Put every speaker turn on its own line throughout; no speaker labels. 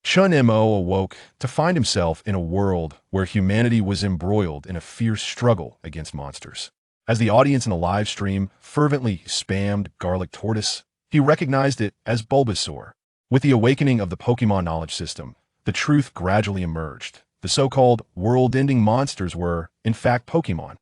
Chen Mo awoke to find himself in a world where humanity was embroiled in a fierce struggle against monsters. As the audience in the live stream fervently spammed Garlic Tortoise, he recognized it as Bulbasaur. With the awakening of the Pokemon knowledge system, the truth gradually emerged. The so-called world-ending monsters were, in fact, Pokemon.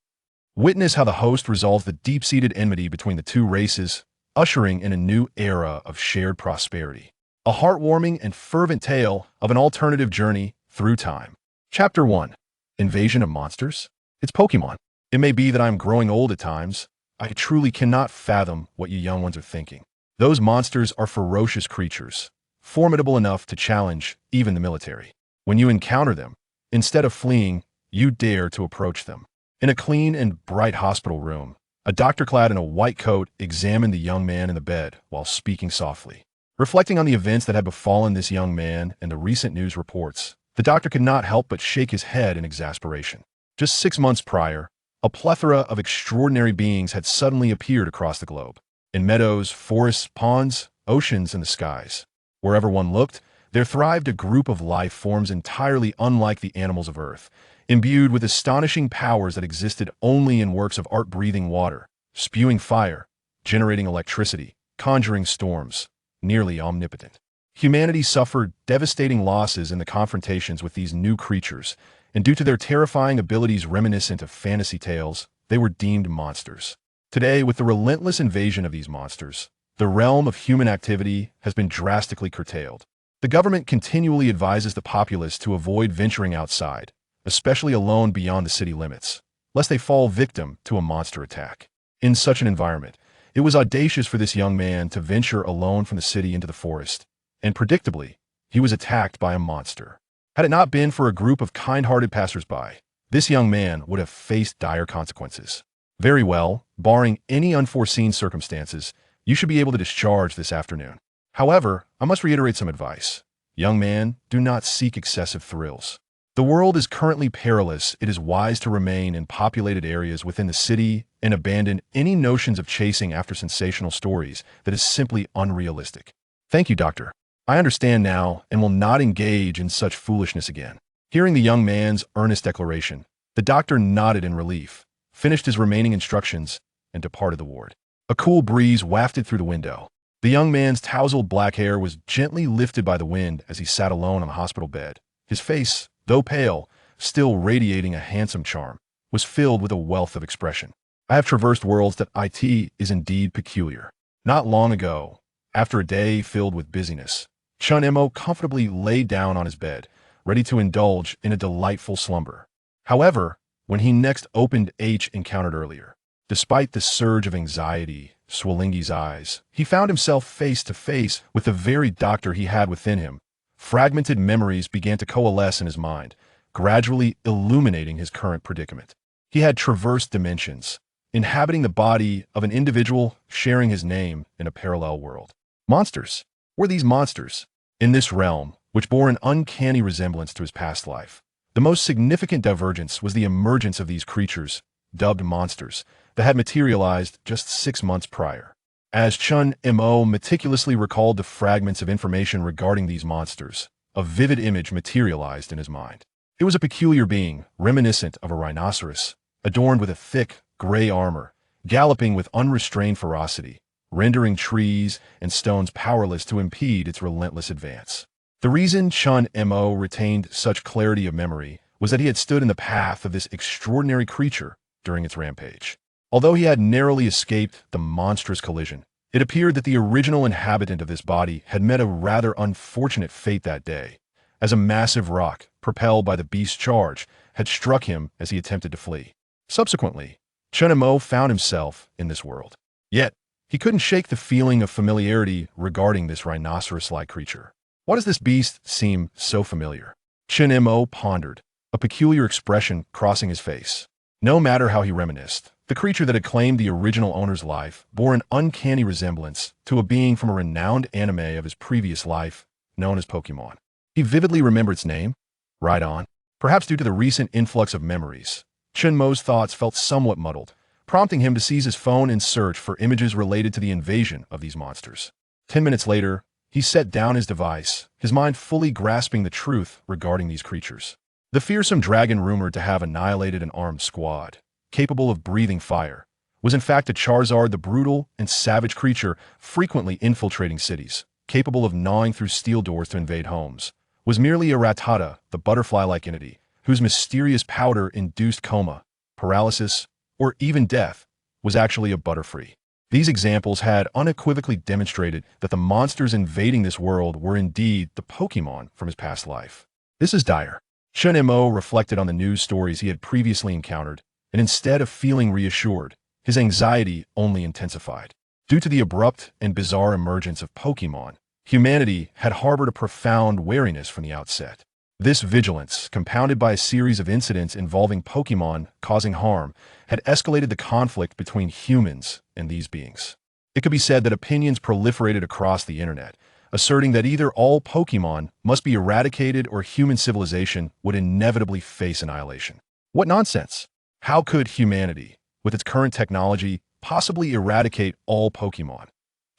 Witness how the host resolves the deep-seated enmity between the two races, ushering in a new era of shared prosperity. A heartwarming and fervent tale of an alternative journey through time. Chapter 1. Invasion of Monsters? It's Pokemon. It may be that I'm growing old at times. I truly cannot fathom what you young ones are thinking. Those monsters are ferocious creatures, formidable enough to challenge even the military. When you encounter them, instead of fleeing, you dare to approach them. In a clean and bright hospital room, a doctor clad in a white coat examined the young man in the bed while speaking softly. Reflecting on the events that had befallen this young man and the recent news reports, the doctor could not help but shake his head in exasperation. Just 6 months prior, a plethora of extraordinary beings had suddenly appeared across the globe. In meadows, forests, ponds, oceans, and the skies. Wherever one looked, there thrived a group of life forms entirely unlike the animals of Earth, imbued with astonishing powers that existed only in works of art, breathing water, spewing fire, generating electricity, conjuring storms, nearly omnipotent. Humanity suffered devastating losses in the confrontations with these new creatures, and due to their terrifying abilities reminiscent of fantasy tales, they were deemed monsters. Today, with the relentless invasion of these monsters, the realm of human activity has been drastically curtailed. The government continually advises the populace to avoid venturing outside, especially alone beyond the city limits, lest they fall victim to a monster attack. In such an environment, it was audacious for this young man to venture alone from the city into the forest, and predictably, he was attacked by a monster. Had it not been for a group of kind-hearted passers-by, this young man would have faced dire consequences. Very well, barring any unforeseen circumstances, you should be able to discharge this afternoon. However, I must reiterate some advice. Young man, do not seek excessive thrills. The world is currently perilous. It is wise to remain in populated areas within the city and abandon any notions of chasing after sensational stories that is simply unrealistic. Thank you, doctor. I understand now and will not engage in such foolishness again. Hearing the young man's earnest declaration, the doctor nodded in relief, finished his remaining instructions, and departed the ward. A cool breeze wafted through the window. The young man's tousled black hair was gently lifted by the wind as he sat alone on the hospital bed. His face, though pale, still radiating a handsome charm, was filled with a wealth of expression. I have traversed worlds that it is indeed peculiar. Not long ago, after a day filled with busyness, Chen Mo comfortably lay down on his bed, ready to indulge in a delightful slumber. However, when he next opened encountered earlier, despite the surge of anxiety swelling his eyes, he found himself face to face with the very doctor he had within him. Fragmented memories began to coalesce in his mind, gradually illuminating his current predicament. He had traversed dimensions, inhabiting the body of an individual sharing his name in a parallel world. Monsters. Were these monsters? In this realm, which bore an uncanny resemblance to his past life, the most significant divergence was the emergence of these creatures, dubbed monsters, that had materialized just 6 months prior. As Chen Mo meticulously recalled the fragments of information regarding these monsters, a vivid image materialized in his mind. It was a peculiar being, reminiscent of a rhinoceros, adorned with a thick, gray armor, galloping with unrestrained ferocity, rendering trees and stones powerless to impede its relentless advance. The reason Chen Mo retained such clarity of memory was that he had stood in the path of this extraordinary creature during its rampage. Although he had narrowly escaped the monstrous collision, it appeared that the original inhabitant of this body had met a rather unfortunate fate that day, as a massive rock, propelled by the beast's charge, had struck him as he attempted to flee. Subsequently, Chen Mo found himself in this world. Yet, he couldn't shake the feeling of familiarity regarding this rhinoceros-like creature. Why does this beast seem so familiar? Chen Mo pondered, a peculiar expression crossing his face. No matter how he reminisced, the creature that had claimed the original owner's life bore an uncanny resemblance to a being from a renowned anime of his previous life, known as Pokemon. He vividly remembered its name, Rhydon. Perhaps due to the recent influx of memories, Chen Mo's thoughts felt somewhat muddled, prompting him to seize his phone and search for images related to the invasion of these monsters. 10 minutes later, he set down his device, his mind fully grasping the truth regarding these creatures. The fearsome dragon rumored to have annihilated an armed squad, capable of breathing fire, was in fact a Charizard, the brutal and savage creature frequently infiltrating cities, capable of gnawing through steel doors to invade homes, was merely a Rattata, the butterfly-like entity, whose mysterious powder-induced coma, paralysis, or even death was actually a Butterfree. These examples had unequivocally demonstrated that the monsters invading this world were indeed the Pokémon from his past life. This is dire. Chen Mo reflected on the news stories he had previously encountered, and instead of feeling reassured, his anxiety only intensified. Due to the abrupt and bizarre emergence of Pokémon, humanity had harbored a profound wariness from the outset. This vigilance, compounded by a series of incidents involving Pokémon causing harm, had escalated the conflict between humans and these beings. It could be said that opinions proliferated across the internet, asserting that either all Pokémon must be eradicated or human civilization would inevitably face annihilation. What nonsense! How could humanity, with its current technology, possibly eradicate all Pokémon?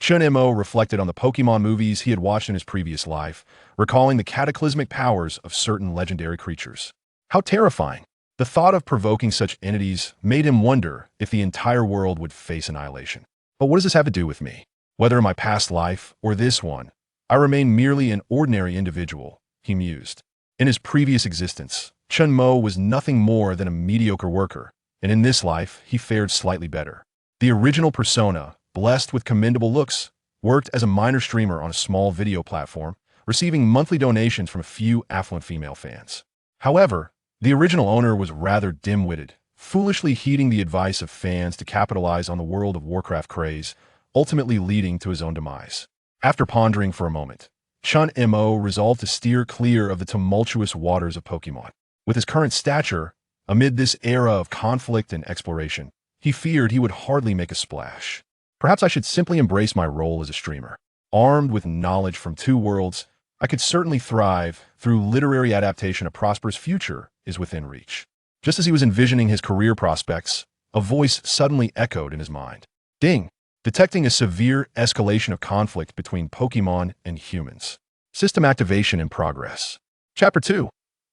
Chen Mo reflected on the Pokémon movies he had watched in his previous life, recalling the cataclysmic powers of certain legendary creatures. How terrifying! The thought of provoking such entities made him wonder if the entire world would face annihilation. But what does this have to do with me? Whether in my past life or this one, I remain merely an ordinary individual, he mused. In his previous existence, Chen Mo was nothing more than a mediocre worker, and in this life he fared slightly better. The original persona, blessed with commendable looks, worked as a minor streamer on a small video platform, receiving monthly donations from a few affluent female fans. However, the original owner was rather dim-witted, foolishly heeding the advice of fans to capitalize on the World of Warcraft craze, ultimately leading to his own demise. After pondering for a moment, Chen Mo resolved to steer clear of the tumultuous waters of Pokémon. With his current stature, amid this era of conflict and exploration, he feared he would hardly make a splash. Perhaps I should simply embrace my role as a streamer. Armed with knowledge from two worlds, I could certainly thrive. Through literary adaptation, a prosperous future is within reach. Just as he was envisioning his career prospects, a voice suddenly echoed in his mind. Ding! Detecting a severe escalation of conflict between Pokémon and humans. System activation in progress. Chapter 2.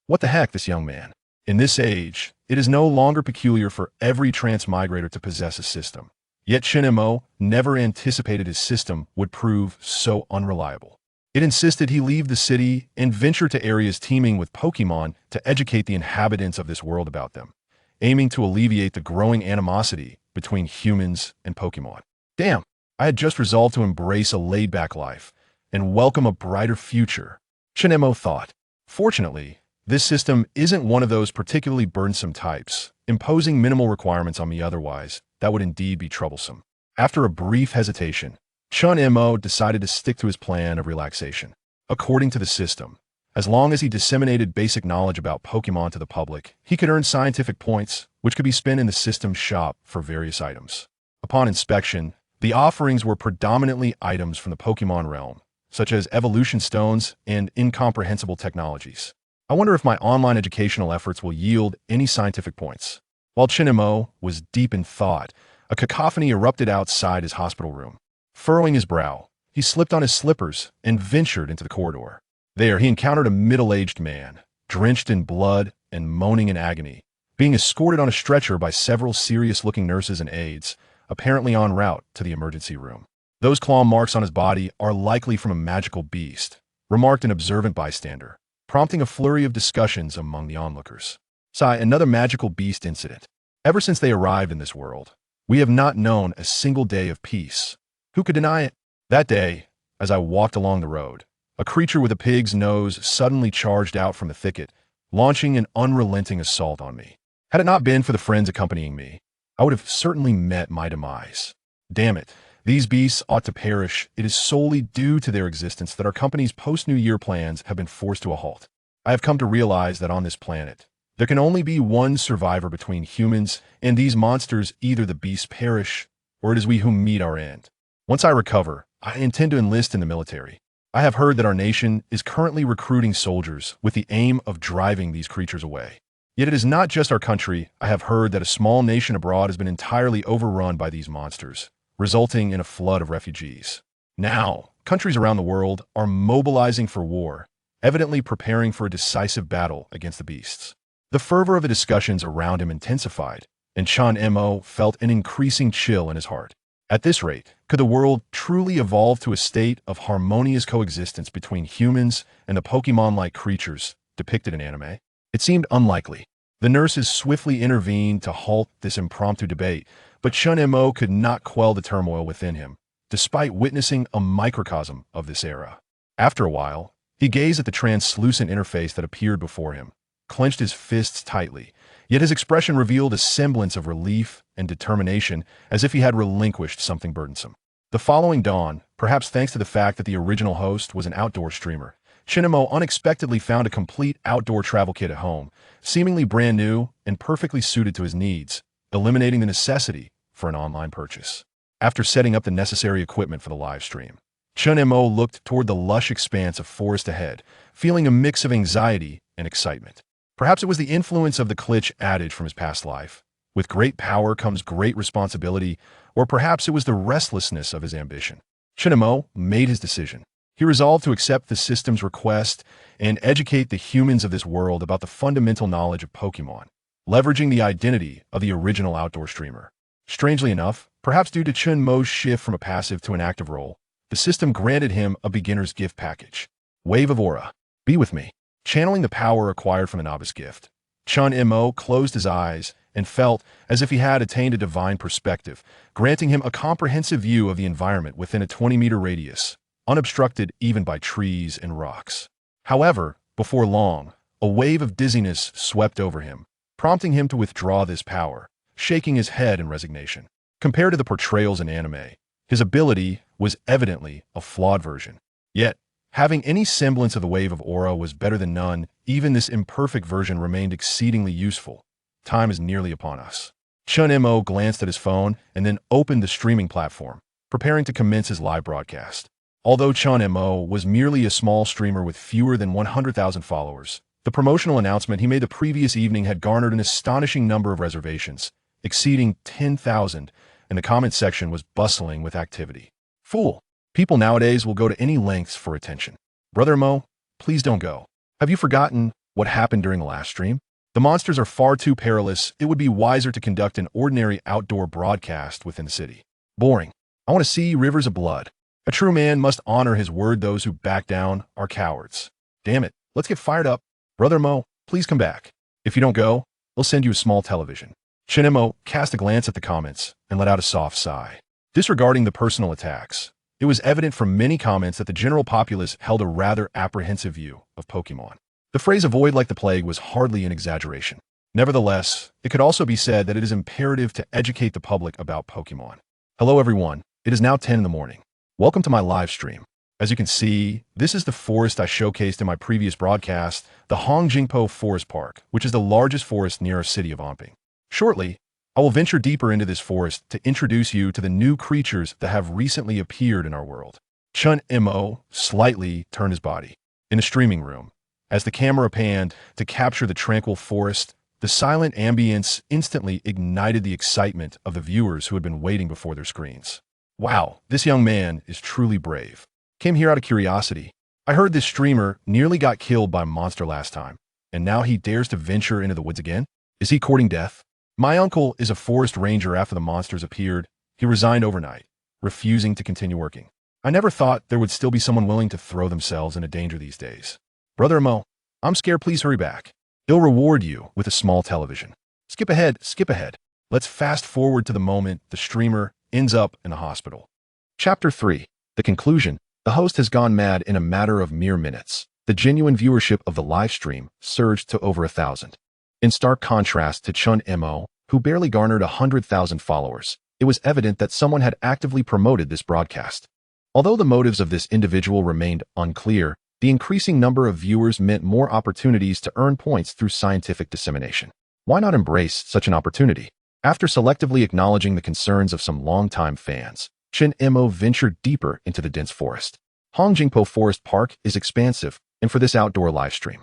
What the heck, this young man? In this age, it is no longer peculiar for every transmigrator to possess a system. Yet Chen Mo never anticipated his system would prove so unreliable. It insisted he leave the city and venture to areas teeming with Pokémon to educate the inhabitants of this world about them, aiming to alleviate the growing animosity between humans and Pokémon. Damn, I had just resolved to embrace a laid-back life and welcome a brighter future, Chen Mo thought. Fortunately, this system isn't one of those particularly burdensome types, imposing minimal requirements on me otherwise. That would indeed be troublesome. After a brief hesitation, Chen Mo decided to stick to his plan of relaxation. According to the system, as long as he disseminated basic knowledge about Pokémon to the public, he could earn scientific points, which could be spent in the system's shop for various items. Upon inspection, the offerings were predominantly items from the Pokémon realm, such as evolution stones and incomprehensible technologies. I wonder if my online educational efforts will yield any scientific points. While Chen Mo was deep in thought, a cacophony erupted outside his hospital room. Furrowing his brow, he slipped on his slippers and ventured into the corridor. There, he encountered a middle-aged man, drenched in blood and moaning in agony, being escorted on a stretcher by several serious-looking nurses and aides, apparently en route to the emergency room. Those claw marks on his body are likely from a magical beast, remarked an observant bystander, prompting a flurry of discussions among the onlookers. Sigh, another magical beast incident. Ever since they arrived in this world, we have not known a single day of peace. Who could deny it? That day, as I walked along the road, a creature with a pig's nose suddenly charged out from the thicket, launching an unrelenting assault on me. Had it not been for the friends accompanying me, I would have certainly met my demise. Damn it, these beasts ought to perish. It is solely due to their existence that our company's post-New Year plans have been forced to a halt. I have come to realize that on this planet, there can only be one survivor between humans and these monsters. Either the beasts perish, or it is we who meet our end. Once I recover, I intend to enlist in the military. I have heard that our nation is currently recruiting soldiers with the aim of driving these creatures away. Yet it is not just our country. I have heard that a small nation abroad has been entirely overrun by these monsters, resulting in a flood of refugees. Now, countries around the world are mobilizing for war, evidently preparing for a decisive battle against the beasts. The fervor of the discussions around him intensified, and Chen Mo felt an increasing chill in his heart. At this rate, could the world truly evolve to a state of harmonious coexistence between humans and the Pokemon-like creatures depicted in anime? It seemed unlikely. The nurses swiftly intervened to halt this impromptu debate, but Chen Mo could not quell the turmoil within him, despite witnessing a microcosm of this era. After a while, he gazed at the translucent interface that appeared before him, clenched his fists tightly, yet his expression revealed a semblance of relief and determination, as if he had relinquished something burdensome. The following dawn, perhaps thanks to the fact that the original host was an outdoor streamer, Chen Mo unexpectedly found a complete outdoor travel kit at home, seemingly brand new and perfectly suited to his needs, eliminating the necessity for an online purchase. After setting up the necessary equipment for the live stream, Chen Mo looked toward the lush expanse of forest ahead, feeling a mix of anxiety and excitement. Perhaps it was the influence of the glitch adage from his past life, with great power comes great responsibility, or perhaps it was the restlessness of his ambition. Chen Mo made his decision. He resolved to accept the system's request and educate the humans of this world about the fundamental knowledge of Pokemon, leveraging the identity of the original outdoor streamer. Strangely enough, perhaps due to Chen Mo's shift from a passive to an active role, the system granted him a beginner's gift package. Wave of Aura. Be with me. Channeling the power acquired from the novice gift, Chen Mo closed his eyes and felt as if he had attained a divine perspective, granting him a comprehensive view of the environment within a 20-meter radius, unobstructed even by trees and rocks. However, before long, a wave of dizziness swept over him, prompting him to withdraw this power, shaking his head in resignation. Compared to the portrayals in anime, his ability was evidently a flawed version. Yet, having any semblance of the Wave of Aura was better than none. Even this imperfect version remained exceedingly useful. Time is nearly upon us. Chen Mo glanced at his phone and then opened the streaming platform, preparing to commence his live broadcast. Although Chen Mo was merely a small streamer with fewer than 100,000 followers, the promotional announcement he made the previous evening had garnered an astonishing number of reservations, exceeding 10,000, and the comment section was bustling with activity. Fool! People nowadays will go to any lengths for attention. Brother Mo, please don't go. Have you forgotten what happened during the last stream? The monsters are far too perilous. It would be wiser to conduct an ordinary outdoor broadcast within the city. Boring. I want to see rivers of blood. A true man must honor his word. Those who back down are cowards. Damn it. Let's get fired up. Brother Mo, please come back. If you don't go, I'll send you a small television. Chen Mo cast a glance at the comments and let out a soft sigh. Disregarding the personal attacks, it was evident from many comments that the general populace held a rather apprehensive view of Pokemon. The phrase avoid like the plague was hardly an exaggeration. Nevertheless, it could also be said that it is imperative to educate the public about Pokemon. Hello everyone, it is now 10 in the morning. Welcome to my live stream. As you can see, this is the forest I showcased in my previous broadcast, the Hongjingpo Forest Park, which is the largest forest near our city of Anping. Shortly, I will venture deeper into this forest to introduce you to the new creatures that have recently appeared in our world. Chen Mo slightly turned his body. In a streaming room, as the camera panned to capture the tranquil forest, the silent ambience instantly ignited the excitement of the viewers who had been waiting before their screens. Wow, this young man is truly brave. Came here out of curiosity. I heard this streamer nearly got killed by a monster last time, and now he dares to venture into the woods again? Is he courting death? My uncle is a forest ranger. After the monsters appeared, he resigned overnight, refusing to continue working. I never thought there would still be someone willing to throw themselves into danger these days. Brother Mo, I'm scared. Please hurry back. He'll reward you with a small television. Skip ahead, skip ahead. Let's fast forward to the moment the streamer ends up in the hospital. Chapter 3. The conclusion. The host has gone mad in a matter of mere minutes. The genuine viewership of the live stream surged to over 1,000. In stark contrast to Chen Mo, who barely garnered 100,000 followers, it was evident that someone had actively promoted this broadcast. Although the motives of this individual remained unclear, the increasing number of viewers meant more opportunities to earn points through scientific dissemination. Why not embrace such an opportunity? After selectively acknowledging the concerns of some longtime fans, Chen Mo ventured deeper into the dense forest. Hongjingpo Forest Park is expansive, and for this outdoor live stream,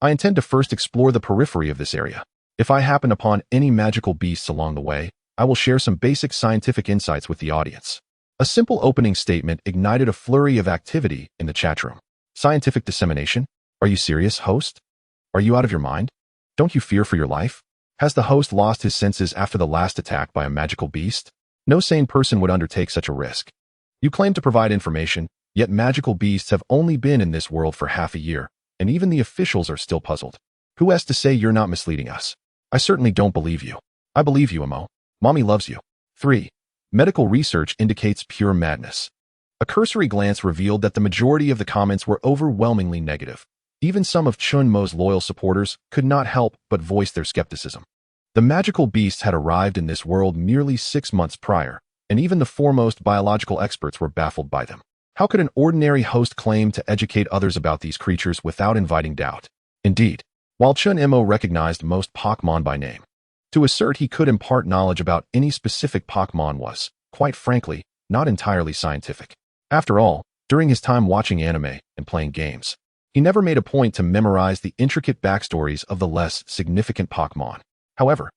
I intend to first explore the periphery of this area. If I happen upon any magical beasts along the way, I will share some basic scientific insights with the audience. A simple opening statement ignited a flurry of activity in the chatroom. Scientific dissemination? Are you serious, host? Are you out of your mind? Don't you fear for your life? Has the host lost his senses after the last attack by a magical beast? No sane person would undertake such a risk. You claim to provide information, yet magical beasts have only been in this world for half a year, and even the officials are still puzzled. Who has to say you're not misleading us? I certainly don't believe you. I believe you, Mo. Mommy loves you. 3. Medical research indicates pure madness. A cursory glance revealed that the majority of the comments were overwhelmingly negative. Even some of Chen Mo's loyal supporters could not help but voice their skepticism. The magical beasts had arrived in this world merely 6 months prior, and even the foremost biological experts were baffled by them. How could an ordinary host claim to educate others about these creatures without inviting doubt? Indeed, while Chen Mo recognized most Pokémon by name, to assert he could impart knowledge about any specific Pokémon was, quite frankly, not entirely scientific. After all, during his time watching anime and playing games, he never made a point to memorize the intricate backstories of the less significant Pokémon. However,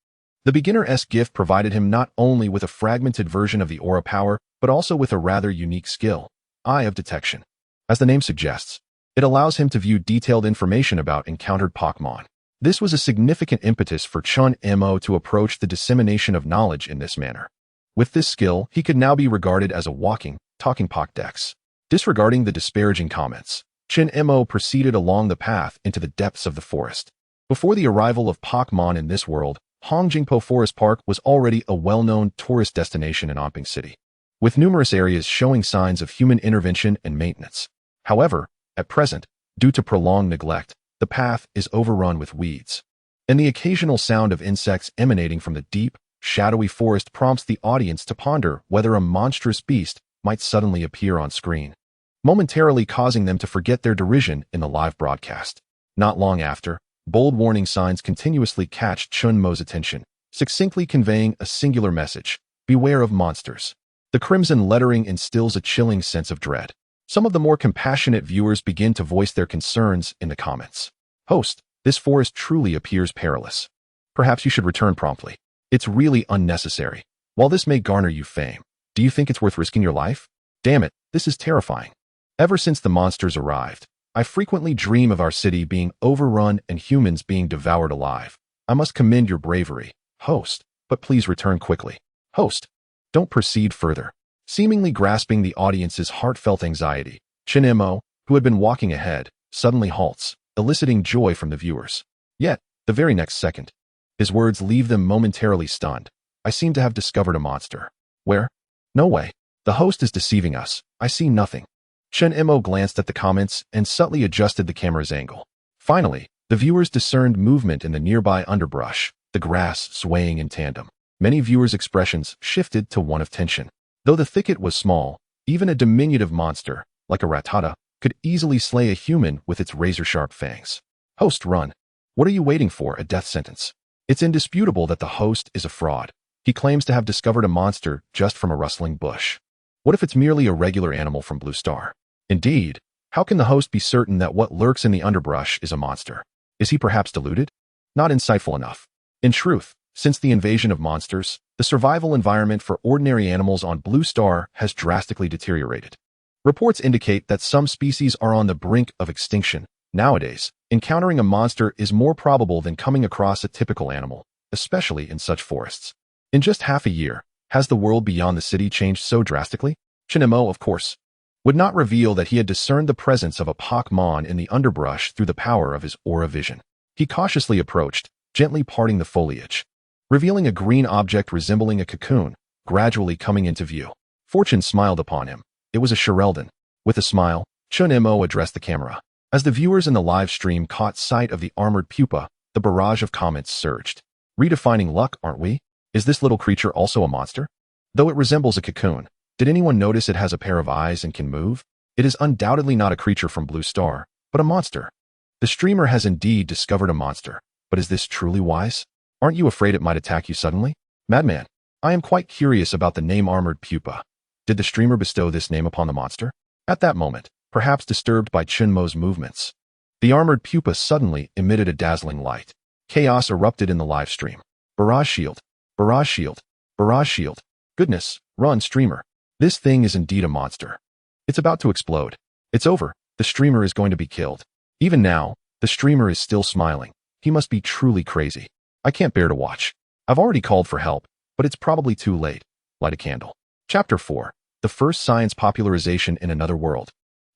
the beginner-esque gift provided him not only with a fragmented version of the aura power, but also with a rather unique skill, Eye of Detection. As the name suggests, it allows him to view detailed information about encountered Pokémon. This was a significant impetus for Chen Mo to approach the dissemination of knowledge in this manner. With this skill, he could now be regarded as a walking, talking Pokédex. Disregarding the disparaging comments, Chen Mo proceeded along the path into the depths of the forest. Before the arrival of Pokémon in this world, Hongjingpo Forest Park was already a well-known tourist destination in Anping City, with numerous areas showing signs of human intervention and maintenance. However, at present, due to prolonged neglect, the path is overrun with weeds, and the occasional sound of insects emanating from the deep, shadowy forest prompts the audience to ponder whether a monstrous beast might suddenly appear on screen, momentarily causing them to forget their derision in the live broadcast. Not long after, bold warning signs continuously catch Chen Mo's attention, succinctly conveying a singular message: beware of monsters. The crimson lettering instills a chilling sense of dread. Some of the more compassionate viewers begin to voice their concerns in the comments. Host, this forest truly appears perilous. Perhaps you should return promptly. It's really unnecessary. While this may garner you fame, do you think it's worth risking your life? Damn it, this is terrifying. Ever since the monsters arrived, I frequently dream of our city being overrun and humans being devoured alive. I must commend your bravery, host, but please return quickly. Host, don't proceed further. Seemingly grasping the audience's heartfelt anxiety, Chen Mo, who had been walking ahead, suddenly halts, eliciting joy from the viewers. Yet, the very next second, his words leave them momentarily stunned. I seem to have discovered a monster. Where? No way. The host is deceiving us. I see nothing. Chen Mo glanced at the comments and subtly adjusted the camera's angle. Finally, the viewers discerned movement in the nearby underbrush, the grass swaying in tandem. Many viewers' expressions shifted to one of tension. Though the thicket was small, even a diminutive monster, like a Rattata, could easily slay a human with its razor-sharp fangs. Host, run. What are you waiting for, a death sentence? It's indisputable that the host is a fraud. He claims to have discovered a monster just from a rustling bush. What if it's merely a regular animal from Blue Star? Indeed, how can the host be certain that what lurks in the underbrush is a monster? Is he perhaps deluded? Not insightful enough. In truth, since the invasion of monsters, the survival environment for ordinary animals on Blue Star has drastically deteriorated. Reports indicate that some species are on the brink of extinction. Nowadays, encountering a monster is more probable than coming across a typical animal, especially in such forests. In just half a year, has the world beyond the city changed so drastically? Chen Mo, of course, would not reveal that he had discerned the presence of a Pokémon in the underbrush through the power of his aura vision. He cautiously approached, gently parting the foliage, revealing a green object resembling a cocoon, gradually coming into view. Fortune smiled upon him. It was a Shirelden. With a smile, Chen Mo addressed the camera. As the viewers in the live stream caught sight of the armored pupa, the barrage of comments surged. Redefining luck, aren't we? Is this little creature also a monster? Though it resembles a cocoon, did anyone notice it has a pair of eyes and can move? It is undoubtedly not a creature from Blue Star, but a monster. The streamer has indeed discovered a monster, but is this truly wise? Aren't you afraid it might attack you suddenly? Madman, I am quite curious about the name Armored Pupa. Did the streamer bestow this name upon the monster? At that moment, perhaps disturbed by Chen Mo's movements, the Armored Pupa suddenly emitted a dazzling light. Chaos erupted in the live stream. Barrage shield. Barrage shield. Barrage shield. Goodness, run, streamer. This thing is indeed a monster. It's about to explode. It's over. The streamer is going to be killed. Even now, the streamer is still smiling. He must be truly crazy. I can't bear to watch. I've already called for help, but it's probably too late. Light a candle. Chapter 4. The first science popularization in another world.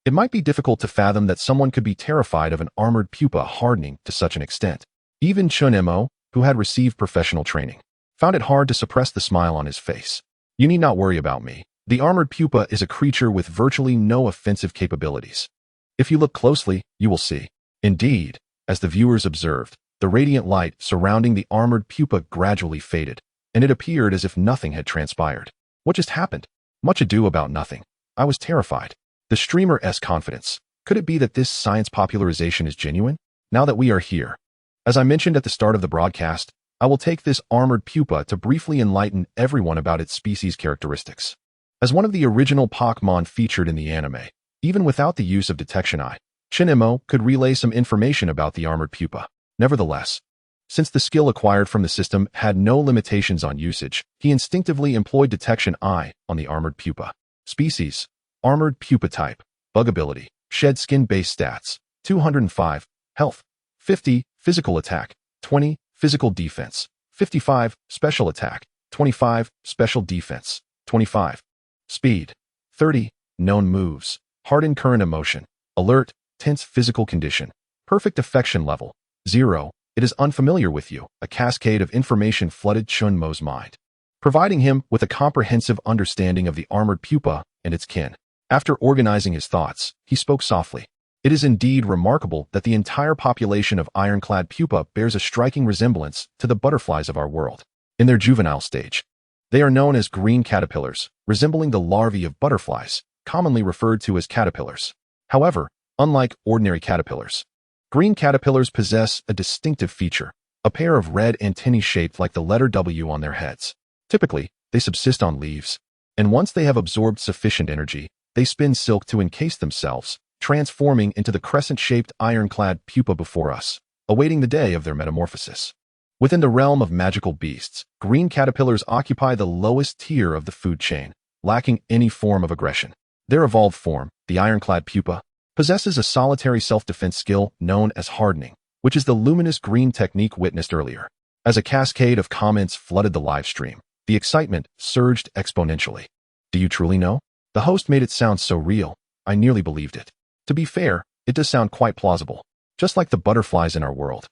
It might be difficult to fathom that someone could be terrified of an armored pupa hardening to such an extent. Even Chen Mo, who had received professional training, found it hard to suppress the smile on his face. You need not worry about me. The armored pupa is a creature with virtually no offensive capabilities. If you look closely, you will see. Indeed, as the viewers observed, the radiant light surrounding the armored pupa gradually faded, and it appeared as if nothing had transpired. What just happened? Much ado about nothing. I was terrified. The streamer's confidence. Could it be that this science popularization is genuine? Now that we are here. As I mentioned at the start of the broadcast, I will take this armored pupa to briefly enlighten everyone about its species characteristics. As one of the original Pokémon featured in the anime, even without the use of Detection Eye, Chen Mo could relay some information about the armored pupa. Nevertheless, since the skill acquired from the system had no limitations on usage, he instinctively employed Detection Eye on the armored pupa. Species: Armored pupa type. Bug ability: Shed skin-based stats: 205, health, 50, physical attack, 20, physical defense, 55, special attack, 25, special defense, 25. Speed: 30, known moves: Hardened current emotion, alert, tense physical condition, perfect affection level, 0. It is unfamiliar with you. A cascade of information flooded Chen Mo's mind, providing him with a comprehensive understanding of the armored pupa and its kin. After organizing his thoughts, he spoke softly. It is indeed remarkable that the entire population of ironclad pupa bears a striking resemblance to the butterflies of our world. In their juvenile stage, they are known as green caterpillars, resembling the larvae of butterflies, commonly referred to as caterpillars. However, unlike ordinary caterpillars, green caterpillars possess a distinctive feature: a pair of red antennae shaped like the letter W on their heads. Typically, they subsist on leaves, and once they have absorbed sufficient energy, they spin silk to encase themselves, transforming into the crescent-shaped ironclad pupa before us, awaiting the day of their metamorphosis. Within the realm of magical beasts, green caterpillars occupy the lowest tier of the food chain, lacking any form of aggression. Their evolved form, the ironclad pupa, possesses a solitary self-defense skill known as hardening, which is the luminous green technique witnessed earlier. As a cascade of comments flooded the live stream, the excitement surged exponentially. Do you truly know? The host made it sound so real, I nearly believed it. To be fair, it does sound quite plausible, just like the butterflies in our world.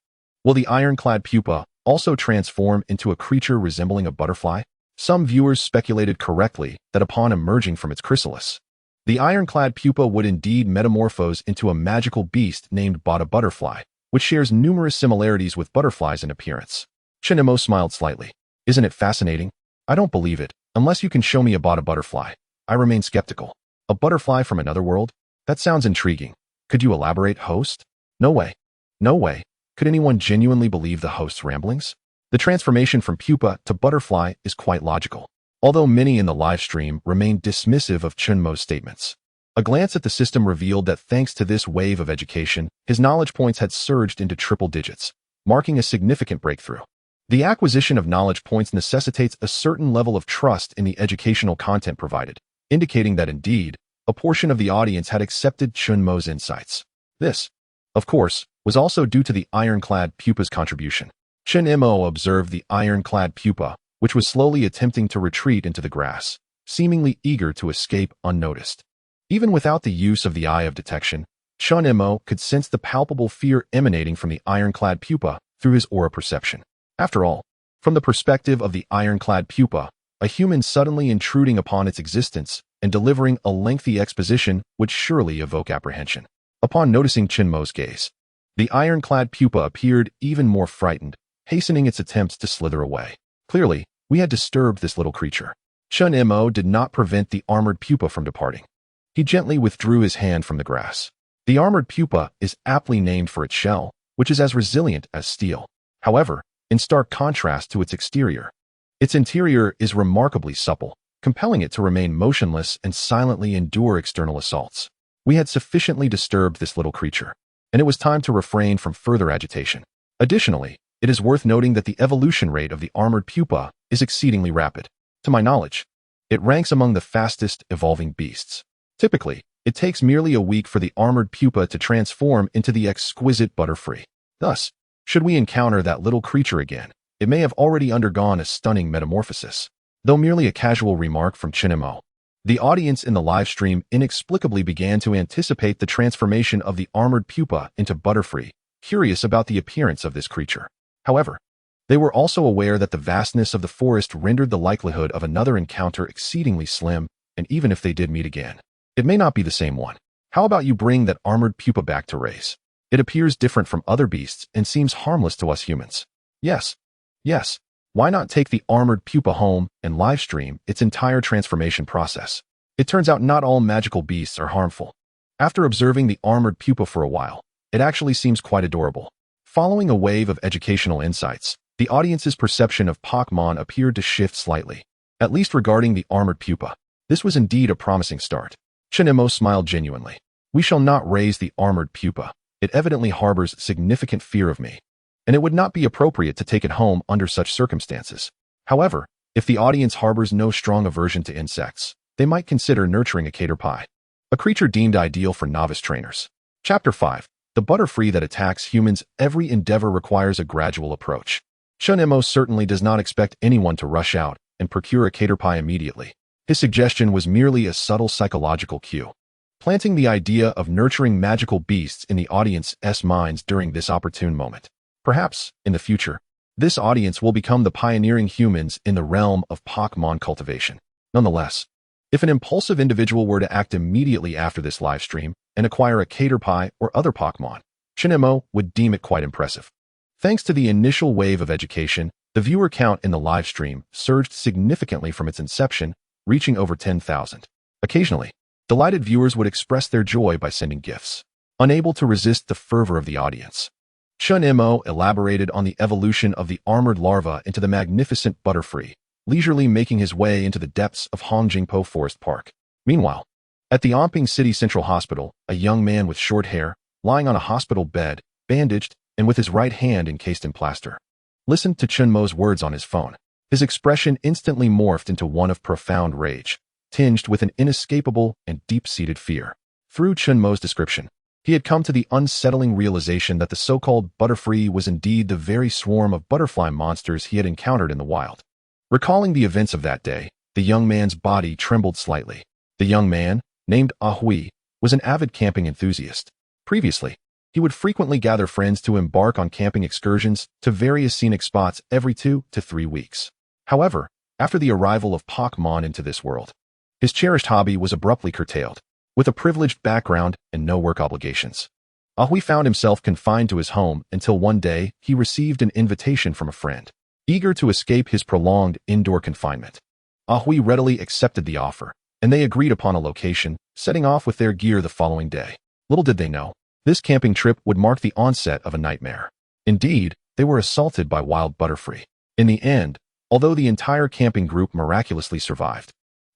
Will the ironclad pupa also transform into a creature resembling a butterfly? Some viewers speculated correctly that upon emerging from its chrysalis, the ironclad pupa would indeed metamorphose into a magical beast named Bada Butterfly, which shares numerous similarities with butterflies in appearance. Chen Mo smiled slightly. Isn't it fascinating? I don't believe it, unless you can show me a Bada Butterfly. I remain skeptical. A butterfly from another world? That sounds intriguing. Could you elaborate, host? No way. No way. Could anyone genuinely believe the host's ramblings? The transformation from pupa to butterfly is quite logical, although many in the live stream remained dismissive of Chen Mo's statements. A glance at the system revealed that thanks to this wave of education, his knowledge points had surged into triple digits, marking a significant breakthrough. The acquisition of knowledge points necessitates a certain level of trust in the educational content provided, indicating that indeed, a portion of the audience had accepted Chen Mo's insights. This, of course, was also due to the ironclad pupa's contribution. Chen Mo observed the ironclad pupa, which was slowly attempting to retreat into the grass, seemingly eager to escape unnoticed. Even without the use of the eye of detection, Chen Mo could sense the palpable fear emanating from the ironclad pupa through his aura perception. After all, from the perspective of the ironclad pupa, a human suddenly intruding upon its existence and delivering a lengthy exposition would surely evoke apprehension. Upon noticing Chen Mo's gaze, the ironclad pupa appeared even more frightened, hastening its attempts to slither away. Clearly, we had disturbed this little creature. Chen Mo did not prevent the armored pupa from departing. He gently withdrew his hand from the grass. The armored pupa is aptly named for its shell, which is as resilient as steel. However, in stark contrast to its exterior, its interior is remarkably supple, compelling it to remain motionless and silently endure external assaults. We had sufficiently disturbed this little creature, and it was time to refrain from further agitation. Additionally, it is worth noting that the evolution rate of the armored pupa is exceedingly rapid. To my knowledge, It ranks among the fastest evolving beasts. Typically, it takes merely a week for the armored pupa to transform into the exquisite Butterfree. Thus, should we encounter that little creature again, it may have already undergone a stunning metamorphosis. Though merely a casual remark from Chen Mo, the audience in the live stream inexplicably began to anticipate the transformation of the armored pupa into Butterfree, curious about the appearance of this creature. However, they were also aware that the vastness of the forest rendered the likelihood of another encounter exceedingly slim, and even if they did meet again, it may not be the same one. How about you bring that armored pupa back to race? It appears different from other beasts and seems harmless to us humans. Yes. Why not take the armored pupa home and live stream its entire transformation process? It turns out not all magical beasts are harmful. After observing the armored pupa for a while, it actually seems quite adorable. Following a wave of educational insights, the audience's perception of Pokémon appeared to shift slightly. At least regarding the armored pupa, this was indeed a promising start. Chen Mo smiled genuinely. We shall not raise the armored pupa. It evidently harbors significant fear of me, and it would not be appropriate to take it home under such circumstances. However, if the audience harbors no strong aversion to insects, they might consider nurturing a caterpie, a creature deemed ideal for novice trainers. Chapter 5. The Butterfree that attacks humans. Every endeavor requires a gradual approach. Chen Mo certainly does not expect anyone to rush out and procure a caterpie immediately. His suggestion was merely a subtle psychological cue, planting the idea of nurturing magical beasts in the audience's minds during this opportune moment. Perhaps, in the future, this audience will become the pioneering humans in the realm of Pokémon cultivation. Nonetheless, if an impulsive individual were to act immediately after this live stream and acquire a caterpie or other Pokémon, Chen Mo would deem it quite impressive. Thanks to the initial wave of education, the viewer count in the live stream surged significantly from its inception, reaching over 10,000. Occasionally, delighted viewers would express their joy by sending gifts, unable to resist the fervor of the audience. Chen Mo elaborated on the evolution of the armored larva into the magnificent Butterfree, leisurely making his way into the depths of Hongjingpo Forest Park. Meanwhile, at the Omping City Central Hospital, a young man with short hair, lying on a hospital bed, bandaged, and with his right hand encased in plaster, listened to Chen Mo's words on his phone. His expression instantly morphed into one of profound rage, tinged with an inescapable and deep-seated fear. Through Chen Mo's description, he had come to the unsettling realization that the so-called Butterfree was indeed the very swarm of butterfly monsters he had encountered in the wild. Recalling the events of that day, the young man's body trembled slightly. The young man, named Ahui, was an avid camping enthusiast. Previously, he would frequently gather friends to embark on camping excursions to various scenic spots every 2 to 3 weeks. However, after the arrival of Pokémon into this world, his cherished hobby was abruptly curtailed. With a privileged background and no work obligations, Ahui found himself confined to his home until one day he received an invitation from a friend. Eager to escape his prolonged indoor confinement, Ahui readily accepted the offer, and they agreed upon a location, setting off with their gear the following day. Little did they know, this camping trip would mark the onset of a nightmare. Indeed, they were assaulted by wild Butterfree. In the end, although the entire camping group miraculously survived,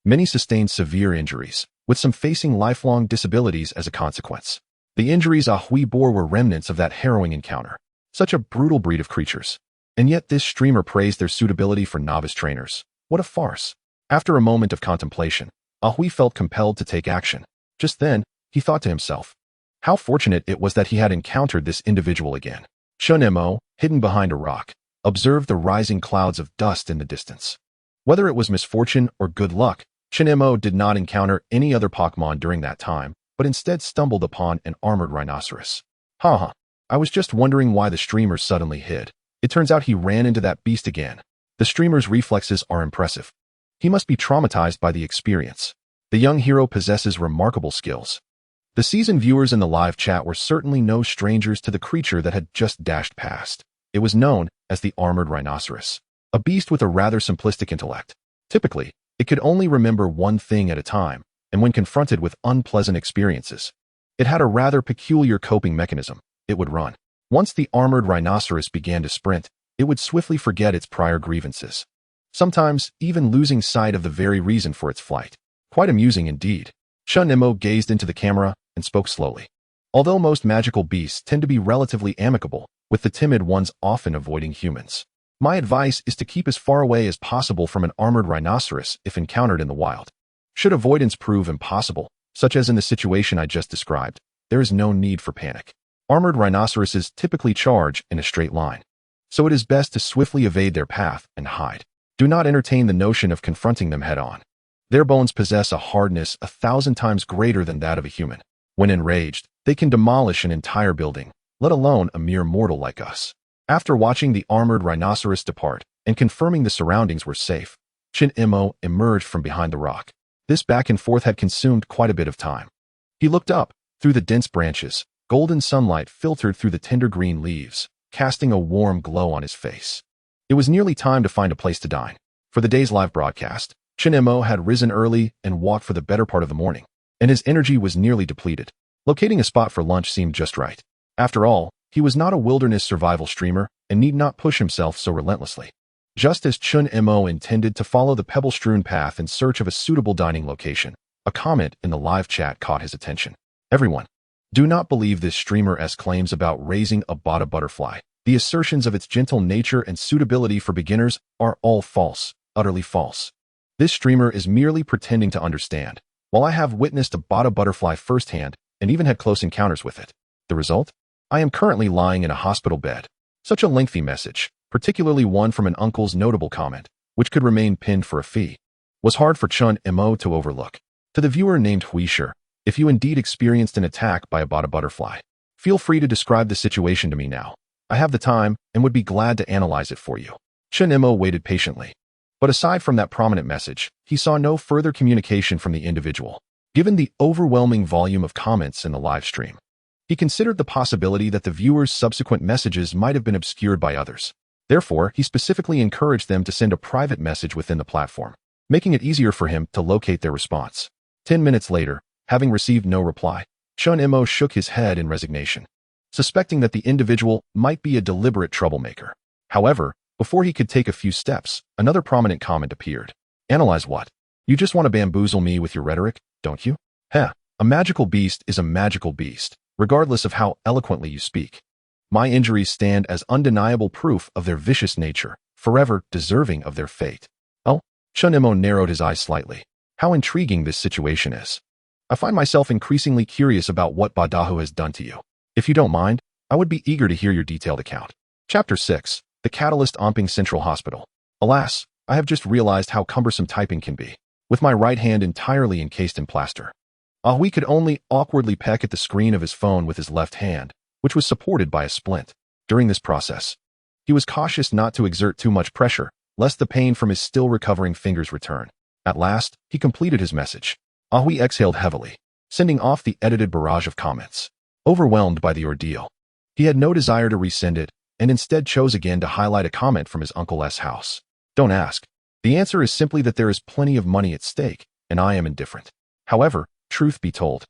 many sustained severe injuries, with some facing lifelong disabilities as a consequence. The injuries Ahui bore were remnants of that harrowing encounter. Such a brutal breed of creatures. And yet this streamer praised their suitability for novice trainers. What a farce. After a moment of contemplation, Ahui felt compelled to take action. Just then, he thought to himself, how fortunate it was that he had encountered this individual again. Chen Mo, hidden behind a rock, observed the rising clouds of dust in the distance. Whether it was misfortune or good luck, Chen Mo did not encounter any other Pokémon during that time, but instead stumbled upon an armored rhinoceros. I was just wondering why the streamer suddenly hid. It turns out he ran into that beast again. The streamer's reflexes are impressive. He must be traumatized by the experience. The young hero possesses remarkable skills. The seasoned viewers in the live chat were certainly no strangers to the creature that had just dashed past. It was known as the armored rhinoceros, a beast with a rather simplistic intellect. Typically, it could only remember one thing at a time, and when confronted with unpleasant experiences, it had a rather peculiar coping mechanism. It would run. Once the armored rhinoceros began to sprint, it would swiftly forget its prior grievances, sometimes even losing sight of the very reason for its flight. Quite amusing indeed. Chen Mo gazed into the camera and spoke slowly. Although most magical beasts tend to be relatively amicable, with the timid ones often avoiding humans, My advice is to keep as far away as possible from an armored rhinoceros if encountered in the wild. Should avoidance prove impossible, such as in the situation I just described, there is no need for panic. Armored rhinoceroses typically charge in a straight line, so it is best to swiftly evade their path and hide. Do not entertain the notion of confronting them head-on. Their bones possess a hardness 1,000 times greater than that of a human. When enraged, they can demolish an entire building, let alone a mere mortal like us. After watching the armored rhinoceros depart and confirming the surroundings were safe, Chen Mo emerged from behind the rock. This back and forth had consumed quite a bit of time. He looked up. Through the dense branches, golden sunlight filtered through the tender green leaves, casting a warm glow on his face. It was nearly time to find a place to dine. For the day's live broadcast, Chen Mo had risen early and walked for the better part of the morning, and his energy was nearly depleted. Locating a spot for lunch seemed just right. After all, he was not a wilderness survival streamer and need not push himself so relentlessly. Just as Chen Mo intended to follow the pebble-strewn path in search of a suitable dining location, a comment in the live chat caught his attention. Everyone, do not believe this streamer's claims about raising a butterfly. The assertions of its gentle nature and suitability for beginners are all false, utterly false. This streamer is merely pretending to understand, while I have witnessed a butterfly firsthand and even had close encounters with it. The result? I am currently lying in a hospital bed. Such a lengthy message, particularly one from an uncle's notable comment, which could remain pinned for a fee, was hard for Chen Mo to overlook. To the viewer named Huisher, if you indeed experienced an attack by a butterfly, feel free to describe the situation to me now. I have the time and would be glad to analyze it for you. Chen Mo waited patiently. But aside from that prominent message, he saw no further communication from the individual. Given the overwhelming volume of comments in the live stream, he considered the possibility that the viewer's subsequent messages might have been obscured by others. Therefore, he specifically encouraged them to send a private message within the platform, making it easier for him to locate their response. 10 minutes later, having received no reply, Chen Mo shook his head in resignation, suspecting that the individual might be a deliberate troublemaker. However, before he could take a few steps, another prominent comment appeared. Analyze what? You just want to bamboozle me with your rhetoric, don't you? Heh, a magical beast is a magical beast, regardless of how eloquently you speak. My injuries stand as undeniable proof of their vicious nature, forever deserving of their fate. Oh, Chen Mo narrowed his eyes slightly. How intriguing this situation is. I find myself increasingly curious about what Badahu has done to you. If you don't mind, I would be eager to hear your detailed account. Chapter 6. The Catalyst Omping Central Hospital. Alas, I have just realized how cumbersome typing can be, with my right hand entirely encased in plaster. Ahui could only awkwardly peck at the screen of his phone with his left hand, which was supported by a splint. During this process, he was cautious not to exert too much pressure, lest the pain from his still recovering fingers return. At last, he completed his message. Ahui exhaled heavily, sending off the edited barrage of comments. Overwhelmed by the ordeal, he had no desire to resend it, and instead chose again to highlight a comment from his uncle's house. Don't ask. The answer is simply that there is plenty of money at stake, and I am indifferent. However, truth be told,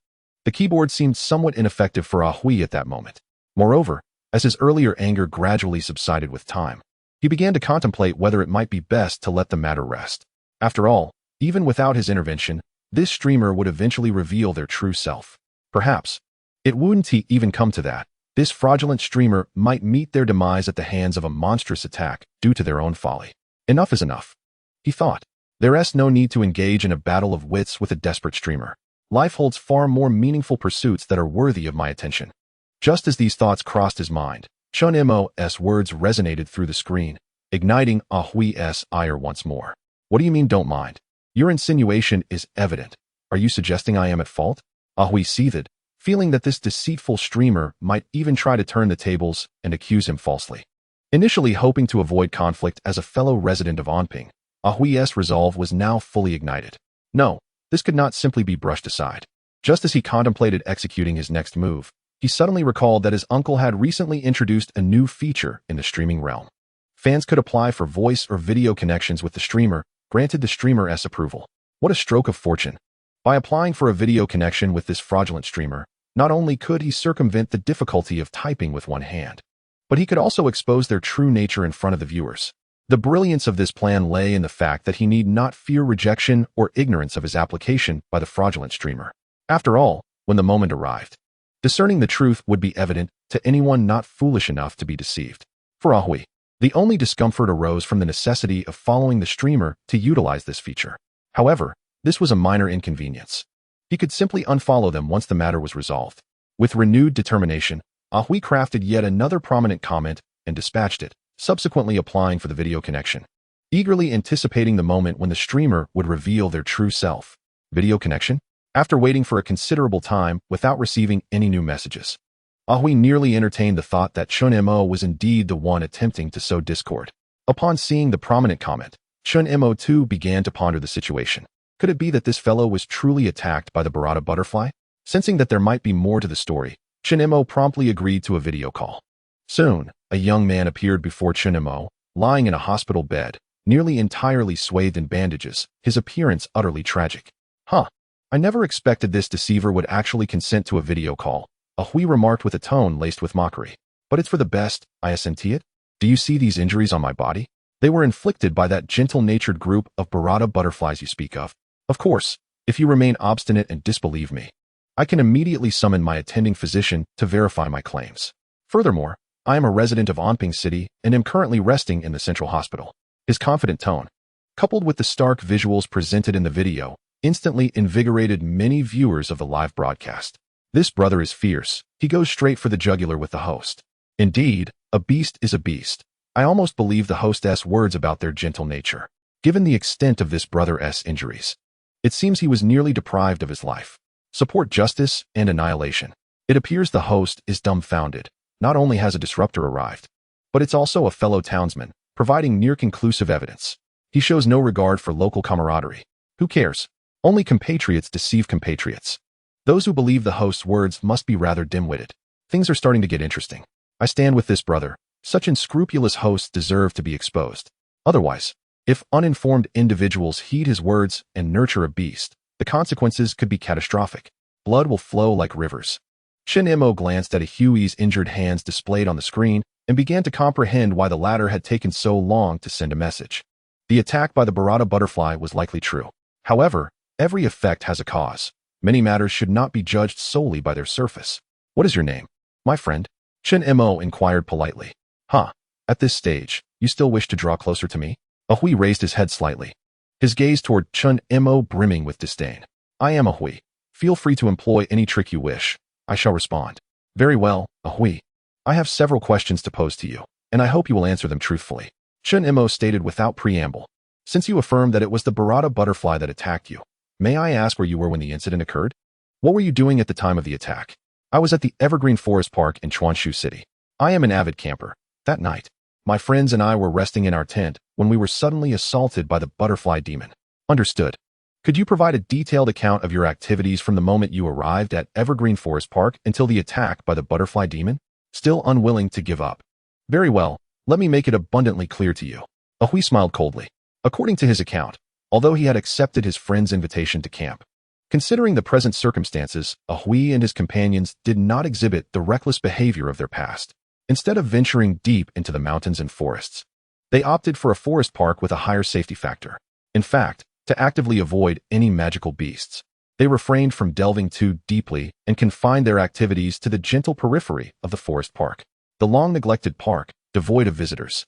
the keyboard seemed somewhat ineffective for Ahui at that moment. Moreover, as his earlier anger gradually subsided with time, he began to contemplate whether it might be best to let the matter rest. After all, even without his intervention, this streamer would eventually reveal their true self. Perhaps it wouldn't even come to that. This fraudulent streamer might meet their demise at the hands of a monstrous attack due to their own folly. Enough is enough, he thought. There's no need to engage in a battle of wits with a desperate streamer. Life holds far more meaningful pursuits that are worthy of my attention. Just as these thoughts crossed his mind, Chen Mo's words resonated through the screen, igniting Ahui's ire once more. What do you mean don't mind? Your insinuation is evident. Are you suggesting I am at fault? Ahui seethed, feeling that this deceitful streamer might even try to turn the tables and accuse him falsely. Initially hoping to avoid conflict as a fellow resident of Onping, Ahui's resolve was now fully ignited. No, this could not simply be brushed aside. Just as he contemplated executing his next move, he suddenly recalled that his uncle had recently introduced a new feature in the streaming realm. Fans could apply for voice or video connections with the streamer, granted the streamer's approval. What a stroke of fortune. By applying for a video connection with this fraudulent streamer, not only could he circumvent the difficulty of typing with one hand, but he could also expose their true nature in front of the viewers. The brilliance of this plan lay in the fact that he need not fear rejection or ignorance of his application by the fraudulent streamer. After all, when the moment arrived, discerning the truth would be evident to anyone not foolish enough to be deceived. For Ahui, The only discomfort arose from the necessity of following the streamer to utilize this feature. However, this was a minor inconvenience. He could simply unfollow them once the matter was resolved. With renewed determination, Ahui crafted yet another prominent comment and dispatched it, subsequently applying for the video connection, eagerly anticipating the moment when the streamer would reveal their true self. Video connection? After waiting for a considerable time without receiving any new messages, Ahui nearly entertained the thought that Chen Mo was indeed the one attempting to sow discord. Upon seeing the prominent comment, Chen Mo too began to ponder the situation. Could it be that this fellow was truly attacked by the Barada butterfly? Sensing that there might be more to the story, Chen Mo promptly agreed to a video call. Soon, a young man appeared before Chen Mo, lying in a hospital bed, nearly entirely swathed in bandages, his appearance utterly tragic. I never expected this deceiver would actually consent to a video call, Ahui remarked with a tone laced with mockery. But it's for the best, I assent it. Do you see these injuries on my body? They were inflicted by that gentle-natured group of Barada butterflies you speak of. Of course, if you remain obstinate and disbelieve me, I can immediately summon my attending physician to verify my claims. Furthermore, I am a resident of Onping City and am currently resting in the central hospital. His confident tone, coupled with the stark visuals presented in the video, instantly invigorated many viewers of the live broadcast. This brother is fierce. He goes straight for the jugular with the host. Indeed, a beast is a beast. I almost believe the hostess' words about their gentle nature. Given the extent of this brother's injuries, it seems he was nearly deprived of his life. Support justice and annihilation. It appears the host is dumbfounded. Not only has a disruptor arrived, but it's also a fellow townsman, providing near-conclusive evidence. He shows no regard for local camaraderie. Who cares? Only compatriots deceive compatriots. Those who believe the host's words must be rather dim-witted. Things are starting to get interesting. I stand with this brother. Such unscrupulous hosts deserve to be exposed. Otherwise, if uninformed individuals heed his words and nurture a beast, the consequences could be catastrophic. Blood will flow like rivers. Chen Mo glanced at Hui's injured hands displayed on the screen and began to comprehend why the latter had taken so long to send a message. The attack by the Barada butterfly was likely true. However, every effect has a cause. Many matters should not be judged solely by their surface. What is your name, my friend? Chen Mo inquired politely. At this stage, you still wish to draw closer to me? Ahui raised his head slightly, his gaze toward Chen Mo brimming with disdain. I am Ahui. Feel free to employ any trick you wish. I shall respond. Very well, Ahui. I have several questions to pose to you, and I hope you will answer them truthfully. Chen Mo stated without preamble. Since you affirmed that it was the Barada butterfly that attacked you, may I ask where you were when the incident occurred? What were you doing at the time of the attack? I was at the Evergreen Forest Park in Chuanshu City. I am an avid camper. That night, my friends and I were resting in our tent when we were suddenly assaulted by the butterfly demon. Understood. Could you provide a detailed account of your activities from the moment you arrived at Evergreen Forest Park until the attack by the butterfly demon? Still unwilling to give up. Very well, let me make it abundantly clear to you. Ahui smiled coldly. According to his account, although he had accepted his friend's invitation to camp, considering the present circumstances, Ahui and his companions did not exhibit the reckless behavior of their past. Instead of venturing deep into the mountains and forests, they opted for a forest park with a higher safety factor. In fact, to actively avoid any magical beasts, they refrained from delving too deeply and confined their activities to the gentle periphery of the forest park. The long-neglected park, devoid of visitors,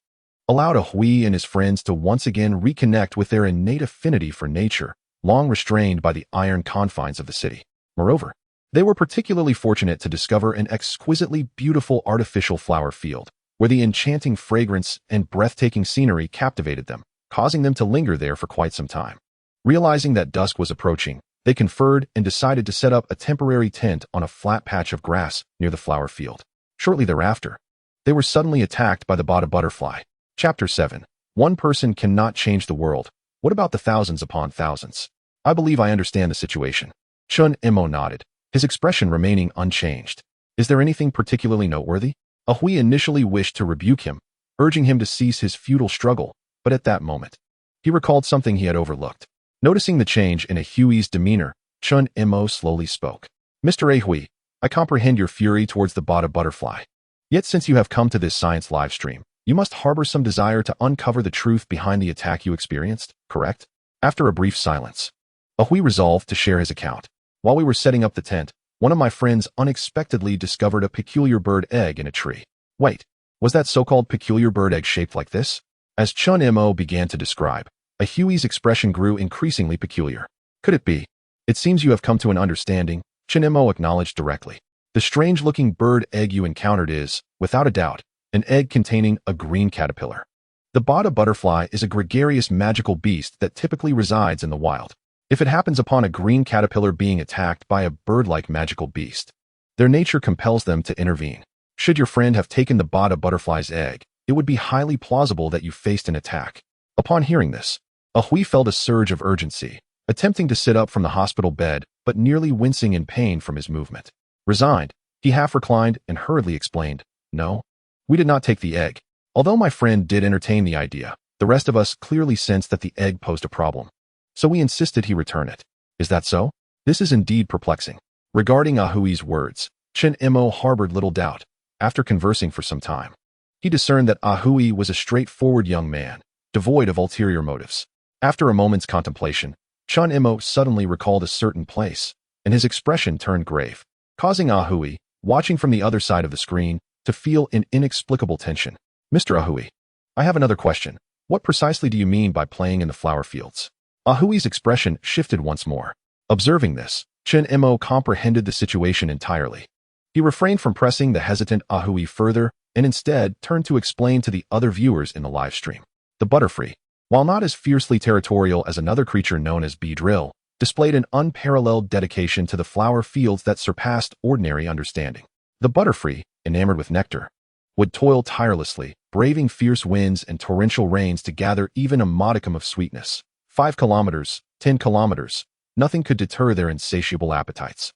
allowed Ahui and his friends to once again reconnect with their innate affinity for nature, long restrained by the iron confines of the city. Moreover, they were particularly fortunate to discover an exquisitely beautiful artificial flower field, where the enchanting fragrance and breathtaking scenery captivated them, causing them to linger there for quite some time. Realizing that dusk was approaching, they conferred and decided to set up a temporary tent on a flat patch of grass near the flower field. Shortly thereafter, they were suddenly attacked by the Barada butterfly. Chapter 7. One person cannot change the world. What about the thousands upon thousands? I believe I understand the situation. Chen Mo nodded, his expression remaining unchanged. Is there anything particularly noteworthy? Ahui initially wished to rebuke him, urging him to cease his futile struggle, but at that moment, he recalled something he had overlooked. Noticing the change in Hui's demeanor, Chen Mo slowly spoke. Mr. Ahui, I comprehend your fury towards the Barada butterfly. Yet since you have come to this science live stream, you must harbor some desire to uncover the truth behind the attack you experienced, correct? After a brief silence, Ahui resolved to share his account. While we were setting up the tent, one of my friends unexpectedly discovered a peculiar bird egg in a tree. Wait, Was that so-called peculiar bird egg shaped like this? As Chen Mo began to describe, Ahui's expression grew increasingly peculiar. Could it be? It seems you have come to an understanding, Chen Mo acknowledged directly. The strange-looking bird egg you encountered is, without a doubt, an egg containing a green caterpillar. The Bada butterfly is a gregarious magical beast that typically resides in the wild. If it happens upon a green caterpillar being attacked by a bird-like magical beast, their nature compels them to intervene. Should your friend have taken the Bada butterfly's egg, it would be highly plausible that you faced an attack. Upon hearing this, Ahui felt a surge of urgency, attempting to sit up from the hospital bed, but nearly wincing in pain from his movement. Resigned, he half reclined and hurriedly explained, "No, we did not take the egg. Although my friend did entertain the idea, the rest of us clearly sensed that the egg posed a problem. So we insisted he return it. Is that so? This is indeed perplexing." Regarding Ahui's words, Chen Mo harbored little doubt. After conversing for some time, he discerned that Ahui was a straightforward young man, devoid of ulterior motives. After a moment's contemplation, Chen Mo suddenly recalled a certain place, and his expression turned grave, causing Ahui, watching from the other side of the screen, to feel an inexplicable tension. "Mr. Ahui, I have another question. What precisely do you mean by playing in the flower fields?" Ahui's expression shifted once more. Observing this, Chen Mo comprehended the situation entirely. He refrained from pressing the hesitant Ahui further and instead turned to explain to the other viewers in the live stream. The Butterfree, while not as fiercely territorial as another creature known as Drill, displayed an unparalleled dedication to the flower fields that surpassed ordinary understanding. The Butterfree, enamored with nectar, would toil tirelessly, braving fierce winds and torrential rains to gather even a modicum of sweetness. 5 kilometers, 10 kilometers, nothing could deter their insatiable appetites.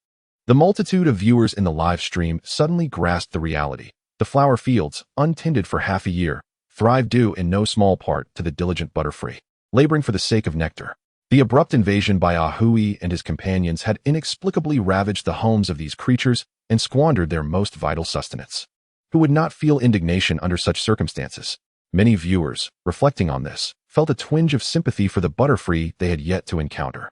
The multitude of viewers in the live stream suddenly grasped the reality. The flower fields, untended for half a year, thrived due in no small part to the diligent Butterfree, laboring for the sake of nectar. The abrupt invasion by Ahui and his companions had inexplicably ravaged the homes of these creatures and squandered their most vital sustenance. Who would not feel indignation under such circumstances? Many viewers, reflecting on this, felt a twinge of sympathy for the Butterfree they had yet to encounter.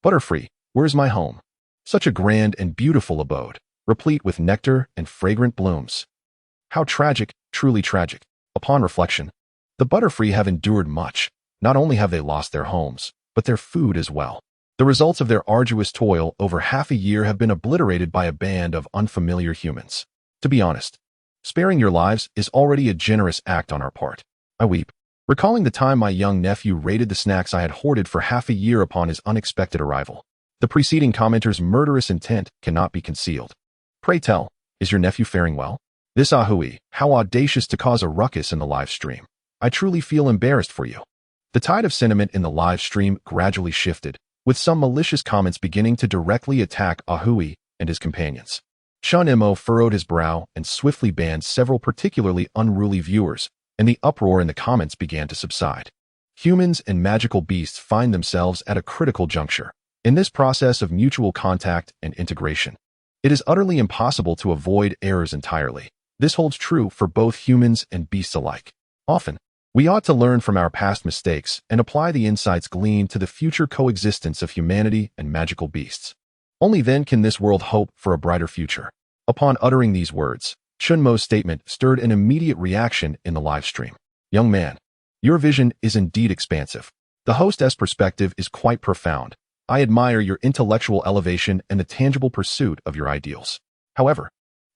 "Butterfree, where's my home? Such a grand and beautiful abode, replete with nectar and fragrant blooms. How tragic, truly tragic." Upon reflection, the Butterfree have endured much. Not only have they lost their homes, but their food as well. The results of their arduous toil over half a year have been obliterated by a band of unfamiliar humans. To be honest, sparing your lives is already a generous act on our part. I weep, recalling the time my young nephew raided the snacks I had hoarded for half a year upon his unexpected arrival. The preceding commenter's murderous intent cannot be concealed. Pray tell, is your nephew faring well? This Ahui, how audacious to cause a ruckus in the live stream. I truly feel embarrassed for you. The tide of sentiment in the live stream gradually shifted, with some malicious comments beginning to directly attack Ahui and his companions. Chen Mo furrowed his brow and swiftly banned several particularly unruly viewers, and the uproar in the comments began to subside. Humans and magical beasts find themselves at a critical juncture. In this process of mutual contact and integration, it is utterly impossible to avoid errors entirely. This holds true for both humans and beasts alike. Often, we ought to learn from our past mistakes and apply the insights gleaned to the future coexistence of humanity and magical beasts. Only then can this world hope for a brighter future. Upon uttering these words, Chen Mo's statement stirred an immediate reaction in the live stream. "Young man, your vision is indeed expansive. The hostess' perspective is quite profound. I admire your intellectual elevation and the tangible pursuit of your ideals. However,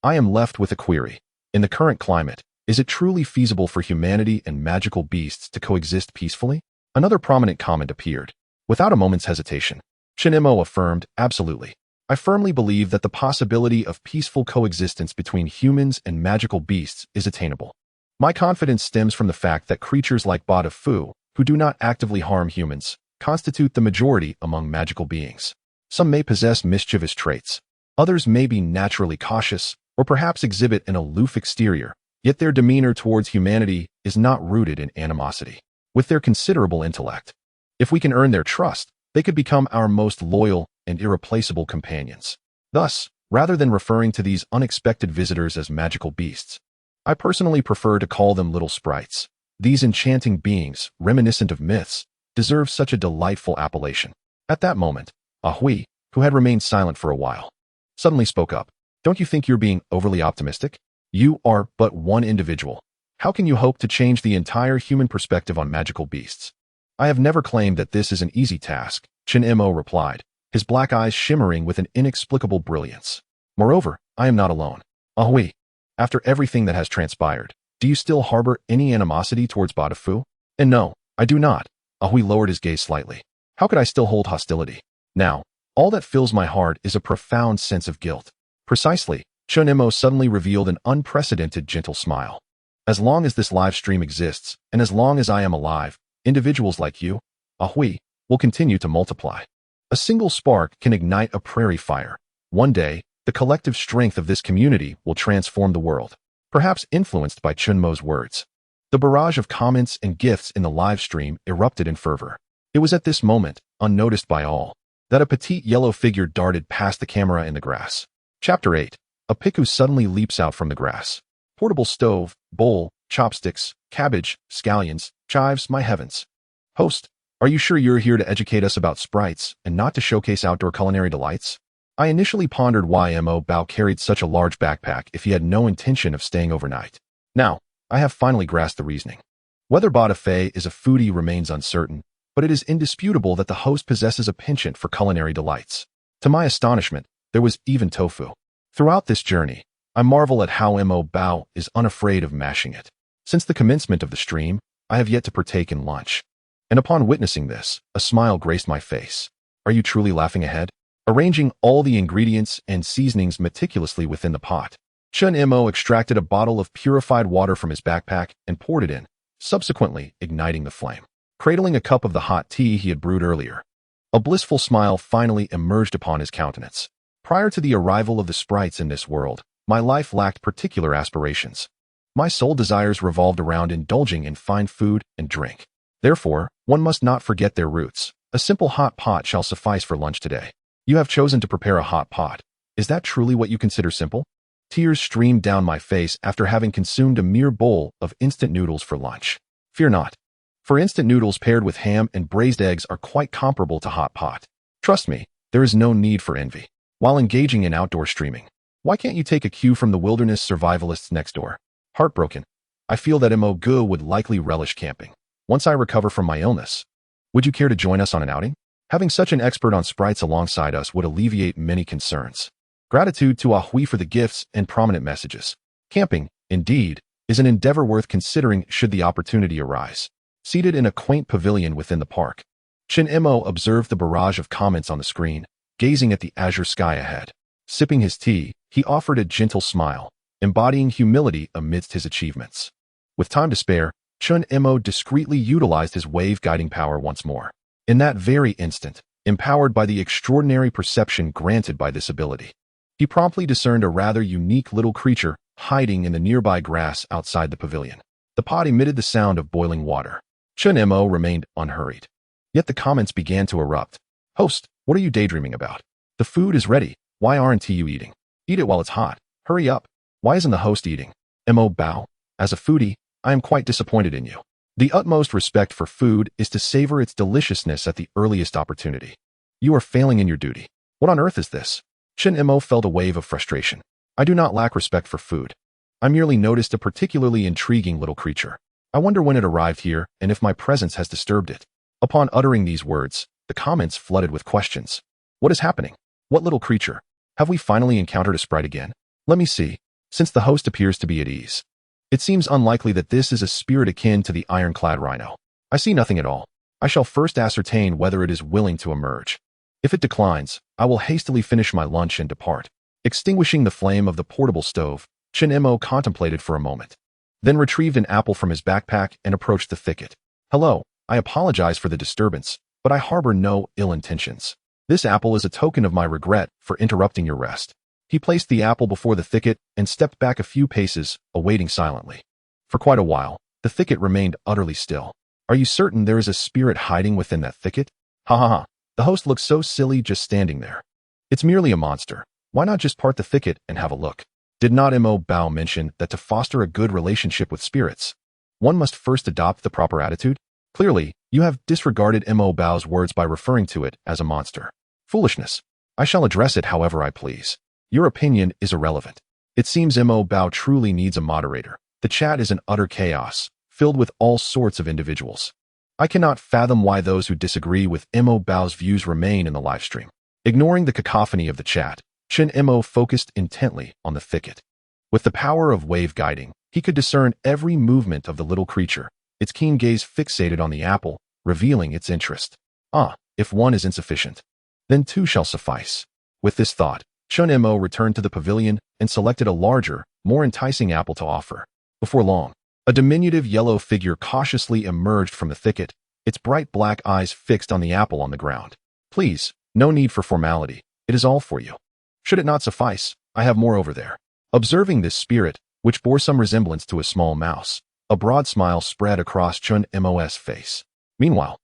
I am left with a query. In the current climate, is it truly feasible for humanity and magical beasts to coexist peacefully?" Another prominent comment appeared. Without a moment's hesitation, Chen Mo affirmed, "Absolutely. I firmly believe that the possibility of peaceful coexistence between humans and magical beasts is attainable. My confidence stems from the fact that creatures like Bada Fu, who do not actively harm humans, constitute the majority among magical beings. Some may possess mischievous traits. Others may be naturally cautious, or perhaps exhibit an aloof exterior, yet their demeanor towards humanity is not rooted in animosity. With their considerable intellect, if we can earn their trust, they could become our most loyal and irreplaceable companions. Thus, rather than referring to these unexpected visitors as magical beasts, I personally prefer to call them little sprites. These enchanting beings, reminiscent of myths, deserve such a delightful appellation." At that moment, Ahui, who had remained silent for a while, suddenly spoke up. "Don't you think you're being overly optimistic? You are but one individual. How can you hope to change the entire human perspective on magical beasts? I have never claimed that this is an easy task, Chen Mo replied, his black eyes shimmering with an inexplicable brilliance. Moreover, I am not alone. Ahui, after everything that has transpired, do you still harbor any animosity towards Butterfree? And no, I do not. Ahui lowered his gaze slightly. How could I still hold hostility? Now, all that fills my heart is a profound sense of guilt. Precisely, Chen Mo suddenly revealed an unprecedented gentle smile. As long as this live stream exists, and as long as I am alive, individuals like you, Ahui, will continue to multiply. A single spark can ignite a prairie fire. One day, the collective strength of this community will transform the world. Perhaps influenced by Chen Mo's words. The barrage of comments and gifts in the live stream erupted in fervor. It was at this moment, unnoticed by all, that a petite yellow figure darted past the camera in the grass. Chapter 8. A Piku suddenly leaps out from the grass. Portable stove, bowl, chopsticks, cabbage, scallions, chives, my heavens. Host, are you sure you're here to educate us about sprites and not to showcase outdoor culinary delights? I initially pondered why Mo Bao carried such a large backpack if he had no intention of staying overnight. Now, I have finally grasped the reasoning. Whether Butterfree is a foodie remains uncertain, but it is indisputable that the host possesses a penchant for culinary delights. To my astonishment, there was even tofu. Throughout this journey, I marvel at how Mo Bao is unafraid of mashing it. Since the commencement of the stream, I have yet to partake in lunch. And upon witnessing this, a smile graced my face. Are you truly laughing ahead? Arranging all the ingredients and seasonings meticulously within the pot, Chen Mo extracted a bottle of purified water from his backpack and poured it in, subsequently igniting the flame, cradling a cup of the hot tea he had brewed earlier. A blissful smile finally emerged upon his countenance. Prior to the arrival of the sprites in this world, my life lacked particular aspirations. My sole desires revolved around indulging in fine food and drink. Therefore, one must not forget their roots. A simple hot pot shall suffice for lunch today. You have chosen to prepare a hot pot. Is that truly what you consider simple? Tears streamed down my face after having consumed a mere bowl of instant noodles for lunch. Fear not. For instant noodles paired with ham and braised eggs are quite comparable to hot pot. Trust me, there is no need for envy. While engaging in outdoor streaming, why can't you take a cue from the wilderness survivalists next door? Heartbroken, I feel that Mo Gu would likely relish camping. Once I recover from my illness, would you care to join us on an outing? Having such an expert on sprites alongside us would alleviate many concerns. Gratitude to Ahui for the gifts and prominent messages. Camping, indeed, is an endeavor worth considering should the opportunity arise. Seated in a quaint pavilion within the park, Chen Mo observed the barrage of comments on the screen, gazing at the azure sky ahead. Sipping his tea, he offered a gentle smile, embodying humility amidst his achievements. With time to spare, Chen Mo discreetly utilized his wave guiding power once more. In that very instant, empowered by the extraordinary perception granted by this ability, he promptly discerned a rather unique little creature hiding in the nearby grass outside the pavilion. The pot emitted the sound of boiling water. Chen Mo remained unhurried. Yet the comments began to erupt. Host, what are you daydreaming about? The food is ready. Why aren't you eating? Eat it while it's hot. Hurry up. Why isn't the host eating? Mo Bao, as a foodie, I am quite disappointed in you. The utmost respect for food is to savor its deliciousness at the earliest opportunity. You are failing in your duty. What on earth is this? Chen Mo felt a wave of frustration. I do not lack respect for food. I merely noticed a particularly intriguing little creature. I wonder when it arrived here and if my presence has disturbed it. Upon uttering these words, the comments flooded with questions. What is happening? What little creature? Have we finally encountered a sprite again? Let me see. Since the host appears to be at ease, it seems unlikely that this is a spirit akin to the ironclad rhino. I see nothing at all. I shall first ascertain whether it is willing to emerge. If it declines, I will hastily finish my lunch and depart. Extinguishing the flame of the portable stove, Chen Mo contemplated for a moment, then retrieved an apple from his backpack and approached the thicket. Hello, I apologize for the disturbance, but I harbor no ill intentions. This apple is a token of my regret for interrupting your rest. He placed the apple before the thicket and stepped back a few paces, awaiting silently. For quite a while, the thicket remained utterly still. Are you certain there is a spirit hiding within that thicket? Ha ha ha. The host looks so silly just standing there. It's merely a monster. Why not just part the thicket and have a look? Did not Mo Bao mention that to foster a good relationship with spirits, one must first adopt the proper attitude? Clearly, you have disregarded Mo Bao's words by referring to it as a monster. Foolishness. I shall address it however I please. Your opinion is irrelevant. It seems Mo Bao truly needs a moderator. The chat is an utter chaos, filled with all sorts of individuals. I cannot fathom why those who disagree with Mo Bao's views remain in the livestream. Ignoring the cacophony of the chat, Chen Mo focused intently on the thicket. With the power of wave guiding, he could discern every movement of the little creature, its keen gaze fixated on the apple, revealing its interest. If one is insufficient, then two shall suffice. With this thought, Chen Mo returned to the pavilion and selected a larger, more enticing apple to offer. Before long, a diminutive yellow figure cautiously emerged from the thicket, its bright black eyes fixed on the apple on the ground. Please, no need for formality. It is all for you. Should it not suffice, I have more over there. Observing this spirit, which bore some resemblance to a small mouse, a broad smile spread across Chen Mo's face. Meanwhile,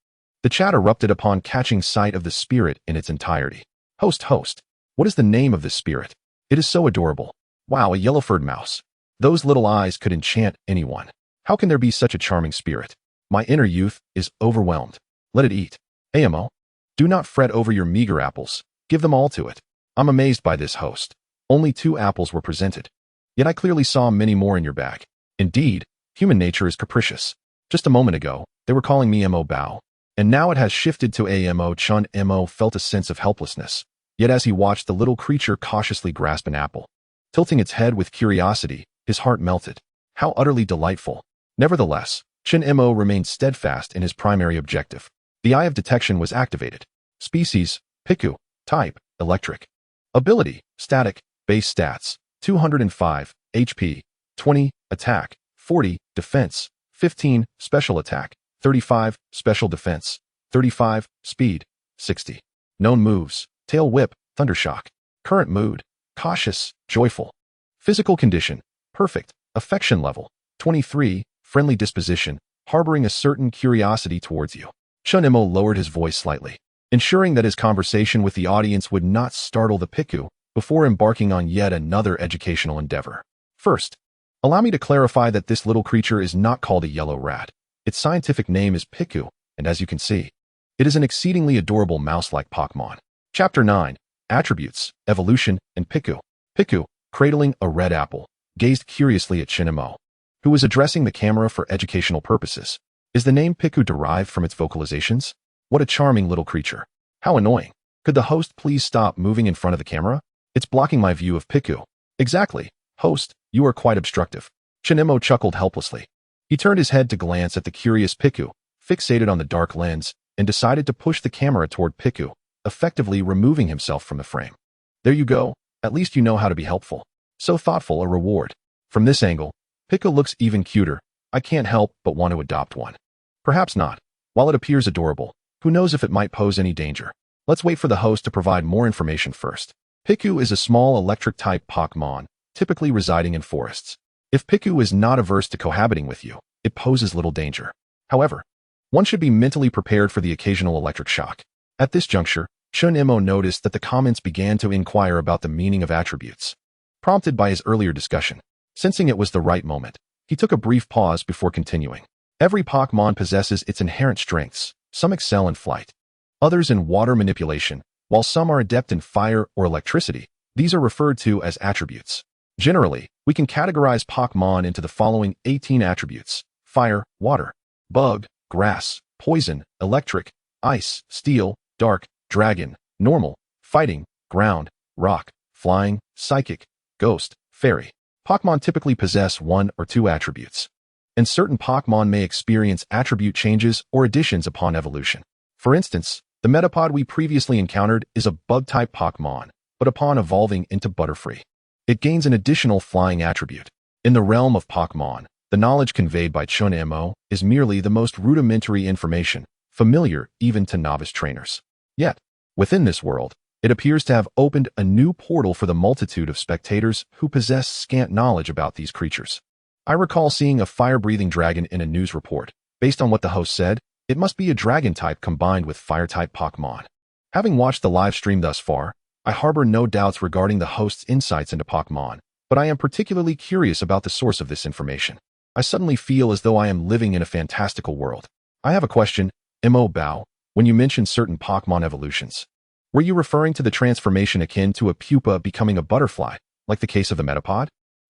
the chat erupted upon catching sight of the spirit in its entirety. Host, what is the name of this spirit? It is so adorable. Wow, a yellow-furred mouse. Those little eyes could enchant anyone. How can there be such a charming spirit? My inner youth is overwhelmed. Let it eat. Mo, do not fret over your meager apples. Give them all to it. I'm amazed by this, host. Only 2 apples were presented. Yet I clearly saw many more in your bag. Indeed, human nature is capricious. Just a moment ago, they were calling me Mo Bao, and now it has shifted to Mo. Chen Mo felt a sense of helplessness. Yet as he watched the little creature cautiously grasp an apple, tilting its head with curiosity, his heart melted. How utterly delightful. Nevertheless, Chen Mo remained steadfast in his primary objective. The eye of detection was activated. Species, Piku. Type, electric. Ability, static. Base stats, 205, HP, 20, attack, 40, defense, 15, special attack, 35, special defense, 35, speed, 60. Known moves, tail whip, thundershock. Current mood, cautious, joyful. Physical condition, perfect. Affection level, 23, friendly disposition, harboring a certain curiosity towards you. Chen Mo lowered his voice slightly, ensuring that his conversation with the audience would not startle the Piku before embarking on yet another educational endeavor. First, allow me to clarify that this little creature is not called a yellow rat. Its scientific name is Piku, and as you can see, it is an exceedingly adorable mouse-like Pokémon. Chapter 9, Attributes, Evolution, and Piku. Piku, cradling a red apple, gazed curiously at Chen Mo, who was addressing the camera for educational purposes. Is the name Piku derived from its vocalizations? What a charming little creature. How annoying. Could the host please stop moving in front of the camera? It's blocking my view of Piku. Exactly. Host, you are quite obstructive. Chen Mo chuckled helplessly. He turned his head to glance at the curious Piku, fixated on the dark lens, and decided to push the camera toward Piku, effectively removing himself from the frame. There you go. At least you know how to be helpful. So thoughtful a reward. From this angle, Piku looks even cuter. I can't help but want to adopt one. Perhaps not. While it appears adorable, who knows if it might pose any danger? Let's wait for the host to provide more information first. Piku is a small electric-type Pokémon, typically residing in forests. If Piku is not averse to cohabiting with you, it poses little danger. However, one should be mentally prepared for the occasional electric shock. At this juncture, Chen Mo noticed that the comments began to inquire about the meaning of attributes. Prompted by his earlier discussion, sensing it was the right moment, he took a brief pause before continuing. Every Pokémon possesses its inherent strengths. Some excel in flight, others in water manipulation, while some are adept in fire or electricity. These are referred to as attributes. Generally, we can categorize Pokémon into the following 18 attributes: fire, water, bug, grass, poison, electric, ice, steel, dark, dragon, normal, fighting, ground, rock, flying, psychic, ghost, fairy. Pokémon typically possess 1 or 2 attributes, and certain Pokémon may experience attribute changes or additions upon evolution. For instance, the Metapod we previously encountered is a bug-type Pokémon, but upon evolving into Butterfree, it gains an additional flying attribute. In the realm of Pokémon, the knowledge conveyed by Chen Mo is merely the most rudimentary information, familiar even to novice trainers. Yet, within this world, it appears to have opened a new portal for the multitude of spectators who possess scant knowledge about these creatures. I recall seeing a fire-breathing dragon in a news report. Based on what the host said, it must be a dragon type combined with fire-type Pokémon. Having watched the live stream thus far, I harbor no doubts regarding the host's insights into Pokémon, but I am particularly curious about the source of this information. I suddenly feel as though I am living in a fantastical world. I have a question, Mo Bao. When you mentioned certain Pokémon evolutions, were you referring to the transformation akin to a pupa becoming a butterfly, like the case of the Metapod?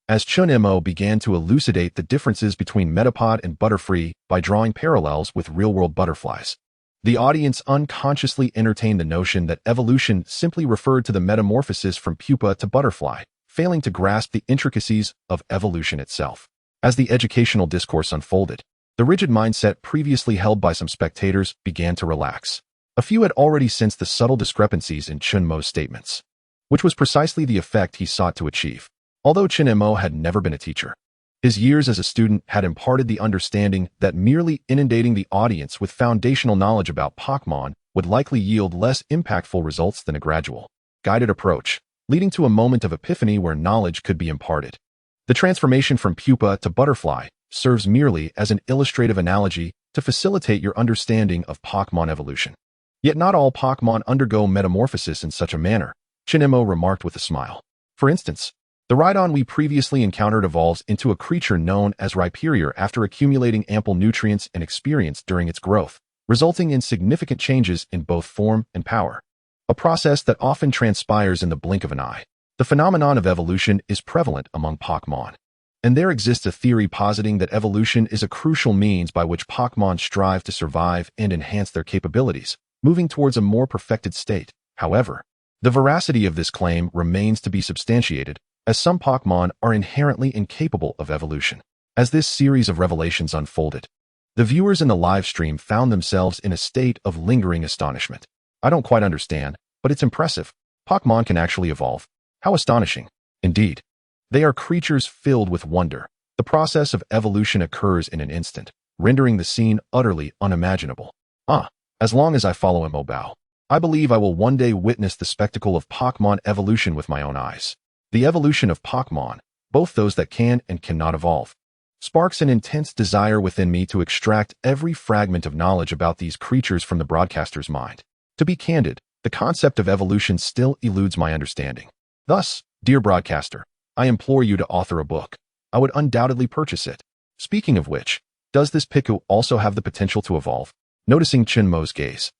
as Chen Mo began to elucidate the differences between Metapod and Butterfree by drawing parallels with real-world butterflies. The audience unconsciously entertained the notion that evolution simply referred to the metamorphosis from pupa to butterfly, failing to grasp the intricacies of evolution itself. As the educational discourse unfolded, the rigid mindset previously held by some spectators began to relax. A few had already sensed the subtle discrepancies in Chen Mo's statements, which was precisely the effect he sought to achieve. Although Chen Mo had never been a teacher, his years as a student had imparted the understanding that merely inundating the audience with foundational knowledge about Pokémon would likely yield less impactful results than a gradual, guided approach, leading to a moment of epiphany where knowledge could be imparted. The transformation from pupa to butterfly serves merely as an illustrative analogy to facilitate your understanding of Pokémon evolution. Yet not all Pokémon undergo metamorphosis in such a manner, Chen Mo remarked with a smile. For instance, the Rhydon we previously encountered evolves into a creature known as Rhyperior after accumulating ample nutrients and experience during its growth, resulting in significant changes in both form and power, a process that often transpires in the blink of an eye. The phenomenon of evolution is prevalent among Pokémon, and there exists a theory positing that evolution is a crucial means by which Pokémon strive to survive and enhance their capabilities, moving towards a more perfected state. However, the veracity of this claim remains to be substantiated, as some Pokémon are inherently incapable of evolution. As this series of revelations unfolded, the viewers in the live stream found themselves in a state of lingering astonishment. I don't quite understand, but it's impressive. Pokémon can actually evolve. How astonishing. Indeed, they are creatures filled with wonder. The process of evolution occurs in an instant, rendering the scene utterly unimaginable. As long as I follow Mo Bao, I believe I will one day witness the spectacle of Pokémon evolution with my own eyes. The evolution of Pokémon, both those that can and cannot evolve, sparks an intense desire within me to extract every fragment of knowledge about these creatures from the broadcaster's mind. To be candid, the concept of evolution still eludes my understanding. Thus, dear broadcaster, I implore you to author a book. I would undoubtedly purchase it. Speaking of which, does this Piku also have the potential to evolve? Noticing Chen Mo's gaze,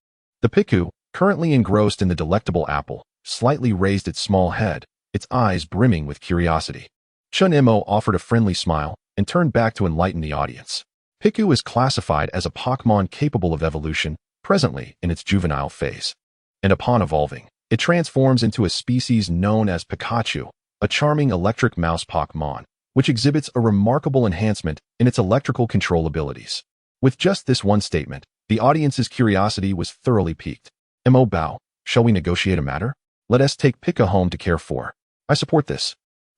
the Piku, currently engrossed in the delectable apple, slightly raised its small head, its eyes brimming with curiosity. Chen Mo offered a friendly smile and turned back to enlighten the audience. Piku is classified as a Pokémon capable of evolution, presently in its juvenile phase. And upon evolving, it transforms into a species known as Pikachu, a charming electric mouse Pokémon, which exhibits a remarkable enhancement in its electrical control abilities. With just this one statement, the audience's curiosity was thoroughly piqued. Mo Bao, shall we negotiate a matter? Let us take Pika home to care for. I support this.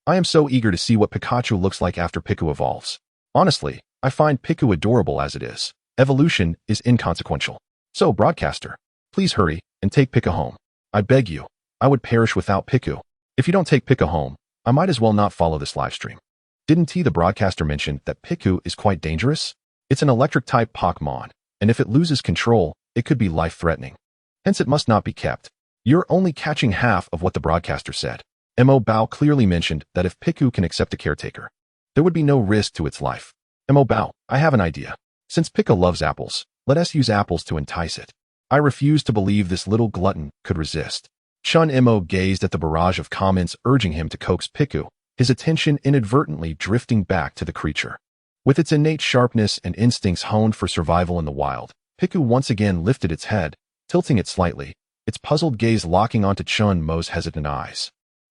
I am so eager to see what Pikachu looks like after Piku evolves. Honestly, I find Piku adorable as it is. Evolution is inconsequential. So, broadcaster, please hurry and take Pika home. I beg you. I would perish without Piku. If you don't take Pika home, I might as well not follow this livestream. Didn't the broadcaster mention that Piku is quite dangerous? It's an electric-type Pokémon, and if it loses control, it could be life-threatening. Hence it must not be kept. You're only catching half of what the broadcaster said. Mo Bao clearly mentioned that if Piku can accept a caretaker, there would be no risk to its life. Mo Bao, I have an idea. Since Pika loves apples, let us use apples to entice it. I refuse to believe this little glutton could resist. Chen Mo gazed at the barrage of comments urging him to coax Piku, his attention inadvertently drifting back to the creature. With its innate sharpness and instincts honed for survival in the wild, Piku once again lifted its head, tilting it slightly, its puzzled gaze locking onto Chen Mo's hesitant eyes.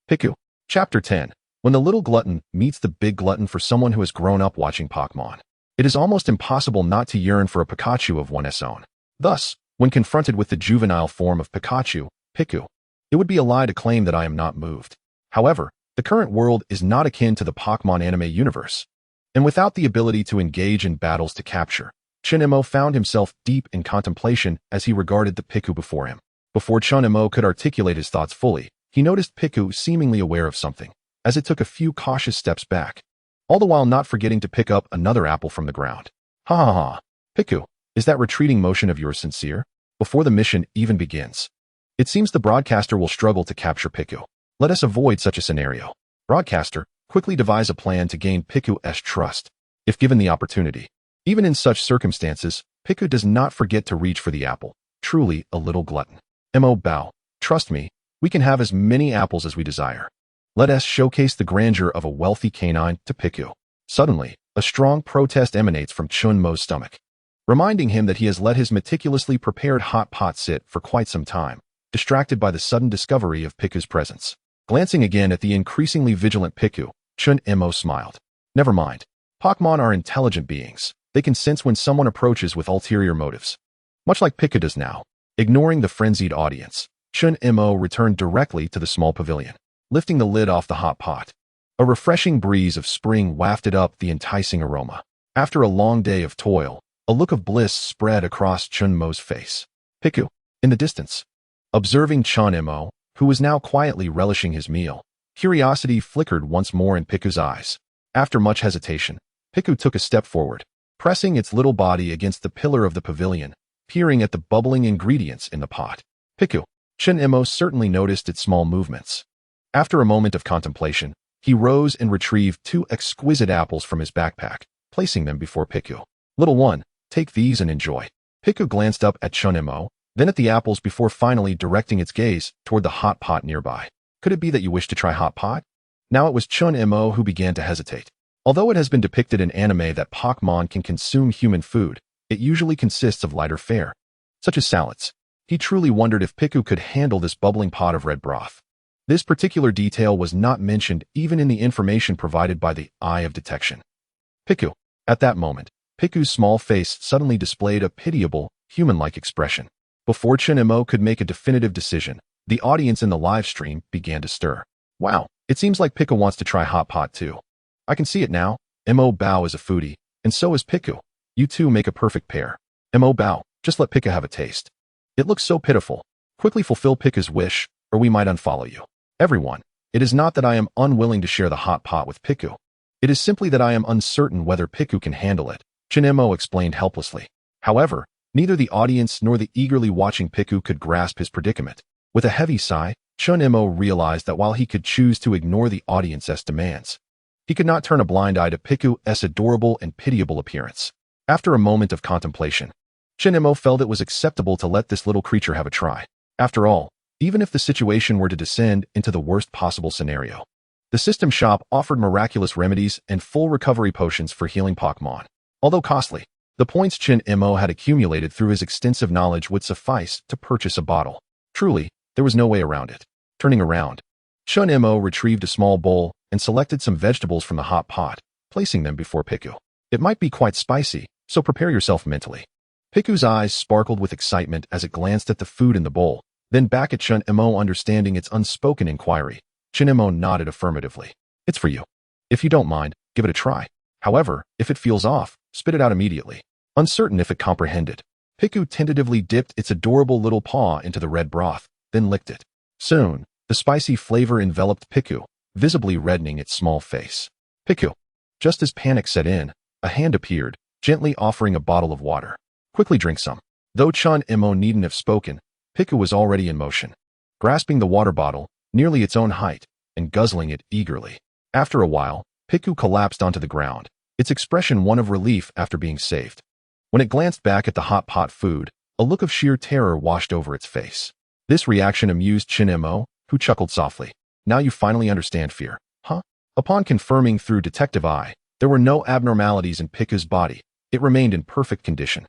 Piku. Chapter 10. When the little glutton meets the big glutton. For someone who has grown up watching Pokémon, it is almost impossible not to yearn for a Pikachu of one's own. Thus, when confronted with the juvenile form of Pikachu, Piku, it would be a lie to claim that I am not moved. However, the current world is not akin to the Pokémon anime universe, and without the ability to engage in battles to capture, Chen Mo found himself deep in contemplation as he regarded the Piku before him. Before Chen Mo could articulate his thoughts fully, he noticed Piku seemingly aware of something, as it took a few cautious steps back, all the while not forgetting to pick up another apple from the ground. Ha ha ha. Piku, is that retreating motion of yours sincere? Before the mission even begins, it seems the broadcaster will struggle to capture Piku. Let us avoid such a scenario. Broadcaster, quickly devise a plan to gain Piku's trust, if given the opportunity. Even in such circumstances, Piku does not forget to reach for the apple. Truly a little glutton. Mo Bao, trust me, we can have as many apples as we desire. Let us showcase the grandeur of a wealthy canine to Piku. Suddenly, a strong protest emanates from Chen Mo's stomach, reminding him that he has let his meticulously prepared hot pot sit for quite some time, distracted by the sudden discovery of Piku's presence. Glancing again at the increasingly vigilant Piku, Chen Mo smiled. Never mind. Pokémon are intelligent beings. They can sense when someone approaches with ulterior motives. Much like Piku does now. Ignoring the frenzied audience, Chen Mo returned directly to the small pavilion, lifting the lid off the hot pot. A refreshing breeze of spring wafted up the enticing aroma. After a long day of toil, a look of bliss spread across Chen Mo's face. Piku, in the distance. Observing Chen Mo, who was now quietly relishing his meal, curiosity flickered once more in Piku's eyes. After much hesitation, Piku took a step forward, pressing its little body against the pillar of the pavilion, peering at the bubbling ingredients in the pot. Piku, Chen Mo certainly noticed its small movements. After a moment of contemplation, he rose and retrieved 2 exquisite apples from his backpack, placing them before Piku. Little one, take these and enjoy. Piku glanced up at Chen Mo, then at the apples before finally directing its gaze toward the hot pot nearby. Could it be that you wish to try hot pot? Now it was Chen Mo who began to hesitate. Although it has been depicted in anime that Pokémon can consume human food, it usually consists of lighter fare, such as salads. He truly wondered if Piku could handle this bubbling pot of red broth. This particular detail was not mentioned even in the information provided by the Eye of Detection. Piku. At that moment, Piku's small face suddenly displayed a pitiable, human-like expression. Before Chen Mo could make a definitive decision, the audience in the live stream began to stir. Wow, it seems like Piku wants to try hot pot too. I can see it now. Mo Bao is a foodie, and so is Piku. You two make a perfect pair. Mo Bao, just let Piku have a taste. It looks so pitiful. Quickly fulfill Piku's wish, or we might unfollow you. Everyone, it is not that I am unwilling to share the hot pot with Piku. It is simply that I am uncertain whether Piku can handle it, Chen Mo explained helplessly. However, neither the audience nor the eagerly watching Piku could grasp his predicament. With a heavy sigh, Chen Mo realized that while he could choose to ignore the audience's demands, he could not turn a blind eye to Piku's adorable and pitiable appearance. After a moment of contemplation, Chen Mo felt it was acceptable to let this little creature have a try. After all, even if the situation were to descend into the worst possible scenario, the system shop offered miraculous remedies and full recovery potions for healing Pokémon. Although costly, the points Chen Mo had accumulated through his extensive knowledge would suffice to purchase a bottle. Truly, there was no way around it. Turning around, Chen Mo retrieved a small bowl and selected some vegetables from the hot pot, placing them before Piku. It might be quite spicy, so prepare yourself mentally. Piku's eyes sparkled with excitement as it glanced at the food in the bowl, then back at Chen Mo. Understanding its unspoken inquiry, Chen Mo nodded affirmatively. It's for you. If you don't mind, give it a try. However, if it feels off, spit it out immediately. Uncertain if it comprehended, Piku tentatively dipped its adorable little paw into the red broth, then licked it. Soon, the spicy flavor enveloped Piku, visibly reddening its small face. Piku. Just as panic set in, a hand appeared, gently offering a bottle of water. Quickly drink some. Though Chen Mo needn't have spoken, Piku was already in motion, grasping the water bottle, nearly its own height, and guzzling it eagerly. After a while, Piku collapsed onto the ground, its expression one of relief after being saved. When it glanced back at the hot pot food, a look of sheer terror washed over its face. This reaction amused Chen Mo, who chuckled softly. Now you finally understand fear, huh? Upon confirming through Detective Eye, there were no abnormalities in Piku's body. It remained in perfect condition,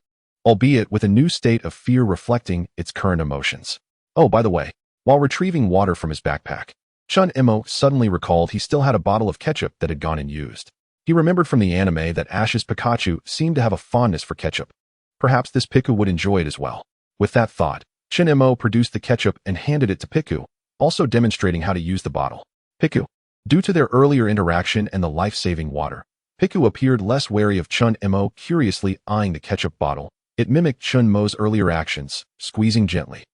albeit with a new state of fear reflecting its current emotions. Oh, by the way, while retrieving water from his backpack, Chen Mo suddenly recalled he still had a bottle of ketchup that had gone unused. He remembered from the anime that Ash's Pikachu seemed to have a fondness for ketchup. Perhaps this Piku would enjoy it as well. With that thought, Chen Mo produced the ketchup and handed it to Piku, also demonstrating how to use the bottle. Piku. Due to their earlier interaction and the life-saving water, Piku appeared less wary of Chen Mo, curiously eyeing the ketchup bottle. It mimicked Chen Mo's earlier actions, squeezing gently,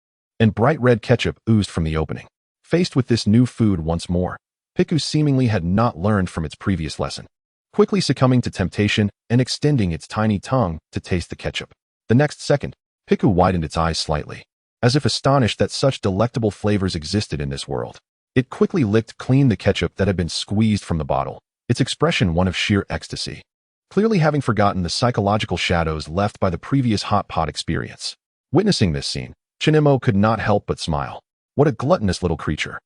and bright red ketchup oozed from the opening. Faced with this new food once more, Piku seemingly had not learned from its previous lesson, quickly succumbing to temptation and extending its tiny tongue to taste the ketchup. The next second, Piku widened its eyes slightly, as if astonished that such delectable flavors existed in this world. It quickly licked clean the ketchup that had been squeezed from the bottle, its expression one of sheer ecstasy, clearly having forgotten the psychological shadows left by the previous hot pot experience. Witnessing this scene, Chen Mo could not help but smile. What a gluttonous little creature.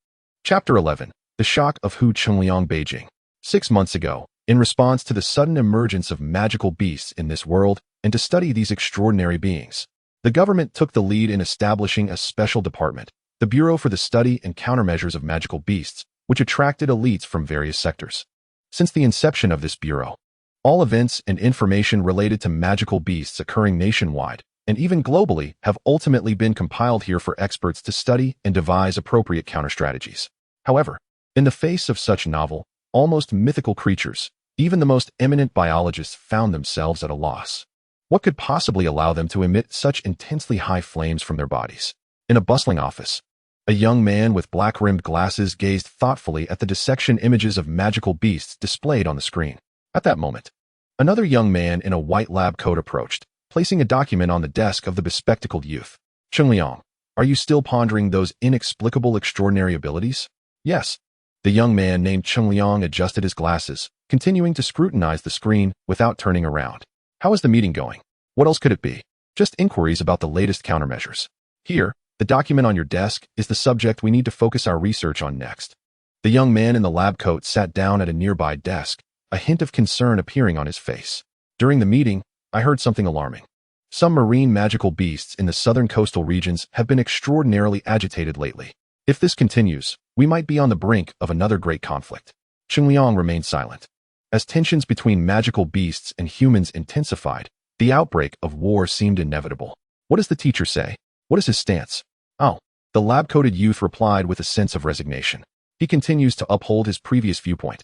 Chapter 11. The shock of Hu Chengliang Beijing. 6 months ago, in response to the sudden emergence of magical beasts in this world and to study these extraordinary beings, the government took the lead in establishing a special department, the Bureau for the Study and Countermeasures of Magical Beasts, which attracted elites from various sectors. Since the inception of this bureau, all events and information related to magical beasts occurring nationwide and even globally have ultimately been compiled here for experts to study and devise appropriate counter-strategies. However, in the face of such novel, almost mythical creatures, even the most eminent biologists found themselves at a loss. What could possibly allow them to emit such intensely high flames from their bodies? In a bustling office, a young man with black-rimmed glasses gazed thoughtfully at the dissection images of magical beasts displayed on the screen. At that moment, another young man in a white lab coat approached, placing a document on the desk of the bespectacled youth. Chengliang, are you still pondering those inexplicable extraordinary abilities? Yes. The young man named Chengliang adjusted his glasses, continuing to scrutinize the screen without turning around. How is the meeting going? What else could it be? Just inquiries about the latest countermeasures. Here, the document on your desk is the subject we need to focus our research on next. The young man in the lab coat sat down at a nearby desk, a hint of concern appearing on his face. During the meeting, I heard something alarming. Some marine magical beasts in the southern coastal regions have been extraordinarily agitated lately. If this continues, we might be on the brink of another great conflict. Chengliang remained silent. As tensions between magical beasts and humans intensified, the outbreak of war seemed inevitable. What does the teacher say? What is his stance? Oh, the lab-coated youth replied with a sense of resignation. He continues to uphold his previous viewpoint,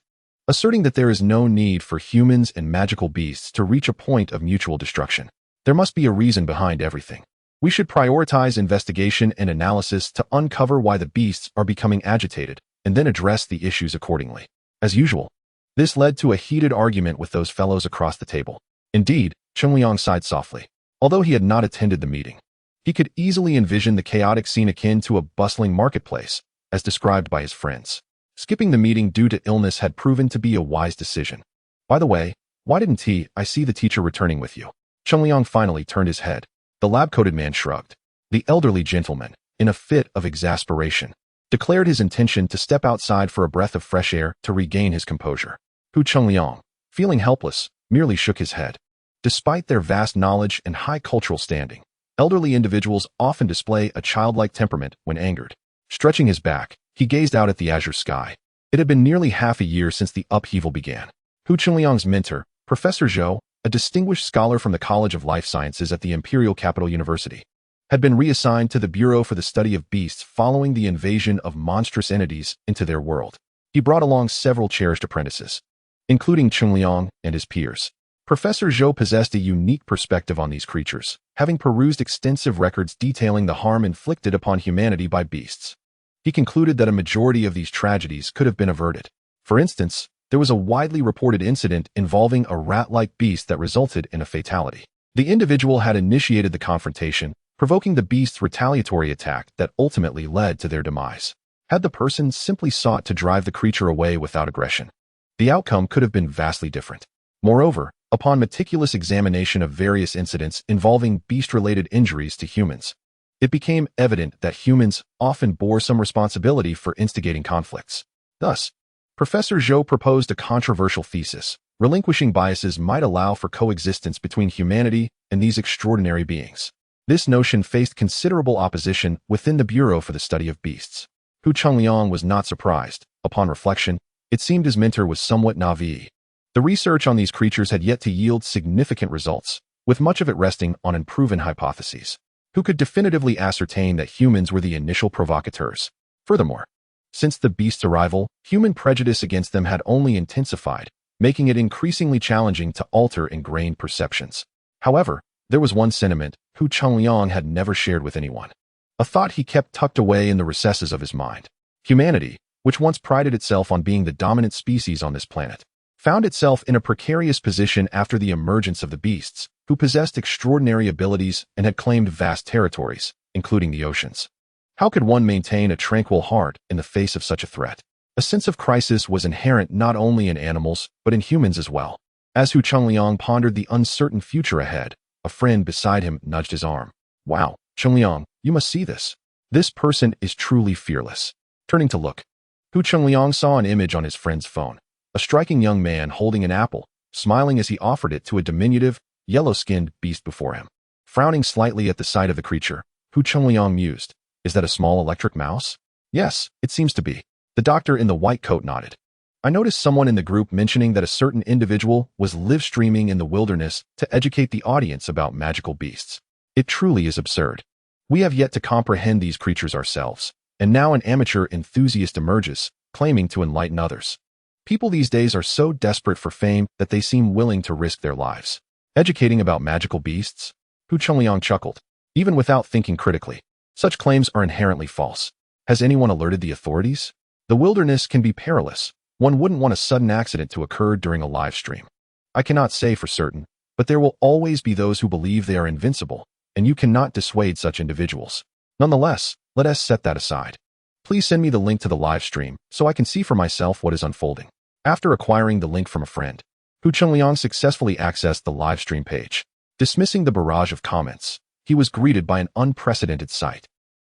asserting that there is no need for humans and magical beasts to reach a point of mutual destruction. There must be a reason behind everything. We should prioritize investigation and analysis to uncover why the beasts are becoming agitated, and then address the issues accordingly. As usual, this led to a heated argument with those fellows across the table. Indeed, Chengliang sighed softly. Although he had not attended the meeting, he could easily envision the chaotic scene akin to a bustling marketplace, as described by his friends. Skipping the meeting due to illness had proven to be a wise decision. By the way, why didn't I see the teacher returning with you? Chengliang finally turned his head. The lab-coated man shrugged. The elderly gentleman, in a fit of exasperation, declared his intention to step outside for a breath of fresh air to regain his composure. Hu Chengliang, feeling helpless, merely shook his head. Despite their vast knowledge and high cultural standing, elderly individuals often display a childlike temperament when angered. Stretching his back, he gazed out at the azure sky. It had been nearly half a year since the upheaval began. Hu Chengliang's mentor, Professor Zhou, a distinguished scholar from the College of Life Sciences at the Imperial Capital University, had been reassigned to the Bureau for the Study of Beasts following the invasion of monstrous entities into their world. He brought along several cherished apprentices, including Chengliang and his peers. Professor Zhou possessed a unique perspective on these creatures, having perused extensive records detailing the harm inflicted upon humanity by beasts. He concluded that a majority of these tragedies could have been averted. For instance, there was a widely reported incident involving a rat-like beast that resulted in a fatality. The individual had initiated the confrontation, provoking the beast's retaliatory attack that ultimately led to their demise. Had the person simply sought to drive the creature away without aggression, the outcome could have been vastly different. Moreover, upon meticulous examination of various incidents involving beast-related injuries to humans, it became evident that humans often bore some responsibility for instigating conflicts. Thus, Professor Zhou proposed a controversial thesis. Relinquishing biases might allow for coexistence between humanity and these extraordinary beings. This notion faced considerable opposition within the Bureau for the Study of Beasts. Hu Chengliang was not surprised. Upon reflection, it seemed his mentor was somewhat naive. The research on these creatures had yet to yield significant results, with much of it resting on unproven hypotheses. Who could definitively ascertain that humans were the initial provocateurs? Furthermore, since the beast's arrival, human prejudice against them had only intensified, making it increasingly challenging to alter ingrained perceptions. However, there was one sentiment Hu Chengliang had never shared with anyone, a thought he kept tucked away in the recesses of his mind. Humanity, which once prided itself on being the dominant species on this planet, found itself in a precarious position after the emergence of the beasts, who possessed extraordinary abilities and had claimed vast territories, including the oceans. How could one maintain a tranquil heart in the face of such a threat? A sense of crisis was inherent not only in animals, but in humans as well. As Hu Chengliang pondered the uncertain future ahead, a friend beside him nudged his arm. Wow, Chengliang, you must see this. This person is truly fearless. Turning to look, Hu Chengliang saw an image on his friend's phone. A striking young man holding an apple, smiling as he offered it to a diminutive, yellow-skinned beast before him. Frowning slightly at the sight of the creature, Hu Chengliang mused, "Is that a small electric mouse?" "Yes, it seems to be." The doctor in the white coat nodded. "I noticed someone in the group mentioning that a certain individual was live-streaming in the wilderness to educate the audience about magical beasts. It truly is absurd. We have yet to comprehend these creatures ourselves, and now an amateur enthusiast emerges, claiming to enlighten others. People these days are so desperate for fame that they seem willing to risk their lives. Educating about magical beasts?" Hu Chengliang chuckled. Even without thinking critically, such claims are inherently false. Has anyone alerted the authorities? The wilderness can be perilous. One wouldn't want a sudden accident to occur during a live stream. I cannot say for certain, but there will always be those who believe they are invincible, and you cannot dissuade such individuals. Nonetheless, let us set that aside. Please send me the link to the live stream so I can see for myself what is unfolding. After acquiring the link from a friend, Hu Chengliang successfully accessed the live stream page. Dismissing the barrage of comments, he was greeted by an unprecedented sight.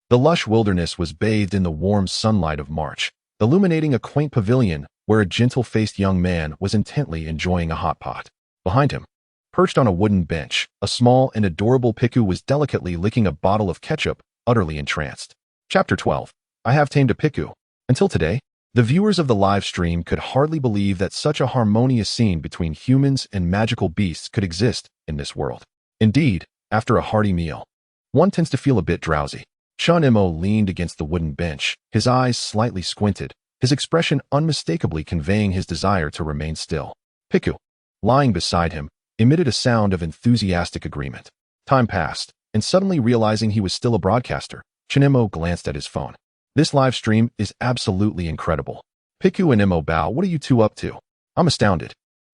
The lush wilderness was bathed in the warm sunlight of March, illuminating a quaint pavilion where a gentle-faced young man was intently enjoying a hot pot. Behind him, perched on a wooden bench, a small and adorable Piku was delicately licking a bottle of ketchup, utterly entranced. Chapter 12. I have tamed a Piku. Until today, the viewers of the live stream could hardly believe that such a harmonious scene between humans and magical beasts could exist in this world. Indeed, after a hearty meal, one tends to feel a bit drowsy. Chen Mo leaned against the wooden bench, his eyes slightly squinted, his expression unmistakably conveying his desire to remain still. Piku, lying beside him, emitted a sound of enthusiastic agreement. Time passed, and suddenly realizing he was still a broadcaster, Chen Mo glanced at his phone. This live stream is absolutely incredible. Piku and Mo Bao, what are you two up to? I'm astounded.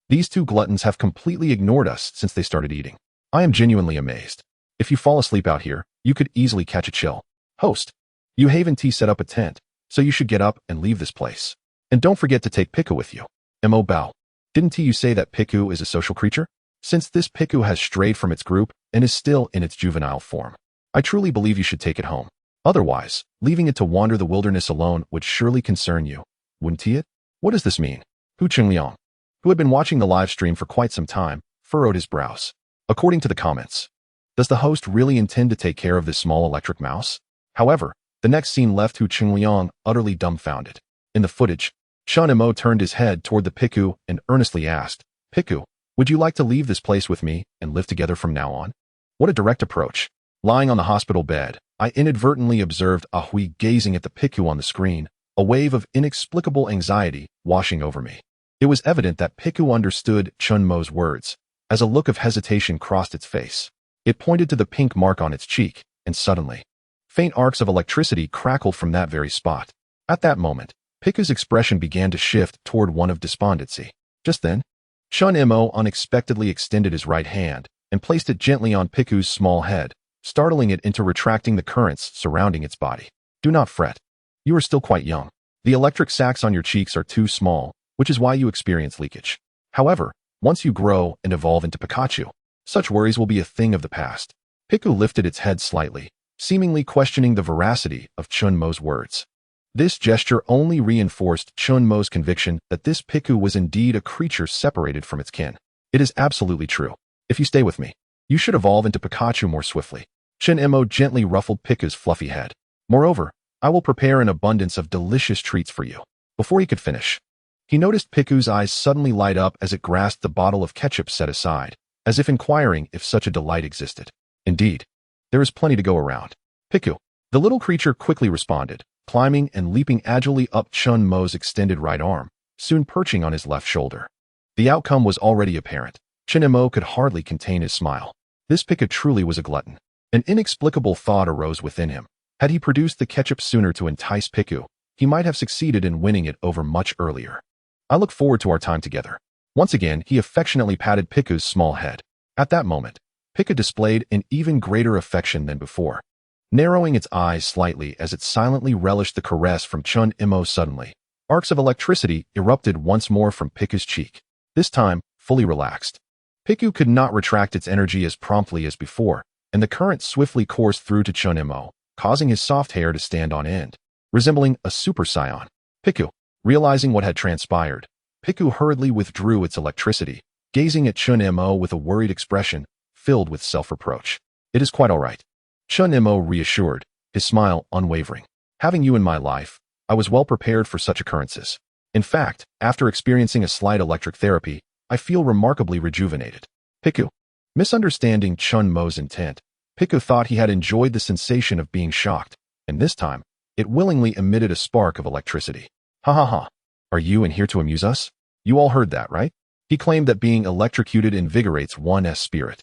These two gluttons have completely ignored us since they started eating. I am genuinely amazed. If you fall asleep out here, you could easily catch a chill. Host, you haven't set up a tent, so you should get up and leave this place. And don't forget to take Piku with you. Mo Bao, didn't you say that Piku is a social creature? Since this Piku has strayed from its group and is still in its juvenile form, I truly believe you should take it home. Otherwise, leaving it to wander the wilderness alone would surely concern you, wouldn't it? What does this mean? Hu Chengliang, who had been watching the live stream for quite some time, furrowed his brows. According to the comments, does the host really intend to take care of this small electric mouse? However, the next scene left Hu Chengliang utterly dumbfounded. In the footage, Chen Mo turned his head toward the Piku and earnestly asked, Piku, would you like to leave this place with me and live together from now on? What a direct approach. Lying on the hospital bed, I inadvertently observed Ahui gazing at the Piku on the screen, a wave of inexplicable anxiety washing over me. It was evident that Piku understood Chen Mo's words, as a look of hesitation crossed its face. It pointed to the pink mark on its cheek, and suddenly, faint arcs of electricity crackled from that very spot. At that moment, Piku's expression began to shift toward one of despondency. Just then, Chen Mo unexpectedly extended his right hand and placed it gently on Piku's small head, startling it into retracting the currents surrounding its body. Do not fret. You are still quite young. The electric sacs on your cheeks are too small, which is why you experience leakage. However, once you grow and evolve into Pikachu, such worries will be a thing of the past. Piku lifted its head slightly, seemingly questioning the veracity of Chen Mo's words. This gesture only reinforced Chen Mo's conviction that this Piku was indeed a creature separated from its kin. It is absolutely true. If you stay with me, you should evolve into Pikachu more swiftly. Chen Mo gently ruffled Piku's fluffy head. Moreover, I will prepare an abundance of delicious treats for you. Before he could finish, he noticed Piku's eyes suddenly light up as it grasped the bottle of ketchup set aside, as if inquiring if such a delight existed. Indeed, there is plenty to go around. Piku, the little creature quickly responded, climbing and leaping agilely up Chen Mo's extended right arm, soon perching on his left shoulder. The outcome was already apparent. Chen Mo could hardly contain his smile. This Piku truly was a glutton. An inexplicable thought arose within him. Had he produced the ketchup sooner to entice Piku, he might have succeeded in winning it over much earlier. I look forward to our time together. Once again, he affectionately patted Piku's small head. At that moment, Piku displayed an even greater affection than before, narrowing its eyes slightly as it silently relished the caress from Chen Mo. Suddenly, arcs of electricity erupted once more from Piku's cheek, this time fully relaxed. Piku could not retract its energy as promptly as before, and the current swiftly coursed through to Chen Mo, causing his soft hair to stand on end, resembling a super scion. Piku, Realizing what had transpired, Piku hurriedly withdrew its electricity, gazing at Chen Mo with a worried expression, filled with self-reproach. It is quite all right. Chen Mo reassured, his smile unwavering. Having you in my life, I was well prepared for such occurrences. In fact, after experiencing a slight electric therapy, I feel remarkably rejuvenated. Piku. Misunderstanding Chen Mo's intent, Piku thought he had enjoyed the sensation of being shocked, and this time, it willingly emitted a spark of electricity. Ha ha ha. Are you in here to amuse us? You all heard that, right? He claimed that being electrocuted invigorates one's spirit.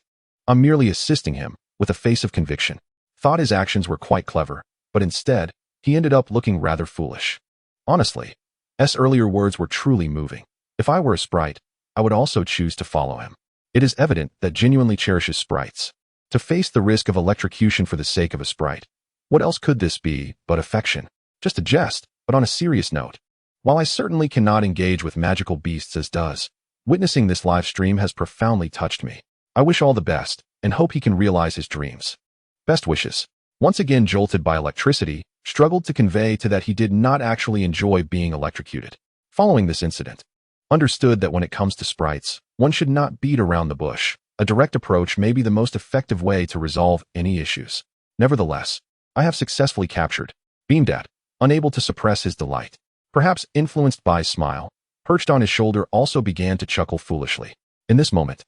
I'm merely assisting him, with a face of conviction. Thought his actions were quite clever, but instead, he ended up looking rather foolish. Honestly, S. earlier words were truly moving. If I were a sprite, I would also choose to follow him. It is evident that genuinely cherishes sprites. To face the risk of electrocution for the sake of a sprite. What else could this be but affection? Just a jest, but on a serious note. While I certainly cannot engage with magical beasts as does, witnessing this live stream has profoundly touched me. I wish all the best, and hope he can realize his dreams. Best wishes. Once again jolted by electricity, struggled to convey to that he did not actually enjoy being electrocuted. Following this incident, understood that when it comes to sprites, one should not beat around the bush. A direct approach may be the most effective way to resolve any issues. Nevertheless, I have successfully captured, beamed at, unable to suppress his delight. Perhaps influenced by a smile, perched on his shoulder also began to chuckle foolishly. In this moment,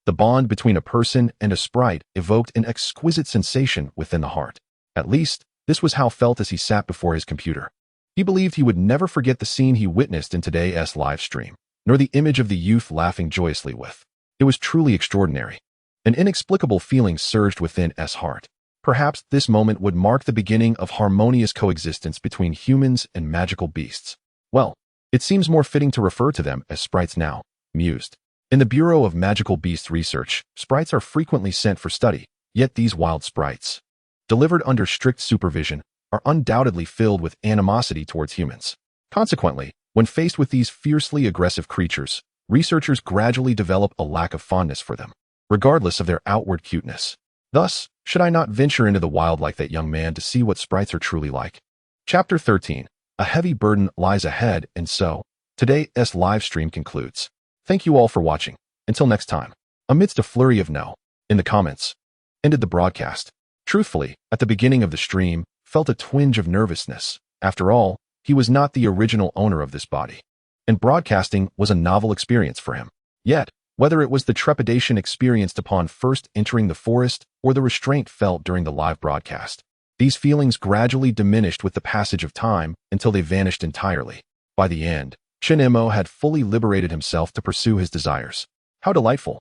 the bond between a person and a sprite evoked an exquisite sensation within the heart. At least, this was how felt as he sat before his computer. He believed he would never forget the scene he witnessed in today's live stream, nor the image of the youth laughing joyously with. It was truly extraordinary. An inexplicable feeling surged within S. heart. Perhaps this moment would mark the beginning of harmonious coexistence between humans and magical beasts. Well, it seems more fitting to refer to them as sprites now, mused. In the Bureau of Magical Beasts Research, sprites are frequently sent for study, yet these wild sprites, delivered under strict supervision, are undoubtedly filled with animosity towards humans. Consequently, when faced with these fiercely aggressive creatures, researchers gradually develop a lack of fondness for them, regardless of their outward cuteness. Thus, should I not venture into the wild like that young man to see what sprites are truly like? Chapter 13. A heavy burden lies ahead, and so, today's live stream concludes. Thank you all for watching. Until next time. Amidst a flurry of no, in the comments, ended the broadcast. Truthfully, at the beginning of the stream, felt a twinge of nervousness. After all, he was not the original owner of this body, and broadcasting was a novel experience for him. Yet, whether it was the trepidation experienced upon first entering the forest or the restraint felt during the live broadcast, these feelings gradually diminished with the passage of time until they vanished entirely. By the end, Chen Mo had fully liberated himself to pursue his desires. How delightful!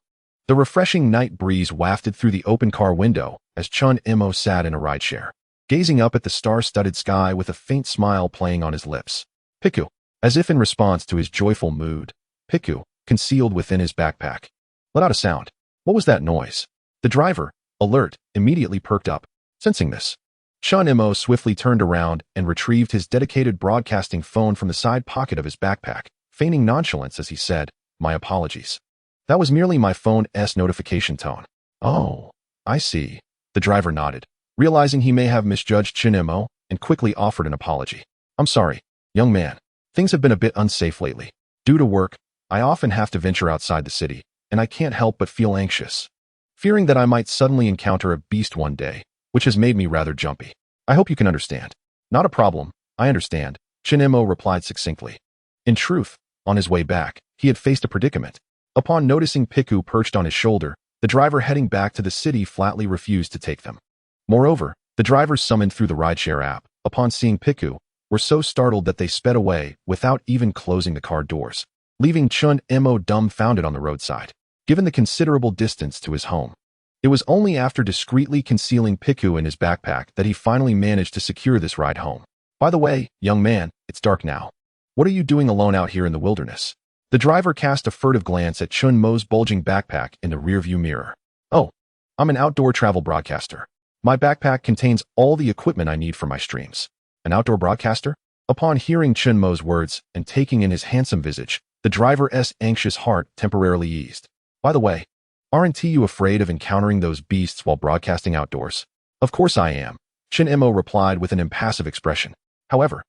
The refreshing night breeze wafted through the open car window as Chen Mo sat in a rideshare, gazing up at the star-studded sky with a faint smile playing on his lips. Piku, as if in response to his joyful mood, Piku, concealed within his backpack, let out a sound. What was that noise? The driver, alert, immediately perked up, sensing this. Chen Mo swiftly turned around and retrieved his dedicated broadcasting phone from the side pocket of his backpack, feigning nonchalance as he said, "My apologies. That was merely my phone's notification tone." "Oh, I see." The driver nodded, realizing he may have misjudged Chen Mo, and quickly offered an apology. "I'm sorry, young man. Things have been a bit unsafe lately. Due to work, I often have to venture outside the city, and I can't help but feel anxious, fearing that I might suddenly encounter a beast one day, which has made me rather jumpy. I hope you can understand." "Not a problem, I understand," Chen Mo replied succinctly. In truth, on his way back, he had faced a predicament. Upon noticing Piku perched on his shoulder, the driver heading back to the city flatly refused to take them. Moreover, the drivers summoned through the rideshare app, upon seeing Piku, were so startled that they sped away without even closing the car doors, leaving Chen Mo dumbfounded on the roadside, given the considerable distance to his home. It was only after discreetly concealing Piku in his backpack that he finally managed to secure this ride home. "By the way, young man, it's dark now. What are you doing alone out here in the wilderness?" The driver cast a furtive glance at Chen Mo's bulging backpack in the rearview mirror. "Oh, I'm an outdoor travel broadcaster. My backpack contains all the equipment I need for my streams." "An outdoor broadcaster?" Upon hearing Chen Mo's words and taking in his handsome visage, the driver's anxious heart temporarily eased. "By the way, aren't you afraid of encountering those beasts while broadcasting outdoors?" "Of course I am," Chen Mo replied with an impassive expression. "However,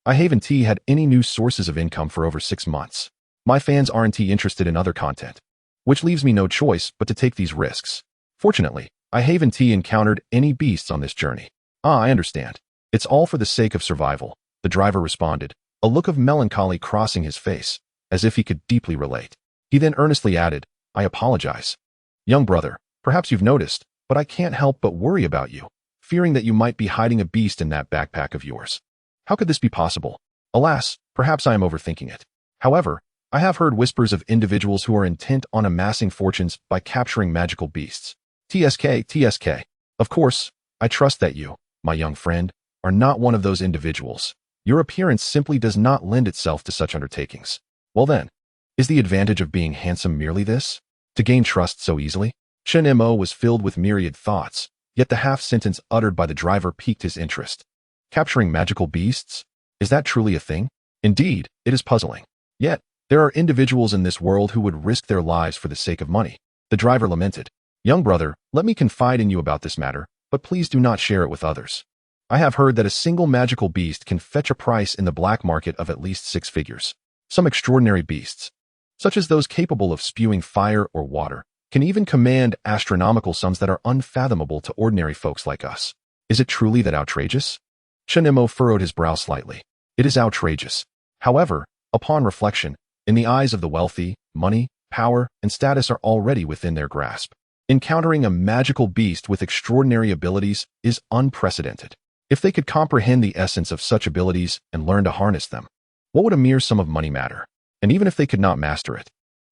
I haven't had any new sources of income for over 6 months. My fans aren't interested in other content, which leaves me no choice but to take these risks. Fortunately, I haven't encountered any beasts on this journey. I understand. It's all for the sake of survival, the driver responded, a look of melancholy crossing his face, as if he could deeply relate. He then earnestly added, I apologize. Young brother, perhaps you've noticed, but I can't help but worry about you, fearing that you might be hiding a beast in that backpack of yours. How could this be possible? Alas, perhaps I am overthinking it. However, I have heard whispers of individuals who are intent on amassing fortunes by capturing magical beasts. TSK. Of course, I trust that you, my young friend, are not one of those individuals. Your appearance simply does not lend itself to such undertakings. Well then, is the advantage of being handsome merely this? To gain trust so easily? Chen Mo was filled with myriad thoughts, yet the half-sentence uttered by the driver piqued his interest. Capturing magical beasts? Is that truly a thing? Indeed, it is puzzling. Yet, there are individuals in this world who would risk their lives for the sake of money. The driver lamented. Young brother, let me confide in you about this matter, but please do not share it with others. I have heard that a single magical beast can fetch a price in the black market of at least 6 figures. Some extraordinary beasts, such as those capable of spewing fire or water, can even command astronomical sums that are unfathomable to ordinary folks like us. Is it truly that outrageous? Chen Mo furrowed his brow slightly. It is outrageous. However, upon reflection, in the eyes of the wealthy, money, power, and status are already within their grasp. Encountering a magical beast with extraordinary abilities is unprecedented. If they could comprehend the essence of such abilities and learn to harness them, what would a mere sum of money matter? And even if they could not master it,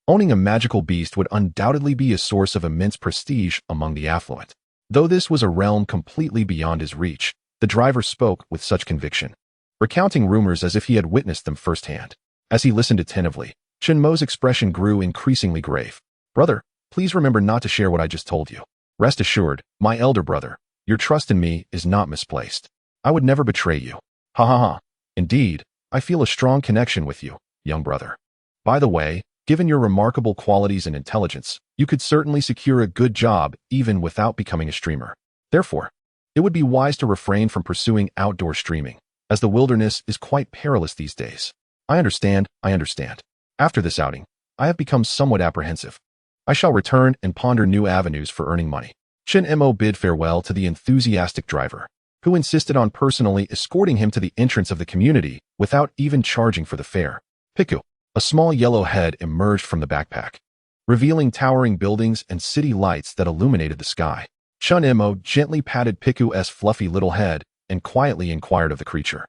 owning a magical beast would undoubtedly be a source of immense prestige among the affluent. Though this was a realm completely beyond his reach, the driver spoke with such conviction, recounting rumors as if he had witnessed them firsthand. As he listened attentively, Chen Mo's expression grew increasingly grave. Brother, please remember not to share what I just told you. Rest assured, my elder brother, your trust in me is not misplaced. I would never betray you. Ha ha ha. Indeed, I feel a strong connection with you, young brother. By the way, given your remarkable qualities and intelligence, you could certainly secure a good job even without becoming a streamer. Therefore, it would be wise to refrain from pursuing outdoor streaming, as the wilderness is quite perilous these days. I understand. After this outing, I have become somewhat apprehensive. I shall return and ponder new avenues for earning money. Chen Mo bid farewell to the enthusiastic driver, who insisted on personally escorting him to the entrance of the community without even charging for the fare. Piku, a small yellow head emerged from the backpack, revealing towering buildings and city lights that illuminated the sky. Chen Mo gently patted Piku's fluffy little head and quietly inquired of the creature,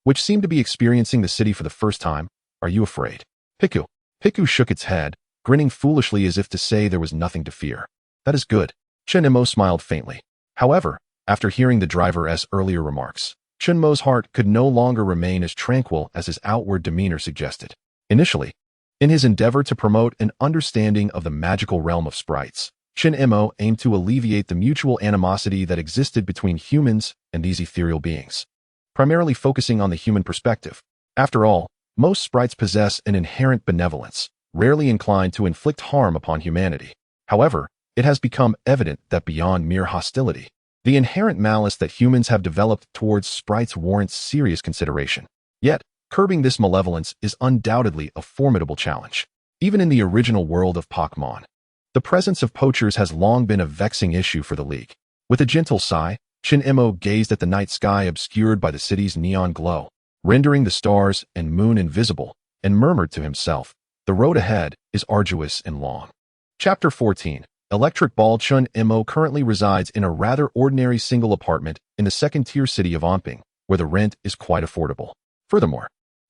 which seemed to be experiencing the city for the first time, Are you afraid? Piku shook its head, grinning foolishly as if to say there was nothing to fear. That is good. Chen Mo smiled faintly. However, after hearing the driver's earlier remarks, Chen Mo's heart could no longer remain as tranquil as his outward demeanor suggested. Initially, in his endeavor to promote an understanding of the magical realm of sprites, Chen Mo aimed to alleviate the mutual animosity that existed between humans and these ethereal beings, primarily focusing on the human perspective. After all, most sprites possess an inherent benevolence, rarely inclined to inflict harm upon humanity. However, it has become evident that beyond mere hostility, the inherent malice that humans have developed towards sprites warrants serious consideration. Yet, curbing this malevolence is undoubtedly a formidable challenge. Even in the original world of Pokémon, the presence of poachers has long been a vexing issue for the League. With a gentle sigh, Chen Mo gazed at the night sky obscured by the city's neon glow, rendering the stars and moon invisible, and murmured to himself, the road ahead is arduous and long. Chapter 14. Electric Ball. Chen Mo currently resides in a rather ordinary single apartment in the second-tier city of Omping, where the rent is quite affordable. Furthermore,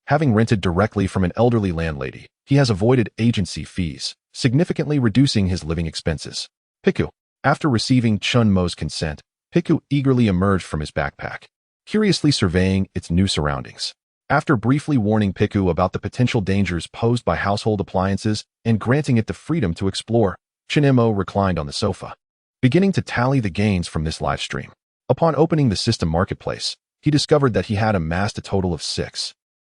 having rented directly from an elderly landlady, he has avoided agency fees, significantly reducing his living expenses. Piku. After receiving Chen Mo's consent, Piku eagerly emerged from his backpack, curiously surveying its new surroundings. After briefly warning Piku about the potential dangers posed by household appliances and granting it the freedom to explore, Chen Mo reclined on the sofa, beginning to tally the gains from this live stream. Upon opening the system marketplace, he discovered that he had amassed a total of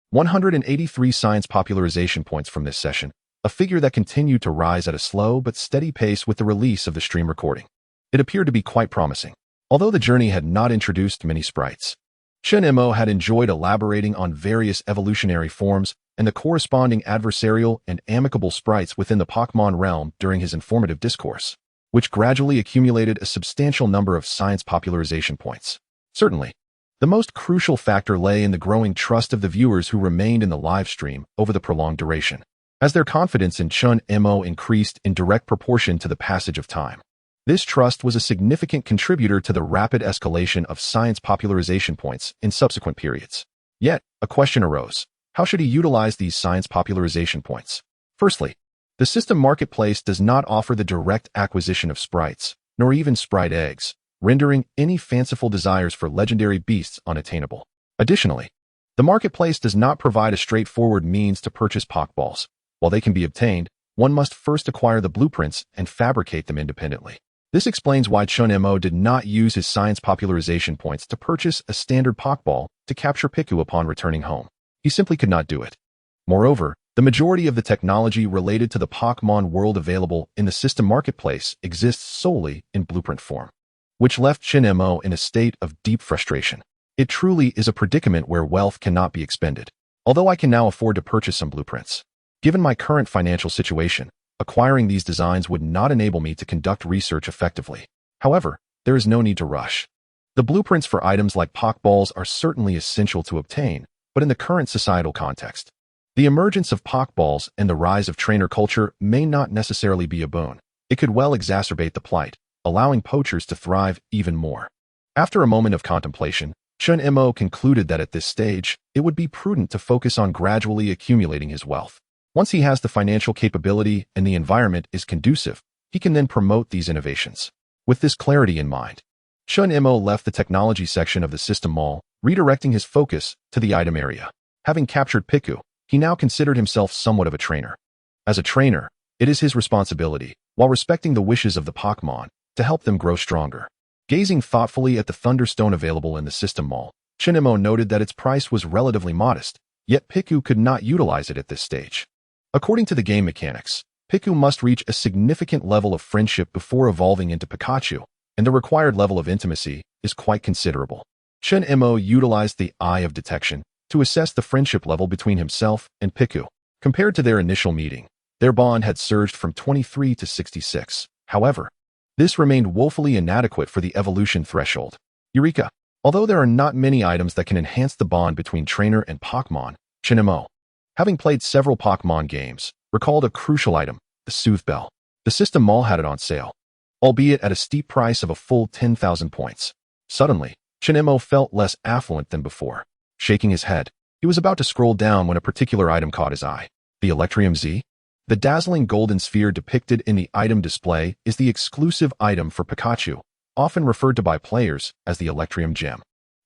183 science popularization points from this session, a figure that continued to rise at a slow but steady pace with the release of the stream recording. It appeared to be quite promising. Although the journey had not introduced many sprites, Chen Mo had enjoyed elaborating on various evolutionary forms and the corresponding adversarial and amicable sprites within the Pokémon realm during his informative discourse, which gradually accumulated a substantial number of science popularization points. Certainly, the most crucial factor lay in the growing trust of the viewers who remained in the live stream over the prolonged duration, as their confidence in Chen Mo increased in direct proportion to the passage of time. This trust was a significant contributor to the rapid escalation of science popularization points in subsequent periods. Yet, a question arose. How should he utilize these science popularization points? Firstly, the system marketplace does not offer the direct acquisition of sprites, nor even sprite eggs, rendering any fanciful desires for legendary beasts unattainable. Additionally, the marketplace does not provide a straightforward means to purchase Pokeballs. While they can be obtained, one must first acquire the blueprints and fabricate them independently. This explains why Chen Mo did not use his science popularization points to purchase a standard Pokeball to capture Piku upon returning home. He simply could not do it. Moreover, the majority of the technology related to the Pokémon world available in the system marketplace exists solely in blueprint form, which left Chen Mo in a state of deep frustration. It truly is a predicament where wealth cannot be expended. Although I can now afford to purchase some blueprints, given my current financial situation, acquiring these designs would not enable me to conduct research effectively. However, there is no need to rush. The blueprints for items like Pokeballs are certainly essential to obtain, but in the current societal context, the emergence of Pokeballs and the rise of trainer culture may not necessarily be a boon. It could well exacerbate the plight, allowing poachers to thrive even more. After a moment of contemplation, Chen Mo concluded that at this stage, it would be prudent to focus on gradually accumulating his wealth. Once he has the financial capability and the environment is conducive, he can then promote these innovations. With this clarity in mind, Chen Mo left the technology section of the system mall, redirecting his focus to the item area. Having captured Piku, he now considered himself somewhat of a trainer. As a trainer, it is his responsibility, while respecting the wishes of the Pokémon, to help them grow stronger. Gazing thoughtfully at the Thunderstone available in the system mall, Chen Mo noted that its price was relatively modest, yet Piku could not utilize it at this stage. According to the game mechanics, Piku must reach a significant level of friendship before evolving into Pikachu, and the required level of intimacy is quite considerable. Chen Mo utilized the Eye of Detection to assess the friendship level between himself and Piku. Compared to their initial meeting, their bond had surged from 23 to 66. However, this remained woefully inadequate for the evolution threshold. Eureka! Although there are not many items that can enhance the bond between trainer and Pokémon, Chen Mo, having played several Pokémon games, recalled a crucial item, the Soothe Bell. The system mall had it on sale, albeit at a steep price of a full 10,000 points. Suddenly, Chen Mo felt less affluent than before. Shaking his head, he was about to scroll down when a particular item caught his eye. The Electrium Z? The dazzling golden sphere depicted in the item display is the exclusive item for Pikachu, often referred to by players as the Electrium Gem.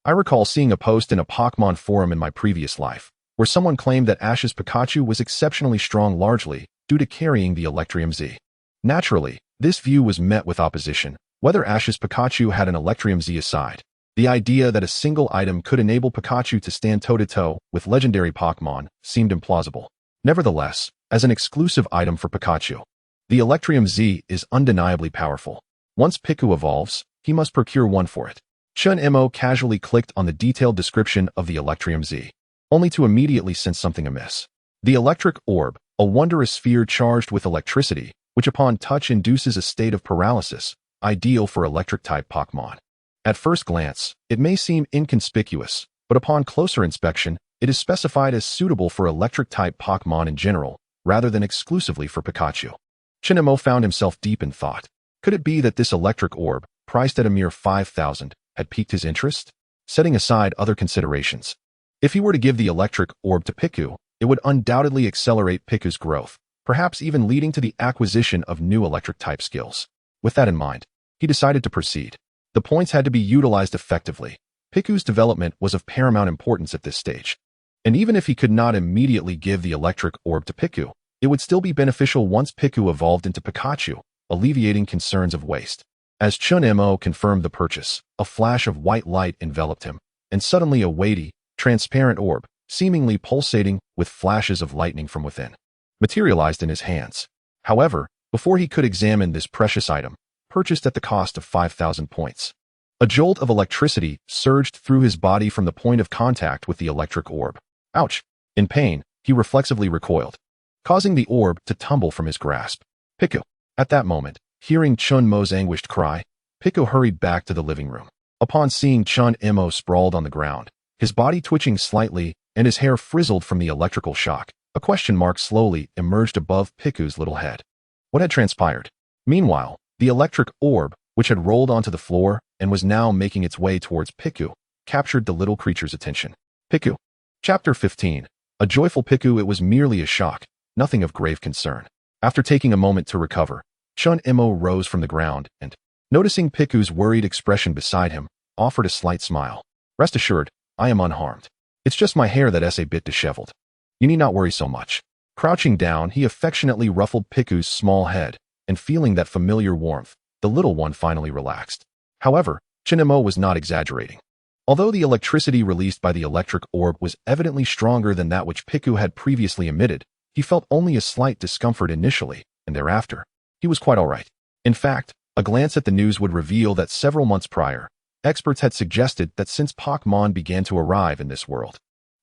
I recall seeing a post in a Pokémon forum in my previous life, where someone claimed that Ash's Pikachu was exceptionally strong largely due to carrying the Electrium Z. Naturally, this view was met with opposition, whether Ash's Pikachu had an Electrium Z aside. The idea that a single item could enable Pikachu to stand toe-to-toe with legendary Pokémon seemed implausible. Nevertheless, as an exclusive item for Pikachu, the Electrium Z is undeniably powerful. Once Piku evolves, he must procure one for it. Chen Mo casually clicked on the detailed description of the Electrium Z, only to immediately sense something amiss. The Electric Orb, a wondrous sphere charged with electricity, which upon touch induces a state of paralysis, ideal for electric-type Pokémon. At first glance, it may seem inconspicuous, but upon closer inspection, it is specified as suitable for electric-type Pokémon in general, rather than exclusively for Pikachu. Chen Mo found himself deep in thought. Could it be that this electric orb, priced at a mere 5,000, had piqued his interest? Setting aside other considerations, if he were to give the electric orb to Piku, it would undoubtedly accelerate Piku's growth, perhaps even leading to the acquisition of new electric-type skills. With that in mind, he decided to proceed. The points had to be utilized effectively. Piku's development was of paramount importance at this stage. And even if he could not immediately give the electric orb to Piku, it would still be beneficial once Piku evolved into Pikachu, alleviating concerns of waste. As Chen Mo confirmed the purchase, a flash of white light enveloped him, and suddenly a weighty, transparent orb, seemingly pulsating with flashes of lightning from within, materialized in his hands. However, before he could examine this precious item, purchased at the cost of 5,000 points, A jolt of electricity surged through his body from the point of contact with the electric orb. Ouch! In pain, he reflexively recoiled, causing the orb to tumble from his grasp. Piku. At that moment, hearing Chen Mo's anguished cry, Piku hurried back to the living room. Upon seeing Chen Mo sprawled on the ground, his body twitching slightly and his hair frizzled from the electrical shock, a question mark slowly emerged above Piku's little head. What had transpired? Meanwhile, the electric orb, which had rolled onto the floor and was now making its way towards Piku, captured the little creature's attention. Piku. Chapter 15. A joyful Piku. It was merely a shock, nothing of grave concern. After taking a moment to recover, Chen Mo rose from the ground and, noticing Piku's worried expression beside him, offered a slight smile. Rest assured, I am unharmed. It's just my hair that's a bit disheveled. You need not worry so much. Crouching down, he affectionately ruffled Piku's small head, and feeling that familiar warmth, the little one finally relaxed. However, Chen Mo was not exaggerating. Although the electricity released by the electric orb was evidently stronger than that which Piku had previously emitted, he felt only a slight discomfort initially, and thereafter, he was quite all right. In fact, a glance at the news would reveal that several months prior, experts had suggested that since Pokémon began to arrive in this world,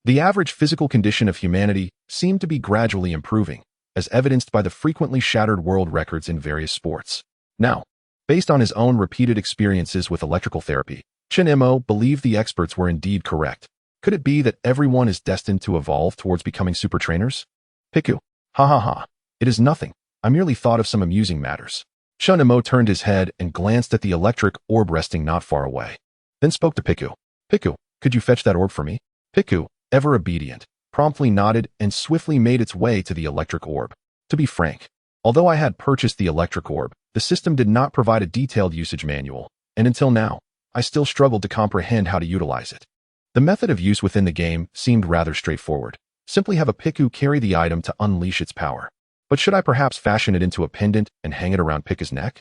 the average physical condition of humanity seemed to be gradually improving, as evidenced by the frequently shattered world records in various sports. Now, based on his own repeated experiences with electrical therapy, Chen Mo believed the experts were indeed correct. Could it be that everyone is destined to evolve towards becoming super trainers? Piku. Ha ha ha. It is nothing. I merely thought of some amusing matters. Chen Mo turned his head and glanced at the electric orb resting not far away. Then spoke to Piku. Piku, could you fetch that orb for me? Piku, ever obedient, promptly nodded and swiftly made its way to the electric orb. To be frank, although I had purchased the electric orb, the system did not provide a detailed usage manual, and until now, I still struggled to comprehend how to utilize it. The method of use within the game seemed rather straightforward. Simply have a Piku carry the item to unleash its power. But should I perhaps fashion it into a pendant and hang it around Piku's neck?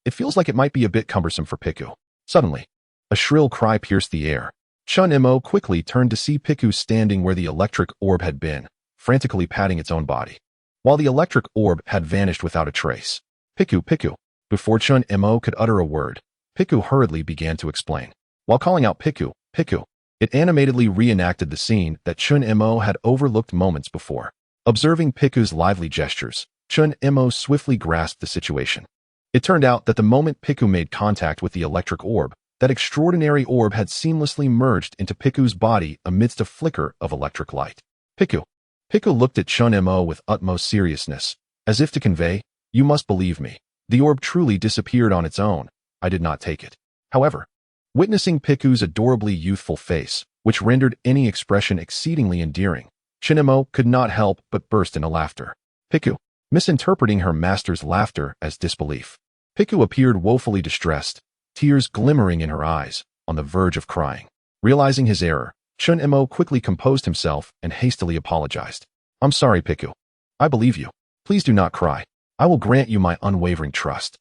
It feels like it might be a bit cumbersome for Piku. Suddenly, a shrill cry pierced the air. Chen Mo quickly turned to see Piku standing where the electric orb had been, frantically patting its own body, while the electric orb had vanished without a trace. Piku, Piku. Before Chen Mo could utter a word, Piku hurriedly began to explain. While calling out Piku, Piku, it animatedly reenacted the scene that Chen Mo had overlooked moments before. Observing Piku's lively gestures, Chen Mo swiftly grasped the situation. It turned out that the moment Piku made contact with the electric orb, that extraordinary orb had seamlessly merged into Piku's body amidst a flicker of electric light. Piku. Piku looked at Chen Mo with utmost seriousness, as if to convey, you must believe me. The orb truly disappeared on its own. I did not take it. However, witnessing Piku's adorably youthful face, which rendered any expression exceedingly endearing, Chen Mo could not help but burst into laughter. Piku, misinterpreting her master's laughter as disbelief. Piku appeared woefully distressed, tears glimmering in her eyes, on the verge of crying. Realizing his error, Chen Mo quickly composed himself and hastily apologized. I'm sorry, Piku. I believe you. Please do not cry. I will grant you my unwavering trust.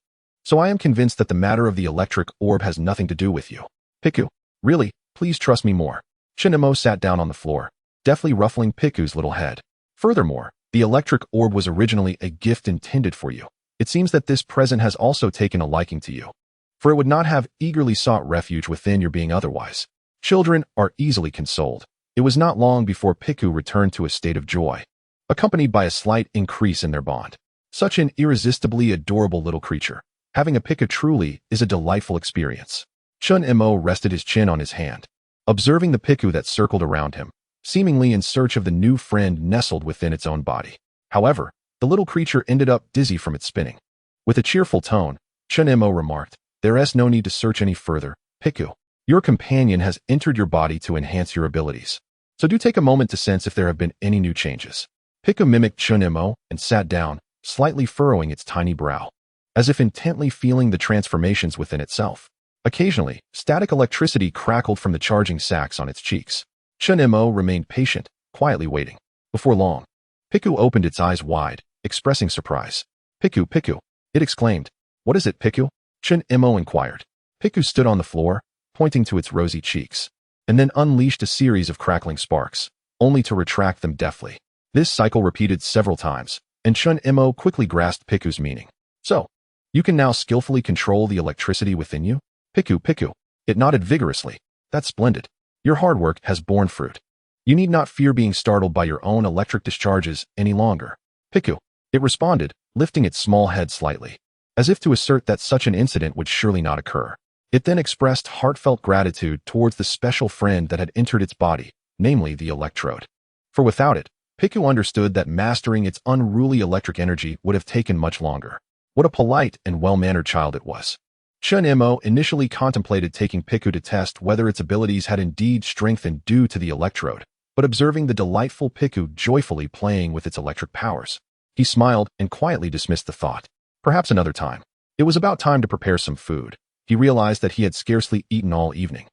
So I am convinced that the matter of the electric orb has nothing to do with you. Piku, really, please trust me more. Chen Mo sat down on the floor, deftly ruffling Piku's little head. Furthermore, the electric orb was originally a gift intended for you. It seems that this present has also taken a liking to you, for it would not have eagerly sought refuge within your being otherwise. Children are easily consoled. It was not long before Piku returned to a state of joy, accompanied by a slight increase in their bond. Such an irresistibly adorable little creature. Having a Piku truly is a delightful experience. Chen Mo rested his chin on his hand, observing the Piku that circled around him, seemingly in search of the new friend nestled within its own body. However, the little creature ended up dizzy from its spinning. With a cheerful tone, Chen Mo remarked, There's no need to search any further, Piku. Your companion has entered your body to enhance your abilities. So do take a moment to sense if there have been any new changes. Piku mimicked Chen Mo and sat down, slightly furrowing its tiny brow, as if intently feeling the transformations within itself. Occasionally, static electricity crackled from the charging sacs on its cheeks. Chen Mo remained patient, quietly waiting. Before long, Piku opened its eyes wide, expressing surprise. Piku, Piku, it exclaimed. What is it, Piku? Chen Mo inquired. Piku stood on the floor, pointing to its rosy cheeks, and then unleashed a series of crackling sparks, only to retract them deftly. This cycle repeated several times, and Chen Mo quickly grasped Piku's meaning. So, you can now skillfully control the electricity within you? Piku, Piku, It nodded vigorously. That's splendid. Your hard work has borne fruit. You need not fear being startled by your own electric discharges any longer. Piku. It responded, lifting its small head slightly, as if to assert that such an incident would surely not occur. It then expressed heartfelt gratitude towards the special friend that had entered its body, namely the electrode. For without it, Piku understood that mastering its unruly electric energy would have taken much longer. What a polite and well-mannered child it was. Chen Mo initially contemplated taking Piku to test whether its abilities had indeed strengthened due to the electrode, but observing the delightful Piku joyfully playing with its electric powers, he smiled and quietly dismissed the thought. Perhaps another time. It was about time to prepare some food. He realized that he had scarcely eaten all evening.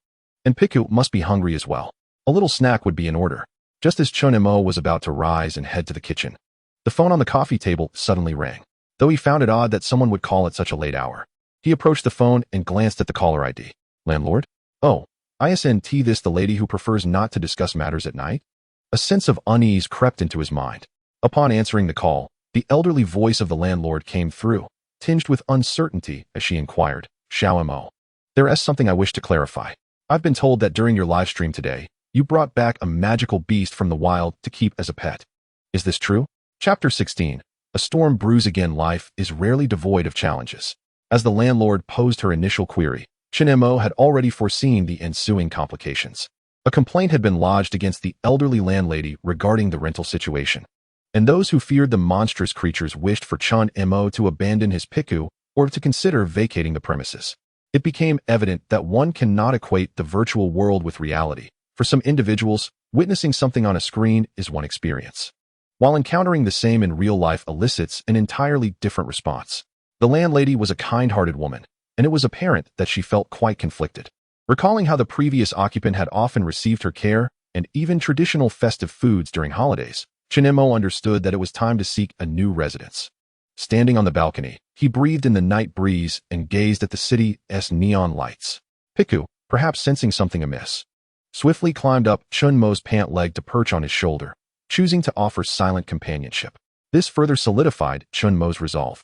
And Piku must be hungry as well. A little snack would be in order. Just as Chen Mo was about to rise and head to the kitchen, the phone on the coffee table suddenly rang. Though he found it odd that someone would call at such a late hour, he approached the phone and glanced at the caller ID. Landlord? Oh, isn't this the lady who prefers not to discuss matters at night? A sense of unease crept into his mind. Upon answering the call, the elderly voice of the landlord came through, tinged with uncertainty as she inquired, Xiao Mo. There's something I wish to clarify. I've been told that during your live stream today, you brought back a magical beast from the wild to keep as a pet. Is this true? Chapter 16. A storm brews again. Life is rarely devoid of challenges. As the landlord posed her initial query, Chen Mo had already foreseen the ensuing complications. A complaint had been lodged against the elderly landlady regarding the rental situation, and those who feared the monstrous creatures wished for Chen Mo to abandon his Piku or to consider vacating the premises. It became evident that one cannot equate the virtual world with reality. For some individuals, witnessing something on a screen is one experience, while encountering the same in real life elicits an entirely different response. The landlady was a kind-hearted woman, and it was apparent that she felt quite conflicted. Recalling how the previous occupant had often received her care and even traditional festive foods during holidays, Chen Mo understood that it was time to seek a new residence. Standing on the balcony, he breathed in the night breeze and gazed at the city's neon lights. Piku, perhaps sensing something amiss, swiftly climbed up Chen Mo's pant leg to perch on his shoulder, choosing to offer silent companionship. This further solidified Chen Mo's resolve.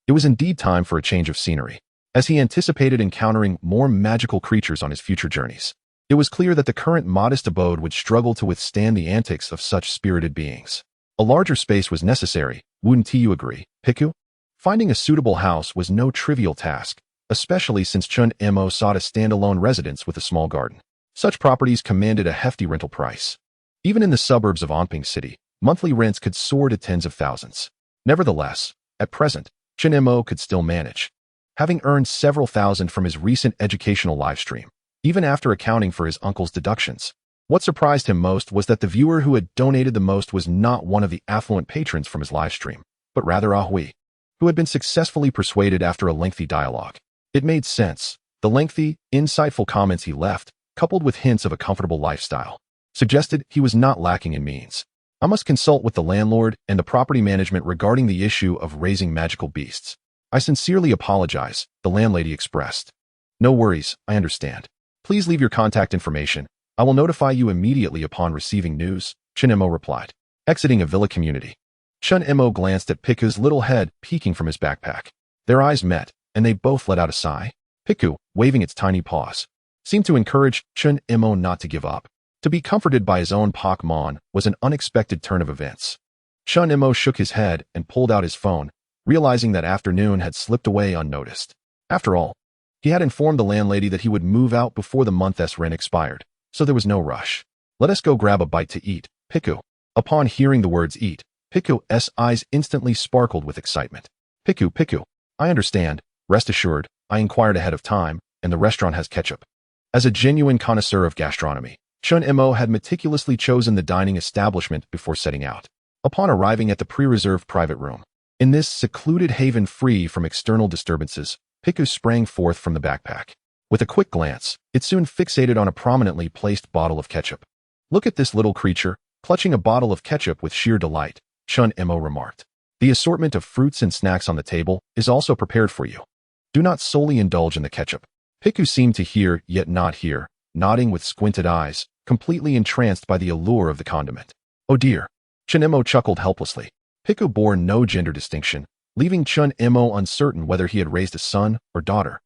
It was indeed time for a change of scenery, as he anticipated encountering more magical creatures on his future journeys. It was clear that the current modest abode would struggle to withstand the antics of such spirited beings. A larger space was necessary, wouldn't you agree, Piku? Finding a suitable house was no trivial task, especially since Chen Mo sought a standalone residence with a small garden. Such properties commanded a hefty rental price. Even in the suburbs of Anping City, monthly rents could soar to tens of thousands. Nevertheless, at present, Chen Mo could still manage, having earned several thousand from his recent educational livestream, even after accounting for his uncle's deductions. What surprised him most was that the viewer who had donated the most was not one of the affluent patrons from his livestream, but rather Hui, who had been successfully persuaded after a lengthy dialogue. It made sense. The lengthy, insightful comments he left, coupled with hints of a comfortable lifestyle, suggested he was not lacking in means. I must consult with the landlord and the property management regarding the issue of raising magical beasts. I sincerely apologize, the landlady expressed. No worries, I understand. Please leave your contact information. I will notify you immediately upon receiving news, Chen Mo replied. Exiting a villa community, Chen Mo glanced at Piku's little head peeking from his backpack. Their eyes met, and they both let out a sigh. Piku, waving its tiny paws, seemed to encourage Chen Mo not to give up. To be comforted by his own Pokémon was an unexpected turn of events. Chen Mo shook his head and pulled out his phone, realizing that afternoon had slipped away unnoticed. After all, he had informed the landlady that he would move out before the month's rent expired, so there was no rush. Let us go grab a bite to eat, Piku. Upon hearing the words eat, Piku's eyes instantly sparkled with excitement. Piku, I understand. Rest assured, I inquired ahead of time, and the restaurant has ketchup. As a genuine connoisseur of gastronomy, Chen Mo had meticulously chosen the dining establishment before setting out. Upon arriving at the pre-reserved private room, in this secluded haven free from external disturbances, Piku sprang forth from the backpack. With a quick glance, it soon fixated on a prominently placed bottle of ketchup. Look at this little creature, clutching a bottle of ketchup with sheer delight, Chen Mo remarked. The assortment of fruits and snacks on the table is also prepared for you. Do not solely indulge in the ketchup. Piku seemed to hear yet not hear, nodding with squinted eyes, completely entranced by the allure of the condiment. Oh dear. Chen Mo chuckled helplessly. Piku bore no gender distinction, leaving Chen Mo uncertain whether he had raised a son or daughter.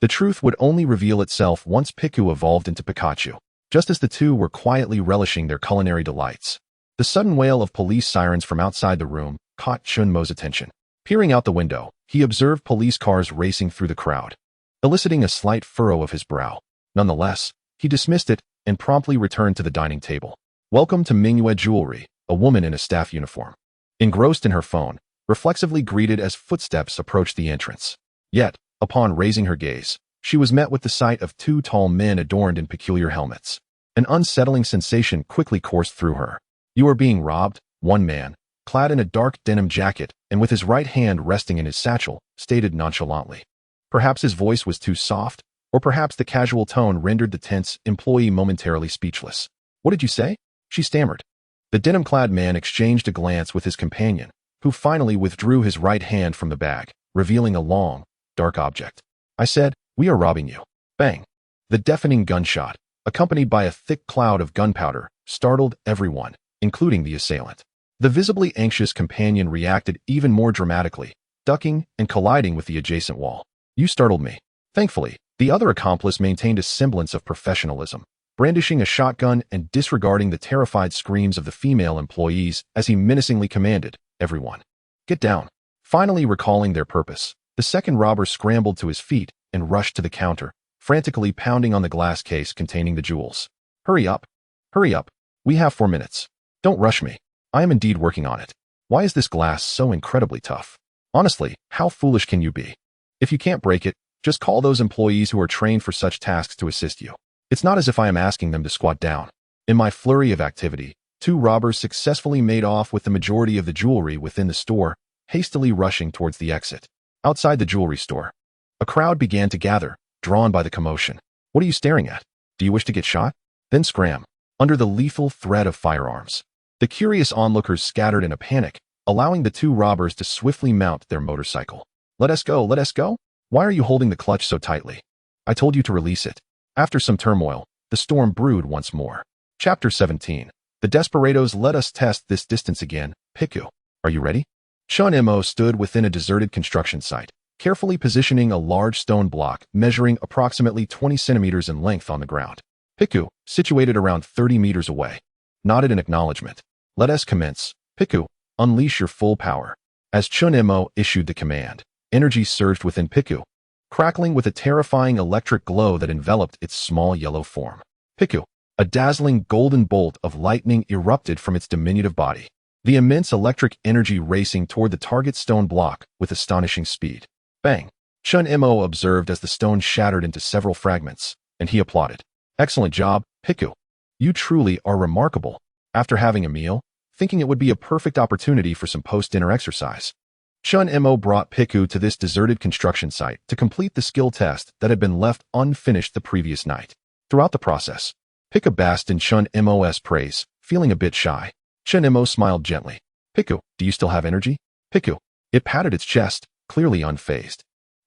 The truth would only reveal itself once Piku evolved into Pikachu, just as the two were quietly relishing their culinary delights. The sudden wail of police sirens from outside the room caught Chen Mo's attention. Peering out the window, he observed police cars racing through the crowd, eliciting a slight furrow of his brow. Nonetheless, he dismissed it and promptly returned to the dining table. "Welcome to Mingyue Jewelry," a woman in a staff uniform, engrossed in her phone, reflexively greeted as footsteps approached the entrance. Yet, upon raising her gaze, she was met with the sight of two tall men adorned in peculiar helmets. An unsettling sensation quickly coursed through her. "You are being robbed," one man, clad in a dark denim jacket and with his right hand resting in his satchel, stated nonchalantly. Perhaps his voice was too soft, or perhaps the casual tone rendered the tense employee momentarily speechless. "What did you say?" she stammered. The denim-clad man exchanged a glance with his companion, who finally withdrew his right hand from the bag, revealing a long, dark object. "I said, we are robbing you." Bang! The deafening gunshot, accompanied by a thick cloud of gunpowder, startled everyone, including the assailant. The visibly anxious companion reacted even more dramatically, ducking and colliding with the adjacent wall. "You startled me." Thankfully, the other accomplice maintained a semblance of professionalism, brandishing a shotgun and disregarding the terrified screams of the female employees as he menacingly commanded, "Everyone, get down." Finally recalling their purpose, the second robber scrambled to his feet and rushed to the counter, frantically pounding on the glass case containing the jewels. Hurry up. Hurry up. We have 4 minutes. Don't rush me. I am indeed working on it. Why is this glass so incredibly tough? Honestly, how foolish can you be? If you can't break it, just call those employees who are trained for such tasks to assist you. It's not as if I am asking them to squat down. In my flurry of activity, 2 robbers successfully made off with the majority of the jewelry within the store, hastily rushing towards the exit. Outside the jewelry store, a crowd began to gather, drawn by the commotion. What are you staring at? Do you wish to get shot? Then scram. Under the lethal threat of firearms, the curious onlookers scattered in a panic, allowing the 2 robbers to swiftly mount their motorcycle. Let us go, let us go. Why are you holding the clutch so tightly? I told you to release it. After some turmoil, the storm brewed once more. Chapter 17. The Desperados let us test this distance again. Piku, are you ready? Chen Mo stood within a deserted construction site, carefully positioning a large stone block measuring approximately 20 centimeters in length on the ground. Piku, situated around 30 meters away, nodded in acknowledgement. Let us commence. Piku, unleash your full power. As Chen Mo issued the command, energy surged within Piku, crackling with a terrifying electric glow that enveloped its small yellow form. Piku, a dazzling golden bolt of lightning erupted from its diminutive body, the immense electric energy racing toward the target stone block with astonishing speed. Bang! Chen Mo observed as the stone shattered into several fragments, and he applauded. Excellent job, Piku. You truly are remarkable. After having a meal, thinking it would be a perfect opportunity for some post-dinner exercise, Chen Mo brought Piku to this deserted construction site to complete the skill test that had been left unfinished the previous night. Throughout the process, Piku basked in Chen Mo's praise, feeling a bit shy. Chen Mo smiled gently. Piku, do you still have energy? Piku. It patted its chest, clearly unfazed.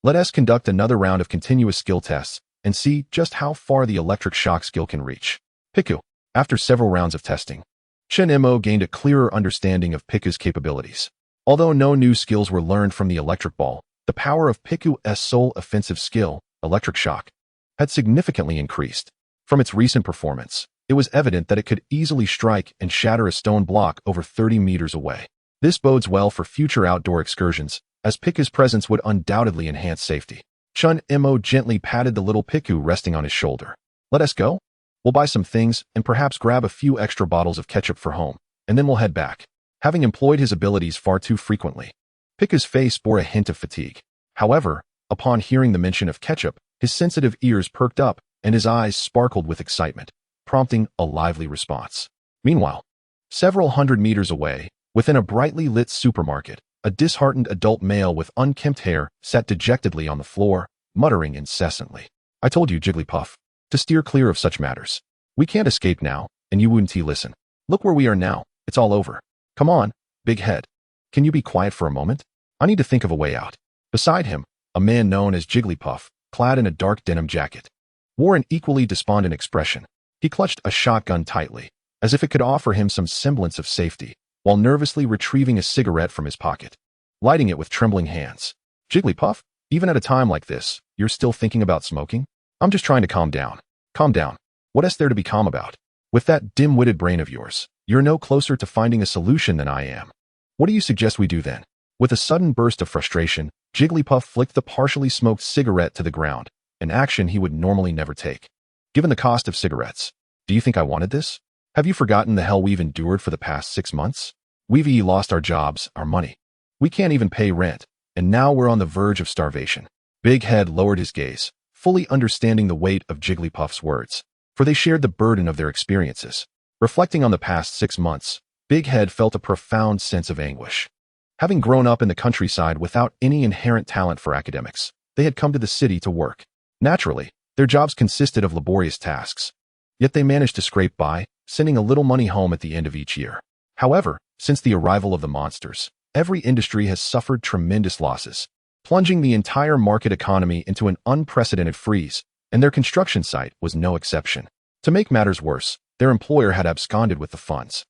Let us conduct another round of continuous skill tests and see just how far the electric shock skill can reach. Piku. After several rounds of testing, Chen Mo gained a clearer understanding of Piku's capabilities. Although no new skills were learned from the electric ball, the power of Piku's sole offensive skill, electric shock, had significantly increased. From its recent performance, it was evident that it could easily strike and shatter a stone block over 30 meters away. This bodes well for future outdoor excursions, as Piku's presence would undoubtedly enhance safety. Chen Mo gently patted the little Piku resting on his shoulder. Let us go? We'll buy some things and perhaps grab a few extra bottles of ketchup for home, and then we'll head back. Having employed his abilities far too frequently, Piku's face bore a hint of fatigue. However, upon hearing the mention of ketchup, his sensitive ears perked up and his eyes sparkled with excitement, prompting a lively response. Meanwhile, several hundred meters away, within a brightly lit supermarket, a disheartened adult male with unkempt hair sat dejectedly on the floor, muttering incessantly. I told you, Jigglypuff, to steer clear of such matters. We can't escape now, and you wouldn't listen. Look where we are now. It's all over. Come on, big head. Can you be quiet for a moment? I need to think of a way out. Beside him, a man known as Jigglypuff, clad in a dark denim jacket, wore an equally despondent expression. He clutched a shotgun tightly, as if it could offer him some semblance of safety, while nervously retrieving a cigarette from his pocket, lighting it with trembling hands. Jigglypuff, even at a time like this, You're still thinking about smoking? I'm just trying to calm down. Calm down. What is there to be calm about? With that dim-witted brain of yours, you're no closer to finding a solution than I am. What do you suggest we do then? With a sudden burst of frustration, Jigglypuff flicked the partially smoked cigarette to the ground, an action he would normally never take. Given the cost of cigarettes, do you think I wanted this? Have you forgotten the hell we've endured for the past 6 months? We've lost our jobs, our money. We can't even pay rent, and now we're on the verge of starvation. Big Head lowered his gaze, fully understanding the weight of Jigglypuff's words, for they shared the burden of their experiences. Reflecting on the past 6 months, Big Head felt a profound sense of anguish. Having grown up in the countryside without any inherent talent for academics, they had come to the city to work. Naturally, their jobs consisted of laborious tasks. Yet they managed to scrape by, sending a little money home at the end of each year. However, since the arrival of the monsters, every industry has suffered tremendous losses, plunging the entire market economy into an unprecedented freeze, and their construction site was no exception. To make matters worse, their employer had absconded with the funds.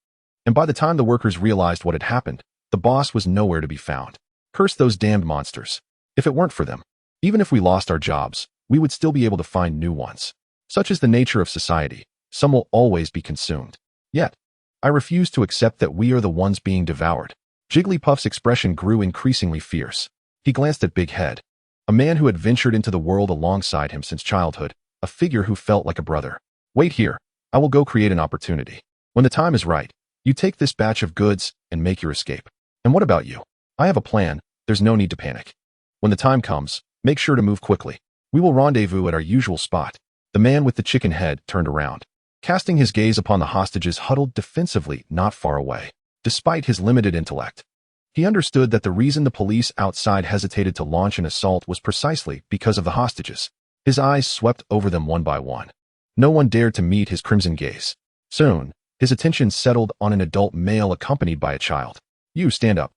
And by the time the workers realized what had happened, the boss was nowhere to be found. Curse those damned monsters. If it weren't for them, even if we lost our jobs, we would still be able to find new ones. Such is the nature of society. Some will always be consumed. Yet, I refuse to accept that we are the ones being devoured. Jigglypuff's expression grew increasingly fierce. He glanced at Big Head, a man who had ventured into the world alongside him since childhood, a figure who felt like a brother. Wait here. I will go create an opportunity. When the time is right, you take this batch of goods and make your escape. And what about you? I have a plan. There's no need to panic. When the time comes, make sure to move quickly. We will rendezvous at our usual spot. The man with the chicken head turned around, casting his gaze upon the hostages huddled defensively not far away. Despite his limited intellect, he understood that the reason the police outside hesitated to launch an assault was precisely because of the hostages. His eyes swept over them one by one. No one dared to meet his crimson gaze. Soon, his attention settled on an adult male accompanied by a child. You stand up.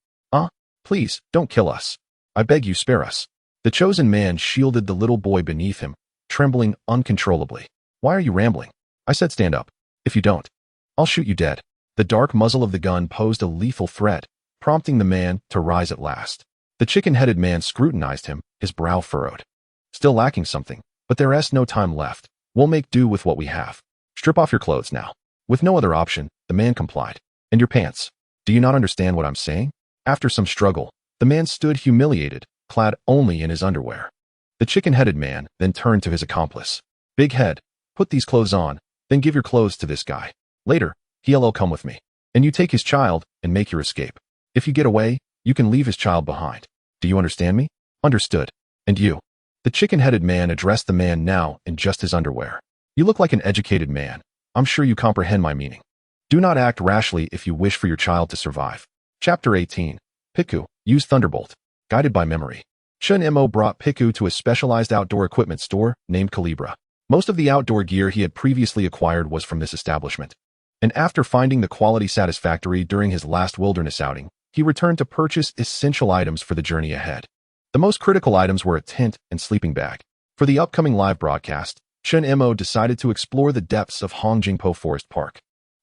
Please, don't kill us. I beg you, spare us. The chosen man shielded the little boy beneath him, trembling uncontrollably. Why are you rambling? I said stand up. If you don't, I'll shoot you dead. The dark muzzle of the gun posed a lethal threat, prompting the man to rise at last. The chicken-headed man scrutinized him, his brow furrowed. Still lacking something, but there's no time left. We'll make do with what we have. Strip off your clothes now. With no other option, the man complied. And your pants. Do you not understand what I'm saying? After some struggle, the man stood humiliated, clad only in his underwear. The chicken-headed man then turned to his accomplice. Big Head, put these clothes on, then give your clothes to this guy. Later, he'll come with me. And you take his child and make your escape. If you get away, you can leave his child behind. Do you understand me? Understood. And you? The chicken-headed man addressed the man now in just his underwear. You look like an educated man. I'm sure you comprehend my meaning. Do not act rashly if you wish for your child to survive. Chapter 18. Piku, use Thunderbolt. Guided by memory. Chen Mo brought Piku to a specialized outdoor equipment store named Calibra. Most of the outdoor gear he had previously acquired was from this establishment. And after finding the quality satisfactory during his last wilderness outing, he returned to purchase essential items for the journey ahead. The most critical items were a tent and sleeping bag. For the upcoming live broadcast, Chen Mo decided to explore the depths of Hongjingpo Forest Park,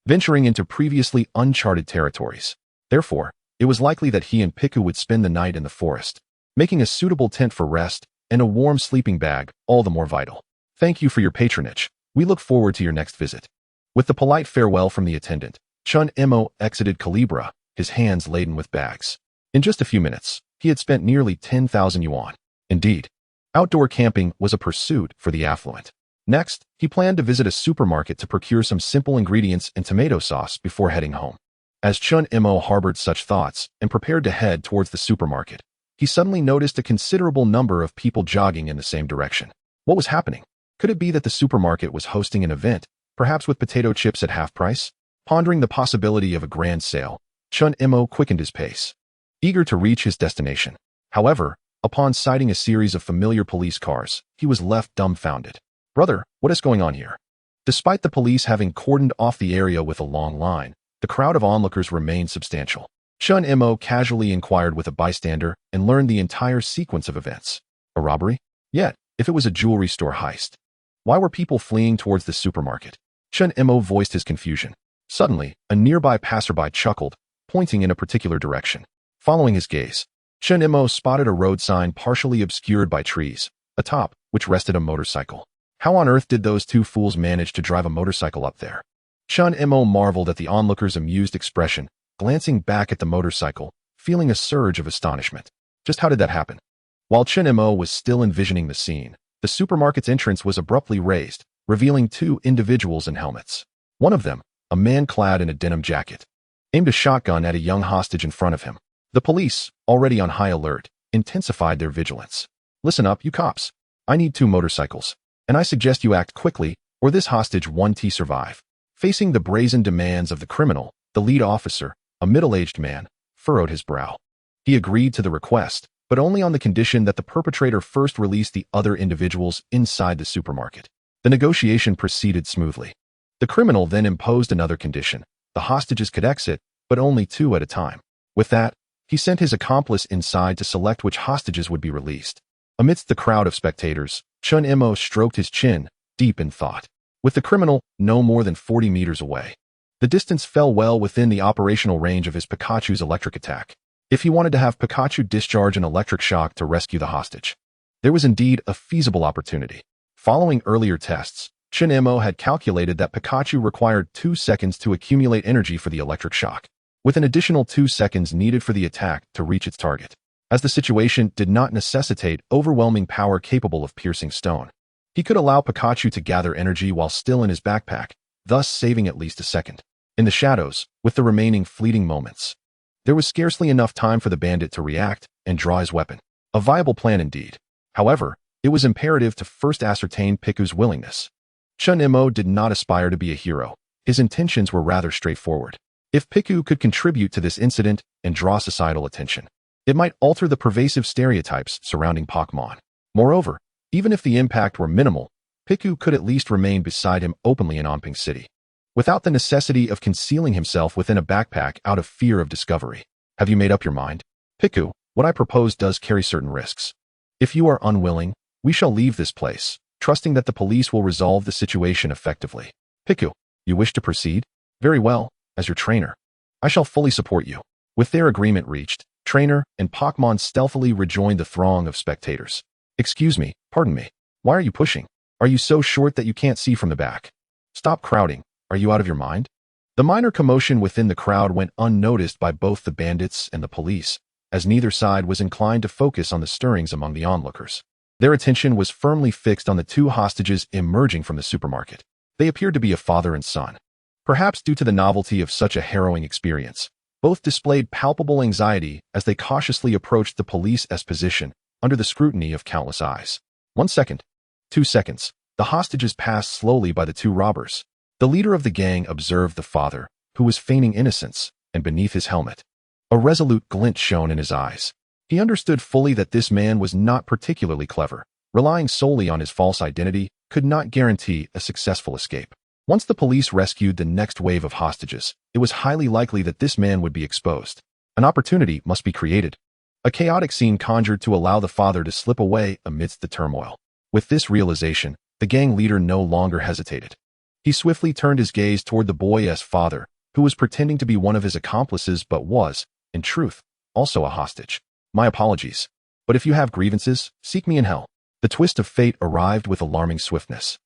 venturing into previously uncharted territories. Therefore, it was likely that he and Piku would spend the night in the forest, making a suitable tent for rest and a warm sleeping bag all the more vital. Thank you for your patronage. We look forward to your next visit. With the polite farewell from the attendant, Chen Mo exited Calibra, his hands laden with bags. In just a few minutes, he had spent nearly 10,000 yuan. Indeed, outdoor camping was a pursuit for the affluent. Next, he planned to visit a supermarket to procure some simple ingredients and tomato sauce before heading home. As Chen Mo harbored such thoughts and prepared to head towards the supermarket, he suddenly noticed a considerable number of people jogging in the same direction. What was happening? Could it be that the supermarket was hosting an event, perhaps with potato chips at half price? Pondering the possibility of a grand sale, Chen Mo quickened his pace, eager to reach his destination. However, upon sighting a series of familiar police cars, he was left dumbfounded. Brother, what is going on here? Despite the police having cordoned off the area with a long line, the crowd of onlookers remained substantial. Chen Mo casually inquired with a bystander and learned the entire sequence of events. A robbery? Yet, if it was a jewelry store heist, why were people fleeing towards the supermarket? Chen Mo voiced his confusion. Suddenly, a nearby passerby chuckled, pointing in a particular direction. Following his gaze, Chen Mo spotted a road sign partially obscured by trees. Atop, which rested a motorcycle. How on earth did those two fools manage to drive a motorcycle up there? Chen Mo marveled at the onlooker's amused expression, glancing back at the motorcycle, feeling a surge of astonishment. Just how did that happen? While Chen Mo was still envisioning the scene, the supermarket's entrance was abruptly raised, revealing two individuals in helmets. One of them, a man clad in a denim jacket, aimed a shotgun at a young hostage in front of him. The police, already on high alert, intensified their vigilance. Listen up, you cops. I need 2 motorcycles, and I suggest you act quickly, or this hostage won't survive. Facing the brazen demands of the criminal, the lead officer, a middle-aged man, furrowed his brow. He agreed to the request, but only on the condition that the perpetrator first release the other individuals inside the supermarket. The negotiation proceeded smoothly. The criminal then imposed another condition. The hostages could exit, but only 2 at a time. With that, he sent his accomplice inside to select which hostages would be released. Amidst the crowd of spectators, Chen Mo stroked his chin, deep in thought. With the criminal no more than 40 meters away, the distance fell well within the operational range of his Pikachu's electric attack. If he wanted to have Pikachu discharge an electric shock to rescue the hostage, there was indeed a feasible opportunity. Following earlier tests, Chen Mo had calculated that Pikachu required 2 seconds to accumulate energy for the electric shock, with an additional 2 seconds needed for the attack to reach its target. As the situation did not necessitate overwhelming power capable of piercing stone, he could allow Pikachu to gather energy while still in his backpack, thus saving at least a second. In the shadows, with the remaining fleeting moments, there was scarcely enough time for the bandit to react and draw his weapon. A viable plan indeed. However, it was imperative to first ascertain Piku's willingness. Chen Mo did not aspire to be a hero. His intentions were rather straightforward. If Piku could contribute to this incident and draw societal attention, it might alter the pervasive stereotypes surrounding Pokémon. Moreover, even if the impact were minimal, Piku could at least remain beside him openly in Onping City, without the necessity of concealing himself within a backpack out of fear of discovery. Have you made up your mind? Piku, what I propose does carry certain risks. If you are unwilling, we shall leave this place, trusting that the police will resolve the situation effectively. Piku, you wish to proceed? Very well, as your trainer, I shall fully support you. With their agreement reached, trainer and Pokémon stealthily rejoined the throng of spectators. Excuse me, pardon me. Why are you pushing? Are you so short that you can't see from the back? Stop crowding. Are you out of your mind? The minor commotion within the crowd went unnoticed by both the bandits and the police, as neither side was inclined to focus on the stirrings among the onlookers. Their attention was firmly fixed on the 2 hostages emerging from the supermarket. They appeared to be a father and son. Perhaps due to the novelty of such a harrowing experience, both displayed palpable anxiety as they cautiously approached the police's position under the scrutiny of countless eyes. 1 second. 2 seconds. The hostages passed slowly by the 2 robbers. The leader of the gang observed the father, who was feigning innocence, and beneath his helmet, a resolute glint shone in his eyes. He understood fully that this man was not particularly clever. Relying solely on his false identity could not guarantee a successful escape. Once the police rescued the next wave of hostages, it was highly likely that this man would be exposed. An opportunity must be created. A chaotic scene conjured to allow the father to slip away amidst the turmoil. With this realization, the gang leader no longer hesitated. He swiftly turned his gaze toward the boy's father, who was pretending to be one of his accomplices but was, in truth, also a hostage. My apologies, but if you have grievances, seek me in hell. The twist of fate arrived with alarming swiftness.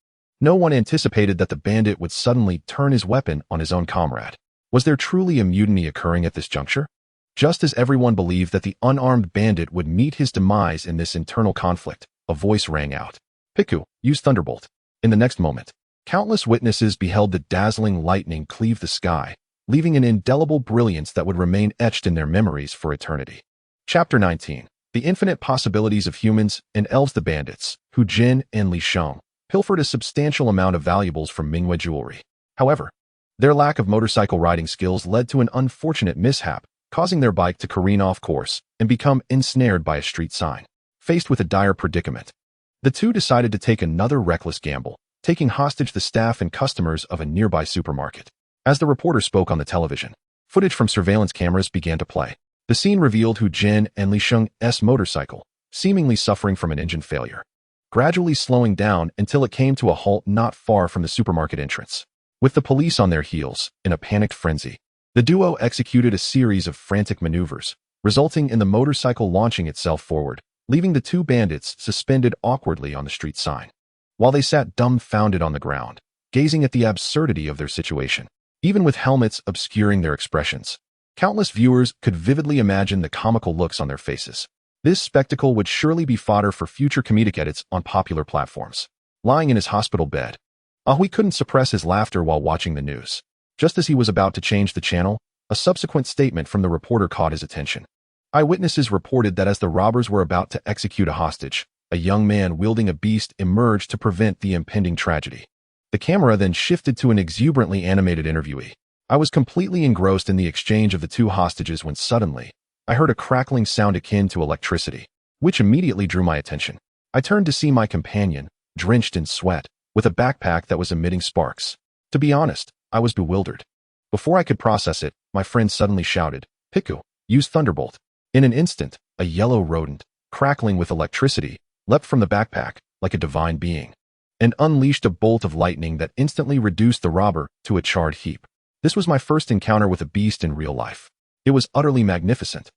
No one anticipated that the bandit would suddenly turn his weapon on his own comrade. Was there truly a mutiny occurring at this juncture? Just as everyone believed that the unarmed bandit would meet his demise in this internal conflict, a voice rang out. Piku, use Thunderbolt. In the next moment, countless witnesses beheld the dazzling lightning cleave the sky, leaving an indelible brilliance that would remain etched in their memories for eternity. Chapter 19. The Infinite Possibilities of Humans and Elves. The bandits, Hu Jin and Li Sheng, pilfered a substantial amount of valuables from Mingwei jewelry. However, their lack of motorcycle riding skills led to an unfortunate mishap, causing their bike to careen off course and become ensnared by a street sign. Faced with a dire predicament, the 2 decided to take another reckless gamble, taking hostage the staff and customers of a nearby supermarket. As the reporter spoke on the television, footage from surveillance cameras began to play. The scene revealed Hu Jin and Li Sheng's motorcycle, seemingly suffering from an engine failure, gradually slowing down until it came to a halt not far from the supermarket entrance. With the police on their heels, in a panicked frenzy, the duo executed a series of frantic maneuvers, resulting in the motorcycle launching itself forward, leaving the two bandits suspended awkwardly on the street sign, while they sat dumbfounded on the ground, gazing at the absurdity of their situation. Even with helmets obscuring their expressions, countless viewers could vividly imagine the comical looks on their faces. This spectacle would surely be fodder for future comedic edits on popular platforms. Lying in his hospital bed, Ahui couldn't suppress his laughter while watching the news. Just as he was about to change the channel, a subsequent statement from the reporter caught his attention. Eyewitnesses reported that as the robbers were about to execute a hostage, a young man wielding a beast emerged to prevent the impending tragedy. The camera then shifted to an exuberantly animated interviewee. I was completely engrossed in the exchange of the two hostages when suddenly, I heard a crackling sound akin to electricity, which immediately drew my attention. I turned to see my companion, drenched in sweat, with a backpack that was emitting sparks. To be honest, I was bewildered. Before I could process it, my friend suddenly shouted, "Piku, use Thunderbolt." In an instant, a yellow rodent, crackling with electricity, leapt from the backpack like a divine being, and unleashed a bolt of lightning that instantly reduced the robber to a charred heap. This was my first encounter with a beast in real life. It was utterly magnificent.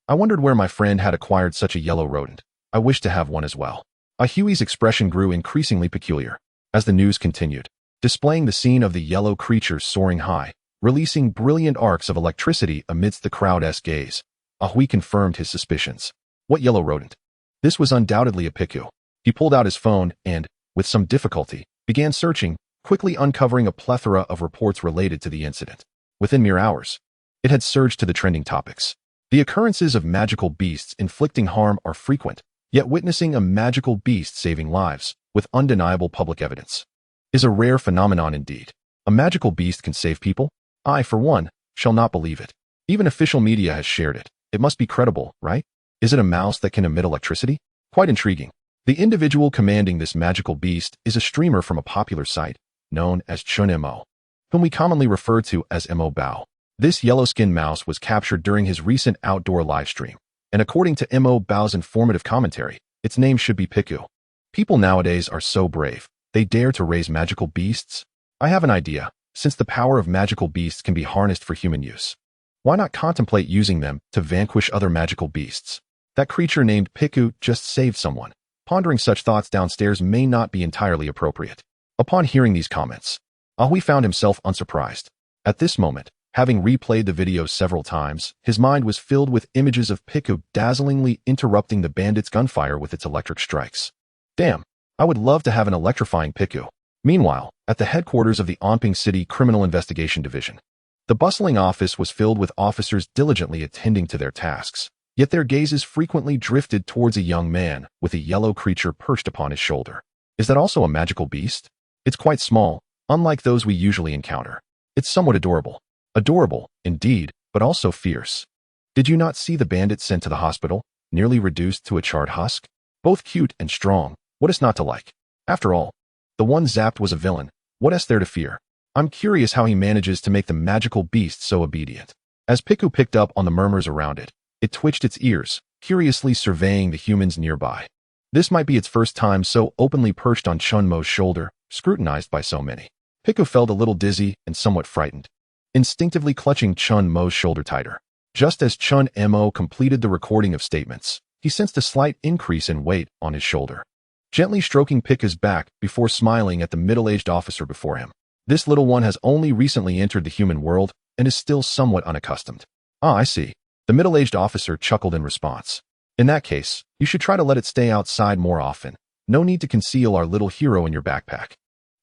I wondered where my friend had acquired such a yellow rodent. I wished to have one as well. Ahui's expression grew increasingly peculiar as the news continued, displaying the scene of the yellow creature soaring high, releasing brilliant arcs of electricity amidst the crowd's gaze. Ahui confirmed his suspicions. What yellow rodent? This was undoubtedly a Piku. He pulled out his phone and, with some difficulty, began searching, quickly uncovering a plethora of reports related to the incident. Within mere hours, it had surged to the trending topics. The occurrences of magical beasts inflicting harm are frequent, yet witnessing a magical beast saving lives, with undeniable public evidence, is a rare phenomenon indeed. A magical beast can save people? I, for one, shall not believe it. Even official media has shared it. It must be credible, right? Is it a mouse that can emit electricity? Quite intriguing. The individual commanding this magical beast is a streamer from a popular site known as Chen Mo, whom we commonly refer to as Mo Bao. This yellow-skinned mouse was captured during his recent outdoor livestream, and according to Mo Bao's informative commentary, its name should be Piku. People nowadays are so brave, they dare to raise magical beasts? I have an idea. Since the power of magical beasts can be harnessed for human use, why not contemplate using them to vanquish other magical beasts? That creature named Piku just saved someone. Pondering such thoughts downstairs may not be entirely appropriate. Upon hearing these comments, Ahui found himself unsurprised. At this moment, having replayed the video several times, his mind was filled with images of Piku dazzlingly interrupting the bandits' gunfire with its electric strikes. Damn, I would love to have an electrifying Piku. Meanwhile, at the headquarters of the Onping City Criminal Investigation Division, the bustling office was filled with officers diligently attending to their tasks, yet their gazes frequently drifted towards a young man with a yellow creature perched upon his shoulder. Is that also a magical beast? It's quite small, unlike those we usually encounter. It's somewhat adorable. Adorable, indeed, but also fierce. Did you not see the bandit sent to the hospital, nearly reduced to a charred husk? Both cute and strong, what is not to like? After all, the one zapped was a villain. What is there to fear? I'm curious how he manages to make the magical beast so obedient. As Piku picked up on the murmurs around it, it twitched its ears, curiously surveying the humans nearby. This might be its first time so openly perched on Chen Mo's shoulder, scrutinized by so many. Piku felt a little dizzy and somewhat frightened, instinctively clutching Chen Mo's shoulder tighter. Just as Chen Mo completed the recording of statements, he sensed a slight increase in weight on his shoulder, gently stroking Piku's back before smiling at the middle-aged officer before him. This little one has only recently entered the human world and is still somewhat unaccustomed. Ah, I see. The middle-aged officer chuckled in response. In that case, you should try to let it stay outside more often. No need to conceal our little hero in your backpack.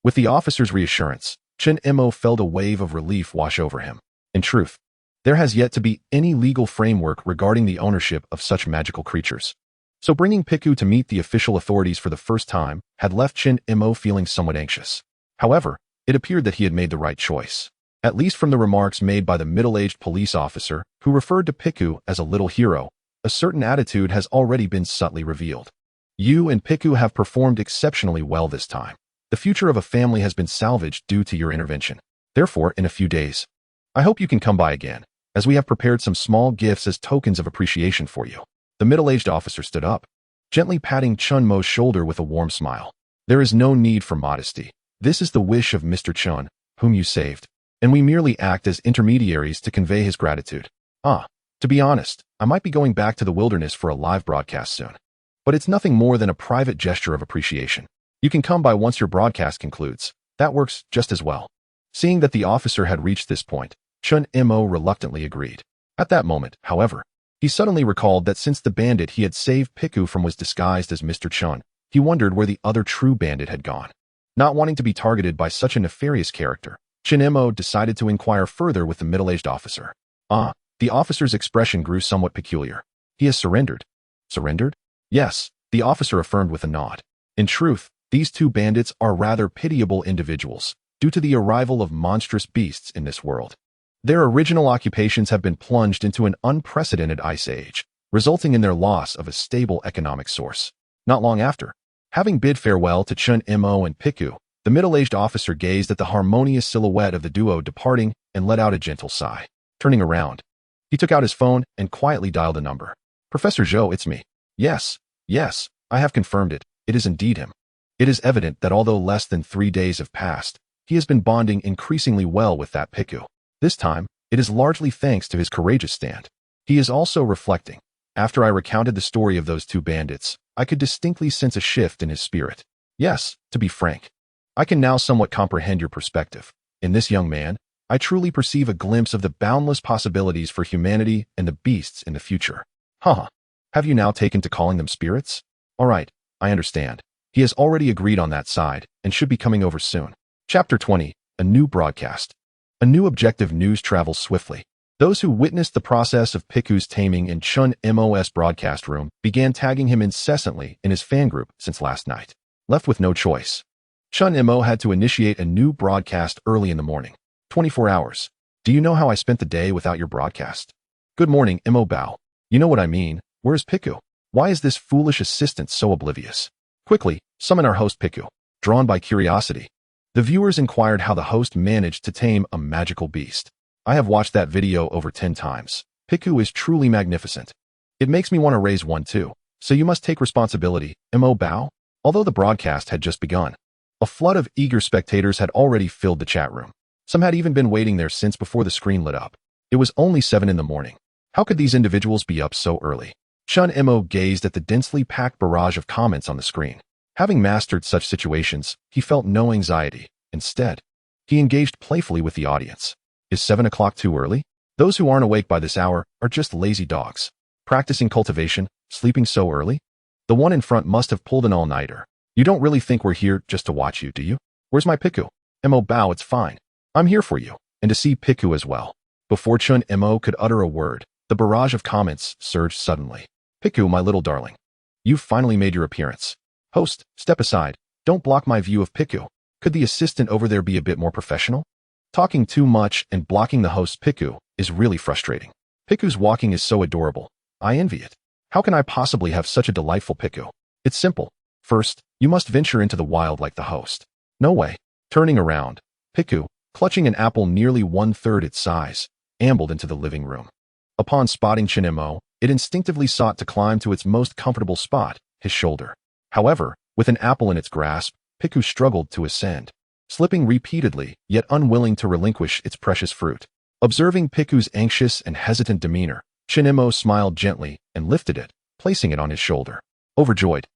With the officer's reassurance, Chen Mo felt a wave of relief wash over him. In truth, there has yet to be any legal framework regarding the ownership of such magical creatures. So bringing Piku to meet the official authorities for the first time had left Chen Mo feeling somewhat anxious. However, it appeared that he had made the right choice, at least from the remarks made by the middle-aged police officer who referred to Piku as a little hero. A certain attitude has already been subtly revealed. You and Piku have performed exceptionally well this time. The future of a family has been salvaged due to your intervention. Therefore, in a few days, I hope you can come by again, as we have prepared some small gifts as tokens of appreciation for you. The middle-aged officer stood up, gently patting Chen Mo's shoulder with a warm smile. There is no need for modesty. This is the wish of Mr. Chen, whom you saved, and we merely act as intermediaries to convey his gratitude. To be honest, I might be going back to the wilderness for a live broadcast soon. but it's nothing more than a private gesture of appreciation. You can come by once your broadcast concludes. That works just as well. Seeing that the officer had reached this point, Chen Mo reluctantly agreed. At that moment, however, he suddenly recalled that since the bandit he had saved Piku from was disguised as Mr. Chen, he wondered where the other true bandit had gone. Not wanting to be targeted by such a nefarious character, Chen Mo decided to inquire further with the middle-aged officer. The officer's expression grew somewhat peculiar. He has surrendered. Surrendered? Yes, the officer affirmed with a nod. In truth, these two bandits are rather pitiable individuals, due to the arrival of monstrous beasts in this world. Their original occupations have been plunged into an unprecedented ice age, resulting in their loss of a stable economic source. Not long after, having bid farewell to Chen Mo and Piku, the middle-aged officer gazed at the harmonious silhouette of the duo departing and let out a gentle sigh. Turning around, he took out his phone and quietly dialed a number. Professor Zhou, it's me. Yes, I have confirmed it. It is indeed him. It is evident that although less than 3 days have passed, he has been bonding increasingly well with that Piku. This time, it is largely thanks to his courageous stand. He is also reflecting. After I recounted the story of those two bandits, I could distinctly sense a shift in his spirit. Yes, to be frank, I can now somewhat comprehend your perspective. In this young man, I truly perceive a glimpse of the boundless possibilities for humanity and the beasts in the future. Have you now taken to calling them spirits? All right, I understand. He has already agreed on that side and should be coming over soon. Chapter 20, A New Broadcast. A new objective news travels swiftly. Those who witnessed the process of Piku's taming in Chen Mo's broadcast room began tagging him incessantly in his fan group since last night. Left with no choice, Chen Mo had to initiate a new broadcast early in the morning. 24 hours. Do you know how I spent the day without your broadcast? Good morning, Mo Bao. You know what I mean. Where's Piku? Why is this foolish assistant so oblivious? Quickly, summon our host Piku. Drawn by curiosity, the viewers inquired how the host managed to tame a magical beast. I have watched that video over 10 times. Piku is truly magnificent. It makes me want to raise one too, so you must take responsibility, Mo Bao. Although the broadcast had just begun, a flood of eager spectators had already filled the chat room. Some had even been waiting there since before the screen lit up. It was only 7 in the morning. How could these individuals be up so early? Chen Mo gazed at the densely packed barrage of comments on the screen. Having mastered such situations, he felt no anxiety. Instead, he engaged playfully with the audience. Is 7 o'clock too early? Those who aren't awake by this hour are just lazy dogs. Practicing cultivation, sleeping so early? The one in front must have pulled an all-nighter. You don't really think we're here just to watch you, do you? Where's my Piku? Mo Bao, it's fine. I'm here for you, and to see Piku as well. Before Chen Mo could utter a word, the barrage of comments surged suddenly. Piku, my little darling. You've finally made your appearance. Host, step aside. Don't block my view of Piku. Could the assistant over there be a bit more professional? Talking too much and blocking the host's Piku is really frustrating. Piku's walking is so adorable. I envy it. How can I possibly have such a delightful Piku? It's simple. First, you must venture into the wild like the host. No way. Turning around, Piku, clutching an apple nearly 1/3 its size, ambled into the living room. Upon spotting Chen Mo, it instinctively sought to climb to its most comfortable spot, his shoulder. However, with an apple in its grasp, Piku struggled to ascend, slipping repeatedly, yet unwilling to relinquish its precious fruit. Observing Piku's anxious and hesitant demeanor, Chen Mo smiled gently and lifted it, placing it on his shoulder. Overjoyed,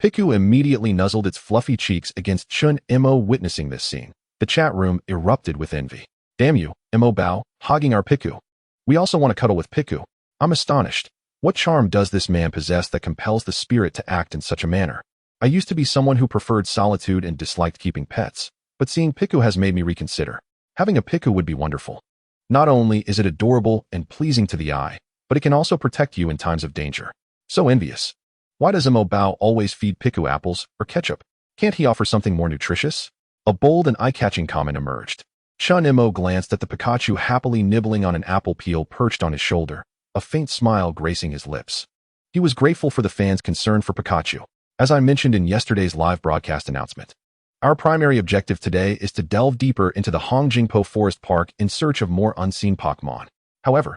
Piku immediately nuzzled its fluffy cheeks against Chen Mo. Witnessing this scene, the chat room erupted with envy. Damn you, Mo Bao, hogging our Piku. We also want to cuddle with Piku. I'm astonished. What charm does this man possess that compels the spirit to act in such a manner? I used to be someone who preferred solitude and disliked keeping pets, but seeing Piku has made me reconsider. Having a Piku would be wonderful. Not only is it adorable and pleasing to the eye, but it can also protect you in times of danger. So envious. Why does Mo Bao always feed Piku apples or ketchup? Can't he offer something more nutritious? A bold and eye-catching comment emerged. Chen Mo glanced at the Pikachu happily nibbling on an apple peel perched on his shoulder, a faint smile gracing his lips. He was grateful for the fans' concern for Pikachu. As I mentioned in yesterday's live broadcast announcement, our primary objective today is to delve deeper into the Hongjingpo Forest Park in search of more unseen Pokémon. However,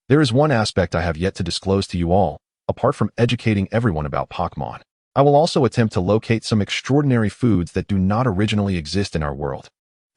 there is one aspect I have yet to disclose to you all, apart from educating everyone about Pokémon. I will also attempt to locate some extraordinary foods that do not originally exist in our world.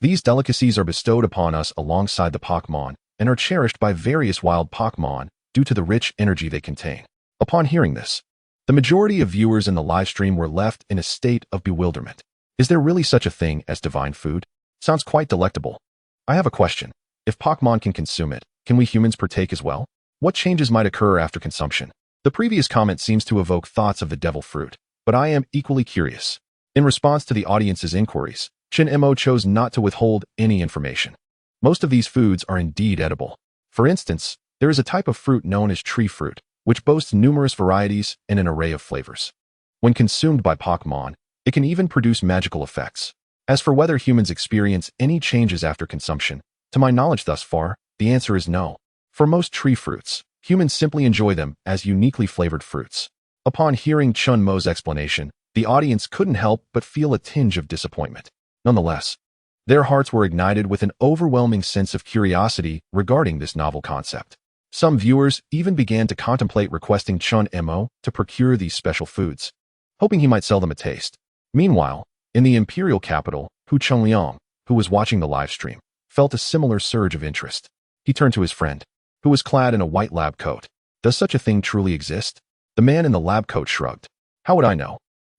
These delicacies are bestowed upon us alongside the Pokémon and are cherished by various wild Pokémon due to the rich energy they contain. Upon hearing this, The majority of viewers in the livestream were left in a state of bewilderment. Is there really such a thing as divine food? Sounds quite delectable. I have a question. If Pokémon can consume it, can we humans partake as well? What changes might occur after consumption? The previous comment seems to evoke thoughts of the devil fruit, but I am equally curious. In response to the audience's inquiries, Chen Mo chose not to withhold any information. Most of these foods are indeed edible. For instance, there is a type of fruit known as tree fruit, which boasts numerous varieties and an array of flavors. When consumed by Pokémon, it can even produce magical effects. As for whether humans experience any changes after consumption, to my knowledge thus far, the answer is no. For most tree fruits, humans simply enjoy them as uniquely flavored fruits. Upon hearing Chen Mo's explanation, the audience couldn't help but feel a tinge of disappointment. Nonetheless, their hearts were ignited with an overwhelming sense of curiosity regarding this novel concept. Some viewers even began to contemplate requesting Chen Mo to procure these special foods, hoping he might sell them a taste. Meanwhile, in the imperial capital, Hu Chenliang, who was watching the live stream, felt a similar surge of interest. He turned to his friend, who was clad in a white lab coat. Does such a thing truly exist? The man in the lab coat shrugged. How would I know?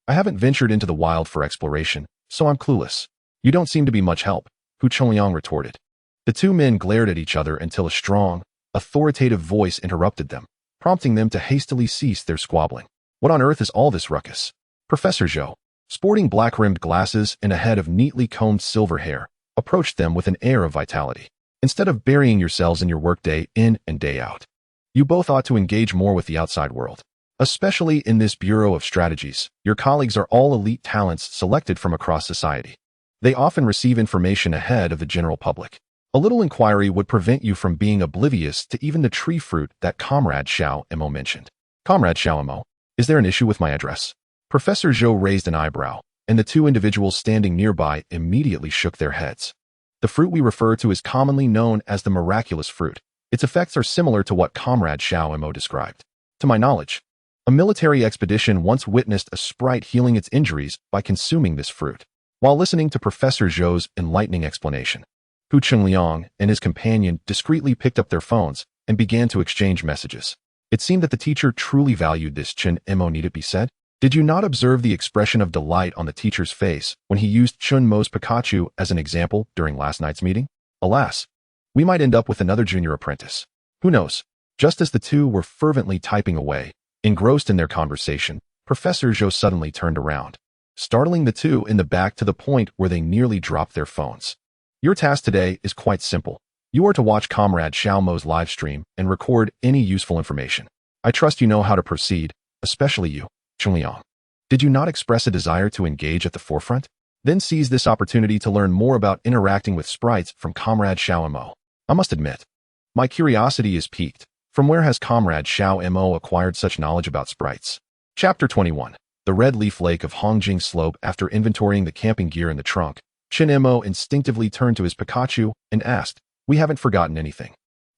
I haven't ventured into the wild for exploration, so I'm clueless. You don't seem to be much help, Hu Chenliang retorted. The two men glared at each other until a strong, authoritative voice interrupted them, prompting them to hastily cease their squabbling. What on earth is all this ruckus? Professor Zhou, sporting black-rimmed glasses and a head of neatly combed silver hair, approached them with an air of vitality. Instead of burying yourselves in your workday in and day out, you both ought to engage more with the outside world. Especially in this Bureau of Strategies, your colleagues are all elite talents selected from across society. They often receive information ahead of the general public. A little inquiry would prevent you from being oblivious to even the tree fruit that Comrade Xiao Mo mentioned. Comrade Xiao Mo, is there an issue with my address? Professor Zhou raised an eyebrow, and the two individuals standing nearby immediately shook their heads. The fruit we refer to is commonly known as the miraculous fruit. Its effects are similar to what Comrade Xiao Mo described. To my knowledge, a military expedition once witnessed a sprite healing its injuries by consuming this fruit. While listening to Professor Zhou's enlightening explanation, Hu Chenliang and his companion discreetly picked up their phones and began to exchange messages. It seemed that the teacher truly valued this Chen Mo, need it be said? Did you not observe the expression of delight on the teacher's face when he used Chen Mo's Pikachu as an example during last night's meeting? Alas, we might end up with another junior apprentice. Who knows? Just as the two were fervently typing away, engrossed in their conversation, Professor Zhou suddenly turned around, startling the two in the back to the point where they nearly dropped their phones. Your task today is quite simple. You are to watch Comrade Xiao Mo's live stream and record any useful information. I trust you know how to proceed, especially you, Chenliang. Did you not express a desire to engage at the forefront? Then seize this opportunity to learn more about interacting with sprites from Comrade Xiao Mo. I must admit, my curiosity is piqued. From where has Comrade Xiao Mo acquired such knowledge about sprites? Chapter 21. The Red Leaf Lake of Hongjing Slope. After inventorying the camping gear in the trunk, Chen Mo instinctively turned to his Pikachu and asked, "We haven't forgotten anything,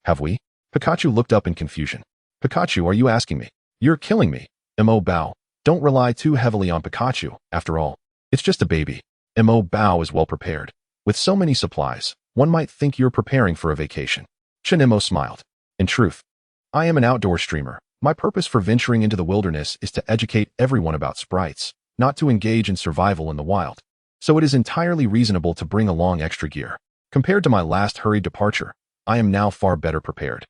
have we?" Pikachu looked up in confusion. "Pikachu, are you asking me? You're killing me." Mo Bao, don't rely too heavily on Pikachu, after all. It's just a baby. Mo Bao is well prepared. With so many supplies, one might think you're preparing for a vacation. Chen Mo smiled. In truth, I am an outdoor streamer. My purpose for venturing into the wilderness is to educate everyone about sprites, not to engage in survival in the wild. So it is entirely reasonable to bring along extra gear. Compared to my last hurried departure, I am now far better prepared.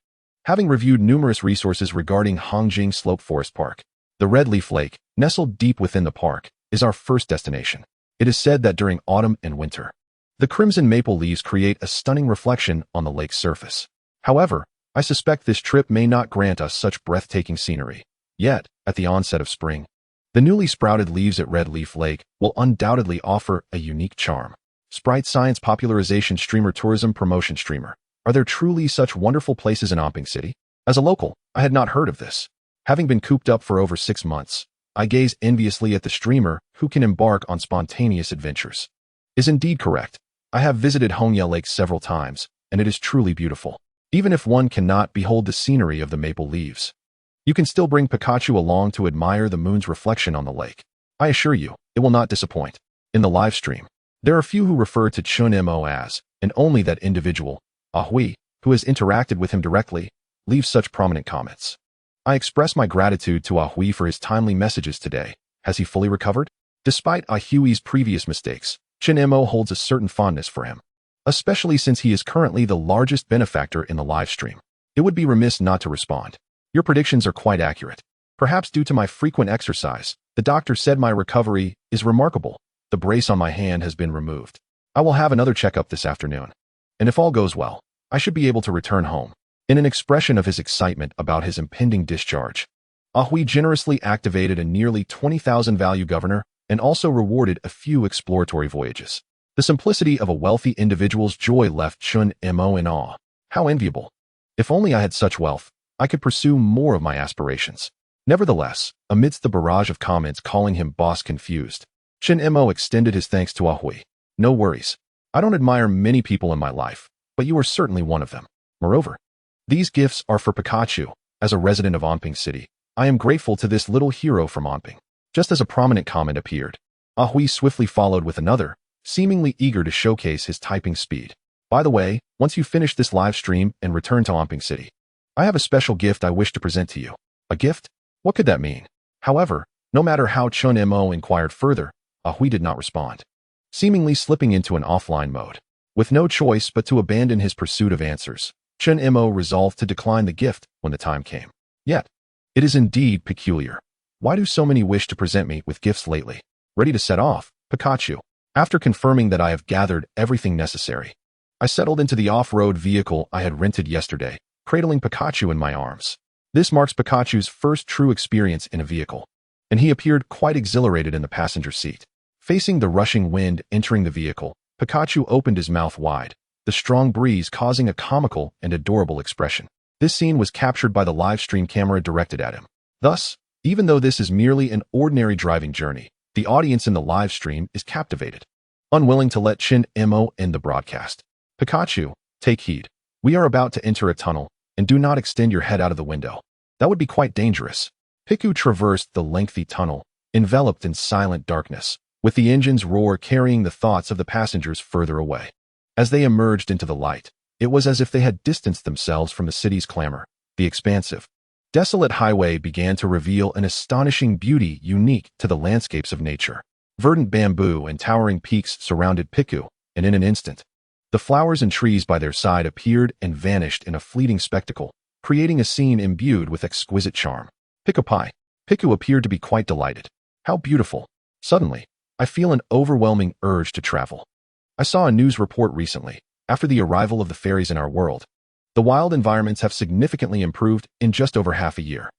Having reviewed numerous resources regarding Hongjing Slope Forest Park, the Red Leaf Lake, nestled deep within the park, is our first destination. It is said that during autumn and winter, the crimson maple leaves create a stunning reflection on the lake's surface. However, I suspect this trip may not grant us such breathtaking scenery. Yet, at the onset of spring, the newly sprouted leaves at Red Leaf Lake will undoubtedly offer a unique charm. Sprite Science Popularization Streamer Tourism Promotion Streamer. Are there truly such wonderful places in Omping City? As a local, I had not heard of this. Having been cooped up for over 6 months, I gaze enviously at the streamer who can embark on spontaneous adventures. Is indeed correct. I have visited Hongya Lake several times, and it is truly beautiful. Even if one cannot behold the scenery of the maple leaves, you can still bring Pikachu along to admire the moon's reflection on the lake. I assure you, it will not disappoint. In the live stream, there are few who refer to Chen Mo as, and only that individual, Ahui, who has interacted with him directly, leaves such prominent comments. I express my gratitude to Ahui for his timely messages today. Has he fully recovered? Despite Ahui's previous mistakes, Chen Mo holds a certain fondness for him, especially since he is currently the largest benefactor in the live stream. It would be remiss not to respond. Your predictions are quite accurate. Perhaps due to my frequent exercise, the doctor said my recovery is remarkable. The brace on my hand has been removed. I will have another checkup this afternoon. And if all goes well, I should be able to return home. In an expression of his excitement about his impending discharge, Ahui generously activated a nearly 20,000 value governor and also rewarded a few exploratory voyages. The simplicity of a wealthy individual's joy left Chen Mo in awe. How enviable. If only I had such wealth, I could pursue more of my aspirations. Nevertheless, amidst the barrage of comments calling him boss confused, Chen Mo extended his thanks to Ahui. No worries. I don't admire many people in my life, but you are certainly one of them. Moreover, these gifts are for Pikachu. As a resident of Onping City, I am grateful to this little hero from Onping. Just as a prominent comment appeared, Ahui swiftly followed with another, seemingly eager to showcase his typing speed. By the way, once you finish this live stream and return to Onping City, I have a special gift I wish to present to you. A gift? What could that mean? However, no matter how Chen Mo inquired further, Ahui did not respond, seemingly slipping into an offline mode. With no choice but to abandon his pursuit of answers, Chen Mo resolved to decline the gift when the time came. Yet, it is indeed peculiar. Why do so many wish to present me with gifts lately? Ready to set off, Pikachu. After confirming that I have gathered everything necessary, I settled into the off-road vehicle I had rented yesterday, cradling Pikachu in my arms. This marks Pikachu's first true experience in a vehicle, and he appeared quite exhilarated in the passenger seat. Facing the rushing wind entering the vehicle, Pikachu opened his mouth wide, the strong breeze causing a comical and adorable expression. This scene was captured by the live stream camera directed at him. Thus, even though this is merely an ordinary driving journey, the audience in the live stream is captivated. Unwilling to let Chen Mo end the broadcast, Pikachu, take heed. We are about to enter a tunnel, and do not extend your head out of the window. That would be quite dangerous. Piku traversed the lengthy tunnel, enveloped in silent darkness, with the engine's roar carrying the thoughts of the passengers further away. As they emerged into the light, it was as if they had distanced themselves from the city's clamor. The expansive, desolate highway began to reveal an astonishing beauty unique to the landscapes of nature. Verdant bamboo and towering peaks surrounded Piku, and in an instant, the flowers and trees by their side appeared and vanished in a fleeting spectacle, creating a scene imbued with exquisite charm. Piku appeared to be quite delighted. How beautiful. Suddenly, I feel an overwhelming urge to travel. I saw a news report recently. After the arrival of the fairies in our world, the wild environments have significantly improved in just over half a year.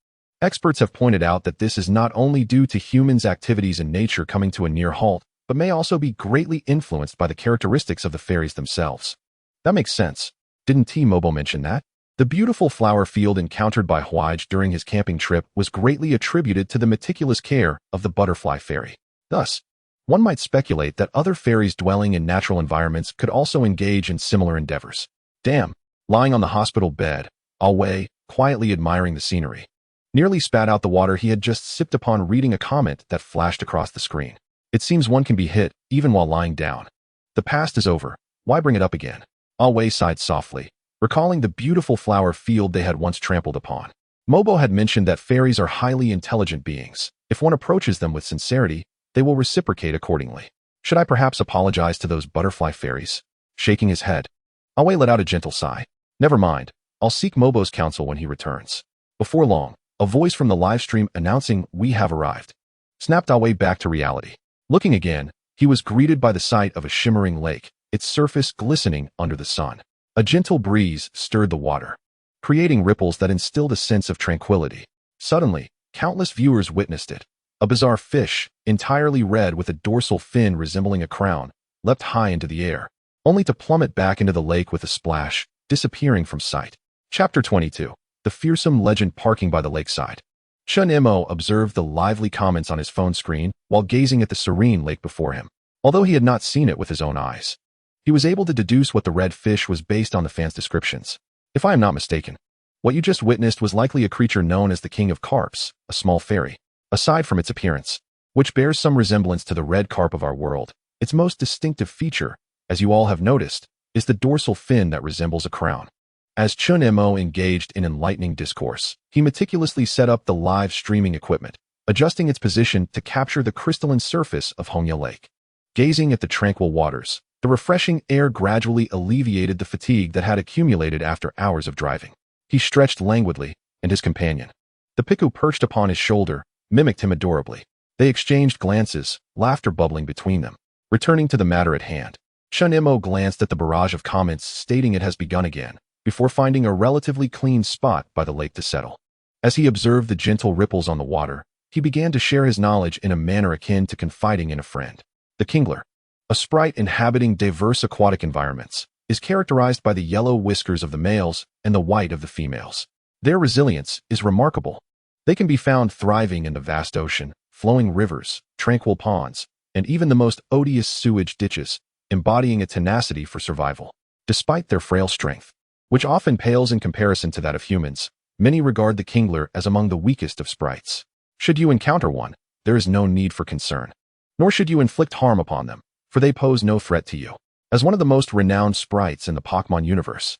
Experts have pointed out that this is not only due to humans' activities in nature coming to a near halt, but may also be greatly influenced by the characteristics of the fairies themselves. That makes sense. Didn't T-Mobo mention that? The beautiful flower field encountered by Huij during his camping trip was greatly attributed to the meticulous care of the butterfly fairy. Thus, one might speculate that other fairies dwelling in natural environments could also engage in similar endeavors. Damn. Lying on the hospital bed, Alway, quietly admiring the scenery, nearly spat out the water he had just sipped upon reading a comment that flashed across the screen. It seems one can be hit, even while lying down. The past is over. Why bring it up again? Alway sighed softly, recalling the beautiful flower field they had once trampled upon. Mobo had mentioned that fairies are highly intelligent beings. If one approaches them with sincerity, they will reciprocate accordingly. Should I perhaps apologize to those butterfly fairies? Shaking his head, Alway let out a gentle sigh. Never mind. I'll seek Mobo's counsel when he returns. Before long, a voice from the live stream announcing we have arrived snapped Alway back to reality. Looking again, he was greeted by the sight of a shimmering lake, its surface glistening under the sun. A gentle breeze stirred the water, creating ripples that instilled a sense of tranquility. Suddenly, countless viewers witnessed it. A bizarre fish, entirely red with a dorsal fin resembling a crown, leapt high into the air, only to plummet back into the lake with a splash, disappearing from sight. Chapter 22. The fearsome legend parking by the lakeside. Chen Mo observed the lively comments on his phone screen while gazing at the serene lake before him. Although he had not seen it with his own eyes, he was able to deduce what the red fish was based on the fans' descriptions. If I am not mistaken, what you just witnessed was likely a creature known as the King of Carps, a small fairy. Aside from its appearance, which bears some resemblance to the red carp of our world, its most distinctive feature, as you all have noticed, is the dorsal fin that resembles a crown. As Chen Mo engaged in enlightening discourse, he meticulously set up the live streaming equipment, adjusting its position to capture the crystalline surface of Hongya Lake. Gazing at the tranquil waters, the refreshing air gradually alleviated the fatigue that had accumulated after hours of driving. He stretched languidly, and his companion, the Piku perched upon his shoulder, mimicked him adorably. They exchanged glances, laughter bubbling between them. Returning to the matter at hand, Chen Mo glanced at the barrage of comments stating it has begun again, before finding a relatively clean spot by the lake to settle. As he observed the gentle ripples on the water, he began to share his knowledge in a manner akin to confiding in a friend. The kingler, a sprite inhabiting diverse aquatic environments, is characterized by the yellow whiskers of the males and the white of the females. Their resilience is remarkable. They can be found thriving in the vast ocean, flowing rivers, tranquil ponds, and even the most odious sewage ditches, embodying a tenacity for survival. Despite their frail strength, which often pales in comparison to that of humans, many regard the kingler as among the weakest of sprites. Should you encounter one, there is no need for concern. Nor should you inflict harm upon them, for they pose no threat to you. As one of the most renowned sprites in the Pokémon universe,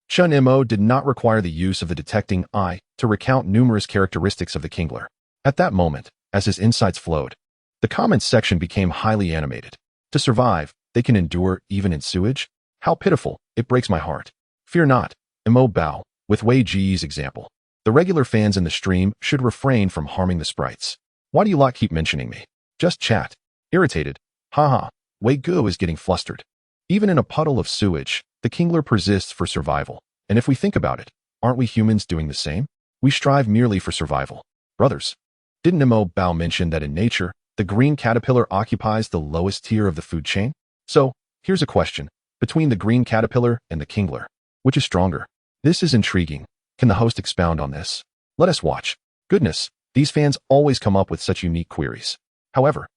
Chen Mo did not require the use of the detecting eye to recount numerous characteristics of the kingler. At that moment, as his insights flowed, the comments section became highly animated. To survive, they can endure even in sewage? How pitiful, it breaks my heart. Fear not, Mo Bao, with Wei Ji's example. The regular fans in the stream should refrain from harming the sprites. Why do you lot keep mentioning me? Just chat. Irritated. Haha, Wei Gu is getting flustered. Even in a puddle of sewage, the kingler persists for survival. And if we think about it, aren't we humans doing the same? We strive merely for survival. Brothers, didn't Mo Bao mention that in nature, the green caterpillar occupies the lowest tier of the food chain? So, here's a question. Between the green caterpillar and the kingler, which is stronger? This is intriguing. Can the host expound on this? Let us watch. Goodness, these fans always come up with such unique queries. However,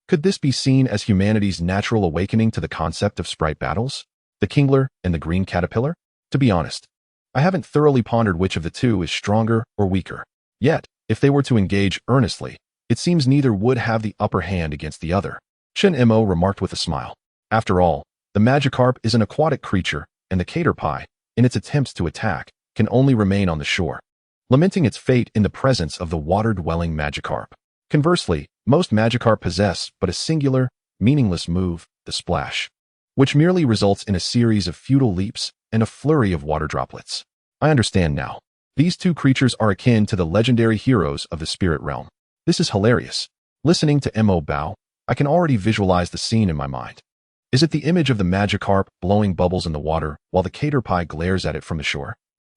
could this be seen as humanity's natural awakening to the concept of sprite battles? The kingler and the green caterpillar? To be honest, I haven't thoroughly pondered which of the two is stronger or weaker. Yet, if they were to engage earnestly, it seems neither would have the upper hand against the other. Chen Mo remarked with a smile. After all, the Magikarp is an aquatic creature, and the caterpie, in its attempts to attack, can only remain on the shore, lamenting its fate in the presence of the water-dwelling Magikarp. Conversely, most Magikarp possess but a singular, meaningless move, the splash, which merely results in a series of futile leaps and a flurry of water droplets. I understand now. These two creatures are akin to the legendary heroes of the spirit realm. This is hilarious. Listening to Mo Bao, I can already visualize the scene in my mind. Is it the image of the Magikarp blowing bubbles in the water while the caterpie glares at it from the shore?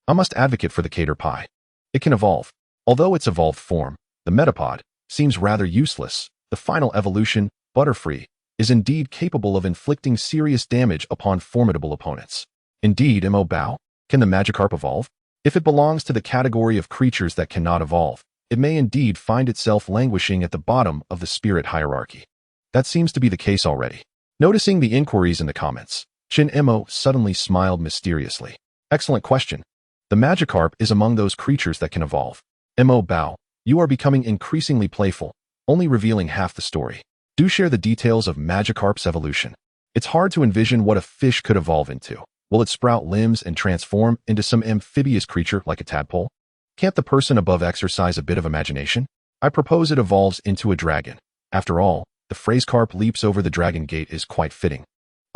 I must advocate for the caterpie. It can evolve. Although its evolved form, the metapod, seems rather useless, the final evolution, Butterfree, is indeed capable of inflicting serious damage upon formidable opponents. Indeed, Mo Bao, can the Magikarp evolve? If it belongs to the category of creatures that cannot evolve, it may indeed find itself languishing at the bottom of the spirit hierarchy. That seems to be the case already. Noticing the inquiries in the comments, Chen Mo suddenly smiled mysteriously. Excellent question. The Magikarp is among those creatures that can evolve. Mo Bao, you are becoming increasingly playful, only revealing half the story. Do share the details of Magikarp's evolution. It's hard to envision what a fish could evolve into. Will it sprout limbs and transform into some amphibious creature like a tadpole? Can't the person above exercise a bit of imagination? I propose it evolves into a dragon. After all, the phrase carp leaps over the dragon gate is quite fitting.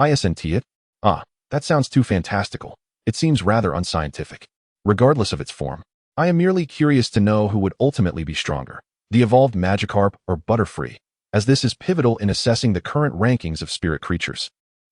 Isn't it? That sounds too fantastical. It seems rather unscientific. Regardless of its form, I am merely curious to know who would ultimately be stronger, the evolved Magikarp or Butterfree, as this is pivotal in assessing the current rankings of spirit creatures.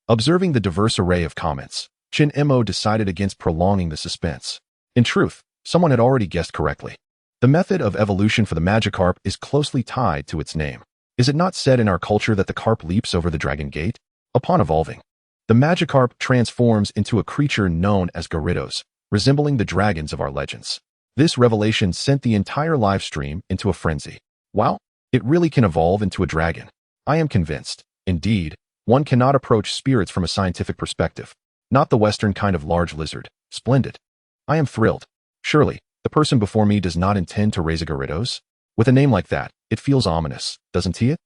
Observing the diverse array of comments, Chen Mo decided against prolonging the suspense. In truth, someone had already guessed correctly. The method of evolution for the Magikarp is closely tied to its name. Is it not said in our culture that the carp leaps over the dragon gate? Upon evolving, the Magikarp transforms into a creature known as Gyarados, resembling the dragons of our legends. This revelation sent the entire live stream into a frenzy. Wow, it really can evolve into a dragon. I am convinced. Indeed, one cannot approach spirits from a scientific perspective. Not the Western kind of large lizard. Splendid. I am thrilled. Surely, the person before me does not intend to raise a Gyarados? With a name like that, it feels ominous, doesn't it?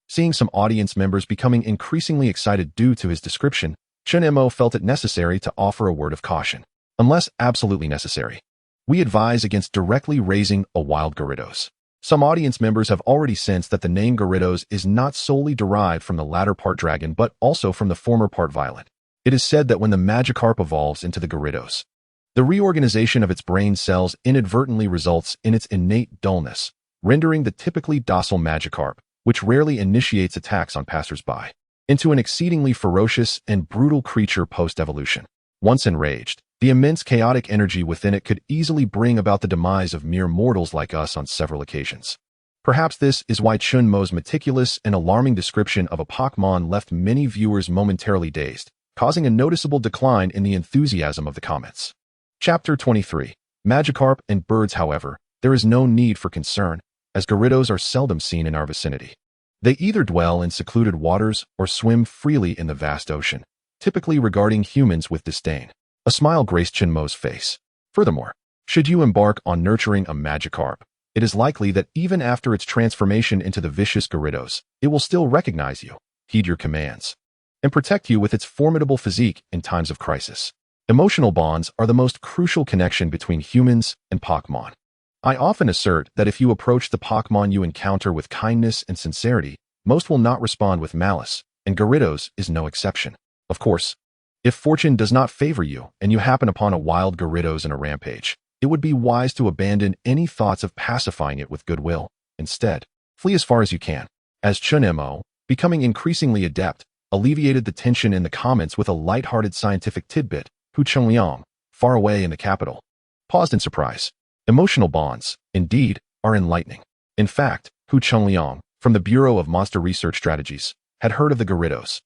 Seeing some audience members becoming increasingly excited due to his description, Chen Mo felt it necessary to offer a word of caution. unless absolutely necessary. We advise against directly raising a wild Gyarados. Some audience members have already sensed that the name Gyarados is not solely derived from the latter part dragon but also from the former part violet. It is said that when the Magikarp evolves into the Gyarados, the reorganization of its brain cells inadvertently results in its innate dullness, rendering the typically docile Magikarp, which rarely initiates attacks on passers-by, into an exceedingly ferocious and brutal creature post-evolution. Once enraged, the immense chaotic energy within it could easily bring about the demise of mere mortals like us on several occasions. Perhaps this is why Chen Mo's meticulous and alarming description of a Pokémon left many viewers momentarily dazed, causing a noticeable decline in the enthusiasm of the comments. Chapter 23. Magikarp and birds. However, there is no need for concern, as Gyarados are seldom seen in our vicinity. They either dwell in secluded waters or swim freely in the vast ocean, typically regarding humans with disdain. A smile graced Chen Mo's face. Furthermore, should you embark on nurturing a Magikarp, it is likely that even after its transformation into the vicious Gyarados, it will still recognize you, heed your commands, and protect you with its formidable physique in times of crisis. Emotional bonds are the most crucial connection between humans and Pokémon. I often assert that if you approach the Pokémon you encounter with kindness and sincerity, most will not respond with malice, and Gyarados is no exception. Of course, if fortune does not favor you and you happen upon a wild Gyarados in a rampage, it would be wise to abandon any thoughts of pacifying it with goodwill. Instead, flee as far as you can. As Chen Mo, becoming increasingly adept, alleviated the tension in the comments with a light-hearted scientific tidbit, Hu Chengliang, far away in the capital, paused in surprise. Emotional bonds, indeed, are enlightening. In fact, Hu Chengliang, from the Bureau of Monster Research Strategies, had heard of the Gyarados,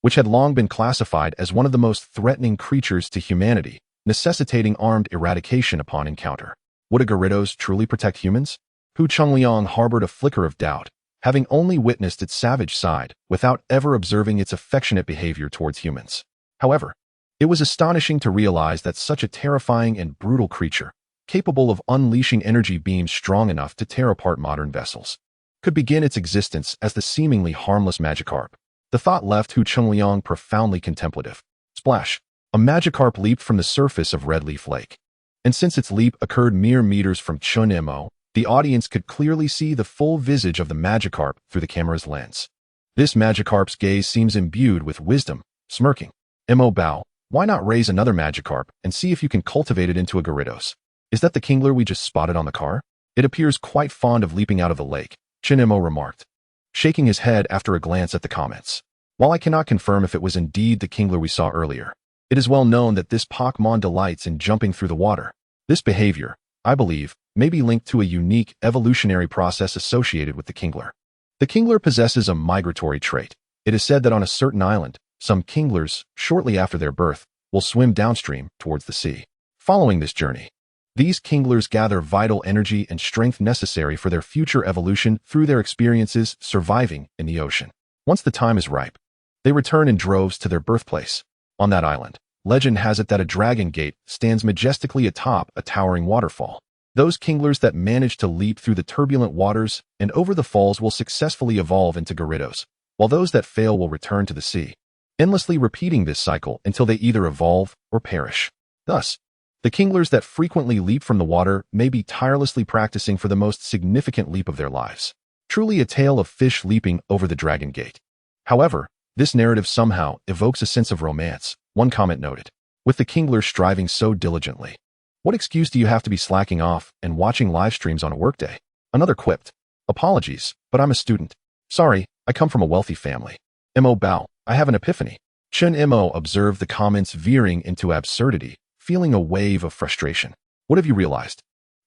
which had long been classified as one of the most threatening creatures to humanity, necessitating armed eradication upon encounter. Would a Gyarados truly protect humans? Hu Chengliang harbored a flicker of doubt, having only witnessed its savage side without ever observing its affectionate behavior towards humans. However, it was astonishing to realize that such a terrifying and brutal creature, capable of unleashing energy beams strong enough to tear apart modern vessels, could begin its existence as the seemingly harmless Magikarp. The thought left Hu Chengliang profoundly contemplative. Splash! A Magikarp leaped from the surface of Red Leaf Lake. And since its leap occurred mere meters from Chen Mo, the audience could clearly see the full visage of the Magikarp through the camera's lens. This Magikarp's gaze seems imbued with wisdom, smirking. Mo bow, why not raise another Magikarp and see if you can cultivate it into a Gyarados? Is that the Kingler we just spotted on the car? It appears quite fond of leaping out of the lake, Chen Mo remarked, shaking his head after a glance at the comments. While I cannot confirm if it was indeed the Kingler we saw earlier, it is well known that this Pokémon delights in jumping through the water. This behavior, I believe, may be linked to a unique evolutionary process associated with the Kingler. The Kingler possesses a migratory trait. It is said that on a certain island, some Kinglers, shortly after their birth, will swim downstream towards the sea. Following this journey, these Kinglers gather vital energy and strength necessary for their future evolution through their experiences surviving in the ocean. Once the time is ripe, they return in droves to their birthplace. On that island, legend has it that a dragon gate stands majestically atop a towering waterfall. Those Kinglers that manage to leap through the turbulent waters and over the falls will successfully evolve into Gyarados, while those that fail will return to the sea, endlessly repeating this cycle until they either evolve or perish. Thus, the Kinglers that frequently leap from the water may be tirelessly practicing for the most significant leap of their lives. Truly a tale of fish leaping over the dragon gate. However, this narrative somehow evokes a sense of romance, one comment noted, with the Kingler striving so diligently. What excuse do you have to be slacking off and watching live streams on a workday? Another quipped, apologies, but I'm a student. Sorry, I come from a wealthy family. Mo bow, I have an epiphany. Chen Mo observed the comments veering into absurdity, feeling a wave of frustration. What have you realized?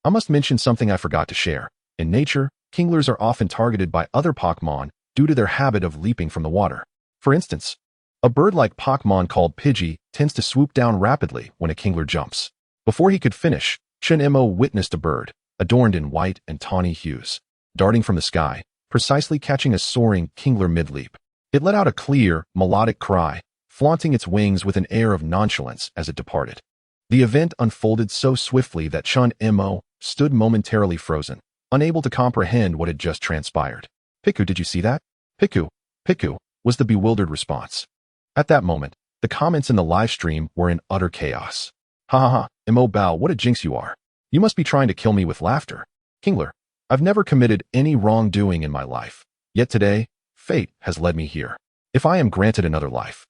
I must mention something I forgot to share. In nature, Kinglers are often targeted by other Pokémon due to their habit of leaping from the water. For instance, a bird-like Pokémon called Pidgey tends to swoop down rapidly when a Kingler jumps. Before he could finish, Chen Mo witnessed a bird, adorned in white and tawny hues, darting from the sky, precisely catching a soaring Kingler mid-leap. It let out a clear, melodic cry, flaunting its wings with an air of nonchalance as it departed. The event unfolded so swiftly that Chen Mo stood momentarily frozen, unable to comprehend what had just transpired. Piku, did you see that? Piku, was the bewildered response. At that moment, the comments in the live stream were in utter chaos. Ha ha ha, Mo Bao, what a jinx you are. You must be trying to kill me with laughter. Kingler, I've never committed any wrongdoing in my life. Yet today, fate has led me here. If I am granted another life,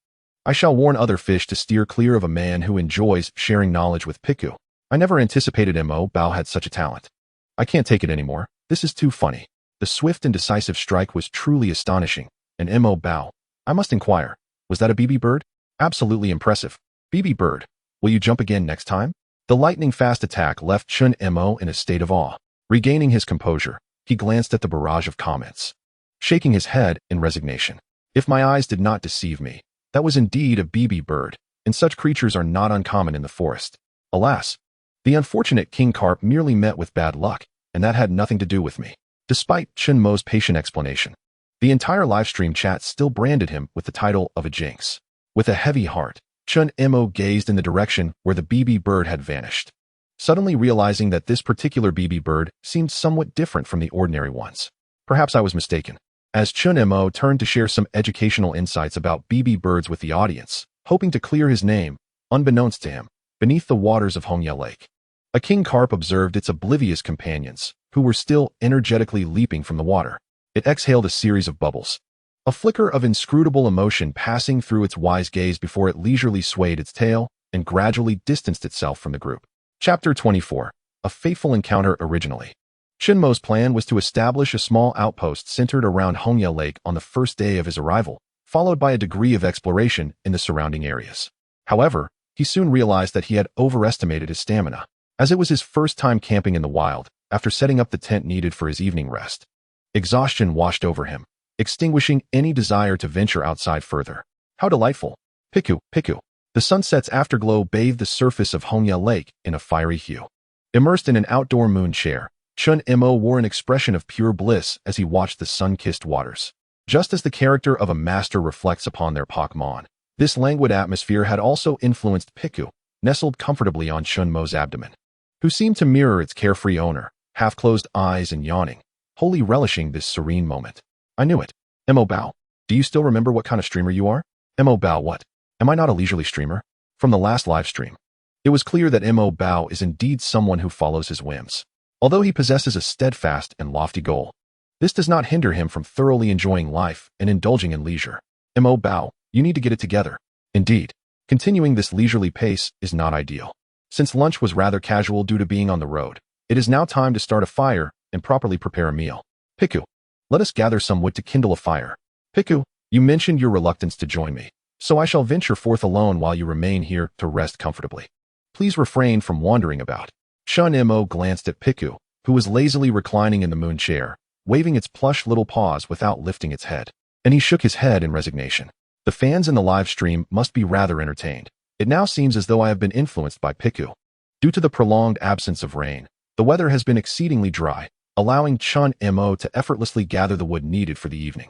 I shall warn other fish to steer clear of a man who enjoys sharing knowledge with Piku. I never anticipated Mo Bao had such a talent. I can't take it anymore. This is too funny. The swift and decisive strike was truly astonishing. And Mo Bao, I must inquire, was that a BB bird? Absolutely impressive. BB bird, will you jump again next time? The lightning-fast attack left Chen Mo in a state of awe. Regaining his composure, he glanced at the barrage of comments, shaking his head in resignation. If my eyes did not deceive me, that was indeed a BB bird, and such creatures are not uncommon in the forest. Alas, the unfortunate King Carp merely met with bad luck, and that had nothing to do with me. Despite Chen Mo's patient explanation, the entire livestream chat still branded him with the title of a jinx. With a heavy heart, Chen Mo gazed in the direction where the BB bird had vanished, suddenly realizing that this particular BB bird seemed somewhat different from the ordinary ones. Perhaps I was mistaken. As Chen Mo turned to share some educational insights about BB birds with the audience, hoping to clear his name, unbeknownst to him, beneath the waters of Hongya Lake, a king carp observed its oblivious companions, who were still energetically leaping from the water. It exhaled a series of bubbles, a flicker of inscrutable emotion passing through its wise gaze before it leisurely swayed its tail and gradually distanced itself from the group. Chapter 24. A Fateful Encounter. Originally, Chen Mo's plan was to establish a small outpost centered around Hongya Lake on the first day of his arrival, followed by a degree of exploration in the surrounding areas. However, he soon realized that he had overestimated his stamina, as it was his first time camping in the wild after setting up the tent needed for his evening rest. Exhaustion washed over him, extinguishing any desire to venture outside further. How delightful! Piku, Piku. The sunset's afterglow bathed the surface of Hongya Lake in a fiery hue. Immersed in an outdoor moon chair, Chen Mo wore an expression of pure bliss as he watched the sun-kissed waters. Just as the character of a master reflects upon their Pokémon, this languid atmosphere had also influenced Piku, nestled comfortably on Chen Mo's abdomen, who seemed to mirror its carefree owner, half-closed eyes and yawning, wholly relishing this serene moment. I knew it. Mo Bao, do you still remember what kind of streamer you are? Mo Bao, what? Am I not a leisurely streamer? From the last live stream, it was clear that Mo Bao is indeed someone who follows his whims. Although he possesses a steadfast and lofty goal, this does not hinder him from thoroughly enjoying life and indulging in leisure. Mo Bao, you need to get it together. Indeed, continuing this leisurely pace is not ideal. Since lunch was rather casual due to being on the road, it is now time to start a fire and properly prepare a meal. Piku, let us gather some wood to kindle a fire. Piku, you mentioned your reluctance to join me, so I shall venture forth alone while you remain here to rest comfortably. Please refrain from wandering about. Chen Mo glanced at Piku, who was lazily reclining in the moon chair, waving its plush little paws without lifting its head, and he shook his head in resignation. The fans in the live stream must be rather entertained. It now seems as though I have been influenced by Piku. Due to the prolonged absence of rain, the weather has been exceedingly dry, allowing Chen Mo to effortlessly gather the wood needed for the evening.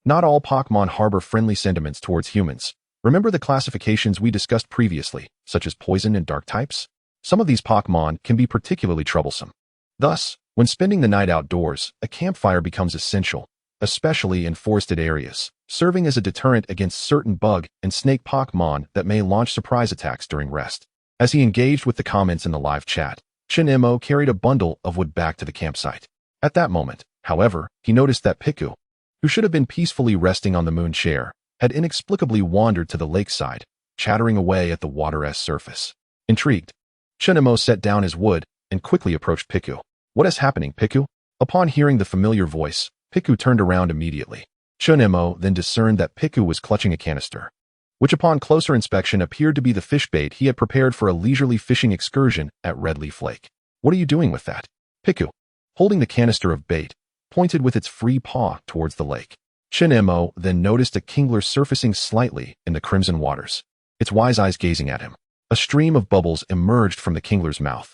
Not all Pokémon harbor friendly sentiments towards humans. Remember the classifications we discussed previously, such as poison and dark types? Some of these Pokémon can be particularly troublesome. Thus, when spending the night outdoors, a campfire becomes essential, especially in forested areas, serving as a deterrent against certain bug and snake Pokémon that may launch surprise attacks during rest. As he engaged with the comments in the live chat, Chen Mo carried a bundle of wood back to the campsite. At that moment, however, he noticed that Piku, who should have been peacefully resting on the moon chair, had inexplicably wandered to the lakeside, chattering away at the water's surface. Intrigued, Chen Mo set down his wood and quickly approached Piku. What is happening, Piku? Upon hearing the familiar voice, Piku turned around immediately. Chen Mo then discerned that Piku was clutching a canister, which upon closer inspection appeared to be the fish bait he had prepared for a leisurely fishing excursion at Red Leaf Lake. What are you doing with that? Piku, holding the canister of bait, pointed with its free paw towards the lake. Chen Mo then noticed a kingler surfacing slightly in the crimson waters, its wise eyes gazing at him. A stream of bubbles emerged from the kingler's mouth.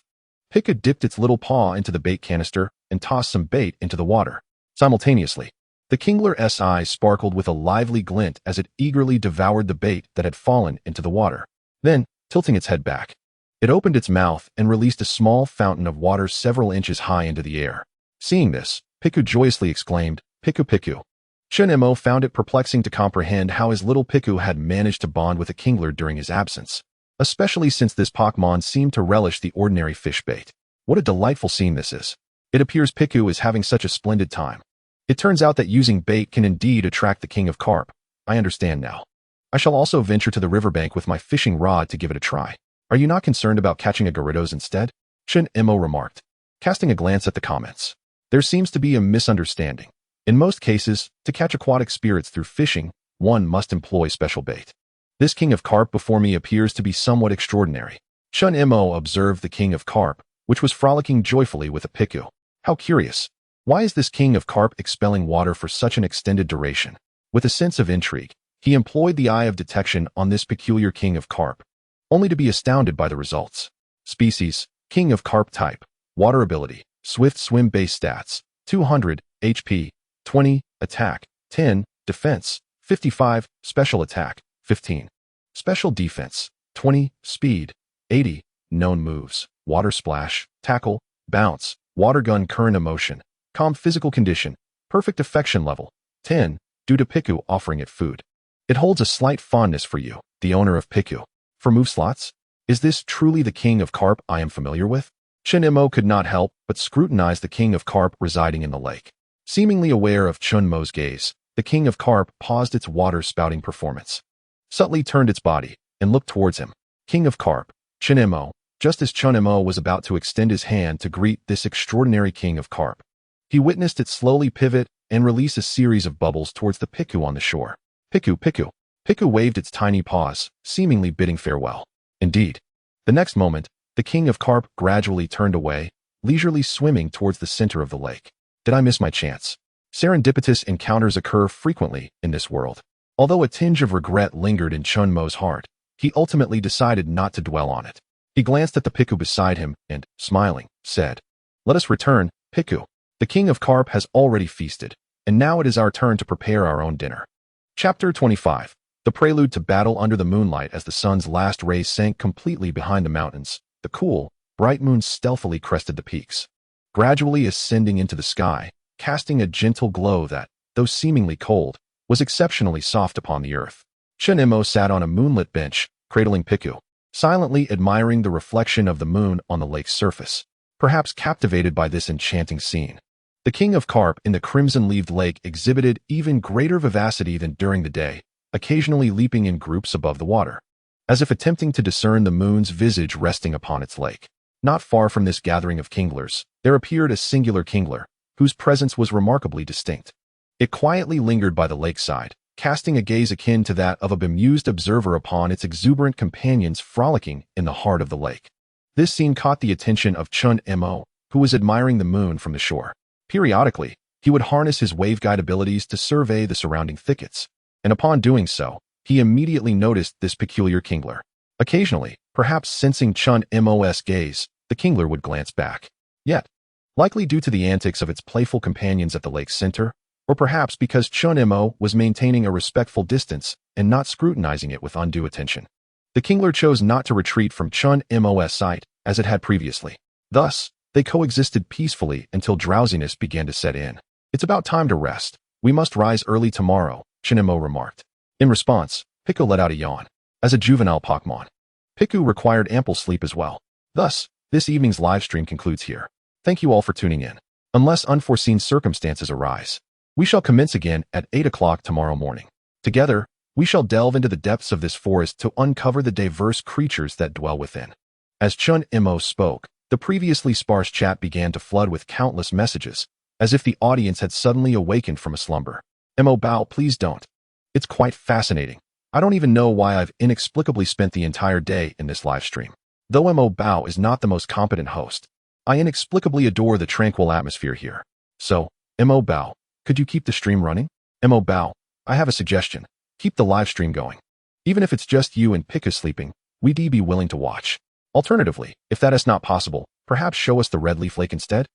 Piku dipped its little paw into the bait canister and tossed some bait into the water. Simultaneously, the kingler's eyes sparkled with a lively glint as it eagerly devoured the bait that had fallen into the water. Then, tilting its head back, it opened its mouth and released a small fountain of water several inches high into the air. Seeing this, Piku joyously exclaimed, Piku Piku. Chen Mo found it perplexing to comprehend how his little Piku had managed to bond with a kingler during his absence. especially since this Pokémon seemed to relish the ordinary fish bait. What a delightful scene this is. It appears Piku is having such a splendid time. It turns out that using bait can indeed attract the king of carp. I understand now. I shall also venture to the riverbank with my fishing rod to give it a try. Are you not concerned about catching a Gyarados instead? Chen Mo remarked, casting a glance at the comments. There seems to be a misunderstanding. In most cases, to catch aquatic spirits through fishing, one must employ special bait. This king of carp before me appears to be somewhat extraordinary. Chen Mo observed the king of carp, which was frolicking joyfully with a Piku. How curious. Why is this king of carp expelling water for such an extended duration? With a sense of intrigue, he employed the eye of detection on this peculiar king of carp, only to be astounded by the results. Species, king of carp type, water ability, swift swim base stats, 200, HP, 20, attack, 10, defense, 55, special attack, 15, special defense, 20, speed, 80, known moves, water splash, tackle, bounce, water gun current emotion, calm physical condition, perfect affection level, 10, due to Piku offering it food. It holds a slight fondness for you, the owner of Piku. For move slots? Is this truly the king of carp I am familiar with? Chen Mo could not help but scrutinize the king of carp residing in the lake. Seemingly aware of Chen Mo's gaze, the king of carp paused its water-spouting performance, subtly turned its body, and looked towards him. King of carp, Chen Mo, just as Chen Mo was about to extend his hand to greet this extraordinary king of carp. He witnessed it slowly pivot and release a series of bubbles towards the Piku on the shore. Piku, Piku. Piku waved its tiny paws, seemingly bidding farewell. Indeed. The next moment, the king of carp gradually turned away, leisurely swimming towards the center of the lake. Did I miss my chance? Serendipitous encounters occur frequently in this world. Although a tinge of regret lingered in Chen Mo's heart, he ultimately decided not to dwell on it. He glanced at the Piku beside him and, smiling, said, "Let us return, Piku. The king of carp has already feasted, and now it is our turn to prepare our own dinner." Chapter 25. The prelude to battle under the moonlight. As the sun's last rays sank completely behind the mountains, the cool, bright moon stealthily crested the peaks, gradually ascending into the sky, casting a gentle glow that, though seemingly cold, was exceptionally soft upon the earth. Chen Mo sat on a moonlit bench, cradling Piku, silently admiring the reflection of the moon on the lake's surface, perhaps captivated by this enchanting scene. The king of carp in the crimson-leaved lake exhibited even greater vivacity than during the day, occasionally leaping in groups above the water, as if attempting to discern the moon's visage resting upon its lake. Not far from this gathering of kinglers, there appeared a singular kingler, whose presence was remarkably distinct. It quietly lingered by the lakeside, casting a gaze akin to that of a bemused observer upon its exuberant companions frolicking in the heart of the lake. This scene caught the attention of Chen Mo, who was admiring the moon from the shore. Periodically, he would harness his waveguide abilities to survey the surrounding thickets, and upon doing so, he immediately noticed this peculiar kingler. Occasionally, perhaps sensing Chen Mo's gaze, the kingler would glance back. Yet, likely due to the antics of its playful companions at the lake's center, or perhaps because Chen Mo was maintaining a respectful distance and not scrutinizing it with undue attention, the kingler chose not to retreat from Chen Mo's sight as it had previously. Thus, they coexisted peacefully until drowsiness began to set in. "It's about time to rest. We must rise early tomorrow," Chen Mo remarked. In response, Piku let out a yawn. As a juvenile Pokémon, Piku required ample sleep as well. Thus, this evening's livestream concludes here. Thank you all for tuning in. Unless unforeseen circumstances arise, we shall commence again at 8 o'clock tomorrow morning. Together, we shall delve into the depths of this forest to uncover the diverse creatures that dwell within. As Chen Mo spoke, the previously sparse chat began to flood with countless messages, as if the audience had suddenly awakened from a slumber. "Mo Bao, please don't. It's quite fascinating. I don't even know why I've inexplicably spent the entire day in this live stream. Though Mo Bao is not the most competent host, I inexplicably adore the tranquil atmosphere here. So, Mo Bao, could you keep the stream running? Mo Bao, I have a suggestion. Keep the live stream going. Even if it's just you and Piku sleeping, we'd be willing to watch. Alternatively, if that is not possible, perhaps show us the red leaf lake instead.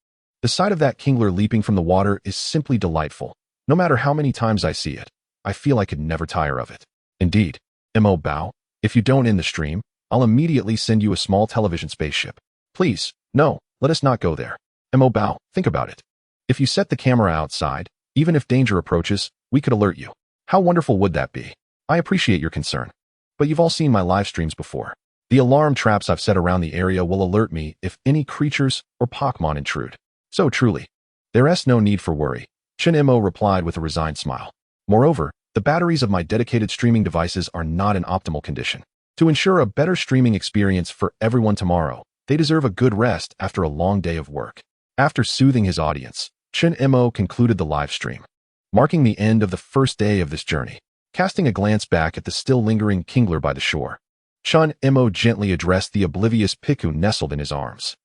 The sight of that kingler leaping from the water is simply delightful. No matter how many times I see it, I feel I could never tire of it. Indeed, Mo Bao, if you don't end the stream, I'll immediately send you a small television spaceship. Please, no, let us not go there. Mo Bao, think about it. If you set the camera outside, even if danger approaches, we could alert you. How wonderful would that be? I appreciate your concern. But you've all seen my live streams before. The alarm traps I've set around the area will alert me if any creatures or Pokémon intrude. So truly, there's no need for worry, Chen Mo replied with a resigned smile. Moreover, the batteries of my dedicated streaming devices are not in optimal condition. To ensure a better streaming experience for everyone tomorrow, they deserve a good rest after a long day of work. After soothing his audience, Chen Mo concluded the live stream, marking the end of the first day of this journey. Casting a glance back at the still lingering Kingler by the shore, Chen Mo gently addressed the oblivious Piku nestled in his arms.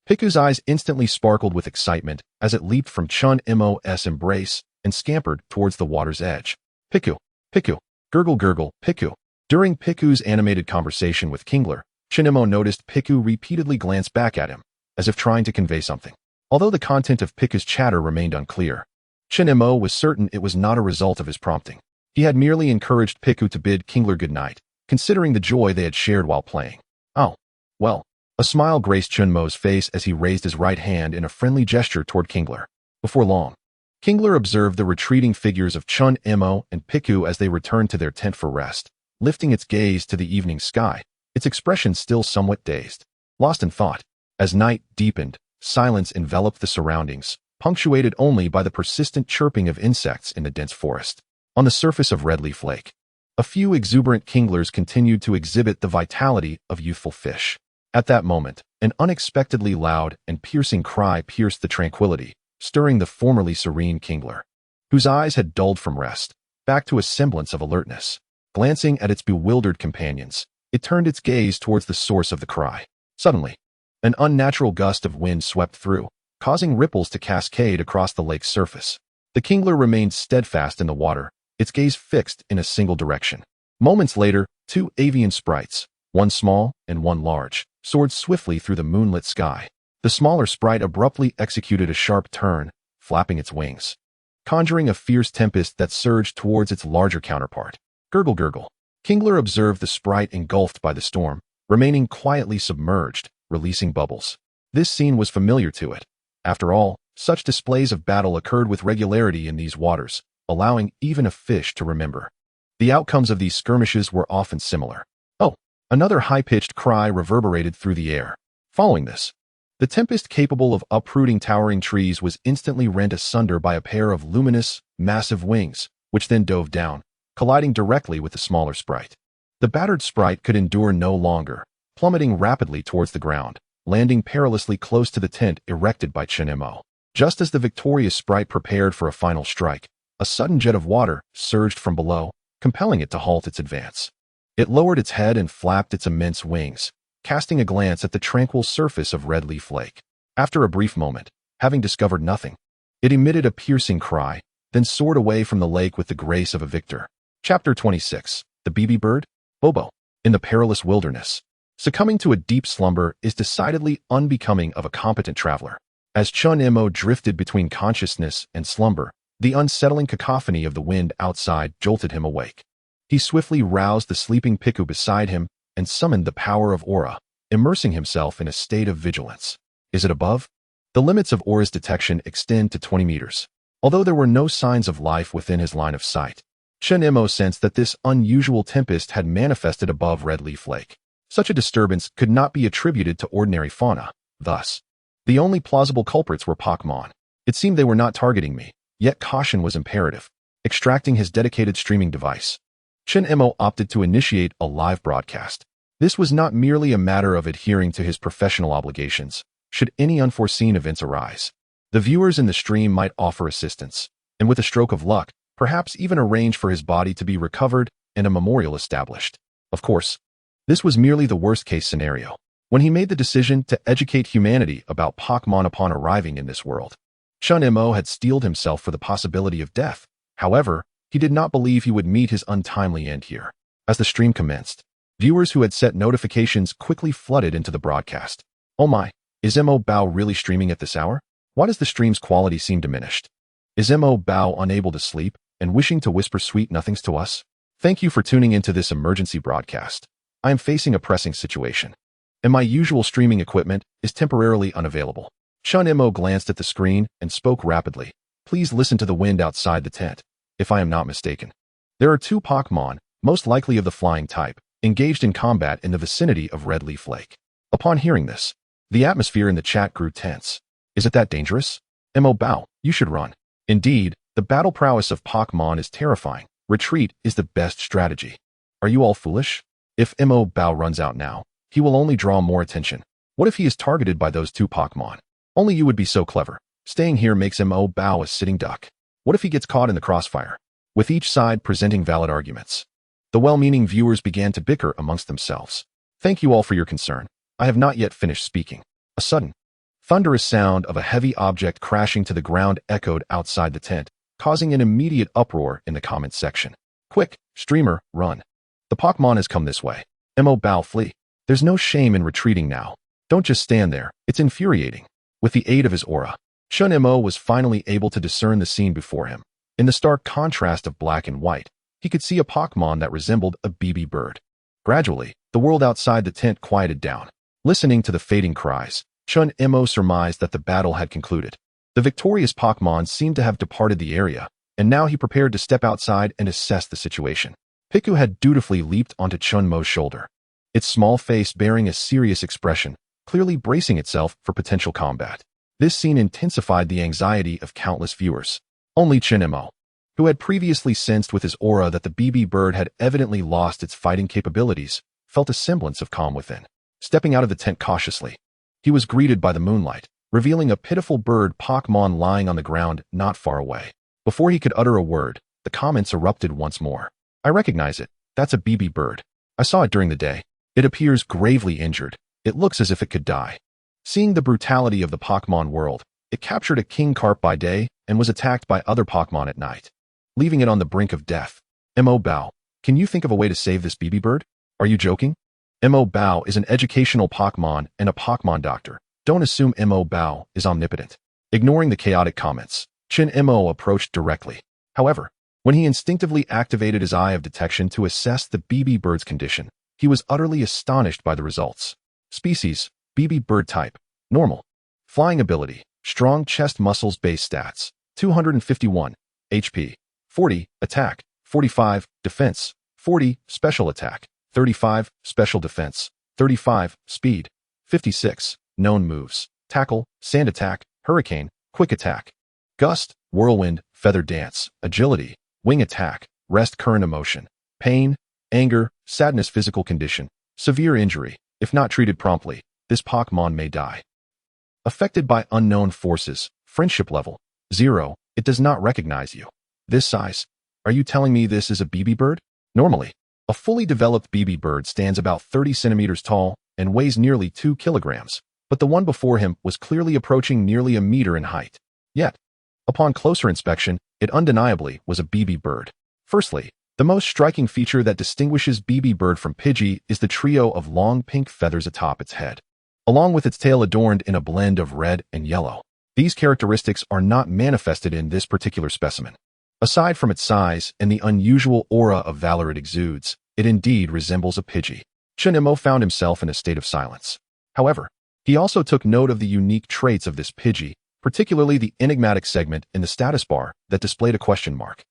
Piku's eyes instantly sparkled with excitement as it leaped from Chen Mo's embrace and scampered towards the water's edge. Piku, Piku, gurgle gurgle, Piku. During Piku's animated conversation with Kingler, Chen Mo noticed Piku repeatedly glance back at him, as if trying to convey something. Although the content of Piku's chatter remained unclear, Chen Mo was certain it was not a result of his prompting. He had merely encouraged Piku to bid Kingler goodnight, considering the joy they had shared while playing. Oh, well. A smile graced Chen Mo's face as he raised his right hand in a friendly gesture toward Kingler. Before long, Kingler observed the retreating figures of Chen Mo and Piku as they returned to their tent for rest, lifting its gaze to the evening sky, its expression still somewhat dazed, lost in thought. As night deepened, silence enveloped the surroundings, punctuated only by the persistent chirping of insects in the dense forest. On the surface of Redleaf Lake, a few exuberant Kinglers continued to exhibit the vitality of youthful fish. At that moment, an unexpectedly loud and piercing cry pierced the tranquility, stirring the formerly serene Kingler, whose eyes had dulled from rest, back to a semblance of alertness. Glancing at its bewildered companions, it turned its gaze towards the source of the cry. Suddenly, an unnatural gust of wind swept through, causing ripples to cascade across the lake's surface. The Kingler remained steadfast in the water, its gaze fixed in a single direction. Moments later, two avian sprites, one small and one large, soared swiftly through the moonlit sky. The smaller sprite abruptly executed a sharp turn, flapping its wings, conjuring a fierce tempest that surged towards its larger counterpart. Gurgle gurgle. Kingler observed the sprite engulfed by the storm, remaining quietly submerged, releasing bubbles. This scene was familiar to it. After all, such displays of battle occurred with regularity in these waters, allowing even a fish to remember. The outcomes of these skirmishes were often similar. Oh! Another high-pitched cry reverberated through the air. Following this, the tempest capable of uprooting towering trees was instantly rent asunder by a pair of luminous, massive wings, which then dove down, colliding directly with the smaller sprite. The battered sprite could endure no longer, plummeting rapidly towards the ground, landing perilously close to the tent erected by Chen Mo. Just as the victorious sprite prepared for a final strike, a sudden jet of water surged from below, compelling it to halt its advance. It lowered its head and flapped its immense wings, casting a glance at the tranquil surface of Redleaf Lake. After a brief moment, having discovered nothing, it emitted a piercing cry, then soared away from the lake with the grace of a victor. Chapter 26. The BB Bird? Bobo. In the perilous wilderness, succumbing to a deep slumber is decidedly unbecoming of a competent traveler. As Chen Mo drifted between consciousness and slumber, the unsettling cacophony of the wind outside jolted him awake. He swiftly roused the sleeping Piku beside him and summoned the power of aura, immersing himself in a state of vigilance. Is it above? The limits of aura's detection extend to 20 meters. Although there were no signs of life within his line of sight, Chen Mo sensed that this unusual tempest had manifested above Redleaf Lake. Such a disturbance could not be attributed to ordinary fauna. Thus, the only plausible culprits were Pokémon. It seemed they were not targeting me, yet caution was imperative. Extracting his dedicated streaming device, Chen Mo opted to initiate a live broadcast. This was not merely a matter of adhering to his professional obligations, should any unforeseen events arise. The viewers in the stream might offer assistance, and with a stroke of luck, perhaps even arrange for his body to be recovered and a memorial established. Of course, this was merely the worst-case scenario. When he made the decision to educate humanity about Pokémon upon arriving in this world, Chen Mo had steeled himself for the possibility of death. However, he did not believe he would meet his untimely end here. As the stream commenced, viewers who had set notifications quickly flooded into the broadcast. Oh my, is Mo Bao really streaming at this hour? Why does the stream's quality seem diminished? Is Mo Bao unable to sleep and wishing to whisper sweet nothings to us? Thank you for tuning into this emergency broadcast. I am facing a pressing situation, and my usual streaming equipment is temporarily unavailable. Chen Mo glanced at the screen and spoke rapidly. Please listen to the wind outside the tent. If I am not mistaken, there are two Pokémon, most likely of the flying type, engaged in combat in the vicinity of Red Leaf Lake. Upon hearing this, the atmosphere in the chat grew tense. Is it that dangerous? Mo Bao, you should run. Indeed, the battle prowess of Pokémon is terrifying. Retreat is the best strategy. Are you all foolish? If Mo Bao runs out now, he will only draw more attention. What if he is targeted by those two Pokémon? Only you would be so clever. Staying here makes Mo Bao a sitting duck. What if he gets caught in the crossfire? With each side presenting valid arguments. The well-meaning viewers began to bicker amongst themselves. Thank you all for your concern. I have not yet finished speaking. A sudden, thunderous sound of a heavy object crashing to the ground echoed outside the tent, causing an immediate uproar in the comments section. Quick, streamer, run. The Pokémon has come this way. Mo Bao, flee. There's no shame in retreating now. Don't just stand there. It's infuriating. With the aid of his aura, Chen Mo was finally able to discern the scene before him. In the stark contrast of black and white, he could see a Pokémon that resembled a BB bird. Gradually, the world outside the tent quieted down. Listening to the fading cries, Chen Mo surmised that the battle had concluded. The victorious Pokémon seemed to have departed the area, and now he prepared to step outside and assess the situation. Piku had dutifully leaped onto Chen Mo's shoulder, its small face bearing a serious expression, clearly bracing itself for potential combat. This scene intensified the anxiety of countless viewers. Only Chen Mo, who had previously sensed with his aura that the BB bird had evidently lost its fighting capabilities, felt a semblance of calm within. Stepping out of the tent cautiously, he was greeted by the moonlight, revealing a pitiful bird Pokémon lying on the ground not far away. Before he could utter a word, the comments erupted once more. I recognize it. That's a BB bird. I saw it during the day. It appears gravely injured. It looks as if it could die. Seeing the brutality of the Pokémon world, it captured a king carp by day and was attacked by other Pokémon at night, leaving it on the brink of death. Mo Bao, can you think of a way to save this BB bird? Are you joking? Mo Bao is an educational Pokémon and a Pokémon doctor. Don't assume Mo Bao is omnipotent. Ignoring the chaotic comments, Chen Mo approached directly. However, when he instinctively activated his eye of detection to assess the BB bird's condition, he was utterly astonished by the results. Species, BB bird type, normal. Flying ability, strong chest muscles base stats, 251, HP, 40, attack, 45, defense, 40, special attack, 35, special defense, 35, speed, 56, known moves, tackle, sand attack, hurricane, quick attack, gust, whirlwind, feather dance, agility, wing attack, rest current emotion, pain, anger, sadness physical condition, severe injury. If not treated promptly, this Pokémon may die. Affected by unknown forces, friendship level, 0, it does not recognize you. This size, are you telling me this is a BB bird? Normally, a fully developed BB bird stands about 30 centimeters tall and weighs nearly 2 kilograms, but the one before him was clearly approaching nearly a meter in height. Yet, upon closer inspection, it undeniably was a BB bird. Firstly, the most striking feature that distinguishes BB bird from Pidgey is the trio of long pink feathers atop its head, along with its tail adorned in a blend of red and yellow. These characteristics are not manifested in this particular specimen. Aside from its size and the unusual aura of valor it exudes, it indeed resembles a Pidgey. Chen Mo found himself in a state of silence. However, he also took note of the unique traits of this Pidgey, particularly the enigmatic segment in the status bar that displayed a question mark.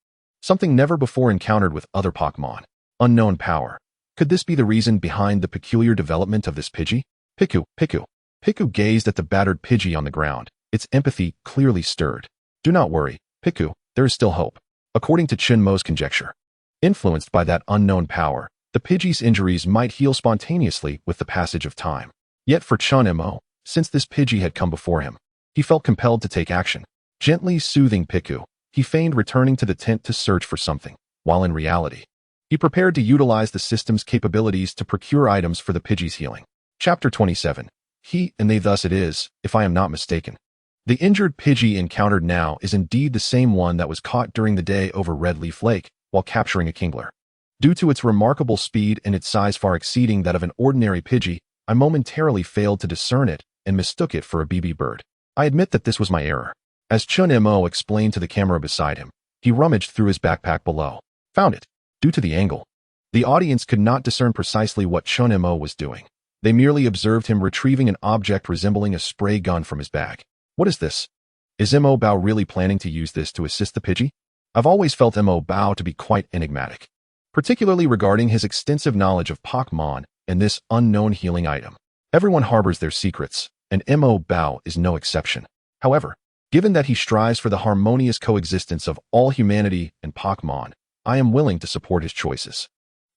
Something never before encountered with other Pokémon. Unknown power. Could this be the reason behind the peculiar development of this Pidgey? Piku. Piku gazed at the battered Pidgey on the ground, its empathy clearly stirred. Do not worry, Piku, there is still hope. According to Chen Mo's conjecture, influenced by that unknown power, the Pidgey's injuries might heal spontaneously with the passage of time. Yet for Chen Mo, since this Pidgey had come before him, he felt compelled to take action. Gently soothing Piku, he feigned returning to the tent to search for something, while in reality, he prepared to utilize the system's capabilities to procure items for the Pidgey's healing. Chapter 27. He and they thus it is, if I am not mistaken. The injured Pidgey encountered now is indeed the same one that was caught during the day over Red Leaf Lake while capturing a Kingler. Due to its remarkable speed and its size far exceeding that of an ordinary Pidgey, I momentarily failed to discern it and mistook it for a BB bird. I admit that this was my error. As Chen Mo explained to the camera beside him, he rummaged through his backpack below. Found it. Due to the angle, the audience could not discern precisely what Chen Mo was doing. They merely observed him retrieving an object resembling a spray gun from his bag. What is this? Is Mo Bao really planning to use this to assist the Pidgey? I've always felt Mo Bao to be quite enigmatic. particularly regarding his extensive knowledge of Pokémon and this unknown healing item. Everyone harbors their secrets, and Mo Bao is no exception. However, given that he strives for the harmonious coexistence of all humanity and Pokémon, I am willing to support his choices.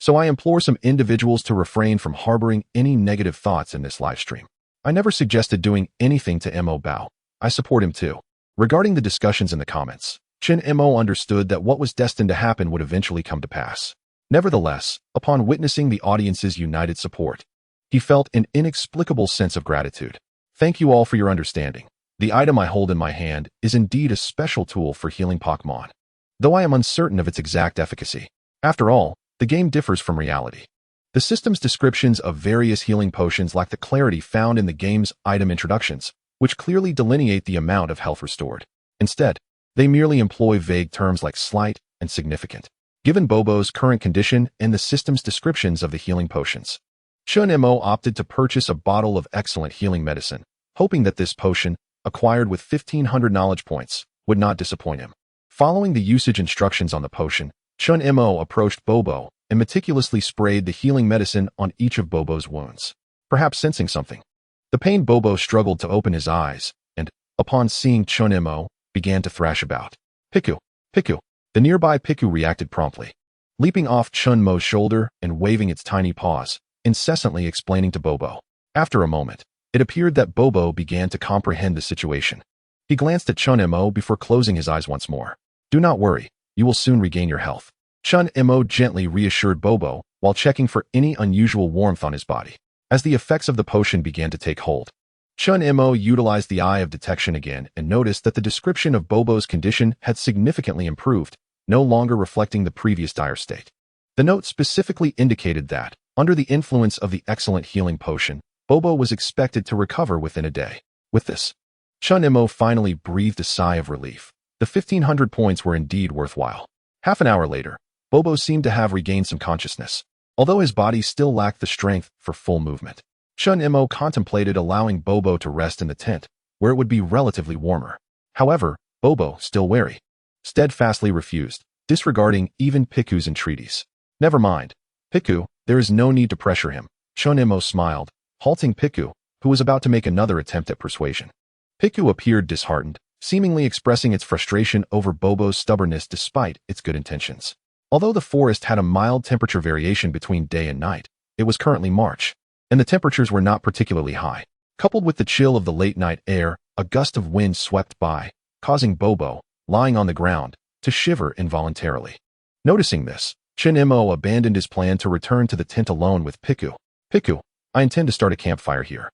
So I implore some individuals to refrain from harboring any negative thoughts in this livestream. I never suggested doing anything to Mo Bao. I support him too. Regarding the discussions in the comments, Chen Mo understood that what was destined to happen would eventually come to pass. Nevertheless, upon witnessing the audience's united support, he felt an inexplicable sense of gratitude. Thank you all for your understanding. The item I hold in my hand is indeed a special tool for healing Pokémon, though I am uncertain of its exact efficacy. After all, the game differs from reality. The system's descriptions of various healing potions lack the clarity found in the game's item introductions, which clearly delineate the amount of health restored. Instead, they merely employ vague terms like slight and significant. Given Bobo's current condition and the system's descriptions of the healing potions, Chen Mo opted to purchase a bottle of excellent healing medicine, hoping that this potion, acquired with 1,500 knowledge points, would not disappoint him. Following the usage instructions on the potion, Chen Mo approached Bobo and meticulously sprayed the healing medicine on each of Bobo's wounds. Perhaps sensing something, the pained Bobo struggled to open his eyes and, upon seeing Chen Mo, began to thrash about. Piku! Piku! The nearby Piku reacted promptly, leaping off Chen Mo's shoulder and waving its tiny paws, incessantly explaining to Bobo. After a moment, it appeared that Bobo began to comprehend the situation. He glanced at Chen Mo before closing his eyes once more. Do not worry, you will soon regain your health. Chen Mo gently reassured Bobo while checking for any unusual warmth on his body. As the effects of the potion began to take hold, Chen Mo utilized the eye of detection again and noticed that the description of Bobo's condition had significantly improved, no longer reflecting the previous dire state. The note specifically indicated that, under the influence of the excellent healing potion, Bobo was expected to recover within a day. With this, Chen Mo finally breathed a sigh of relief. The 1,500 points were indeed worthwhile. Half an hour later, Bobo seemed to have regained some consciousness, although his body still lacked the strength for full movement. Chen Mo contemplated allowing Bobo to rest in the tent, where it would be relatively warmer. However, Bobo, still wary, steadfastly refused, disregarding even Piku's entreaties. Never mind, Piku, there is no need to pressure him. Chen Mo smiled, halting Piku, who was about to make another attempt at persuasion. Piku appeared disheartened, seemingly expressing its frustration over Bobo's stubbornness despite its good intentions. Although the forest had a mild temperature variation between day and night, it was currently March, and the temperatures were not particularly high. Coupled with the chill of the late-night air, a gust of wind swept by, causing Bobo, lying on the ground, to shiver involuntarily. Noticing this, Chen Mo abandoned his plan to return to the tent alone with Piku. Piku, I intend to start a campfire here,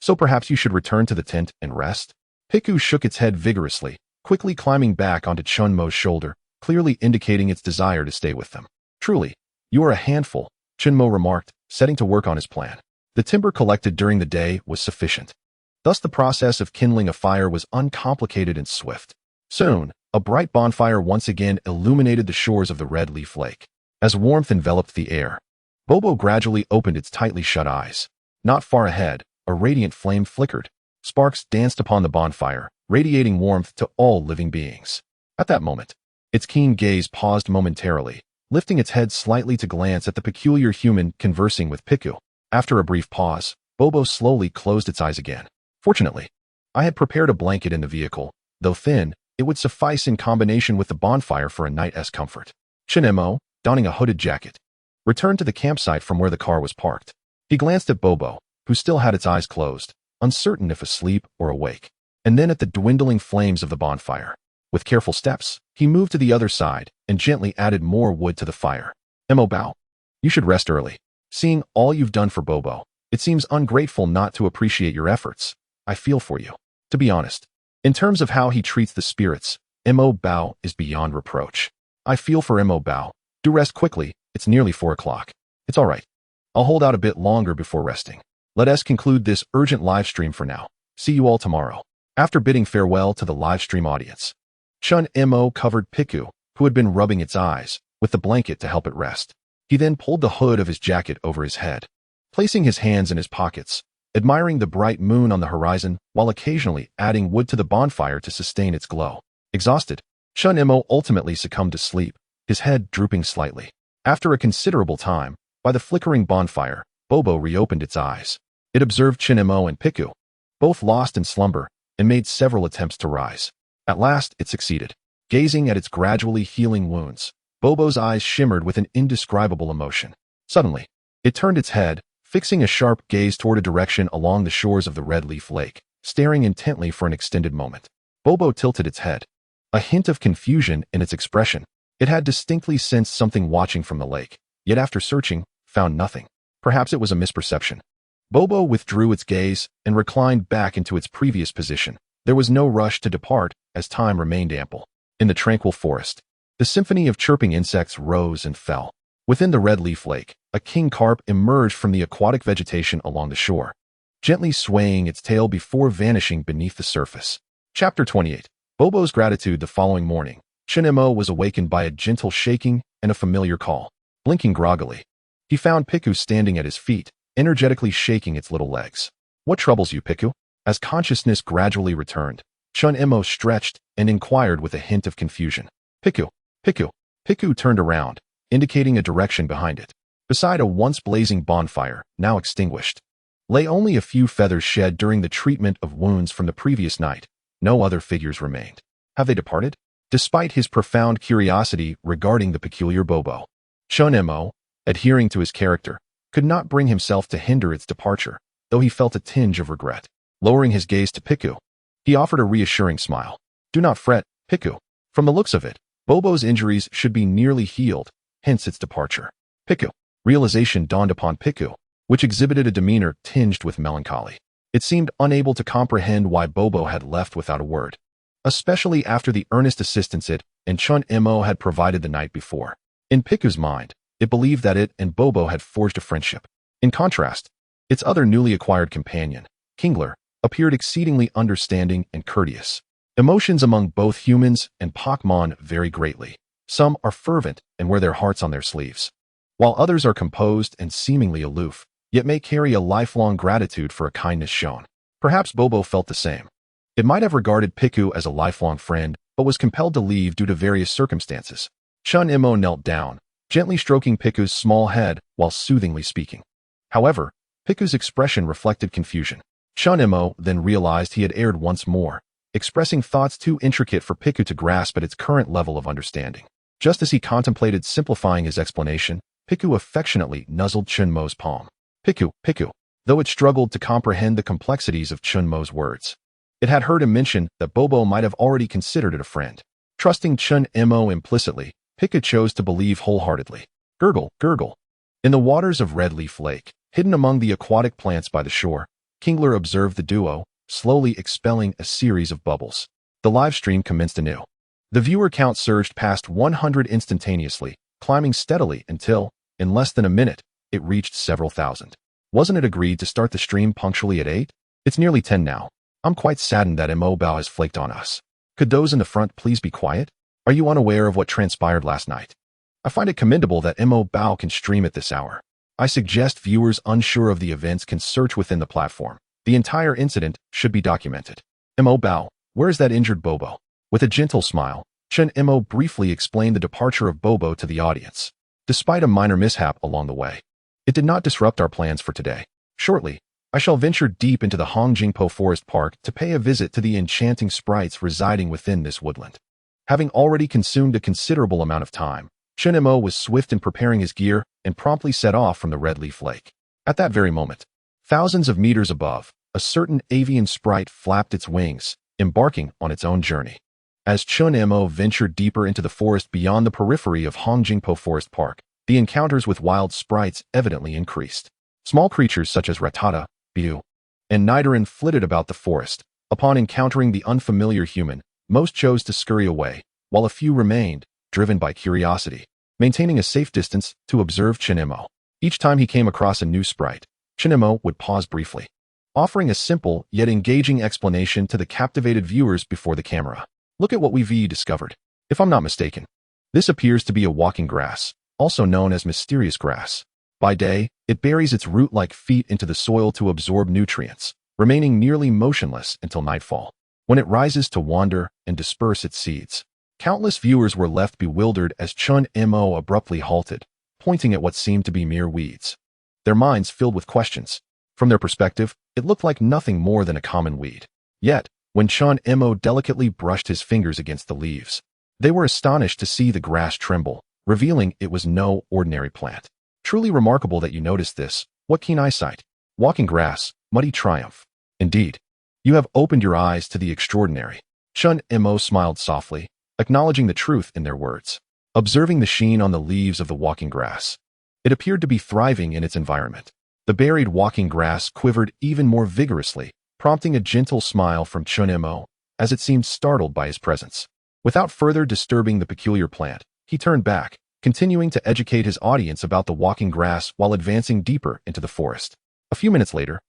so perhaps you should return to the tent and rest? Piku shook its head vigorously, quickly climbing back onto Chen Mo's shoulder, clearly indicating its desire to stay with them. Truly, you are a handful, Chen Mo remarked, setting to work on his plan. The timber collected during the day was sufficient. Thus the process of kindling a fire was uncomplicated and swift. Soon, a bright bonfire once again illuminated the shores of the Red Leaf Lake. As warmth enveloped the air, Bobo gradually opened its tightly shut eyes. Not far ahead, a radiant flame flickered. Sparks danced upon the bonfire, radiating warmth to all living beings. At that moment, its keen gaze paused momentarily, lifting its head slightly to glance at the peculiar human conversing with Piku. After a brief pause, Bobo slowly closed its eyes again. Fortunately, I had prepared a blanket in the vehicle. Though thin, it would suffice in combination with the bonfire for a night's comfort. Chen Mo, donning a hooded jacket, returned to the campsite from where the car was parked. He glanced at Bobo, who still had its eyes closed, uncertain if asleep or awake, and then at the dwindling flames of the bonfire. With careful steps, he moved to the other side and gently added more wood to the fire. Mo Bao, you should rest early. Seeing all you've done for Bobo, it seems ungrateful not to appreciate your efforts. I feel for you. To be honest, in terms of how he treats the spirits, Mo Bao is beyond reproach. I feel for Mo Bao. Do rest quickly, it's nearly 4 o'clock. It's all right. I'll hold out a bit longer before resting. Let us conclude this urgent live stream for now. See you all tomorrow. After bidding farewell to the live stream audience, Chen Mo covered Piku, who had been rubbing its eyes, with the blanket to help it rest. He then pulled the hood of his jacket over his head, placing his hands in his pockets, admiring the bright moon on the horizon while occasionally adding wood to the bonfire to sustain its glow. Exhausted, Chen Mo ultimately succumbed to sleep, his head drooping slightly. After a considerable time, by the flickering bonfire, Bobo reopened its eyes. It observed Chen Mo and Piku, both lost in slumber, and made several attempts to rise. At last, it succeeded. Gazing at its gradually healing wounds, Bobo's eyes shimmered with an indescribable emotion. Suddenly, it turned its head, fixing a sharp gaze toward a direction along the shores of the Red Leaf Lake, staring intently for an extended moment. Bobo tilted its head, a hint of confusion in its expression. It had distinctly sensed something watching from the lake, yet after searching, found nothing. Perhaps it was a misperception. Bobo withdrew its gaze and reclined back into its previous position. There was no rush to depart, as time remained ample. In the tranquil forest, the symphony of chirping insects rose and fell. Within the Red Leaf Lake, a king carp emerged from the aquatic vegetation along the shore, gently swaying its tail before vanishing beneath the surface. Chapter 28. Bobo's gratitude. The following morning, Chen Mo was awakened by a gentle shaking and a familiar call. Blinking groggily, he found Piku standing at his feet, energetically shaking its little legs. "What troubles you, Piku?" As consciousness gradually returned, Chen Mo stretched and inquired with a hint of confusion. "Piku, Piku." Piku turned around, indicating a direction behind it. Beside a once blazing bonfire, now extinguished, lay only a few feathers shed during the treatment of wounds from the previous night. No other figures remained. Have they departed? Despite his profound curiosity regarding the peculiar Bobo, Chen Mo, adhering to his character, could not bring himself to hinder its departure, though he felt a tinge of regret. Lowering his gaze to Piku, he offered a reassuring smile. "Do not fret, Piku. From the looks of it, Bobo's injuries should be nearly healed, hence its departure." Piku. Realization dawned upon Piku, which exhibited a demeanor tinged with melancholy. It seemed unable to comprehend why Bobo had left without a word, especially after the earnest assistance it and Chen Mo had provided the night before. In Piku's mind, it believed that it and Bobo had forged a friendship. In contrast, its other newly acquired companion, Kingler, appeared exceedingly understanding and courteous. Emotions among both humans and Pokémon vary greatly. Some are fervent and wear their hearts on their sleeves, while others are composed and seemingly aloof, yet may carry a lifelong gratitude for a kindness shown. Perhaps Bobo felt the same. It might have regarded Piku as a lifelong friend, but was compelled to leave due to various circumstances. Chen Mo knelt down, gently stroking Piku's small head while soothingly speaking. However, Piku's expression reflected confusion. Chen Mo then realized he had erred once more, expressing thoughts too intricate for Piku to grasp at its current level of understanding. Just as he contemplated simplifying his explanation, Piku affectionately nuzzled Chen Mo's palm. "Piku, Piku." Though it struggled to comprehend the complexities of Chen Mo's words, it had heard him mention that Bobo might have already considered it a friend. Trusting Chen Mo implicitly, Piku chose to believe wholeheartedly. Gurgle, gurgle. In the waters of Red Leaf Lake, hidden among the aquatic plants by the shore, Kingler observed the duo, slowly expelling a series of bubbles. The live stream commenced anew. The viewer count surged past 100 instantaneously, climbing steadily until, in less than a minute, it reached several thousand. Wasn't it agreed to start the stream punctually at 8? It's nearly 10 now. I'm quite saddened that Mo Bao has flaked on us. Could those in the front please be quiet? Are you unaware of what transpired last night? I find it commendable that Mo Bao can stream at this hour. I suggest viewers unsure of the events can search within the platform. The entire incident should be documented. Mo Bao, where is that injured Bobo? With a gentle smile, Chen Mo briefly explained the departure of Bobo to the audience. Despite a minor mishap along the way, it did not disrupt our plans for today. Shortly, I shall venture deep into the Hongjingpo Forest Park to pay a visit to the enchanting sprites residing within this woodland. Having already consumed a considerable amount of time, Chen Mo was swift in preparing his gear and promptly set off from the Red Leaf Lake. At that very moment, thousands of meters above, a certain avian sprite flapped its wings, embarking on its own journey. As Chen Mo ventured deeper into the forest beyond the periphery of Hongjingpo Forest Park, the encounters with wild sprites evidently increased. Small creatures such as Rattata, Biu, and Nidoran flitted about the forest. Upon encountering the unfamiliar human, most chose to scurry away, while a few remained, driven by curiosity, maintaining a safe distance to observe Chen Mo. Each time he came across a new sprite, Chen Mo would pause briefly, offering a simple yet engaging explanation to the captivated viewers before the camera. Look at what we've discovered. If I'm not mistaken, this appears to be a walking grass, also known as mysterious grass. By day, it buries its root-like feet into the soil to absorb nutrients, remaining nearly motionless until nightfall, when it rises to wander and disperse its seeds. Countless viewers were left bewildered as Chen Mo abruptly halted, pointing at what seemed to be mere weeds. Their minds filled with questions. From their perspective, it looked like nothing more than a common weed. Yet, when Chen Mo delicately brushed his fingers against the leaves, they were astonished to see the grass tremble, revealing it was no ordinary plant. Truly remarkable that you noticed this. What keen eyesight. Walking grass, muddy triumph. Indeed, you have opened your eyes to the extraordinary. Chen Mo smiled softly, acknowledging the truth in their words. Observing the sheen on the leaves of the walking grass, it appeared to be thriving in its environment. The buried walking grass quivered even more vigorously, prompting a gentle smile from Chen Mo, as it seemed startled by his presence. Without further disturbing the peculiar plant, he turned back, continuing to educate his audience about the walking grass while advancing deeper into the forest. A few minutes later,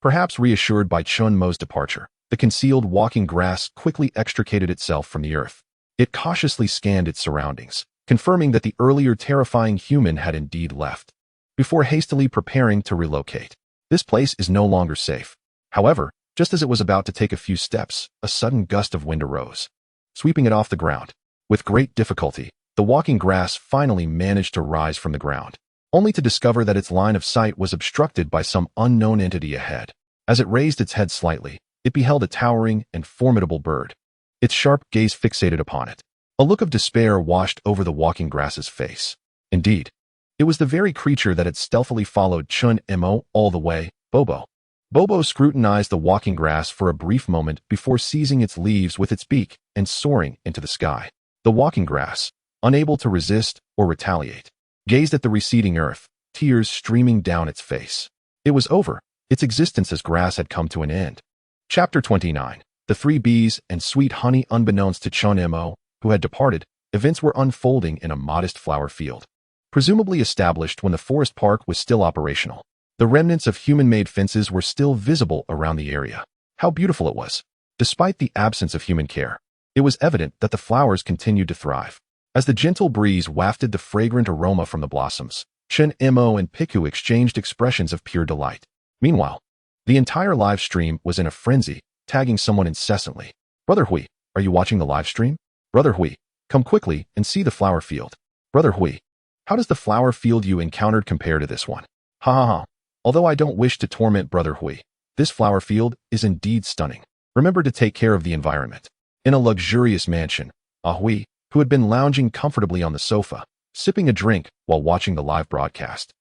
perhaps reassured by Chen Mo's departure, the concealed walking grass quickly extricated itself from the earth. It cautiously scanned its surroundings, confirming that the earlier terrifying human had indeed left, before hastily preparing to relocate. This place is no longer safe. However, just as it was about to take a few steps, a sudden gust of wind arose, sweeping it off the ground. With great difficulty, the walking grass finally managed to rise from the ground, only to discover that its line of sight was obstructed by some unknown entity ahead. As it raised its head slightly, it beheld a towering and formidable bird, its sharp gaze fixated upon it. A look of despair washed over the walking grass's face. Indeed, it was the very creature that had stealthily followed Chen Mo all the way, Bobo. Bobo scrutinized the walking grass for a brief moment before seizing its leaves with its beak and soaring into the sky. The walking grass, unable to resist or retaliate, gazed at the receding earth, tears streaming down its face. It was over. Its existence as grass had come to an end. Chapter 29. The Three Bees and Sweet Honey. Unbeknownst to Chen Mo, who had departed, events were unfolding in a modest flower field, presumably established when the forest park was still operational. The remnants of human-made fences were still visible around the area. How beautiful it was! Despite the absence of human care, it was evident that the flowers continued to thrive. As the gentle breeze wafted the fragrant aroma from the blossoms, Chen Mo and Piku exchanged expressions of pure delight. Meanwhile, the entire live stream was in a frenzy, tagging someone incessantly. Brother Hui, are you watching the live stream? Brother Hui, come quickly and see the flower field. Brother Hui, how does the flower field you encountered compare to this one? Ha ha ha. Although I don't wish to torment Brother Hui, this flower field is indeed stunning. Remember to take care of the environment. In a luxurious mansion, Hui, who had been lounging comfortably on the sofa, sipping a drink while watching the live broadcast,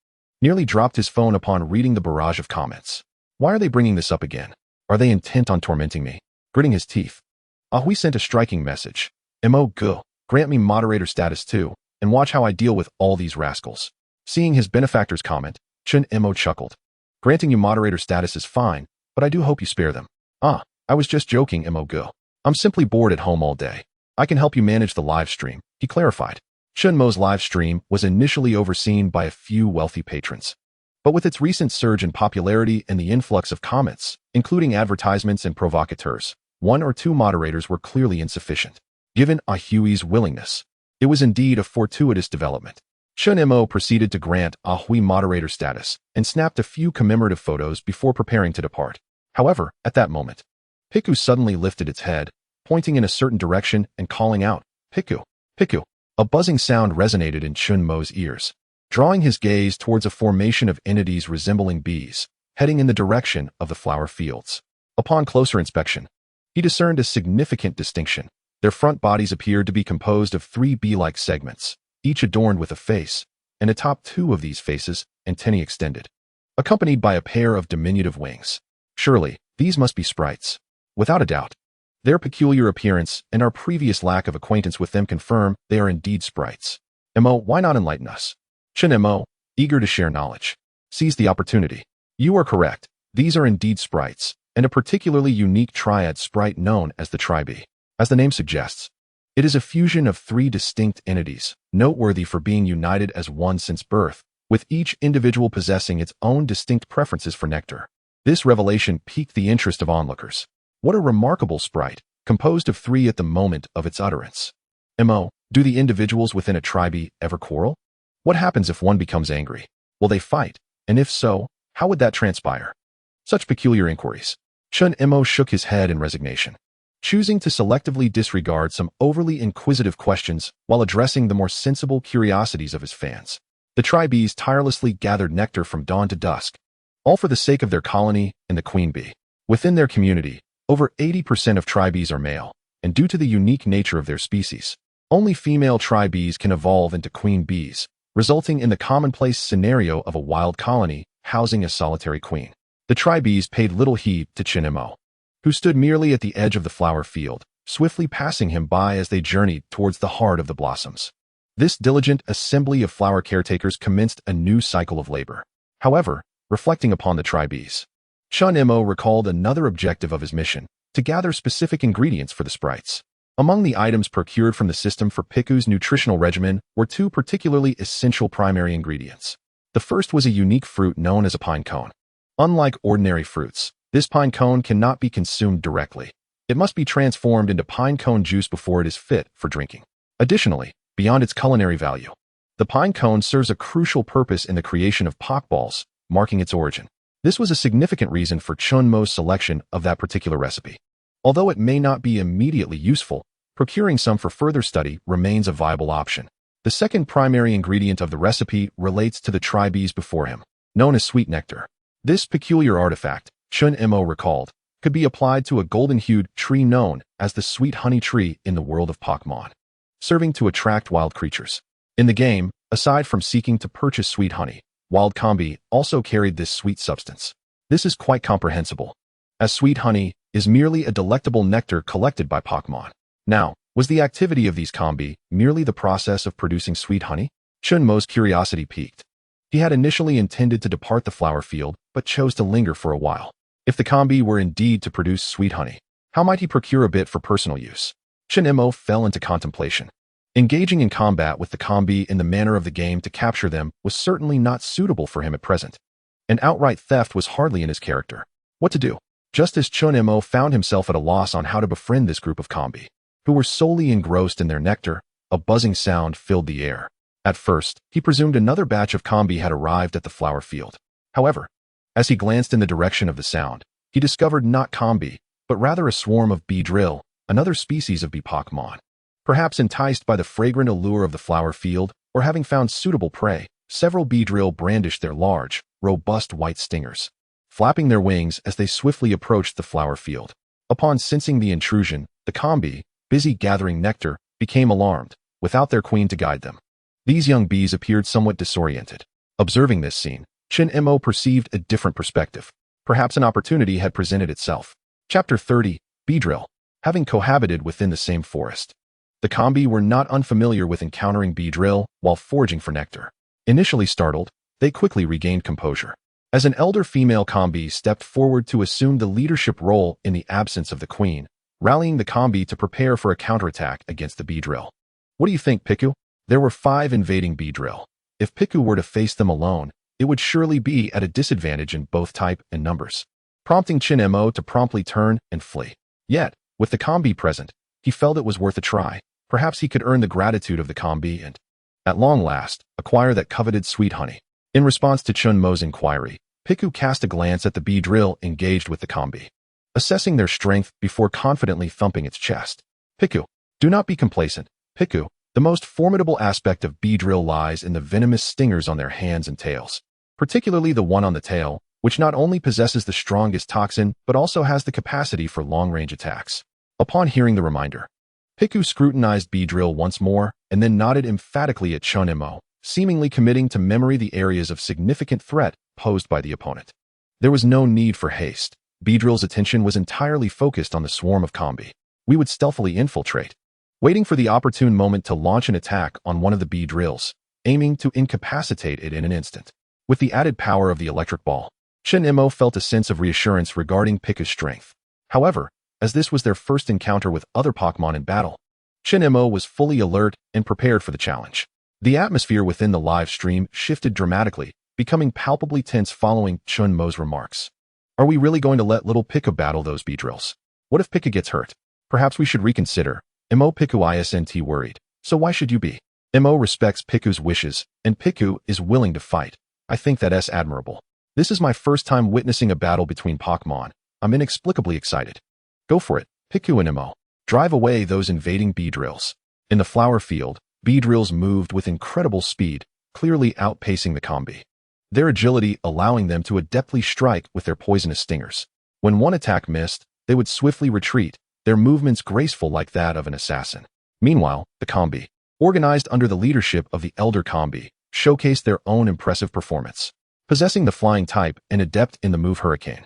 nearly dropped his phone upon reading the barrage of comments. Why are they bringing this up again? Are they intent on tormenting me? Gritting his teeth, Hui sent a striking message. Mo go, grant me moderator status too, and watch how I deal with all these rascals. Seeing his benefactor's comment, Chen Mo chuckled. Granting you moderator status is fine, but I do hope you spare them. I was just joking, Mo go. I'm simply bored at home all day. I can help you manage the live stream, he clarified. Chen Mo's live stream was initially overseen by a few wealthy patrons, but with its recent surge in popularity and the influx of comments, including advertisements and provocateurs, one or two moderators were clearly insufficient. Given Hui's willingness, it was indeed a fortuitous development. Chen Mo proceeded to grant Hui moderator status and snapped a few commemorative photos before preparing to depart. However, at that moment, Piku suddenly lifted its head, pointing in a certain direction and calling out, Piku, Piku. A buzzing sound resonated in Chen Mo's ears, drawing his gaze towards a formation of entities resembling bees, heading in the direction of the flower fields. Upon closer inspection, he discerned a significant distinction. Their front bodies appeared to be composed of three bee-like segments, each adorned with a face, and atop two of these faces, antennae extended, accompanied by a pair of diminutive wings. Surely, these must be sprites. Without a doubt, their peculiar appearance and our previous lack of acquaintance with them confirm they are indeed sprites. Mo, why not enlighten us? Chen Mo, eager to share knowledge, seized the opportunity. You are correct. These are indeed sprites, and a particularly unique triad sprite known as the Tri-Bee. As the name suggests, it is a fusion of three distinct entities, noteworthy for being united as one since birth, with each individual possessing its own distinct preferences for nectar. This revelation piqued the interest of onlookers. What a remarkable sprite, composed of three at the moment of its utterance. Mo, do the individuals within a Tri-Bee ever quarrel? What happens if one becomes angry? Will they fight? And if so, how would that transpire? Such peculiar inquiries. Chen Mo shook his head in resignation, choosing to selectively disregard some overly inquisitive questions while addressing the more sensible curiosities of his fans. The tri-bees tirelessly gathered nectar from dawn to dusk, all for the sake of their colony and the queen bee. Within their community, over 80% of tri-bees are male, and due to the unique nature of their species, only female tri-bees can evolve into queen bees, resulting in the commonplace scenario of a wild colony housing a solitary queen. The tri-bees paid little heed to Chen Mo, who stood merely at the edge of the flower field, swiftly passing him by as they journeyed towards the heart of the blossoms. This diligent assembly of flower caretakers commenced a new cycle of labor. However, reflecting upon the tri-bees, Chen Mo recalled another objective of his mission, to gather specific ingredients for the sprites. Among the items procured from the system for Piku's nutritional regimen were two particularly essential primary ingredients. The first was a unique fruit known as a pine cone. Unlike ordinary fruits, this pine cone cannot be consumed directly. It must be transformed into pine cone juice before it is fit for drinking. Additionally, beyond its culinary value, the pine cone serves a crucial purpose in the creation of Pokeballs, marking its origin. This was a significant reason for Chen Mo's selection of that particular recipe. Although it may not be immediately useful, procuring some for further study remains a viable option. The second primary ingredient of the recipe relates to the tri-bees before him, known as sweet nectar. This peculiar artifact, Chen Mo recalled, could be applied to a golden-hued tree known as the sweet honey tree in the world of Pokémon, serving to attract wild creatures. In the game, aside from seeking to purchase sweet honey, wild combi also carried this sweet substance. This is quite comprehensible, as sweet honey is merely a delectable nectar collected by Pokémon. Now, was the activity of these combi merely the process of producing sweet honey? Chen Mo's curiosity piqued. He had initially intended to depart the flower field, but chose to linger for a while. If the combi were indeed to produce sweet honey, how might he procure a bit for personal use? Chen Mo fell into contemplation. Engaging in combat with the combi in the manner of the game to capture them was certainly not suitable for him at present. An outright theft was hardly in his character. What to do? Just as Chen Mo found himself at a loss on how to befriend this group of combi, who were solely engrossed in their nectar, a buzzing sound filled the air. At first, he presumed another batch of combi had arrived at the flower field. However, as he glanced in the direction of the sound, he discovered not combi, but rather a swarm of bee drill, another species of bee Pokémon. Perhaps enticed by the fragrant allure of the flower field, or having found suitable prey, several bee drill brandished their large, robust white stingers, flapping their wings as they swiftly approached the flower field. Upon sensing the intrusion, the combi, busy gathering nectar, became alarmed, without their queen to guide them. These young bees appeared somewhat disoriented. Observing this scene, Chen Mo perceived a different perspective. Perhaps an opportunity had presented itself. Chapter 30, Bee Drill. Having cohabited within the same forest, the combi were not unfamiliar with encountering bee drill while foraging for nectar. Initially startled, they quickly regained composure. As an elder female combi stepped forward to assume the leadership role in the absence of the queen, rallying the combi to prepare for a counterattack against the bee drill. What do you think, Piku? There were 5 invading bee drill. If Piku were to face them alone, it would surely be at a disadvantage in both type and numbers, prompting Chen Mo to promptly turn and flee. Yet, with the combi present, he felt it was worth a try. Perhaps he could earn the gratitude of the combi and, at long last, acquire that coveted sweet honey. In response to Chen Mo's inquiry, Piku cast a glance at the bee drill engaged with the combi, assessing their strength before confidently thumping its chest. Piku, do not be complacent. Piku, the most formidable aspect of bee drill lies in the venomous stingers on their hands and tails, particularly the one on the tail, which not only possesses the strongest toxin but also has the capacity for long-range attacks. Upon hearing the reminder, Piku scrutinized bee drill once more and then nodded emphatically at Chen Mo, seemingly committing to memory the areas of significant threat posed by the opponent. There was no need for haste. Bee drill's attention was entirely focused on the swarm of combi. We would stealthily infiltrate, waiting for the opportune moment to launch an attack on one of the bee drills, aiming to incapacitate it in an instant. With the added power of the electric ball, Chen Mo felt a sense of reassurance regarding Piku's strength. However, as this was their first encounter with other Pokémon in battle, Chen Mo was fully alert and prepared for the challenge. The atmosphere within the live stream shifted dramatically, becoming palpably tense following Chen Mo's remarks. Are we really going to let little Piku battle those bee drills? What if Piku gets hurt? Perhaps we should reconsider. Mo Piku isn't worried, so why should you be? Mo respects Piku's wishes, and Piku is willing to fight. I think that's admirable. This is my first time witnessing a battle between Pokémon. I'm inexplicably excited. Go for it, Piku and Mo. Drive away those invading bee drills. In the flower field, bee drills moved with incredible speed, clearly outpacing the combi. Their agility allowing them to adeptly strike with their poisonous stingers. When one attack missed, they would swiftly retreat, their movements graceful like that of an assassin. Meanwhile, the combi, organized under the leadership of the elder combi, showcased their own impressive performance. Possessing the flying type and adept in the move Hurricane,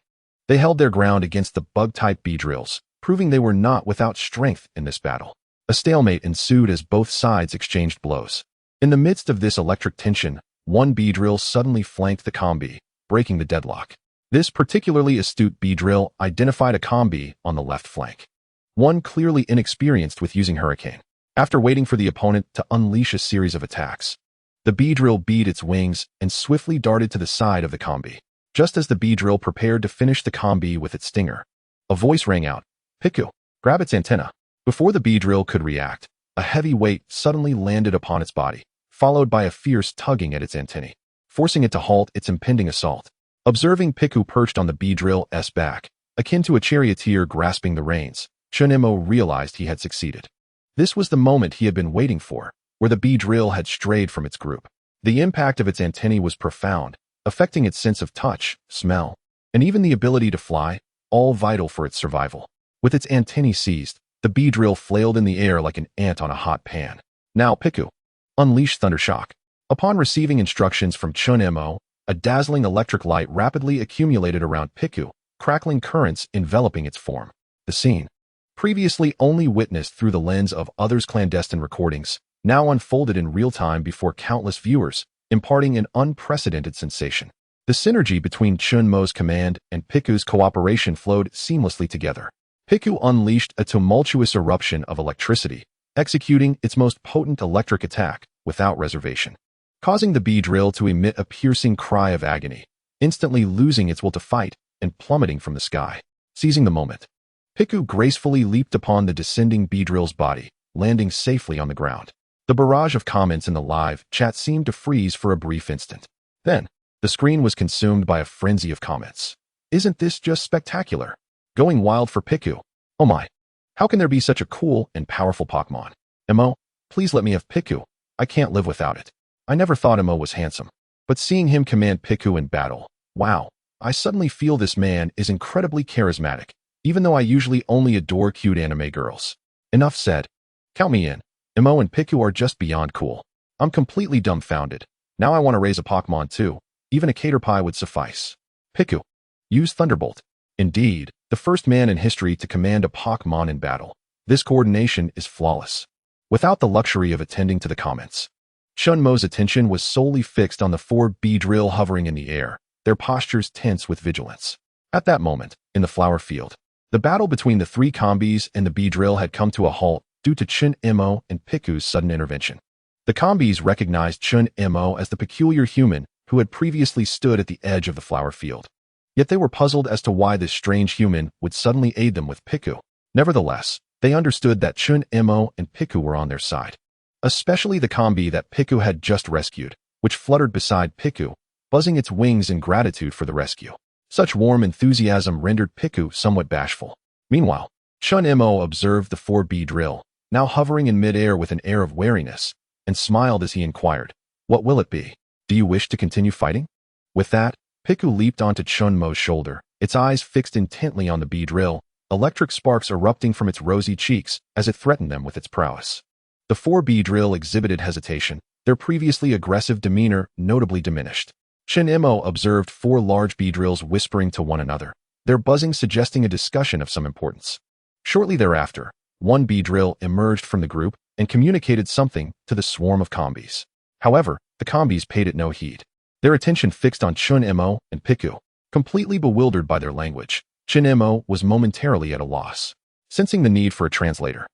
they held their ground against the bug-type Beedrills, proving they were not without strength in this battle. A stalemate ensued as both sides exchanged blows. In the midst of this electric tension, one Beedrill suddenly flanked the combi, breaking the deadlock. This particularly astute Beedrill identified a combi on the left flank, one clearly inexperienced with using Hurricane. After waiting for the opponent to unleash a series of attacks, the Beedrill beat its wings and swiftly darted to the side of the combi. Just as the Beedrill prepared to finish the combi with its stinger, a voice rang out, "Piku, grab its antenna." Before the Beedrill could react, a heavy weight suddenly landed upon its body, followed by a fierce tugging at its antennae, forcing it to halt its impending assault. Observing Piku perched on the Beedrill's back, akin to a charioteer grasping the reins, Chen Mo realized he had succeeded. This was the moment he had been waiting for, where the Beedrill had strayed from its group. The impact of its antennae was profound, affecting its sense of touch, smell, and even the ability to fly, all vital for its survival. With its antennae seized, the Beedrill flailed in the air like an ant on a hot pan. "Now, Piku, unleash Thundershock." Upon receiving instructions from Chen Mo, a dazzling electric light rapidly accumulated around Piku, crackling currents enveloping its form. The scene, previously only witnessed through the lens of others' clandestine recordings, now unfolded in real time before countless viewers, imparting an unprecedented sensation. The synergy between Chen Mo's command and Piku's cooperation flowed seamlessly together. Piku unleashed a tumultuous eruption of electricity, executing its most potent electric attack without reservation, causing the Beedrill to emit a piercing cry of agony, instantly losing its will to fight and plummeting from the sky. Seizing the moment, Piku gracefully leaped upon the descending Beedrill's body, landing safely on the ground. The barrage of comments in the live chat seemed to freeze for a brief instant. Then, the screen was consumed by a frenzy of comments. "Isn't this just spectacular? Going wild for Piku. Oh my. How can there be such a cool and powerful Pokémon? Mo, please let me have Piku. I can't live without it. I never thought Mo was handsome. But seeing him command Piku in battle, wow, I suddenly feel this man is incredibly charismatic, even though I usually only adore cute anime girls." Enough said. Count me in. Mo and Piku are just beyond cool. I'm completely dumbfounded. Now I want to raise a Pokémon too. Even a caterpie would suffice. Piku. Use Thunderbolt. Indeed, the first man in history to command a Pokémon in battle. This coordination is flawless. Without the luxury of attending to the comments, Chen Mo's attention was solely fixed on the four Beedrill hovering in the air, their postures tense with vigilance. At that moment, in the flower field, the battle between the three combis and the Beedrill had come to a halt due to Chen Mo and Piku's sudden intervention. The combis recognized Chen Mo as the peculiar human who had previously stood at the edge of the flower field. Yet they were puzzled as to why this strange human would suddenly aid them with Piku. Nevertheless, they understood that Chen Mo and Piku were on their side, especially the combi that Piku had just rescued, which fluttered beside Piku, buzzing its wings in gratitude for the rescue. Such warm enthusiasm rendered Piku somewhat bashful. Meanwhile, Chen Mo observed the four Beedrill, now hovering in midair with an air of wariness, and smiled as he inquired, "What will it be? Do you wish to continue fighting?" With that, Piku leaped onto Chen Mo's shoulder, its eyes fixed intently on the Beedrill, electric sparks erupting from its rosy cheeks as it threatened them with its prowess. The four Beedrill exhibited hesitation, their previously aggressive demeanor notably diminished. Chen Mo observed four large Beedrills whispering to one another, their buzzing suggesting a discussion of some importance. Shortly thereafter, one Beedrill emerged from the group and communicated something to the swarm of combis. However, the combis paid it no heed. Their attention fixed on Chen Mo and Piku. Completely bewildered by their language, Chen Mo was momentarily at a loss. Sensing the need for a translator,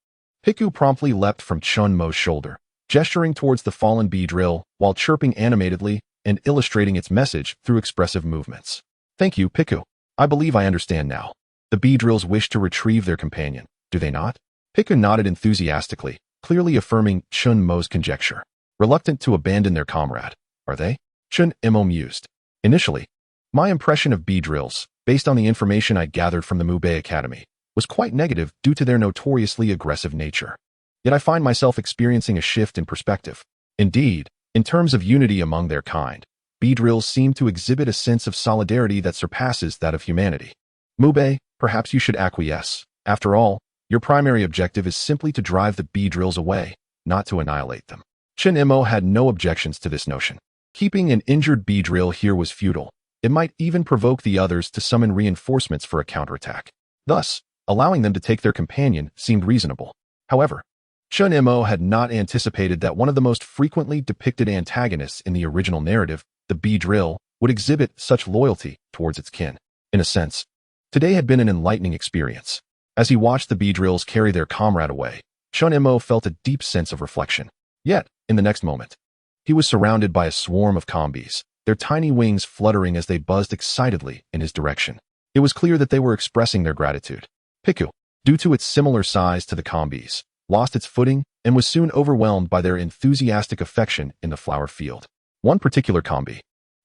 Piku promptly leapt from Chen Mo's shoulder, gesturing towards the fallen Beedrill while chirping animatedly and illustrating its message through expressive movements. "Thank you, Piku. I believe I understand now. The Beedrills wish to retrieve their companion, do they not?" Piku nodded enthusiastically, clearly affirming Chen Mo's conjecture. Reluctant to abandon their comrade, are they? Chen Mo mused. Initially, my impression of Beedrills, based on the information I gathered from the Mubei Academy, was quite negative due to their notoriously aggressive nature. Yet I find myself experiencing a shift in perspective. Indeed, In terms of unity among their kind, Beedrills seem to exhibit a sense of solidarity that surpasses that of humanity. Mube, perhaps you should acquiesce. After all, your primary objective is simply to drive the Beedrills away, not to annihilate them. Chen Mo had no objections to this notion. Keeping an injured Beedrill here was futile. It might even provoke the others to summon reinforcements for a counterattack. Thus, allowing them to take their companion seemed reasonable. However, Chen Mo had not anticipated that one of the most frequently depicted antagonists in the original narrative, the Beedrill, would exhibit such loyalty towards its kin. In a sense, today had been an enlightening experience. As he watched the Beedrills carry their comrade away, Chen Mo felt a deep sense of reflection. Yet, in the next moment, he was surrounded by a swarm of combies, their tiny wings fluttering as they buzzed excitedly in his direction. It was clear that they were expressing their gratitude. Piku, due to its similar size to the combies, lost its footing and was soon overwhelmed by their enthusiastic affection in the flower field. One particular combi,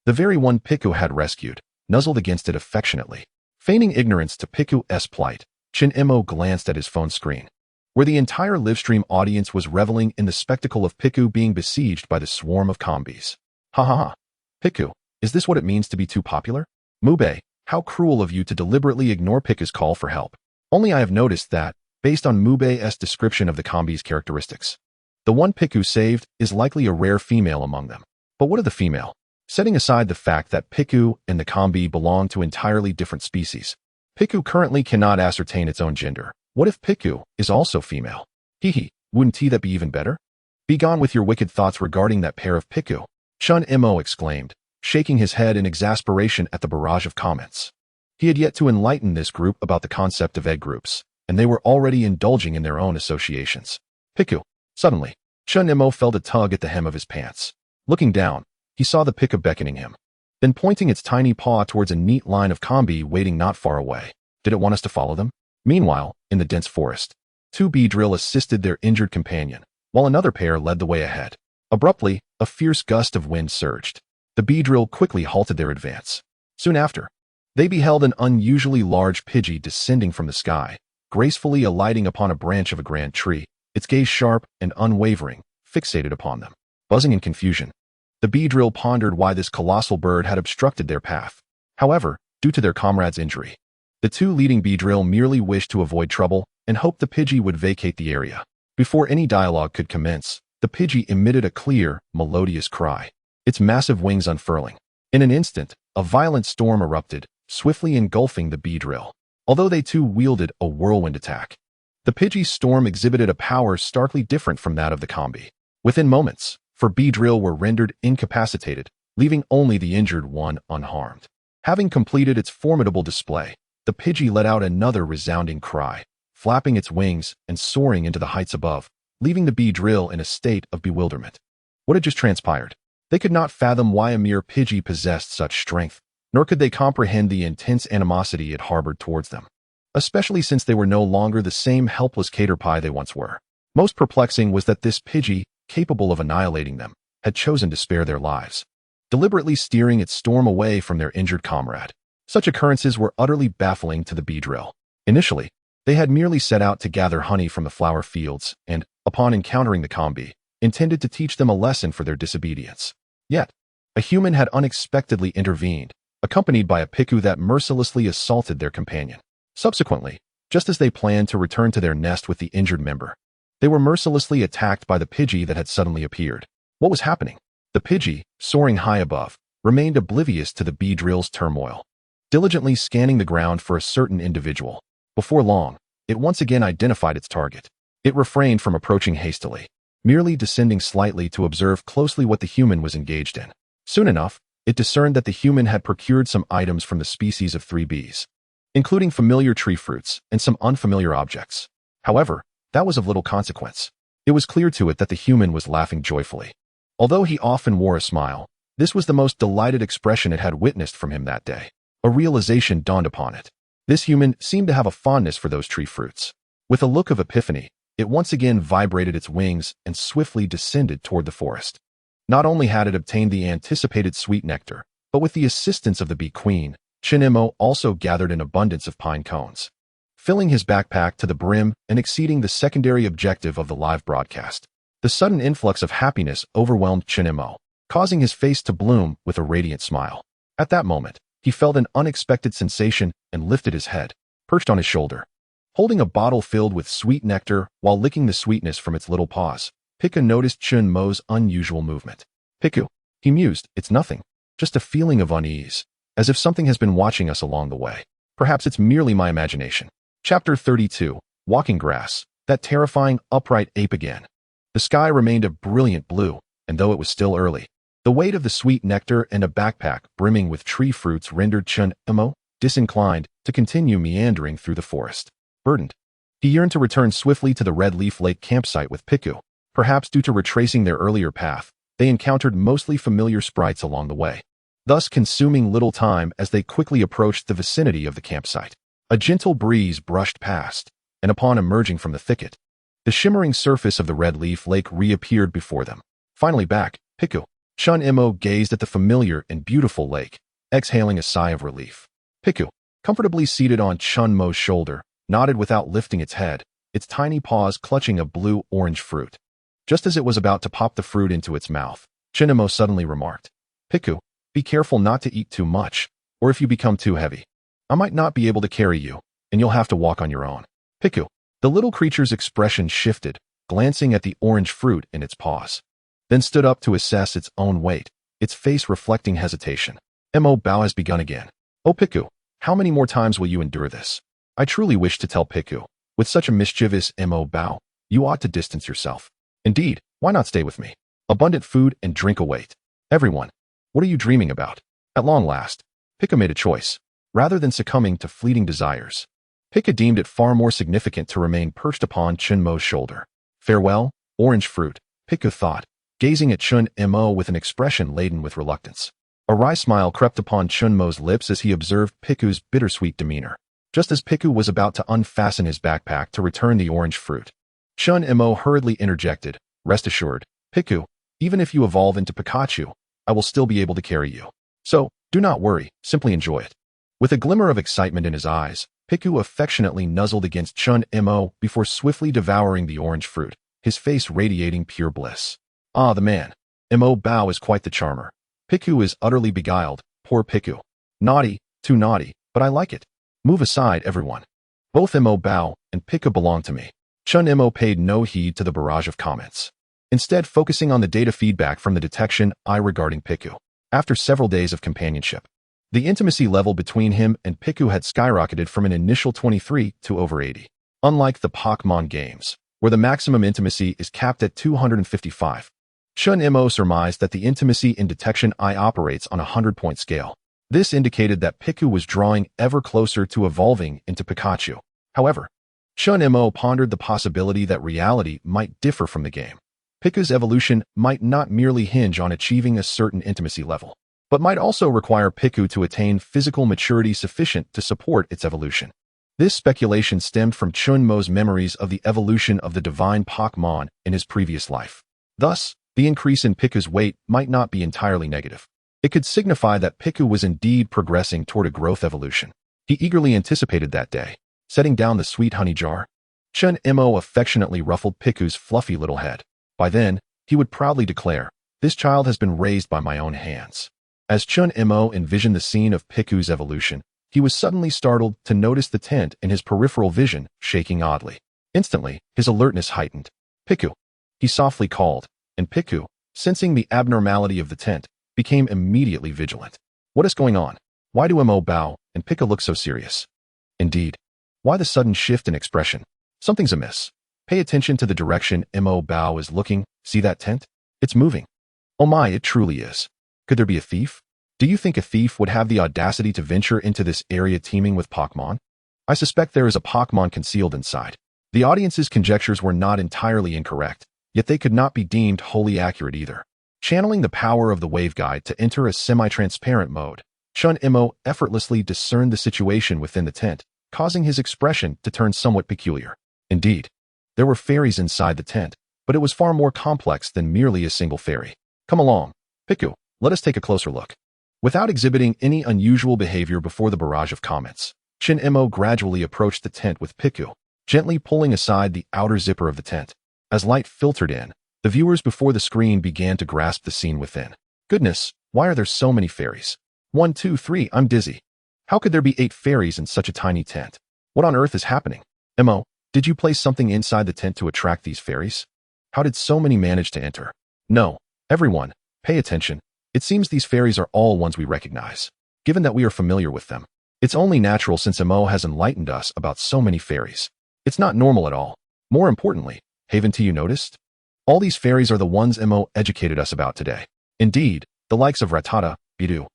the very one Piku had rescued, nuzzled against it affectionately. Feigning ignorance to Piku's plight, Chen Mo glanced at his phone screen, where the entire livestream audience was reveling in the spectacle of Piku being besieged by the swarm of combies. Ha ha ha. Piku, is this what it means to be too popular? Mube, how cruel of you to deliberately ignore Piku's call for help. Only I have noticed that, based on Mube's description of the combi's characteristics, the one Piku saved is likely a rare female among them. But what of the female? Setting aside the fact that Piku and the combi belong to entirely different species, Piku currently cannot ascertain its own gender. What if Piku is also female? Hee, wouldn't that be even better? Be gone with your wicked thoughts regarding that pair of Piku, Chen Mo exclaimed, shaking his head in exasperation at the barrage of comments. He had yet to enlighten this group about the concept of egg groups, and they were already indulging in their own associations. Piku. Suddenly, Chen Mo felt a tug at the hem of his pants. Looking down, he saw the Piku beckoning him, then pointing its tiny paw towards a neat line of combi waiting not far away. Did it want us to follow them? Meanwhile, in the dense forest, two Beedrill assisted their injured companion, while another pair led the way ahead. Abruptly, a fierce gust of wind surged. The Beedrill quickly halted their advance. Soon after, they beheld an unusually large Pidgey descending from the sky, gracefully alighting upon a branch of a grand tree, its gaze sharp and unwavering, fixated upon them. Buzzing in confusion, the Beedrill pondered why this colossal bird had obstructed their path. However, due to their comrade's injury, the two leading Beedrill merely wished to avoid trouble and hoped the Pidgey would vacate the area. Before any dialogue could commence, the Pidgey emitted a clear, melodious cry, its massive wings unfurling. In an instant, a violent storm erupted, swiftly engulfing the Beedrill. Although they too wielded a whirlwind attack, the Pidgey's storm exhibited a power starkly different from that of the combi. Within moments, four Beedrill were rendered incapacitated, leaving only the injured one unharmed. Having completed its formidable display, the Pidgey let out another resounding cry, flapping its wings and soaring into the heights above, leaving the Beedrill in a state of bewilderment. What had just transpired? They could not fathom why a mere Pidgey possessed such strength, nor could they comprehend the intense animosity it harbored towards them, especially since they were no longer the same helpless caterpie they once were. Most perplexing was that this Pidgey, capable of annihilating them, had chosen to spare their lives, deliberately steering its storm away from their injured comrade. Such occurrences were utterly baffling to the Beedrill. Initially, they had merely set out to gather honey from the flower fields and, upon encountering the combi, intended to teach them a lesson for their disobedience. Yet, a human had unexpectedly intervened, accompanied by a Piku that mercilessly assaulted their companion. Subsequently, just as they planned to return to their nest with the injured member, they were mercilessly attacked by the Pidgey that had suddenly appeared. What was happening? The Pidgey, soaring high above, remained oblivious to the Beedrill's turmoil, diligently scanning the ground for a certain individual. Before long, it once again identified its target. It refrained from approaching hastily, merely descending slightly to observe closely what the human was engaged in. Soon enough, it discerned that the human had procured some items from the species of 3Bs, including familiar tree fruits and some unfamiliar objects. However, that was of little consequence. It was clear to it that the human was laughing joyfully. Although he often wore a smile, this was the most delighted expression it had witnessed from him that day. A realization dawned upon it. This human seemed to have a fondness for those tree fruits. With a look of epiphany, it once again vibrated its wings and swiftly descended toward the forest. Not only had it obtained the anticipated sweet nectar, but with the assistance of the bee queen, Chen Mo also gathered an abundance of pine cones, filling his backpack to the brim and exceeding the secondary objective of the live broadcast. The sudden influx of happiness overwhelmed Chen Mo, causing his face to bloom with a radiant smile. At that moment, he felt an unexpected sensation and lifted his head, perched on his shoulder. Holding a bottle filled with sweet nectar while licking the sweetness from its little paws, Pika noticed Chen Mo's unusual movement. Piku, he mused, it's nothing, just a feeling of unease, as if something has been watching us along the way. Perhaps it's merely my imagination. Chapter 32, Walking Grass, that terrifying, upright ape again. The sky remained a brilliant blue, and though it was still early, the weight of the sweet nectar and a backpack brimming with tree fruits rendered Chen Mo disinclined to continue meandering through the forest. Burdened, he yearned to return swiftly to the Red Leaf Lake campsite with Piku. Perhaps due to retracing their earlier path, they encountered mostly familiar sprites along the way, thus consuming little time as they quickly approached the vicinity of the campsite. A gentle breeze brushed past, and upon emerging from the thicket, the shimmering surface of the Red Leaf Lake reappeared before them. Finally back, Piku. Chen Mo gazed at the familiar and beautiful lake, exhaling a sigh of relief. Piku, comfortably seated on Chen Mo's shoulder, nodded without lifting its head, its tiny paws clutching a blue-orange fruit. Just as it was about to pop the fruit into its mouth, Chen Mo suddenly remarked, Piku, be careful not to eat too much, or if you become too heavy, I might not be able to carry you, and you'll have to walk on your own. Piku. The little creature's expression shifted, glancing at the orange fruit in its paws, then stood up to assess its own weight, its face reflecting hesitation. Mo Bao has begun again. Oh Piku, how many more times will you endure this? I truly wish to tell Piku, with such a mischievous Mo Bao, you ought to distance yourself. Indeed, why not stay with me? Abundant food and drink await. Everyone, what are you dreaming about? At long last, Piku made a choice. Rather than succumbing to fleeting desires, Pika deemed it far more significant to remain perched upon Chen Mo's shoulder. Farewell, orange fruit, Pika thought, gazing at Chen Mo with an expression laden with reluctance. A wry smile crept upon Chen Mo's lips as he observed Piku's bittersweet demeanor. Just as Piku was about to unfasten his backpack to return the orange fruit, Chen Mo hurriedly interjected, rest assured, Piku, even if you evolve into Pikachu, I will still be able to carry you. So, do not worry, simply enjoy it. With a glimmer of excitement in his eyes, Piku affectionately nuzzled against Chen Mo before swiftly devouring the orange fruit, his face radiating pure bliss. Ah, the man. Mo Bao is quite the charmer. Piku is utterly beguiled, poor Piku. Naughty, too naughty, but I like it. Move aside, everyone. Both Mo Bao and Piku belong to me. Chen Mo paid no heed to the barrage of comments, instead focusing on the data feedback from the detection eye regarding Piku. After several days of companionship, the intimacy level between him and Piku had skyrocketed from an initial 23 to over 80. Unlike the Pokémon games, where the maximum intimacy is capped at 255, Chen Mo surmised that the intimacy in detection eye operates on a 100-point scale. This indicated that Piku was drawing ever closer to evolving into Pikachu. However, Chen Mo pondered the possibility that reality might differ from the game. Piku's evolution might not merely hinge on achieving a certain intimacy level, but might also require Piku to attain physical maturity sufficient to support its evolution. This speculation stemmed from Chen Mo's memories of the evolution of the divine Pokémon in his previous life. Thus, the increase in Piku's weight might not be entirely negative. It could signify that Piku was indeed progressing toward a growth evolution. He eagerly anticipated that day, setting down the sweet honey jar. Chen Mo affectionately ruffled Piku's fluffy little head. By then, he would proudly declare, this child has been raised by my own hands. As Chen Mo envisioned the scene of Piku's evolution, he was suddenly startled to notice the tent in his peripheral vision shaking oddly. Instantly, his alertness heightened. Piku, he softly called, and Piku, sensing the abnormality of the tent, became immediately vigilant. What is going on? Why do Mo Bao and Piku look so serious? Indeed, why the sudden shift in expression? Something's amiss. Pay attention to the direction Mo Bao is looking. See that tent? It's moving. Oh my, it truly is. Could there be a thief? Do you think a thief would have the audacity to venture into this area teeming with Pokémon? I suspect there is a Pokémon concealed inside. The audience's conjectures were not entirely incorrect, yet they could not be deemed wholly accurate either. Channeling the power of the waveguide to enter a semi-transparent mode, Chen Mo effortlessly discerned the situation within the tent, causing his expression to turn somewhat peculiar. Indeed, there were fairies inside the tent, but it was far more complex than merely a single fairy. Come along, Piku, let us take a closer look. Without exhibiting any unusual behavior before the barrage of comments, Chen Mo gradually approached the tent with Piku, gently pulling aside the outer zipper of the tent. As light filtered in, The viewers before the screen began to grasp the scene within. Goodness, why are there so many fairies? 1, 2, 3, I'm dizzy. How could there be 8 fairies in such a tiny tent? What on earth is happening? Mo, did you place something inside the tent to attract these fairies? How did so many manage to enter? No, everyone, pay attention. It seems these fairies are all ones we recognize. Given that we are familiar with them, it's only natural since Mo has enlightened us about so many fairies. It's not normal at all. More importantly, haven't you noticed? All these fairies are the ones Mo educated us about today. Indeed, the likes of Rattata, Ditto,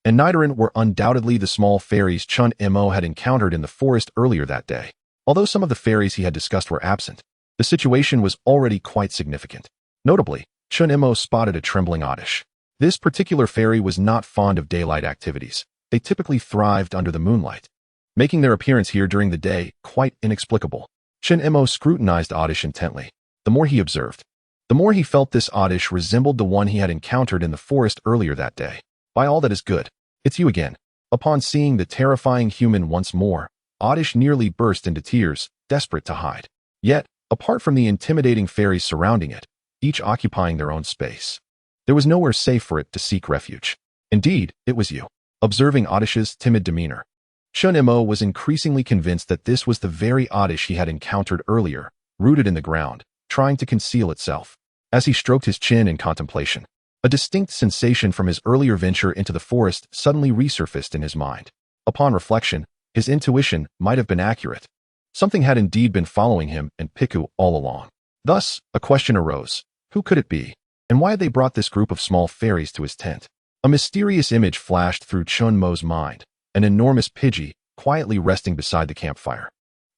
and Nidoran were undoubtedly the small fairies Chen Mo had encountered in the forest earlier that day. Although some of the fairies he had discussed were absent, the situation was already quite significant. Notably, Chen Mo spotted a trembling Oddish. This particular fairy was not fond of daylight activities. They typically thrived under the moonlight, making their appearance here during the day quite inexplicable. Chen Mo scrutinized Oddish intently. The more he observed, the more he felt this Oddish resembled the one he had encountered in the forest earlier that day. By all that is good, it's you again. Upon seeing the terrifying human once more, Oddish nearly burst into tears, desperate to hide. Yet, apart from the intimidating fairies surrounding it, each occupying their own space, there was nowhere safe for it to seek refuge. Indeed, it was you. Observing Oddish's timid demeanor, Chen Mo was increasingly convinced that this was the very Oddish he had encountered earlier, rooted in the ground, trying to conceal itself. As he stroked his chin in contemplation, a distinct sensation from his earlier venture into the forest suddenly resurfaced in his mind. Upon reflection, his intuition might have been accurate. Something had indeed been following him and Piku all along. Thus, a question arose. Who could it be? And why had they brought this group of small fairies to his tent? A mysterious image flashed through Chen Mo's mind, an enormous Pidgey quietly resting beside the campfire,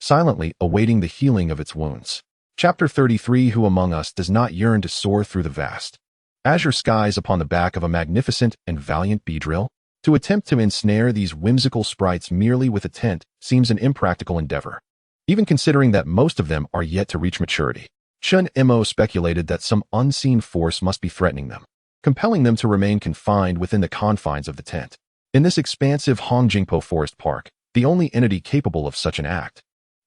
silently awaiting the healing of its wounds. Chapter 33. Who among us does not yearn to soar through the vast azure skies upon the back of a magnificent and valiant Beedrill? To attempt to ensnare these whimsical sprites merely with a tent seems an impractical endeavor, even considering that most of them are yet to reach maturity. Chen Mo speculated that some unseen force must be threatening them, compelling them to remain confined within the confines of the tent. In this expansive Hongjingpo Forest Park, the only entity capable of such an act,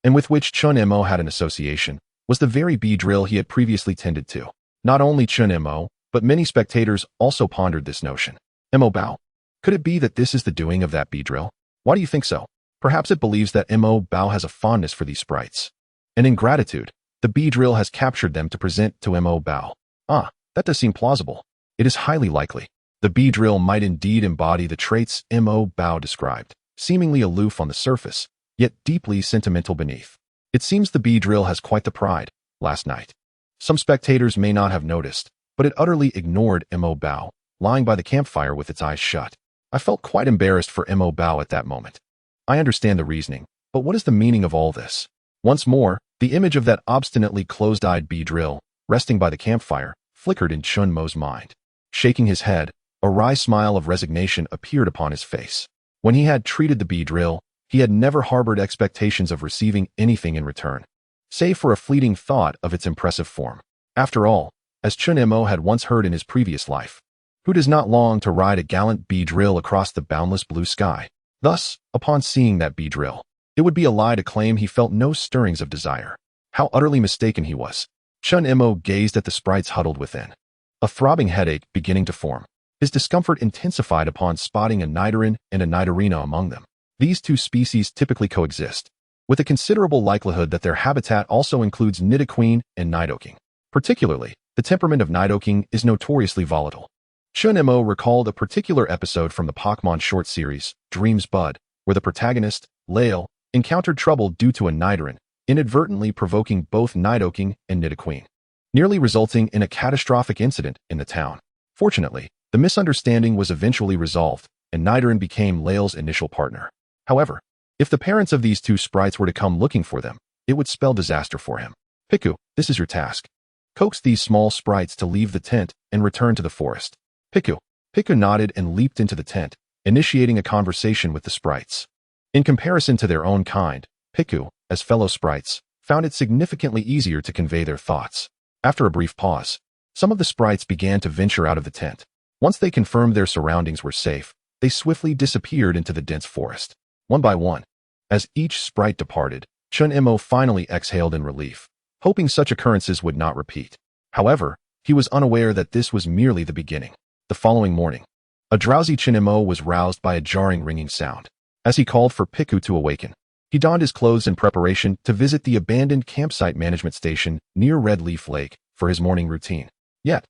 and with which Chen Mo had an association, was the very Beedrill he had previously tended to. Not only Chen Mo, but many spectators also pondered this notion. Mo Bao. Could it be that this is the doing of that Beedrill? Why do you think so? Perhaps it believes that Mo Bao has a fondness for these sprites, and in gratitude, the Beedrill has captured them to present to Mo Bao. Ah, that does seem plausible. It is highly likely. The Beedrill might indeed embody the traits Mo Bao described, seemingly aloof on the surface, yet deeply sentimental beneath. It seems the Beedrill has quite the pride. Last night, some spectators may not have noticed, but it utterly ignored Mo Bao, lying by the campfire with its eyes shut. I felt quite embarrassed for Mo Bao at that moment. I understand the reasoning, but what is the meaning of all this? Once more, the image of that obstinately closed-eyed Beedrill, resting by the campfire, flickered in Chen Mo's mind. Shaking his head, a wry smile of resignation appeared upon his face. When he had treated the Beedrill, he had never harbored expectations of receiving anything in return, save for a fleeting thought of its impressive form. After all, as Chen Mo had once heard in his previous life, who does not long to ride a gallant Beedrill across the boundless blue sky? Thus, upon seeing that Beedrill, it would be a lie to claim he felt no stirrings of desire. How utterly mistaken he was. Chen Mo gazed at the sprites huddled within, a throbbing headache beginning to form. His discomfort intensified upon spotting a Nidoran and a Nidorina among them. These two species typically coexist, with a considerable likelihood that their habitat also includes Nidoqueen and Nidoking. Particularly, the temperament of Nidoking is notoriously volatile. Chen Mo recalled a particular episode from the Pokémon short series, Dreams Bud, where the protagonist, Lǎo, encountered trouble due to a Nidoran, inadvertently provoking both Nidoking and Nidoqueen, nearly resulting in a catastrophic incident in the town. Fortunately, the misunderstanding was eventually resolved, and Nidoran became Lǎo's initial partner. However, if the parents of these two sprites were to come looking for them, it would spell disaster for him. Piku, this is your task. Coax these small sprites to leave the tent and return to the forest. Piku. Piku nodded and leaped into the tent, initiating a conversation with the sprites. In comparison to their own kind, Piku, as fellow sprites, found it significantly easier to convey their thoughts. After a brief pause, some of the sprites began to venture out of the tent. Once they confirmed their surroundings were safe, they swiftly disappeared into the dense forest. One by one, as each sprite departed, Chen Mo finally exhaled in relief, hoping such occurrences would not repeat. However, he was unaware that this was merely the beginning. The following morning, a drowsy Chen Mo was roused by a jarring ringing sound. As he called for Piku to awaken, he donned his clothes in preparation to visit the abandoned campsite management station near Red Leaf Lake for his morning routine. Yet,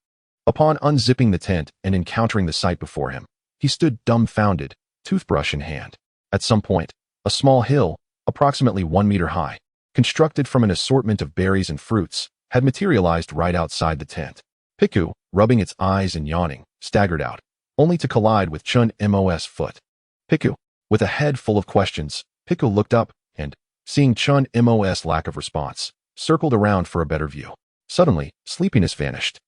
upon unzipping the tent and encountering the sight before him, he stood dumbfounded, toothbrush in hand. At some point, a small hill, approximately 1 meter high, constructed from an assortment of berries and fruits, had materialized right outside the tent. Piku, rubbing its eyes and yawning, staggered out, only to collide with Chen Mo's foot. Piku, with a head full of questions, Piku looked up and, seeing Chen Mo's lack of response, circled around for a better view. Suddenly, sleepiness vanished,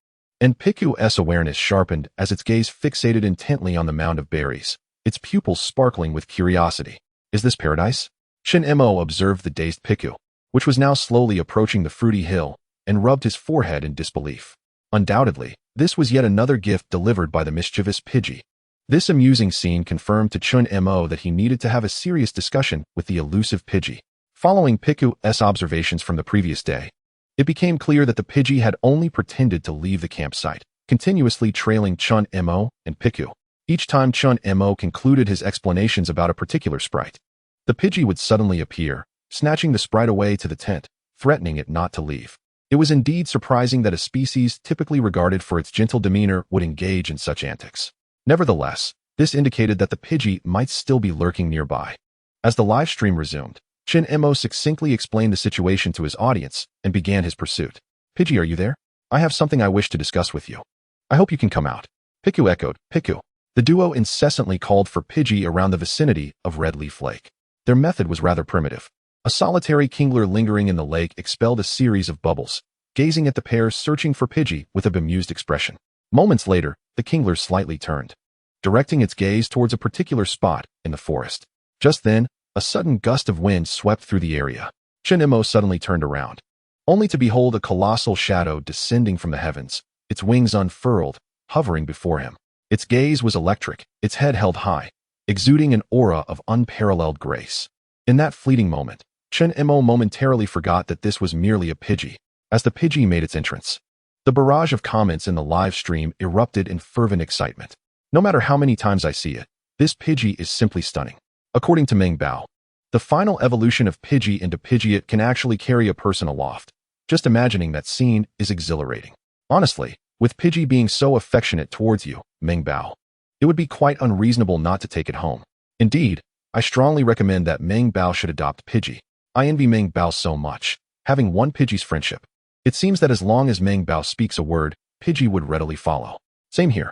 and Piku's awareness sharpened as its gaze fixated intently on the mound of berries, its pupils sparkling with curiosity. Is this paradise? Chen Mo observed the dazed Piku, which was now slowly approaching the fruity hill, and rubbed his forehead in disbelief. Undoubtedly, this was yet another gift delivered by the mischievous Pidgey. This amusing scene confirmed to Chen Mo that he needed to have a serious discussion with the elusive Pidgey. Following Piku's observations from the previous day, it became clear that the Pidgey had only pretended to leave the campsite, continuously trailing Chen Mo and Piku. Each time Chen Mo concluded his explanations about a particular sprite, the Pidgey would suddenly appear, snatching the sprite away to the tent, threatening it not to leave. It was indeed surprising that a species typically regarded for its gentle demeanor would engage in such antics. Nevertheless, this indicated that the Pidgey might still be lurking nearby. As the live stream resumed, Chen Mo succinctly explained the situation to his audience and began his pursuit. Pidgey, are you there? I have something I wish to discuss with you. I hope you can come out. Piku echoed, Piku. The duo incessantly called for Pidgey around the vicinity of Red Leaf Lake. Their method was rather primitive. A solitary kingler lingering in the lake expelled a series of bubbles, gazing at the pair searching for Pidgey with a bemused expression. Moments later, the kingler slightly turned, directing its gaze towards a particular spot in the forest. Just then, a sudden gust of wind swept through the area. Chen Mo suddenly turned around, only to behold a colossal shadow descending from the heavens, its wings unfurled, hovering before him. Its gaze was electric, its head held high, exuding an aura of unparalleled grace. In that fleeting moment, Chen Mo momentarily forgot that this was merely a Pidgey. As the Pidgey made its entrance, the barrage of comments in the live stream erupted in fervent excitement. No matter how many times I see it, this Pidgey is simply stunning. According to Meng Bao, the final evolution of Pidgey into Pidgeot can actually carry a person aloft. Just imagining that scene is exhilarating. Honestly, with Pidgey being so affectionate towards you, Meng Bao, it would be quite unreasonable not to take it home. Indeed, I strongly recommend that Meng Bao should adopt Pidgey. I envy Meng Bao so much, having won Pidgey's friendship. It seems that as long as Meng Bao speaks a word, Pidgey would readily follow. Same here.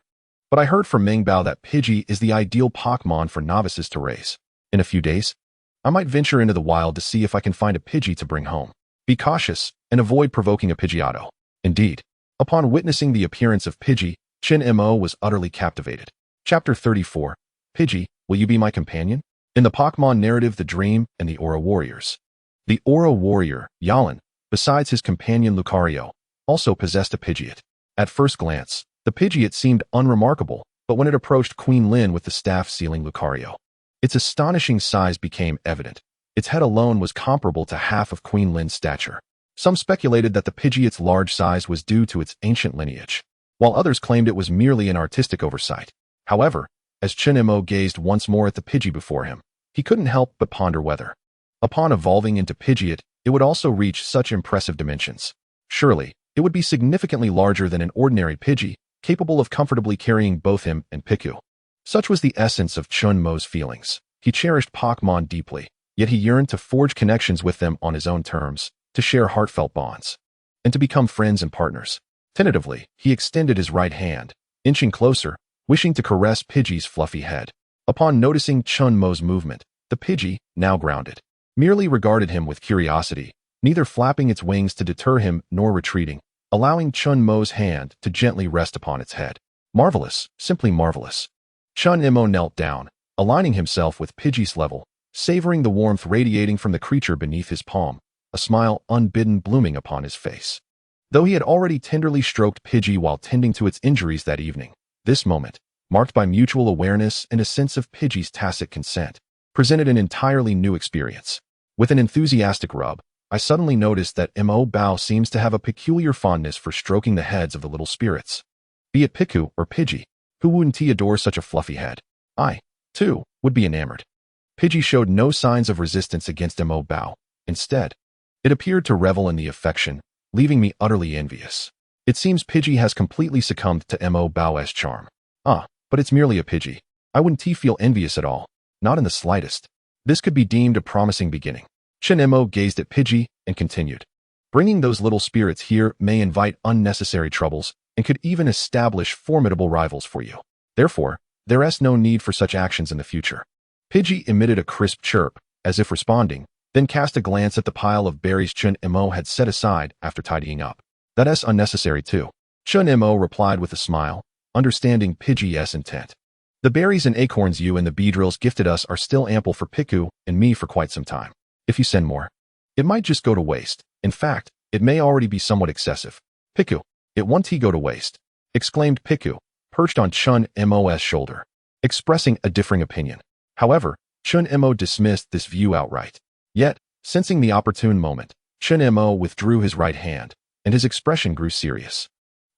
But I heard from Meng Bao that Pidgey is the ideal Pokémon for novices to raise. In a few days, I might venture into the wild to see if I can find a Pidgey to bring home. Be cautious and avoid provoking a Pidgeotto. Indeed, upon witnessing the appearance of Pidgey, Chen Mo was utterly captivated. Chapter 34. Pidgey, will you be my companion? In the Pokémon narrative The Dream and the Aura Warriors. The Aura Warrior, Yalan, besides his companion Lucario, also possessed a Pidgeot. At first glance, the Pidgeot seemed unremarkable, but when it approached Queen Lin with the staff sealing Lucario, its astonishing size became evident. Its head alone was comparable to half of Queen Lin's stature. Some speculated that the Pidgeot's large size was due to its ancient lineage, while others claimed it was merely an artistic oversight. However, as Chen Mo gazed once more at the Pidgey before him, he couldn't help but ponder whether, upon evolving into Pidgeot, it would also reach such impressive dimensions. Surely, it would be significantly larger than an ordinary Pidgey, capable of comfortably carrying both him and Piku. Such was the essence of Chen Mo's feelings. He cherished Pokémon deeply, yet he yearned to forge connections with them on his own terms, to share heartfelt bonds, and to become friends and partners. Tentatively, he extended his right hand, inching closer, wishing to caress Pidgey's fluffy head. Upon noticing Chen Mo's movement, the Pidgey, now grounded, merely regarded him with curiosity, neither flapping its wings to deter him nor retreating, allowing Chen Mo's hand to gently rest upon its head. Marvelous, simply marvelous. Chen Mo knelt down, aligning himself with Pidgey's level, savoring the warmth radiating from the creature beneath his palm, a smile unbidden blooming upon his face. Though he had already tenderly stroked Pidgey while tending to its injuries that evening, this moment, marked by mutual awareness and a sense of Pidgey's tacit consent, presented an entirely new experience. With an enthusiastic rub, I suddenly noticed that Mo Bao seems to have a peculiar fondness for stroking the heads of the little spirits. Be it Piku or Pidgey, who wouldn't he adore such a fluffy head? I, too, would be enamored. Pidgey showed no signs of resistance against Mo Bao. Instead, it appeared to revel in the affection, leaving me utterly envious. It seems Pidgey has completely succumbed to Mo Bao's charm. But it's merely a Pidgey. I wouldn't feel envious at all, not in the slightest. This could be deemed a promising beginning. Chen Mo gazed at Pidgey and continued. Bringing those little spirits here may invite unnecessary troubles and could even establish formidable rivals for you. Therefore, there is no need for such actions in the future. Pidgey emitted a crisp chirp, as if responding, then cast a glance at the pile of berries Chen Mo had set aside after tidying up. That is unnecessary too. Chen Mo replied with a smile, understanding Pidgey's intent. The berries and acorns you and the beedrills gifted us are still ample for Piku and me for quite some time. If you send more, it might just go to waste. In fact, it may already be somewhat excessive. Piku, it won't go to waste, exclaimed Piku, perched on Chen Mo's shoulder, expressing a differing opinion. However, Chen Mo dismissed this view outright. Yet, sensing the opportune moment, Chen Mo withdrew his right hand, and his expression grew serious.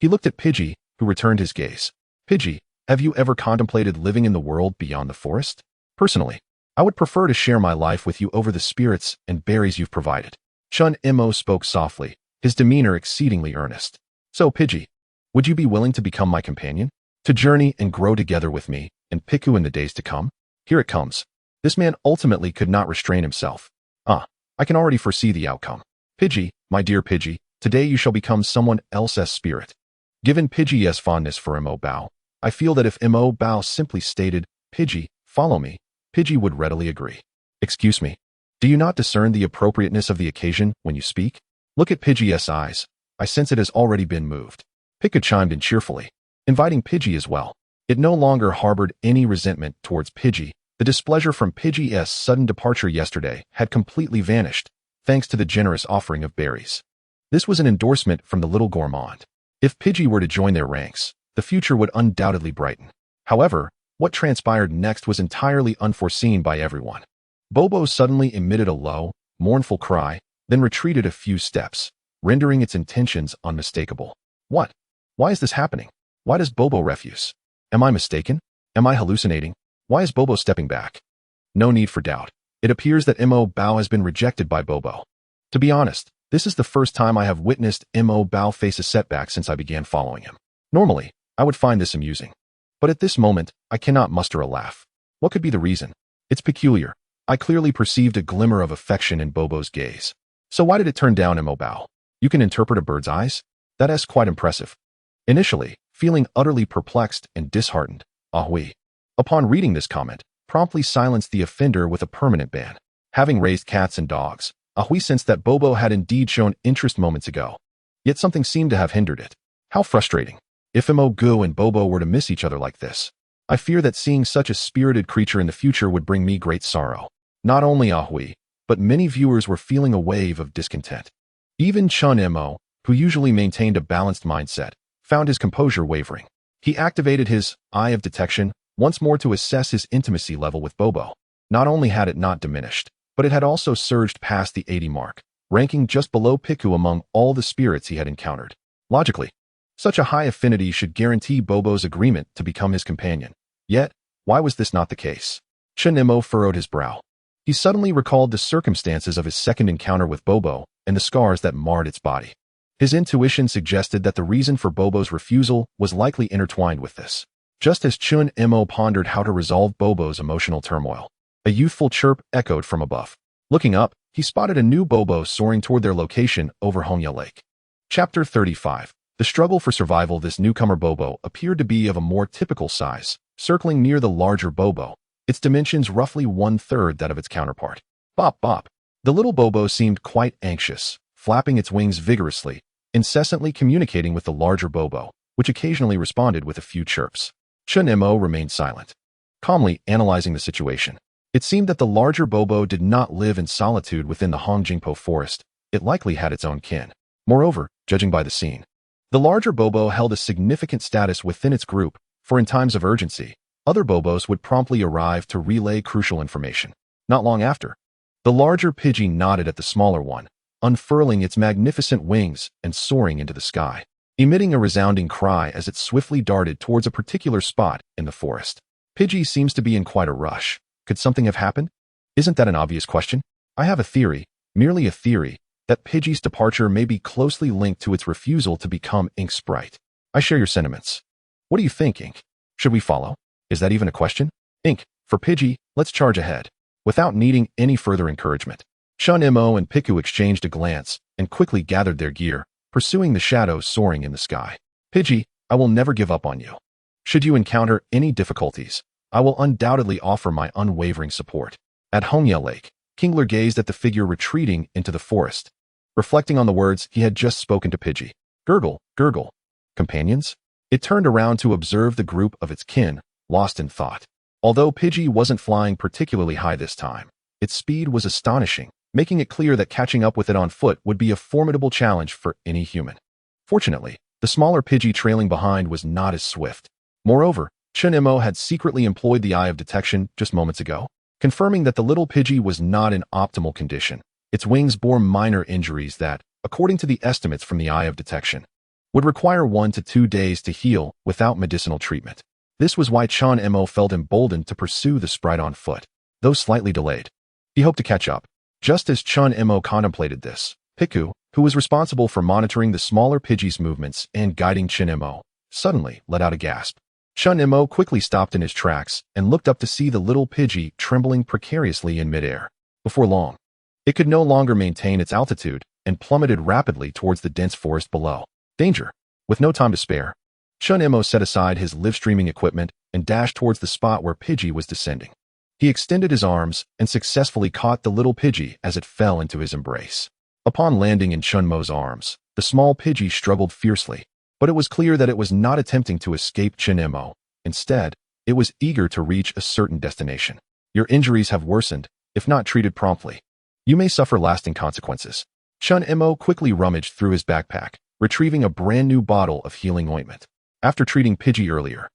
He looked at Pidgey, who returned his gaze. Pidgey, have you ever contemplated living in the world beyond the forest? Personally, I would prefer to share my life with you over the spirits and berries you've provided. Chen Mo spoke softly, his demeanor exceedingly earnest. So, Pidgey, would you be willing to become my companion? To journey and grow together with me and Piku in the days to come? Here it comes. This man ultimately could not restrain himself. I can already foresee the outcome. Pidgey, my dear Pidgey, today you shall become someone else's spirit. Given Pidgey's fondness for Mo Bao, I feel that if Mo Bao simply stated, Pidgey, follow me, Pidgey would readily agree. Excuse me, do you not discern the appropriateness of the occasion when you speak? Look at Pidgey's eyes. I sense it has already been moved. Piku chimed in cheerfully, inviting Pidgey as well. It no longer harbored any resentment towards Pidgey. The displeasure from Pidgey's sudden departure yesterday had completely vanished, thanks to the generous offering of berries. This was an endorsement from the little gourmand. If Pidgey were to join their ranks, the future would undoubtedly brighten. However, what transpired next was entirely unforeseen by everyone. Bobo suddenly emitted a low, mournful cry, then retreated a few steps, rendering its intentions unmistakable. What? Why is this happening? Why does Bobo refuse? Am I mistaken? Am I hallucinating? Why is Bobo stepping back? No need for doubt. It appears that Mo Bao has been rejected by Bobo. To be honest, this is the first time I have witnessed Mo Bao face a setback since I began following him. Normally, I would find this amusing. But at this moment, I cannot muster a laugh. What could be the reason? It's peculiar. I clearly perceived a glimmer of affection in Bobo's gaze. So why did it turn down Mo Bao? You can interpret a bird's eyes? That is quite impressive. Initially, feeling utterly perplexed and disheartened, Ahui, upon reading this comment, promptly silenced the offender with a permanent ban. Having raised cats and dogs, Ahui sensed that Bobo had indeed shown interest moments ago. Yet something seemed to have hindered it. How frustrating. If Mo Gu and Bobo were to miss each other like this, I fear that seeing such a spirited creature in the future would bring me great sorrow. Not only Ahui, but many viewers were feeling a wave of discontent. Even Chen Mo, who usually maintained a balanced mindset, found his composure wavering. He activated his eye of detection once more to assess his intimacy level with Bobo. Not only had it not diminished, but it had also surged past the 80 mark, ranking just below Piku among all the spirits he had encountered. Logically, such a high affinity should guarantee Bobo's agreement to become his companion. Yet, why was this not the case? Chen Mo furrowed his brow. He suddenly recalled the circumstances of his second encounter with Bobo and the scars that marred its body. His intuition suggested that the reason for Bobo's refusal was likely intertwined with this. Just as Chen Mo pondered how to resolve Bobo's emotional turmoil, a youthful chirp echoed from above. Looking up, he spotted a new Bobo soaring toward their location over Hongya Lake. Chapter 35. The struggle for survival. This newcomer Bobo appeared to be of a more typical size, circling near the larger Bobo, its dimensions roughly 1/3 that of its counterpart. Bop bop. The little Bobo seemed quite anxious, flapping its wings vigorously, incessantly communicating with the larger Bobo, which occasionally responded with a few chirps. Chen Mo remained silent, calmly analyzing the situation. It seemed that the larger Bobo did not live in solitude within the Hongjingpo forest. It likely had its own kin. Moreover, judging by the scene, the larger Bobo held a significant status within its group, for in times of urgency, other Bobos would promptly arrive to relay crucial information. Not long after, the larger Pidgey nodded at the smaller one, unfurling its magnificent wings and soaring into the sky, emitting a resounding cry as it swiftly darted towards a particular spot in the forest. Pidgey seems to be in quite a rush. Could something have happened? Isn't that an obvious question? I have a theory, merely a theory, that Pidgey's departure may be closely linked to its refusal to become Ink Sprite. I share your sentiments. What do you think, Ink? Should we follow? Is that even a question? Ink, for Pidgey, let's charge ahead. Without needing any further encouragement, Chen Mo and Piku exchanged a glance and quickly gathered their gear, pursuing the shadows soaring in the sky. Pidgey, I will never give up on you. Should you encounter any difficulties, I will undoubtedly offer my unwavering support. At Hongya Lake, Kingler gazed at the figure retreating into the forest, reflecting on the words he had just spoken to Pidgey. Gurgle, gurgle. Companions? It turned around to observe the group of its kin, lost in thought. Although Pidgey wasn't flying particularly high this time, its speed was astonishing, making it clear that catching up with it on foot would be a formidable challenge for any human. Fortunately, the smaller Pidgey trailing behind was not as swift. Moreover, Chen Mo had secretly employed the Eye of Detection just moments ago, confirming that the little Pidgey was not in optimal condition. Its wings bore minor injuries that, according to the estimates from the Eye of Detection, would require 1 to 2 days to heal without medicinal treatment. This was why Chen Mo felt emboldened to pursue the sprite on foot, though slightly delayed. He hoped to catch up. Just as Chen Mo contemplated this, Piku, who was responsible for monitoring the smaller Pidgey's movements and guiding Chen Mo, suddenly let out a gasp. Chen Mo quickly stopped in his tracks and looked up to see the little Pidgey trembling precariously in midair. Before long, it could no longer maintain its altitude and plummeted rapidly towards the dense forest below. Danger! With no time to spare, Chen Mo set aside his live-streaming equipment and dashed towards the spot where Pidgey was descending. He extended his arms and successfully caught the little Pidgey as it fell into his embrace. Upon landing in Chen Mo's arms, the small Pidgey struggled fiercely, but it was clear that it was not attempting to escape Chen Mo. Instead, it was eager to reach a certain destination. Your injuries have worsened, if not treated promptly. You may suffer lasting consequences. Chen Mo quickly rummaged through his backpack, retrieving a brand new bottle of healing ointment. After treating Pidgey earlier,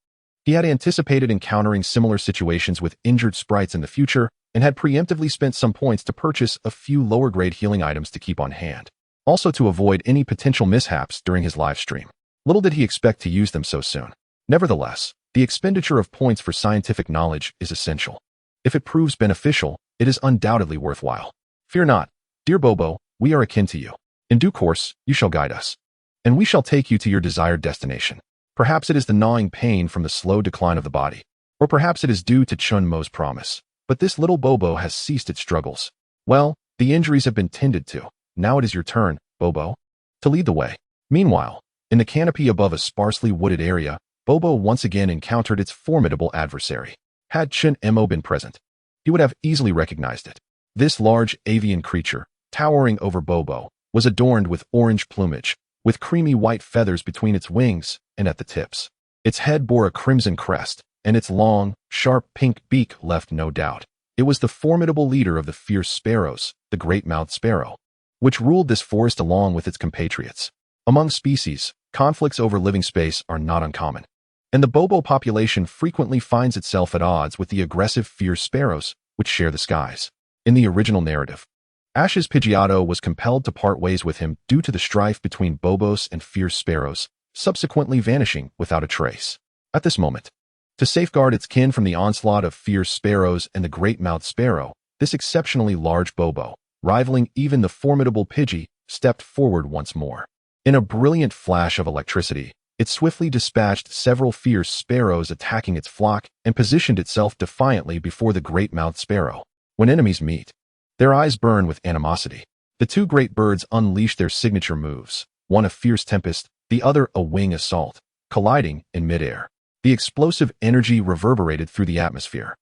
he had anticipated encountering similar situations with injured sprites in the future and had preemptively spent some points to purchase a few lower-grade healing items to keep on hand, also to avoid any potential mishaps during his live stream. Little did he expect to use them so soon. Nevertheless, the expenditure of points for scientific knowledge is essential. If it proves beneficial, it is undoubtedly worthwhile. Fear not, dear Bobo, we are akin to you. In due course, you shall guide us, and we shall take you to your desired destination. Perhaps it is the gnawing pain from the slow decline of the body, or perhaps it is due to Chen Mo's promise. But this little Bobo has ceased its struggles. Well, the injuries have been tended to. Now it is your turn, Bobo, to lead the way. Meanwhile, in the canopy above a sparsely wooded area, Bobo once again encountered its formidable adversary. Had Chen Mo been present, he would have easily recognized it. This large avian creature, towering over Bobo, was adorned with orange plumage, with creamy white feathers between its wings and at the tips. Its head bore a crimson crest, and its long, sharp pink beak left no doubt. It was the formidable leader of the fierce sparrows, the great-mouthed sparrow, which ruled this forest along with its compatriots. Among species, conflicts over living space are not uncommon, and the Bobo population frequently finds itself at odds with the aggressive fierce sparrows, which share the skies. In the original narrative, Ash's Pidgeotto was compelled to part ways with him due to the strife between Bobos and fierce sparrows, subsequently vanishing without a trace. At this moment, to safeguard its kin from the onslaught of fierce sparrows and the great-mouthed sparrow, this exceptionally large Bobo, rivaling even the formidable Pidgey, stepped forward once more. In a brilliant flash of electricity, it swiftly dispatched several fierce sparrows attacking its flock and positioned itself defiantly before the great-mouthed sparrow. When enemies meet, their eyes burn with animosity. The two great birds unleash their signature moves, one a fierce tempest, the other a wing assault, colliding in midair. The explosive energy reverberated through the atmosphere.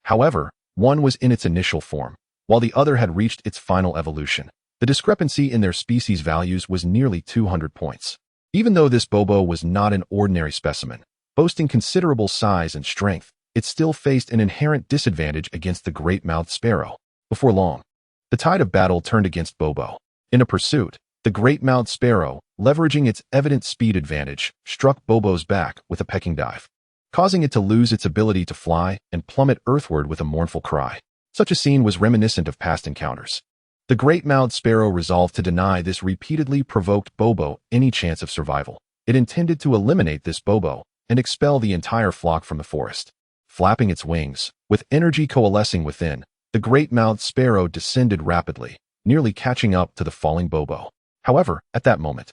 However, one was in its initial form, while the other had reached its final evolution. The discrepancy in their species values was nearly 200 points. Even though this Bobo was not an ordinary specimen, boasting considerable size and strength, it still faced an inherent disadvantage against the great-mouthed sparrow. Before long, the tide of battle turned against Bobo. In a pursuit, the great-mouthed sparrow, leveraging its evident speed advantage, struck Bobo's back with a pecking dive, causing it to lose its ability to fly and plummet earthward with a mournful cry. Such a scene was reminiscent of past encounters. The great-mouthed sparrow resolved to deny this repeatedly provoked Bobo any chance of survival. It intended to eliminate this Bobo and expel the entire flock from the forest. Flapping its wings, with energy coalescing within, the great-mouthed sparrow descended rapidly, nearly catching up to the falling Bobo. However, at that moment,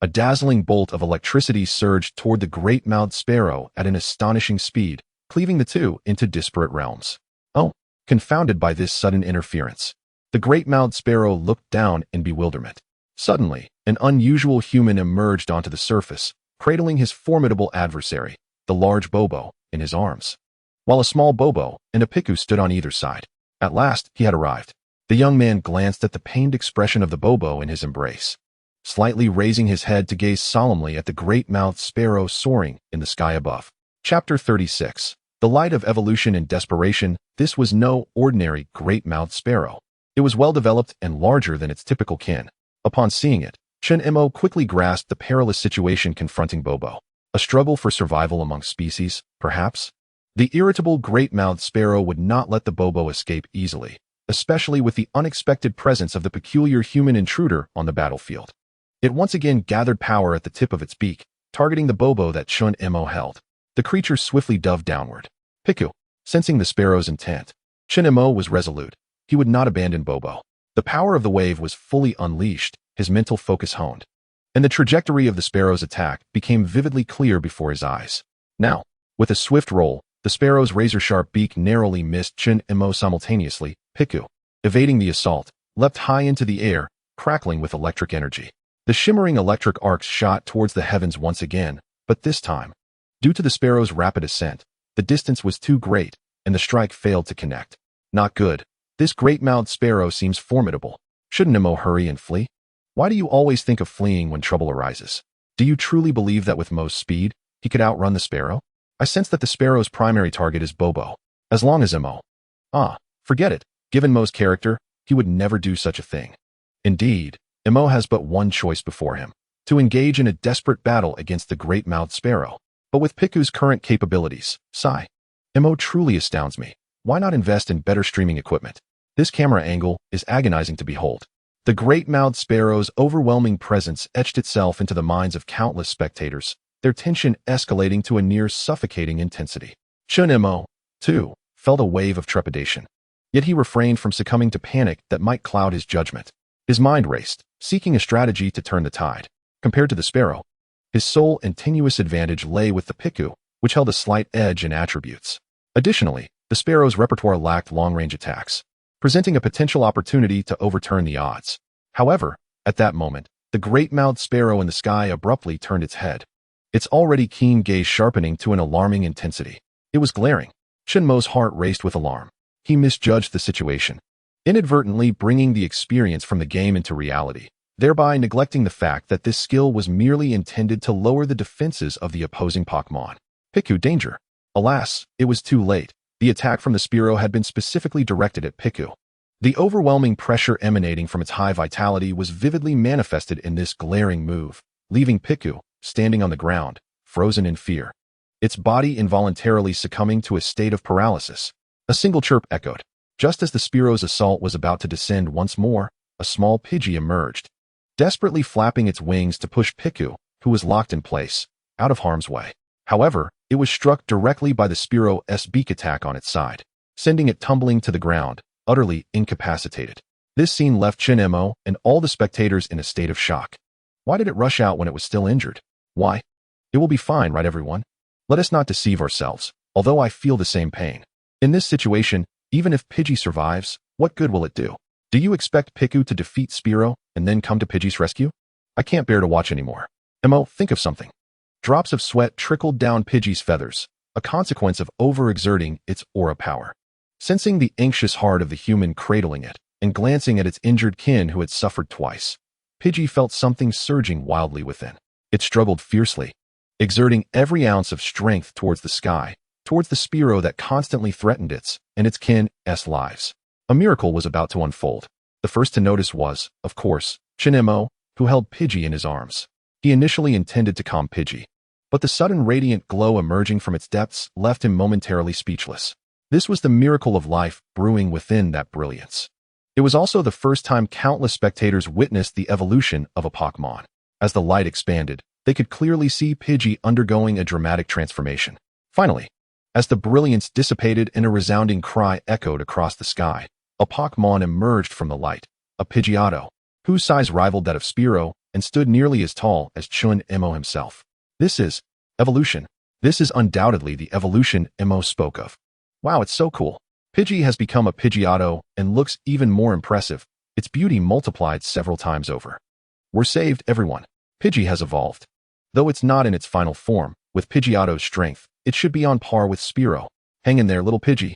a dazzling bolt of electricity surged toward the great-mouthed sparrow at an astonishing speed, cleaving the two into disparate realms. Oh, confounded by this sudden interference, the great-mouthed sparrow looked down in bewilderment. Suddenly, an unusual human emerged onto the surface, cradling his formidable adversary, the large Bobo, in his arms, while a small Bobo and a Piku stood on either side. At last, he had arrived. The young man glanced at the pained expression of the Bobo in his embrace, slightly raising his head to gaze solemnly at the great-mouthed sparrow soaring in the sky above. Chapter 36. The Light of Evolution and Desperation. This was no ordinary great-mouthed sparrow. It was well-developed and larger than its typical kin. Upon seeing it, Chen Mo quickly grasped the perilous situation confronting Bobo. A struggle for survival among species, perhaps? The irritable great-mouthed sparrow would not let the Bobo escape easily, especially with the unexpected presence of the peculiar human intruder on the battlefield. It once again gathered power at the tip of its beak, targeting the Bobo that Chen Mo held. The creature swiftly dove downward. Piku, sensing the sparrow's intent, Chen Mo was resolute. He would not abandon Bobo. The power of the wave was fully unleashed, his mental focus honed, and the trajectory of the sparrow's attack became vividly clear before his eyes. Now, with a swift roll, the sparrow's razor-sharp beak narrowly missed Chen Mo simultaneously. Piku, evading the assault, leapt high into the air, crackling with electric energy. The shimmering electric arcs shot towards the heavens once again, but this time, due to the sparrow's rapid ascent, the distance was too great, and the strike failed to connect. Not good. This great-mouthed sparrow seems formidable. Shouldn't Nemo hurry and flee? Why do you always think of fleeing when trouble arises? Do you truly believe that with Mo's speed, he could outrun the sparrow? I sense that the sparrow's primary target is Bobo. As long as Mo. Forget it. Given Mo's character, he would never do such a thing. Indeed, Mo has but one choice before him: to engage in a desperate battle against the great-mouthed sparrow. But with Piku's current capabilities, Mo truly astounds me. Why not invest in better streaming equipment? This camera angle is agonizing to behold. The great-mouthed sparrow's overwhelming presence etched itself into the minds of countless spectators, their tension escalating to a near suffocating intensity. Chen Mo, too, felt a wave of trepidation. Yet he refrained from succumbing to panic that might cloud his judgment. His mind raced, seeking a strategy to turn the tide. Compared to the sparrow, his sole and tenuous advantage lay with the Piku, which held a slight edge in attributes. Additionally, the sparrow's repertoire lacked long-range attacks, presenting a potential opportunity to overturn the odds. However, at that moment, the great-mouthed sparrow in the sky abruptly turned its head, its already keen gaze sharpening to an alarming intensity. It was glaring. Chen Mo's heart raced with alarm. He misjudged the situation, inadvertently bringing the experience from the game into reality, thereby neglecting the fact that this skill was merely intended to lower the defenses of the opposing Pokémon. Piku, danger. Alas, it was too late. The attack from the sparrow had been specifically directed at Piku. The overwhelming pressure emanating from its high vitality was vividly manifested in this glaring move, leaving Piku standing on the ground, frozen in fear, its body involuntarily succumbing to a state of paralysis. A single chirp echoed. Just as the sparrow's assault was about to descend once more, a small Pidgey emerged, desperately flapping its wings to push Piku, who was locked in place, out of harm's way. However, it was struck directly by the sparrow's beak attack on its side, sending it tumbling to the ground, utterly incapacitated. This scene left Chen Mo and all the spectators in a state of shock. Why did it rush out when it was still injured? Why? It will be fine, right everyone? Let us not deceive ourselves, although I feel the same pain. In this situation, even if Pidgey survives, what good will it do? Do you expect Piku to defeat Spearow and then come to Pidgey's rescue? I can't bear to watch anymore. Mo, think of something. Drops of sweat trickled down Pidgey's feathers, a consequence of overexerting its aura power. Sensing the anxious heart of the human cradling it, and glancing at its injured kin who had suffered twice, Pidgey felt something surging wildly within. It struggled fiercely, exerting every ounce of strength towards the sky, towards the Spearow that constantly threatened its and its kin's lives. A miracle was about to unfold. The first to notice was, of course, Chen Mo, who held Pidgey in his arms. He initially intended to calm Pidgey, but the sudden radiant glow emerging from its depths left him momentarily speechless. This was the miracle of life brewing within that brilliance. It was also the first time countless spectators witnessed the evolution of a Pokémon. As the light expanded, they could clearly see Pidgey undergoing a dramatic transformation. Finally, as the brilliance dissipated and a resounding cry echoed across the sky, a Pokémon emerged from the light, a Pidgeotto, whose size rivaled that of Spearow and stood nearly as tall as Chen Mo himself. This is evolution. This is undoubtedly the evolution Mo spoke of. Wow, it's so cool. Pidgey has become a Pidgeotto and looks even more impressive, its beauty multiplied several times over. We're saved, everyone. Pidgey has evolved. Though it's not in its final form, with Pidgeotto's strength, it should be on par with Spearow. Hang in there, little Pidgey.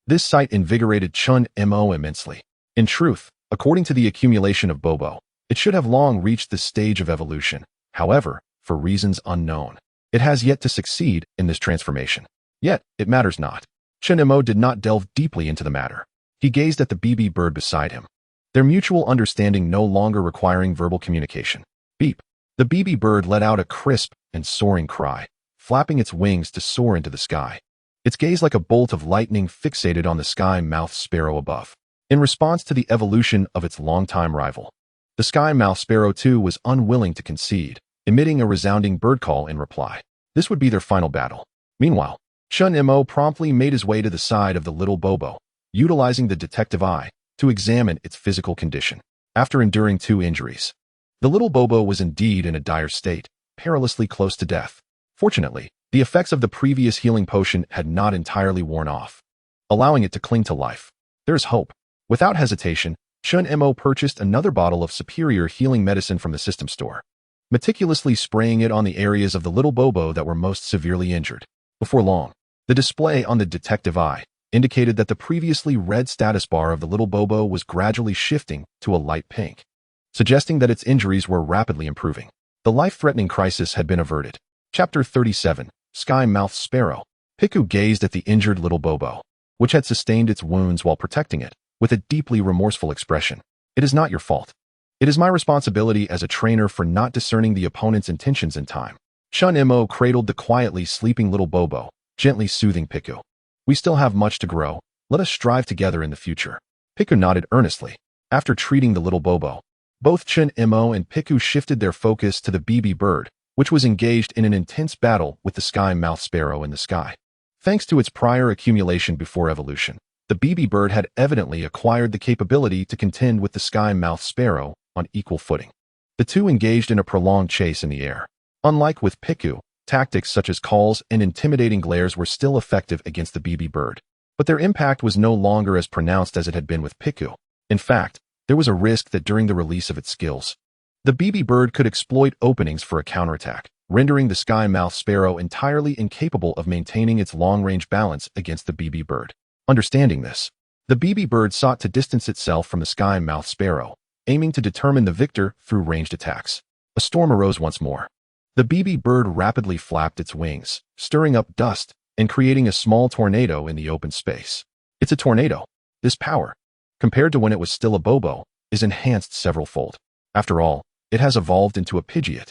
This sight invigorated Chen Mo immensely. In truth, according to the accumulation of Bobo, it should have long reached this stage of evolution. However, for reasons unknown, it has yet to succeed in this transformation. Yet, it matters not. Chen Mo did not delve deeply into the matter. He gazed at the BB bird beside him, their mutual understanding no longer requiring verbal communication. Beep. The BB bird let out a crisp and soaring cry, flapping its wings to soar into the sky. Its gaze like a bolt of lightning fixated on the sky-mouthed sparrow above. In response to the evolution of its longtime rival, the sky-mouthed sparrow too was unwilling to concede, emitting a resounding bird call in reply. This would be their final battle. Meanwhile, Chen Mo promptly made his way to the side of the little Bobo, utilizing the detective eye to examine its physical condition. After enduring 2 injuries, the little Bobo was indeed in a dire state, perilously close to death. Fortunately, the effects of the previous healing potion had not entirely worn off, allowing it to cling to life. There's hope. Without hesitation, Chen Mo purchased another bottle of superior healing medicine from the system store, meticulously spraying it on the areas of the little Bobo that were most severely injured. Before long, the display on the detective eye indicated that the previously red status bar of the little Bobo was gradually shifting to a light pink, suggesting that its injuries were rapidly improving. The life-threatening crisis had been averted. Chapter 37, Sky-Mouthed Sparrow. Piku gazed at the injured little Bobo, which had sustained its wounds while protecting it, with a deeply remorseful expression. It is not your fault. It is my responsibility as a trainer for not discerning the opponent's intentions in time. Chen Mo cradled the quietly sleeping little Bobo, gently soothing Piku. We still have much to grow. Let us strive together in the future. Piku nodded earnestly. After treating the little Bobo, both Chen Mo and Piku shifted their focus to the BB bird, which was engaged in an intense battle with the sky-mouthed sparrow in the sky. Thanks to its prior accumulation before evolution, the BB bird had evidently acquired the capability to contend with the sky-mouthed sparrow on equal footing. The two engaged in a prolonged chase in the air. Unlike with Piku, tactics such as calls and intimidating glares were still effective against the BB bird, but their impact was no longer as pronounced as it had been with Piku. In fact, there was a risk that during the release of its skills, the BB bird could exploit openings for a counterattack, rendering the sky-mouthed sparrow entirely incapable of maintaining its long-range balance against the BB bird. Understanding this, the BB bird sought to distance itself from the sky-mouthed sparrow, aiming to determine the victor through ranged attacks. A storm arose once more. The BB bird rapidly flapped its wings, stirring up dust and creating a small tornado in the open space. It's a tornado. This power, compared to when it was still a Bobo, is enhanced several-fold. After all, it has evolved into a Pidgeot.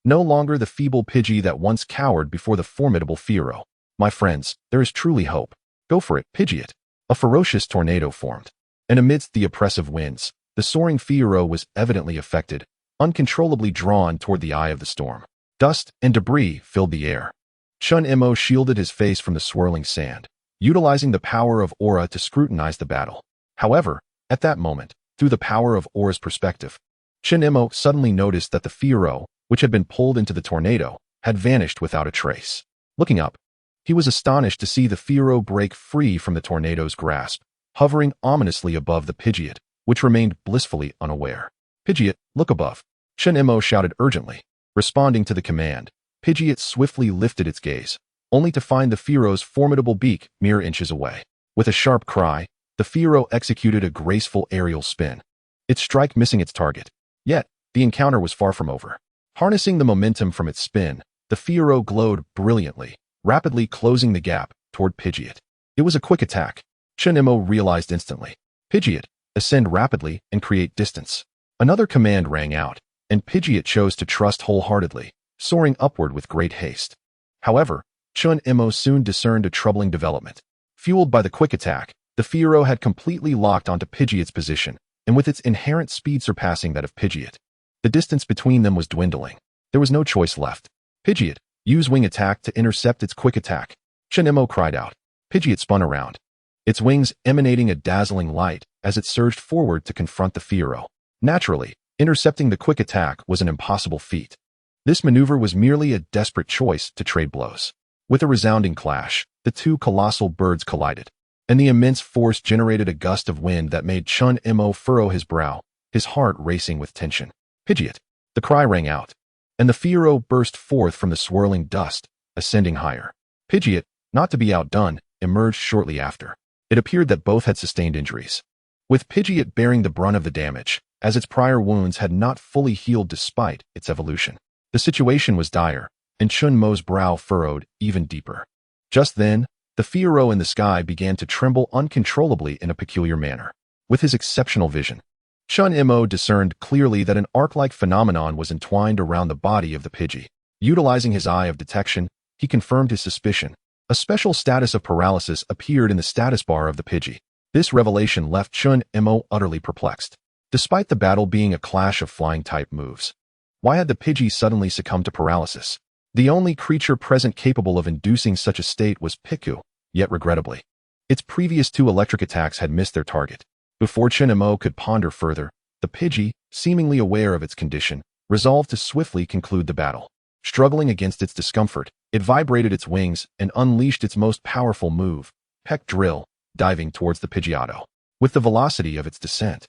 No longer the feeble Pidgey that once cowered before the formidable Fearow. My friends, there is truly hope. Go for it, Pidgeot. A ferocious tornado formed. And amidst the oppressive winds, the soaring Fearow was evidently affected, uncontrollably drawn toward the eye of the storm. Dust and debris filled the air. Chen Mo shielded his face from the swirling sand, utilizing the power of aura to scrutinize the battle. However, at that moment, through the power of aura's perspective, Chen Mo suddenly noticed that the Fearow, which had been pulled into the tornado, had vanished without a trace. Looking up, he was astonished to see the Fearow break free from the tornado's grasp, hovering ominously above the Pidgeot, which remained blissfully unaware. Pidgeot, look above. Chen Mo shouted urgently. Responding to the command, Pidgeot swiftly lifted its gaze, only to find the Fearow's formidable beak mere inches away. With a sharp cry, the Fearow executed a graceful aerial spin, its strike missing its target. Yet, the encounter was far from over. Harnessing the momentum from its spin, the Fearow glowed brilliantly, rapidly closing the gap toward Pidgeot. It was a quick attack. Chen Mo realized instantly. Pidgeot, ascend rapidly and create distance. Another command rang out, and Pidgeot chose to trust wholeheartedly, soaring upward with great haste. However, Chen Mo soon discerned a troubling development. Fueled by the quick attack, the Fearow had completely locked onto Pidgeot's position, and with its inherent speed surpassing that of Pidgeot. The distance between them was dwindling. There was no choice left. Pidgeot, use wing attack to intercept its quick attack. Chen Mo cried out. Pidgeot spun around, its wings emanating a dazzling light as it surged forward to confront the Fiero. Naturally, intercepting the quick attack was an impossible feat. This maneuver was merely a desperate choice to trade blows. With a resounding clash, the two colossal birds collided, and the immense force generated a gust of wind that made Chen Mo furrow his brow, his heart racing with tension. Pidgeot! The cry rang out, and the Fiero burst forth from the swirling dust, ascending higher. Pidgeot, not to be outdone, emerged shortly after. It appeared that both had sustained injuries, with Pidgeot bearing the brunt of the damage, as its prior wounds had not fully healed despite its evolution. The situation was dire, and Chen Mo's brow furrowed even deeper. Just then, the Fiero in the sky began to tremble uncontrollably in a peculiar manner. With his exceptional vision, Chen Mo discerned clearly that an arc-like phenomenon was entwined around the body of the Pidgey. Utilizing his eye of detection, he confirmed his suspicion. A special status of paralysis appeared in the status bar of the Pidgey. This revelation left Chen Mo utterly perplexed. Despite the battle being a clash of flying-type moves, why had the Pidgey suddenly succumbed to paralysis? The only creature present capable of inducing such a state was Piku, yet regrettably, its previous two electric attacks had missed their target. Before Chen Mo could ponder further, the Pidgey, seemingly aware of its condition, resolved to swiftly conclude the battle. Struggling against its discomfort, it vibrated its wings and unleashed its most powerful move, Peck Drill, diving towards the Pidgeotto. With the velocity of its descent,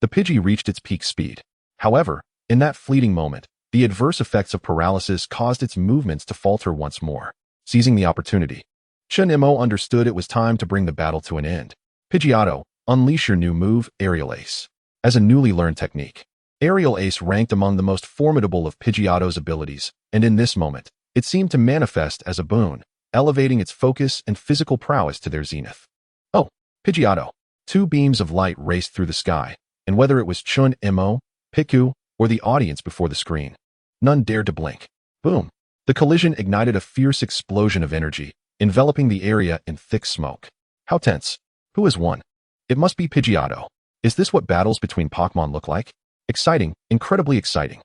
the Pidgey reached its peak speed. However, in that fleeting moment, the adverse effects of paralysis caused its movements to falter once more. Seizing the opportunity, Chen Mo understood it was time to bring the battle to an end. Pidgeotto, unleash your new move, Aerial Ace. As a newly learned technique, Aerial Ace ranked among the most formidable of Pidgeotto's abilities, and in this moment, it seemed to manifest as a boon, elevating its focus and physical prowess to their zenith. Oh, Pidgeotto! Two beams of light raced through the sky, and whether it was Chen Mo, Piku, or the audience before the screen, none dared to blink. Boom! The collision ignited a fierce explosion of energy, enveloping the area in thick smoke. How tense! Who has won? It must be Pidgeotto. Is this what battles between Pokémon look like? Exciting, incredibly exciting.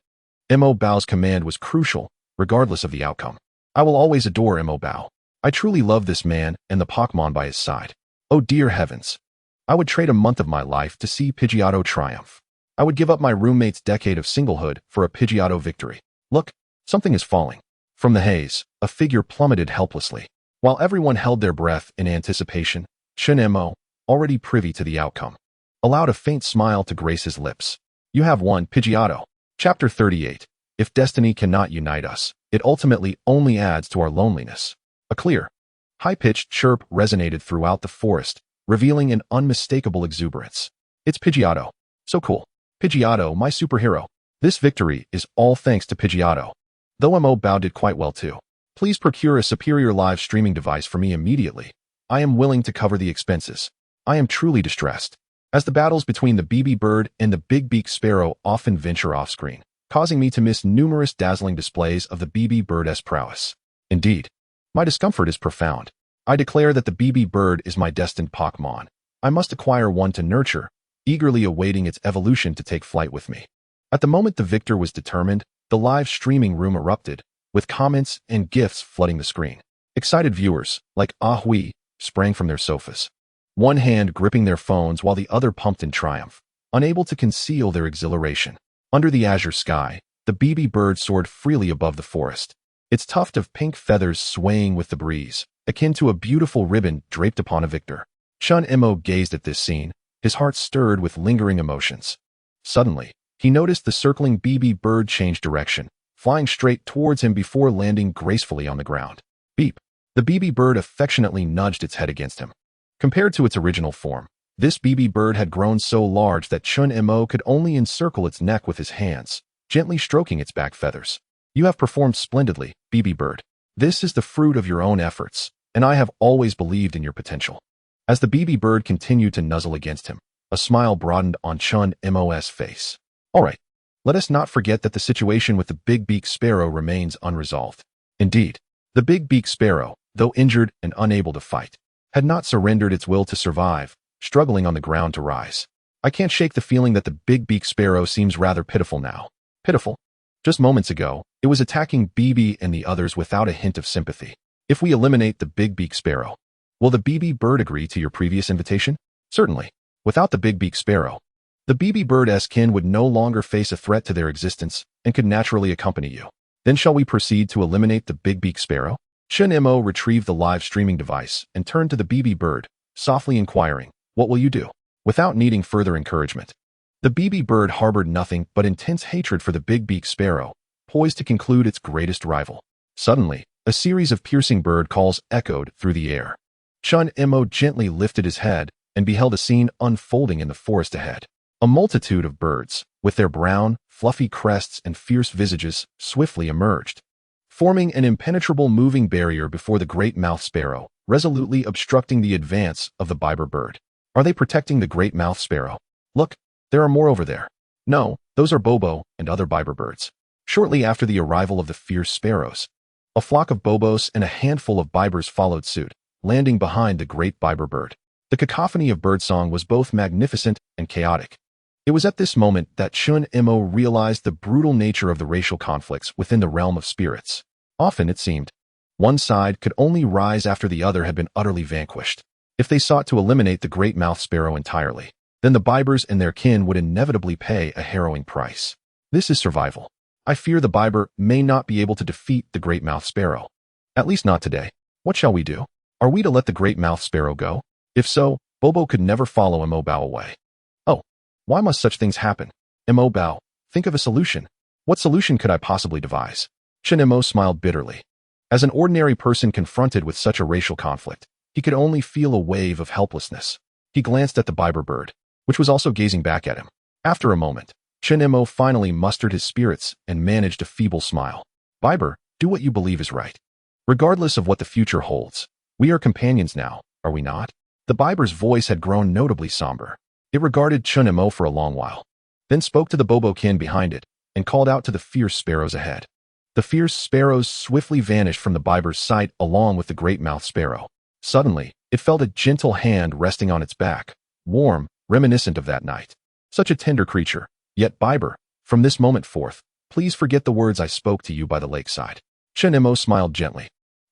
Mo Bao's command was crucial, regardless of the outcome. I will always adore Mo Bao. I truly love this man and the Pokémon by his side. Oh dear heavens! I would trade a month of my life to see Pidgeotto triumph. I would give up my roommate's decade of singlehood for a Pidgeotto victory. Look, something is falling. From the haze, a figure plummeted helplessly. While everyone held their breath in anticipation, Chen Mo, already privy to the outcome, allowed a faint smile to grace his lips. You have won, Pidgeotto. Chapter 38. If destiny cannot unite us, it ultimately only adds to our loneliness. A clear, high-pitched chirp resonated throughout the forest, revealing an unmistakable exuberance. It's Pidgeotto. So cool. Pidgeotto, my superhero. This victory is all thanks to Pidgeotto. Though Mo Bao did quite well too. Please procure a superior live streaming device for me immediately. I am willing to cover the expenses. I am truly distressed, as the battles between the BB Bird and the Big Beak Sparrow often venture off-screen, causing me to miss numerous dazzling displays of the BB Bird's prowess. Indeed, my discomfort is profound. I declare that the BB Bird is my destined Pokémon. I must acquire one to nurture, eagerly awaiting its evolution to take flight with me. At the moment the victor was determined, the live streaming room erupted, with comments and gifs flooding the screen. Excited viewers, like Hui, sprang from their sofas, one hand gripping their phones while the other pumped in triumph, unable to conceal their exhilaration. Under the azure sky, the BB Bird soared freely above the forest, its tuft of pink feathers swaying with the breeze, akin to a beautiful ribbon draped upon a victor. Chen Mo gazed at this scene, his heart stirred with lingering emotions. Suddenly, he noticed the circling BB Bird change direction, flying straight towards him before landing gracefully on the ground. Beep! The BB Bird affectionately nudged its head against him. Compared to its original form, this BB Bird had grown so large that Chen Mo could only encircle its neck with his hands, gently stroking its back feathers. You have performed splendidly, BB Bird. This is the fruit of your own efforts, and I have always believed in your potential. As the BB Bird continued to nuzzle against him, a smile broadened on Chen Mo's face. All right, let us not forget that the situation with the Big Beak Sparrow remains unresolved. Indeed, the Big Beak Sparrow, though injured and unable to fight, had not surrendered its will to survive, struggling on the ground to rise. I can't shake the feeling that the big beak sparrow seems rather pitiful now. Pitiful? Just moments ago, it was attacking BB and the others without a hint of sympathy. If we eliminate the big beak sparrow, will the BB bird agree to your previous invitation? Certainly. Without the big beak sparrow, the BB bird's kin would no longer face a threat to their existence and could naturally accompany you. Then shall we proceed to eliminate the big beak sparrow? Chen Mo retrieved the live streaming device and turned to the BB bird, softly inquiring, "What will you do?" Without needing further encouragement. The BB bird harbored nothing but intense hatred for the big beak sparrow, poised to conclude its greatest rival. Suddenly, a series of piercing bird calls echoed through the air. Chen Mo gently lifted his head and beheld a scene unfolding in the forest ahead. A multitude of birds, with their brown, fluffy crests and fierce visages, swiftly emerged, forming an impenetrable moving barrier before the great mouth sparrow, resolutely obstructing the advance of the biber bird. Are they protecting the great mouth sparrow? Look, there are more over there. No, those are Bobo and other biber birds. Shortly after the arrival of the fierce sparrows, a flock of Bobos and a handful of bibers followed suit, landing behind the great biber bird. The cacophony of birdsong was both magnificent and chaotic. It was at this moment that Chen Mo realized the brutal nature of the racial conflicts within the realm of spirits. Often, it seemed, one side could only rise after the other had been utterly vanquished. If they sought to eliminate the great mouth sparrow entirely, then the bibers and their kin would inevitably pay a harrowing price. This is survival. I fear the biber may not be able to defeat the great mouth sparrow. At least not today. What shall we do? Are we to let the great mouth sparrow go? If so, Bobo could never follow Mo Bao away. Oh, why must such things happen? Mo Bao, think of a solution. What solution could I possibly devise? Chen Mo smiled bitterly. As an ordinary person confronted with such a racial conflict, he could only feel a wave of helplessness. He glanced at the biber bird, which was also gazing back at him. After a moment, Chen Mo finally mustered his spirits and managed a feeble smile. Biber, do what you believe is right. Regardless of what the future holds, we are companions now, are we not? The biber's voice had grown notably somber. It regarded Chen Mo for a long while, then spoke to the Bobo kin behind it and called out to the fierce sparrows ahead. The fierce sparrows swiftly vanished from the biber's sight along with the great mouth sparrow. Suddenly, it felt a gentle hand resting on its back, warm, reminiscent of that night. Such a tender creature. Yet, biber, from this moment forth, please forget the words I spoke to you by the lakeside. Chen Mo smiled gently.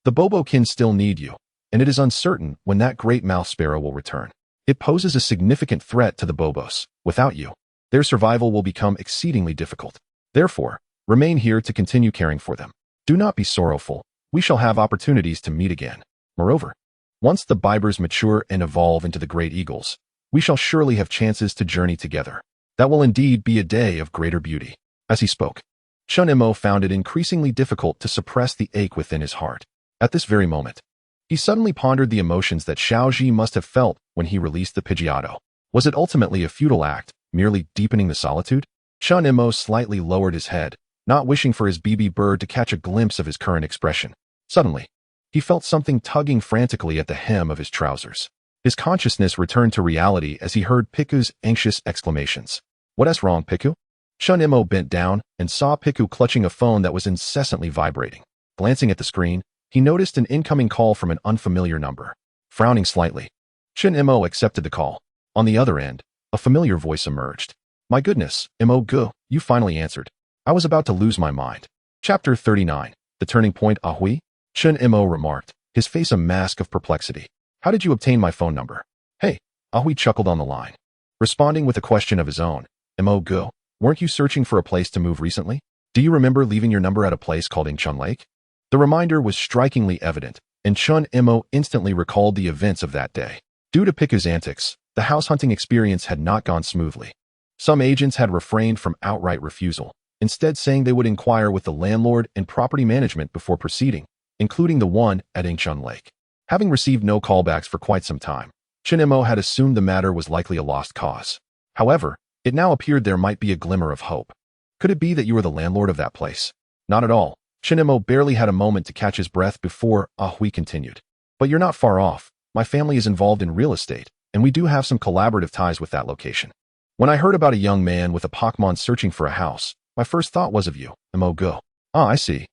The Bobo kin still need you, and it is uncertain when that great mouth sparrow will return. It poses a significant threat to the Bobos. Without you, their survival will become exceedingly difficult. Therefore, remain here to continue caring for them. Do not be sorrowful. We shall have opportunities to meet again. Moreover, once the bibers mature and evolve into the great eagles, we shall surely have chances to journey together. That will indeed be a day of greater beauty. As he spoke, Chen Mo found it increasingly difficult to suppress the ache within his heart. At this very moment, he suddenly pondered the emotions that Xiaoji must have felt when he released the Pidgeotto. Was it ultimately a futile act, merely deepening the solitude? Chen Mo slightly lowered his head, not wishing for his BB bird to catch a glimpse of his current expression. Suddenly, he felt something tugging frantically at the hem of his trousers. His consciousness returned to reality as he heard Piku's anxious exclamations. What's wrong, Piku? Chen Mo bent down and saw Piku clutching a phone that was incessantly vibrating. Glancing at the screen, he noticed an incoming call from an unfamiliar number. Frowning slightly, Chen Mo accepted the call. On the other end, a familiar voice emerged. My goodness, Mo Gu, you finally answered. I was about to lose my mind. Chapter 39, The Turning Point. Ahui? Chen Mo remarked, his face a mask of perplexity. How did you obtain my phone number? Hey, Ahui chuckled on the line. Responding with a question of his own. Mo Gu, weren't you searching for a place to move recently? Do you remember leaving your number at a place called Incheon Lake? The reminder was strikingly evident, and Chen Mo instantly recalled the events of that day. Due to Piku's antics, the house hunting experience had not gone smoothly. Some agents had refrained from outright refusal, instead saying they would inquire with the landlord and property management before proceeding, including the one at Incheon Lake. Having received no callbacks for quite some time, Chen Mo had assumed the matter was likely a lost cause. However, it now appeared there might be a glimmer of hope. Could it be that you were the landlord of that place? Not at all. Chen Mo barely had a moment to catch his breath before Ahui continued. But you're not far off. My family is involved in real estate, and we do have some collaborative ties with that location. When I heard about a young man with a Pokémon searching for a house, my first thought was of you, Mo Gu. Ah, I see.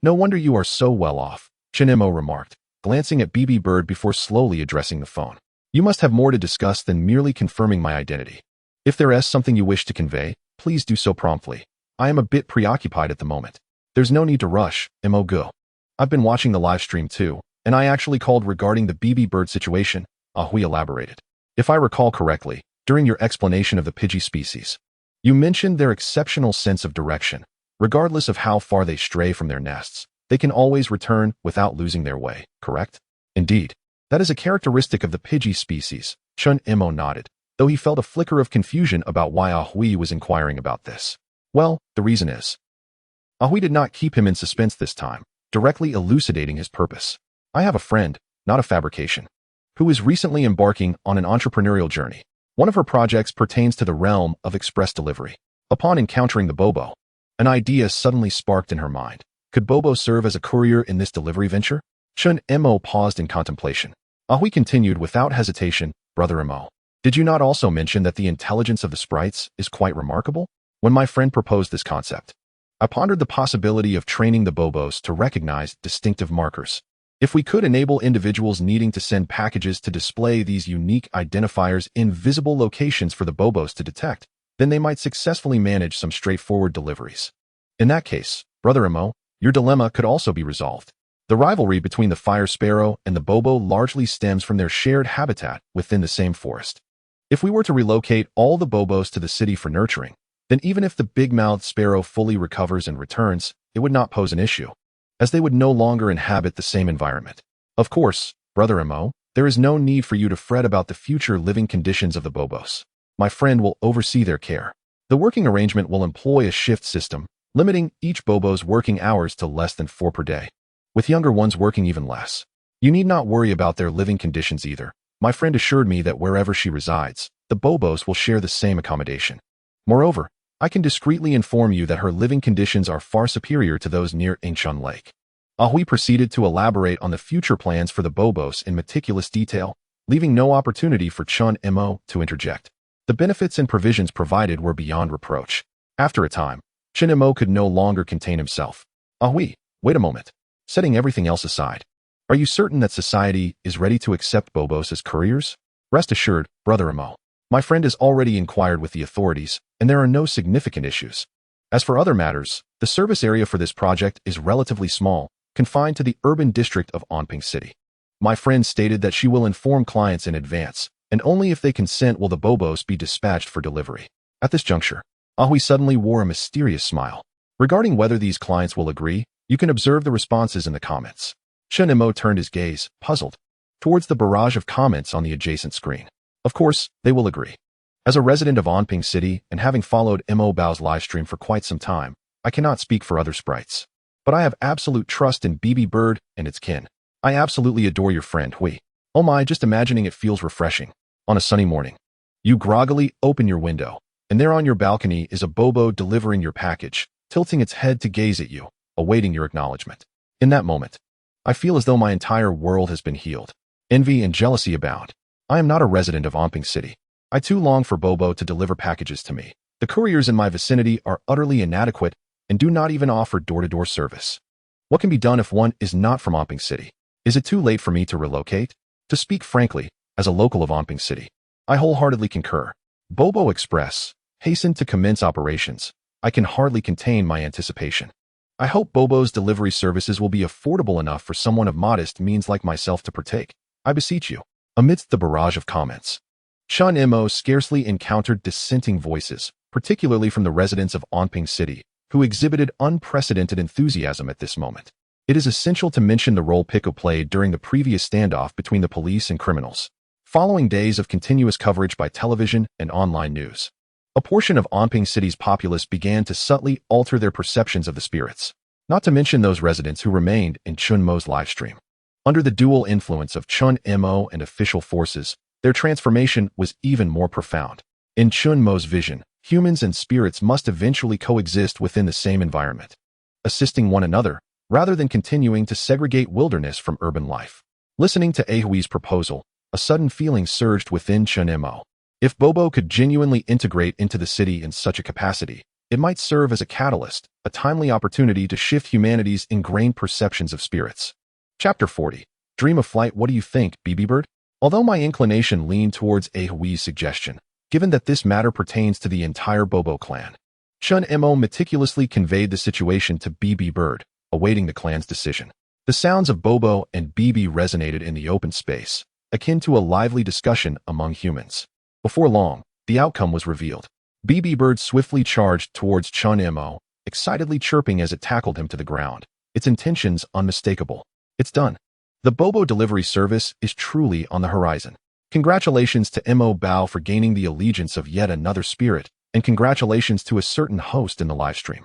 No wonder you are so well off, Chen Mo remarked, glancing at BB Bird before slowly addressing the phone. You must have more to discuss than merely confirming my identity. If there is something you wish to convey, please do so promptly. I am a bit preoccupied at the moment. There's no need to rush, Mo go. I've been watching the live stream too, and I actually called regarding the BB bird situation, Hui elaborated. If I recall correctly, during your explanation of the Pidgey species, you mentioned their exceptional sense of direction. Regardless of how far they stray from their nests, they can always return without losing their way, correct? Indeed. That is a characteristic of the Pidgey species, Chen Mo nodded, though he felt a flicker of confusion about why Hui was inquiring about this. Well, the reason is, Hui did not keep him in suspense this time, directly elucidating his purpose. I have a friend, not a fabrication, who is recently embarking on an entrepreneurial journey. One of her projects pertains to the realm of express delivery. Upon encountering the Bobo, an idea suddenly sparked in her mind. Could Bobo serve as a courier in this delivery venture? Chen Mo paused in contemplation. Hui continued without hesitation, Brother Mo. Did you not also mention that the intelligence of the sprites is quite remarkable? When my friend proposed this concept, I pondered the possibility of training the Bobos to recognize distinctive markers. If we could enable individuals needing to send packages to display these unique identifiers in visible locations for the Bobos to detect, then they might successfully manage some straightforward deliveries. In that case, Brother Mo, your dilemma could also be resolved. The rivalry between the fire sparrow and the Bobo largely stems from their shared habitat within the same forest. If we were to relocate all the Bobos to the city for nurturing, then even if the big-mouthed sparrow fully recovers and returns, it would not pose an issue, as they would no longer inhabit the same environment. Of course, Brother Mo, there is no need for you to fret about the future living conditions of the Bobos. My friend will oversee their care. The working arrangement will employ a shift system, limiting each Bobo's working hours to less than 4 per day, with younger ones working even less. You need not worry about their living conditions either. My friend assured me that wherever she resides, the Bobos will share the same accommodation. Moreover, I can discreetly inform you that her living conditions are far superior to those near Incheon Lake. Hui proceeded to elaborate on the future plans for the Bobos in meticulous detail, leaving no opportunity for Chen Mo to interject. The benefits and provisions provided were beyond reproach. After a time, Chen Mo could no longer contain himself. Hui, wait a moment. Setting everything else aside, are you certain that society is ready to accept Bobos as couriers? Rest assured, Brother Mo. My friend has already inquired with the authorities, and there are no significant issues. As for other matters, the service area for this project is relatively small, confined to the urban district of Onping City. My friend stated that she will inform clients in advance, and only if they consent will the Bobos be dispatched for delivery. At this juncture, Hui suddenly wore a mysterious smile. Regarding whether these clients will agree, you can observe the responses in the comments. Chen Mo turned his gaze, puzzled, towards the barrage of comments on the adjacent screen. Of course, they will agree. As a resident of Onping City and having followed Mo Bao's livestream for quite some time, I cannot speak for other sprites. But I have absolute trust in BB Bird and its kin. I absolutely adore your friend, Hui. Oh my, just imagining it feels refreshing. On a sunny morning, you groggily open your window, and there on your balcony is a Bobo delivering your package, tilting its head to gaze at you, awaiting your acknowledgement. In that moment, I feel as though my entire world has been healed. Envy and jealousy abound. I am not a resident of Onping City. I too long for Bobo to deliver packages to me. The couriers in my vicinity are utterly inadequate and do not even offer door-to-door service. What can be done if one is not from Onping City? Is it too late for me to relocate? To speak frankly, as a local of Onping City, I wholeheartedly concur. Bobo Express, hasten to commence operations. I can hardly contain my anticipation. I hope Bobo's delivery services will be affordable enough for someone of modest means like myself to partake. I beseech you. Amidst the barrage of comments, Chen Mo scarcely encountered dissenting voices, particularly from the residents of Onping City, who exhibited unprecedented enthusiasm at this moment. It is essential to mention the role Pico played during the previous standoff between the police and criminals. Following days of continuous coverage by television and online news, a portion of Onping City's populace began to subtly alter their perceptions of the spirits, not to mention those residents who remained in Chen Mo's livestream. Under the dual influence of Chen Mo and official forces, their transformation was even more profound. In Chen Mo's vision, humans and spirits must eventually coexist within the same environment, assisting one another, rather than continuing to segregate wilderness from urban life. Listening to Hui's proposal, a sudden feeling surged within Chen Mo. If Bobo could genuinely integrate into the city in such a capacity, it might serve as a catalyst, a timely opportunity to shift humanity's ingrained perceptions of spirits. Chapter 40. Dream of Flight. What do you think, BB Bird? Although my inclination leaned towards Hui's suggestion, given that this matter pertains to the entire Bobo clan. Chen Mo meticulously conveyed the situation to BB Bird, awaiting the clan's decision. The sounds of Bobo and BB resonated in the open space, akin to a lively discussion among humans. Before long, the outcome was revealed. BB Bird swiftly charged towards Chen Mo, excitedly chirping as it tackled him to the ground, its intentions unmistakable. It's done. The Bobo delivery service is truly on the horizon. Congratulations to Mo Bao for gaining the allegiance of yet another spirit, and congratulations to a certain host in the livestream,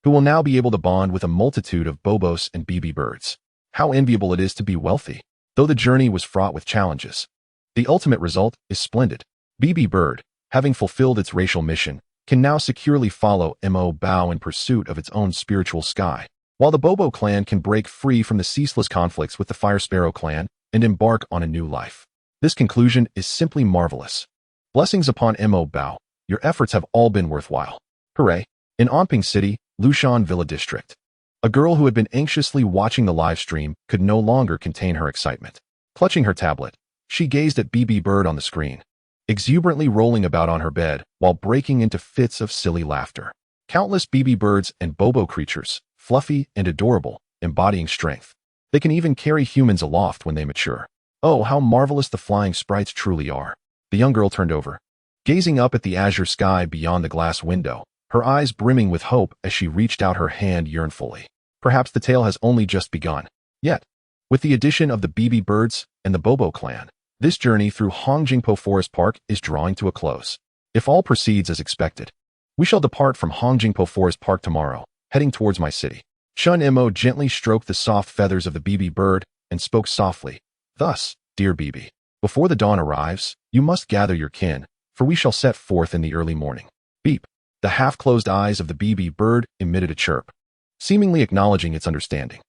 who will now be able to bond with a multitude of Bobos and BB Birds. How enviable it is to be wealthy, though the journey was fraught with challenges. The ultimate result is splendid. BB Bird, having fulfilled its racial mission, can now securely follow Mo Bao in pursuit of its own spiritual sky, while the Bobo clan can break free from the ceaseless conflicts with the Fire Sparrow clan and embark on a new life. This conclusion is simply marvelous. Blessings upon Mo Bao, your efforts have all been worthwhile. Hooray! In Anping City, Lushan Villa District, a girl who had been anxiously watching the live stream could no longer contain her excitement. Clutching her tablet, she gazed at BB Bird on the screen, exuberantly rolling about on her bed while breaking into fits of silly laughter. Countless BB Birds and Bobo creatures, fluffy and adorable, embodying strength. They can even carry humans aloft when they mature. Oh, how marvelous the flying sprites truly are. The young girl turned over, gazing up at the azure sky beyond the glass window, her eyes brimming with hope as she reached out her hand yearnfully. Perhaps the tale has only just begun. Yet, with the addition of the BB Birds and the Bobo clan, this journey through Hongjingpo Forest Park is drawing to a close. If all proceeds as expected, we shall depart from Hongjingpo Forest Park tomorrow, heading towards my city. Chen Mo gently stroked the soft feathers of the BB Bird and spoke softly. Thus, dear BB, before the dawn arrives, you must gather your kin, for we shall set forth in the early morning. Beep. The half-closed eyes of the BB Bird emitted a chirp, seemingly acknowledging its understanding.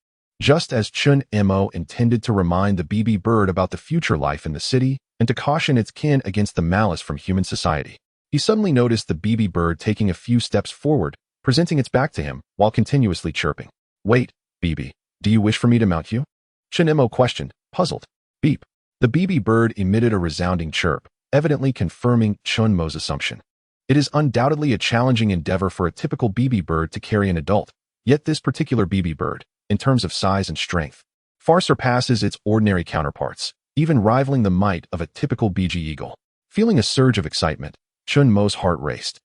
Just as Chen Mo intended to remind the BB Bird about the future life in the city and to caution its kin against the malice from human society, he suddenly noticed the BB Bird taking a few steps forward, presenting its back to him while continuously chirping. Wait, BB, do you wish for me to mount you? Chen Mo questioned, puzzled. Beep. The BB Bird emitted a resounding chirp, evidently confirming Chen Mo's assumption. It is undoubtedly a challenging endeavor for a typical BB Bird to carry an adult, yet this particular BB Bird, in terms of size and strength, far surpasses its ordinary counterparts, even rivaling the might of a typical BG Eagle. Feeling a surge of excitement, Chen Mo's heart raced.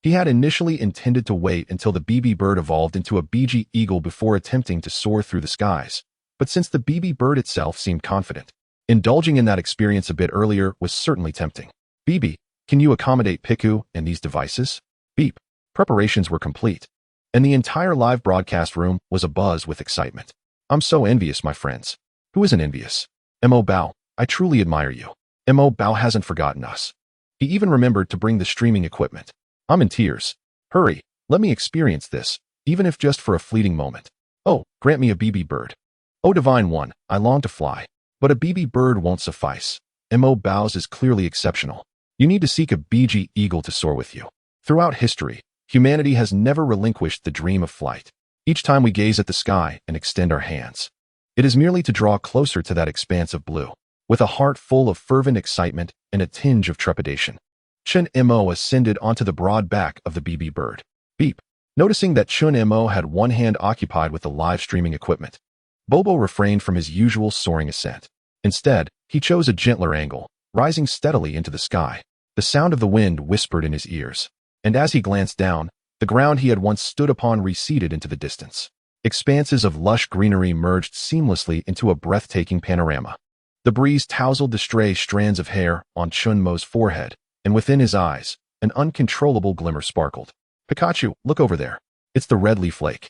He had initially intended to wait until the BB Bird evolved into a BG Eagle before attempting to soar through the skies, but since the BB Bird itself seemed confident, indulging in that experience a bit earlier was certainly tempting. BB, can you accommodate Piku and these devices? Beep. Preparations were complete, and the entire live broadcast room was abuzz with excitement. I'm so envious, my friends. Who isn't envious? Mo Bao, I truly admire you. Mo Bao hasn't forgotten us. He even remembered to bring the streaming equipment. I'm in tears. Hurry, let me experience this, even if just for a fleeting moment. Oh, grant me a BB Bird. Oh, Divine One, I long to fly, but a BB Bird won't suffice. Mo Bao's is clearly exceptional. You need to seek a BG Eagle to soar with you. Throughout history, humanity has never relinquished the dream of flight. Each time we gaze at the sky and extend our hands, it is merely to draw closer to that expanse of blue. With a heart full of fervent excitement and a tinge of trepidation, Chen Mo ascended onto the broad back of the BB Bird. Beep. Noticing that Chen Mo had one hand occupied with the live streaming equipment, Bobo refrained from his usual soaring ascent. Instead, he chose a gentler angle, rising steadily into the sky. The sound of the wind whispered in his ears, and as he glanced down, the ground he had once stood upon receded into the distance. Expanses of lush greenery merged seamlessly into a breathtaking panorama. The breeze tousled the stray strands of hair on Chen Mo's forehead, and within his eyes, an uncontrollable glimmer sparkled. Pikachu, look over there. It's the red leaf lake.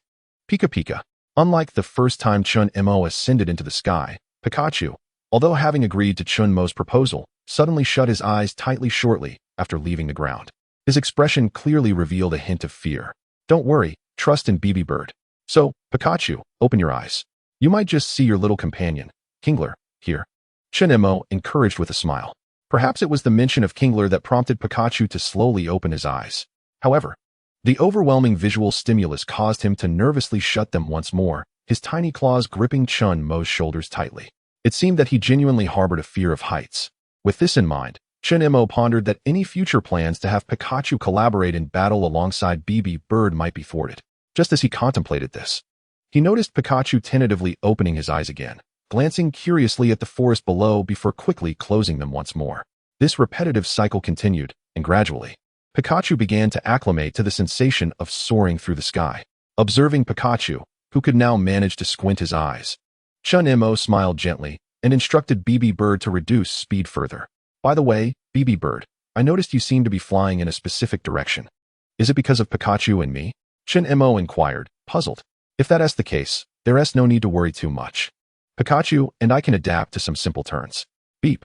Pika Pika. Unlike the first time Chen Mo ascended into the sky, Pikachu, although having agreed to Chen Mo's proposal, suddenly shut his eyes tightly shortly after leaving the ground. His expression clearly revealed a hint of fear. Don't worry, trust in BB Bird. So, Pikachu, open your eyes. You might just see your little companion, Kingler, here. Chen Mo encouraged with a smile. Perhaps it was the mention of Kingler that prompted Pikachu to slowly open his eyes. However, the overwhelming visual stimulus caused him to nervously shut them once more, his tiny claws gripping Chen Mo's shoulders tightly. It seemed that he genuinely harbored a fear of heights. With this in mind, Chen Mo pondered that any future plans to have Pikachu collaborate in battle alongside BB Bird might be thwarted. Just as he contemplated this, he noticed Pikachu tentatively opening his eyes again, glancing curiously at the forest below before quickly closing them once more. This repetitive cycle continued, and gradually, Pikachu began to acclimate to the sensation of soaring through the sky. Observing Pikachu, who could now manage to squint his eyes, Chen Mo smiled gently and instructed BB Bird to reduce speed further. By the way, BB Bird, I noticed you seem to be flying in a specific direction. Is it because of Pikachu and me? Chen Mo inquired, puzzled. If that is the case, there's no need to worry too much. Pikachu and I can adapt to some simple turns. Beep.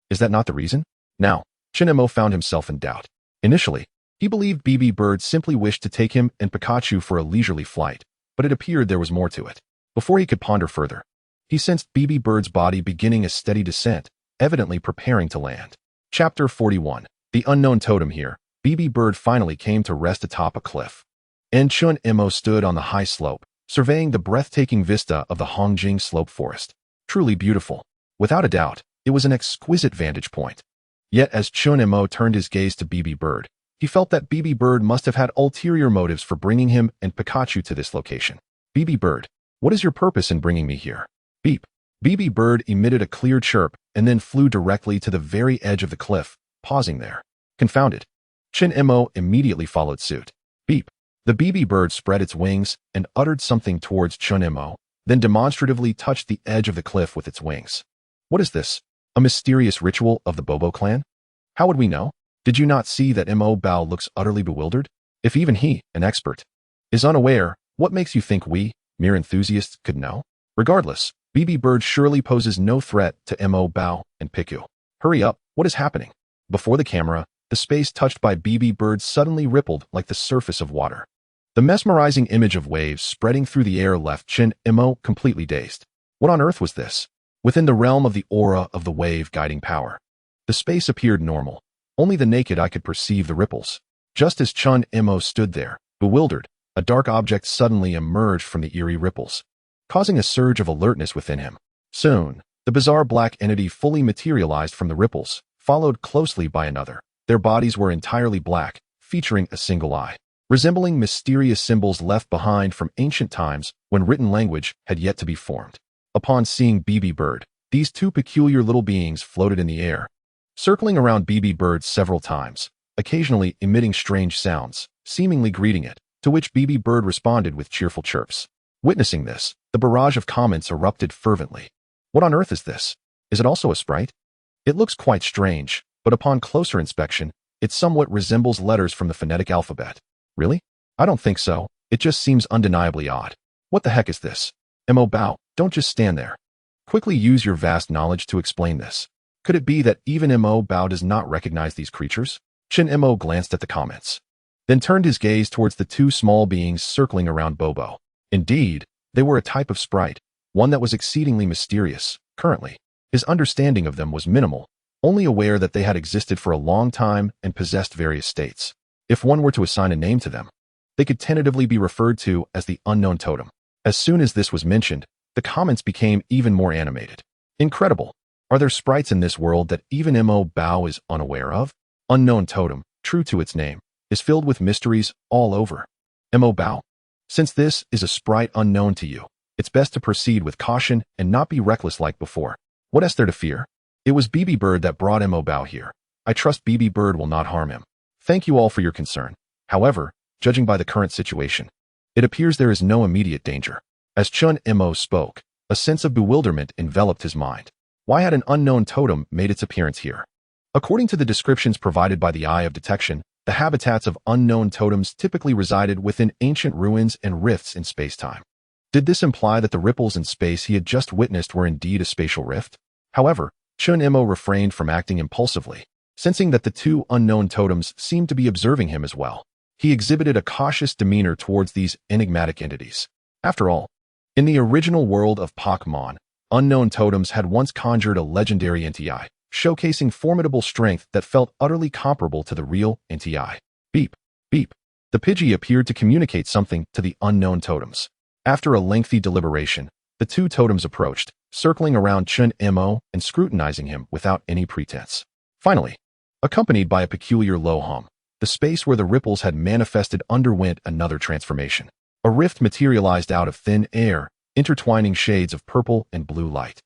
Is that not the reason? Now, Chen Mo found himself in doubt. Initially, he believed BB Bird simply wished to take him and Pikachu for a leisurely flight, but it appeared there was more to it. Before he could ponder further, he sensed BB Bird's body beginning a steady descent, evidently preparing to land. Chapter 41. The Unknown Totem. Here, BB Bird finally came to rest atop a cliff. And Chen Mo stood on the high slope, surveying the breathtaking vista of the Hongjing Slope Forest. Truly beautiful. Without a doubt, it was an exquisite vantage point. Yet as Chen Mo turned his gaze to BB Bird, he felt that BB Bird must have had ulterior motives for bringing him and Pikachu to this location. BB Bird, what is your purpose in bringing me here? Beep. BB Bird emitted a clear chirp and then flew directly to the very edge of the cliff, pausing there. Confounded, Chen Mo immediately followed suit. Beep. The BB Bird spread its wings and uttered something towards Chen Mo, then demonstratively touched the edge of the cliff with its wings. What is this? A mysterious ritual of the Bobo clan? How would we know? Did you not see that Mo Bao looks utterly bewildered? If even he, an expert, is unaware, what makes you think we, mere enthusiasts, could know? Regardless, BB Bird surely poses no threat to Mo Bao and Piku. Hurry up, what is happening? Before the camera, the space touched by BB Bird suddenly rippled like the surface of water. The mesmerizing image of waves spreading through the air left Chen Mo completely dazed. What on earth was this? Within the realm of the aura of the wave guiding power, the space appeared normal. Only the naked eye could perceive the ripples. Just as Chen Mo stood there, bewildered, a dark object suddenly emerged from the eerie ripples, causing a surge of alertness within him. Soon, the bizarre black entity fully materialized from the ripples, followed closely by another. Their bodies were entirely black, featuring a single eye, resembling mysterious symbols left behind from ancient times when written language had yet to be formed. Upon seeing BB Bird, these two peculiar little beings floated in the air, circling around BB Bird several times, occasionally emitting strange sounds, seemingly greeting it, to which BB Bird responded with cheerful chirps. Witnessing this, the barrage of comments erupted fervently. What on earth is this? Is it also a sprite? It looks quite strange, but upon closer inspection, it somewhat resembles letters from the phonetic alphabet. Really? I don't think so. It just seems undeniably odd. What the heck is this? Mo Bao, don't just stand there. Quickly use your vast knowledge to explain this. Could it be that even Mo Bao does not recognize these creatures? Chen Mo glanced at the comments, then turned his gaze towards the two small beings circling around Bobo. Indeed, they were a type of sprite, one that was exceedingly mysterious. Currently, his understanding of them was minimal, only aware that they had existed for a long time and possessed various states. If one were to assign a name to them, they could tentatively be referred to as the Unknown Totem. As soon as this was mentioned, the comments became even more animated. Incredible! Are there sprites in this world that even Mo Bao is unaware of? Unknown Totem, true to its name, is filled with mysteries all over. Mo Bao, since this is a sprite unknown to you, it's best to proceed with caution and not be reckless like before. What is there to fear? It was BB Bird that brought Mo Bao here. I trust BB Bird will not harm him. Thank you all for your concern. However, judging by the current situation, it appears there is no immediate danger. As Chen Mo spoke, a sense of bewilderment enveloped his mind. Why had an unknown totem made its appearance here? According to the descriptions provided by the Eye of Detection, the habitats of unknown totems typically resided within ancient ruins and rifts in space-time. Did this imply that the ripples in space he had just witnessed were indeed a spatial rift? However, Chen Mo refrained from acting impulsively, sensing that the two unknown totems seemed to be observing him as well. He exhibited a cautious demeanor towards these enigmatic entities. After all, in the original world of Pokémon, unknown totems had once conjured a legendary NTI, showcasing formidable strength that felt utterly comparable to the real NTI. Beep, beep. The Pidgey appeared to communicate something to the unknown totems. After a lengthy deliberation, the two totems approached, circling around Chen Mo and scrutinizing him without any pretense. Finally, accompanied by a peculiar low hum, the space where the ripples had manifested underwent another transformation. A rift materialized out of thin air, intertwining shades of purple and blue light,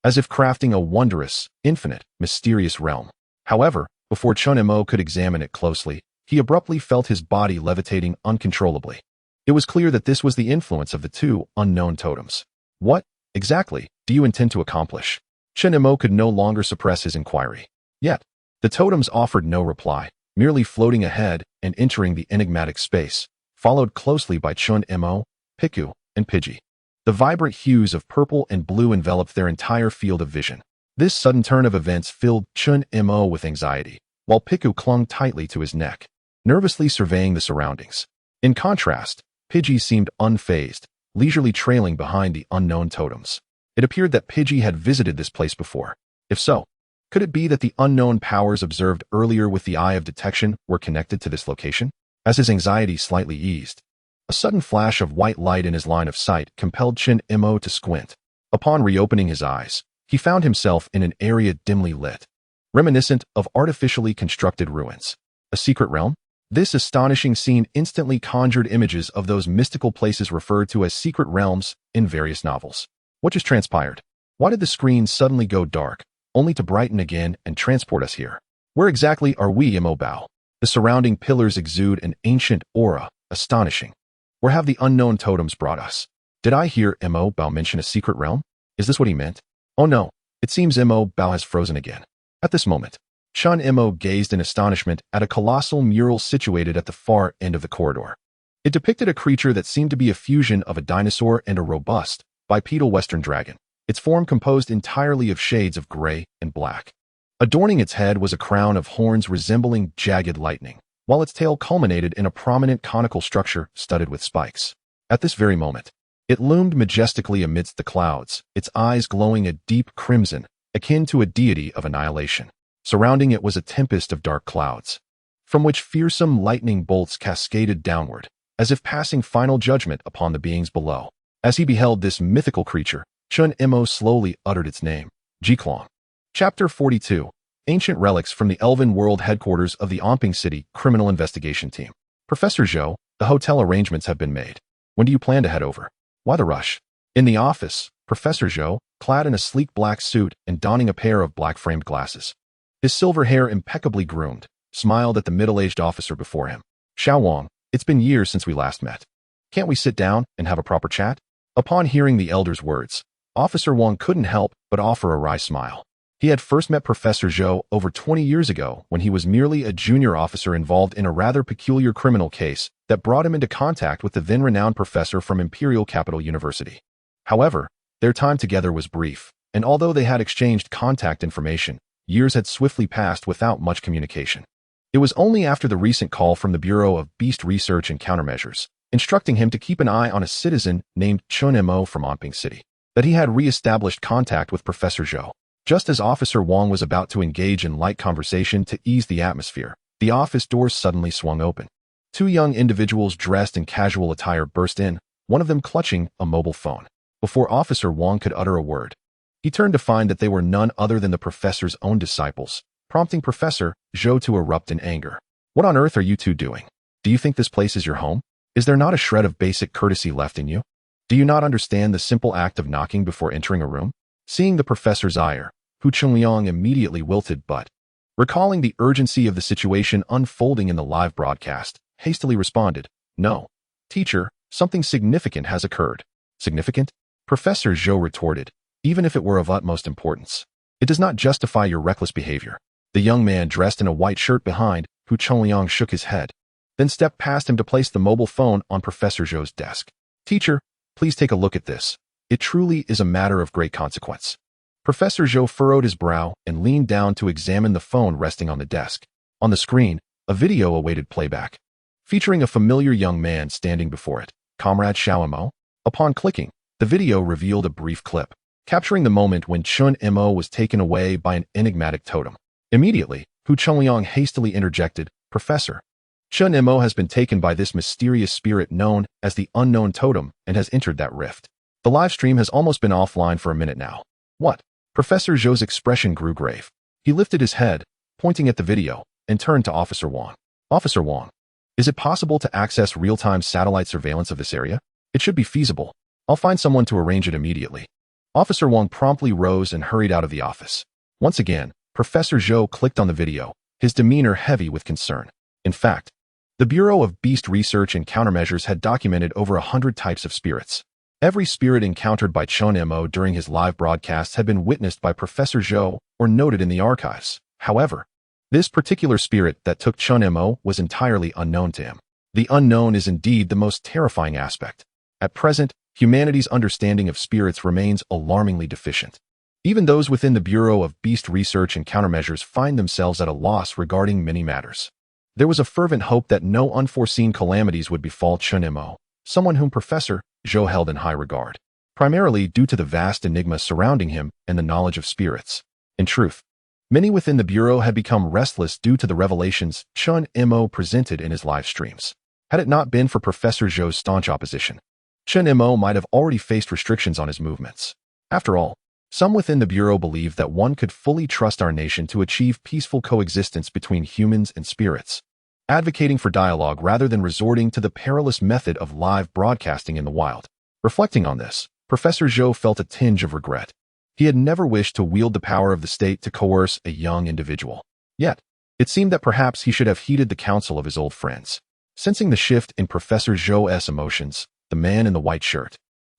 as if crafting a wondrous, infinite, mysterious realm. However, before Chen Mo could examine it closely, he abruptly felt his body levitating uncontrollably. It was clear that this was the influence of the two unknown totems. What, exactly, do you intend to accomplish? Chen Mo could no longer suppress his inquiry. Yet, the totems offered no reply, merely floating ahead and entering the enigmatic space, followed closely by Chen Mo, Pikachu, and Pidgey. The vibrant hues of purple and blue enveloped their entire field of vision. This sudden turn of events filled Chen Mo with anxiety, while Pikachu clung tightly to his neck, nervously surveying the surroundings. In contrast, Pidgey seemed unfazed, leisurely trailing behind the unknown totems. It appeared that Pidgey had visited this place before. If so, could it be that the unknown powers observed earlier with the Eye of Detection were connected to this location? As his anxiety slightly eased, a sudden flash of white light in his line of sight compelled Chen Mo to squint. Upon reopening his eyes, he found himself in an area dimly lit, reminiscent of artificially constructed ruins. A secret realm? This astonishing scene instantly conjured images of those mystical places referred to as secret realms in various novels. What just transpired? Why did the screen suddenly go dark, only to brighten again and transport us here? Where exactly are we, Mo Bao? The surrounding pillars exude an ancient aura, astonishing. Where have the unknown totems brought us? Did I hear Mo Bao mention a secret realm? Is this what he meant? Oh no, it seems Mo Bao has frozen again. At this moment, Chen Mo gazed in astonishment at a colossal mural situated at the far end of the corridor. It depicted a creature that seemed to be a fusion of a dinosaur and a robust, bipedal western dragon, its form composed entirely of shades of gray and black. Adorning its head was a crown of horns resembling jagged lightning, while its tail culminated in a prominent conical structure studded with spikes. At this very moment, it loomed majestically amidst the clouds, its eyes glowing a deep crimson, akin to a deity of annihilation. Surrounding it was a tempest of dark clouds, from which fearsome lightning bolts cascaded downward, as if passing final judgment upon the beings below. As he beheld this mythical creature, Chen Mo slowly uttered its name, Jiklong. Chapter 42. Ancient Relics from the Elven World Headquarters of the Omping City Criminal Investigation Team. Professor Zhou, the hotel arrangements have been made. When do you plan to head over? Why the rush? In the office, Professor Zhou, clad in a sleek black suit and donning a pair of black-framed glasses, his silver hair impeccably groomed, smiled at the middle-aged officer before him. Xiao Wang, it's been years since we last met. Can't we sit down and have a proper chat? Upon hearing the elder's words, Officer Wang couldn't help but offer a wry smile. He had first met Professor Zhou over 20 years ago when he was merely a junior officer involved in a rather peculiar criminal case that brought him into contact with the then-renowned professor from Imperial Capital University. However, their time together was brief, and although they had exchanged contact information, years had swiftly passed without much communication. It was only after the recent call from the Bureau of Beast Research and Countermeasures, instructing him to keep an eye on a citizen named Chen Mo from Omping City, that he had re-established contact with Professor Zhou. Just as Officer Wang was about to engage in light conversation to ease the atmosphere, the office doors suddenly swung open. Two young individuals dressed in casual attire burst in, one of them clutching a mobile phone. Before Officer Wang could utter a word, he turned to find that they were none other than the professor's own disciples, prompting Professor Zhou to erupt in anger. What on earth are you two doing? Do you think this place is your home? Is there not a shred of basic courtesy left in you? Do you not understand the simple act of knocking before entering a room? Seeing the professor's ire, Hu Chenliang immediately wilted but, recalling the urgency of the situation unfolding in the live broadcast, hastily responded, "No, teacher, something significant has occurred." Significant? Professor Zhou retorted, "Even if it were of utmost importance, it does not justify your reckless behavior." The young man dressed in a white shirt behind Hu Chenliang shook his head, then stepped past him to place the mobile phone on Professor Zhou's desk. "Teacher, please take a look at this. It truly is a matter of great consequence." Professor Zhou furrowed his brow and leaned down to examine the phone resting on the desk. On the screen, a video awaited playback, featuring a familiar young man standing before it, Comrade Xiao Mo. Upon clicking, the video revealed a brief clip, capturing the moment when Chen Mo was taken away by an enigmatic totem. Immediately, Hu Chenliang hastily interjected, "Professor, Chen Mo has been taken by this mysterious spirit known as the Unknown Totem and has entered that rift. The live stream has almost been offline for a minute now." "What?" Professor Zhou's expression grew grave. He lifted his head, pointing at the video, and turned to Officer Wang. Officer Wang, is it possible to access real-time satellite surveillance of this area? It should be feasible. I'll find someone to arrange it immediately. Officer Wang promptly rose and hurried out of the office. Once again, Professor Zhou clicked on the video, his demeanor heavy with concern. In fact, the Bureau of Beast Research and Countermeasures had documented over 100 types of spirits. Every spirit encountered by Chen Mo during his live broadcasts had been witnessed by Professor Zhou or noted in the archives. However, this particular spirit that took Chen Mo was entirely unknown to him. The unknown is indeed the most terrifying aspect. At present, humanity's understanding of spirits remains alarmingly deficient. Even those within the Bureau of Beast Research and Countermeasures find themselves at a loss regarding many matters. There was a fervent hope that no unforeseen calamities would befall Chen Mo, someone whom Professor Zhou held in high regard, primarily due to the vast enigma surrounding him and the knowledge of spirits. In truth, many within the Bureau had become restless due to the revelations Chen Mo presented in his live streams. Had it not been for Professor Zhou's staunch opposition, Chen Mo might have already faced restrictions on his movements. After all, some within the Bureau believe that one could fully trust our nation to achieve peaceful coexistence between humans and spirits, advocating for dialogue rather than resorting to the perilous method of live broadcasting in the wild. Reflecting on this, Professor Zhou felt a tinge of regret. He had never wished to wield the power of the state to coerce a young individual. Yet, it seemed that perhaps he should have heeded the counsel of his old friends. Sensing the shift in Professor Zhou's emotions, the man in the white shirt,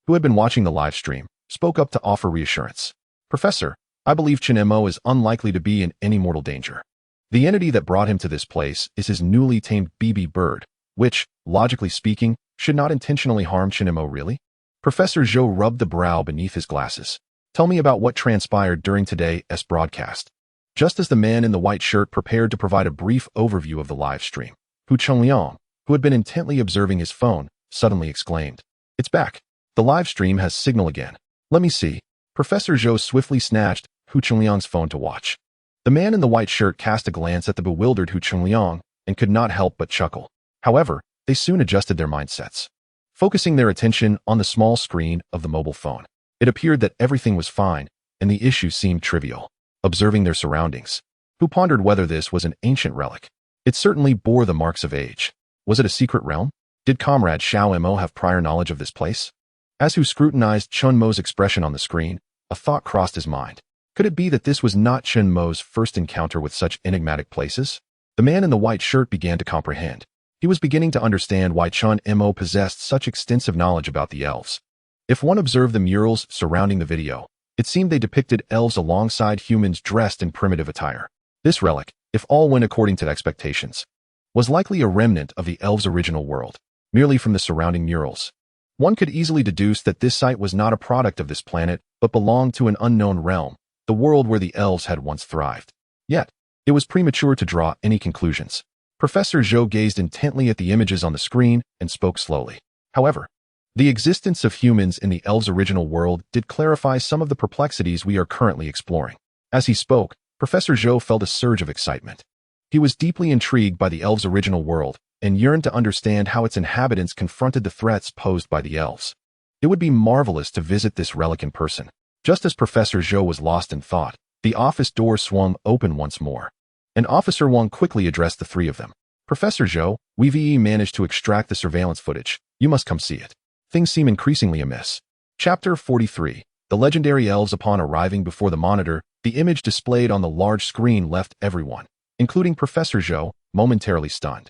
who had been watching the live stream, spoke up to offer reassurance. Professor, I believe Chen Mo is unlikely to be in any mortal danger. The entity that brought him to this place is his newly tamed BB bird, which, logically speaking, should not intentionally harm Chen Mo really? Professor Zhou rubbed the brow beneath his glasses. Tell me about what transpired during today's broadcast. Just as the man in the white shirt prepared to provide a brief overview of the live stream, Hu Chengliang, who had been intently observing his phone, suddenly exclaimed, "It's back. The live stream has signal again. Let me see." Professor Zhou swiftly snatched Hu Chengliang's phone to watch. The man in the white shirt cast a glance at the bewildered Hu Chengliang and could not help but chuckle. However, they soon adjusted their mindsets, focusing their attention on the small screen of the mobile phone. It appeared that everything was fine, and the issue seemed trivial. Observing their surroundings, Hu pondered whether this was an ancient relic. It certainly bore the marks of age. Was it a secret realm? Did Comrade Xiao Mo have prior knowledge of this place? As Hu scrutinized Chen Mo's expression on the screen, a thought crossed his mind. Could it be that this was not Chen Mo's first encounter with such enigmatic places? The man in the white shirt began to comprehend. He was beginning to understand why Chen Mo possessed such extensive knowledge about the elves. If one observed the murals surrounding the video, it seemed they depicted elves alongside humans dressed in primitive attire. This relic, if all went according to expectations, was likely a remnant of the elves' original world, merely from the surrounding murals. One could easily deduce that this site was not a product of this planet, but belonged to an unknown realm, the world where the elves had once thrived. Yet, it was premature to draw any conclusions. Professor Zhou gazed intently at the images on the screen and spoke slowly. However, the existence of humans in the elves' original world did clarify some of the perplexities we are currently exploring. As he spoke, Professor Zhou felt a surge of excitement. He was deeply intrigued by the elves' original world and yearned to understand how its inhabitants confronted the threats posed by the elves. It would be marvelous to visit this relic in person. Just as Professor Zhou was lost in thought, the office door swung open once more, and Officer Wang quickly addressed the three of them. "Professor Zhou, we've managed to extract the surveillance footage. You must come see it. Things seem increasingly amiss." Chapter 43. The legendary elves. Upon arriving before the monitor, the image displayed on the large screen left everyone, including Professor Zhou, momentarily stunned.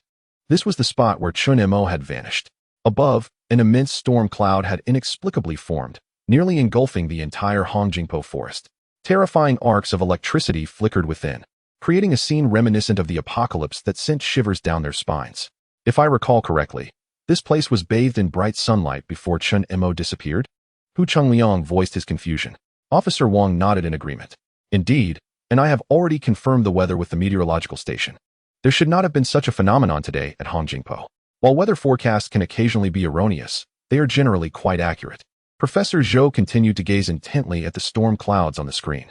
This was the spot where Chen Mo had vanished. Above, an immense storm cloud had inexplicably formed, nearly engulfing the entire Hongjingpo forest. Terrifying arcs of electricity flickered within, creating a scene reminiscent of the apocalypse that sent shivers down their spines. If I recall correctly, this place was bathed in bright sunlight before Chen Mo disappeared? Hu Chengliang voiced his confusion. Officer Wang nodded in agreement. Indeed, and I have already confirmed the weather with the meteorological station. There should not have been such a phenomenon today at Hongjingpo. While weather forecasts can occasionally be erroneous, they are generally quite accurate. Professor Zhou continued to gaze intently at the storm clouds on the screen.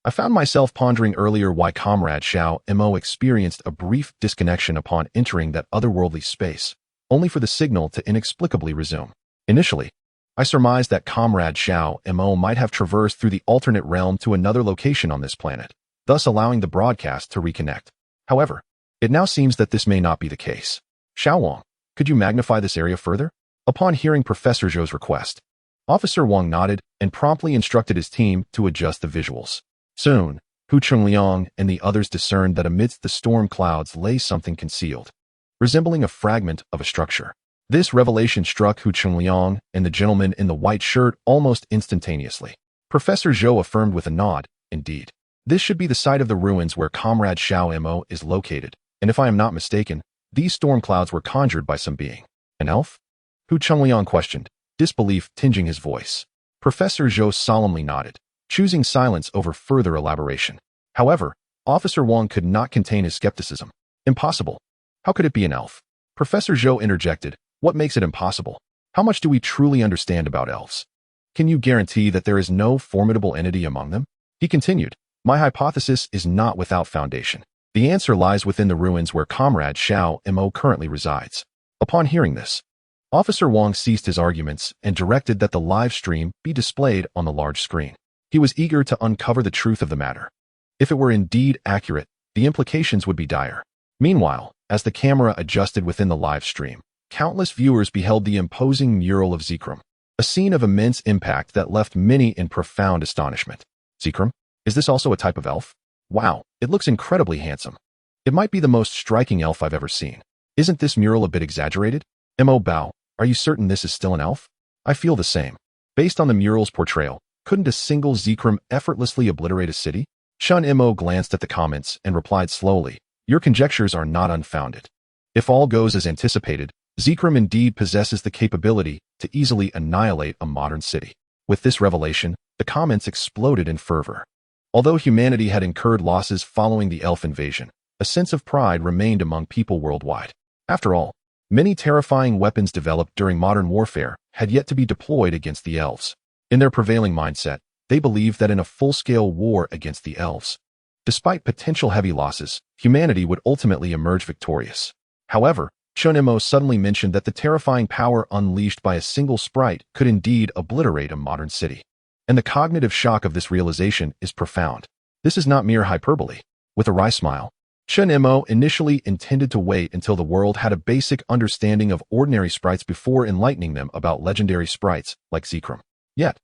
I found myself pondering earlier why Comrade Xiao Mo experienced a brief disconnection upon entering that otherworldly space, only for the signal to inexplicably resume. Initially, I surmised that Comrade Xiao Mo might have traversed through the alternate realm to another location on this planet, thus allowing the broadcast to reconnect. However, it now seems that this may not be the case. Xiao Wang, could you magnify this area further? Upon hearing Professor Zhou's request, Officer Wang nodded and promptly instructed his team to adjust the visuals. Soon, Hu Chungliang and the others discerned that amidst the storm clouds lay something concealed, resembling a fragment of a structure. This revelation struck Hu Chungliang and the gentleman in the white shirt almost instantaneously. Professor Zhou affirmed with a nod, indeed. This should be the site of the ruins where Comrade Xiao Mo is located, and if I am not mistaken, these storm clouds were conjured by some being. An elf? Hu Chungliang questioned, disbelief tinging his voice. Professor Zhou solemnly nodded, choosing silence over further elaboration. However, Officer Wang could not contain his skepticism. Impossible. How could it be an elf? Professor Zhou interjected, what makes it impossible? How much do we truly understand about elves? Can you guarantee that there is no formidable entity among them? He continued, my hypothesis is not without foundation. The answer lies within the ruins where Comrade Xiao Mo currently resides. Upon hearing this, Officer Wang ceased his arguments and directed that the live stream be displayed on the large screen. He was eager to uncover the truth of the matter. If it were indeed accurate, the implications would be dire. Meanwhile, as the camera adjusted within the live stream, countless viewers beheld the imposing mural of Zekrom, a scene of immense impact that left many in profound astonishment. Zekrom? Is this also a type of elf? Wow, it looks incredibly handsome. It might be the most striking elf I've ever seen. Isn't this mural a bit exaggerated? Mo Bao, are you certain this is still an elf? I feel the same. Based on the mural's portrayal, couldn't a single Zekrom effortlessly obliterate a city? Chen Mo glanced at the comments and replied slowly, your conjectures are not unfounded. If all goes as anticipated, Zekrom indeed possesses the capability to easily annihilate a modern city. With this revelation, the comments exploded in fervor. Although humanity had incurred losses following the elf invasion, a sense of pride remained among people worldwide. After all, many terrifying weapons developed during modern warfare had yet to be deployed against the elves. In their prevailing mindset, they believed that in a full-scale war against the elves, despite potential heavy losses, humanity would ultimately emerge victorious. However, Chen Mo suddenly mentioned that the terrifying power unleashed by a single sprite could indeed obliterate a modern city. And the cognitive shock of this realization is profound. This is not mere hyperbole. With a wry smile, Chen Mo initially intended to wait until the world had a basic understanding of ordinary sprites before enlightening them about legendary sprites like Zekrom. Yet,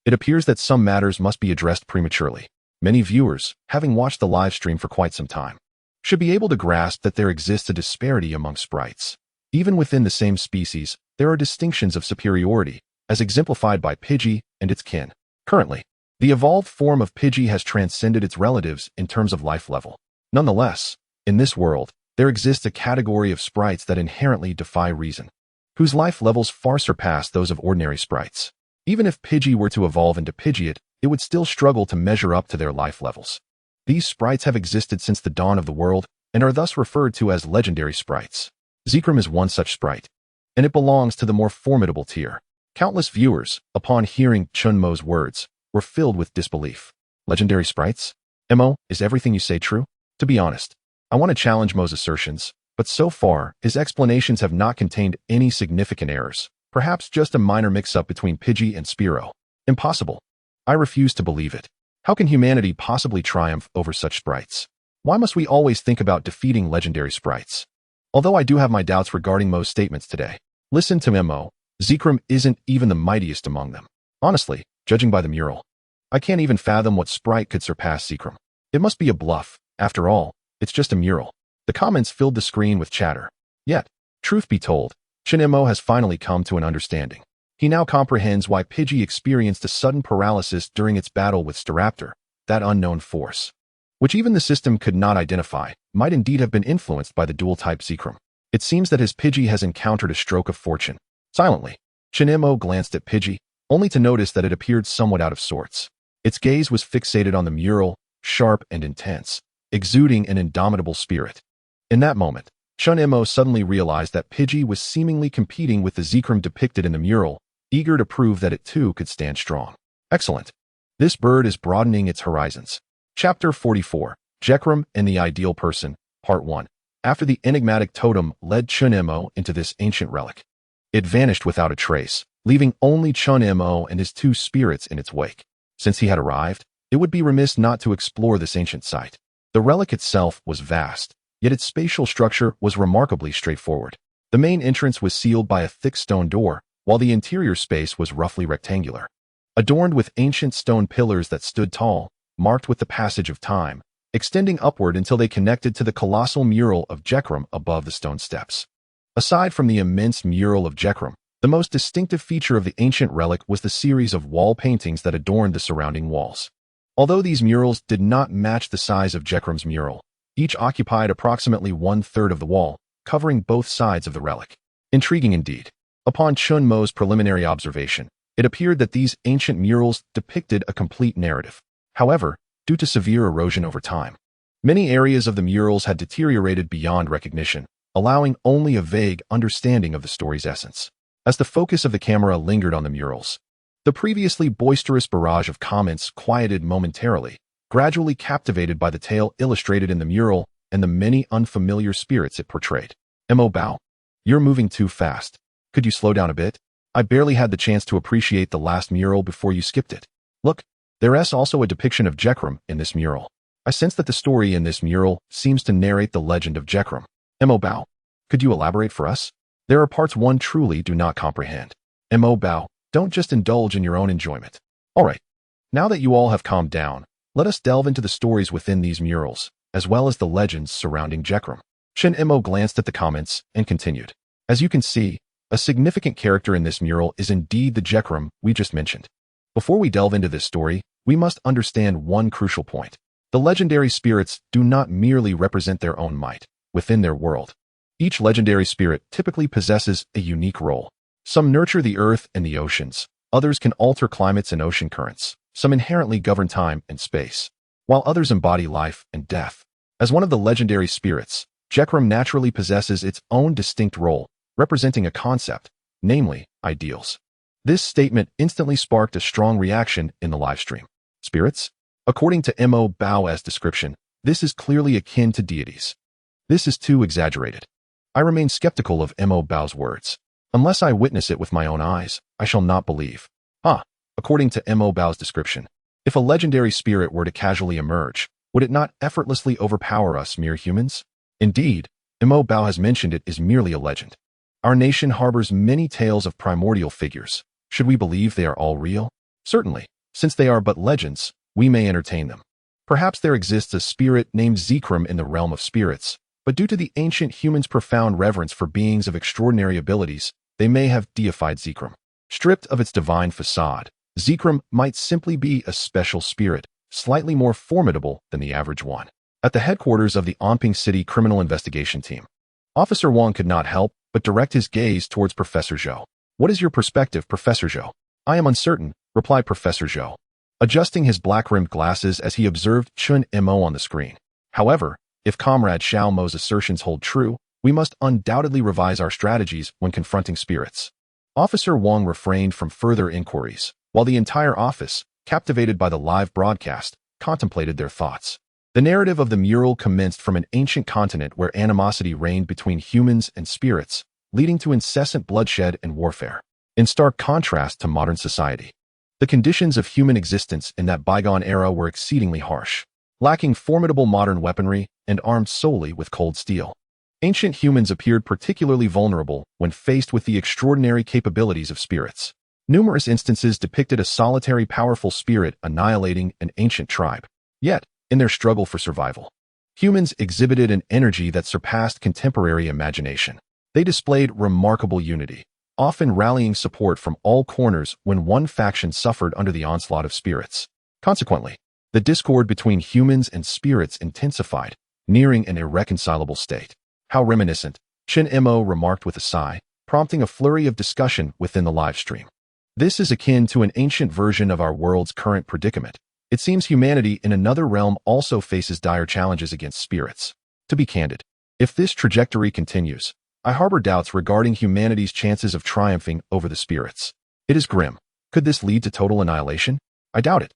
it appears that some matters must be addressed prematurely. Many viewers, having watched the live stream for quite some time, should be able to grasp that there exists a disparity among sprites. Even within the same species, there are distinctions of superiority, as exemplified by Pidgey and its kin. Currently, the evolved form of Pidgey has transcended its relatives in terms of life level. Nonetheless, in this world, there exists a category of sprites that inherently defy reason, whose life levels far surpass those of ordinary sprites. Even if Pidgey were to evolve into Pidgeot, it would still struggle to measure up to their life levels. These sprites have existed since the dawn of the world and are thus referred to as legendary sprites. Zekrom is one such sprite, and it belongs to the more formidable tier. Countless viewers, upon hearing Chen Mo's words, were filled with disbelief. Legendary sprites? Mo, is everything you say true? To be honest, I want to challenge Mo's assertions, but so far, his explanations have not contained any significant errors. Perhaps just a minor mix-up between Pidgey and Spearow. Impossible. I refuse to believe it. How can humanity possibly triumph over such sprites? Why must we always think about defeating legendary sprites? Although I do have my doubts regarding Mo's statements today, listen to Mo. Zekrom isn't even the mightiest among them. Honestly, judging by the mural, I can't even fathom what sprite could surpass Zekrom. It must be a bluff. After all, it's just a mural. The comments filled the screen with chatter. Yet, truth be told, Chen Mo has finally come to an understanding. He now comprehends why Pidgey experienced a sudden paralysis during its battle with Staraptor, that unknown force, which even the system could not identify, might indeed have been influenced by the dual-type Zekrom. It seems that his Pidgey has encountered a stroke of fortune. Silently, Chen Mo glanced at Pidgey, only to notice that it appeared somewhat out of sorts. Its gaze was fixated on the mural, sharp and intense, exuding an indomitable spirit. In that moment, Chen Mo suddenly realized that Pidgey was seemingly competing with the Zekrom depicted in the mural, eager to prove that it too could stand strong. Excellent. This bird is broadening its horizons. Chapter 44, Zekrom and the Ideal Person, Part 1. After the enigmatic totem led Chen Mo into this ancient relic, it vanished without a trace, leaving only Chen Mo and his two spirits in its wake. Since he had arrived, It would be remiss not to explore this ancient site. The relic itself was vast, yet its spatial structure was remarkably straightforward. The main entrance was sealed by a thick stone door, while the interior space was roughly rectangular, adorned with ancient stone pillars that stood tall, marked with the passage of time, extending upward until they connected to the colossal mural of Gekrom above the stone steps. Aside from the immense mural of Gekrom, the most distinctive feature of the ancient relic was the series of wall paintings that adorned the surrounding walls. Although these murals did not match the size of Gekrom's mural, each occupied approximately 1/3 of the wall, covering both sides of the relic. Intriguing indeed. Upon Chen Mo's preliminary observation, it appeared that these ancient murals depicted a complete narrative. However, due to severe erosion over time, many areas of the murals had deteriorated beyond recognition, allowing only a vague understanding of the story's essence. As the focus of the camera lingered on the murals, the previously boisterous barrage of comments quieted momentarily, gradually captivated by the tale illustrated in the mural and the many unfamiliar spirits it portrayed. Mo Bao, you're moving too fast. Could you slow down a bit? I barely had the chance to appreciate the last mural before you skipped it. Look, there's also a depiction of Gekrom in this mural. I sense that the story in this mural seems to narrate the legend of Gekrom. Mo Bao, could you elaborate for us? There are parts one truly do not comprehend. Mo Bao, don't just indulge in your own enjoyment. Alright, now that you all have calmed down, let us delve into the stories within these murals, as well as the legends surrounding Gekrom. Chen Mo glanced at the comments and continued. As you can see, a significant character in this mural is indeed the Gekrom we just mentioned. Before we delve into this story, we must understand one crucial point. The legendary spirits do not merely represent their own might within their world. Each legendary spirit typically possesses a unique role. Some nurture the earth and the oceans, others can alter climates and ocean currents, some inherently govern time and space, while others embody life and death. As one of the legendary spirits, Gekrom naturally possesses its own distinct role, representing a concept, namely, ideals. This statement instantly sparked a strong reaction in the livestream. Spirits? According to Mo Bao's description, this is clearly akin to deities. This is too exaggerated. I remain skeptical of Mo Bao's words. Unless I witness it with my own eyes, I shall not believe. According to Mo Bao's description, if a legendary spirit were to casually emerge, would it not effortlessly overpower us mere humans? Indeed, Mo Bao has mentioned it is merely a legend. Our nation harbors many tales of primordial figures. Should we believe they are all real? Certainly, since they are but legends, we may entertain them. Perhaps there exists a spirit named Zekrom in the realm of spirits, but due to the ancient humans' profound reverence for beings of extraordinary abilities, they may have deified Zekrom. Stripped of its divine facade, Zekrom might simply be a special spirit, slightly more formidable than the average one. At the headquarters of the Anping City Criminal Investigation Team, Officer Wang could not help but direct his gaze towards Professor Zhou. What is your perspective, Professor Zhou? I am uncertain, replied Professor Zhou, adjusting his black-rimmed glasses as he observed Chen Mo on the screen. However, if Comrade Xiao Mo's assertions hold true, we must undoubtedly revise our strategies when confronting spirits. Officer Wang refrained from further inquiries, while the entire office, captivated by the live broadcast, contemplated their thoughts. The narrative of the mural commenced from an ancient continent where animosity reigned between humans and spirits, leading to incessant bloodshed and warfare. In stark contrast to modern society, the conditions of human existence in that bygone era were exceedingly harsh, lacking formidable modern weaponry and armed solely with cold steel. Ancient humans appeared particularly vulnerable when faced with the extraordinary capabilities of spirits. Numerous instances depicted a solitary powerful spirit annihilating an ancient tribe. Yet, in their struggle for survival, humans exhibited an energy that surpassed contemporary imagination. They displayed remarkable unity, often rallying support from all corners when one faction suffered under the onslaught of spirits. Consequently, the discord between humans and spirits intensified, nearing an irreconcilable state. How reminiscent, Chen Mo remarked with a sigh, prompting a flurry of discussion within the live stream. This is akin to an ancient version of our world's current predicament. It seems humanity in another realm also faces dire challenges against spirits. To be candid, if this trajectory continues, I harbor doubts regarding humanity's chances of triumphing over the spirits. It is grim. Could this lead to total annihilation? I doubt it.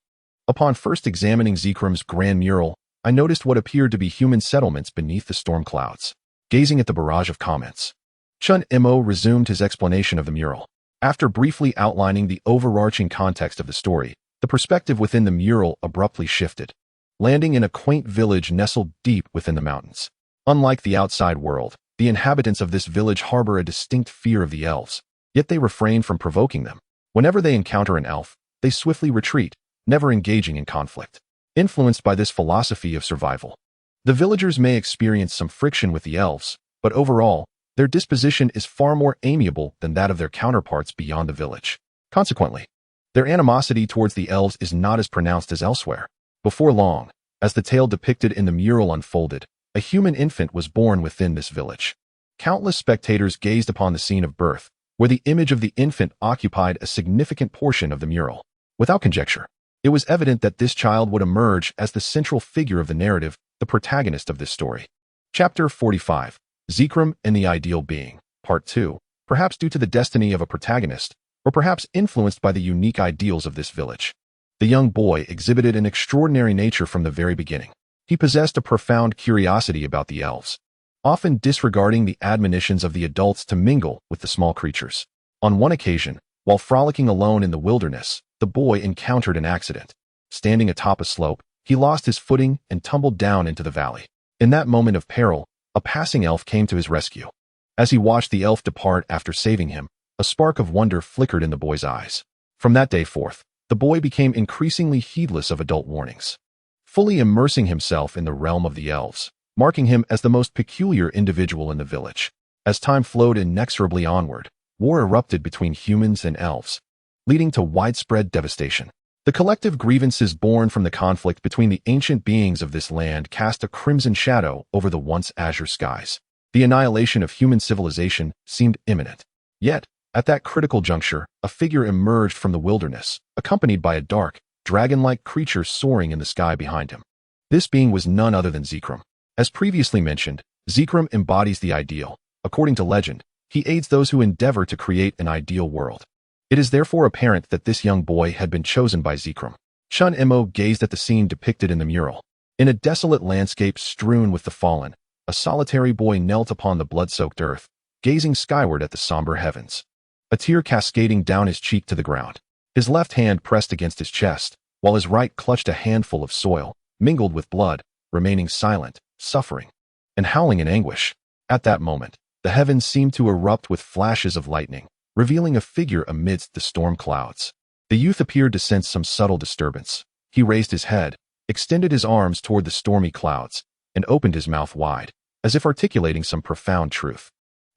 Upon first examining Zekrom's grand mural, I noticed what appeared to be human settlements beneath the storm clouds. Gazing at the barrage of comments, Chen Mo resumed his explanation of the mural. After briefly outlining the overarching context of the story, The perspective within the mural abruptly shifted, landing in a quaint village nestled deep within the mountains. Unlike the outside world, the inhabitants of this village harbor a distinct fear of the elves, yet they refrain from provoking them. Whenever they encounter an elf, they swiftly retreat, never engaging in conflict. Influenced by this philosophy of survival, the villagers may experience some friction with the elves, but overall, their disposition is far more amiable than that of their counterparts beyond the village. Consequently, their animosity towards the elves is not as pronounced as elsewhere. Before long, as the tale depicted in the mural unfolded, a human infant was born within this village. Countless spectators gazed upon the scene of birth, where the image of the infant occupied a significant portion of the mural. Without conjecture, it was evident that this child would emerge as the central figure of the narrative, the protagonist of this story. Chapter 45, Zekrom and the Ideal Being, Part 2, perhaps due to the destiny of a protagonist, or perhaps influenced by the unique ideals of this village. The young boy exhibited an extraordinary nature from the very beginning. He possessed a profound curiosity about the elves, often disregarding the admonitions of the adults to mingle with the small creatures. On one occasion, while frolicking alone in the wilderness, the boy encountered an accident. Standing atop a slope, he lost his footing and tumbled down into the valley. In that moment of peril, a passing elf came to his rescue. As he watched the elf depart after saving him, a spark of wonder flickered in the boy's eyes. From that day forth, the boy became increasingly heedless of adult warnings, fully immersing himself in the realm of the elves, marking him as the most peculiar individual in the village. As time flowed inexorably onward, war erupted between humans and elves, leading to widespread devastation. The collective grievances born from the conflict between the ancient beings of this land cast a crimson shadow over the once azure skies. The annihilation of human civilization seemed imminent. Yet, at that critical juncture, a figure emerged from the wilderness, accompanied by a dark, dragon-like creature soaring in the sky behind him. This being was none other than Zekrom. As previously mentioned, Zekrom embodies the ideal. According to legend, he aids those who endeavor to create an ideal world. It is therefore apparent that this young boy had been chosen by Zekrom. Chen Mo gazed at the scene depicted in the mural. In a desolate landscape strewn with the fallen, a solitary boy knelt upon the blood-soaked earth, gazing skyward at the somber heavens. A tear cascading down his cheek to the ground. His left hand pressed against his chest, while his right clutched a handful of soil, mingled with blood, remaining silent, suffering, and howling in anguish. At that moment, the heavens seemed to erupt with flashes of lightning, revealing a figure amidst the storm clouds. The youth appeared to sense some subtle disturbance. He raised his head, extended his arms toward the stormy clouds, and opened his mouth wide, as if articulating some profound truth.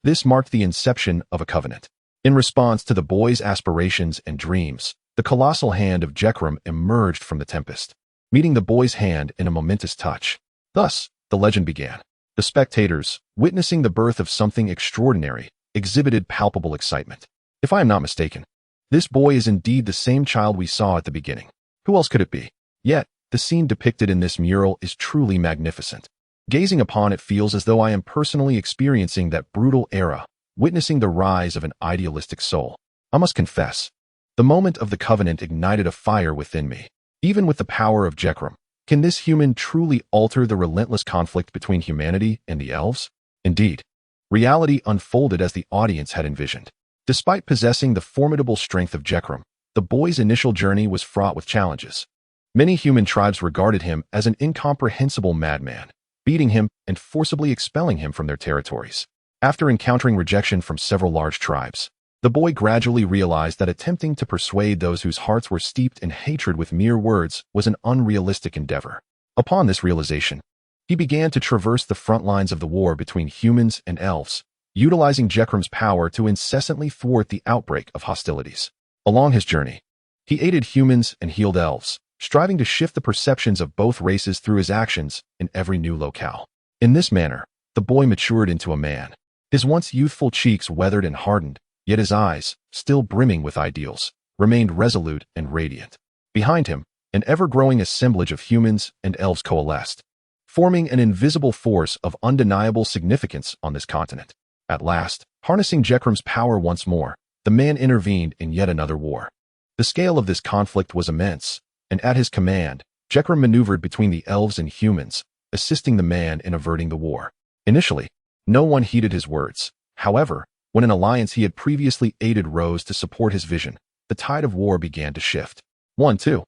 This marked the inception of a covenant. In response to the boy's aspirations and dreams, the colossal hand of Zekrom emerged from the tempest, meeting the boy's hand in a momentous touch. Thus, the legend began. The spectators, witnessing the birth of something extraordinary, exhibited palpable excitement. If I am not mistaken, this boy is indeed the same child we saw at the beginning. Who else could it be? Yet, the scene depicted in this mural is truly magnificent. Gazing upon it feels as though I am personally experiencing that brutal era, witnessing the rise of an idealistic soul. I must confess, the moment of the covenant ignited a fire within me. Even with the power of Zekrom, can this human truly alter the relentless conflict between humanity and the elves? Indeed, reality unfolded as the audience had envisioned. Despite possessing the formidable strength of Zekrom, the boy's initial journey was fraught with challenges. Many human tribes regarded him as an incomprehensible madman, beating him and forcibly expelling him from their territories. After encountering rejection from several large tribes, the boy gradually realized that attempting to persuade those whose hearts were steeped in hatred with mere words was an unrealistic endeavor. Upon this realization, he began to traverse the front lines of the war between humans and elves, utilizing Zekrom's power to incessantly thwart the outbreak of hostilities. Along his journey, he aided humans and healed elves, striving to shift the perceptions of both races through his actions in every new locale. In this manner, the boy matured into a man. His once youthful cheeks weathered and hardened, yet his eyes, still brimming with ideals, remained resolute and radiant. Behind him, an ever-growing assemblage of humans and elves coalesced, forming an invisible force of undeniable significance on this continent. At last, harnessing Zekrom's power once more, the man intervened in yet another war. The scale of this conflict was immense, and at his command, Zekrom maneuvered between the elves and humans, assisting the man in averting the war. Initially, no one heeded his words. However, when an alliance he had previously aided rose to support his vision, the tide of war began to shift. 1-2.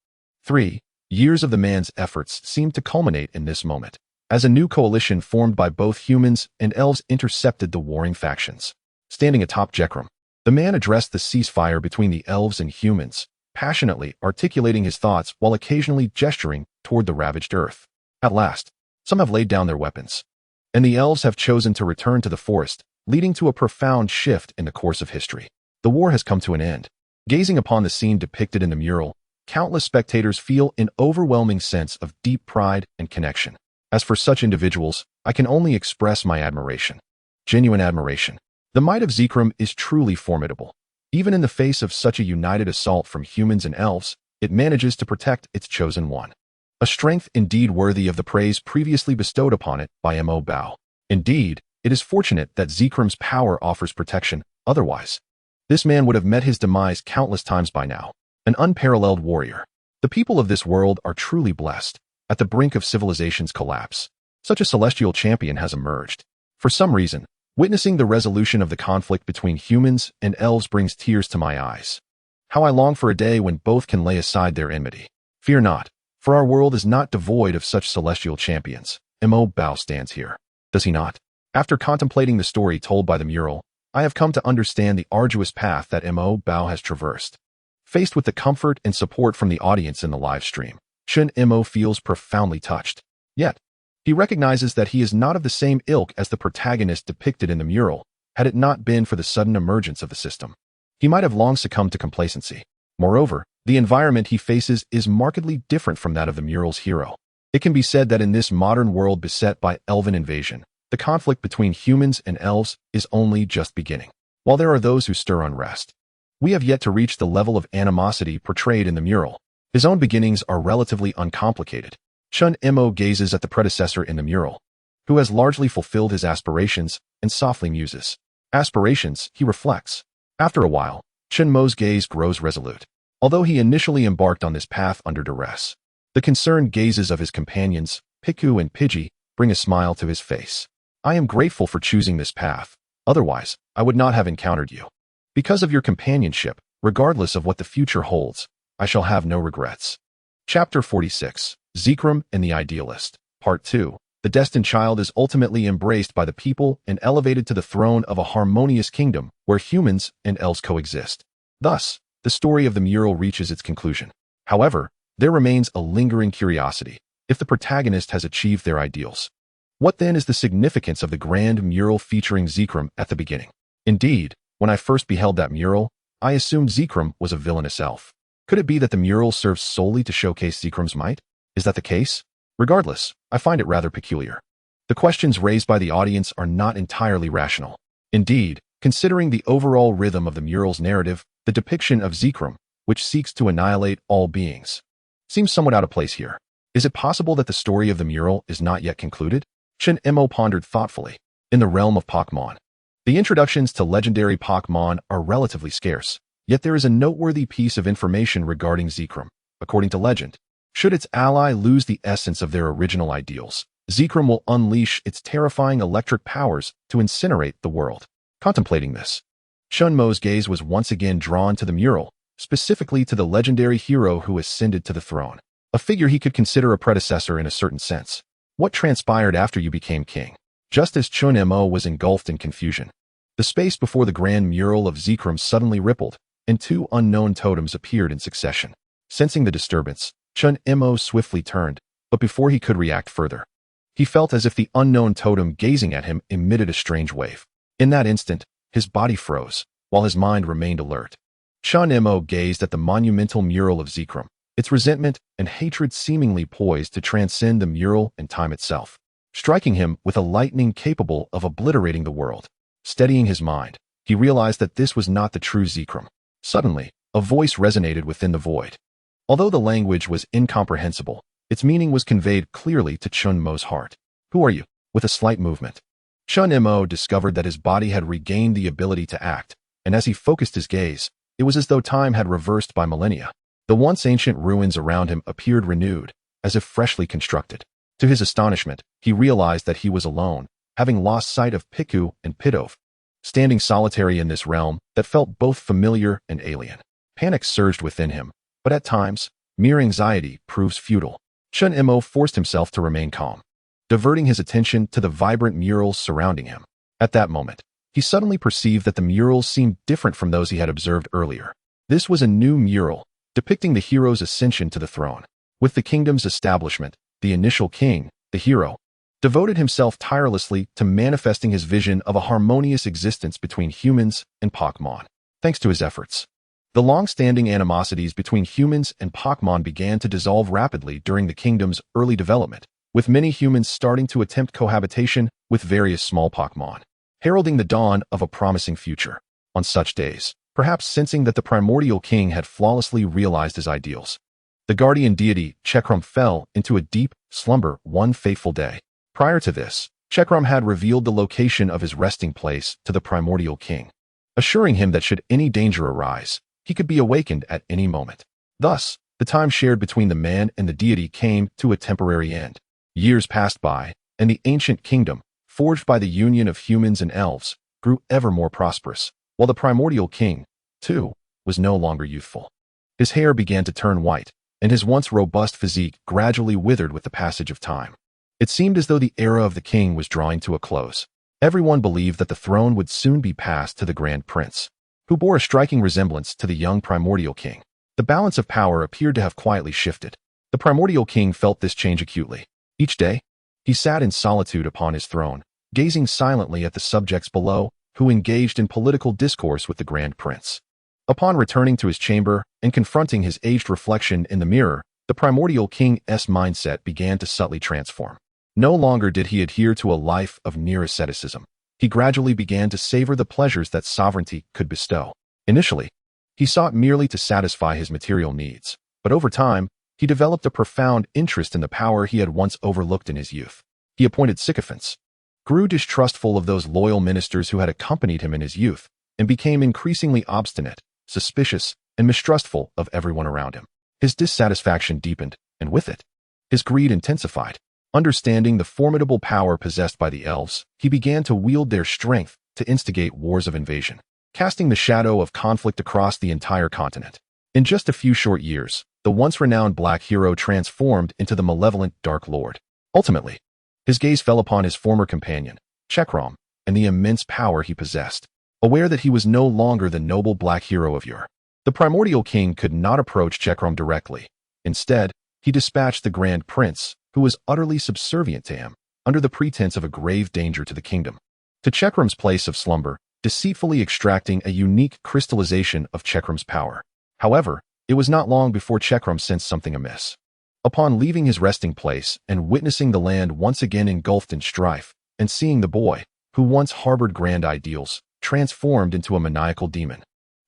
3. Years of the man's efforts seemed to culminate in this moment, as a new coalition formed by both humans and elves intercepted the warring factions. Standing atop Zekrom, the man addressed the ceasefire between the elves and humans, passionately articulating his thoughts while occasionally gesturing toward the ravaged earth. At last, some have laid down their weapons, and the elves have chosen to return to the forest, leading to a profound shift in the course of history. The war has come to an end. Gazing upon the scene depicted in the mural, countless spectators feel an overwhelming sense of deep pride and connection. As for such individuals, I can only express my admiration. Genuine admiration. The might of Zekrom is truly formidable. Even in the face of such a united assault from humans and elves, it manages to protect its chosen one. A strength indeed worthy of the praise previously bestowed upon it by Mo Bao. Indeed, it is fortunate that Zekrom's power offers protection, otherwise, this man would have met his demise countless times by now. An unparalleled warrior. The people of this world are truly blessed. At the brink of civilization's collapse, such a celestial champion has emerged. For some reason, witnessing the resolution of the conflict between humans and elves brings tears to my eyes. How I long for a day when both can lay aside their enmity. Fear not, for our world is not devoid of such celestial champions. Mo Bao stands here. Does he not? After contemplating the story told by the mural, I have come to understand the arduous path that Mo Bao has traversed. Faced with the comfort and support from the audience in the live stream, Chen Mo feels profoundly touched. Yet, he recognizes that he is not of the same ilk as the protagonist depicted in the mural, had it not been for the sudden emergence of the system. He might have long succumbed to complacency. Moreover, the environment he faces is markedly different from that of the mural's hero. It can be said that in this modern world beset by elven invasion, the conflict between humans and elves is only just beginning. While there are those who stir unrest, we have yet to reach the level of animosity portrayed in the mural. His own beginnings are relatively uncomplicated. Chen Mo gazes at the predecessor in the mural, who has largely fulfilled his aspirations, and softly muses. Aspirations, he reflects. After a while, Chen Mo's gaze grows resolute. Although he initially embarked on this path under duress, the concerned gazes of his companions, Piku and Pidgey, bring a smile to his face. I am grateful for choosing this path. Otherwise, I would not have encountered you. Because of your companionship, regardless of what the future holds, I shall have no regrets. Chapter 46. Zekrom and the Idealist. Part 2. The destined child is ultimately embraced by the people and elevated to the throne of a harmonious kingdom where humans and elves coexist. Thus, the story of the mural reaches its conclusion. However, there remains a lingering curiosity. If the protagonist has achieved their ideals, what then is the significance of the grand mural featuring Zekrom at the beginning? Indeed, when I first beheld that mural, I assumed Zekrom was a villainous elf. Could it be that the mural serves solely to showcase Zekrom's might? Is that the case? Regardless, I find it rather peculiar. The questions raised by the audience are not entirely rational. Indeed, considering the overall rhythm of the mural's narrative, the depiction of Zekrom, which seeks to annihilate all beings, seems somewhat out of place here. Is it possible that the story of the mural is not yet concluded? Chen Mo pondered thoughtfully. In the realm of Pokémon, the introductions to legendary Pokémon are relatively scarce, yet there is a noteworthy piece of information regarding Zekrom. According to legend, should its ally lose the essence of their original ideals, Zekrom will unleash its terrifying electric powers to incinerate the world. Contemplating this, Chen Mo's gaze was once again drawn to the mural, specifically to the legendary hero who ascended to the throne, a figure he could consider a predecessor in a certain sense. What transpired after you became king? Just as Chen Mo was engulfed in confusion, the space before the grand mural of Zekrom suddenly rippled, and two unknown totems appeared in succession. Sensing the disturbance, Chen Mo swiftly turned, but before he could react further, he felt as if the unknown totem gazing at him emitted a strange wave. In that instant, his body froze, while his mind remained alert. Chen Mo gazed at the monumental mural of Zekrom, its resentment and hatred seemingly poised to transcend the mural and time itself, striking him with a lightning capable of obliterating the world. Steadying his mind, he realized that this was not the true Zekrom. Suddenly, a voice resonated within the void. Although the language was incomprehensible, its meaning was conveyed clearly to Chen Mo's heart. Who are you? With a slight movement, Chen Mo discovered that his body had regained the ability to act, and as he focused his gaze, it was as though time had reversed by millennia. The once ancient ruins around him appeared renewed, as if freshly constructed. To his astonishment, he realized that he was alone, having lost sight of Piku and Pidove, standing solitary in this realm that felt both familiar and alien. Panic surged within him, but at times, mere anxiety proves futile. Chen Mo forced himself to remain calm, diverting his attention to the vibrant murals surrounding him. At that moment, he suddenly perceived that the murals seemed different from those he had observed earlier. This was a new mural, depicting the hero's ascension to the throne. With the kingdom's establishment, the initial king, the hero, devoted himself tirelessly to manifesting his vision of a harmonious existence between humans and Pokémon. Thanks to his efforts, the long-standing animosities between humans and Pokémon began to dissolve rapidly during the kingdom's early development, with many humans starting to attempt cohabitation with various small Pokémon, heralding the dawn of a promising future. On such days, perhaps sensing that the primordial king had flawlessly realized his ideals, the guardian deity Chekrom fell into a deep slumber one fateful day. Prior to this, Chekrom had revealed the location of his resting place to the primordial king, assuring him that should any danger arise, he could be awakened at any moment. Thus, the time shared between the man and the deity came to a temporary end. Years passed by, and the ancient kingdom, forged by the union of humans and elves, grew ever more prosperous, while the primordial king, too, was no longer youthful. His hair began to turn white, and his once robust physique gradually withered with the passage of time. It seemed as though the era of the king was drawing to a close. Everyone believed that the throne would soon be passed to the Grand Prince, who bore a striking resemblance to the young primordial king. The balance of power appeared to have quietly shifted. The primordial king felt this change acutely. Each day, he sat in solitude upon his throne, gazing silently at the subjects below, who engaged in political discourse with the Grand Prince. Upon returning to his chamber and confronting his aged reflection in the mirror, the primordial king's mindset began to subtly transform. No longer did he adhere to a life of near asceticism. He gradually began to savor the pleasures that sovereignty could bestow. Initially, he sought merely to satisfy his material needs, but over time, he developed a profound interest in the power he had once overlooked in his youth. He appointed sycophants, grew distrustful of those loyal ministers who had accompanied him in his youth, and became increasingly obstinate, suspicious, and mistrustful of everyone around him. His dissatisfaction deepened, and with it, his greed intensified. Understanding the formidable power possessed by the elves, he began to wield their strength to instigate wars of invasion, casting the shadow of conflict across the entire continent. In just a few short years, the once-renowned black hero transformed into the malevolent Dark Lord. Ultimately, his gaze fell upon his former companion, Chekrom, and the immense power he possessed. Aware that he was no longer the noble black hero of yore, the primordial king could not approach Chekrom directly. Instead, he dispatched the Grand Prince, who was utterly subservient to him, under the pretense of a grave danger to the kingdom, to Chekrom's place of slumber, deceitfully extracting a unique crystallization of Chekrom's power. However, it was not long before Chekrom sensed something amiss. Upon leaving his resting place and witnessing the land once again engulfed in strife, and seeing the boy, who once harbored grand ideals, transformed into a maniacal demon,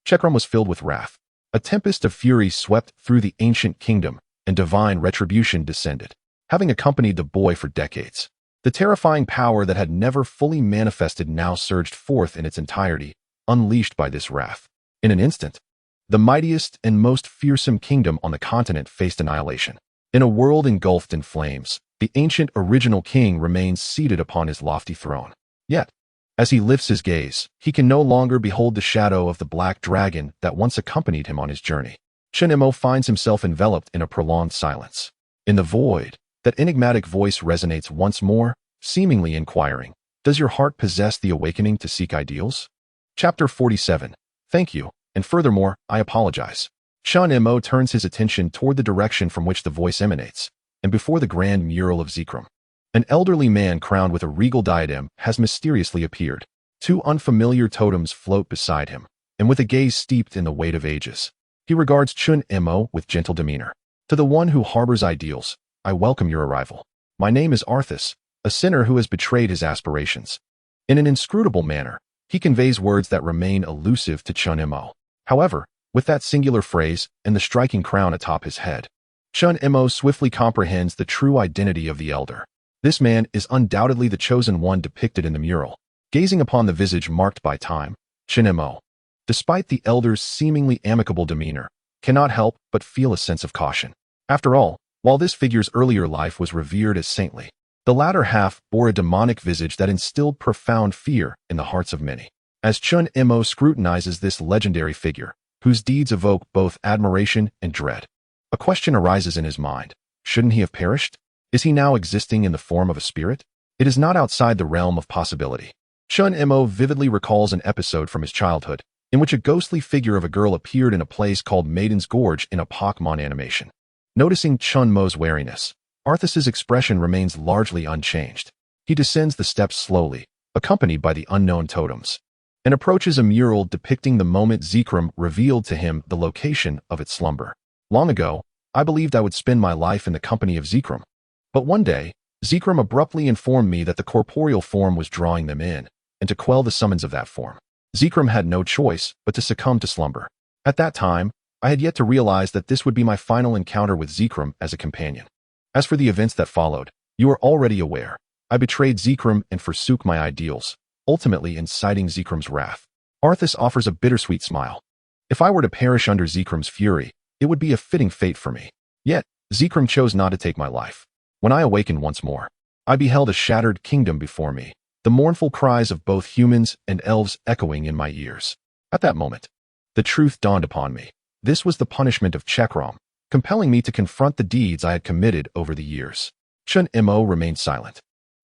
Chekrom was filled with wrath. A tempest of fury swept through the ancient kingdom, and divine retribution descended. Having accompanied the boy for decades, the terrifying power that had never fully manifested now surged forth in its entirety, unleashed by this wrath. In an instant, the mightiest and most fearsome kingdom on the continent faced annihilation. In a world engulfed in flames, the ancient original king remains seated upon his lofty throne. Yet, as he lifts his gaze, he can no longer behold the shadow of the black dragon that once accompanied him on his journey. Chen Mo finds himself enveloped in a prolonged silence. In the void, that enigmatic voice resonates once more, seemingly inquiring, "Does your heart possess the awakening to seek ideals?" Chapter 47. Thank you, and furthermore, I apologize. Chen Mo turns his attention toward the direction from which the voice emanates, and before the grand mural of Zekrom, an elderly man crowned with a regal diadem has mysteriously appeared. Two unfamiliar totems float beside him, and with a gaze steeped in the weight of ages, he regards Chen Mo with gentle demeanor. To the one who harbors ideals, I welcome your arrival. My name is Arthas, a sinner who has betrayed his aspirations. In an inscrutable manner, he conveys words that remain elusive to Chen Mo. However, with that singular phrase and the striking crown atop his head, Chen Mo swiftly comprehends the true identity of the elder. This man is undoubtedly the chosen one depicted in the mural. Gazing upon the visage marked by time, Chen Mo, despite the elder's seemingly amicable demeanor, cannot help but feel a sense of caution. After all, while this figure's earlier life was revered as saintly, the latter half bore a demonic visage that instilled profound fear in the hearts of many. As Chen Mo scrutinizes this legendary figure, whose deeds evoke both admiration and dread, A question arises in his mind. Shouldn't he have perished? Is he now existing in the form of a spirit? It is not outside the realm of possibility. Chen Mo vividly recalls an episode from his childhood, in which a ghostly figure of a girl appeared in a place called Maiden's Gorge in a Pokémon animation. Noticing Chen Mo's wariness, Arthas's expression remains largely unchanged. He descends the steps slowly, accompanied by the unknown totems, and approaches a mural depicting the moment Zekrom revealed to him the location of its slumber. Long ago, I believed I would spend my life in the company of Zekrom. But one day, Zekrom abruptly informed me that the corporeal form was drawing them in, and to quell the summons of that form, Zekrom had no choice but to succumb to slumber. At that time, I had yet to realize that this would be my final encounter with Zekrom as a companion. As for the events that followed, you are already aware. I betrayed Zekrom and forsook my ideals, ultimately inciting Zekrom's wrath. Arthas offers a bittersweet smile. If I were to perish under Zekrom's fury, it would be a fitting fate for me. Yet, Zekrom chose not to take my life. When I awakened once more, I beheld a shattered kingdom before me, the mournful cries of both humans and elves echoing in my ears. At that moment, the truth dawned upon me. This was the punishment of Zekrom, compelling me to confront the deeds I had committed over the years. Chen Mo remained silent.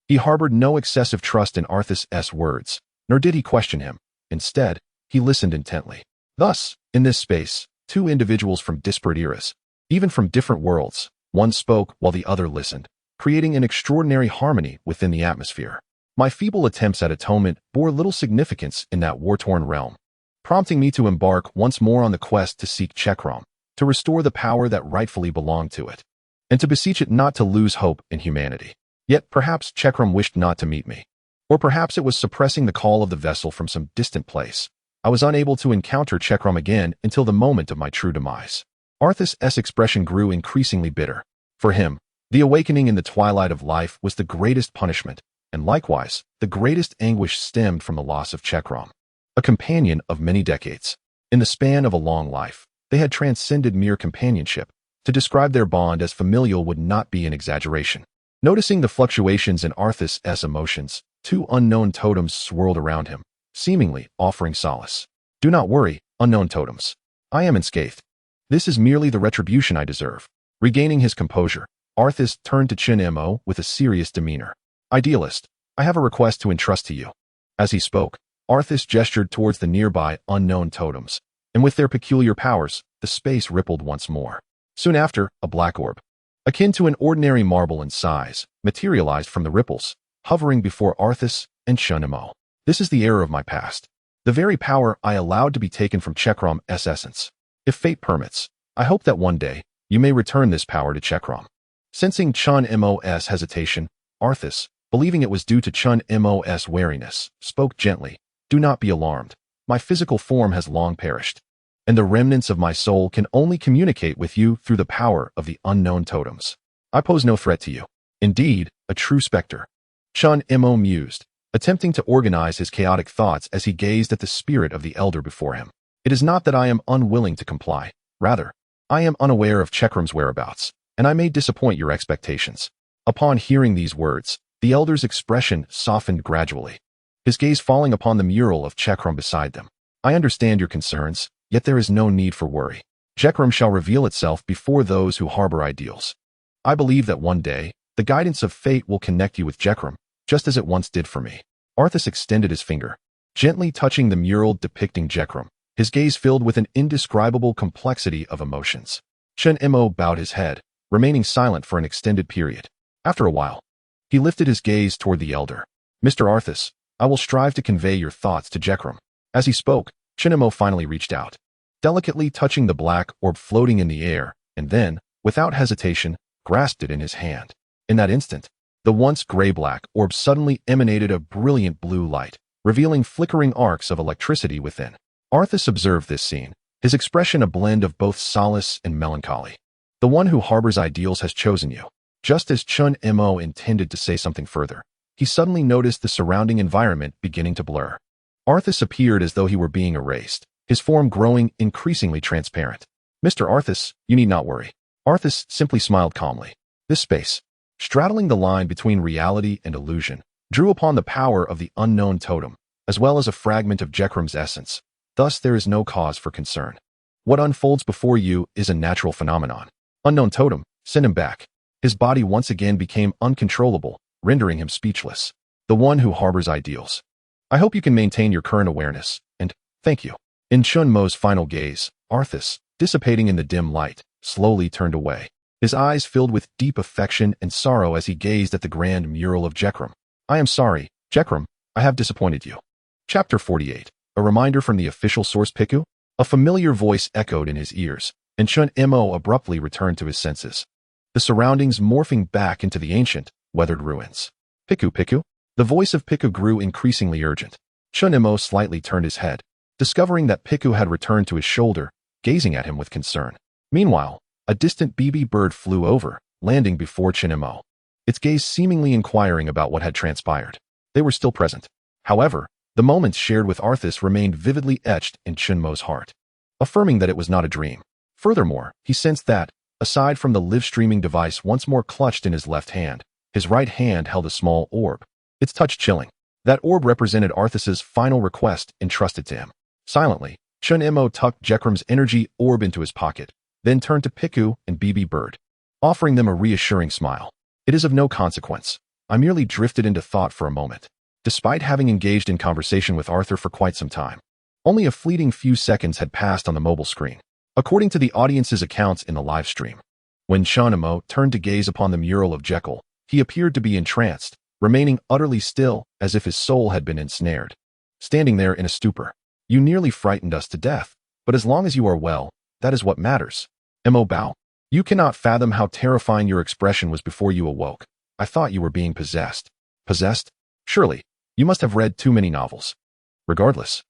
He harbored no excessive trust in Arthas's words, nor did he question him. Instead, he listened intently. Thus, in this space, two individuals from disparate eras, even from different worlds, one spoke while the other listened, creating an extraordinary harmony within the atmosphere. My feeble attempts at atonement bore little significance in that war-torn realm, prompting me to embark once more on the quest to seek Zekrom, to restore the power that rightfully belonged to it, and to beseech it not to lose hope in humanity. Yet perhaps Zekrom wished not to meet me. Or perhaps it was suppressing the call of the vessel from some distant place. I was unable to encounter Zekrom again until the moment of my true demise. Arthas's expression grew increasingly bitter. For him, the awakening in the twilight of life was the greatest punishment, and likewise, the greatest anguish stemmed from the loss of Zekrom, a companion of many decades. In the span of a long life, they had transcended mere companionship. To describe their bond as familial would not be an exaggeration. Noticing the fluctuations in Arthas's emotions, two unknown totems swirled around him, seemingly offering solace. Do not worry, unknown totems. I am unscathed. This is merely the retribution I deserve. Regaining his composure, Arthas turned to Chen Mo with a serious demeanor. Idealist, I have a request to entrust to you. As he spoke, Arthas gestured towards the nearby unknown totems, and with their peculiar powers, the space rippled once more. Soon after, a black orb, akin to an ordinary marble in size, materialized from the ripples, hovering before Arthas and Chen Mo. This is the error of my past, the very power I allowed to be taken from Zekrom's essence. If fate permits, I hope that one day, you may return this power to Zekrom. Sensing Chen Mo's hesitation, Arthas, believing it was due to Chen Mo's wariness, spoke gently. Do not be alarmed. My physical form has long perished, and the remnants of my soul can only communicate with you through the power of the unknown totems. I pose no threat to you. Indeed, a true specter. Chen Mo mused, attempting to organize his chaotic thoughts as he gazed at the spirit of the elder before him. It is not that I am unwilling to comply. Rather, I am unaware of Zekrom's whereabouts, and I may disappoint your expectations. Upon hearing these words, the elder's expression softened gradually, his gaze falling upon the mural of Zekrom beside them. I understand your concerns, yet there is no need for worry. Zekrom shall reveal itself before those who harbor ideals. I believe that one day, the guidance of fate will connect you with Zekrom, just as it once did for me. Arthas extended his finger, gently touching the mural depicting Zekrom, his gaze filled with an indescribable complexity of emotions. Chen Mo bowed his head, remaining silent for an extended period. After a while, he lifted his gaze toward the elder. Mr. Arthas, I will strive to convey your thoughts to Zekrom. As he spoke, Chen Mo finally reached out, delicately touching the black orb floating in the air, and then, without hesitation, grasped it in his hand. In that instant, the once gray-black orb suddenly emanated a brilliant blue light, revealing flickering arcs of electricity within. Arthas observed this scene, his expression a blend of both solace and melancholy. The one who harbors ideals has chosen you. Just as Chen Mo intended to say something further, he suddenly noticed the surrounding environment beginning to blur. Arthas appeared as though he were being erased, his form growing increasingly transparent. Mr. Arthas, you need not worry. Arthas simply smiled calmly. This space, straddling the line between reality and illusion, drew upon the power of the unknown totem, as well as a fragment of Zekrom's essence. Thus there is no cause for concern. What unfolds before you is a natural phenomenon. Unknown totem, send him back. His body once again became uncontrollable, rendering him speechless. The one who harbors ideals. I hope you can maintain your current awareness, and thank you. In Chen Mo's final gaze, Arthas, dissipating in the dim light, slowly turned away. His eyes filled with deep affection and sorrow as he gazed at the grand mural of Gekrom. I am sorry, Gekrom, I have disappointed you. Chapter 48. A reminder from the official source Piku? A familiar voice echoed in his ears, and Chen Mo abruptly returned to his senses. The surroundings morphing back into the ancient, weathered ruins. Piku Piku? The voice of Piku grew increasingly urgent. Chen Mo slightly turned his head, discovering that Piku had returned to his shoulder, gazing at him with concern. Meanwhile, a distant BB bird flew over, landing before Chen Mo, its gaze seemingly inquiring about what had transpired. They were still present. However, the moments shared with Arthas remained vividly etched in Chen Mo's heart, affirming that it was not a dream. Furthermore, he sensed that, aside from the live-streaming device once more clutched in his left hand, his right hand held a small orb. Its touch chilling. That orb represented Arthas's final request entrusted to him. Silently, Chen Mo tucked Gekrom's energy orb into his pocket, then turned to Piku and BB Bird, offering them a reassuring smile. It is of no consequence. I merely drifted into thought for a moment, despite having engaged in conversation with Arthur for quite some time. Only a fleeting few seconds had passed on the mobile screen, according to the audience's accounts in the live stream. When Chen Mo turned to gaze upon the mural of Jekyll, he appeared to be entranced, remaining utterly still as if his soul had been ensnared. Standing there in a stupor. You nearly frightened us to death, but as long as you are well, that is what matters. Mo Bao. You cannot fathom how terrifying your expression was before you awoke. I thought you were being possessed. Possessed? Surely, you must have read too many novels. Regardless.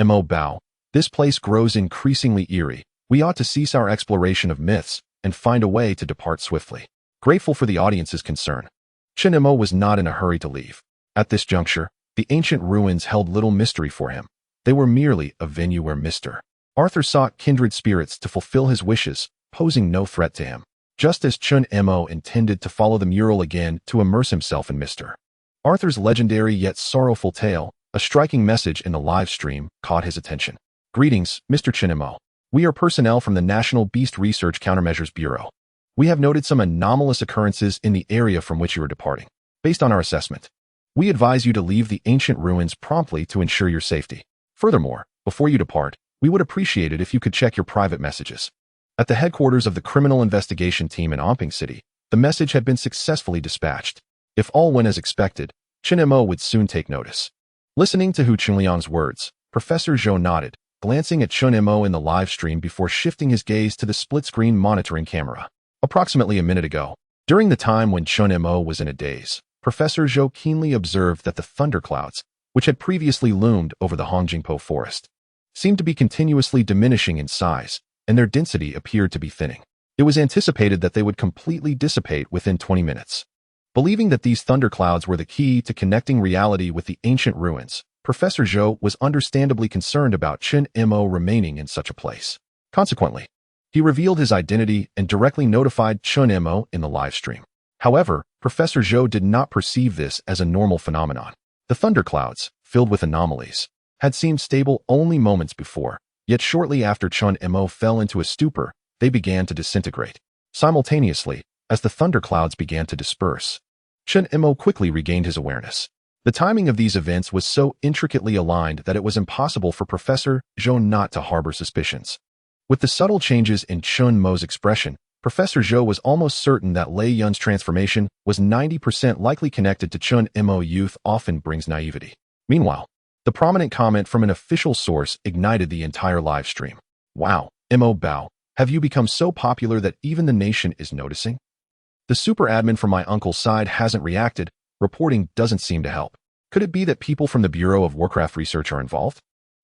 Mo Bao. This place grows increasingly eerie. We ought to cease our exploration of myths and find a way to depart swiftly. Grateful for the audience's concern, Chen Mo was not in a hurry to leave. At this juncture, the ancient ruins held little mystery for him. They were merely a venue where Mr. Arthur sought kindred spirits to fulfill his wishes, posing no threat to him. Just as Chen Mo intended to follow the mural again to immerse himself in Mr. Arthur's legendary yet sorrowful tale, a striking message in the live stream caught his attention. Greetings, Mr. Chen Mo. We are personnel from the National Beast Research Countermeasures Bureau. We have noted some anomalous occurrences in the area from which you are departing. Based on our assessment, we advise you to leave the ancient ruins promptly to ensure your safety. Furthermore, before you depart, we would appreciate it if you could check your private messages. At the headquarters of the Criminal Investigation Team in Omping City, the message had been successfully dispatched. If all went as expected, Chen Mo would soon take notice. Listening to Hu Chunliang's words, Professor Zhou nodded, glancing at Chen Mo in the live stream before shifting his gaze to the split-screen monitoring camera. Approximately a minute ago, during the time when Chen Mo was in a daze, Professor Zhou keenly observed that the thunderclouds, which had previously loomed over the Hongjingpo forest, seemed to be continuously diminishing in size, and their density appeared to be thinning. It was anticipated that they would completely dissipate within 20 minutes. Believing that these thunderclouds were the key to connecting reality with the ancient ruins, Professor Zhou was understandably concerned about Chen Mo remaining in such a place. Consequently, he revealed his identity and directly notified Chen Mo in the live stream. However, Professor Zhou did not perceive this as a normal phenomenon. The thunderclouds, filled with anomalies, had seemed stable only moments before, yet shortly after Chen Mo fell into a stupor, they began to disintegrate. Simultaneously, as the thunderclouds began to disperse, Chen Mo quickly regained his awareness. The timing of these events was so intricately aligned that it was impossible for Professor Zhou not to harbor suspicions. With the subtle changes in Chen Mo's expression, Professor Zhou was almost certain that Lei Yun's transformation was 90% likely connected to Chen Mo. Youth often brings naivety. Meanwhile, the prominent comment from an official source ignited the entire live stream. Wow, Mo Bao, have you become so popular that even the nation is noticing? The super admin from my uncle's side hasn't reacted. Reporting doesn't seem to help. Could it be that people from the Bureau of Warcraft Research are involved?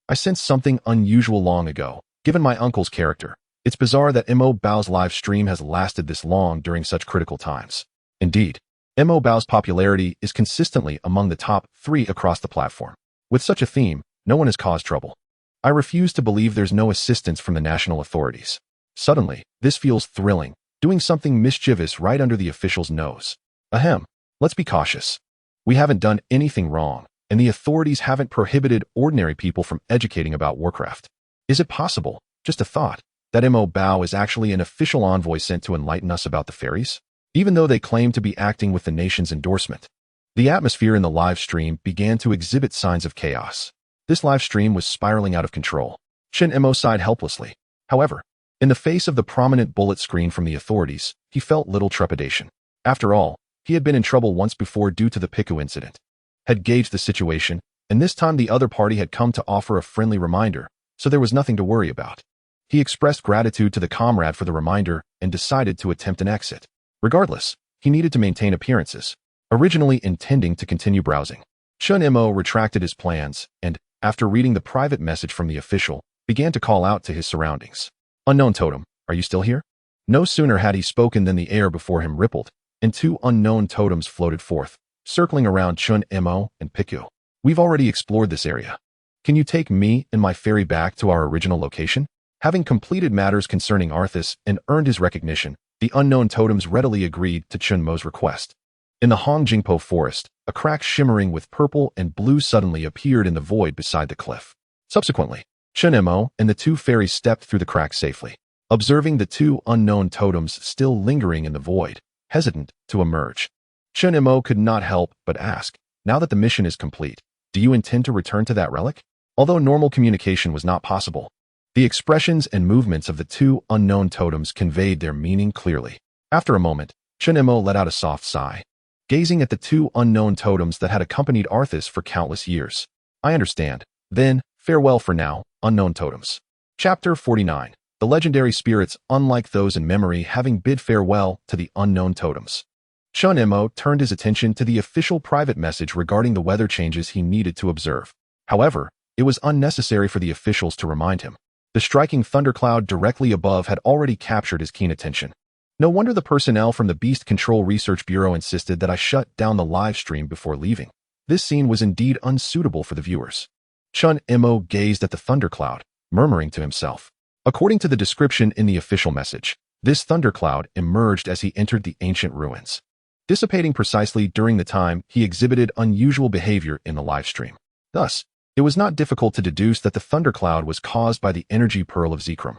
I sensed something unusual long ago, given my uncle's character. It's bizarre that Mo Bao's live stream has lasted this long during such critical times. Indeed, Mo Bao's popularity is consistently among the top 3 across the platform. With such a theme, no one has caused trouble. I refuse to believe there's no assistance from the national authorities. Suddenly, this feels thrilling, doing something mischievous right under the official's nose. Ahem, let's be cautious. We haven't done anything wrong, and the authorities haven't prohibited ordinary people from educating about Warcraft. Is it possible, just a thought, that Mo Bao is actually an official envoy sent to enlighten us about the fairies? Even though they claim to be acting with the nation's endorsement. The atmosphere in the live stream began to exhibit signs of chaos. This live stream was spiraling out of control. Chen Mo sighed helplessly. However, in the face of the prominent bullet screen from the authorities, he felt little trepidation. After all, he had been in trouble once before due to the Piku incident. Had gauged the situation, and this time the other party had come to offer a friendly reminder, so there was nothing to worry about. He expressed gratitude to the comrade for the reminder and decided to attempt an exit. Regardless, he needed to maintain appearances, originally intending to continue browsing. Chen Mo retracted his plans and, after reading the private message from the official, began to call out to his surroundings. Unknown totem, are you still here? No sooner had he spoken than the air before him rippled, and two unknown totems floated forth, circling around Chen Mo and Piku. We've already explored this area. Can you take me and my fairy back to our original location? Having completed matters concerning Arthas and earned his recognition, the unknown totems readily agreed to Chen Mo's request. In the Hongjingpo forest, a crack shimmering with purple and blue suddenly appeared in the void beside the cliff. Subsequently, Chen Mo and the two fairies stepped through the crack safely, observing the two unknown totems still lingering in the void, hesitant to emerge. Chen Mo could not help but ask, now that the mission is complete, do you intend to return to that relic? Although normal communication was not possible, the expressions and movements of the two unknown totems conveyed their meaning clearly. After a moment, Chen Mo let out a soft sigh, gazing at the two unknown totems that had accompanied Arthas for countless years. I understand. Then, farewell for now, unknown totems. Chapter 49. The legendary spirits, unlike those in memory, having bid farewell to the unknown totems. Chen Mo turned his attention to the official private message regarding the weather changes he needed to observe. However, it was unnecessary for the officials to remind him. The striking thundercloud directly above had already captured his keen attention. No wonder the personnel from the Beast Control Research Bureau insisted that I shut down the live stream before leaving. This scene was indeed unsuitable for the viewers. Chen Mo gazed at the thundercloud, murmuring to himself. According to the description in the official message, this thundercloud emerged as he entered the ancient ruins, dissipating precisely during the time he exhibited unusual behavior in the live stream. Thus, it was not difficult to deduce that the thundercloud was caused by the energy pearl of Zekrom.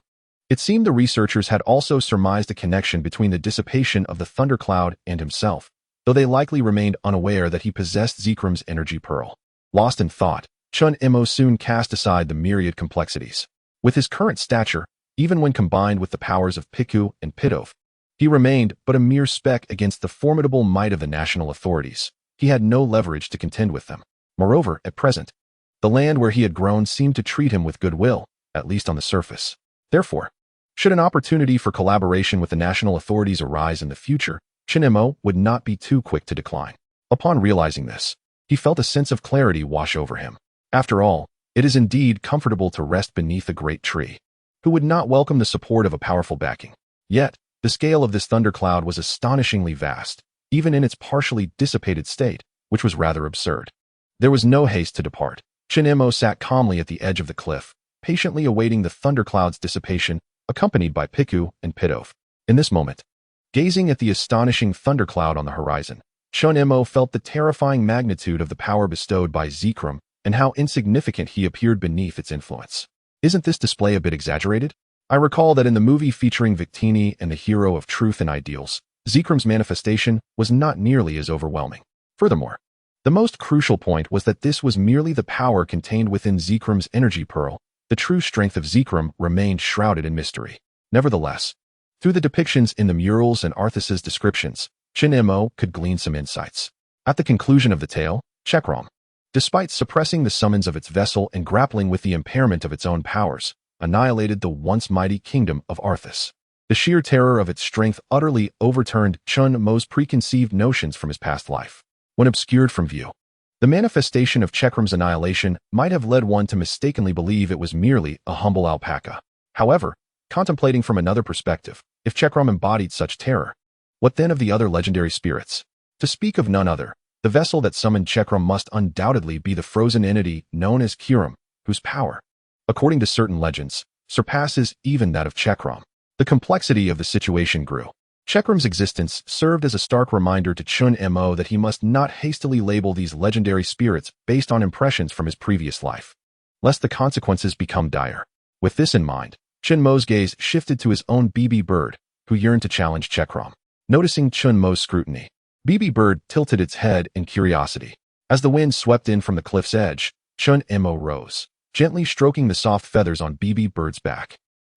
It seemed the researchers had also surmised a connection between the dissipation of the thundercloud and himself, though they likely remained unaware that he possessed Zekrom's energy pearl. Lost in thought, Chen Mo soon cast aside the myriad complexities. With his current stature, even when combined with the powers of Piku and Pidove, he remained but a mere speck against the formidable might of the national authorities. He had no leverage to contend with them. Moreover, at present, the land where he had grown seemed to treat him with goodwill, at least on the surface. Therefore, should an opportunity for collaboration with the national authorities arise in the future, Chen Mo would not be too quick to decline. Upon realizing this, he felt a sense of clarity wash over him. After all, it is indeed comfortable to rest beneath a great tree. Who would not welcome the support of a powerful backing? Yet, the scale of this thundercloud was astonishingly vast, even in its partially dissipated state, which was rather absurd. There was no haste to depart. Chen Mo sat calmly at the edge of the cliff, patiently awaiting the thundercloud's dissipation, accompanied by Piku and Pidove. In this moment, gazing at the astonishing thundercloud on the horizon, Chen Mo felt the terrifying magnitude of the power bestowed by Zekrom and how insignificant he appeared beneath its influence. Isn't this display a bit exaggerated? I recall that in the movie featuring Victini and the hero of Truth and Ideals, Zekrom's manifestation was not nearly as overwhelming. Furthermore, the most crucial point was that this was merely the power contained within Zekrom's energy pearl. The true strength of Zekrom remained shrouded in mystery. Nevertheless, through the depictions in the murals and Arthas's descriptions, Chen Mo could glean some insights. At the conclusion of the tale, Zekrom, despite suppressing the summons of its vessel and grappling with the impairment of its own powers, annihilated the once mighty kingdom of Arthas. The sheer terror of its strength utterly overturned Chen Mo's preconceived notions from his past life. When obscured from view, the manifestation of Zekrom's annihilation might have led one to mistakenly believe it was merely a humble alpaca. However, contemplating from another perspective, if Zekrom embodied such terror, what then of the other legendary spirits? To speak of none other, the vessel that summoned Zekrom must undoubtedly be the frozen entity known as Kirim, whose power, according to certain legends, surpasses even that of Zekrom. The complexity of the situation grew. Zekrom's existence served as a stark reminder to Chen Mo that he must not hastily label these legendary spirits based on impressions from his previous life, lest the consequences become dire. With this in mind, Chen Mo's gaze shifted to his own BB Bird, who yearned to challenge Chekrom. Noticing Chen Mo's scrutiny, BB Bird tilted its head in curiosity. As the wind swept in from the cliff's edge, Chen Mo rose, gently stroking the soft feathers on BB Bird's back.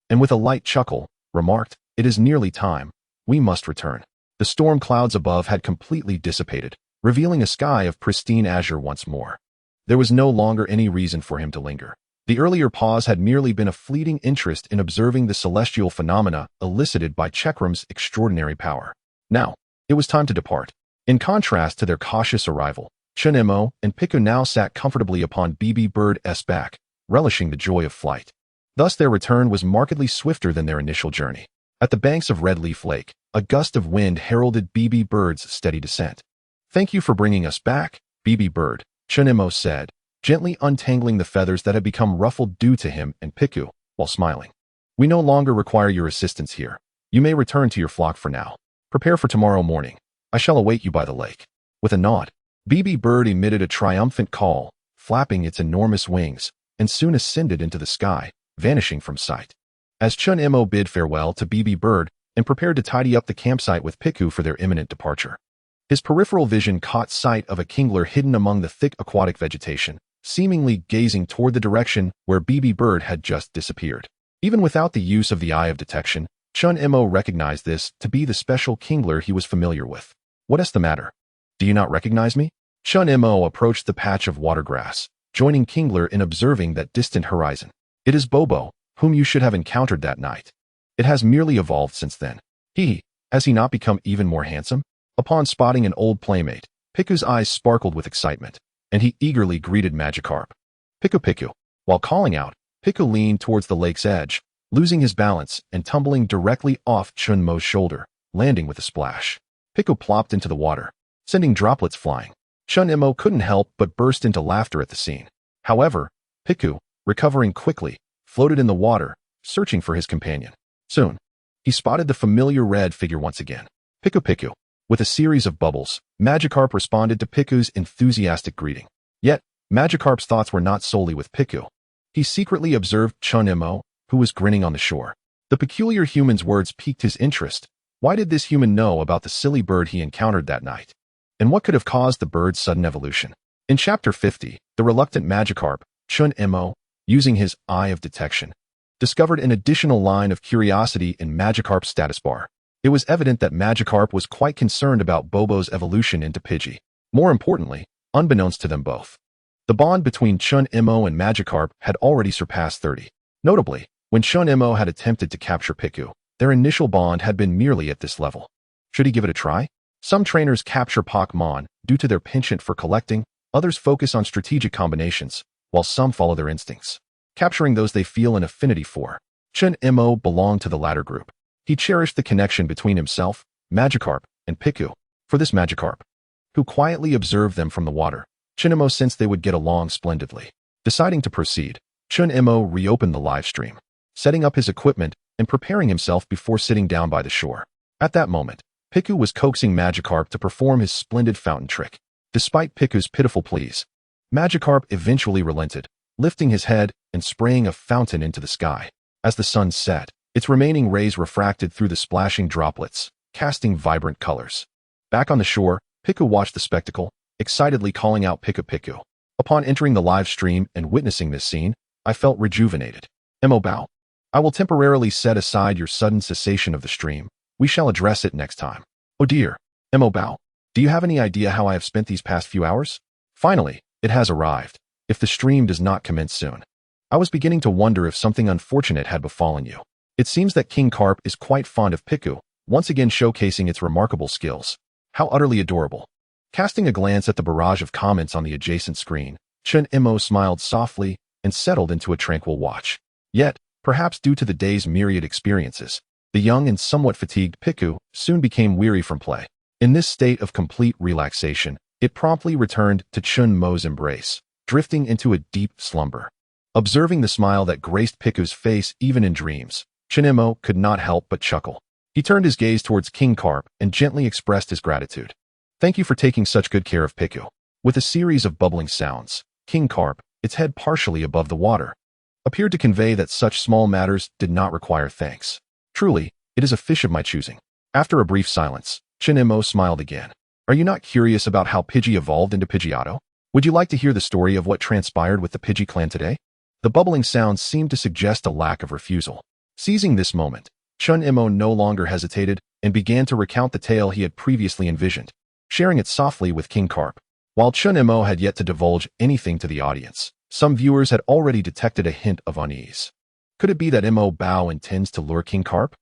And with a light chuckle, remarked, "It is nearly time. We must return." The storm clouds above had completely dissipated, revealing a sky of pristine azure once more. There was no longer any reason for him to linger. The earlier pause had merely been a fleeting interest in observing the celestial phenomena elicited by Chekrom's extraordinary power. Now, it was time to depart. In contrast to their cautious arrival, Chen Mo and Piku now sat comfortably upon BB Bird's back, relishing the joy of flight. Thus their return was markedly swifter than their initial journey. At the banks of Red Leaf Lake, a gust of wind heralded BB Bird's steady descent. "Thank you for bringing us back, BB Bird," Chen Mo said, gently untangling the feathers that had become ruffled due to him and Piku, while smiling. "We no longer require your assistance here. You may return to your flock for now. Prepare for tomorrow morning. I shall await you by the lake." With a nod, BB Bird emitted a triumphant call, flapping its enormous wings, and soon ascended into the sky, vanishing from sight. As Chen Mo bid farewell to BB Bird and prepared to tidy up the campsite with Piku for their imminent departure, his peripheral vision caught sight of a kingler hidden among the thick aquatic vegetation, seemingly gazing toward the direction where BB Bird had just disappeared. Even without the use of the eye of detection, Chen Mo recognized this to be the special kingler he was familiar with. "What is the matter? Do you not recognize me?" Chen Mo approached the patch of watergrass, joining Kingler in observing that distant horizon. "It is Bobo, whom you should have encountered that night. It has merely evolved since then. Has he not become even more handsome?" Upon spotting an old playmate, Piku's eyes sparkled with excitement, and he eagerly greeted Magikarp. "Piku." While calling out, Piku leaned towards the lake's edge, losing his balance and tumbling directly off Chen Mo's shoulder, landing with a splash. Piku plopped into the water, sending droplets flying. Chen Mo couldn't help but burst into laughter at the scene. However, Piku, recovering quickly, floated in the water, searching for his companion. Soon, he spotted the familiar red figure once again. Piku. With a series of bubbles, Magikarp responded to Piku's enthusiastic greeting. Yet, Magikarp's thoughts were not solely with Piku. He secretly observed Chen Mo, who was grinning on the shore. The peculiar human's words piqued his interest. Why did this human know about the silly bird he encountered that night? And what could have caused the bird's sudden evolution? In Chapter 50, the reluctant Magikarp, Chen Mo, using his eye of detection, discovered an additional line of curiosity in Magikarp's status bar. It was evident that Magikarp was quite concerned about Bobo's evolution into Pidgey. More importantly, unbeknownst to them both, the bond between Chen Mo and Magikarp had already surpassed 30. Notably, when Chen Mo had attempted to capture Piku, their initial bond had been merely at this level. Should he give it a try? Some trainers capture Pokémon due to their penchant for collecting, others focus on strategic combinations, while some follow their instincts, capturing those they feel an affinity for. Chen Mo belonged to the latter group. He cherished the connection between himself, Magikarp, and Piku. For this Magikarp, who quietly observed them from the water, Chen Mo sensed they would get along splendidly. Deciding to proceed, Chen Mo reopened the live stream, setting up his equipment and preparing himself before sitting down by the shore. At that moment, Piku was coaxing Magikarp to perform his splendid fountain trick. Despite Piku's pitiful pleas, Magikarp eventually relented, lifting his head and spraying a fountain into the sky. As the sun set, its remaining rays refracted through the splashing droplets, casting vibrant colors. Back on the shore, Piku watched the spectacle, excitedly calling out Piku. Upon entering the live stream and witnessing this scene, I felt rejuvenated. Mo Bao, I will temporarily set aside your sudden cessation of the stream. We shall address it next time. Oh dear, Mo Bao, do you have any idea how I have spent these past few hours? Finally, it has arrived. If the stream does not commence soon, I was beginning to wonder if something unfortunate had befallen you. It seems that King Carp is quite fond of Piku, once again showcasing its remarkable skills. How utterly adorable. Casting a glance at the barrage of comments on the adjacent screen, Chen Mo smiled softly and settled into a tranquil watch. Yet, perhaps due to the day's myriad experiences, the young and somewhat fatigued Piku soon became weary from play. In this state of complete relaxation, it promptly returned to Chen Mo's embrace, drifting into a deep slumber. Observing the smile that graced Piku's face even in dreams, Chen Mo could not help but chuckle. He turned his gaze towards King Carp and gently expressed his gratitude. Thank you for taking such good care of Piku. With a series of bubbling sounds, King Carp, its head partially above the water, appeared to convey that such small matters did not require thanks. Truly, it is a fish of my choosing. After a brief silence, Chen Mo smiled again. Are you not curious about how Pidgey evolved into Pidgeotto? Would you like to hear the story of what transpired with the Pidgey clan today? The bubbling sound seemed to suggest a lack of refusal. Seizing this moment, Chen Mo no longer hesitated and began to recount the tale he had previously envisioned, sharing it softly with King Carp. While Chen Mo had yet to divulge anything to the audience, some viewers had already detected a hint of unease. Could it be that Mo Bao intends to lure King Carp?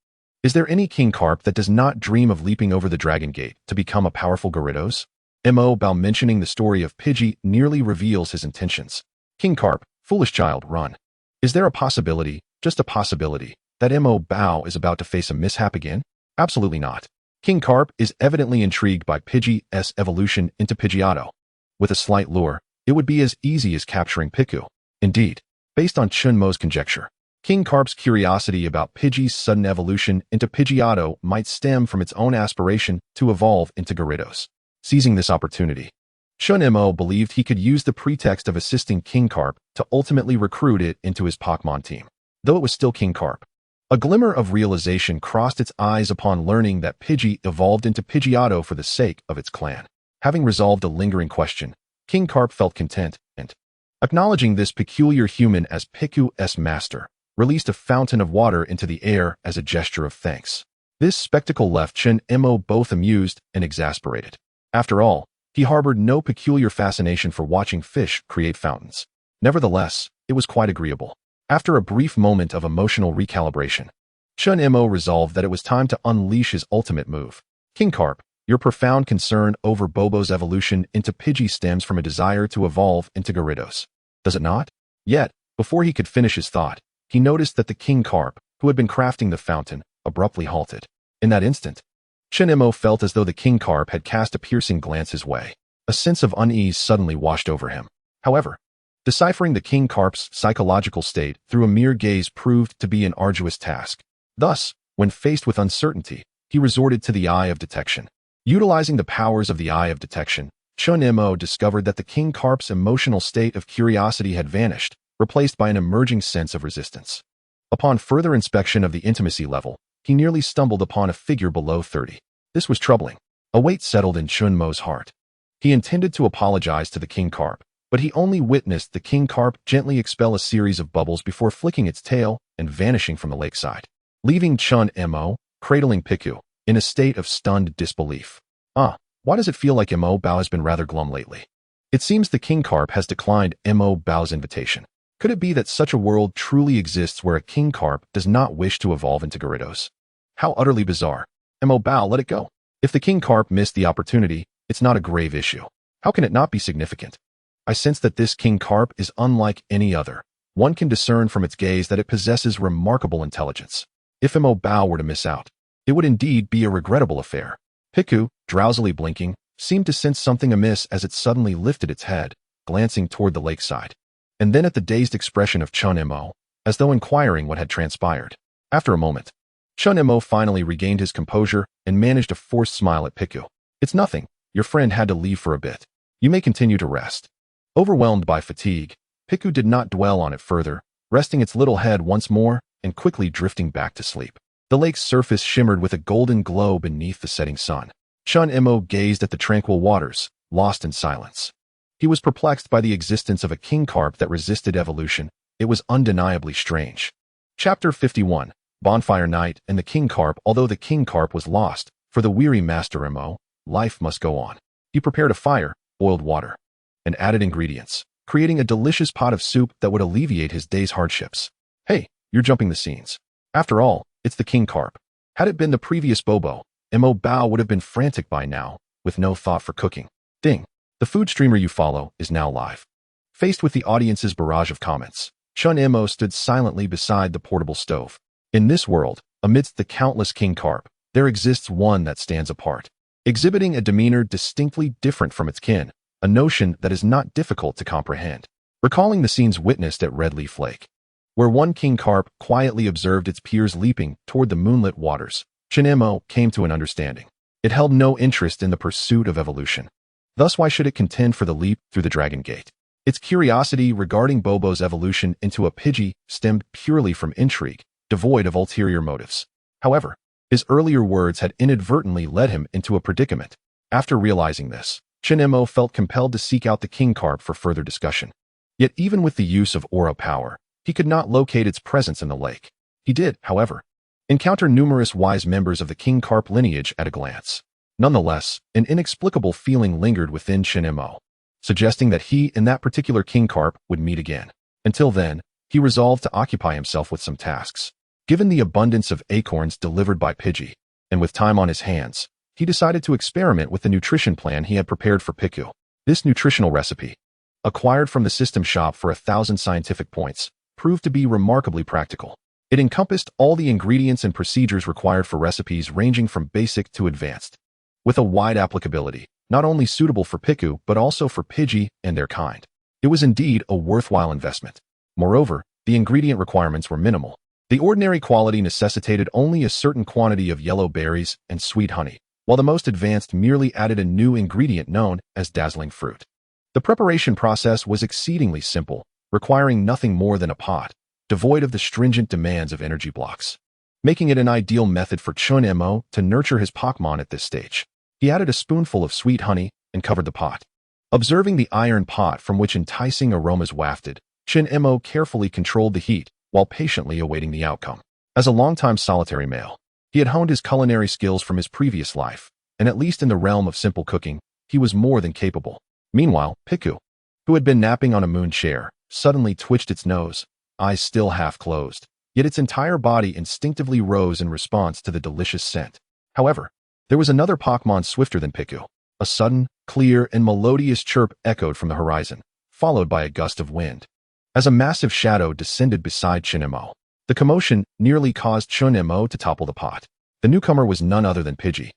Is there any King Carp that does not dream of leaping over the Dragon Gate to become a powerful Gyarados? Mo Bao mentioning the story of Pidgey nearly reveals his intentions. King Carp, foolish child, run. Is there a possibility, just a possibility, that Mo Bao is about to face a mishap again? Absolutely not. King Carp is evidently intrigued by Pidgey's evolution into Pidgeotto. With a slight lure, it would be as easy as capturing Piku. Indeed, based on Chen Mo's conjecture, King Carp's curiosity about Pidgey's sudden evolution into Pidgeotto might stem from its own aspiration to evolve into Gyarados. Seizing this opportunity, Chen Mo believed he could use the pretext of assisting King Carp to ultimately recruit it into his Pokémon team. Though it was still King Carp, a glimmer of realization crossed its eyes upon learning that Pidgey evolved into Pidgeotto for the sake of its clan. Having resolved a lingering question, King Carp felt content and, acknowledging this peculiar human as Piku's master, released a fountain of water into the air as a gesture of thanks. This spectacle left Chen Mo both amused and exasperated. After all, he harbored no peculiar fascination for watching fish create fountains. Nevertheless, it was quite agreeable. After a brief moment of emotional recalibration, Chen Mo resolved that it was time to unleash his ultimate move. King Carp, your profound concern over Bobo's evolution into Pidgey stems from a desire to evolve into Gyarados, does it not? Yet, before he could finish his thought, he noticed that the King Carp, who had been crafting the fountain, abruptly halted. In that instant, Chen Mo felt as though the King Carp had cast a piercing glance his way. A sense of unease suddenly washed over him. However, deciphering the King Carp's psychological state through a mere gaze proved to be an arduous task. Thus, when faced with uncertainty, he resorted to the Eye of Detection. Utilizing the powers of the Eye of Detection, Chen Mo discovered that the King Carp's emotional state of curiosity had vanished, replaced by an emerging sense of resistance. Upon further inspection of the intimacy level, he nearly stumbled upon a figure below 30. This was troubling. A weight settled in Chen Mo's heart. He intended to apologize to the King Carp, but he only witnessed the King Carp gently expel a series of bubbles before flicking its tail and vanishing from the lakeside, leaving Chen Mo, cradling Piku, in a state of stunned disbelief. Why does it feel like Mo Bao has been rather glum lately? It seems the King Carp has declined Mo Bao's invitation. Could it be that such a world truly exists where a King Carp does not wish to evolve into Gyarados? How utterly bizarre. Mo Bao let it go. If the King Carp missed the opportunity, it's not a grave issue. How can it not be significant? I sense that this King Carp is unlike any other. One can discern from its gaze that it possesses remarkable intelligence. If Mo Bao were to miss out, it would indeed be a regrettable affair. Piku, drowsily blinking, seemed to sense something amiss as it suddenly lifted its head, glancing toward the lakeside. And then at the dazed expression of Chen Mo, as though inquiring what had transpired. After a moment, Chen Mo finally regained his composure and managed a forced smile at Piku. It's nothing. Your friend had to leave for a bit. You may continue to rest. Overwhelmed by fatigue, Piku did not dwell on it further, resting its little head once more and quickly drifting back to sleep. The lake's surface shimmered with a golden glow beneath the setting sun. Chen Mo gazed at the tranquil waters, lost in silence. He was perplexed by the existence of a King Carp that resisted evolution. It was undeniably strange. Chapter 51, Bonfire Night and the King Carp. Although the King Carp was lost, for the weary Master Mo, life must go on. He prepared a fire, boiled water, and added ingredients, creating a delicious pot of soup that would alleviate his day's hardships. Hey, you're jumping the scenes. After all, it's the King Carp. Had it been the previous Bobo, Mo Bao would have been frantic by now, with no thought for cooking. Ding. The food streamer you follow is now live. Faced with the audience's barrage of comments, Chen Mo stood silently beside the portable stove. In this world, amidst the countless King Carp, there exists one that stands apart, exhibiting a demeanor distinctly different from its kin, a notion that is not difficult to comprehend. Recalling the scenes witnessed at Red Leaf Lake, where one King Carp quietly observed its peers leaping toward the moonlit waters, Chen Mo came to an understanding. It held no interest in the pursuit of evolution. Thus why should it contend for the leap through the Dragon Gate? Its curiosity regarding Bobo's evolution into a Pidgey stemmed purely from intrigue, devoid of ulterior motives. However, his earlier words had inadvertently led him into a predicament. After realizing this, Chen Mo felt compelled to seek out the King Carp for further discussion. Yet even with the use of aura power, he could not locate its presence in the lake. He did, however, encounter numerous wise members of the King Carp lineage at a glance. Nonetheless, an inexplicable feeling lingered within Chen Mo, suggesting that he and that particular King Carp would meet again. Until then, he resolved to occupy himself with some tasks. Given the abundance of acorns delivered by Pidgey, and with time on his hands, he decided to experiment with the nutrition plan he had prepared for Piku. This nutritional recipe, acquired from the system shop for 1,000 scientific points, proved to be remarkably practical. It encompassed all the ingredients and procedures required for recipes ranging from basic to advanced, with a wide applicability, not only suitable for Piku but also for Pidgey and their kind. It was indeed a worthwhile investment. Moreover, the ingredient requirements were minimal. The ordinary quality necessitated only a certain quantity of yellow berries and sweet honey, while the most advanced merely added a new ingredient known as dazzling fruit. The preparation process was exceedingly simple, requiring nothing more than a pot, devoid of the stringent demands of energy blocks, making it an ideal method for Chen Mo to nurture his Pokémon at this stage. He added a spoonful of sweet honey and covered the pot. Observing the iron pot from which enticing aromas wafted, Chen Mo carefully controlled the heat while patiently awaiting the outcome. As a longtime solitary male, he had honed his culinary skills from his previous life, and at least in the realm of simple cooking, he was more than capable. Meanwhile, Piku, who had been napping on a moon chair, suddenly twitched its nose, eyes still half closed, yet its entire body instinctively rose in response to the delicious scent. However, there was another Pokémon swifter than Piku. A sudden, clear, and melodious chirp echoed from the horizon, followed by a gust of wind. As a massive shadow descended beside Chen Mo, the commotion nearly caused Chen Mo to topple the pot. The newcomer was none other than Pidgey,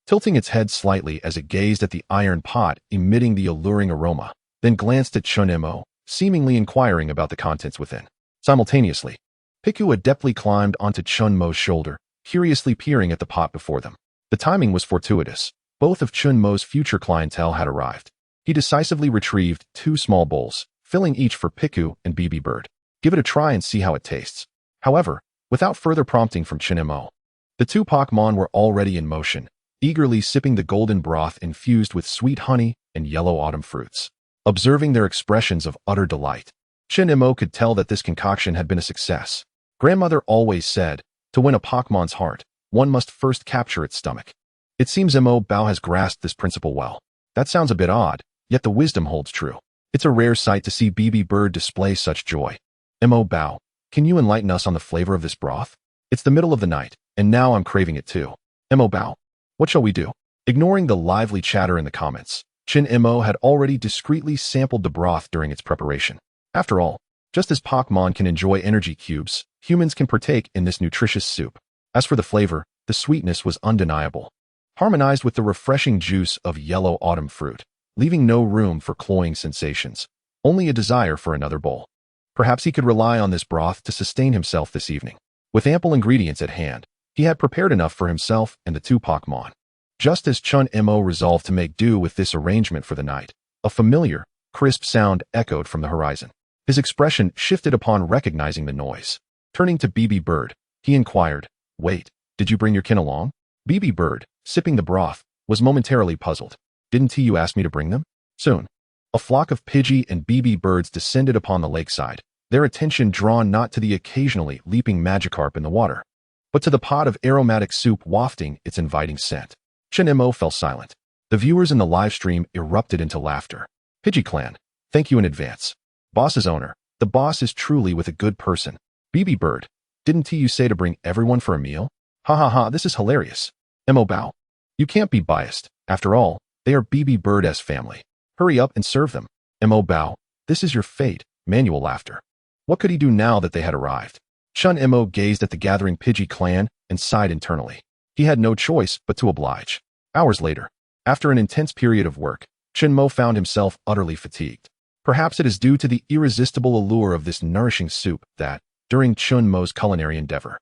tilting its head slightly as it gazed at the iron pot emitting the alluring aroma, then glanced at Chen Mo, seemingly inquiring about the contents within. Simultaneously, Piku adeptly climbed onto Chen Mo's shoulder, curiously peering at the pot before them. The timing was fortuitous. Both of Chen Mo's future clientele had arrived. He decisively retrieved 2 small bowls, filling each for Piku and BB Bird. Give it a try and see how it tastes. However, without further prompting from Chen Mo, the 2 Pokémon were already in motion, eagerly sipping the golden broth infused with sweet honey and yellow autumn fruits. Observing their expressions of utter delight, Chen Mo could tell that this concoction had been a success. Grandmother always said, to win a Pokémon's heart, one must first capture its stomach. It seems Mo Bao has grasped this principle well. That sounds a bit odd, yet the wisdom holds true. It's a rare sight to see BB Bird display such joy. Mo Bao, can you enlighten us on the flavor of this broth? It's the middle of the night, and now I'm craving it too. Mo Bao, what shall we do? Ignoring the lively chatter in the comments, Chen Mo had already discreetly sampled the broth during its preparation. After all, just as Pokémon can enjoy energy cubes, humans can partake in this nutritious soup. As for the flavor, the sweetness was undeniable, harmonized with the refreshing juice of yellow autumn fruit, leaving no room for cloying sensations, only a desire for another bowl. Perhaps he could rely on this broth to sustain himself this evening. With ample ingredients at hand, he had prepared enough for himself and the 2 Pokémon. Just as Chen Mo resolved to make do with this arrangement for the night, a familiar, crisp sound echoed from the horizon. His expression shifted upon recognizing the noise. Turning to BB Bird, he inquired, "Wait, did you bring your kin along?" BB Bird, sipping the broth, was momentarily puzzled. "Didn't you ask me to bring them?" Soon, a flock of Pidgey and BB Birds descended upon the lakeside, their attention drawn not to the occasionally leaping Magikarp in the water, but to the pot of aromatic soup wafting its inviting scent. Chen Mo fell silent. The viewers in the live stream erupted into laughter. "Pidgey clan, thank you in advance. Boss's owner, the boss is truly with a good person. BB Bird, didn't you say to bring everyone for a meal? Ha ha ha, this is hilarious. Mo Bao, you can't be biased. After all, they are BB Bird's family. Hurry up and serve them. Mo Bao, this is your fate." Manual laughter. What could he do now that they had arrived? Chen Mo gazed at the gathering Pidgey clan and sighed internally. He had no choice but to oblige. Hours later, after an intense period of work, Chen Mo found himself utterly fatigued. Perhaps it is due to the irresistible allure of this nourishing soup that, during Chen Mo's culinary endeavor,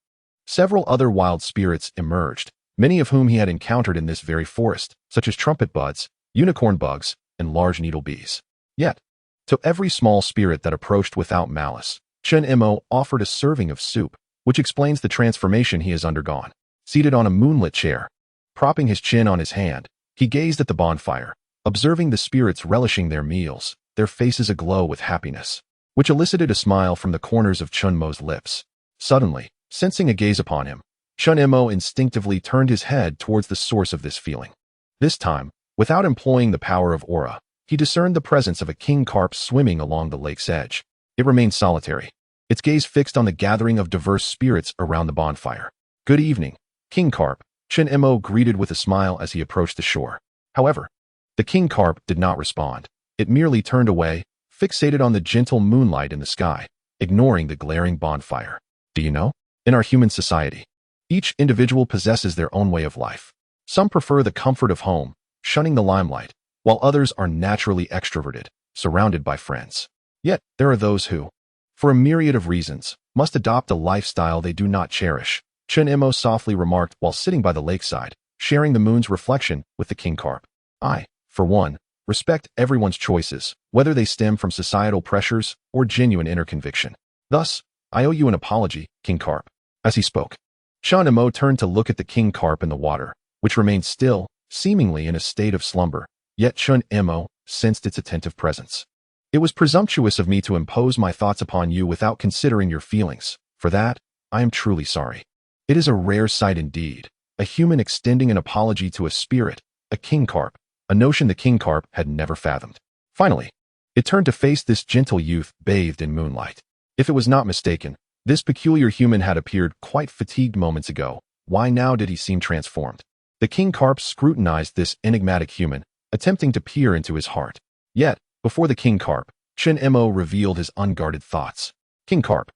several other wild spirits emerged, many of whom he had encountered in this very forest, such as trumpet buds, unicorn bugs, and large needle bees. Yet, To every small spirit that approached without malice, Chen Mo offered a serving of soup, which explains the transformation he has undergone. Seated on a moonlit chair, propping his chin on his hand, he gazed at the bonfire, observing the spirits relishing their meals, their faces aglow with happiness, which elicited a smile from the corners of Chen Mo's lips. Suddenly, sensing a gaze upon him, Chen Mo instinctively turned his head towards the source of this feeling. This time, without employing the power of aura, he discerned the presence of a king carp swimming along the lake's edge. It remained solitary, its gaze fixed on the gathering of diverse spirits around the bonfire. "Good evening, King Carp," Chen Mo greeted with a smile as he approached the shore. However, the king carp did not respond. It merely turned away, fixated on the gentle moonlight in the sky, ignoring the glaring bonfire. Do you know? In our human society, each individual possesses their own way of life. Some prefer the comfort of home, shunning the limelight, while others are naturally extroverted, surrounded by friends. Yet, there are those who, for a myriad of reasons, must adopt a lifestyle they do not cherish, Chen Mo softly remarked while sitting by the lakeside, sharing the moon's reflection with the king carp. "I, for one, respect everyone's choices, whether they stem from societal pressures or genuine inner conviction. Thus, I owe you an apology, King Carp." As he spoke, Chen Mo turned to look at the king carp in the water, which remained still, seemingly in a state of slumber, yet Chen Mo sensed its attentive presence. "It was presumptuous of me to impose my thoughts upon you without considering your feelings. For that, I am truly sorry." It is a rare sight indeed, a human extending an apology to a spirit, a king carp, a notion the king carp had never fathomed. Finally, it turned to face this gentle youth bathed in moonlight. If it was not mistaken, this peculiar human had appeared quite fatigued moments ago. Why now did he seem transformed? The king carp scrutinized this enigmatic human, attempting to peer into his heart. Yet, before the king carp, Chen Mo revealed his unguarded thoughts. "King Carp,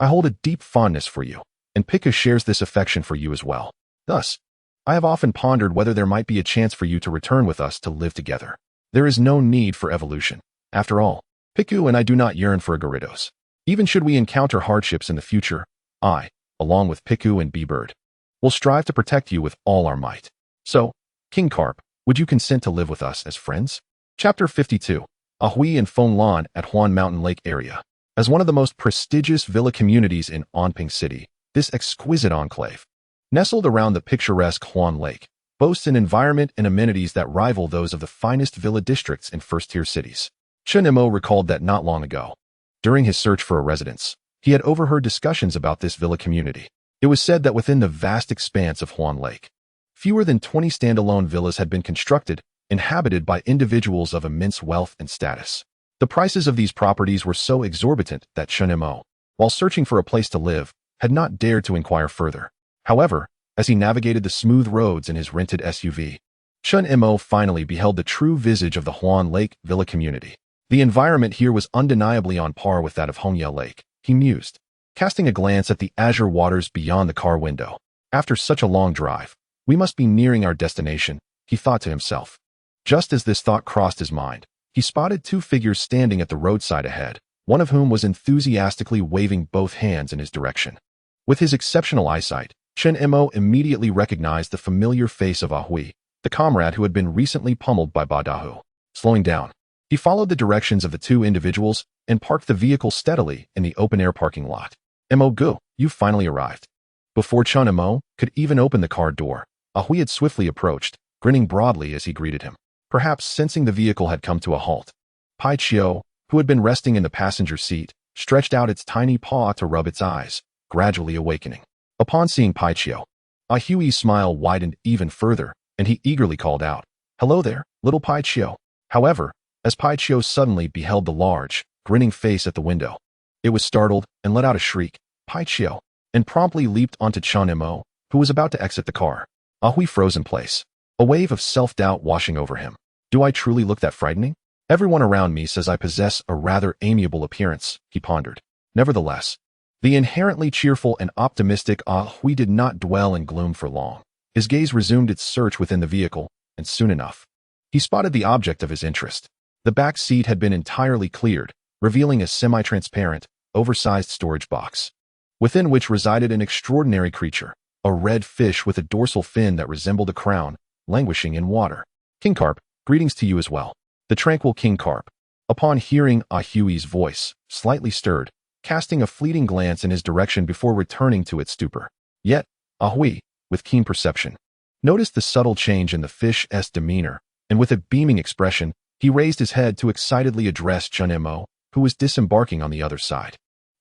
I hold a deep fondness for you, and Pika shares this affection for you as well. Thus, I have often pondered whether there might be a chance for you to return with us to live together. There is no need for evolution. After all, Piku and I do not yearn for a Gyarados. Even should we encounter hardships in the future, I, along with Piku and B-Bird, will strive to protect you with all our might. So, King Carp, would you consent to live with us as friends?" Chapter 52. Ahui and Fenglan at Huan Mountain Lake area. As one of the most prestigious villa communities in Anping City, this exquisite enclave, nestled around the picturesque Huan Lake, boasts an environment and amenities that rival those of the finest villa districts in first-tier cities. Chen Mo recalled that not long ago, during his search for a residence, he had overheard discussions about this villa community. It was said that within the vast expanse of Huan Lake, fewer than 20 standalone villas had been constructed, inhabited by individuals of immense wealth and status. The prices of these properties were so exorbitant that Chen Mo, while searching for a place to live, had not dared to inquire further. However, as he navigated the smooth roads in his rented SUV, Chen Mo finally beheld the true visage of the Huan Lake villa community. The environment here was undeniably on par with that of Hongya Lake, he mused, casting a glance at the azure waters beyond the car window. After such a long drive, we must be nearing our destination, he thought to himself. Just as this thought crossed his mind, he spotted two figures standing at the roadside ahead, one of whom was enthusiastically waving both hands in his direction. With his exceptional eyesight, Chen Mo immediately recognized the familiar face of Ahui, the comrade who had been recently pummeled by Badahu. Slowing down, he followed the directions of the two individuals and parked the vehicle steadily in the open-air parking lot. "Mo Gu, you've finally arrived." Before Chen Mo could even open the car door, Ahui had swiftly approached, grinning broadly as he greeted him. Perhaps sensing the vehicle had come to a halt, Pai Chiu, who had been resting in the passenger seat, stretched out its tiny paw to rub its eyes, gradually awakening. Upon seeing Pai Chiu, Ahui's smile widened even further, and he eagerly called out, "Hello there, little Pai Chiu." However, as Pai Chiu suddenly beheld the large, grinning face at the window, it was startled and let out a shriek, "Pai Chiu," and promptly leaped onto Chen Mo, who was about to exit the car. Ahui froze in place, a wave of self-doubt washing over him. Do I truly look that frightening? Everyone around me says I possess a rather amiable appearance, he pondered. Nevertheless, the inherently cheerful and optimistic Ahui did not dwell in gloom for long. His gaze resumed its search within the vehicle, and soon enough, he spotted the object of his interest. The back seat had been entirely cleared, revealing a semi-transparent, oversized storage box, within which resided an extraordinary creature, a red fish with a dorsal fin that resembled a crown, languishing in water. "King Carp, greetings to you as well." The tranquil King Carp, Upon hearing Ahui's voice, slightly stirred, casting a fleeting glance in his direction before returning to its stupor. Yet, Ahui, with keen perception, noticed the subtle change in the fish's demeanor, and with a beaming expression, he raised his head to excitedly address Chen Mo, who was disembarking on the other side.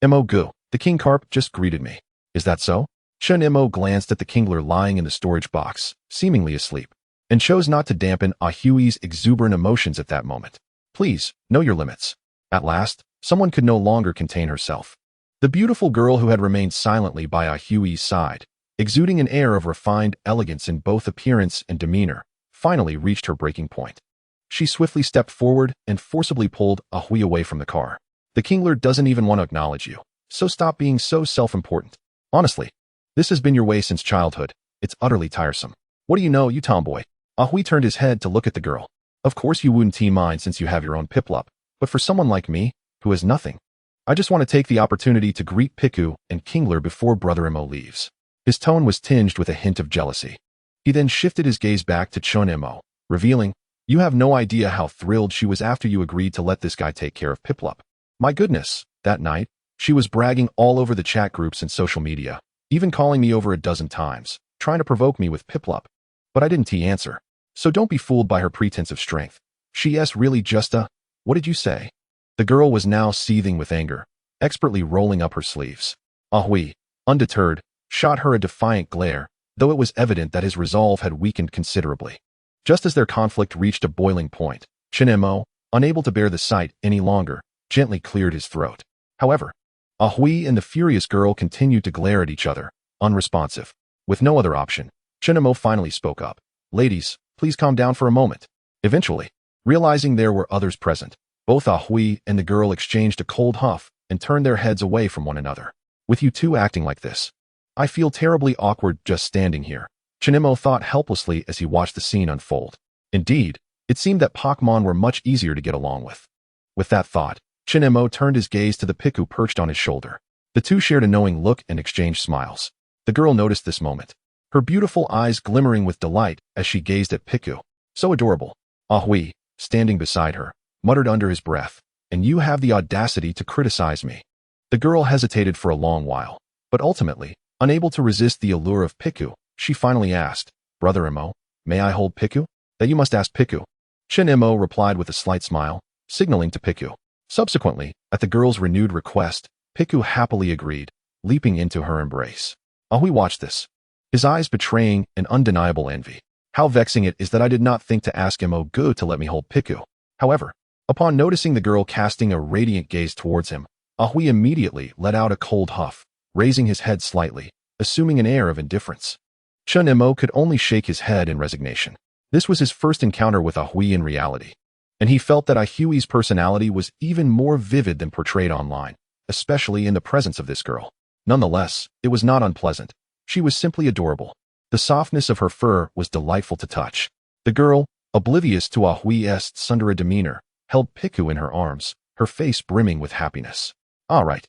Mo Gu, the king carp just greeted me. Is that so? Chen Mo glanced at the kingler lying in the storage box, seemingly asleep, and chose not to dampen Ahui's exuberant emotions at that moment. Please, know your limits. At last, someone could no longer contain herself. The beautiful girl who had remained silently by Ahui's side, exuding an air of refined elegance in both appearance and demeanor, finally reached her breaking point. She swiftly stepped forward and forcibly pulled Ahui away from the car. The kingler doesn't even want to acknowledge you, so stop being so self-important. Honestly, this has been your way since childhood. It's utterly tiresome. What do you know, you tomboy? Ahui turned his head to look at the girl. Of course you wouldn't mind since you have your own Piplup, but for someone like me, who has nothing, I just want to take the opportunity to greet Piku and Kingler before Brother Mo leaves. His tone was tinged with a hint of jealousy. He then shifted his gaze back to Chen Mo, revealing, you have no idea how thrilled she was after you agreed to let this guy take care of Piplup. My goodness, that night, she was bragging all over the chat groups and social media, even calling me over a dozen times, trying to provoke me with Piplup. But I didn't answer. So don't be fooled by her pretense of strength. She's really just a... What did you say? The girl was now seething with anger, expertly rolling up her sleeves. Ahui, undeterred, shot her a defiant glare, though it was evident that his resolve had weakened considerably. Just as their conflict reached a boiling point, Chen Mo, unable to bear the sight any longer, gently cleared his throat. However, Ahui and the furious girl continued to glare at each other, unresponsive. With no other option, Chen Mo finally spoke up. Ladies, please calm down for a moment. Eventually, realizing there were others present, both Ahui and the girl exchanged a cold huff and turned their heads away from one another. With you two acting like this, I feel terribly awkward just standing here, Chen Mo thought helplessly as he watched the scene unfold. Indeed, it seemed that Pokémon were much easier to get along with. With that thought, Chen Mo turned his gaze to the Piku perched on his shoulder. The two shared a knowing look and exchanged smiles. The girl noticed this moment, her beautiful eyes glimmering with delight as she gazed at Piku. So adorable. Ahui, standing beside her, muttered under his breath, and you have the audacity to criticize me. The girl hesitated for a long while, but ultimately, unable to resist the allure of Piku, she finally asked, Brother Mo, may I hold Piku? That you must ask Piku. Chen Mo replied with a slight smile, signaling to Piku. Subsequently, at the girl's renewed request, Piku happily agreed, leaping into her embrace. Ahui watched this, his eyes betraying an undeniable envy. How vexing it is that I did not think to ask Mo Gu to let me hold Piku. However, upon noticing the girl casting a radiant gaze towards him, Ahui immediately let out a cold huff, raising his head slightly, assuming an air of indifference. Chen Mo could only shake his head in resignation. This was his first encounter with Ahui in reality, and he felt that Ahui's personality was even more vivid than portrayed online, especially in the presence of this girl. Nonetheless, it was not unpleasant. She was simply adorable. The softness of her fur was delightful to touch. The girl, oblivious to Ahui's sundera demeanor, held Piku in her arms, her face brimming with happiness. All right.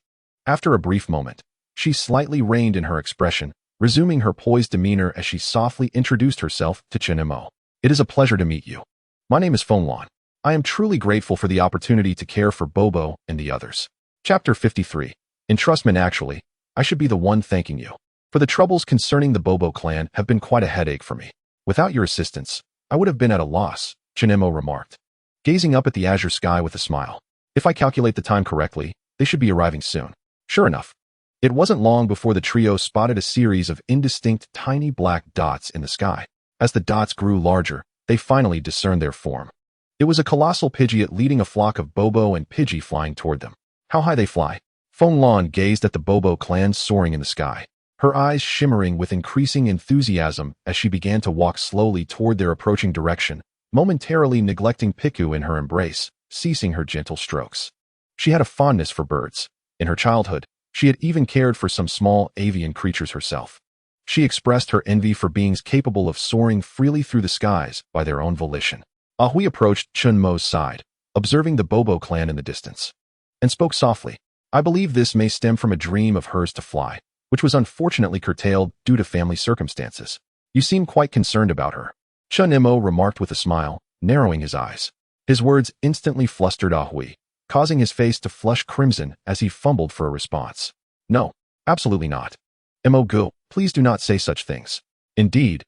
After a brief moment, she slightly reined in her expression, resuming her poised demeanor as she softly introduced herself to Chen Mo. It is a pleasure to meet you. My name is Fenglan. I am truly grateful for the opportunity to care for Bobo and the others. Chapter 53. Entrustment. Actually, I should be the one thanking you. For the troubles concerning the Bobo clan have been quite a headache for me. Without your assistance, I would have been at a loss, Chen Mo remarked, gazing up at the azure sky with a smile. If I calculate the time correctly, they should be arriving soon. Sure enough, it wasn't long before the trio spotted a series of indistinct tiny black dots in the sky. As the dots grew larger, they finally discerned their form. It was a colossal Pidgeot leading a flock of Bobo and Pidgey flying toward them. How high they fly! Fenglan gazed at the Bobo clan soaring in the sky, her eyes shimmering with increasing enthusiasm as she began to walk slowly toward their approaching direction, momentarily neglecting Piku in her embrace, ceasing her gentle strokes. She had a fondness for birds. In her childhood, she had even cared for some small avian creatures herself. She expressed her envy for beings capable of soaring freely through the skies by their own volition. Ahui approached Chen Mo's side, observing the Bobo clan in the distance, and spoke softly. I believe this may stem from a dream of hers to fly, which was unfortunately curtailed due to family circumstances. You seem quite concerned about her. Chen Mo remarked with a smile, narrowing his eyes. His words instantly flustered Ahui, causing his face to flush crimson as he fumbled for a response. No, absolutely not. Mo, please do not say such things. Indeed,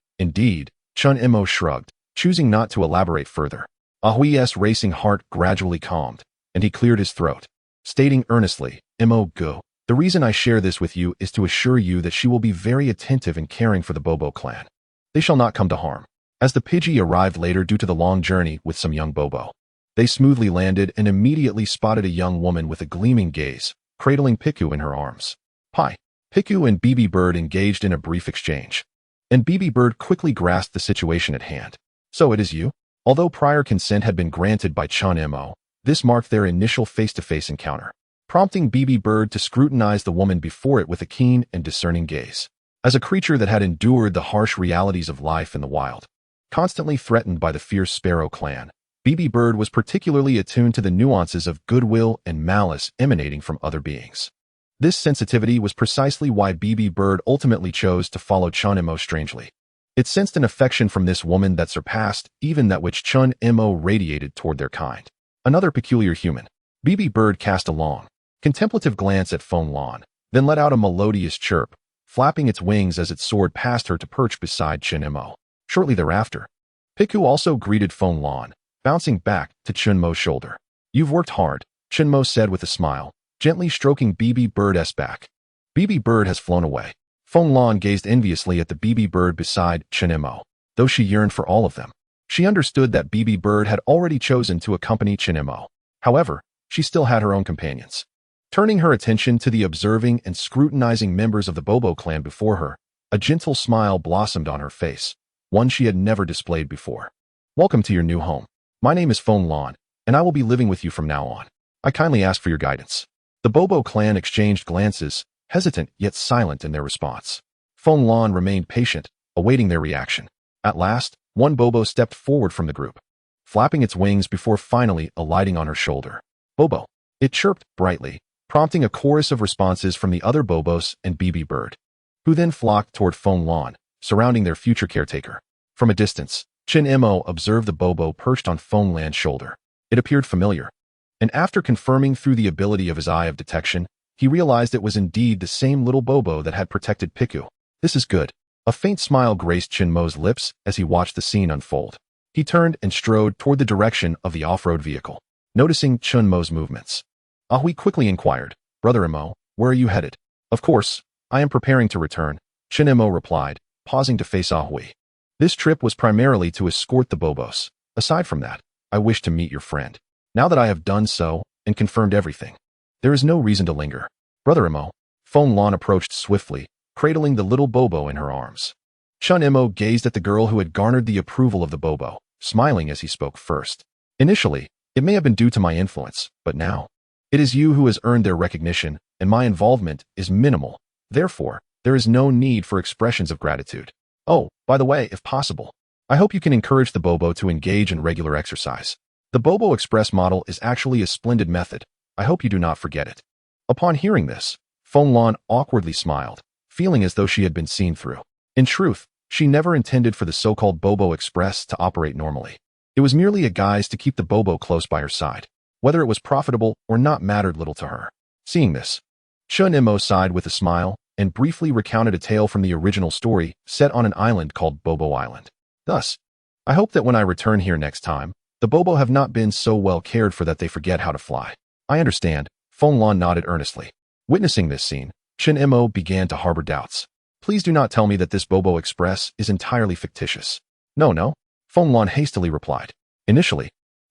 Chen Mo shrugged, choosing not to elaborate further. Ahui's racing heart gradually calmed, and he cleared his throat, stating earnestly, Mo, the reason I share this with you is to assure you that she will be very attentive in caring for the Bobo clan. They shall not come to harm. As the Pidgey arrived later due to the long journey with some young Bobo, they smoothly landed and immediately spotted a young woman with a gleaming gaze, cradling Piku in her arms. Hi. Piku and BB Bird engaged in a brief exchange, and BB Bird quickly grasped the situation at hand. So it is you? Although prior consent had been granted by Chen Mo, this marked their initial face-to-face encounter, prompting BB Bird to scrutinize the woman before it with a keen and discerning gaze. As a creature that had endured the harsh realities of life in the wild, constantly threatened by the fierce Sparrow clan, BB Bird was particularly attuned to the nuances of goodwill and malice emanating from other beings. This sensitivity was precisely why BB Bird ultimately chose to follow Chen Mo strangely. It sensed an affection from this woman that surpassed even that which Chen Mo radiated toward their kind. Another peculiar human. BB Bird cast a long, contemplative glance at Feng Lan, then let out a melodious chirp, flapping its wings as it soared past her to perch beside Chen Mo. Shortly thereafter, Piku also greeted Feng Lan, bouncing back to Chen Mo's shoulder. You've worked hard, Chen Mo said with a smile, gently stroking BB Bird's back. BB Bird has flown away. Feng Lan gazed enviously at the BB Bird beside Chen Mo, though she yearned for all of them. She understood that BB Bird had already chosen to accompany Chen Mo. However, she still had her own companions. Turning her attention to the observing and scrutinizing members of the Bobo clan before her, a gentle smile blossomed on her face, one she had never displayed before. Welcome to your new home. My name is Feng Lan, and I will be living with you from now on. I kindly ask for your guidance. The Bobo clan exchanged glances, hesitant yet silent in their response. Feng Lan remained patient, awaiting their reaction. At last, one Bobo stepped forward from the group, flapping its wings before finally alighting on her shoulder. Bobo. It chirped brightly, prompting a chorus of responses from the other Bobos and BB Bird, who then flocked toward Feng Lan, surrounding their future caretaker. From a distance, Chen Mo observed the Bobo perched on Feng Lan's shoulder. It appeared familiar, and after confirming through the ability of his eye of detection, he realized it was indeed the same little Bobo that had protected Piku. This is good. A faint smile graced Chen Mo's lips as he watched the scene unfold. He turned and strode toward the direction of the off-road vehicle, noticing Chen Mo's movements. Ahui quickly inquired, Brother Mo, where are you headed? Of course, I am preparing to return, Chen Mo replied, pausing to face Ahui. This trip was primarily to escort the Bobos. Aside from that, I wish to meet your friend. Now that I have done so and confirmed everything, there is no reason to linger. Brother Mo, Feng Lan approached swiftly, cradling the little Bobo in her arms. Chen Mo gazed at the girl who had garnered the approval of the Bobo, smiling as he spoke first. Initially, it may have been due to my influence, but now, it is you who has earned their recognition, and my involvement is minimal. Therefore, there is no need for expressions of gratitude. Oh, by the way, if possible, I hope you can encourage the Bobo to engage in regular exercise. The Bobo Express model is actually a splendid method. I hope you do not forget it. Upon hearing this, Feng Lan awkwardly smiled, feeling as though she had been seen through. In truth, she never intended for the so-called Bobo Express to operate normally. It was merely a guise to keep the Bobo close by her side. Whether it was profitable or not mattered little to her. Seeing this, Chen Mo sighed with a smile and briefly recounted a tale from the original story set on an island called Bobo Island. Thus, I hope that when I return here next time, the Bobo have not been so well cared for that they forget how to fly. I understand, Feng Lan nodded earnestly. Witnessing this scene, Chen Mo began to harbor doubts. Please do not tell me that this Bobo Express is entirely fictitious. No, Feng Lan hastily replied. Initially,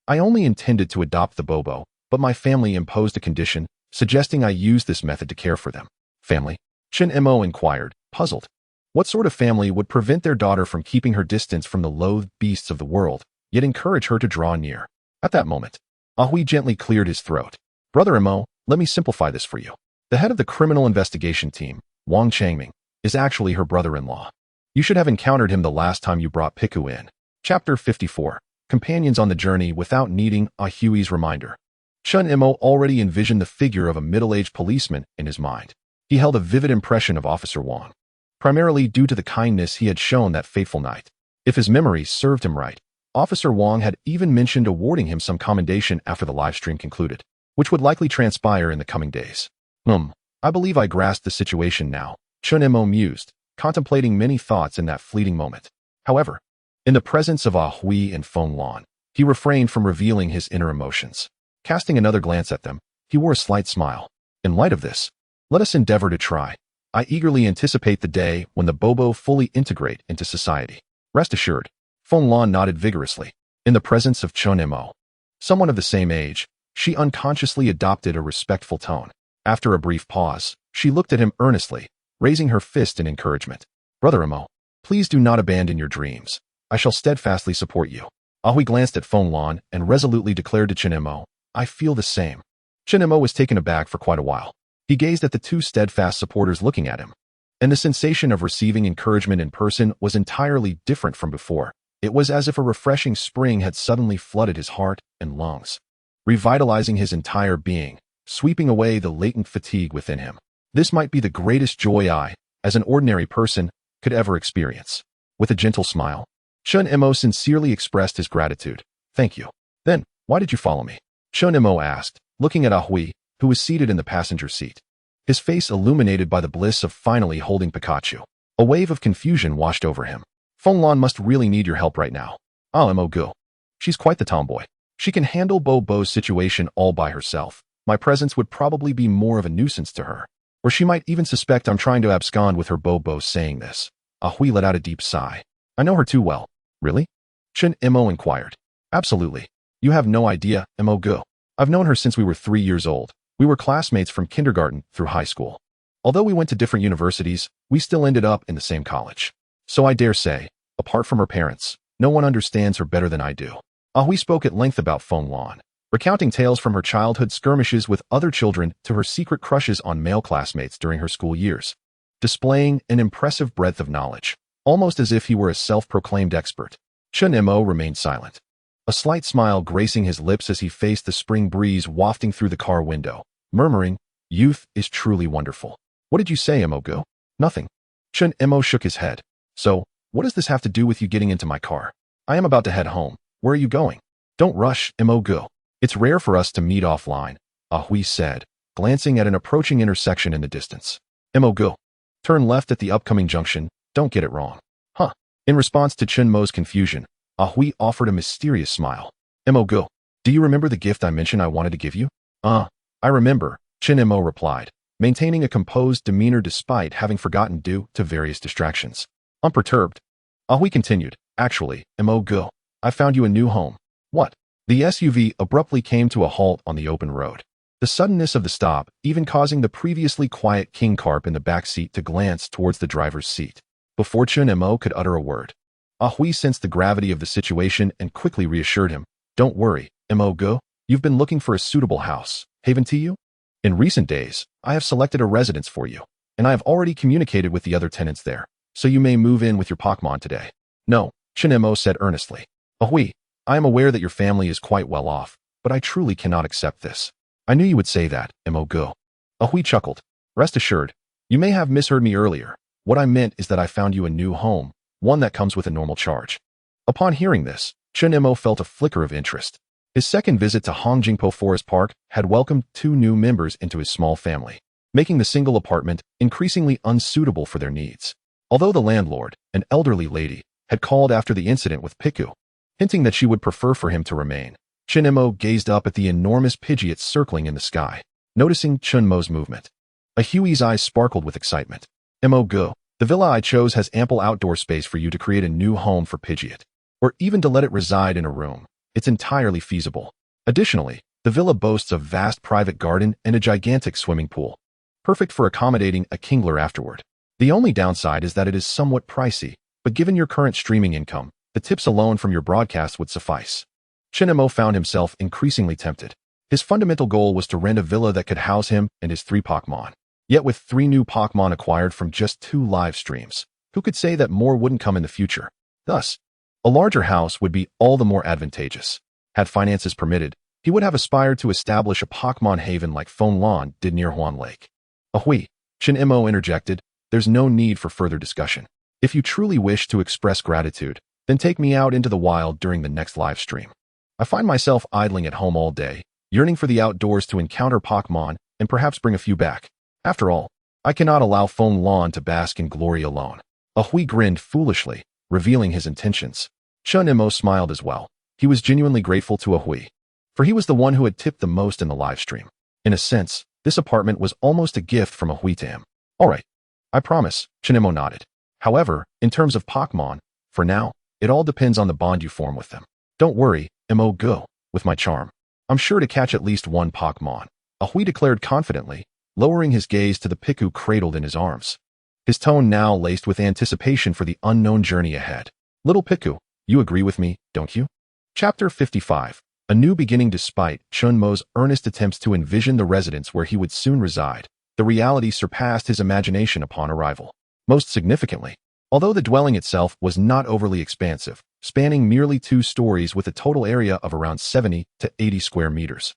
I only intended to adopt the Bobo, but my family imposed a condition, suggesting I use this method to care for them. Family? Chen Mo inquired, puzzled. What sort of family would prevent their daughter from keeping her distance from the loathed beasts of the world, yet encourage her to draw near? At that moment, Ahui gently cleared his throat. Brother Mo, let me simplify this for you. The head of the criminal investigation team, Wang Changming, is actually her brother-in-law. You should have encountered him the last time you brought Piku in. Chapter 54. Companions on the journey without needing Ahui's reminder. Chen Mo already envisioned the figure of a middle-aged policeman in his mind. He held a vivid impression of Officer Wang, primarily due to the kindness he had shown that fateful night. If his memory served him right, Officer Wong had even mentioned awarding him some commendation after the live stream concluded, which would likely transpire in the coming days. I believe I grasp the situation now, Chen Mo mused, contemplating many thoughts in that fleeting moment. However, in the presence of Ah Hui and Feng Lan, he refrained from revealing his inner emotions. Casting another glance at them, he wore a slight smile. In light of this, let us endeavor to try. I eagerly anticipate the day when the Bobo fully integrate into society. Rest assured, Feng Lan nodded vigorously. In the presence of Chen Mo, someone of the same age, she unconsciously adopted a respectful tone. After a brief pause, she looked at him earnestly, raising her fist in encouragement. Brother Mo, please do not abandon your dreams. I shall steadfastly support you. Ahui glanced at Feng Lan and resolutely declared to Chen Mo, I feel the same. Chen Mo was taken aback for quite a while. He gazed at the two steadfast supporters looking at him, and the sensation of receiving encouragement in person was entirely different from before. It was as if a refreshing spring had suddenly flooded his heart and lungs, revitalizing his entire being, sweeping away the latent fatigue within him. This might be the greatest joy I, as an ordinary person, could ever experience. With a gentle smile, Chen Mo sincerely expressed his gratitude. Thank you. Then, why did you follow me? Chen Mo asked, looking at Ah Hui, who was seated in the passenger seat, his face illuminated by the bliss of finally holding Pikachu. A wave of confusion washed over him. Feng Lan must really need your help right now. Mo go. She's quite the tomboy. She can handle Bo's situation all by herself. My presence would probably be more of a nuisance to her. Or she might even suspect I'm trying to abscond with her Bobo saying this. Ah Hui let out a deep sigh. I know her too well. Really? Chen Mo inquired. Absolutely. You have no idea, Mo go. I've known her since we were 3 years old. We were classmates from kindergarten through high school. Although we went to different universities, we still ended up in the same college. So I dare say, apart from her parents, no one understands her better than I do. Ah Hui spoke at length about Feng Lan, recounting tales from her childhood skirmishes with other children to her secret crushes on male classmates during her school years, displaying an impressive breadth of knowledge, almost as if he were a self-proclaimed expert. Chen Mo remained silent, a slight smile gracing his lips as he faced the spring breeze wafting through the car window, murmuring, Youth is truly wonderful. What did you say, Mo go? Nothing. Chen Mo shook his head. So, what does this have to do with you getting into my car? I am about to head home. Where are you going? Don't rush, Mo go. It's rare for us to meet offline, Ah Hui said, glancing at an approaching intersection in the distance. Mo go. Turn left at the upcoming junction, don't get it wrong. Huh. In response to Chen Mo's confusion, Ah Hui offered a mysterious smile. Mo go. Do you remember the gift I mentioned I wanted to give you? I remember, Chen Mo replied, maintaining a composed demeanor despite having forgotten due to various distractions. Unperturbed, Ah Hui continued, Actually, Mo go. I found you a new home. What? The SUV abruptly came to a halt on the open road. The suddenness of the stop even causing the previously quiet King Carp in the back seat to glance towards the driver's seat. Before Chen Mo could utter a word, Ah Hui sensed the gravity of the situation and quickly reassured him. Don't worry, Mo go. You've been looking for a suitable house, haven't you? In recent days, I have selected a residence for you, and I have already communicated with the other tenants there, so you may move in with your Pokémon today. No, Chen Mo said earnestly. Ah Hui, I am aware that your family is quite well off, but I truly cannot accept this. I knew you would say that, Mo go. Ah Hui chuckled. Rest assured, you may have misheard me earlier. What I meant is that I found you a new home, one that comes with a normal charge. Upon hearing this, Chen Mo felt a flicker of interest. His second visit to Hongjingpo Forest Park had welcomed 2 new members into his small family, making the single apartment increasingly unsuitable for their needs. Although the landlord, an elderly lady, had called after the incident with Piku, hinting that she would prefer for him to remain, Chen Mo gazed up at the enormous Pidgeot circling in the sky, noticing Chen Mo's movement. A Huey's eyes sparkled with excitement. Mo go. The villa I chose has ample outdoor space for you to create a new home for Pidgeot, or even to let it reside in a room. It's entirely feasible. Additionally, the villa boasts a vast private garden and a gigantic swimming pool, perfect for accommodating a Kingler afterward. The only downside is that it is somewhat pricey, but given your current streaming income, the tips alone from your broadcast would suffice. Chen Mo found himself increasingly tempted. His fundamental goal was to rent a villa that could house him and his 3 Pokémon. Yet with 3 new Pokémon acquired from just 2 live streams, who could say that more wouldn't come in the future? Thus, a larger house would be all the more advantageous. Had finances permitted, he would have aspired to establish a Pokémon haven like Feng Lan did near Huan Lake. Ah Hui, Chen Mo interjected, there's no need for further discussion. If you truly wish to express gratitude, Then take me out into the wild during the next live stream. I find myself idling at home all day, yearning for the outdoors to encounter Pokémon and perhaps bring a few back. After all, I cannot allow Feng Lan to bask in glory alone. Hui grinned foolishly, revealing his intentions. Chen Mo smiled as well. He was genuinely grateful to Hui, for he was the one who had tipped the most in the live stream. In a sense, this apartment was almost a gift from Hui to him. All right, I promise, Chen Mo nodded. However, in terms of Pokémon, for now, it all depends on the bond you form with them. Don't worry, Mo go, with my charm. I'm sure to catch at least one Pokémon, Hui declared confidently, lowering his gaze to the Piku cradled in his arms. His tone now laced with anticipation for the unknown journey ahead. Little Piku, you agree with me, don't you? Chapter 55. A new beginning. Despite Chen Mo's earnest attempts to envision the residence where he would soon reside, the reality surpassed his imagination upon arrival. Most significantly, although the dwelling itself was not overly expansive, spanning merely 2 stories with a total area of around 70 to 80 square meters,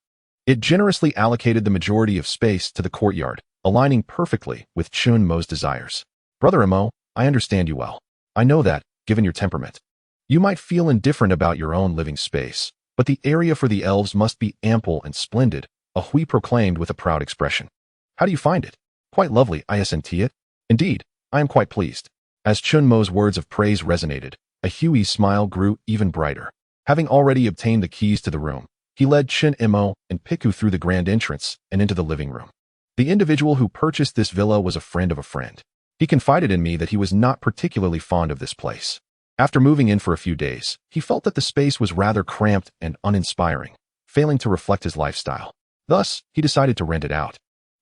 it generously allocated the majority of space to the courtyard, aligning perfectly with Chen Mo's desires. Brother Mo, I understand you well. I know that, given your temperament, you might feel indifferent about your own living space, but the area for the elves must be ample and splendid, Hui proclaimed with a proud expression. How do you find it? Quite lovely, isn't it? Indeed, I am quite pleased. As Chen Mo's words of praise resonated, Hui's smile grew even brighter. Having already obtained the keys to the room, he led Chen Mo and Piku through the grand entrance and into the living room. The individual who purchased this villa was a friend of a friend. He confided in me that he was not particularly fond of this place. After moving in for a few days, he felt that the space was rather cramped and uninspiring, failing to reflect his lifestyle. Thus, he decided to rent it out.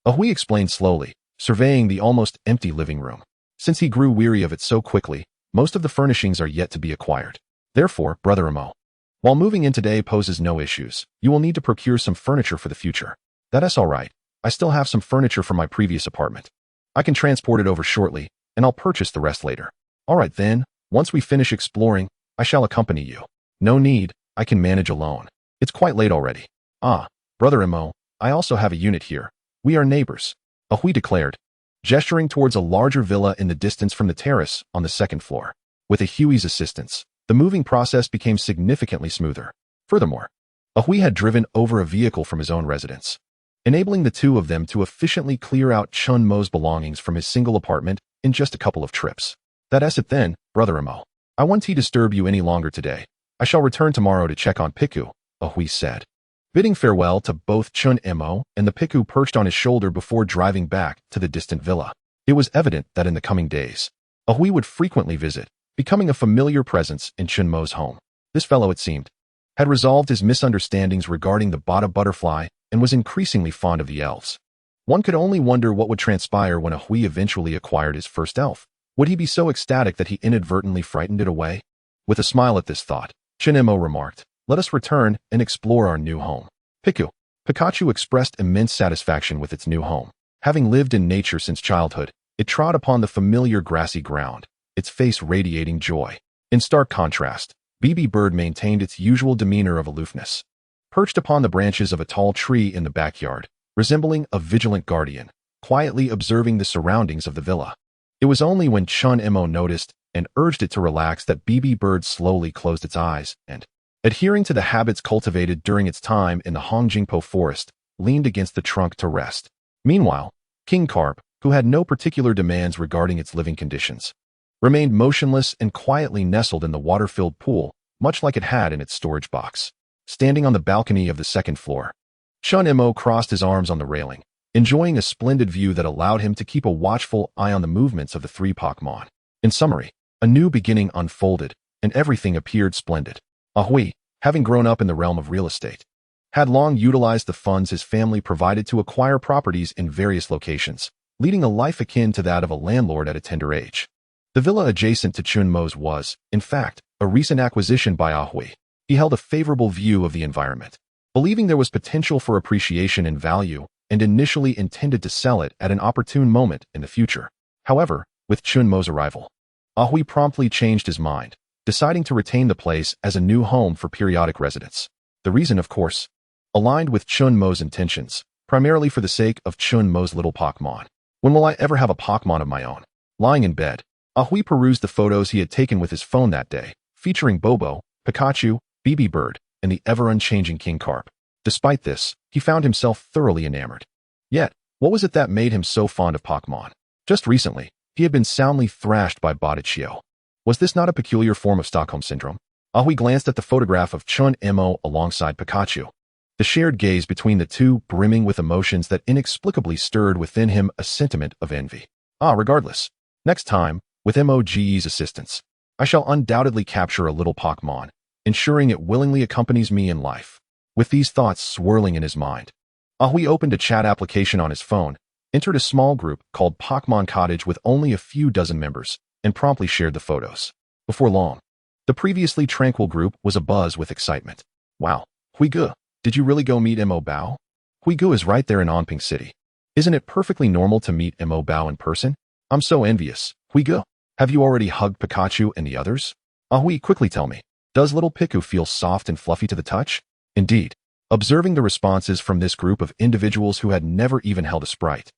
Hui explained slowly, surveying the almost empty living room. Since he grew weary of it so quickly, most of the furnishings are yet to be acquired. Therefore, Brother Mo, while moving in today poses no issues, you will need to procure some furniture for the future. That's all right. I still have some furniture from my previous apartment. I can transport it over shortly, and I'll purchase the rest later. All right then, once we finish exploring, I shall accompany you. No need, I can manage alone. It's quite late already. Ah, Brother Mo, I also have a unit here. We are neighbors, Hui declared, gesturing towards a larger villa in the distance from the terrace on the 2nd floor. With Hui's assistance, the moving process became significantly smoother. Furthermore, Hui had driven over a vehicle from his own residence, enabling the two of them to efficiently clear out Chen Mo's belongings from his single apartment in just a couple of trips. That's it then, Brother Mo. I won't disturb you any longer today. I shall return tomorrow to check on Piku, Hui said. Bidding farewell to both Chen Mo and the Piku perched on his shoulder before driving back to the distant villa. It was evident that in the coming days, Hui would frequently visit, becoming a familiar presence in Chen Mo's home. This fellow, it seemed, had resolved his misunderstandings regarding the butterfly and was increasingly fond of the elves. One could only wonder what would transpire when Hui eventually acquired his first elf. Would he be so ecstatic that he inadvertently frightened it away? With a smile at this thought, Chen Mo remarked, "Let us return and explore our new home." Pikachu expressed immense satisfaction with its new home. Having lived in nature since childhood, it trod upon the familiar grassy ground, its face radiating joy. In stark contrast, Bird maintained its usual demeanor of aloofness, perched upon the branches of a tall tree in the backyard, resembling a vigilant guardian, quietly observing the surroundings of the villa. It was only when Chen Mo noticed and urged it to relax that Bird slowly closed its eyes and, adhering to the habits cultivated during its time in the Hongjingpo forest, leaned against the trunk to rest. Meanwhile, King Carp, who had no particular demands regarding its living conditions, remained motionless and quietly nestled in the water-filled pool, much like it had in its storage box. Standing on the balcony of the 2nd floor, Chen Mo crossed his arms on the railing, enjoying a splendid view that allowed him to keep a watchful eye on the movements of the 3 Pokémon. In summary, a new beginning unfolded, and everything appeared splendid. Hui, having grown up in the realm of real estate, had long utilized the funds his family provided to acquire properties in various locations, leading a life akin to that of a landlord at a tender age. The villa adjacent to Chen Mo's was, in fact, a recent acquisition by Hui. He held a favorable view of the environment, believing there was potential for appreciation in value, and initially intended to sell it at an opportune moment in the future. However, with Chen Mo's arrival, Hui promptly changed his mind, deciding to retain the place as a new home for periodic residents. The reason, of course, aligned with Chen Mo's intentions, primarily for the sake of Chen Mo's little Pokémon. When will I ever have a Pokémon of my own? Lying in bed, Hui perused the photos he had taken with his phone that day, featuring Bobo, Pikachu, BB Bird, and the ever-unchanging King Carp. Despite this, he found himself thoroughly enamored. Yet, what was it that made him so fond of Pokémon? Just recently, he had been soundly thrashed by Butterfree. Was this not a peculiar form of Stockholm Syndrome? Ahui glanced at the photograph of Chen Mo alongside Pikachu. The shared gaze between the two brimming with emotions that inexplicably stirred within him a sentiment of envy. Regardless, next time, with MOGE's assistance, I shall undoubtedly capture a little Pokémon, ensuring it willingly accompanies me in life. With these thoughts swirling in his mind, Ahui opened a chat application on his phone, entered a small group called Pokémon Cottage with only a few dozen members, and promptly shared the photos. Before long, the previously tranquil group was abuzz with excitement. Wow, Huigu, did you really go meet Mo Bao? Huigu is right there in Onping City. Isn't it perfectly normal to meet Mo Bao in person? I'm so envious. Huigu, have you already hugged Pikachu and the others? Ahui, quickly tell me, does little Piku feel soft and fluffy to the touch? Indeed. Observing the responses from this group of individuals who had never even held a sprite,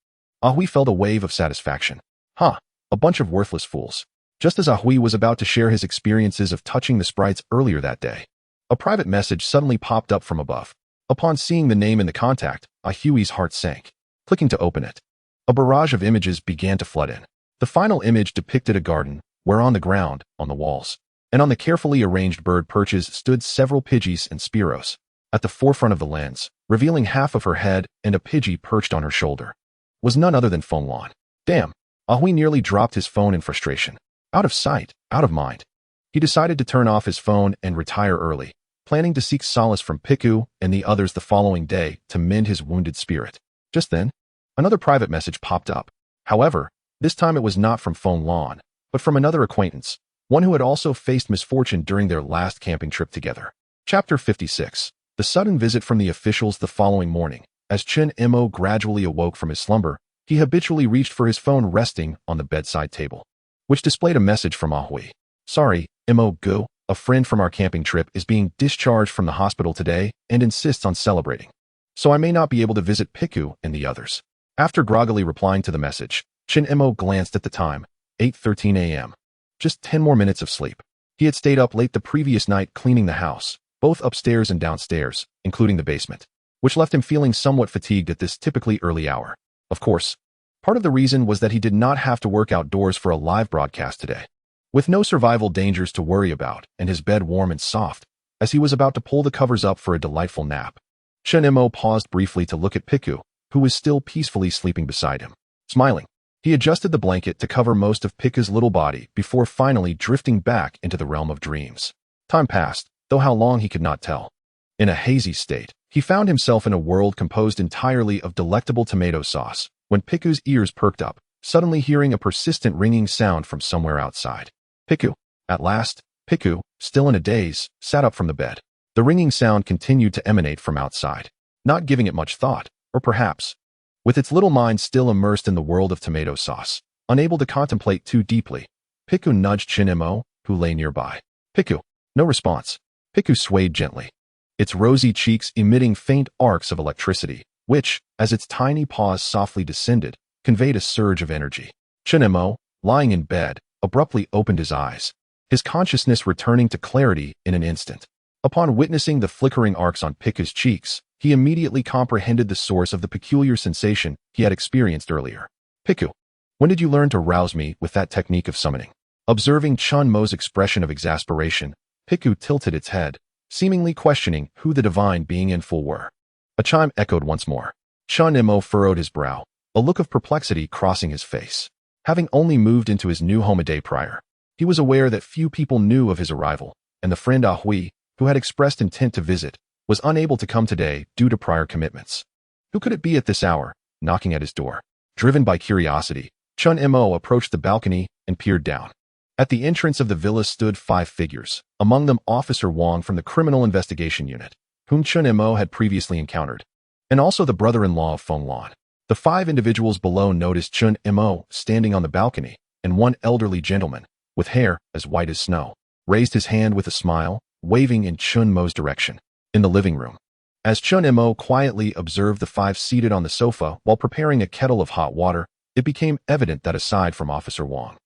Ahui felt a wave of satisfaction. A bunch of worthless fools. Just as Ahui was about to share his experiences of touching the sprites earlier that day, a private message suddenly popped up from above. Upon seeing the name in the contact, Ahui's heart sank. Clicking to open it, a barrage of images began to flood in. The final image depicted a garden, where on the ground, on the walls, and on the carefully arranged bird perches stood several Pidgeys and Spearows. At the forefront of the lens, revealing half of her head and a Pidgey perched on her shoulder, was none other than Fenglan. Damn, Ahui nearly dropped his phone in frustration. Out of sight, out of mind. He decided to turn off his phone and retire early, planning to seek solace from Piku and the others the following day to mend his wounded spirit. Just then, another private message popped up. However, this time it was not from Fenglan, but from another acquaintance, one who had also faced misfortune during their last camping trip together. Chapter 56. The sudden visit from the officials the following morning. As Chen Mo gradually awoke from his slumber, he habitually reached for his phone resting on the bedside table, which displayed a message from Ahui. Sorry, Mo-gu, a friend from our camping trip is being discharged from the hospital today and insists on celebrating, so I may not be able to visit Piku and the others. After groggily replying to the message, Chen Mo glanced at the time, 8:13 a.m. Just 10 more minutes of sleep. He had stayed up late the previous night cleaning the house, both upstairs and downstairs, including the basement, which left him feeling somewhat fatigued at this typically early hour. Of course, part of the reason was that he did not have to work outdoors for a live broadcast today. With no survival dangers to worry about and his bed warm and soft, as he was about to pull the covers up for a delightful nap, Chen Mo paused briefly to look at Piku, who was still peacefully sleeping beside him. Smiling, he adjusted the blanket to cover most of Piku's little body before finally drifting back into the realm of dreams. Time passed, though how long he could not tell. In a hazy state, he found himself in a world composed entirely of delectable tomato sauce, when Piku's ears perked up, suddenly hearing a persistent ringing sound from somewhere outside. Piku. At last, Piku, still in a daze, sat up from the bed. The ringing sound continued to emanate from outside. Not giving it much thought, or perhaps, with its little mind still immersed in the world of tomato sauce, unable to contemplate too deeply, Piku nudged Chen Mo, who lay nearby. Piku. No response. Piku swayed gently, its rosy cheeks emitting faint arcs of electricity, which, as its tiny paws softly descended, conveyed a surge of energy. Chen Mo, lying in bed, abruptly opened his eyes, his consciousness returning to clarity in an instant. Upon witnessing the flickering arcs on Piku's cheeks, he immediately comprehended the source of the peculiar sensation he had experienced earlier. Piku, when did you learn to rouse me with that technique of summoning? Observing Chen Mo's expression of exasperation, Piku tilted its head, seemingly questioning who the divine being in full were. A chime echoed once more. Chen Mo furrowed his brow, a look of perplexity crossing his face. Having only moved into his new home a day prior, he was aware that few people knew of his arrival, and the friend Ahui, who had expressed intent to visit, was unable to come today due to prior commitments. Who could it be at this hour, knocking at his door? Driven by curiosity, Chen Mo approached the balcony and peered down. At the entrance of the villa stood 5 figures, among them Officer Wang from the Criminal Investigation Unit, whom Chen Mo had previously encountered, and also the brother-in-law of Fenglan. The 5 individuals below noticed Chen Mo standing on the balcony, and one elderly gentleman, with hair as white as snow, raised his hand with a smile, waving in Chen Mo's direction. In the living room, as Chen Mo quietly observed the 5 seated on the sofa while preparing a kettle of hot water, it became evident that aside from Officer Wang,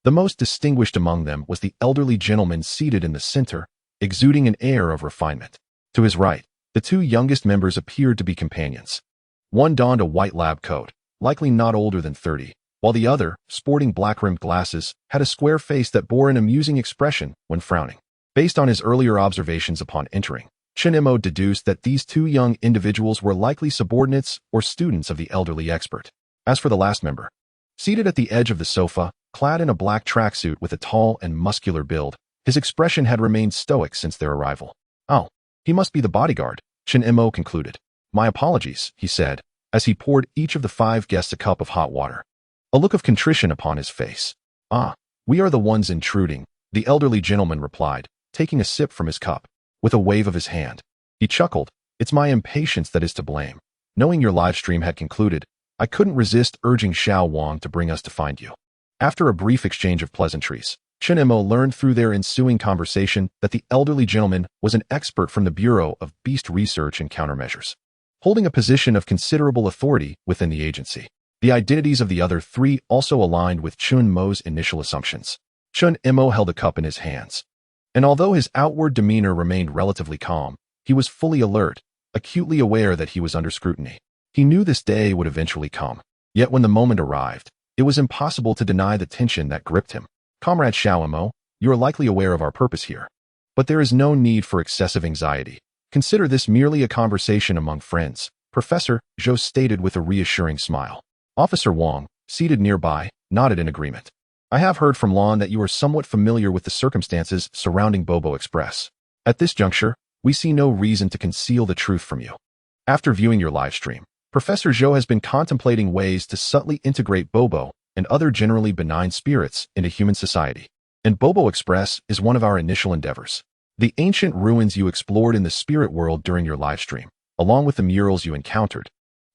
The most distinguished among them was the elderly gentleman seated in the center, exuding an air of refinement. To his right, the two youngest members appeared to be companions. One donned a white lab coat, likely not older than 30, while the other, sporting black-rimmed glasses, had a square face that bore an amusing expression when frowning. Based on his earlier observations upon entering, Chen Mo deduced that these two young individuals were likely subordinates or students of the elderly expert. As for the last member, seated at the edge of the sofa, clad in a black tracksuit with a tall and muscular build, his expression had remained stoic since their arrival. "Oh, he must be the bodyguard," Chen Mo concluded. "My apologies," he said, as he poured each of the 5 guests a cup of hot water. A look of contrition upon his face. "Ah, we are the ones intruding," the elderly gentleman replied, taking a sip from his cup. With a wave of his hand, he chuckled. "It's my impatience that is to blame. Knowing your live stream had concluded, I couldn't resist urging Xiao Wang to bring us to find you." After a brief exchange of pleasantries, Chen Mo learned through their ensuing conversation that the elderly gentleman was an expert from the Bureau of Beast Research and Countermeasures, holding a position of considerable authority within the agency. The identities of the other 3 also aligned with Chen Mo's initial assumptions. Chen Mo held a cup in his hands, and although his outward demeanor remained relatively calm, he was fully alert, acutely aware that he was under scrutiny. He knew this day would eventually come, yet when the moment arrived, it was impossible to deny the tension that gripped him. "Comrade Xiao Mo, you are likely aware of our purpose here. But there is no need for excessive anxiety. Consider this merely a conversation among friends," Professor Zhou stated with a reassuring smile. Officer Wang, seated nearby, nodded in agreement. "I have heard from Lon that you are somewhat familiar with the circumstances surrounding Bobo Express. At this juncture, we see no reason to conceal the truth from you." After viewing your live stream, Professor Zhou has been contemplating ways to subtly integrate Bobo and other generally benign spirits into human society. And Bobo Express is one of our initial endeavors. The ancient ruins you explored in the spirit world during your live stream, along with the murals you encountered,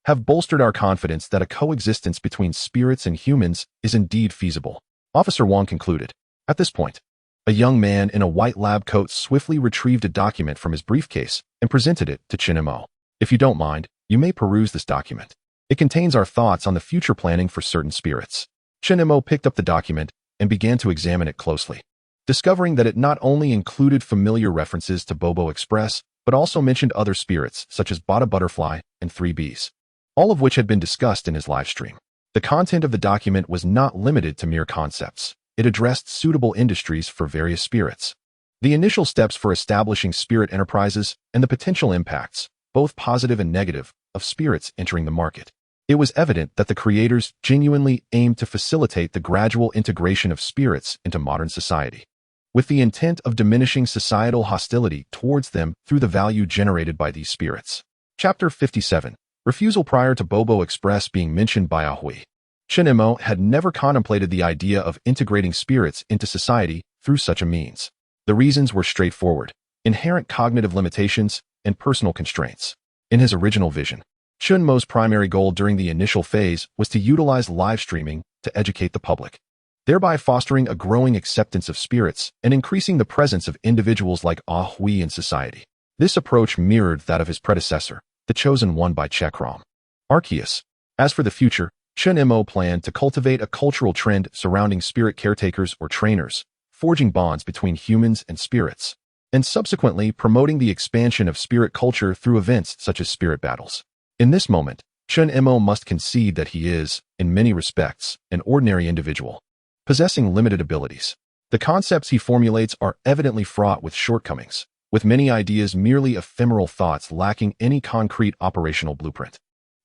have bolstered our confidence that a coexistence between spirits and humans is indeed feasible, Officer Wang concluded. At this point, a young man in a white lab coat swiftly retrieved a document from his briefcase and presented it to Chen Mo. "If you don't mind, you may peruse this document. It contains our thoughts on the future planning for certain spirits." Chen Mo picked up the document and began to examine it closely, discovering that it not only included familiar references to Bobo Express, but also mentioned other spirits such as Bada Butterfly and 3 Bees, all of which had been discussed in his live stream. The content of the document was not limited to mere concepts. It addressed suitable industries for various spirits, the initial steps for establishing spirit enterprises, and the potential impacts, both positive and negative, of spirits entering the market. It was evident that the creators genuinely aimed to facilitate the gradual integration of spirits into modern society, with the intent of diminishing societal hostility towards them through the value generated by these spirits. Chapter 57. Refusal. Prior to Bobo Express being mentioned by Ahui, Chen Mo had never contemplated the idea of integrating spirits into society through such a means. The reasons were straightforward: inherent cognitive limitations and personal constraints. In his original vision, Chen Mo's primary goal during the initial phase was to utilize live streaming to educate the public, thereby fostering a growing acceptance of spirits and increasing the presence of individuals like Ahui in society. This approach mirrored that of his predecessor, the chosen one by Chekrom, Arceus. As for the future, Chen Mo planned to cultivate a cultural trend surrounding spirit caretakers or trainers, forging bonds between humans and spirits, and subsequently promoting the expansion of spirit culture through events such as spirit battles. In this moment, Chen Mo must concede that he is, in many respects, an ordinary individual, possessing limited abilities. The concepts he formulates are evidently fraught with shortcomings, with many ideas merely ephemeral thoughts lacking any concrete operational blueprint,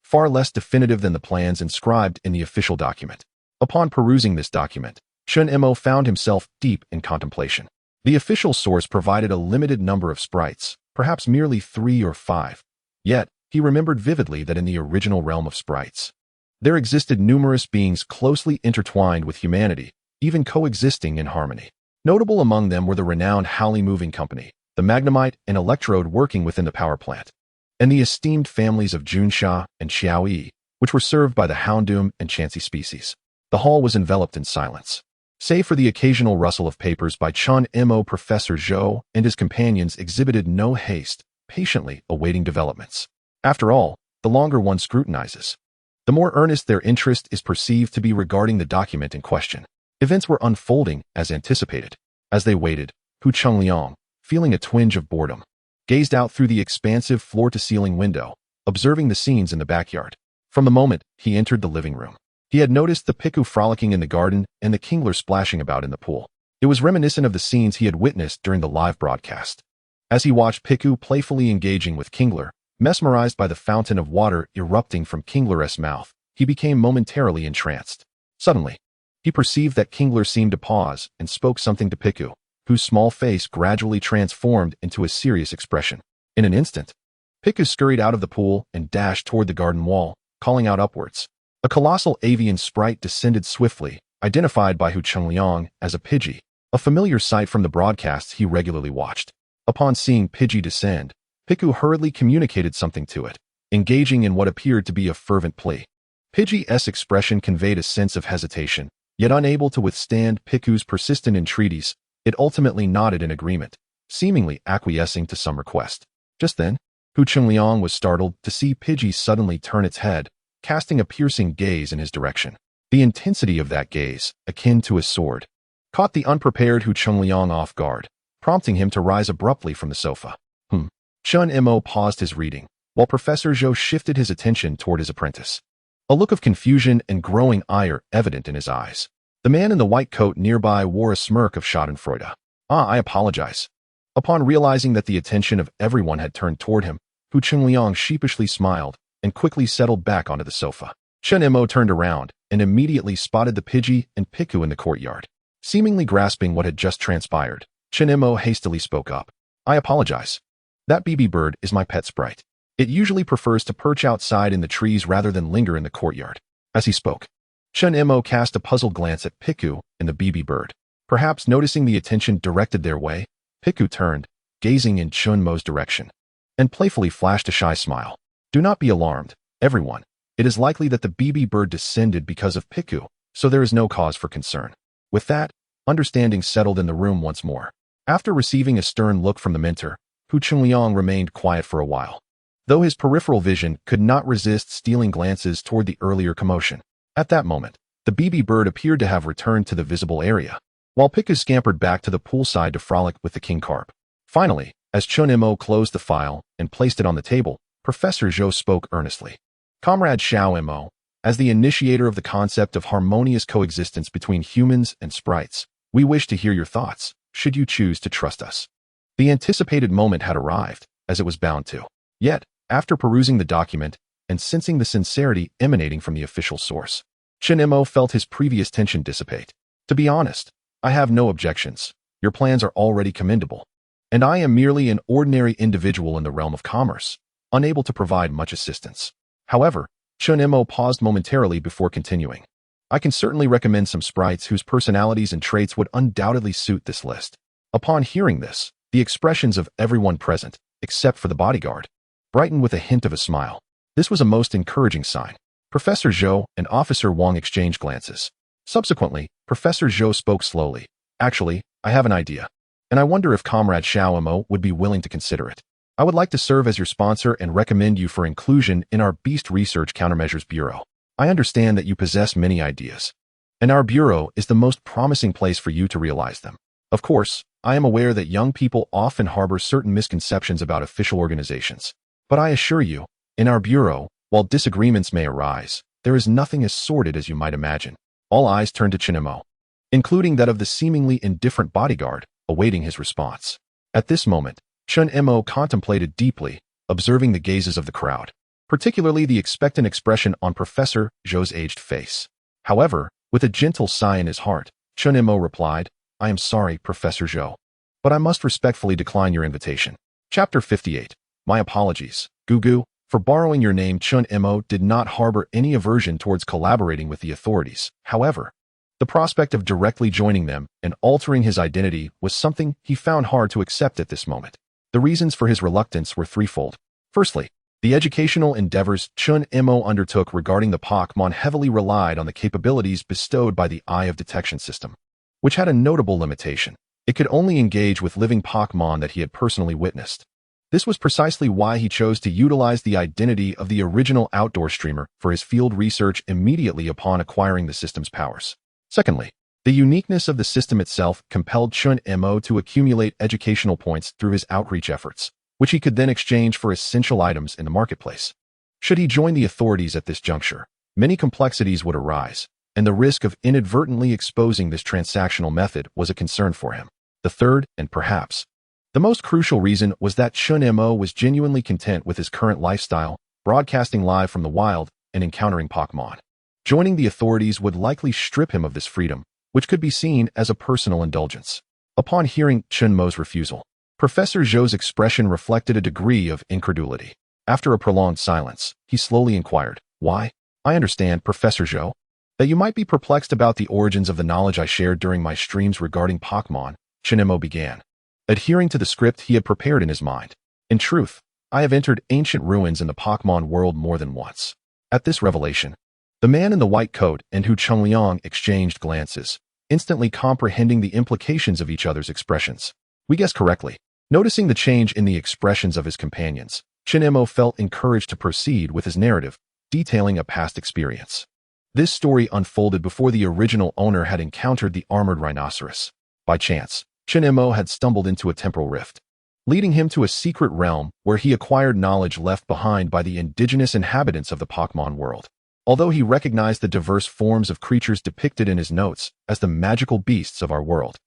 far less definitive than the plans inscribed in the official document. Upon perusing this document, Chen Mo found himself deep in contemplation. The official source provided a limited number of sprites, perhaps merely 3 or 5, yet he remembered vividly that in the original realm of sprites, there existed numerous beings closely intertwined with humanity, even coexisting in harmony. Notable among them were the renowned Howley Moving Company, the Magnemite and Electrode working within the power plant, and the esteemed families of Junsha and Xiaoyi, which were served by the Houndoom and Chansey species. The hall was enveloped in silence, save for the occasional rustle of papers by Chen Mo. Professor Zhou and his companions exhibited no haste, patiently awaiting developments. After all, the longer one scrutinizes, the more earnest their interest is perceived to be regarding the document in question. Events were unfolding as anticipated. As they waited, Hu Chengliang, feeling a twinge of boredom, gazed out through the expansive floor-to-ceiling window, observing the scenes in the backyard. From the moment he entered the living room, he had noticed the Piku frolicking in the garden and the Kingler splashing about in the pool. It was reminiscent of the scenes he had witnessed during the live broadcast. As he watched Piku playfully engaging with Kingler, mesmerized by the fountain of water erupting from Kingler's mouth, he became momentarily entranced. Suddenly, he perceived that Kingler seemed to pause and spoke something to Piku, whose small face gradually transformed into a serious expression. In an instant, Piku scurried out of the pool and dashed toward the garden wall, calling out upwards. A colossal avian sprite descended swiftly, identified by Hu Chengliang as a Pidgey, a familiar sight from the broadcasts he regularly watched. Upon seeing Pidgey descend, Piku hurriedly communicated something to it, engaging in what appeared to be a fervent plea. Pidgey's expression conveyed a sense of hesitation, yet unable to withstand Piku's persistent entreaties, it ultimately nodded in agreement, seemingly acquiescing to some request. Just then, Hu Chengliang was startled to see Pidgey suddenly turn its head, casting a piercing gaze in his direction. The intensity of that gaze, akin to a sword, caught the unprepared Hu Chengliang off guard, prompting him to rise abruptly from the sofa. Chen Mo paused his reading, while Professor Zhou shifted his attention toward his apprentice. A look of confusion and growing ire evident in his eyes. The man in the white coat nearby wore a smirk of schadenfreude. I apologize. Upon realizing that the attention of everyone had turned toward him, Hu Chengliang sheepishly smiled and quickly settled back onto the sofa. Chen Mo turned around and immediately spotted the Pidgey and Piku in the courtyard. Seemingly grasping what had just transpired, Chen Mo hastily spoke up. I apologize. That BB bird is my pet sprite. It usually prefers to perch outside in the trees rather than linger in the courtyard. As he spoke, Chen Mo cast a puzzled glance at Piku and the BB bird. Perhaps noticing the attention directed their way, Piku turned, gazing in Chen Mo's direction, and playfully flashed a shy smile. Do not be alarmed, everyone. It is likely that the BB bird descended because of Piku, so there is no cause for concern. With that, understanding settled in the room once more. After receiving a stern look from the mentor, Hu Chengliang remained quiet for a while, though his peripheral vision could not resist stealing glances toward the earlier commotion. At that moment, the BB bird appeared to have returned to the visible area, while Piku scampered back to the poolside to frolic with the king carp. Finally, as Chen Mo closed the file and placed it on the table, Professor Zhou spoke earnestly. Comrade Xiao Mo, as the initiator of the concept of harmonious coexistence between humans and sprites, we wish to hear your thoughts, should you choose to trust us. The anticipated moment had arrived, as it was bound to. Yet, after perusing the document and sensing the sincerity emanating from the official source, Chen Mo felt his previous tension dissipate. To be honest, I have no objections. Your plans are already commendable, and I am merely an ordinary individual in the realm of commerce, unable to provide much assistance. However, Chen Mo paused momentarily before continuing. I can certainly recommend some sprites whose personalities and traits would undoubtedly suit this list. Upon hearing this, the expressions of everyone present, except for the bodyguard, brightened with a hint of a smile. This was a most encouraging sign. Professor Zhou and Officer Wang exchanged glances. Subsequently, Professor Zhou spoke slowly. Actually, I have an idea, and I wonder if Comrade Xiao Mo would be willing to consider it. I would like to serve as your sponsor and recommend you for inclusion in our Beast Research Countermeasures Bureau. I understand that you possess many ideas, and our bureau is the most promising place for you to realize them. Of course, I am aware that young people often harbor certain misconceptions about official organizations, but I assure you, in our bureau, while disagreements may arise, there is nothing as sordid as you might imagine. All eyes turned to Chen Mo, including that of the seemingly indifferent bodyguard, awaiting his response. At this moment, Chen Mo contemplated deeply, observing the gazes of the crowd, particularly the expectant expression on Professor Zhou's aged face. However, with a gentle sigh in his heart, Chen Mo replied, I am sorry, Professor Zhou, but I must respectfully decline your invitation. Chapter 58. My apologies, Gugu, for borrowing your name. Chen Mo did not harbor any aversion towards collaborating with the authorities. However, the prospect of directly joining them and altering his identity was something he found hard to accept at this moment. The reasons for his reluctance were threefold. Firstly, the educational endeavors Chen Mo undertook regarding the Pokémon heavily relied on the capabilities bestowed by the Eye of Detection system, which had a notable limitation. It could only engage with living Pokémon that he had personally witnessed. This was precisely why he chose to utilize the identity of the original outdoor streamer for his field research immediately upon acquiring the system's powers. Secondly, The uniqueness of the system itself compelled Chen Mo to accumulate educational points through his outreach efforts, which he could then exchange for essential items in the marketplace. Should he join the authorities at this juncture, many complexities would arise, and the risk of inadvertently exposing this transactional method was a concern for him. The third, and perhaps the most crucial reason, was that Chen Mo was genuinely content with his current lifestyle, broadcasting live from the wild and encountering Pokémon. Joining the authorities would likely strip him of this freedom, which could be seen as a personal indulgence. Upon hearing Chen Mo's refusal, Professor Zhou's expression reflected a degree of incredulity. After a prolonged silence, he slowly inquired, "Why? I understand, Professor Zhou, that you might be perplexed about the origins of the knowledge I shared during my streams regarding Pokémon," Chen Mo began, adhering to the script he had prepared in his mind. "In truth, I have entered ancient ruins in the Pokémon world more than once." At this revelation, the man in the white coat and Hu Chungliang exchanged glances, instantly comprehending the implications of each other's expressions. We guessed correctly. Noticing the change in the expressions of his companions, Chen Mo felt encouraged to proceed with his narrative, detailing a past experience. This story unfolded before the original owner had encountered the armored rhinoceros. By chance, Chen Mo had stumbled into a temporal rift, leading him to a secret realm where he acquired knowledge left behind by the indigenous inhabitants of the Pokémon world. Although he recognized the diverse forms of creatures depicted in his notes as the magical beasts of our world,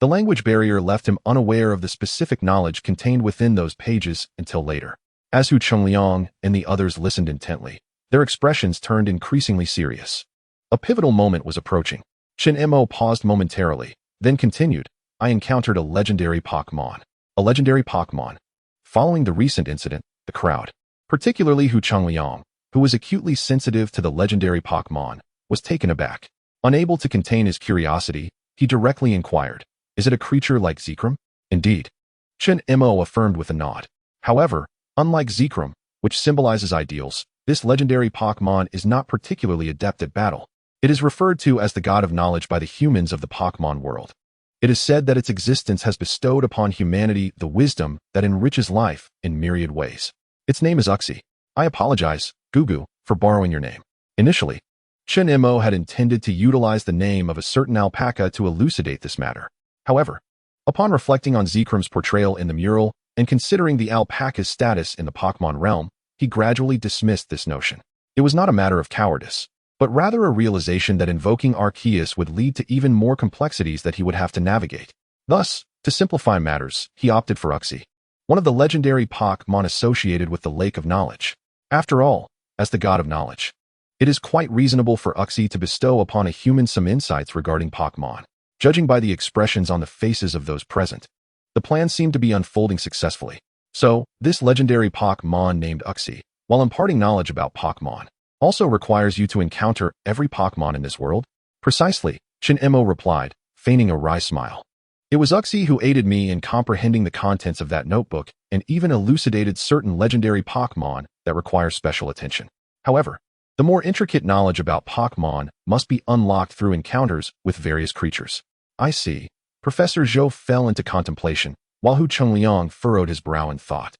the language barrier left him unaware of the specific knowledge contained within those pages until later. As Hu Chungliang and the others listened intently, their expressions turned increasingly serious. A pivotal moment was approaching. Chen Mo paused momentarily, then continued, "I encountered a legendary Pokémon. A legendary Pokémon." Following the recent incident, the crowd, particularly Hu Chungliang, who was acutely sensitive to the legendary Pokémon, was taken aback. Unable to contain his curiosity, he directly inquired, "Is it a creature like Zekrom?" "Indeed," Chen Mo affirmed with a nod. "However, unlike Zekrom, which symbolizes ideals, this legendary Pokémon is not particularly adept at battle. It is referred to as the god of knowledge by the humans of the Pokémon world. It is said that its existence has bestowed upon humanity the wisdom that enriches life in myriad ways. Its name is Uxie. I apologize, Gugu, for borrowing your name." Initially, Chen Mo had intended to utilize the name of a certain alpaca to elucidate this matter. However, upon reflecting on Zekrom's portrayal in the mural and considering the alpaca's status in the Pokémon realm, he gradually dismissed this notion. It was not a matter of cowardice, but rather a realization that invoking Arceus would lead to even more complexities that he would have to navigate. Thus, to simplify matters, he opted for Uxie, one of the legendary Pokémon associated with the Lake of Knowledge. After all, as the god of knowledge, it is quite reasonable for Uxie to bestow upon a human some insights regarding Pokémon. Judging by the expressions on the faces of those present, the plan seemed to be unfolding successfully. So, this legendary Pokémon named Uxie, while imparting knowledge about Pokémon, also requires you to encounter every Pokémon in this world? Precisely, Chen Mo replied, feigning a wry smile. It was Uxie who aided me in comprehending the contents of that notebook and even elucidated certain legendary Pokémon that require special attention. However, the more intricate knowledge about Pokémon must be unlocked through encounters with various creatures. I see. Professor Zhou fell into contemplation, while Hu Chungliang furrowed his brow in thought.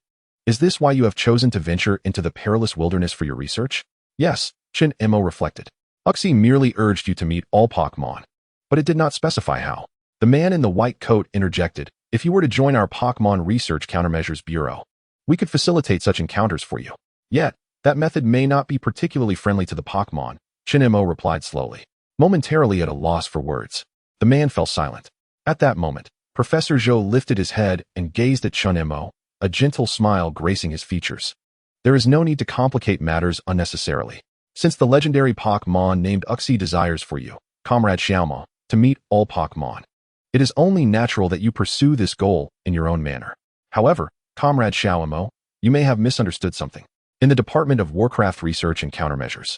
Is this why you have chosen to venture into the perilous wilderness for your research? Yes, Chen Mo reflected. Uxie merely urged you to meet all Pokémon, but it did not specify how. The man in the white coat interjected, if you were to join our Pokémon Research Countermeasures Bureau, we could facilitate such encounters for you. Yet, that method may not be particularly friendly to the Pokémon, Chen Mo replied slowly, momentarily at a loss for words. The man fell silent. At that moment, Professor Zhou lifted his head and gazed at Chen Mo, a gentle smile gracing his features. There is no need to complicate matters unnecessarily. Since the legendary Pokémon named Uxie desires for you, Comrade Xiaomo, to meet all Pokémon, it is only natural that you pursue this goal in your own manner. However, Comrade Xiaomo, you may have misunderstood something. In the Department of Warcraft Research and Countermeasures,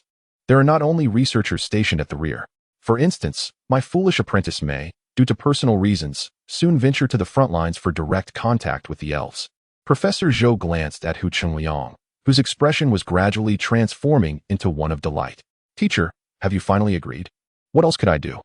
there are not only researchers stationed at the rear. For instance, my foolish apprentice may, due to personal reasons, soon venture to the front lines for direct contact with the elves. Professor Zhou glanced at Hu Chungliang, whose expression was gradually transforming into one of delight. Teacher, have you finally agreed? What else could I do?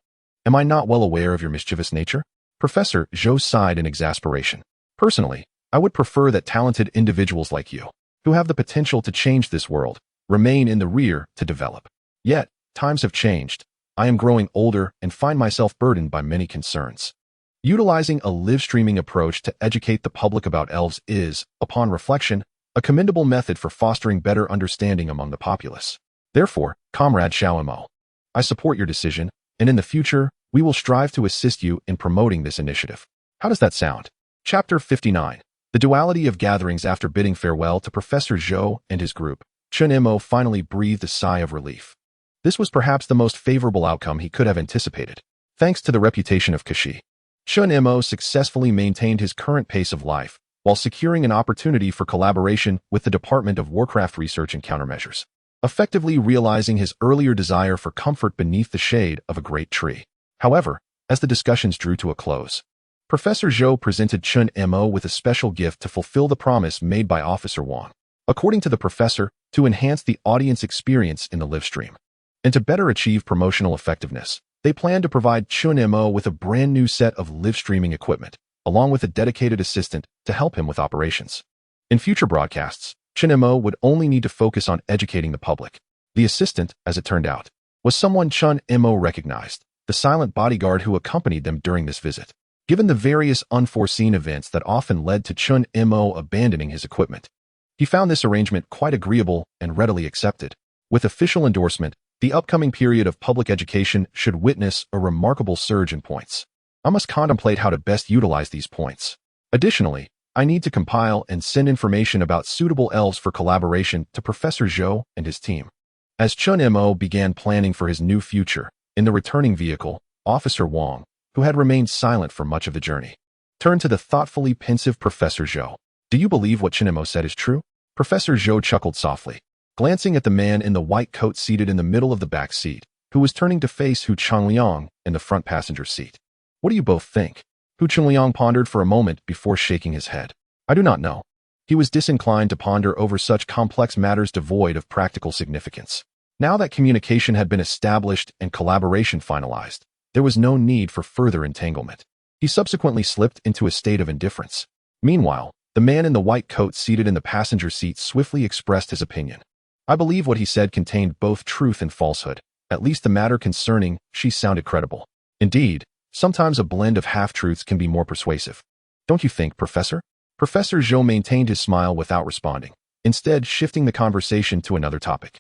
Am I not well aware of your mischievous nature? Professor Zhou sighed in exasperation. Personally, I would prefer that talented individuals like you, who have the potential to change this world, remain in the rear to develop. Yet, times have changed. I am growing older and find myself burdened by many concerns. Utilizing a live-streaming approach to educate the public about elves is, upon reflection, a commendable method for fostering better understanding among the populace. Therefore, Comrade Chen Mo, I support your decision, and in the future, we will strive to assist you in promoting this initiative. How does that sound? Chapter 59. The duality of gatherings. After bidding farewell to Professor Zhou and his group, Chen Mo finally breathed a sigh of relief. This was perhaps the most favorable outcome he could have anticipated. Thanks to the reputation of Kashi, Chen Mo successfully maintained his current pace of life, while securing an opportunity for collaboration with the Department of Warcraft Research and Countermeasures, effectively realizing his earlier desire for comfort beneath the shade of a great tree. However, as the discussions drew to a close, Professor Zhou presented Chen Mo with a special gift to fulfill the promise made by Officer Wang. According to the professor, to enhance the audience experience in the live stream, and to better achieve promotional effectiveness, they plan to provide Chen Mo with a brand new set of live streaming equipment, along with a dedicated assistant to help him with operations. In future broadcasts, Chen Mo would only need to focus on educating the public. The assistant, as it turned out, was someone Chen Mo recognized, the silent bodyguard who accompanied them during this visit. Given the various unforeseen events that often led to Chen Mo abandoning his equipment, he found this arrangement quite agreeable and readily accepted. With official endorsement, the upcoming period of public education should witness a remarkable surge in points. I must contemplate how to best utilize these points. Additionally, I need to compile and send information about suitable elves for collaboration to Professor Zhou and his team. As Chen Mo began planning for his new future, in the returning vehicle, Officer Wang, who had remained silent for much of the journey, turned to the thoughtfully pensive Professor Zhou. Do you believe what Chen Mo said is true? Professor Zhou chuckled softly, glancing at the man in the white coat seated in the middle of the back seat, who was turning to face Hu Chongliang in the front passenger seat. What do you both think? Hu Chongliang pondered for a moment before shaking his head. I do not know. He was disinclined to ponder over such complex matters devoid of practical significance. Now that communication had been established and collaboration finalized, there was no need for further entanglement. He subsequently slipped into a state of indifference. Meanwhile, the man in the white coat seated in the passenger seat swiftly expressed his opinion. I believe what he said contained both truth and falsehood. At least the matter concerning she sounded credible. Indeed, sometimes a blend of half-truths can be more persuasive. Don't you think, Professor? Professor Zhou maintained his smile without responding, instead shifting the conversation to another topic.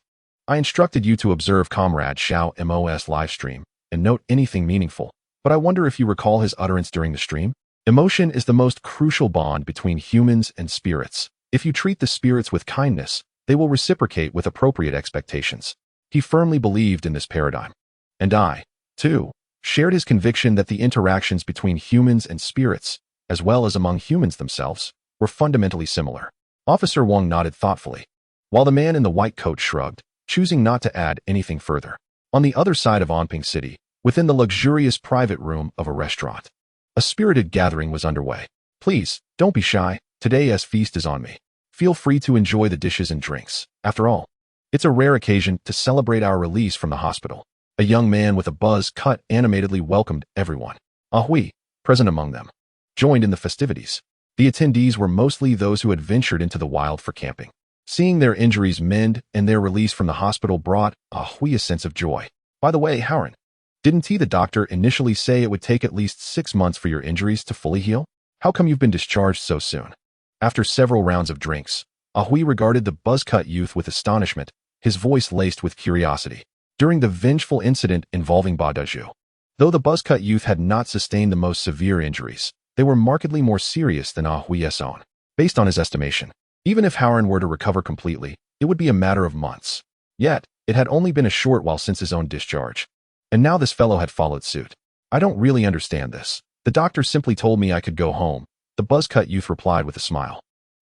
I instructed you to observe Comrade Chen Mo's live stream and note anything meaningful, but I wonder if you recall his utterance during the stream? Emotion is the most crucial bond between humans and spirits. If you treat the spirits with kindness, they will reciprocate with appropriate expectations. He firmly believed in this paradigm. And I, too, shared his conviction that the interactions between humans and spirits, as well as among humans themselves, were fundamentally similar. Officer Wang nodded thoughtfully, while the man in the white coat shrugged, choosing not to add anything further. On the other side of Anping City, within the luxurious private room of a restaurant, a spirited gathering was underway. Please, don't be shy. Today's feast is on me. Feel free to enjoy the dishes and drinks. After all, it's a rare occasion to celebrate our release from the hospital. A young man with a buzz cut animatedly welcomed everyone. Hui, present among them, joined in the festivities. The attendees were mostly those who had ventured into the wild for camping. Seeing their injuries mend and their release from the hospital brought Hui a sense of joy. By the way, Howren, didn't the doctor initially say it would take at least 6 months for your injuries to fully heal? How come you've been discharged so soon? After several rounds of drinks, Hui regarded the buzz-cut youth with astonishment, his voice laced with curiosity. During the vengeful incident involving Badaju, though the buzz-cut youth had not sustained the most severe injuries, they were markedly more serious than Hui's own. Based on his estimation, even if Howren were to recover completely, it would be a matter of months. Yet, it had only been a short while since his own discharge. And now this fellow had followed suit. I don't really understand this. The doctor simply told me I could go home, the buzz-cut youth replied with a smile.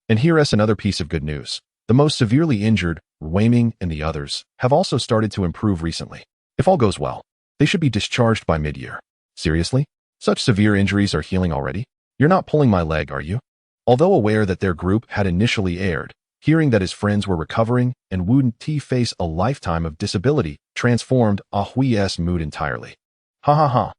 And here's another piece of good news. The most severely injured, Weiming and the others, have also started to improve recently. If all goes well, they should be discharged by mid-year. Seriously? Such severe injuries are healing already? You're not pulling my leg, are you? Although aware that their group had initially erred, hearing that his friends were recovering and wouldn't face a lifetime of disability transformed Hui's mood entirely. Ha ha ha.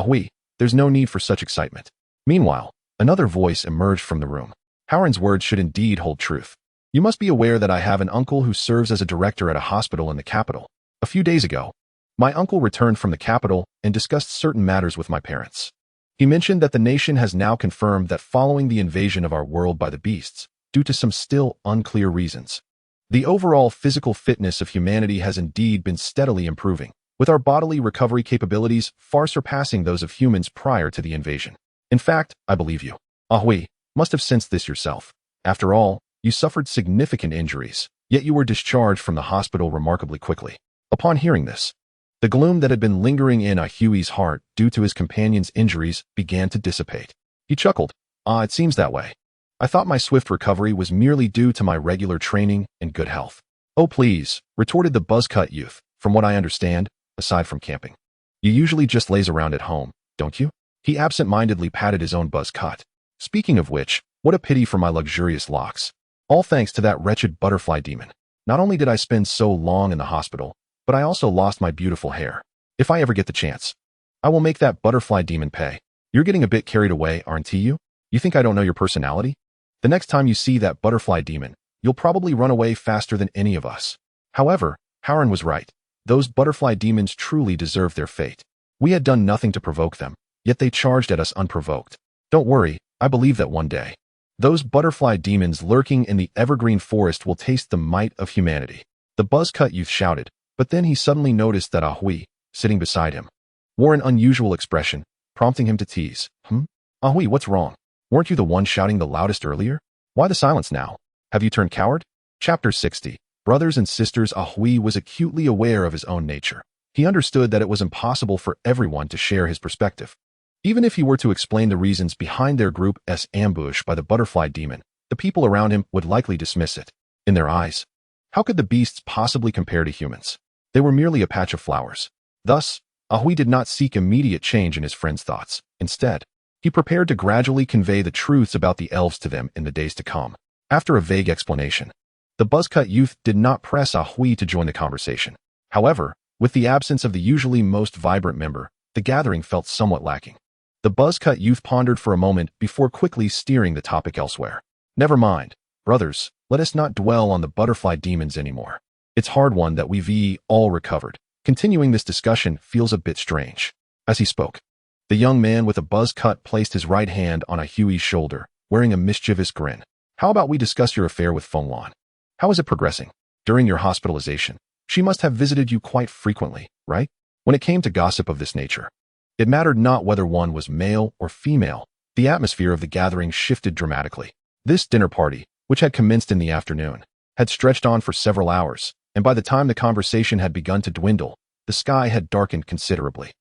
Hui, there's no need for such excitement. Meanwhile, another voice emerged from the room. Howren's words should indeed hold truth. You must be aware that I have an uncle who serves as a director at a hospital in the capital. A few days ago, My uncle returned from the capital and discussed certain matters with my parents. He mentioned that the nation has now confirmed that following the invasion of our world by the beasts, due to some still unclear reasons, the overall physical fitness of humanity has indeed been steadily improving, with our bodily recovery capabilities far surpassing those of humans prior to the invasion. In fact, I believe you. Ahui must have sensed this yourself. After all, you suffered significant injuries, yet you were discharged from the hospital remarkably quickly. Upon hearing this, the gloom that had been lingering in Ahui's heart due to his companion's injuries began to dissipate. He chuckled. It seems that way. I thought my swift recovery was merely due to my regular training and good health. Oh please, retorted the buzzcut youth. From what I understand, aside from camping, you usually just laze around at home, don't you? He absent-mindedly patted his own buzz cut. Speaking of which, what a pity for my luxurious locks. All thanks to that wretched butterfly demon. Not only did I spend so long in the hospital, but I also lost my beautiful hair. If I ever get the chance, I will make that butterfly demon pay. You're getting a bit carried away, aren't you? You think I don't know your personality? The next time you see that butterfly demon, you'll probably run away faster than any of us. However, Haren was right. Those butterfly demons truly deserved their fate. We had done nothing to provoke them, yet they charged at us unprovoked. Don't worry, I believe that one day, those butterfly demons lurking in the evergreen forest will taste the might of humanity. The buzzcut youth shouted, but then he suddenly noticed that Ahui, sitting beside him, wore an unusual expression, prompting him to tease. Ahui, what's wrong? Weren't you the one shouting the loudest earlier? Why the silence now? Have you turned coward? Chapter 60. Brothers and sisters. Ahui was acutely aware of his own nature. He understood that it was impossible for everyone to share his perspective. Even if he were to explain the reasons behind their group's ambush by the butterfly demon, the people around him would likely dismiss it. In their eyes, how could the beasts possibly compare to humans? They were merely a patch of flowers. Thus, Ahui did not seek immediate change in his friend's thoughts. Instead, he prepared to gradually convey the truths about the elves to them in the days to come. After a vague explanation, the buzzcut youth did not press Ahui to join the conversation. However, with the absence of the usually most vibrant member, the gathering felt somewhat lacking. The buzzcut youth pondered for a moment before quickly steering the topic elsewhere. Never mind, brothers, let us not dwell on the butterfly demons anymore. It's hard one that we've all recovered. Continuing this discussion feels a bit strange. As he spoke, the young man with a buzz cut placed his right hand on Ahui's shoulder, wearing a mischievous grin. How about we discuss your affair with Fenglan? How is it progressing? During your hospitalization, she must have visited you quite frequently, right? When it came to gossip of this nature, it mattered not whether one was male or female. The atmosphere of the gathering shifted dramatically. This dinner party, which had commenced in the afternoon, had stretched on for several hours, and by the time the conversation had begun to dwindle, the sky had darkened considerably.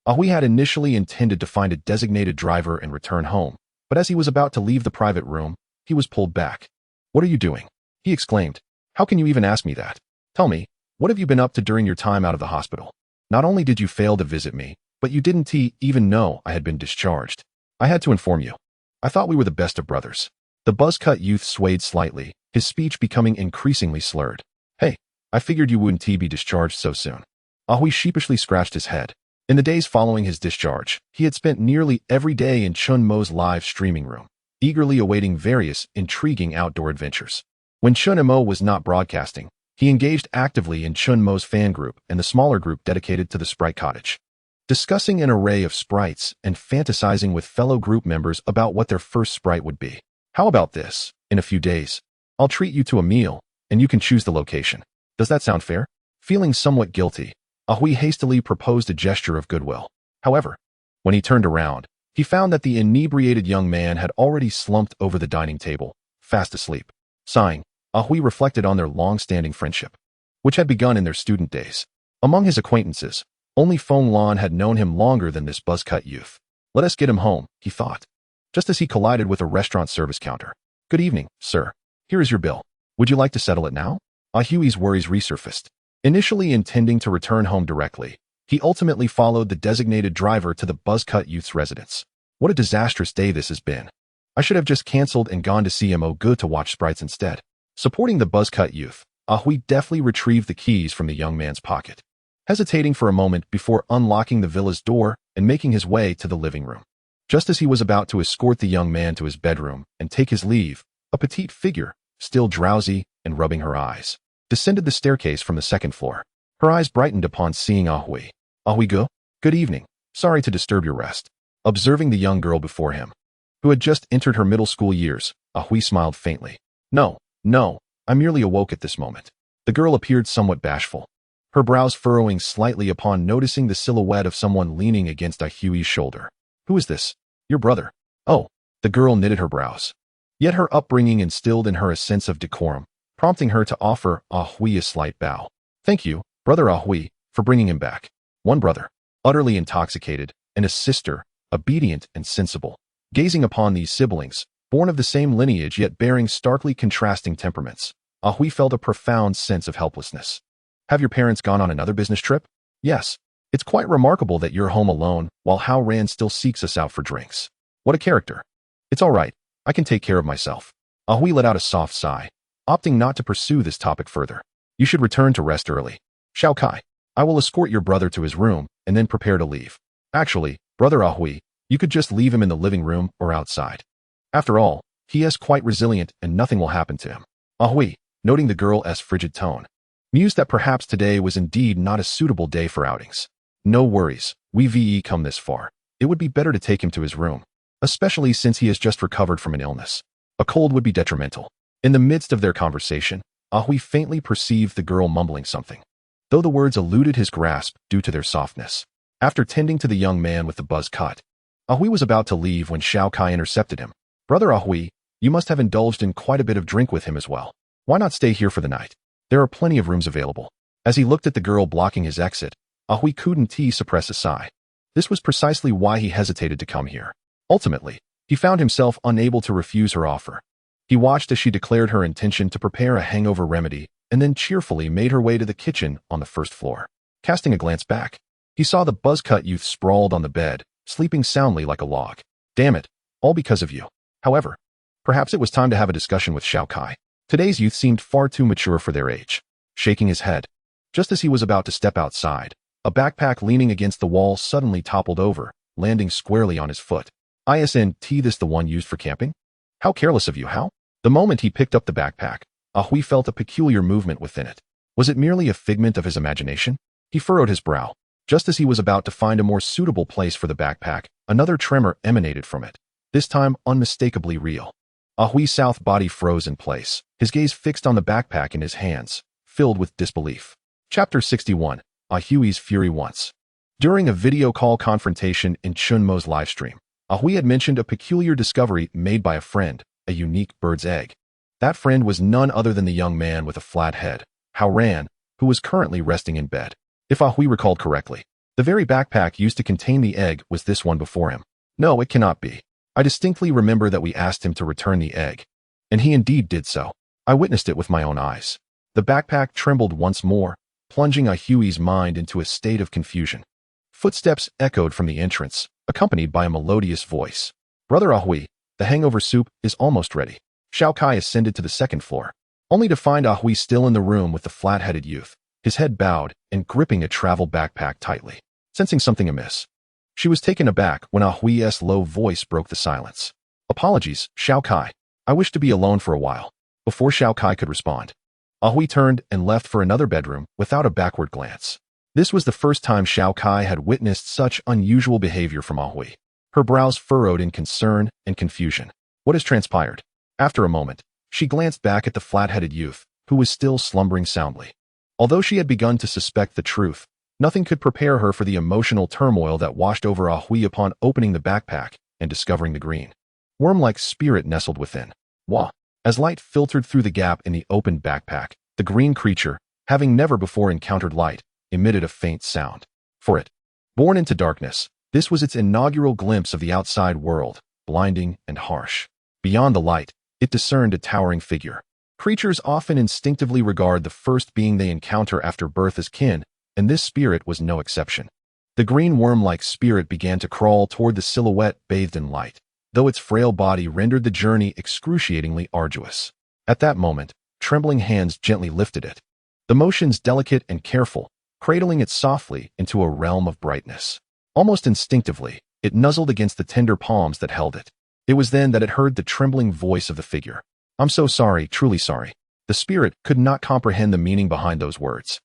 Ahui had initially intended to find a designated driver and return home, but as he was about to leave the private room, he was pulled back. What are you doing? He exclaimed. How can you even ask me that? Tell me, what have you been up to during your time out of the hospital? Not only did you fail to visit me, but you didn't even know I had been discharged. I had to inform you. I thought we were the best of brothers. The buzzcut youth swayed slightly, his speech becoming increasingly slurred. Hey, I figured you wouldn't be discharged so soon. Ahui sheepishly scratched his head. In the days following his discharge, he had spent nearly every day in Chen Mo's live streaming room, eagerly awaiting various intriguing outdoor adventures. When Chen Mo was not broadcasting, he engaged actively in Chen Mo's fan group and the smaller group dedicated to the Sprite Cottage, discussing an array of sprites and fantasizing with fellow group members about what their first sprite would be. How about this? In a few days, I'll treat you to a meal, and you can choose the location. Does that sound fair? Feeling somewhat guilty, Ahui hastily proposed a gesture of goodwill. However, when he turned around, he found that the inebriated young man had already slumped over the dining table, fast asleep. Sighing, Ahui reflected on their long-standing friendship, which had begun in their student days. Among his acquaintances, only Fenglan had known him longer than this buzzcut youth. Let us get him home, he thought, just as he collided with a restaurant service counter. Good evening, sir. Here is your bill. Would you like to settle it now? Ahui's worries resurfaced. Initially intending to return home directly, he ultimately followed the designated driver to the buzzcut youth's residence. What a disastrous day this has been. I should have just cancelled and gone to see Mo Good to watch sprites instead. Supporting the buzzcut youth, Ahui deftly retrieved the keys from the young man's pocket, hesitating for a moment before unlocking the villa's door and making his way to the living room. Just as he was about to escort the young man to his bedroom and take his leave, a petite figure, still drowsy and rubbing her eyes, descended the staircase from the second floor. Her eyes brightened upon seeing Ahui. Ahui-go? Good evening. Sorry to disturb your rest. Observing the young girl before him, who had just entered her middle school years, Ahui smiled faintly. No, I merely awoke at this moment. The girl appeared somewhat bashful, her brows furrowing slightly upon noticing the silhouette of someone leaning against Ahui's shoulder. Who is this? Your brother. Oh, the girl knitted her brows. Yet her upbringing instilled in her a sense of decorum, prompting her to offer Ahui a slight bow. Thank you, Brother Ahui, for bringing him back. One brother, utterly intoxicated, and a sister, obedient and sensible. Gazing upon these siblings, born of the same lineage yet bearing starkly contrasting temperaments, Ahui felt a profound sense of helplessness. Have your parents gone on another business trip? Yes. It's quite remarkable that you're home alone while Hao Ran still seeks us out for drinks. What a character. It's all right. I can take care of myself. Ahui let out a soft sigh, opting not to pursue this topic further. You should return to rest early. Xiao Kai, I will escort your brother to his room and then prepare to leave. Actually, Brother Ahui, you could just leave him in the living room or outside. After all, he is quite resilient and nothing will happen to him. Ahui, noting the girl's frigid tone, mused that perhaps today was indeed not a suitable day for outings. No worries, we've come this far. It would be better to take him to his room, especially since he has just recovered from an illness. A cold would be detrimental. In the midst of their conversation, Ahui faintly perceived the girl mumbling something, though the words eluded his grasp due to their softness. After tending to the young man with the buzz cut, Ahui was about to leave when Xiao Kai intercepted him. Brother Ahui, you must have indulged in quite a bit of drink with him as well. Why not stay here for the night? There are plenty of rooms available. As he looked at the girl blocking his exit, Ahui couldn't suppress a sigh. This was precisely why he hesitated to come here. Ultimately, he found himself unable to refuse her offer. He watched as she declared her intention to prepare a hangover remedy and then cheerfully made her way to the kitchen on the first floor. Casting a glance back, he saw the buzz-cut youth sprawled on the bed, sleeping soundly like a log. Damn it, all because of you. However, perhaps it was time to have a discussion with Xiao Kai. Today's youth seemed far too mature for their age. Shaking his head, just as he was about to step outside, a backpack leaning against the wall suddenly toppled over, landing squarely on his foot. Isn't this the one used for camping? How careless of you, Hao? The moment he picked up the backpack, Ahui felt a peculiar movement within it. Was it merely a figment of his imagination? He furrowed his brow. Just as he was about to find a more suitable place for the backpack, another tremor emanated from it, this time unmistakably real. Ahui's south body froze in place, his gaze fixed on the backpack in his hands, filled with disbelief. Chapter 61. Ahui's Fury Once. During a video call confrontation in Chen Mo's livestream, Ahui had mentioned a peculiar discovery made by a friend, a unique bird's egg. That friend was none other than the young man with a flat head, Hao Ran, who was currently resting in bed. If Ahui recalled correctly, the very backpack used to contain the egg was this one before him. No, it cannot be. I distinctly remember that we asked him to return the egg, and he indeed did so. I witnessed it with my own eyes. The backpack trembled once more, plunging Ahui's mind into a state of confusion. Footsteps echoed from the entrance, accompanied by a melodious voice. Brother Ahui, the hangover soup is almost ready. Xiao Kai ascended to the second floor, only to find Ahui still in the room with the flat-headed youth, his head bowed and gripping a travel backpack tightly. Sensing something amiss, she was taken aback when Ahui's low voice broke the silence. Apologies, Xiao Kai. I wish to be alone for a while. Before Xiao Kai could respond, Ahui turned and left for another bedroom without a backward glance. This was the first time Xiao Kai had witnessed such unusual behavior from Ahui. Her brows furrowed in concern and confusion. What has transpired? After a moment, she glanced back at the flat-headed youth, who was still slumbering soundly. Although she had begun to suspect the truth, nothing could prepare her for the emotional turmoil that washed over Ahui upon opening the backpack and discovering the green, worm-like spirit nestled within. Wah! As light filtered through the gap in the opened backpack, the green creature, having never before encountered light, emitted a faint sound. For it, born into darkness, this was its inaugural glimpse of the outside world, blinding and harsh. Beyond the light, it discerned a towering figure. Creatures often instinctively regard the first being they encounter after birth as kin, and this spirit was no exception. The green worm-like spirit began to crawl toward the silhouette bathed in light, though its frail body rendered the journey excruciatingly arduous. At that moment, trembling hands gently lifted it, the motions delicate and careful, cradling it softly into a realm of brightness. Almost instinctively, it nuzzled against the tender palms that held it. It was then that it heard the trembling voice of the figure. I'm so sorry, truly sorry. The spirit could not comprehend the meaning behind those words.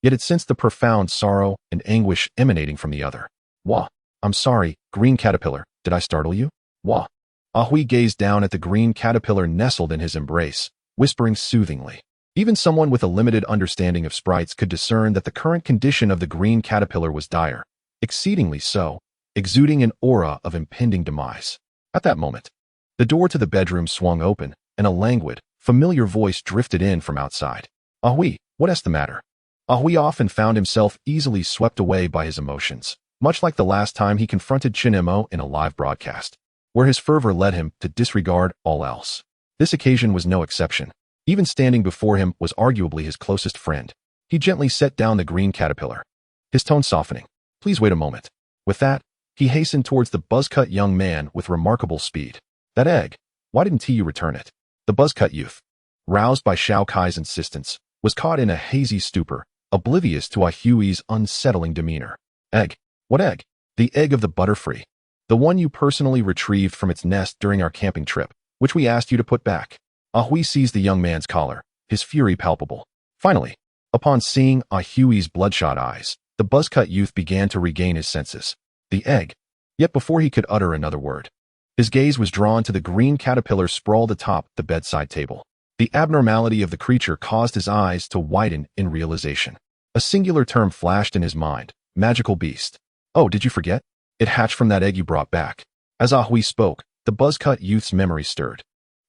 yet it sensed the profound sorrow and anguish emanating from the other. Wah! I'm sorry, green caterpillar, did I startle you? Wah! Ahui gazed down at the green caterpillar nestled in his embrace, whispering soothingly. Even someone with a limited understanding of sprites could discern that the current condition of the green caterpillar was dire, exceedingly so, exuding an aura of impending demise. At that moment, the door to the bedroom swung open, and a languid, familiar voice drifted in from outside. Ahui, what's the matter? Ahui often found himself easily swept away by his emotions, much like the last time he confronted Chen Mo in a live broadcast, where his fervor led him to disregard all else. This occasion was no exception. Even standing before him was arguably his closest friend. He gently set down the green caterpillar, his tone softening. Please wait a moment. With that, he hastened towards the buzz-cut young man with remarkable speed. That egg, why didn't you return it? The buzz-cut youth, roused by Shao Kai's insistence, was caught in a hazy stupor, oblivious to Ahui's unsettling demeanor. Egg? What egg? The egg of the Butterfree. The one you personally retrieved from its nest during our camping trip, which we asked you to put back. Ahui seized the young man's collar, his fury palpable. Finally, upon seeing Ahui's bloodshot eyes, the buzz-cut youth began to regain his senses. The egg. Yet before he could utter another word, his gaze was drawn to the green caterpillar sprawled atop the bedside table. The abnormality of the creature caused his eyes to widen in realization. A singular term flashed in his mind, magical beast. Oh, did you forget? It hatched from that egg you brought back. As Ahui spoke, the buzz-cut youth's memory stirred.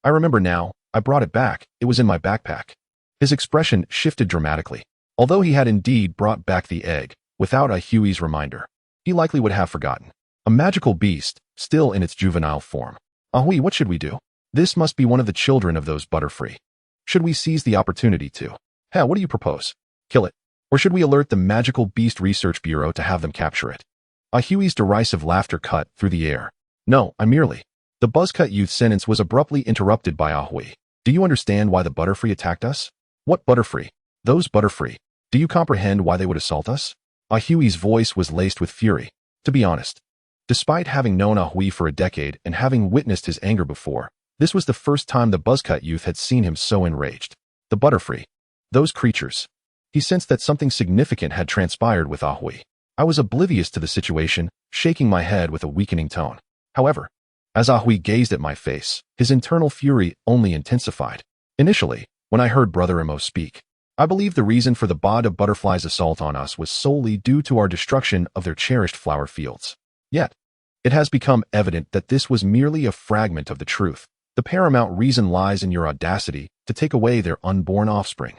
I remember now, I brought it back, it was in my backpack. His expression shifted dramatically. Although he had indeed brought back the egg, without Ahui's reminder, he likely would have forgotten. A magical beast, still in its juvenile form. Ahui, what should we do? This must be one of the children of those Butterfree. Should we seize the opportunity to? Hey, what do you propose? Kill it. Or should we alert the Magical Beast Research Bureau to have them capture it? Ahui's derisive laughter cut through the air. No, I merely. The buzz-cut youth's sentence was abruptly interrupted by Ahui. Do you understand why the Butterfree attacked us? What Butterfree? Those Butterfree. Do you comprehend why they would assault us? Ahui's voice was laced with fury. To be honest, despite having known Ahui for a decade and having witnessed his anger before, this was the first time the buzz-cut youth had seen him so enraged. The Butterfree. Those creatures. He sensed that something significant had transpired with Ahui. I was oblivious to the situation, shaking my head with a weakening tone. However, as Ahui gazed at my face, his internal fury only intensified. Initially, when I heard Brother Mo speak, I believed the reason for the Bod of Butterfly's assault on us was solely due to our destruction of their cherished flower fields. Yet, it has become evident that this was merely a fragment of the truth. The paramount reason lies in your audacity to take away their unborn offspring.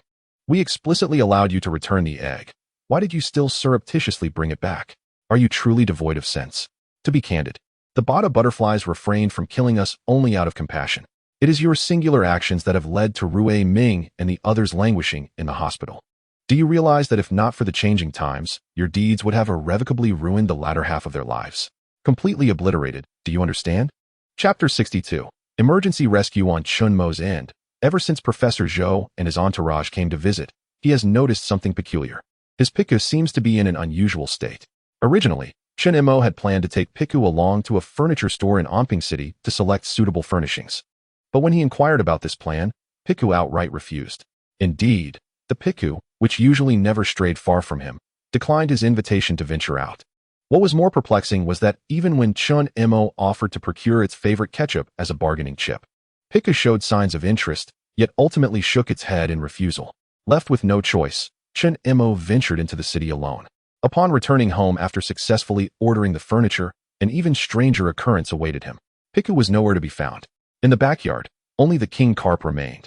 We explicitly allowed you to return the egg. Why did you still surreptitiously bring it back? Are you truly devoid of sense? To be candid, the Bada butterflies refrained from killing us only out of compassion. It is your singular actions that have led to Rui Ming and the others languishing in the hospital. Do you realize that if not for the changing times, your deeds would have irrevocably ruined the latter half of their lives? Completely obliterated, do you understand? Chapter 62. Emergency Rescue on Chen Mo's end. Ever since Professor Zhou and his entourage came to visit, he has noticed something peculiar. His Piku seems to be in an unusual state. Originally, Chen Mo had planned to take Piku along to a furniture store in Anping City to select suitable furnishings. But when he inquired about this plan, Piku outright refused. Indeed, the Piku, which usually never strayed far from him, declined his invitation to venture out. What was more perplexing was that even when Chen Mo offered to procure its favorite ketchup as a bargaining chip, Piku showed signs of interest, yet ultimately shook its head in refusal. Left with no choice, Chen Mo ventured into the city alone. Upon returning home after successfully ordering the furniture, an even stranger occurrence awaited him. Piku was nowhere to be found. In the backyard, only the king carp remained,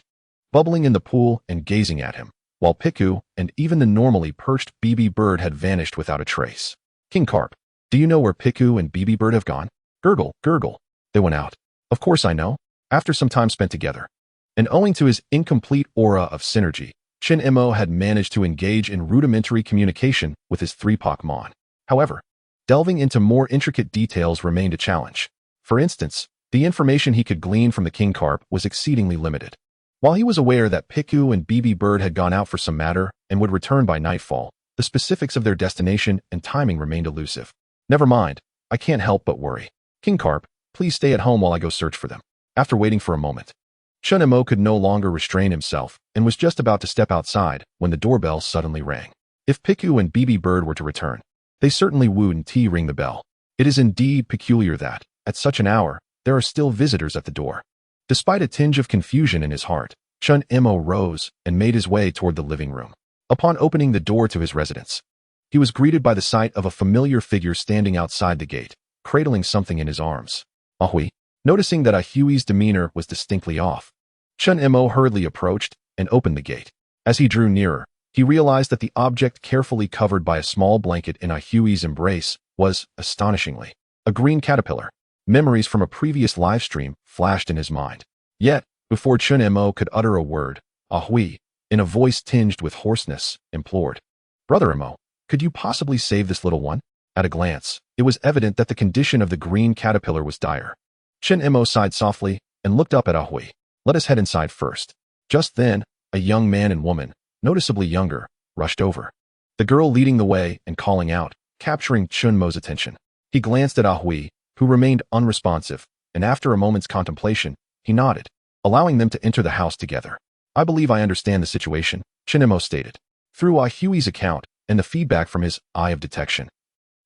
bubbling in the pool and gazing at him, while Piku and even the normally perched BB bird had vanished without a trace. King Carp, do you know where Piku and BB bird have gone? Gurgle, gurgle. They went out. Of course I know. After some time spent together. And owing to his incomplete aura of synergy, Chen Mo had managed to engage in rudimentary communication with his 3 Pokémon. However, delving into more intricate details remained a challenge. For instance, the information he could glean from the King Carp was exceedingly limited. While he was aware that Piku and BB Bird had gone out for some matter and would return by nightfall, the specifics of their destination and timing remained elusive. Never mind, I can't help but worry. King Carp, please stay at home while I go search for them. After waiting for a moment, Chen Mo could no longer restrain himself and was just about to step outside when the doorbell suddenly rang. If Piku and BB Bird were to return, they certainly wouldn't ring the bell. It is indeed peculiar that, at such an hour, there are still visitors at the door. Despite a tinge of confusion in his heart, Chen Mo rose and made his way toward the living room. Upon opening the door to his residence, he was greeted by the sight of a familiar figure standing outside the gate, cradling something in his arms. Ahui. Noticing that Ahui's demeanor was distinctly off, Chen Mo hurriedly approached and opened the gate. As he drew nearer, he realized that the object carefully covered by a small blanket in Ahui's embrace was, astonishingly, a green caterpillar. Memories from a previous live stream flashed in his mind. Yet, before Chen Mo could utter a word, Ahui, in a voice tinged with hoarseness, implored, "Brother Mo, could you possibly save this little one?" At a glance, it was evident that the condition of the green caterpillar was dire. Chen Mo sighed softly and looked up at Ahui. "Let us head inside first." Just then, a young man and woman, noticeably younger, rushed over. The girl leading the way and calling out, capturing Chen Mo's attention. He glanced at Ahui, who remained unresponsive, and after a moment's contemplation, he nodded, allowing them to enter the house together. "I believe I understand the situation," Chen Mo stated. Through Ahui's account and the feedback from his eye of detection,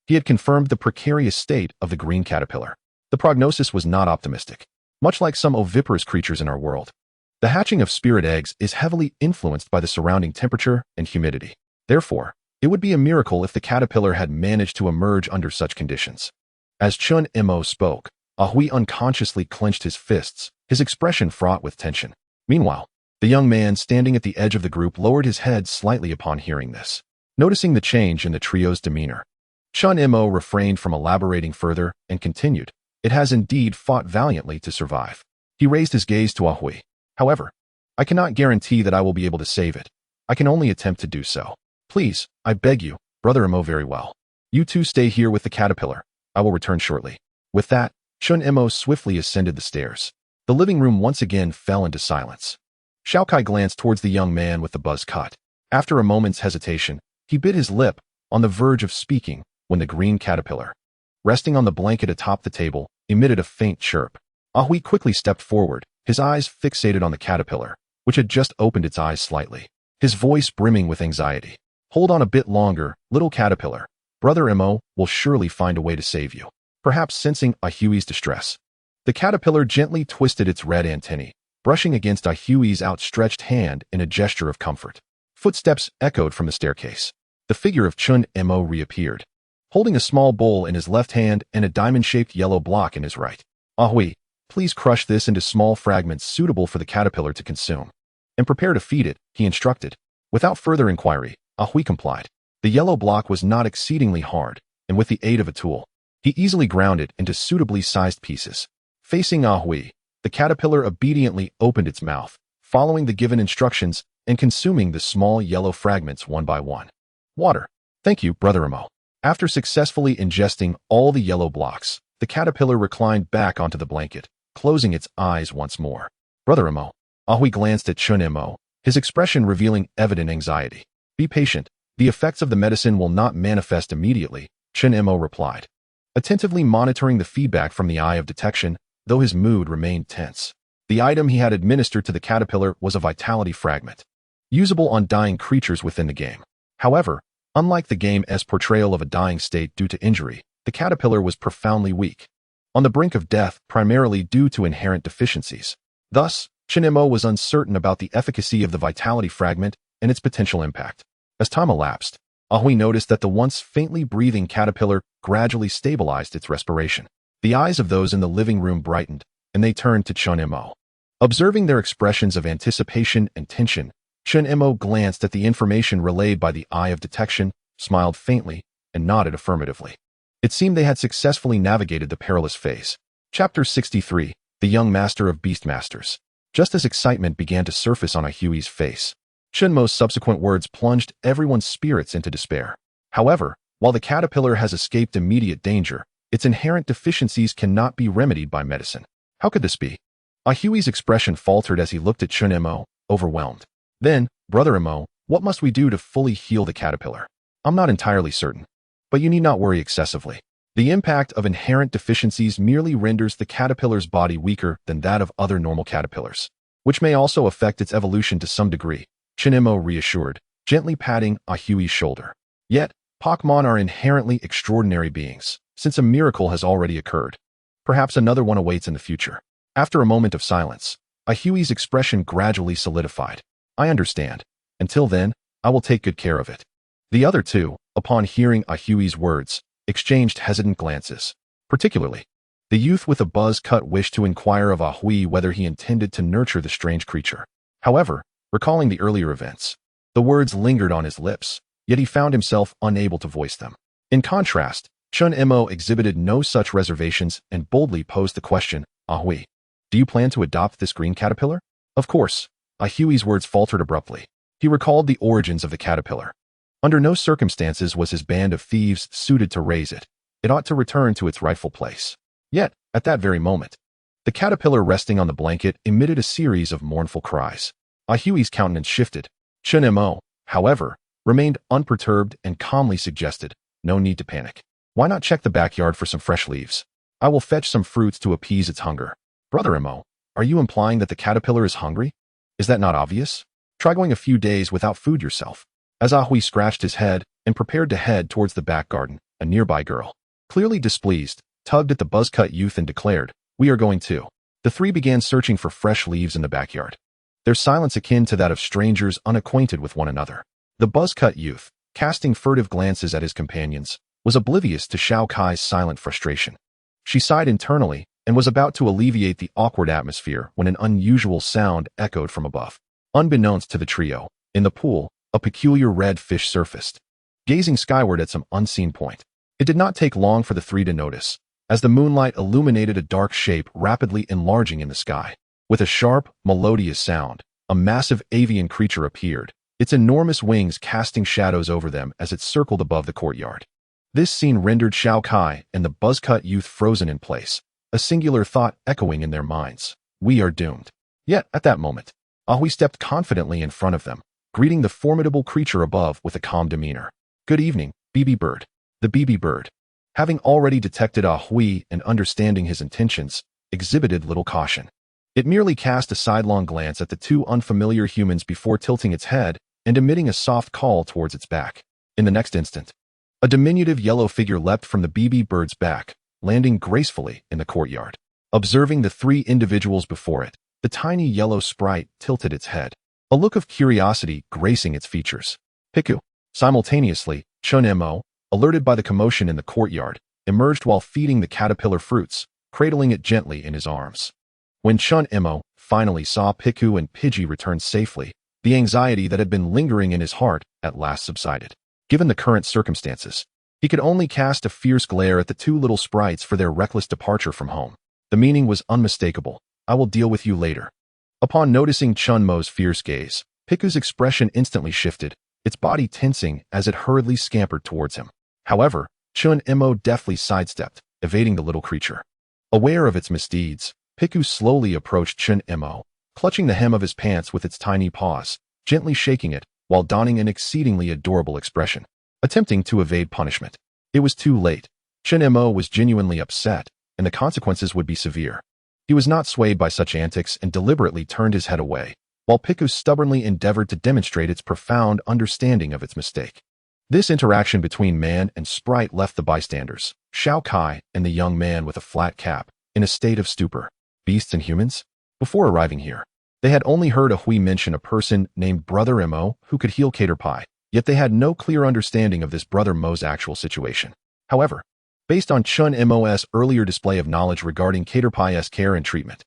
he had confirmed the precarious state of the green caterpillar. The prognosis was not optimistic. Much like some oviparous creatures in our world, the hatching of spirit eggs is heavily influenced by the surrounding temperature and humidity. Therefore, it would be a miracle if the caterpillar had managed to emerge under such conditions. As Chen Mo spoke, Ahui unconsciously clenched his fists, his expression fraught with tension. Meanwhile, the young man standing at the edge of the group lowered his head slightly upon hearing this. Noticing the change in the trio's demeanor, Chen Mo refrained from elaborating further and continued, "It has indeed fought valiantly to survive." He raised his gaze to Ahui. "However, I cannot guarantee that I will be able to save it. I can only attempt to do so. Please, I beg you, Brother Mo, very well. You two stay here with the caterpillar. I will return shortly." With that, Chen Mo swiftly ascended the stairs. The living room once again fell into silence. Xiaokai glanced towards the young man with the buzz cut. After a moment's hesitation, he bit his lip, on the verge of speaking, when the green caterpillar, resting on the blanket atop the table, emitted a faint chirp. Ahui quickly stepped forward, his eyes fixated on the caterpillar, which had just opened its eyes slightly. His voice brimming with anxiety. "Hold on a bit longer, little caterpillar. Brother Mo will surely find a way to save you." Perhaps sensing Ahui's distress, the caterpillar gently twisted its red antennae, brushing against Ahui's outstretched hand in a gesture of comfort. Footsteps echoed from the staircase. The figure of Chen Mo reappeared, holding a small bowl in his left hand and a diamond-shaped yellow block in his right. "Ahui, please crush this into small fragments suitable for the caterpillar to consume, and prepare to feed it," he instructed. Without further inquiry, Ahui complied. The yellow block was not exceedingly hard, and with the aid of a tool, he easily ground it into suitably sized pieces. Facing Ahui, the caterpillar obediently opened its mouth, following the given instructions and consuming the small yellow fragments one by one. "Water. Thank you, Brother Mo." After successfully ingesting all the yellow blocks, the caterpillar reclined back onto the blanket, closing its eyes once more. "Brother Mo." Ahui glanced at Chen Mo, his expression revealing evident anxiety. "Be patient. The effects of the medicine will not manifest immediately," Chen Mo replied, attentively monitoring the feedback from the eye of detection, though his mood remained tense. The item he had administered to the caterpillar was a vitality fragment, usable on dying creatures within the game. However, unlike the game's portrayal of a dying state due to injury, the caterpillar was profoundly weak, on the brink of death primarily due to inherent deficiencies. Thus, Chen Mo was uncertain about the efficacy of the vitality fragment and its potential impact. As time elapsed, Ahui noticed that the once faintly breathing caterpillar gradually stabilized its respiration. The eyes of those in the living room brightened, and they turned to Chen Mo. Observing their expressions of anticipation and tension, Chen Mo glanced at the information relayed by the eye of detection, smiled faintly, and nodded affirmatively. It seemed they had successfully navigated the perilous phase. Chapter 63, The Young Master of Beastmasters. Just as excitement began to surface on Ahui's face, Chen Mo's subsequent words plunged everyone's spirits into despair. However, while the caterpillar has escaped immediate danger, its inherent deficiencies cannot be remedied by medicine. How could this be? Ahui's expression faltered as he looked at Chen Mo, overwhelmed. Then, Brother Mo, what must we do to fully heal the caterpillar? I'm not entirely certain, but you need not worry excessively. The impact of inherent deficiencies merely renders the caterpillar's body weaker than that of other normal caterpillars, which may also affect its evolution to some degree, Chen Mo reassured, gently patting Ahui's shoulder. Yet, Pokémon are inherently extraordinary beings, since a miracle has already occurred. Perhaps another one awaits in the future. After a moment of silence, Ahui's expression gradually solidified. I understand. Until then, I will take good care of it. The other two, upon hearing Ahui's words, exchanged hesitant glances. Particularly, the youth with a buzz cut wished to inquire of Ahui whether he intended to nurture the strange creature. However, recalling the earlier events, the words lingered on his lips, yet he found himself unable to voice them. In contrast, Chen Mo exhibited no such reservations and boldly posed the question, Ahui, do you plan to adopt this green caterpillar? Of course. Ahui's words faltered abruptly. He recalled the origins of the caterpillar. Under no circumstances was his band of thieves suited to raise it. It ought to return to its rightful place. Yet, at that very moment, the caterpillar resting on the blanket emitted a series of mournful cries. Ahui's countenance shifted. Chen Mo, however, remained unperturbed and calmly suggested, no need to panic. Why not check the backyard for some fresh leaves? I will fetch some fruits to appease its hunger. Brother Mo, are you implying that the caterpillar is hungry? Is that not obvious? Try going a few days without food yourself. As Ahui scratched his head and prepared to head towards the back garden, a nearby girl, clearly displeased, tugged at the buzz-cut youth and declared, we are going too. The three began searching for fresh leaves in the backyard, their silence akin to that of strangers unacquainted with one another. The buzz-cut youth, casting furtive glances at his companions, was oblivious to Xiao Kai's silent frustration. She sighed internally and was about to alleviate the awkward atmosphere when an unusual sound echoed from above. Unbeknownst to the trio, in the pool, a peculiar red fish surfaced, gazing skyward at some unseen point. It did not take long for the three to notice, as the moonlight illuminated a dark shape rapidly enlarging in the sky. With a sharp, melodious sound, a massive avian creature appeared, its enormous wings casting shadows over them as it circled above the courtyard. This scene rendered Xiao Kai and the buzz-cut youth frozen in place, a singular thought echoing in their minds. We are doomed. Yet, at that moment, Ahui stepped confidently in front of them, greeting the formidable creature above with a calm demeanor. Good evening, BB Bird. The BB Bird, having already detected Ahui and understanding his intentions, exhibited little caution. It merely cast a sidelong glance at the two unfamiliar humans before tilting its head and emitting a soft call towards its back. In the next instant, a diminutive yellow figure leapt from the BB Bird's back, landing gracefully in the courtyard. Observing the three individuals before it, the tiny yellow sprite tilted its head, a look of curiosity gracing its features. Piku. Simultaneously, Chen Mo, alerted by the commotion in the courtyard, emerged while feeding the caterpillar fruits, cradling it gently in his arms. When Chen Mo finally saw Piku and Pidgey return safely, the anxiety that had been lingering in his heart at last subsided. Given the current circumstances, he could only cast a fierce glare at the two little sprites for their reckless departure from home. The meaning was unmistakable. I will deal with you later. Upon noticing Chen Mo's fierce gaze, Piku's expression instantly shifted, its body tensing as it hurriedly scampered towards him. However, Chen Mo deftly sidestepped, evading the little creature. Aware of its misdeeds, Piku slowly approached Chen Mo, clutching the hem of his pants with its tiny paws, gently shaking it, while donning an exceedingly adorable expression, attempting to evade punishment. It was too late. Chen Mo was genuinely upset, and the consequences would be severe. He was not swayed by such antics and deliberately turned his head away, while Piku stubbornly endeavored to demonstrate its profound understanding of its mistake. This interaction between man and sprite left the bystanders, Xiao Kai and the young man with a flat cap, in a state of stupor. Beasts and humans? Before arriving here, they had only heard Ahui mention a person named Brother Mo who could heal caterpie, yet they had no clear understanding of this Brother Mo's actual situation. However, based on Chen Mo's earlier display of knowledge regarding caterpie's care and treatment,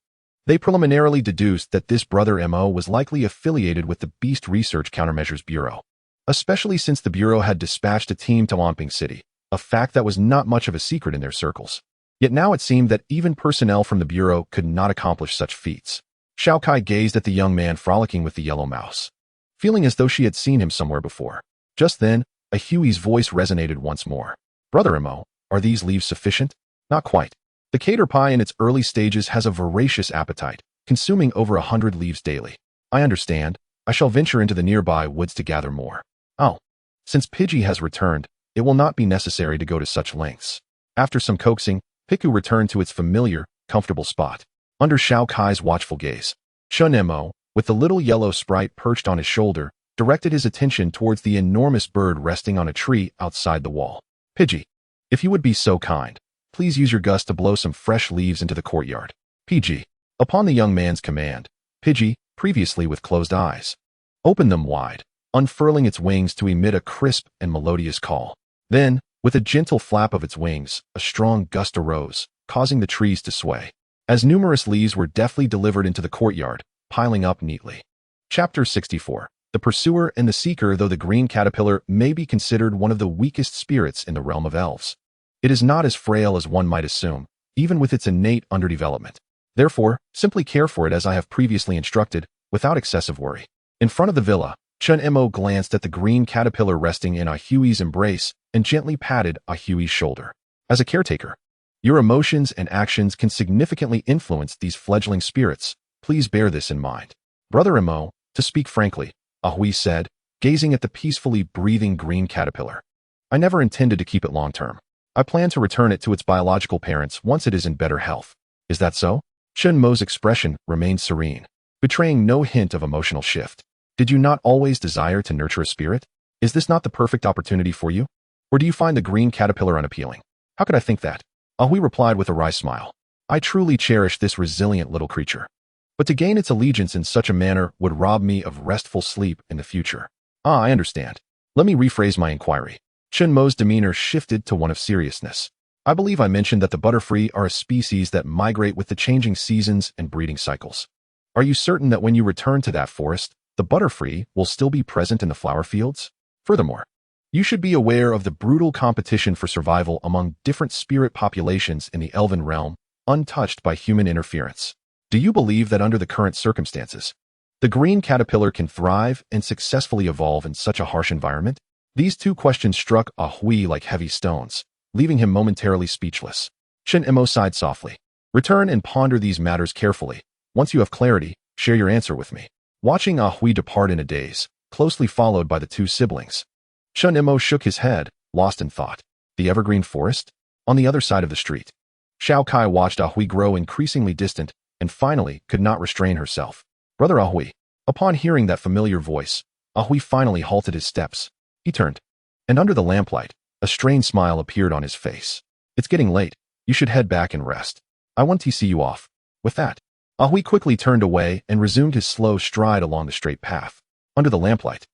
they preliminarily deduced that this Brother Mo was likely affiliated with the Beast Research Countermeasures Bureau, especially since the Bureau had dispatched a team to Debunking City, a fact that was not much of a secret in their circles. Yet now it seemed that even personnel from the Bureau could not accomplish such feats. Xiao Kai gazed at the young man frolicking with the yellow mouse, feeling as though she had seen him somewhere before. Just then, Ahui's voice resonated once more. Brother Mo, are these leaves sufficient? Not quite. The caterpie in its early stages has a voracious appetite, consuming over 100 leaves daily. I understand. I shall venture into the nearby woods to gather more. Oh, since Pidgey has returned, it will not be necessary to go to such lengths. After some coaxing, Piku returned to its familiar, comfortable spot. Under Xiao Kai's watchful gaze, Chen Mo, with the little yellow sprite perched on his shoulder, directed his attention towards the enormous bird resting on a tree outside the wall. Pidgey, if you would be so kind, please use your gust to blow some fresh leaves into the courtyard. PG. Upon the young man's command, Pidgey, previously with closed eyes, opened them wide, unfurling its wings to emit a crisp and melodious call. Then, with a gentle flap of its wings, a strong gust arose, causing the trees to sway, as numerous leaves were deftly delivered into the courtyard, piling up neatly. Chapter 64. The Pursuer and the Seeker. Though the green caterpillar may be considered one of the weakest spirits in the realm of elves, it is not as frail as one might assume, even with its innate underdevelopment. Therefore, simply care for it as I have previously instructed, without excessive worry. In front of the villa, Chen Mo glanced at the green caterpillar resting in Ahui's embrace and gently patted Ahui's shoulder. As a caretaker, your emotions and actions can significantly influence these fledgling spirits. Please bear this in mind. Brother Mo, to speak frankly, Ahui said, gazing at the peacefully breathing green caterpillar. I never intended to keep it long-term. I plan to return it to its biological parents once it is in better health. Is that so? Chen Mo's expression remained serene, betraying no hint of emotional shift. Did you not always desire to nurture a spirit? Is this not the perfect opportunity for you? Or do you find the green caterpillar unappealing? How could I think that? Ahui replied with a wry smile. I truly cherish this resilient little creature. But to gain its allegiance in such a manner would rob me of restful sleep in the future. I understand. Let me rephrase my inquiry. Chen Mo's demeanor shifted to one of seriousness. I believe I mentioned that the Butterfree are a species that migrate with the changing seasons and breeding cycles. Are you certain that when you return to that forest, the Butterfree will still be present in the flower fields? Furthermore, you should be aware of the brutal competition for survival among different spirit populations in the elven realm, untouched by human interference. Do you believe that under the current circumstances, the green caterpillar can thrive and successfully evolve in such a harsh environment? These two questions struck Ahui like heavy stones, leaving him momentarily speechless. Chen Mo sighed softly. Return and ponder these matters carefully. Once you have clarity, share your answer with me. Watching Ahui depart in a daze, closely followed by the two siblings, Chen Mo shook his head, lost in thought. The evergreen forest? On the other side of the street. Xiao Kai watched Ahui grow increasingly distant, and finally could not restrain herself. Brother Ahui. Upon hearing that familiar voice, Ahui finally halted his steps. He turned, and under the lamplight, a strained smile appeared on his face. It's getting late. You should head back and rest. I want to see you off. With that, Ahui quickly turned away and resumed his slow stride along the straight path. Under the lamplight,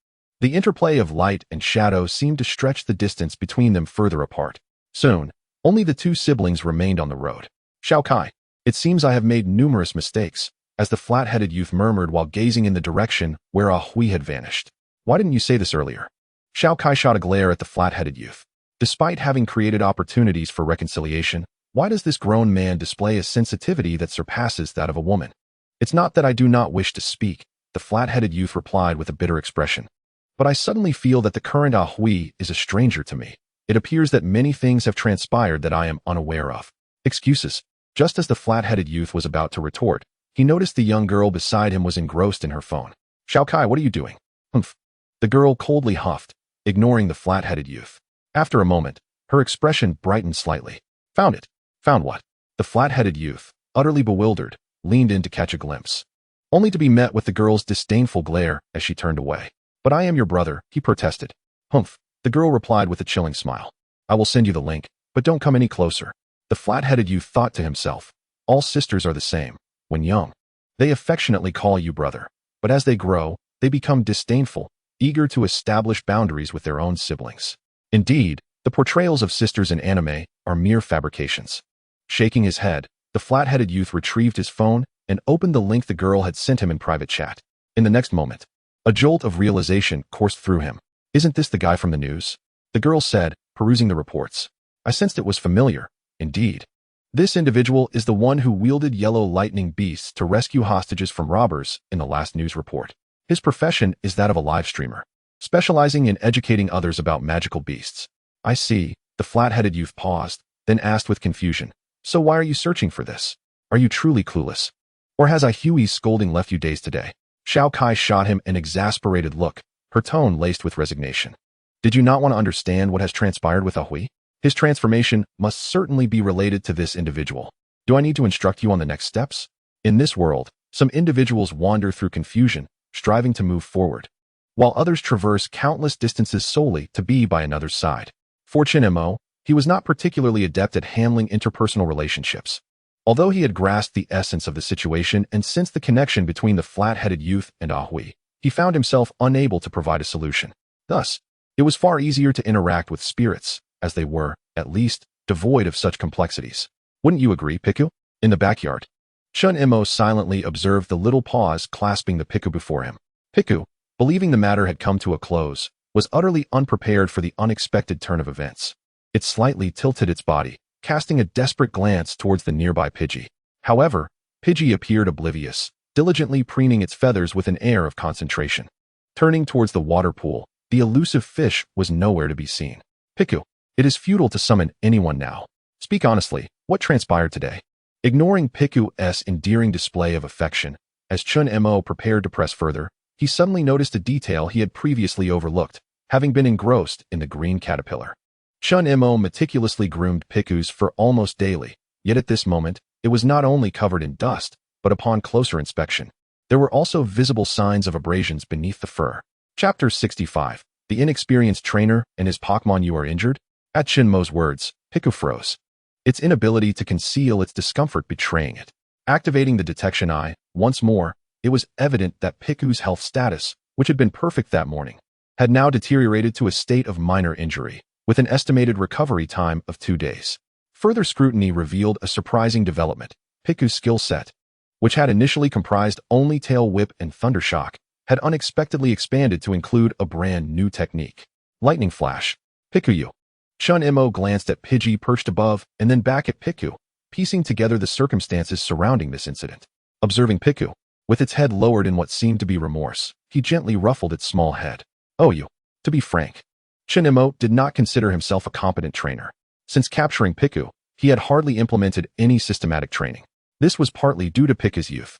the interplay of light and shadow seemed to stretch the distance between them further apart. Soon, only the two siblings remained on the road. Xiao Kai. It seems I have made numerous mistakes, as the flat-headed youth murmured while gazing in the direction where Ahui had vanished. Why didn't you say this earlier? Xiao Kai shot a glare at the flat-headed youth. Despite having created opportunities for reconciliation, why does this grown man display a sensitivity that surpasses that of a woman? It's not that I do not wish to speak, the flat-headed youth replied with a bitter expression. But I suddenly feel that the current Ahui is a stranger to me. It appears that many things have transpired that I am unaware of. Excuses. Just as the flat-headed youth was about to retort, he noticed the young girl beside him was engrossed in her phone. Xiao Kai, what are you doing? Humph. The girl coldly huffed, ignoring the flat-headed youth. After a moment, her expression brightened slightly. Found it. Found what? The flat-headed youth, utterly bewildered, leaned in to catch a glimpse, only to be met with the girl's disdainful glare as she turned away. But I am your brother, he protested. Humph. The girl replied with a chilling smile. I will send you the link, but don't come any closer. The flat-headed youth thought to himself, all sisters are the same. When young, they affectionately call you brother, but as they grow, they become disdainful, eager to establish boundaries with their own siblings. Indeed, the portrayals of sisters in anime are mere fabrications. Shaking his head, the flat-headed youth retrieved his phone and opened the link the girl had sent him in private chat. In the next moment, a jolt of realization coursed through him. Isn't this the guy from the news? The girl said, perusing the reports. I sensed it was familiar. Indeed. This individual is the one who wielded yellow lightning beasts to rescue hostages from robbers in the last news report. His profession is that of a live streamer, specializing in educating others about magical beasts. I see. The flat-headed youth paused, then asked with confusion. So why are you searching for this? Are you truly clueless? Or has Ahui's scolding left you dazed today? Xiao Kai shot him an exasperated look, her tone laced with resignation. Did you not want to understand what has transpired with Ahui? His transformation must certainly be related to this individual. Do I need to instruct you on the next steps? In this world, some individuals wander through confusion, striving to move forward. while others traverse countless distances solely to be by another's side. For Chen Mo, he was not particularly adept at handling interpersonal relationships. Although he had grasped the essence of the situation and sensed the connection between the flat-headed youth and Ahui, he found himself unable to provide a solution. Thus, it was far easier to interact with spirits, as they were, at least, devoid of such complexities. Wouldn't you agree, Piku? In the backyard, Chen Mo silently observed the little paws clasping the Piku before him. Piku, believing the matter had come to a close, was utterly unprepared for the unexpected turn of events. It slightly tilted its body, casting a desperate glance towards the nearby Pidgey. However, Pidgey appeared oblivious, diligently preening its feathers with an air of concentration. Turning towards the water pool, the elusive fish was nowhere to be seen. Piku, it is futile to summon anyone now. Speak honestly, what transpired today? Ignoring Piku's endearing display of affection, as Chen Mo prepared to press further, he suddenly noticed a detail he had previously overlooked, having been engrossed in the green caterpillar. Chen Mo meticulously groomed Piku's fur almost daily, yet at this moment, it was not only covered in dust, but upon closer inspection, there were also visible signs of abrasions beneath the fur. Chapter 65. The inexperienced trainer and his Pokémon. You are injured? At Chen Mo's words, Piku froze, its inability to conceal its discomfort betraying it. Activating the detection eye, once more, it was evident that Piku's health status, which had been perfect that morning, had now deteriorated to a state of minor injury, with an estimated recovery time of 2 days. Further scrutiny revealed a surprising development. Piku's skill set, which had initially comprised only Tail Whip and Thundershock, had unexpectedly expanded to include a brand new technique. Lightning Flash. Piku. Chen Mo glanced at Pidgey perched above and then back at Piku, piecing together the circumstances surrounding this incident. Observing Piku, with its head lowered in what seemed to be remorse, he gently ruffled its small head. Oh, you. To be frank, Chen Mo did not consider himself a competent trainer. Since capturing Piku, he had hardly implemented any systematic training. This was partly due to Piku's youth.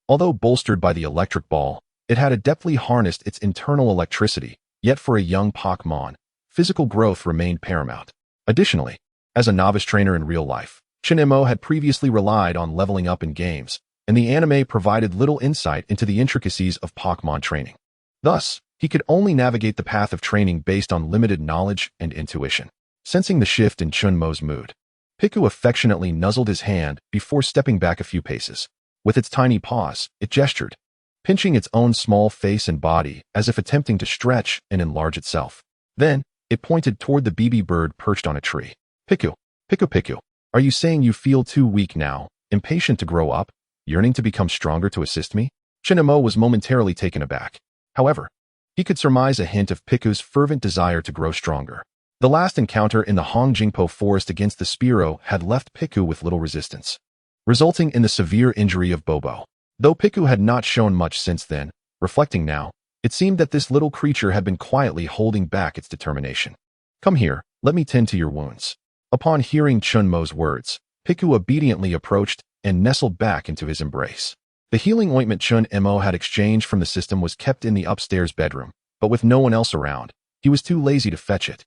Although bolstered by the electric ball, it had adeptly harnessed its internal electricity, yet for a young Pokémon, physical growth remained paramount. Additionally, as a novice trainer in real life, Chen Mo had previously relied on leveling up in games, and the anime provided little insight into the intricacies of Pokémon training. Thus, he could only navigate the path of training based on limited knowledge and intuition. Sensing the shift in Chen Mo's mood, Piku affectionately nuzzled his hand before stepping back a few paces. With its tiny paws, it gestured, pinching its own small face and body as if attempting to stretch and enlarge itself. Then, it pointed toward the BB bird perched on a tree. Piku, Piku, are you saying you feel too weak now, impatient to grow up, yearning to become stronger to assist me? Chen Mo was momentarily taken aback. However, he could surmise a hint of Piku's fervent desire to grow stronger. The last encounter in the Hongjingpo forest against the Spearow had left Piku with little resistance, resulting in the severe injury of Bobo. Though Piku had not shown much since then, reflecting now, it seemed that this little creature had been quietly holding back its determination. Come here, let me tend to your wounds. Upon hearing Chen Mo's words, Piku obediently approached and nestled back into his embrace. The healing ointment Chen Mo had exchanged from the system was kept in the upstairs bedroom, but with no one else around, he was too lazy to fetch it,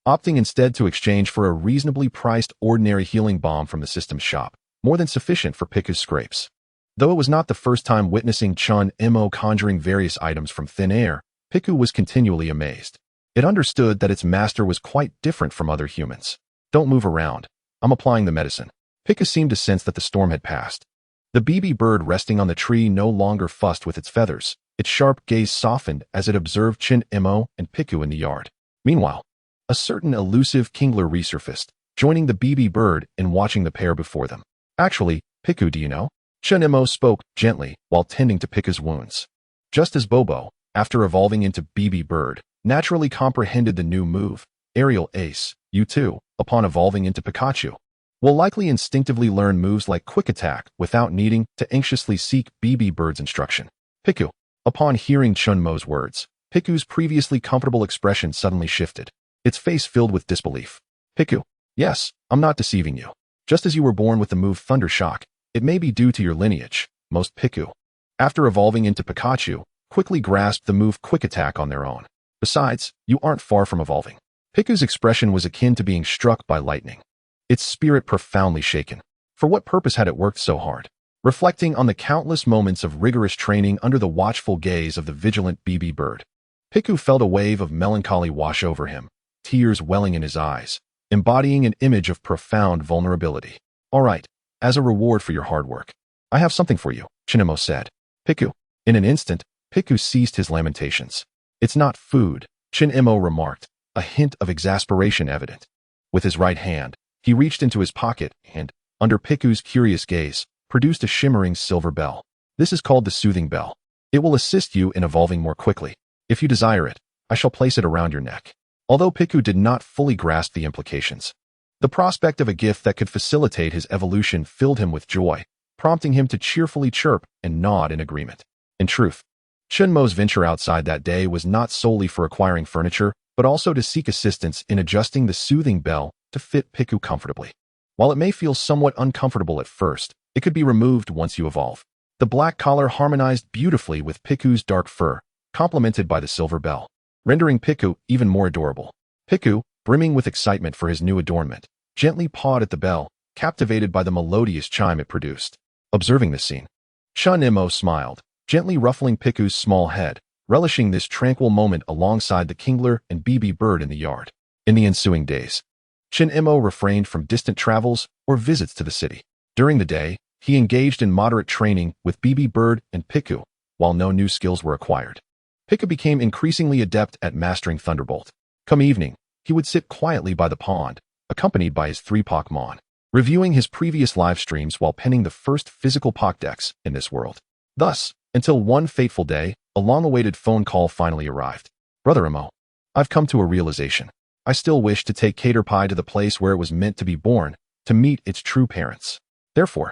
opting instead to exchange for a reasonably priced ordinary healing balm from the system's shop, more than sufficient for Piku's scrapes. Though it was not the first time witnessing Chen Mo conjuring various items from thin air, Piku was continually amazed. It understood that its master was quite different from other humans. Don't move around. I'm applying the medicine. Piku seemed to sense that the storm had passed. The BB bird resting on the tree no longer fussed with its feathers. Its sharp gaze softened as it observed Chen Mo and Piku in the yard. Meanwhile, a certain elusive Kingler resurfaced, joining the BB bird in watching the pair before them. Actually, Piku, do you know? Chen Mo spoke gently while tending to Piku's wounds. Just as Bobo, after evolving into BB bird, naturally comprehended the new move, Aerial Ace, you too, upon evolving into Pikachu, will likely instinctively learn moves like Quick Attack without needing to anxiously seek BB bird's instruction. Piku. Upon hearing Chen Mo's words, Piku's previously comfortable expression suddenly shifted, its face filled with disbelief. Piku, yes, I'm not deceiving you. Just as you were born with the move Thundershock, it may be due to your lineage. Most Piku, after evolving into Pikachu, quickly grasped the move Quick Attack on their own. Besides, you aren't far from evolving. Piku's expression was akin to being struck by lightning, its spirit profoundly shaken. For what purpose had it worked so hard? Reflecting on the countless moments of rigorous training under the watchful gaze of the vigilant BB bird, Piku felt a wave of melancholy wash over him, tears welling in his eyes, embodying an image of profound vulnerability. All right, as a reward for your hard work, I have something for you, Chen Mo said. Piku. In an instant, Piku ceased his lamentations. It's not food, Chen Mo remarked, a hint of exasperation evident. With his right hand, he reached into his pocket and, under Piku's curious gaze, produced a shimmering silver bell. This is called the soothing bell. It will assist you in evolving more quickly. If you desire it, I shall place it around your neck. Although Piku did not fully grasp the implications, the prospect of a gift that could facilitate his evolution filled him with joy, prompting him to cheerfully chirp and nod in agreement. In truth, Chen Mo's venture outside that day was not solely for acquiring furniture, but also to seek assistance in adjusting the soothing bell to fit Piku comfortably. While it may feel somewhat uncomfortable at first, it could be removed once you evolve. The black collar harmonized beautifully with Piku's dark fur, complemented by the silver bell, rendering Piku even more adorable. Piku, brimming with excitement for his new adornment, gently pawed at the bell, captivated by the melodious chime it produced. Observing this scene, Chen Mo smiled, gently ruffling Piku's small head, relishing this tranquil moment alongside the kingler and BB bird in the yard. In the ensuing days, Chen Mo refrained from distant travels or visits to the city. During the day, he engaged in moderate training with BB bird and Piku, while no new skills were acquired. Piku became increasingly adept at mastering Thunderbolt. Come evening, he would sit quietly by the pond, accompanied by his 3 Pokémon, reviewing his previous live streams while penning the first physical Pokédex in this world. Thus, until one fateful day, a long-awaited phone call finally arrived. Brother Mo, I've come to a realization. I still wish to take Caterpie to the place where it was meant to be born, to meet its true parents. Therefore,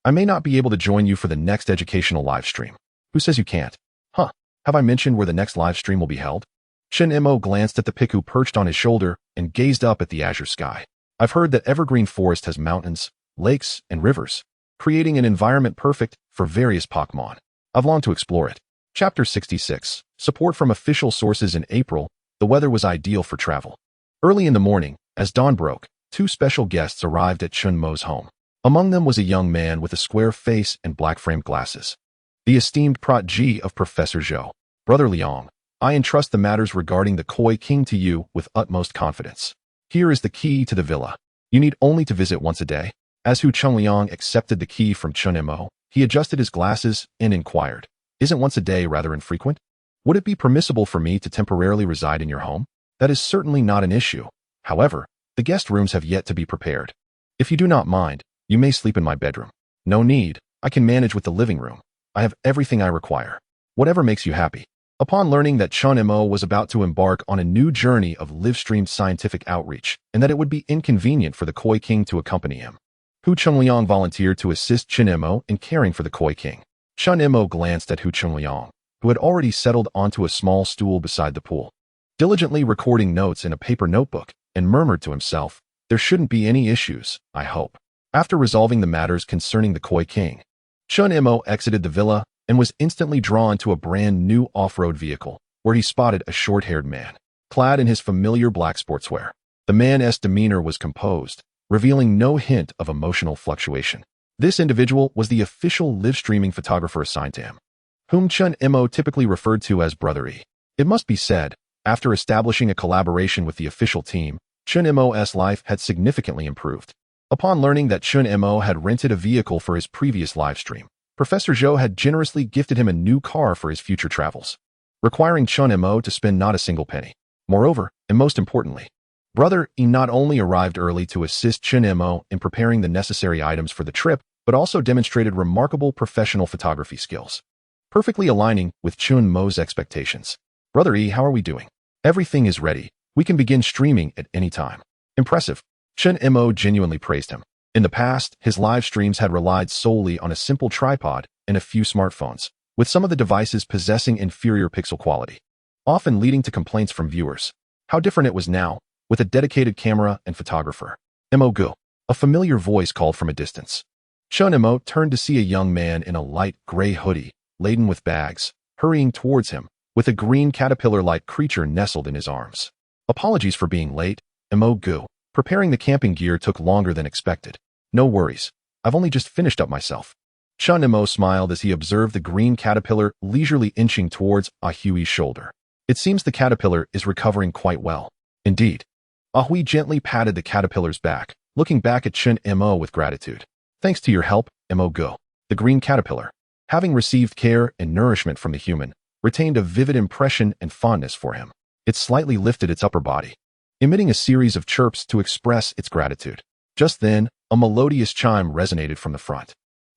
I may not be able to join you for the next educational live stream. Who says you can't? Huh, have I mentioned where the next live stream will be held? Chen Mo glanced at the Piku perched on his shoulder and gazed up at the azure sky. I've heard that Evergreen Forest has mountains, lakes, and rivers, creating an environment perfect for various Pokémon. I've longed to explore it. Chapter 66. Support from official sources. In April, the weather was ideal for travel. Early in the morning, as dawn broke, 2 special guests arrived at Chen Mo's home. Among them was a young man with a square face and black-framed glasses. The esteemed protégé of Professor Zhou. Brother Liang, I entrust the matters regarding the Koi King to you with utmost confidence. Here is the key to the villa. You need only to visit once a day. As Hu Chungliang accepted the key from Chen Mo, he adjusted his glasses and inquired, Isn't once a day rather infrequent? Would it be permissible for me to temporarily reside in your home? That is certainly not an issue. However, the guest rooms have yet to be prepared. If you do not mind, you may sleep in my bedroom. No need, I can manage with the living room. I have everything I require. Whatever makes you happy. Upon learning that Chen Mo was about to embark on a new journey of live-streamed scientific outreach, and that it would be inconvenient for the Koi King to accompany him, Hu Chungliang volunteered to assist Chen Mo in caring for the Koi King. Chen Mo glanced at Hu Chungliang, who had already settled onto a small stool beside the pool, diligently recording notes in a paper notebook, and murmured to himself, There shouldn't be any issues, I hope. After resolving the matters concerning the Koi King, Chen Mo exited the villa and was instantly drawn to a brand new off-road vehicle, where he spotted a short-haired man, clad in his familiar black sportswear. The man's demeanor was composed, revealing no hint of emotional fluctuation. This individual was the official live-streaming photographer assigned to him, whom Chen Mo typically referred to as Brother E. It must be said, after establishing a collaboration with the official team, Chen Mo's life had significantly improved. Upon learning that Chen Mo had rented a vehicle for his previous livestream, Professor Zhou had generously gifted him a new car for his future travels, requiring Chen Mo to spend not a single penny. Moreover, and most importantly, Brother E not only arrived early to assist Chen Mo in preparing the necessary items for the trip, but also demonstrated remarkable professional photography skills, perfectly aligning with Chen Mo's expectations. Brother E, how are we doing? Everything is ready. We can begin streaming at any time. Impressive. Chen Mo genuinely praised him. In the past, his live streams had relied solely on a simple tripod and a few smartphones, with some of the devices possessing inferior pixel quality, often leading to complaints from viewers. How different it was now, with a dedicated camera and photographer. Mo Gu. A familiar voice called from a distance. Chen Mo turned to see a young man in a light gray hoodie, laden with bags, hurrying towards him, with a green caterpillar-like creature nestled in his arms. Apologies for being late, Mo Gu. Preparing the camping gear took longer than expected. No worries. I've only just finished up myself. Chen Mo smiled as he observed the green caterpillar leisurely inching towards Ah Hui's shoulder. It seems the caterpillar is recovering quite well. Indeed. Ahui gently patted the caterpillar's back, looking back at Chen Mo with gratitude. Thanks to your help, Mo Go. The green caterpillar, having received care and nourishment from the human, retained a vivid impression and fondness for him. It slightly lifted its upper body, emitting a series of chirps to express its gratitude. Just then, a melodious chime resonated from the front,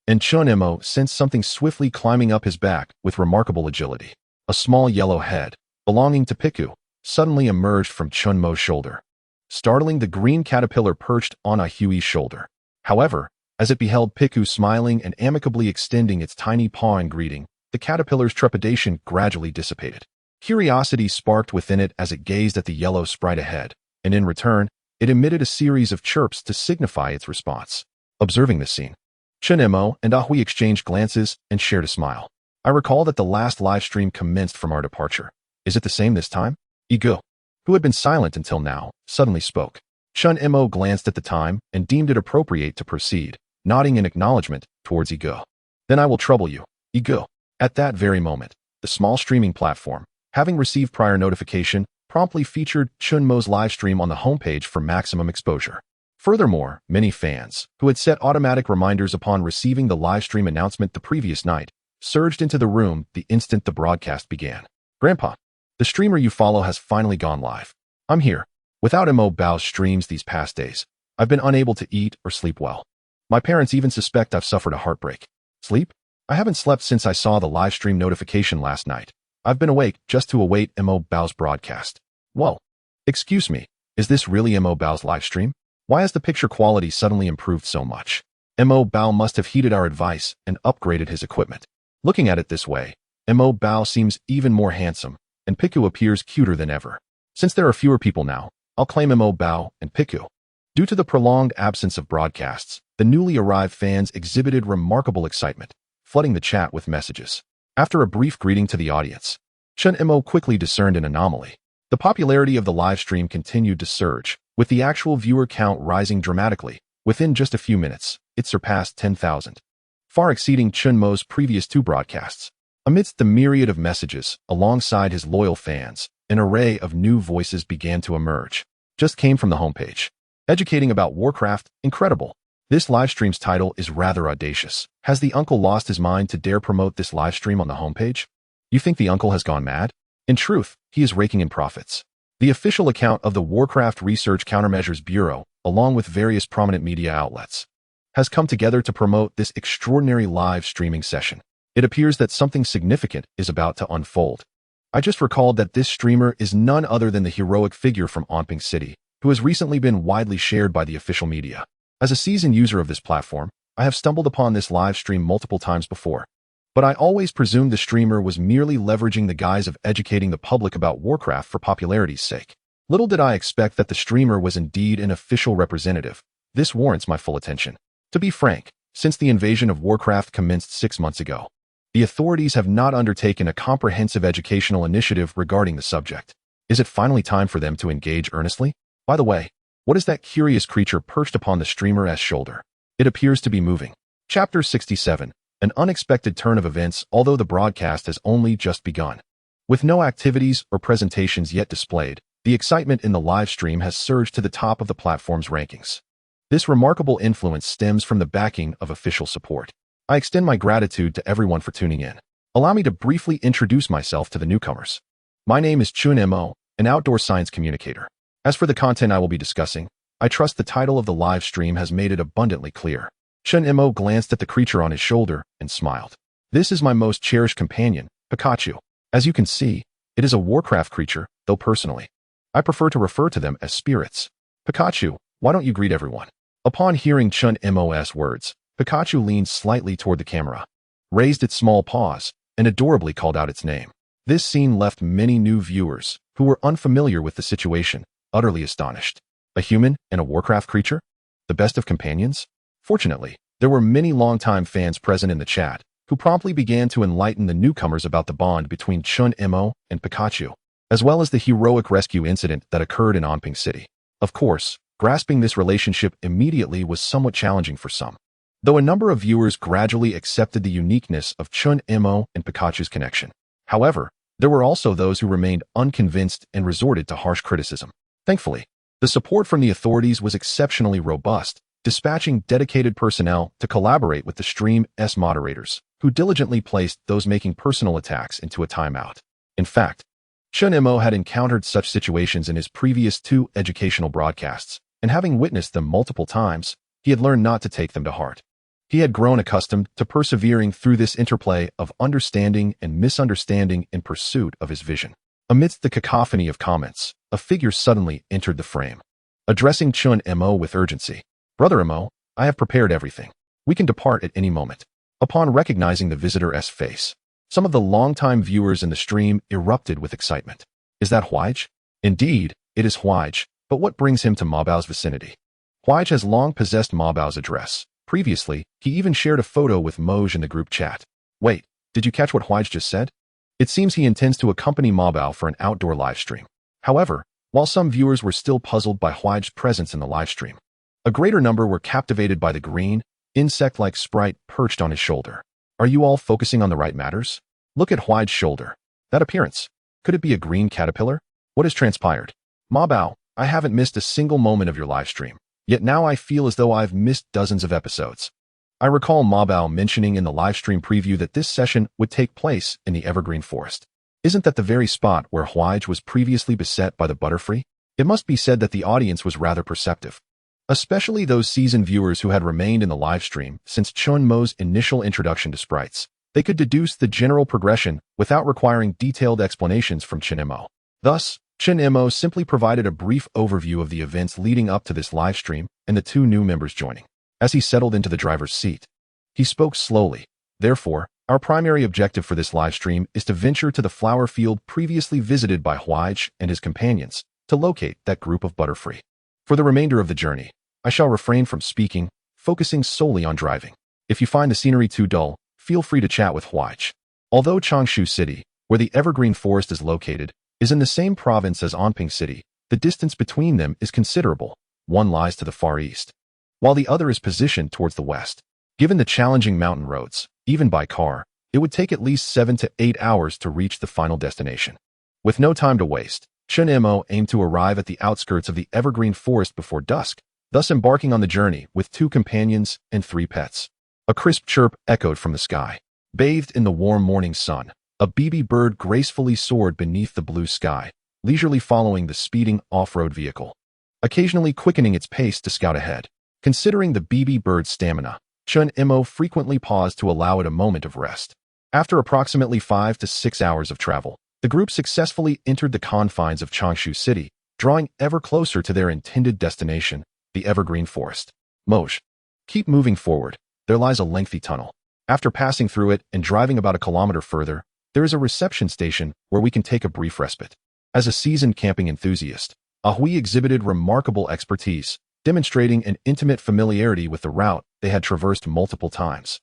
and Chen Mo sensed something swiftly climbing up his back with remarkable agility. A small yellow head, belonging to Piku, suddenly emerged from Chen Mo's shoulder, startling the green caterpillar perched on Ahui's shoulder. However, as it beheld Piku smiling and amicably extending its tiny paw in greeting, the caterpillar's trepidation gradually dissipated. Curiosity sparked within it as it gazed at the yellow sprite ahead, and in return, it emitted a series of chirps to signify its response. Observing this scene, Chen Mo and Ahui exchanged glances and shared a smile. I recall that the last live stream commenced from our departure. Is it the same this time? Igo, who had been silent until now, suddenly spoke. Chen Mo glanced at the time and deemed it appropriate to proceed, nodding in acknowledgement towards Igo. Then I will trouble you, Igo. At that very moment, the small streaming platform, having received prior notification, promptly featured Chen Mo's livestream on the homepage for maximum exposure. Furthermore, many fans, who had set automatic reminders upon receiving the livestream announcement the previous night, surged into the room the instant the broadcast began. Grandpa, the streamer you follow has finally gone live. I'm here. Without Mo Bao's streams these past days, I've been unable to eat or sleep well. My parents even suspect I've suffered a heartbreak. Sleep? I haven't slept since I saw the livestream notification last night. I've been awake just to await Mo Bao's broadcast. Whoa. Excuse me, is this really Mo Bao's livestream? Why has the picture quality suddenly improved so much? Mo Bao must have heeded our advice and upgraded his equipment. Looking at it this way, Mo Bao seems even more handsome, and Piku appears cuter than ever. Since there are fewer people now, I'll claim Mo Bao and Piku. Due to the prolonged absence of broadcasts, the newly arrived fans exhibited remarkable excitement, flooding the chat with messages. After a brief greeting to the audience, Chen Mo quickly discerned an anomaly. The popularity of the livestream continued to surge, with the actual viewer count rising dramatically. Within just a few minutes, it surpassed 10,000, far exceeding Chen Mo's previous two broadcasts. Amidst the myriad of messages, alongside his loyal fans, an array of new voices began to emerge. Just came from the homepage. Educating about Warcraft, incredible. This livestream's title is rather audacious. Has the uncle lost his mind to dare promote this livestream on the homepage? You think the uncle has gone mad? In truth, he is raking in profits. The official account of the Warcraft Research Countermeasures Bureau, along with various prominent media outlets, has come together to promote this extraordinary live streaming session. It appears that something significant is about to unfold. I just recalled that this streamer is none other than the heroic figure from Onping City, who has recently been widely shared by the official media. As a seasoned user of this platform, I have stumbled upon this live stream multiple times before, but I always presumed the streamer was merely leveraging the guise of educating the public about Warcraft for popularity's sake. Little did I expect that the streamer was indeed an official representative. This warrants my full attention. To be frank, since the invasion of Warcraft commenced 6 months ago, the authorities have not undertaken a comprehensive educational initiative regarding the subject. Is it finally time for them to engage earnestly? By the way, what is that curious creature perched upon the streamer's shoulder? It appears to be moving. Chapter 67. An unexpected turn of events, although the broadcast has only just begun. With no activities or presentations yet displayed, the excitement in the live stream has surged to the top of the platform's rankings. This remarkable influence stems from the backing of official support. I extend my gratitude to everyone for tuning in. Allow me to briefly introduce myself to the newcomers. My name is Chen Mo, an outdoor science communicator. As for the content I will be discussing, I trust the title of the live stream has made it abundantly clear. Chen Mo glanced at the creature on his shoulder and smiled. This is my most cherished companion, Pikachu. As you can see, it is a Warcraft creature, though personally, I prefer to refer to them as spirits. Pikachu, why don't you greet everyone? Upon hearing Chen Mo's words, Pikachu leaned slightly toward the camera, raised its small paws, and adorably called out its name. This scene left many new viewers, who were unfamiliar with the situation, utterly astonished. A human and a Warcraft creature? The best of companions? Fortunately, there were many longtime fans present in the chat, who promptly began to enlighten the newcomers about the bond between Chen Mo and Pikachu, as well as the heroic rescue incident that occurred in Onping City. Of course, grasping this relationship immediately was somewhat challenging for some, though a number of viewers gradually accepted the uniqueness of Chen Mo and Pikachu's connection. However, There were also those who remained unconvinced and resorted to harsh criticism. Thankfully, the support from the authorities was exceptionally robust, dispatching dedicated personnel to collaborate with the stream's moderators, who diligently placed those making personal attacks into a timeout. In fact, Chen Mo had encountered such situations in his previous 2 educational broadcasts, and having witnessed them multiple times, he had learned not to take them to heart. He had grown accustomed to persevering through this interplay of understanding and misunderstanding in pursuit of his vision. Amidst the cacophony of comments, a figure suddenly entered the frame. Addressing Chen Mo with urgency, "Brother Mo, I have prepared everything. We can depart at any moment." Upon recognizing the visitor's face, some of the longtime viewers in the stream erupted with excitement. "Is that Huige?" "Indeed, it is Huige, but what brings him to Ma Bao's vicinity?" Huige has long possessed Ma Bao's address. Previously, he even shared a photo with Moj in the group chat. Wait, did you catch what Huige just said? It seems he intends to accompany Ma Bao for an outdoor livestream. However, while some viewers were still puzzled by Huige's presence in the livestream, a greater number were captivated by the green, insect-like sprite perched on his shoulder. Are you all focusing on the right matters? Look at Huige's shoulder. That appearance. Could it be a green caterpillar? What has transpired? Ma Bao, I haven't missed a single moment of your livestream. Yet now I feel as though I've missed dozens of episodes. I recall Ma Bao mentioning in the livestream preview that this session would take place in the Evergreen Forest. Isn't that the very spot where Huige was previously beset by the Butterfree? It must be said that the audience was rather perceptive, especially those seasoned viewers who had remained in the livestream since Chen Mo's initial introduction to sprites. They could deduce the general progression without requiring detailed explanations from Chen Mo. Thus, Chen Mo simply provided a brief overview of the events leading up to this livestream and the 2 new members joining. As he settled into the driver's seat, he spoke slowly. Therefore, our primary objective for this livestream is to venture to the flower field previously visited by Huige and his companions to locate that group of Butterfree. For the remainder of the journey, I shall refrain from speaking, focusing solely on driving. If you find the scenery too dull, feel free to chat with Huige. Although Changshu City, where the Evergreen Forest is located, is in the same province as Anping City, the distance between them is considerable. One lies to the far east, while the other is positioned towards the west. Given the challenging mountain roads, even by car, it would take at least 7 to 8 hours to reach the final destination. With no time to waste, Chen Mo aimed to arrive at the outskirts of the Evergreen Forest before dusk, thus embarking on the journey with 2 companions and 3 pets. A crisp chirp echoed from the sky. Bathed in the warm morning sun, a BB bird gracefully soared beneath the blue sky, leisurely following the speeding off-road vehicle, occasionally quickening its pace to scout ahead. Considering the BB bird's stamina, Chen Mo frequently paused to allow it a moment of rest. After approximately 5 to 6 hours of travel, the group successfully entered the confines of Changshu City, drawing ever closer to their intended destination, the Evergreen Forest. Moj, keep moving forward. There lies a lengthy tunnel. After passing through it and driving about a kilometer further, there is a reception station where we can take a brief respite. As a seasoned camping enthusiast, Ahui exhibited remarkable expertise, demonstrating an intimate familiarity with the route they had traversed multiple times,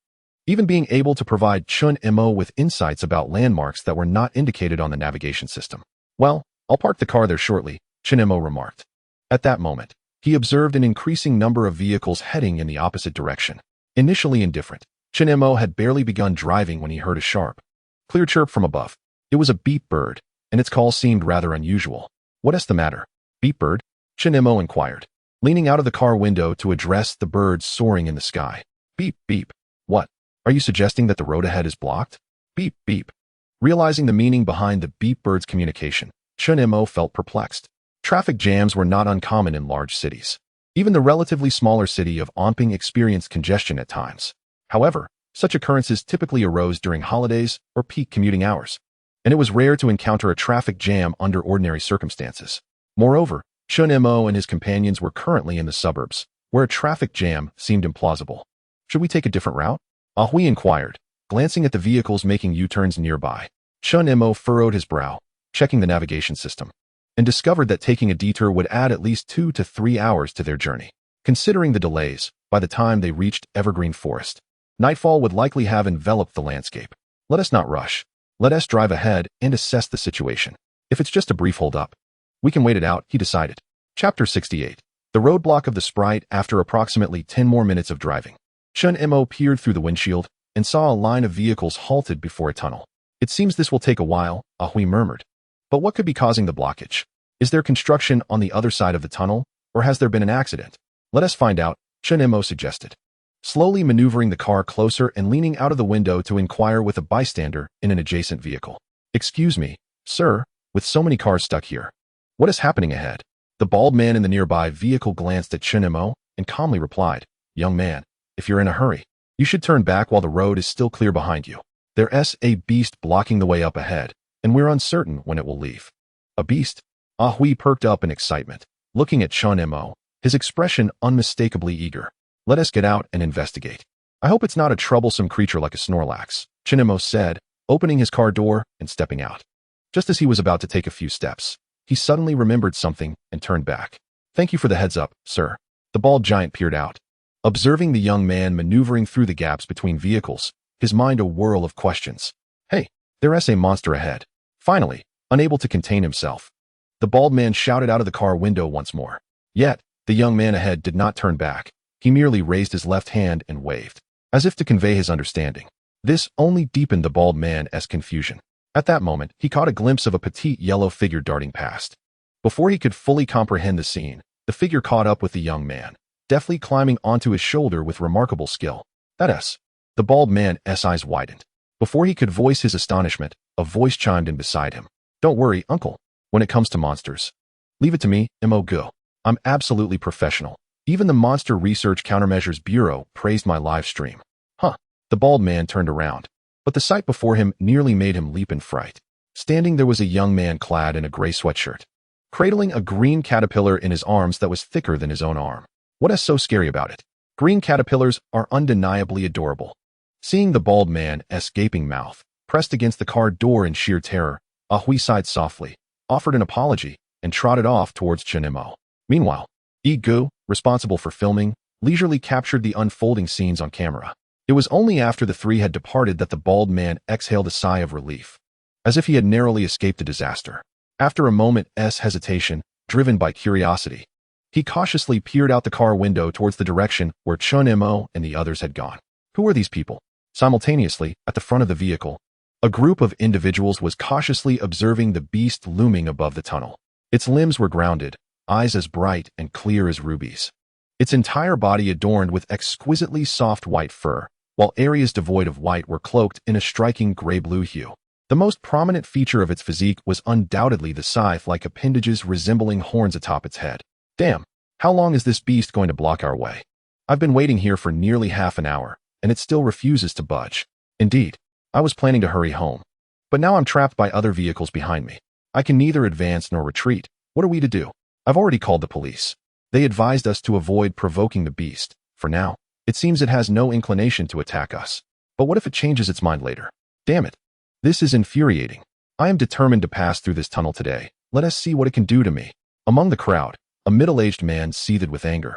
even being able to provide Chen Mo with insights about landmarks that were not indicated on the navigation system. "Well, I'll park the car there shortly," Chen Mo remarked. At that moment, he observed an increasing number of vehicles heading in the opposite direction. Initially indifferent, Chen Mo had barely begun driving when he heard a sharp, clear chirp from above. It was a beep bird, and its call seemed rather unusual. "What is the matter? Beep bird?" Chen Mo inquired, leaning out of the car window to address the birds soaring in the sky. "Beep, beep. What? Are you suggesting that the road ahead is blocked?" "Beep, beep." Realizing the meaning behind the beep bird's communication, Chen Mo felt perplexed. Traffic jams were not uncommon in large cities. Even the relatively smaller city of Anping experienced congestion at times. However, such occurrences typically arose during holidays or peak commuting hours, and it was rare to encounter a traffic jam under ordinary circumstances. Moreover, Chen Mo and his companions were currently in the suburbs, where a traffic jam seemed implausible. "Should we take a different route?" Ahui inquired, glancing at the vehicles making U-turns nearby. Chen Mo furrowed his brow, checking the navigation system, and discovered that taking a detour would add at least 2 to 3 hours to their journey. Considering the delays, by the time they reached Evergreen Forest, nightfall would likely have enveloped the landscape. "Let us not rush. Let us drive ahead and assess the situation. If it's just a brief hold-up, we can wait it out," he decided. Chapter 68. The roadblock of the sprite. After approximately 10 more minutes of driving, Chen Mo peered through the windshield and saw a line of vehicles halted before a tunnel. It seems this will take a while, Ahui murmured. But what could be causing the blockage? Is there construction on the other side of the tunnel, or has there been an accident? Let us find out, Chen Mo suggested, slowly maneuvering the car closer and leaning out of the window to inquire with a bystander in an adjacent vehicle. Excuse me, sir, with so many cars stuck here. What is happening ahead? The bald man in the nearby vehicle glanced at Chen Mo and calmly replied, Young man, if you're in a hurry, you should turn back while the road is still clear behind you. There's a beast blocking the way up ahead, and we're uncertain when it will leave. A beast? Ahui perked up in excitement, looking at Chen Mo, his expression unmistakably eager. Let us get out and investigate. I hope it's not a troublesome creature like a Snorlax, Chen Mo said, opening his car door and stepping out. Just as he was about to take a few steps, he suddenly remembered something and turned back. Thank you for the heads up, sir. The bald giant peered out, observing the young man maneuvering through the gaps between vehicles, his mind a whirl of questions. Hey, there's a monster ahead. Finally, unable to contain himself, the bald man shouted out of the car window once more. Yet, the young man ahead did not turn back. He merely raised his left hand and waved, as if to convey his understanding. This only deepened the bald man's confusion. At that moment, he caught a glimpse of a petite yellow figure darting past. Before he could fully comprehend the scene, the figure caught up with the young man, deftly climbing onto his shoulder with remarkable skill. That's... The bald man's eyes widened. Before he could voice his astonishment, a voice chimed in beside him. Don't worry, uncle. When it comes to monsters, leave it to me, Mo Go. I'm absolutely professional. Even the Monster Research Countermeasures Bureau praised my live stream. Huh. The bald man turned around, but the sight before him nearly made him leap in fright. Standing there was a young man clad in a gray sweatshirt, cradling a green caterpillar in his arms that was thicker than his own arm. What is so scary about it? Green caterpillars are undeniably adorable. Seeing the bald man's gaping mouth pressed against the car door in sheer terror, Ahui sighed softly, offered an apology, and trotted off towards Chen Mo. Meanwhile, Gu, responsible for filming, leisurely captured the unfolding scenes on camera. It was only after the three had departed that the bald man exhaled a sigh of relief, as if he had narrowly escaped a disaster. After a moment's hesitation, driven by curiosity, he cautiously peered out the car window towards the direction where Chen Mo and the others had gone. Who were these people? Simultaneously, at the front of the vehicle, a group of individuals was cautiously observing the beast looming above the tunnel. Its limbs were grounded, eyes as bright and clear as rubies. Its entire body adorned with exquisitely soft white fur, while areas devoid of white were cloaked in a striking gray-blue hue. The most prominent feature of its physique was undoubtedly the scythe-like appendages resembling horns atop its head. Damn, how long is this beast going to block our way? I've been waiting here for nearly half an hour, and it still refuses to budge. Indeed, I was planning to hurry home, but now I'm trapped by other vehicles behind me. I can neither advance nor retreat. What are we to do? I've already called the police. They advised us to avoid provoking the beast. For now, it seems it has no inclination to attack us. But what if it changes its mind later? Damn it. This is infuriating. I am determined to pass through this tunnel today. Let us see what it can do to me. Among the crowd, a middle-aged man seethed with anger.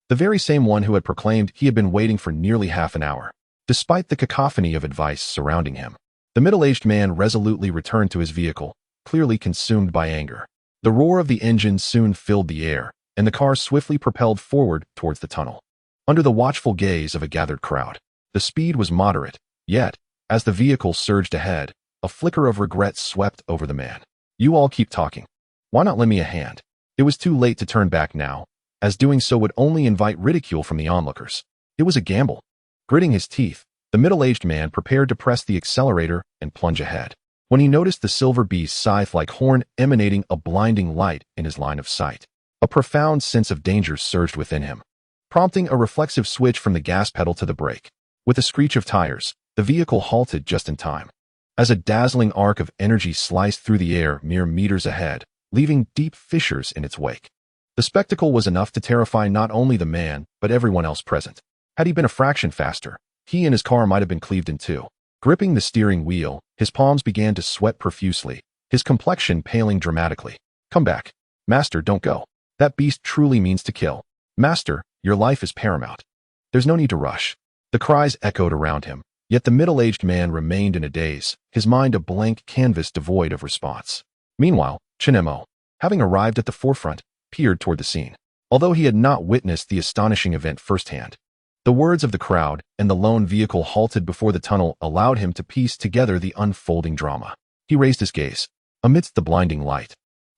The very same one who had proclaimed he had been waiting for nearly half an hour. Despite the cacophony of advice surrounding him, the middle-aged man resolutely returned to his vehicle, clearly consumed by anger. The roar of the engine soon filled the air, and the car swiftly propelled forward towards the tunnel. Under the watchful gaze of a gathered crowd, the speed was moderate, yet, as the vehicle surged ahead, a flicker of regret swept over the man. You all keep talking. Why not lend me a hand? It was too late to turn back now, as doing so would only invite ridicule from the onlookers. It was a gamble. Gritting his teeth, the middle-aged man prepared to press the accelerator and plunge ahead, when he noticed the silver beast's scythe-like horn emanating a blinding light in his line of sight. A profound sense of danger surged within him, prompting a reflexive switch from the gas pedal to the brake. With a screech of tires, the vehicle halted just in time, as a dazzling arc of energy sliced through the air mere meters ahead, leaving deep fissures in its wake. The spectacle was enough to terrify not only the man, but everyone else present. Had he been a fraction faster, he and his car might have been cleaved in two. Gripping the steering wheel, his palms began to sweat profusely, his complexion paling dramatically. Come back. Master, don't go. That beast truly means to kill. Master, your life is paramount. There's no need to rush. The cries echoed around him, yet the middle-aged man remained in a daze, his mind a blank canvas devoid of response. Meanwhile, Chen Mo, having arrived at the forefront, peered toward the scene. Although he had not witnessed the astonishing event firsthand, The words of the crowd and the lone vehicle halted before the tunnel allowed him to piece together the unfolding drama. He raised his gaze. Amidst the blinding light,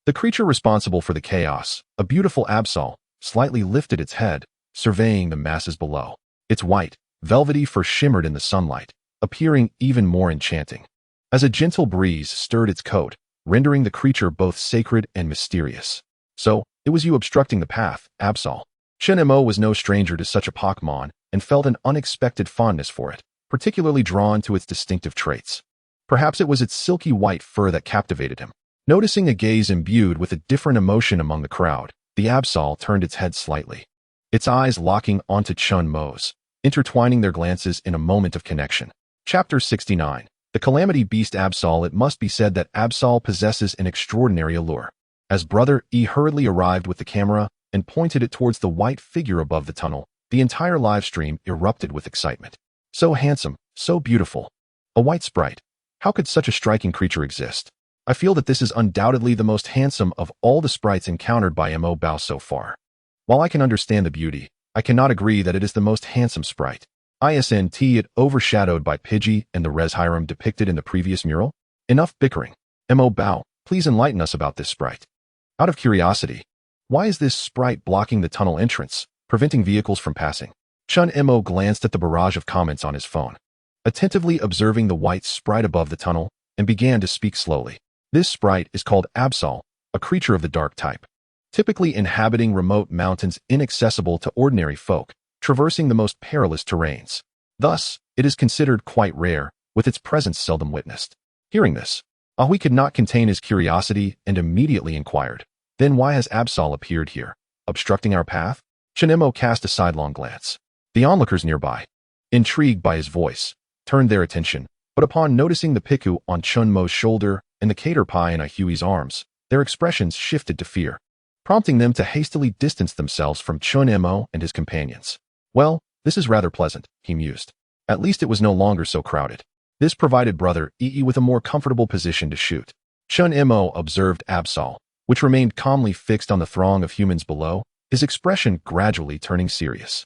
the creature responsible for the chaos, a beautiful Absol, slightly lifted its head, surveying the masses below. Its white, velvety fur shimmered in the sunlight, appearing even more enchanting, as a gentle breeze stirred its coat, rendering the creature both sacred and mysterious. So, it was you obstructing the path, Absol. Chen Mo was no stranger to such a Pokémon and felt an unexpected fondness for it, particularly drawn to its distinctive traits. Perhaps it was its silky white fur that captivated him. Noticing a gaze imbued with a different emotion among the crowd, the Absol turned its head slightly, its eyes locking onto Chen Mo's, intertwining their glances in a moment of connection. Chapter 69. The Calamity Beast Absol. It must be said that Absol possesses an extraordinary allure. As Brother E hurriedly arrived with the camera and pointed it towards the white figure above the tunnel, the entire live stream erupted with excitement. So handsome, so beautiful. A white sprite. How could such a striking creature exist? I feel that this is undoubtedly the most handsome of all the sprites encountered by Mo Bao so far. While I can understand the beauty, I cannot agree that it is the most handsome sprite. Isn't it overshadowed by Pidgey and the Reshiram depicted in the previous mural? Enough bickering. Mo Bao, please enlighten us about this sprite. Out of curiosity, why is this sprite blocking the tunnel entrance, preventing vehicles from passing? Chen Mo glanced at the barrage of comments on his phone, attentively observing the white sprite above the tunnel, and began to speak slowly. This sprite is called Absol, a creature of the dark type, typically inhabiting remote mountains inaccessible to ordinary folk, traversing the most perilous terrains. Thus, it is considered quite rare, with its presence seldom witnessed. Hearing this, Ahui could not contain his curiosity and immediately inquired, "Then why has Absol appeared here, obstructing our path?" Chen Mo cast a sidelong glance. The onlookers nearby, intrigued by his voice, turned their attention, but upon noticing the Piku on Chen Mo's shoulder and the caterpie in Ahui's arms, their expressions shifted to fear, prompting them to hastily distance themselves from Chen Mo and his companions. Well, this is rather pleasant, he mused. At least it was no longer so crowded. This provided Brother E with a more comfortable position to shoot. Chen Mo observed Absol, which remained calmly fixed on the throng of humans below, his expression gradually turning serious.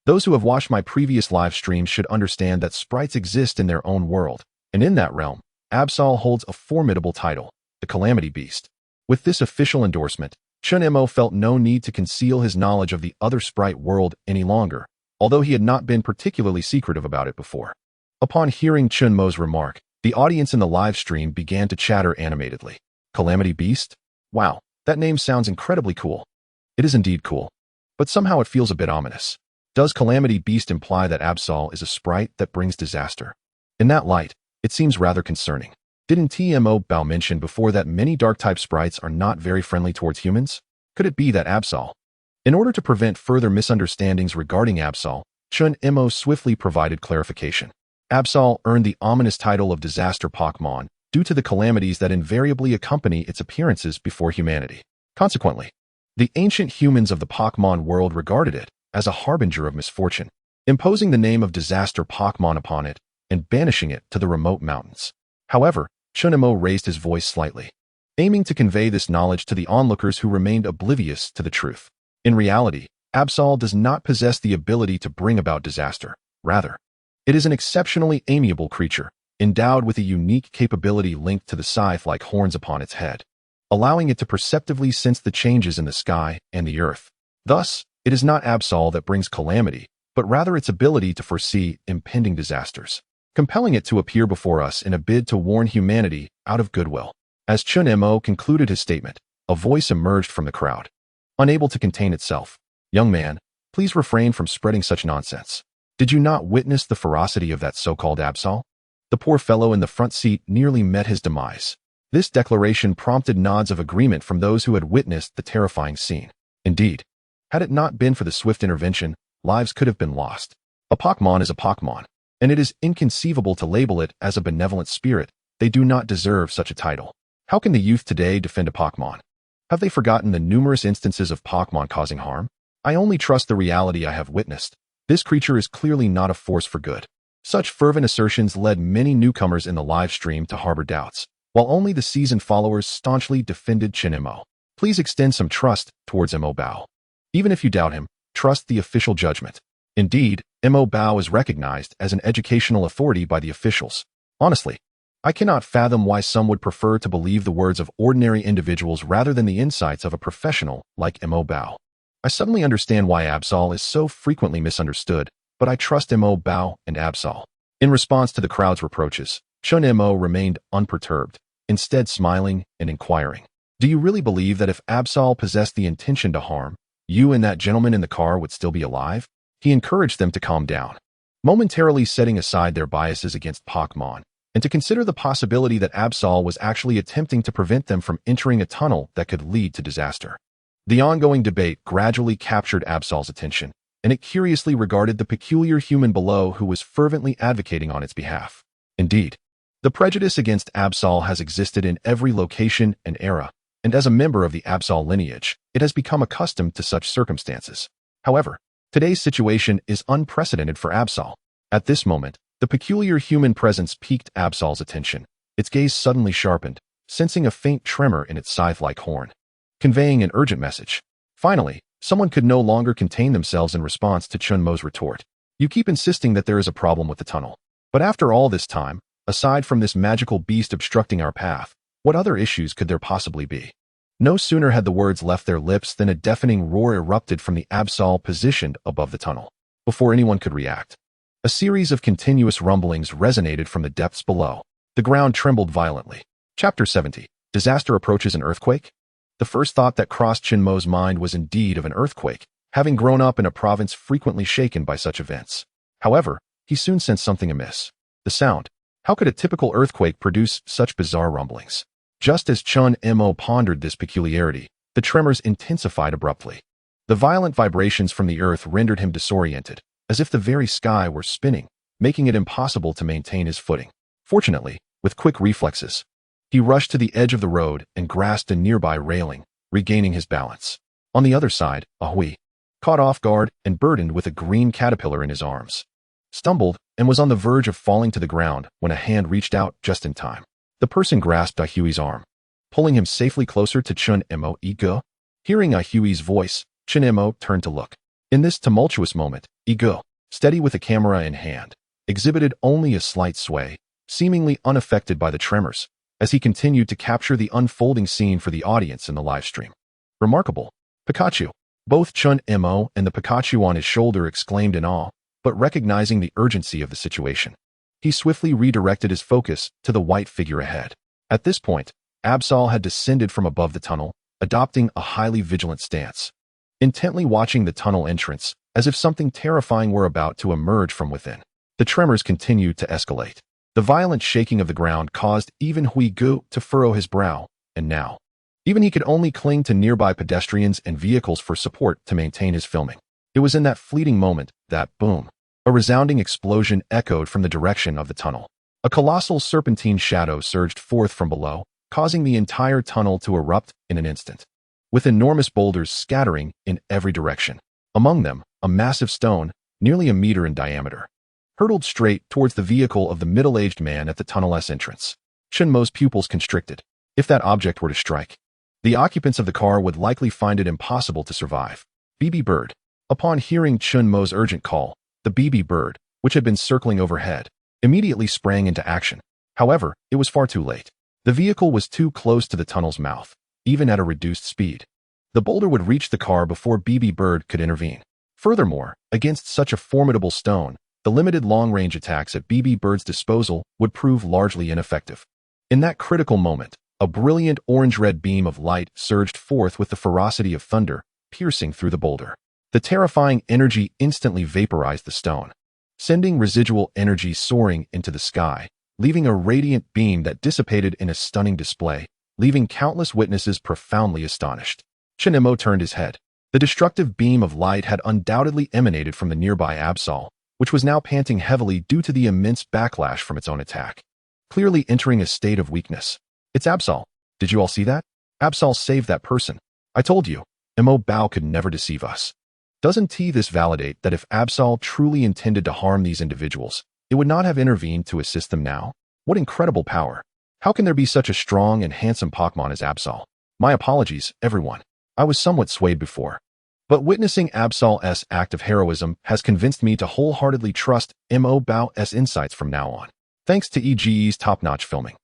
Those who have watched my previous live streams should understand that sprites exist in their own world, and in that realm, Absol holds a formidable title, the Calamity Beast. With this official endorsement, Chen Mo felt no need to conceal his knowledge of the other sprite world any longer, although he had not been particularly secretive about it before. Upon hearing Chen Mo's remark, the audience in the live stream began to chatter animatedly. Calamity Beast? Wow, that name sounds incredibly cool. It is indeed cool, but somehow it feels a bit ominous. Does Calamity Beast imply that Absol is a sprite that brings disaster? In that light, it seems rather concerning. Didn't Mo Bao mention before that many dark-type sprites are not very friendly towards humans? Could it be that Absol? In order to prevent further misunderstandings regarding Absol, Chen Mo swiftly provided clarification. Absol earned the ominous title of Disaster Pokémon due to the calamities that invariably accompany its appearances before humanity. Consequently, the ancient humans of the Pokémon world regarded it as a harbinger of misfortune, imposing the name of Disaster Pokémon upon it and banishing it to the remote mountains. However, Chen Mo raised his voice slightly, aiming to convey this knowledge to the onlookers who remained oblivious to the truth. In reality, Absol does not possess the ability to bring about disaster. Rather, it is an exceptionally amiable creature, endowed with a unique capability linked to the scythe-like horns upon its head, allowing it to perceptively sense the changes in the sky and the earth. Thus, it is not Absol that brings calamity, but rather its ability to foresee impending disasters, compelling it to appear before us in a bid to warn humanity out of goodwill. As Chen Mo concluded his statement, a voice emerged from the crowd, unable to contain itself. "Young man, please refrain from spreading such nonsense. Did you not witness the ferocity of that so-called Absol?" The poor fellow in the front seat nearly met his demise. This declaration prompted nods of agreement from those who had witnessed the terrifying scene. Indeed, had it not been for the swift intervention, lives could have been lost. A Pokémon is a Pokémon, and it is inconceivable to label it as a benevolent spirit. They do not deserve such a title. How can the youth today defend a Pokémon? Have they forgotten the numerous instances of Pokémon causing harm? I only trust the reality I have witnessed. This creature is clearly not a force for good. Such fervent assertions led many newcomers in the live stream to harbor doubts, while only the seasoned followers staunchly defended Chen Mo. Please extend some trust towards Mo Bao. Even if you doubt him, trust the official judgment. Indeed, Mo Bao is recognized as an educational authority by the officials. Honestly, I cannot fathom why some would prefer to believe the words of ordinary individuals rather than the insights of a professional like Mo Bao. I suddenly understand why Absol is so frequently misunderstood, but I trust Mo Bao and Absol. In response to the crowd's reproaches, Chen Mo remained unperturbed, instead smiling and inquiring. Do you really believe that if Absol possessed the intention to harm, you and that gentleman in the car would still be alive? He encouraged them to calm down, momentarily setting aside their biases against Pokémon, and to consider the possibility that Absol was actually attempting to prevent them from entering a tunnel that could lead to disaster. The ongoing debate gradually captured Absol's attention, and it curiously regarded the peculiar human below who was fervently advocating on its behalf. Indeed, the prejudice against Absol has existed in every location and era, and as a member of the Absol lineage, it has become accustomed to such circumstances. However, today's situation is unprecedented for Absol. At this moment, the peculiar human presence piqued Absol's attention. Its gaze suddenly sharpened, sensing a faint tremor in its scythe-like horn, conveying an urgent message. Finally, someone could no longer contain themselves in response to Chen Mo's retort. You keep insisting that there is a problem with the tunnel. But after all this time, aside from this magical beast obstructing our path, what other issues could there possibly be? No sooner had the words left their lips than a deafening roar erupted from the Absol positioned above the tunnel. Before anyone could react, a series of continuous rumblings resonated from the depths below. The ground trembled violently. Chapter 70. Disaster approaches an earthquake? The first thought that crossed Chen Mo's mind was indeed of an earthquake, having grown up in a province frequently shaken by such events. However, he soon sensed something amiss. The sound. How could a typical earthquake produce such bizarre rumblings? Just as Chen Mo pondered this peculiarity, the tremors intensified abruptly. The violent vibrations from the earth rendered him disoriented, as if the very sky were spinning, making it impossible to maintain his footing. Fortunately, with quick reflexes, he rushed to the edge of the road and grasped a nearby railing, regaining his balance. On the other side, a Hui, caught off guard and burdened with a green caterpillar in his arms, stumbled and was on the verge of falling to the ground when a hand reached out just in time. The person grasped Ah Hui's arm, pulling him safely closer to Chen Mo. Ego. Hearing Ah Hui's voice, Chen Mo turned to look. In this tumultuous moment, Ego, steady with a camera in hand, exhibited only a slight sway, seemingly unaffected by the tremors, as he continued to capture the unfolding scene for the audience in the live stream. Remarkable. Pikachu. Both Chen Mo and the Pikachu on his shoulder exclaimed in awe, but recognizing the urgency of the situation, he swiftly redirected his focus to the white figure ahead. At this point, Absol had descended from above the tunnel, adopting a highly vigilant stance, intently watching the tunnel entrance, as if something terrifying were about to emerge from within. The tremors continued to escalate. The violent shaking of the ground caused even Hui Gu to furrow his brow, and now, even he could only cling to nearby pedestrians and vehicles for support to maintain his filming. It was in that fleeting moment that, boom, a resounding explosion echoed from the direction of the tunnel. A colossal serpentine shadow surged forth from below, causing the entire tunnel to erupt in an instant, with enormous boulders scattering in every direction. Among them, a massive stone, nearly a meter in diameter, hurtled straight towards the vehicle of the middle-aged man at the tunnel's entrance. Chen Mo's pupils constricted. If that object were to strike, the occupants of the car would likely find it impossible to survive. BB Bird. Upon hearing Chen Mo's urgent call, the BB Bird, which had been circling overhead, immediately sprang into action. However, it was far too late. The vehicle was too close to the tunnel's mouth, even at a reduced speed. The boulder would reach the car before BB Bird could intervene. Furthermore, against such a formidable stone, the limited long-range attacks at BB Bird's disposal would prove largely ineffective. In that critical moment, a brilliant orange-red beam of light surged forth with the ferocity of thunder, piercing through the boulder. The terrifying energy instantly vaporized the stone, sending residual energy soaring into the sky, leaving a radiant beam that dissipated in a stunning display, leaving countless witnesses profoundly astonished. Chen Mo turned his head. The destructive beam of light had undoubtedly emanated from the nearby Absol, which was now panting heavily due to the immense backlash from its own attack, clearly entering a state of weakness. It's Absol. Did you all see that? Absol saved that person. I told you, Mo Bao could never deceive us. Doesn't this validate that if Absol truly intended to harm these individuals, it would not have intervened to assist them now? What incredible power. How can there be such a strong and handsome Pokémon as Absol? My apologies, everyone. I was somewhat swayed before. But witnessing Absol's act of heroism has convinced me to wholeheartedly trust Mo's insights from now on, thanks to EGE's top-notch filming.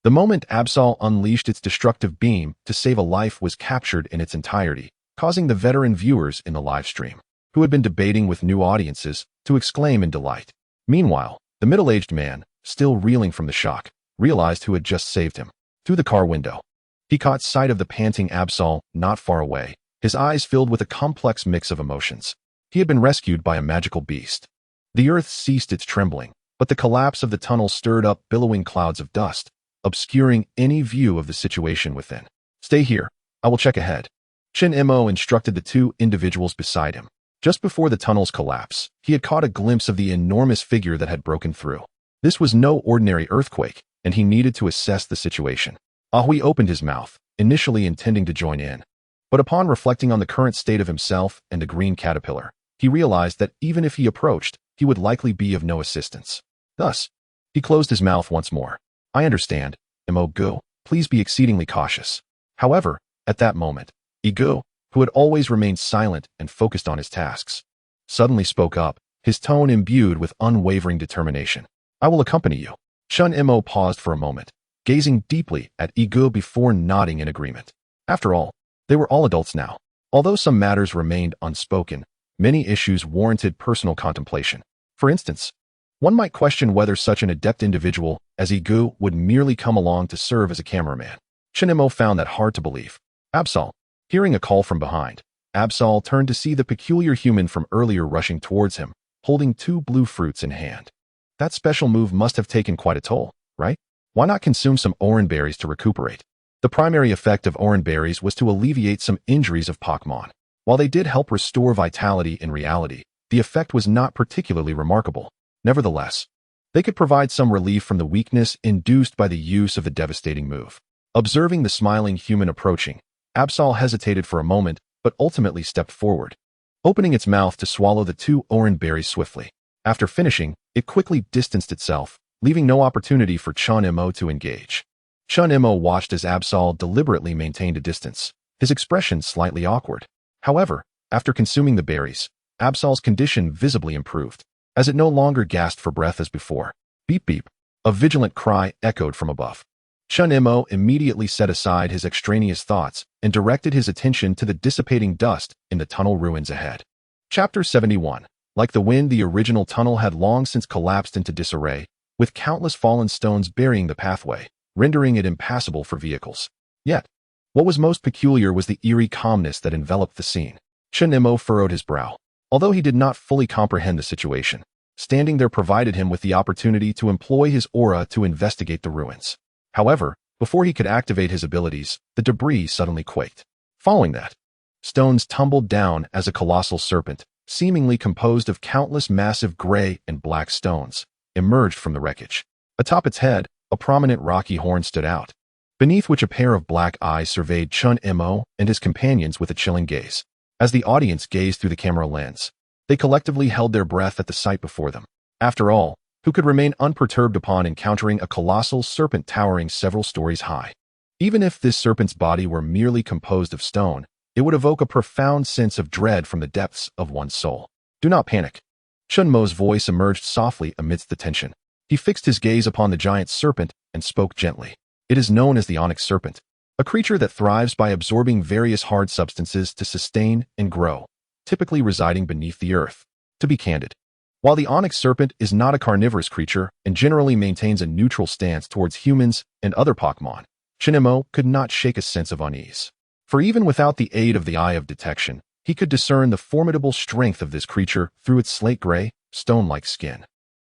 The moment Absol unleashed its destructive beam to save a life was captured in its entirety, causing the veteran viewers in the livestream, who had been debating with new audiences, to exclaim in delight. Meanwhile, the middle-aged man, still reeling from the shock, realized who had just saved him. Through the car window, he caught sight of the panting Absol not far away, his eyes filled with a complex mix of emotions. He had been rescued by a magical beast. The earth ceased its trembling, but the collapse of the tunnel stirred up billowing clouds of dust, obscuring any view of the situation within. "Stay here. I will check ahead," Chen Mo instructed the two individuals beside him. Just before the tunnel's collapse, he had caught a glimpse of the enormous figure that had broken through. This was no ordinary earthquake, and he needed to assess the situation. Ahui opened his mouth, initially intending to join in. But upon reflecting on the current state of himself and the green caterpillar, he realized that even if he approached, he would likely be of no assistance. Thus, he closed his mouth once more. "I understand, Mo-gu, please be exceedingly cautious." However, at that moment, Igu, who had always remained silent and focused on his tasks, suddenly spoke up, his tone imbued with unwavering determination. "I will accompany you." Chen Mo paused for a moment, gazing deeply at Igu before nodding in agreement. After all, they were all adults now. Although some matters remained unspoken, many issues warranted personal contemplation. For instance, one might question whether such an adept individual as Igu would merely come along to serve as a cameraman. Chen Mo found that hard to believe. Absol. Hearing a call from behind, Absol turned to see the peculiar human from earlier rushing towards him, holding 2 blue fruits in hand. That special move must have taken quite a toll, right? Why not consume some orange berries to recuperate? The primary effect of orange berries was to alleviate some injuries of Pokémon. While they did help restore vitality in reality, the effect was not particularly remarkable. Nevertheless, they could provide some relief from the weakness induced by the use of the devastating move. Observing the smiling human approaching, Absol hesitated for a moment, but ultimately stepped forward, opening its mouth to swallow the 2 orange berries swiftly. After finishing, it quickly distanced itself, leaving no opportunity for Chen Mo to engage. Chen Mo watched as Absol deliberately maintained a distance, his expression slightly awkward. However, after consuming the berries, Absol's condition visibly improved, as it no longer gasped for breath as before. Beep beep, a vigilant cry echoed from above. Chen Mo immediately set aside his extraneous thoughts and directed his attention to the dissipating dust in the tunnel ruins ahead. Chapter 71. Like the wind, the original tunnel had long since collapsed into disarray, with countless fallen stones burying the pathway, rendering it impassable for vehicles. Yet, what was most peculiar was the eerie calmness that enveloped the scene. Chen Mo furrowed his brow. Although he did not fully comprehend the situation, standing there provided him with the opportunity to employ his aura to investigate the ruins. However, before he could activate his abilities, the debris suddenly quaked. Following that, stones tumbled down as a colossal serpent, seemingly composed of countless massive gray and black stones, emerged from the wreckage. Atop its head, a prominent rocky horn stood out, beneath which a pair of black eyes surveyed Chen Mo and his companions with a chilling gaze. As the audience gazed through the camera lens, they collectively held their breath at the sight before them. After all, who could remain unperturbed upon encountering a colossal serpent towering several stories high? Even if this serpent's body were merely composed of stone, it would evoke a profound sense of dread from the depths of one's soul. "Do not panic." Chen Mo's voice emerged softly amidst the tension. He fixed his gaze upon the giant serpent and spoke gently. "It is known as the onyx serpent, a creature that thrives by absorbing various hard substances to sustain and grow, typically residing beneath the earth. To be candid, while the onyx serpent is not a carnivorous creature and generally maintains a neutral stance towards humans and other Pokémon, Chen Mo could not shake a sense of unease. For even without the aid of the eye of detection, he could discern the formidable strength of this creature through its slate-gray, stone-like skin.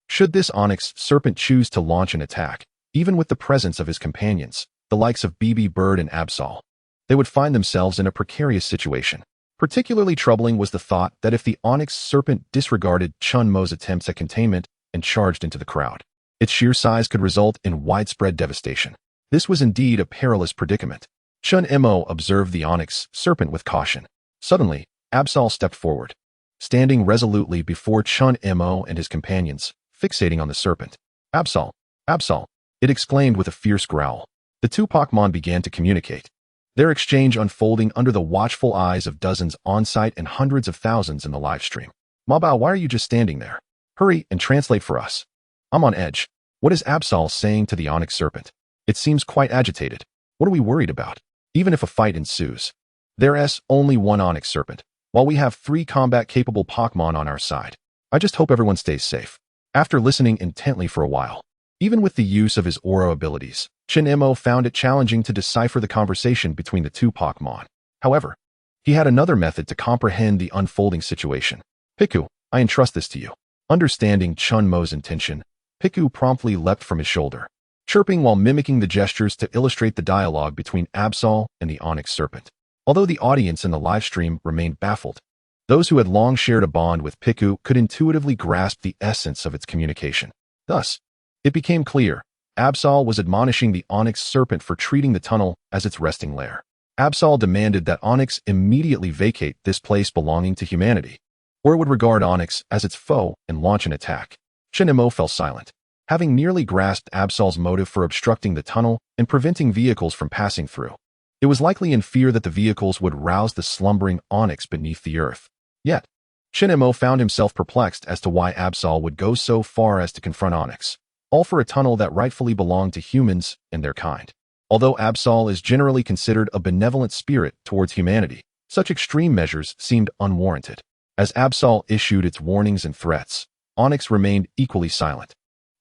Should this onyx serpent choose to launch an attack, even with the presence of his companions, the likes of BB Bird and Absol, they would find themselves in a precarious situation. Particularly troubling was the thought that if the onyx serpent disregarded Chen Mo's attempts at containment and charged into the crowd, its sheer size could result in widespread devastation. This was indeed a perilous predicament. Chen Mo observed the onyx serpent with caution. Suddenly, Absol stepped forward, standing resolutely before Chen Mo and his companions, fixating on the serpent. "Absol, Absol," it exclaimed with a fierce growl. The 2 Pokémon began to communicate. their exchange unfolding under the watchful eyes of dozens on-site and hundreds of thousands in the live stream. Mabao, why are you just standing there? Hurry and translate for us. I'm on edge. What is Absol saying to the Onyx Serpent? It seems quite agitated. What are we worried about? Even if a fight ensues. There's only one Onyx Serpent, while we have 3 combat-capable Pokémon on our side. I just hope everyone stays safe. After listening intently for a while, even with the use of his aura abilities, Chen Mo found it challenging to decipher the conversation between the 2 Pokémon. However, he had another method to comprehend the unfolding situation. Piku, I entrust this to you. Understanding Chen Mo's intention, Piku promptly leapt from his shoulder, chirping while mimicking the gestures to illustrate the dialogue between Absol and the Onyx Serpent. Although the audience in the live stream remained baffled, those who had long shared a bond with Piku could intuitively grasp the essence of its communication. Thus, it became clear Absol was admonishing the Onyx Serpent for treating the tunnel as its resting lair. Absol demanded that Onyx immediately vacate this place belonging to humanity, or it would regard Onyx as its foe and launch an attack. Chen Mo fell silent, having nearly grasped Absol's motive for obstructing the tunnel and preventing vehicles from passing through. It was likely in fear that the vehicles would rouse the slumbering Onyx beneath the earth. Yet, Chen Mo found himself perplexed as to why Absol would go so far as to confront Onyx, all for a tunnel that rightfully belonged to humans and their kind. Although Absol is generally considered a benevolent spirit towards humanity, such extreme measures seemed unwarranted. As Absol issued its warnings and threats, Onyx remained equally silent,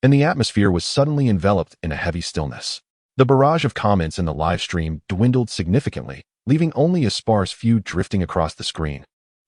and the atmosphere was suddenly enveloped in a heavy stillness. The barrage of comments in the live stream dwindled significantly, leaving only a sparse few drifting across the screen,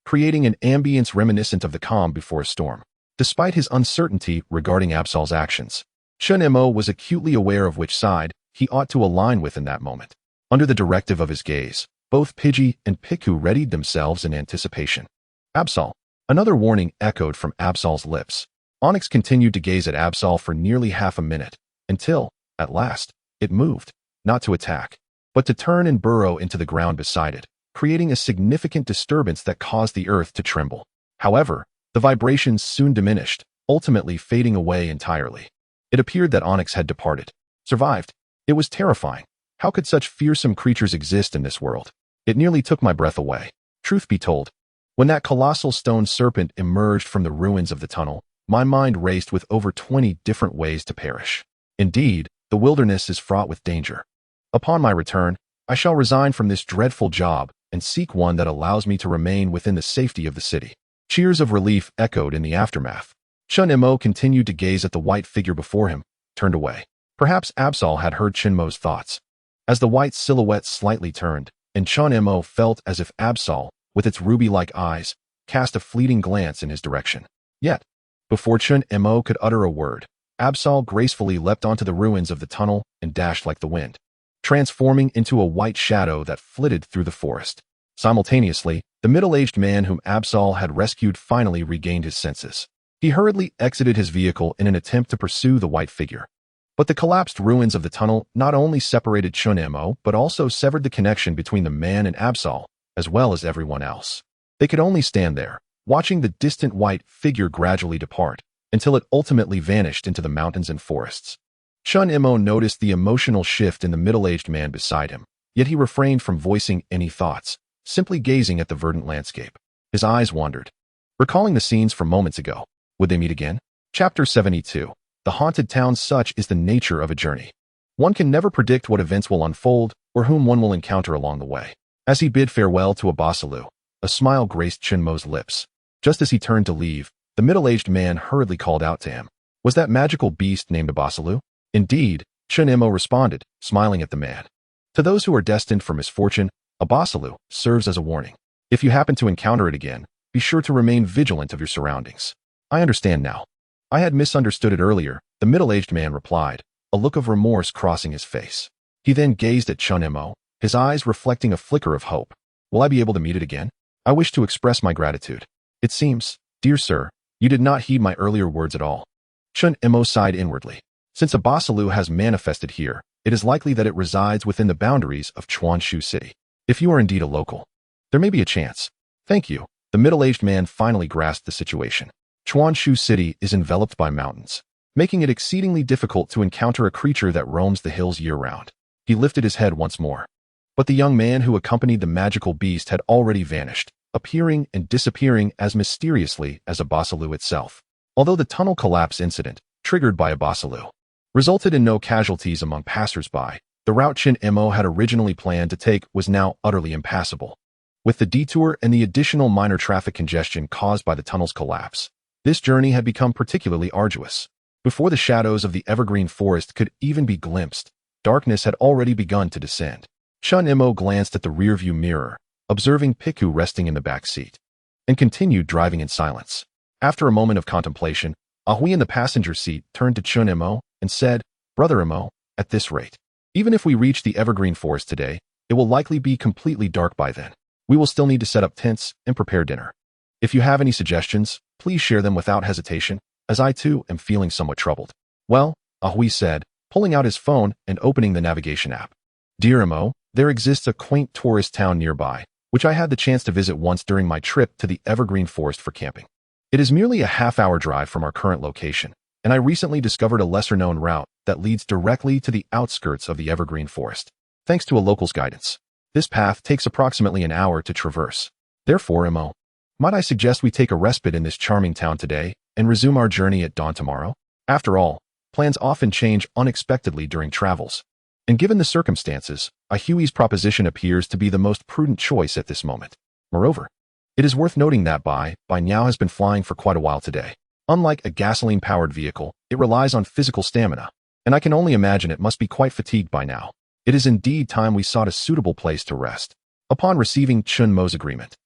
creating an ambience reminiscent of the calm before a storm. Despite his uncertainty regarding Absol's actions, Chen Mo was acutely aware of which side he ought to align with in that moment. Under the directive of his gaze, both Pidgey and Piku readied themselves in anticipation. Absol. Another warning echoed from Absol's lips. Onyx continued to gaze at Absol for nearly half a minute, until, at last, it moved, not to attack, but to turn and burrow into the ground beside it, creating a significant disturbance that caused the earth to tremble. However, the vibrations soon diminished, ultimately fading away entirely. It appeared that Onyx had departed. Survived. It was terrifying. How could such fearsome creatures exist in this world? It nearly took my breath away. Truth be told, when that colossal stone serpent emerged from the ruins of the tunnel, my mind raced with over 20 different ways to perish. Indeed, the wilderness is fraught with danger. Upon my return, I shall resign from this dreadful job and seek one that allows me to remain within the safety of the city. Cheers of relief echoed in the aftermath. Chen Mo continued to gaze at the white figure before him, turned away. Perhaps Absol had heard Chen Mo's thoughts, as the white silhouette slightly turned, and Chen Mo felt as if Absol, with its ruby-like eyes, cast a fleeting glance in his direction. Yet, before Chen Mo could utter a word, Absol gracefully leapt onto the ruins of the tunnel and dashed like the wind, transforming into a white shadow that flitted through the forest. Simultaneously, the middle-aged man whom Absol had rescued finally regained his senses. He hurriedly exited his vehicle in an attempt to pursue the white figure. But the collapsed ruins of the tunnel not only separated Chen Mo, but also severed the connection between the man and Absol, as well as everyone else. They could only stand there, watching the distant white figure gradually depart, until it ultimately vanished into the mountains and forests. Chen Mo noticed the emotional shift in the middle-aged man beside him, yet he refrained from voicing any thoughts, simply gazing at the verdant landscape. His eyes wandered, recalling the scenes from moments ago. Would they meet again? Chapter 72. The Haunted Town. Such is the nature of a journey. One can never predict what events will unfold or whom one will encounter along the way. As he bid farewell to Abasalu, a smile graced Chen Mo's lips. Just as he turned to leave, the middle-aged man hurriedly called out to him. Was that magical beast named Abasalu? Indeed, Chen Mo responded, smiling at the man. To those who are destined for misfortune, Abasalu serves as a warning. If you happen to encounter it again, be sure to remain vigilant of your surroundings. I understand now. I had misunderstood it earlier, the middle-aged man replied, a look of remorse crossing his face. He then gazed at Chen Mo, his eyes reflecting a flicker of hope. Will I be able to meet it again? I wish to express my gratitude. It seems, dear sir, you did not heed my earlier words at all. Chen Mo sighed inwardly. Since Abasalu has manifested here, it is likely that it resides within the boundaries of Chuanshu City. If you are indeed a local, there may be a chance. Thank you. The middle-aged man finally grasped the situation. Chuanshu City is enveloped by mountains, making it exceedingly difficult to encounter a creature that roams the hills year-round. He lifted his head once more. But the young man who accompanied the magical beast had already vanished, appearing and disappearing as mysteriously as a Basilu itself. Although the tunnel collapse incident, triggered by a Basilu, resulted in no casualties among passers-by, the route Chen Mo had originally planned to take was now utterly impassable. With the detour and the additional minor traffic congestion caused by the tunnel's collapse, this journey had become particularly arduous. Before the shadows of the evergreen forest could even be glimpsed, darkness had already begun to descend. Chen Mo glanced at the rearview mirror, observing Piku resting in the back seat, and continued driving in silence. After a moment of contemplation, Ahui in the passenger seat turned to Chen Mo and said, "Brother Mo, at this rate, even if we reach the evergreen forest today, it will likely be completely dark by then. We will still need to set up tents and prepare dinner. If you have any suggestions, please share them without hesitation, as I too am feeling somewhat troubled." "Well," Ahui said, pulling out his phone and opening the navigation app. "Dear Mo, there exists a quaint tourist town nearby, which I had the chance to visit once during my trip to the evergreen forest for camping. It is merely a half-hour drive from our current location, and I recently discovered a lesser-known route that leads directly to the outskirts of the evergreen forest, thanks to a local's guidance. This path takes approximately an hour to traverse. Therefore, Mo, might I suggest we take a respite in this charming town today and resume our journey at dawn tomorrow? After all, plans often change unexpectedly during travels, and given the circumstances, Ahui's proposition appears to be the most prudent choice at this moment. Moreover, it is worth noting that Bai Niao has been flying for quite a while today. Unlike a gasoline-powered vehicle, it relies on physical stamina, and I can only imagine it must be quite fatigued by now. It is indeed time we sought a suitable place to rest." Upon receiving Chen Mo's agreement,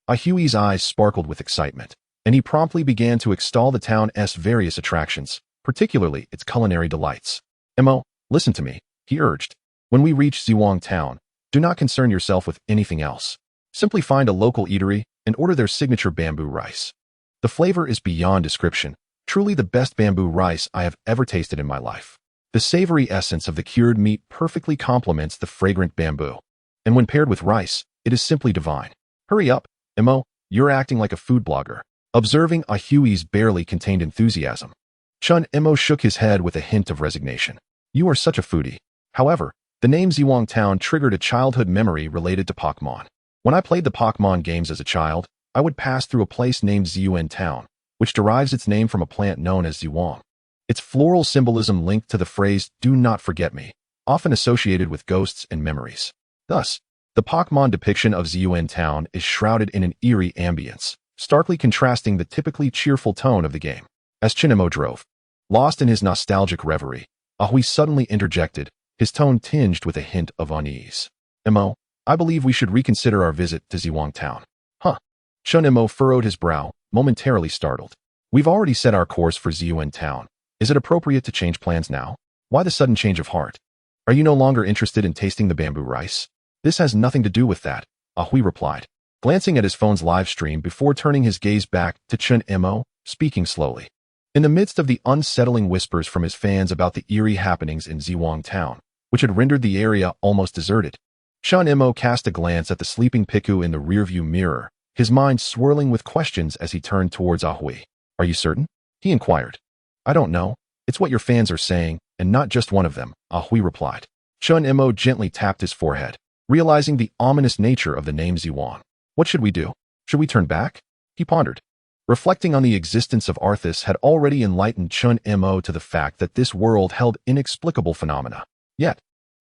Ahui's eyes sparkled with excitement, and he promptly began to extol the town's various attractions, particularly its culinary delights. "Mo, listen to me," he urged. "When we reach Ziwang Town, do not concern yourself with anything else. Simply find a local eatery and order their signature bamboo rice. The flavor is beyond description, truly the best bamboo rice I have ever tasted in my life. The savory essence of the cured meat perfectly complements the fragrant bamboo, and when paired with rice, it is simply divine. Hurry up, Mo, you're acting like a food blogger." Observing Ahui's barely contained enthusiasm, Chen Mo shook his head with a hint of resignation. "You are such a foodie." However, the name Ziwang Town triggered a childhood memory related to Pokémon. When I played the Pokémon games as a child, I would pass through a place named Ziyuan Town, which derives its name from a plant known as Ziwang. Its floral symbolism linked to the phrase, "Do not forget me," often associated with ghosts and memories. Thus, the Pokémon depiction of Ziyuan Town is shrouded in an eerie ambience, starkly contrasting the typically cheerful tone of the game. As Chen Mo drove, lost in his nostalgic reverie, Ahui suddenly interjected, his tone tinged with a hint of unease. "Mo, I believe we should reconsider our visit to Ziwang Town." "Huh?" Chen Mo furrowed his brow, momentarily startled. "We've already set our course for Ziyuan Town. Is it appropriate to change plans now? Why the sudden change of heart? Are you no longer interested in tasting the bamboo rice?" "This has nothing to do with that," Ahui replied, glancing at his phone's live stream before turning his gaze back to Chen Mo, speaking slowly. In the midst of the unsettling whispers from his fans about the eerie happenings in Ziwang Town, which had rendered the area almost deserted, Chen Mo cast a glance at the sleeping Piku in the rearview mirror, his mind swirling with questions as he turned towards Ahui. "Are you certain?" he inquired. "I don't know. It's what your fans are saying, and not just one of them," Ahui replied. Chen Mo gently tapped his forehead, realizing the ominous nature of the name Ziwang. "What should we do? Should we turn back?" he pondered. Reflecting on the existence of Arthas had already enlightened Chen Mo to the fact that this world held inexplicable phenomena. Yet,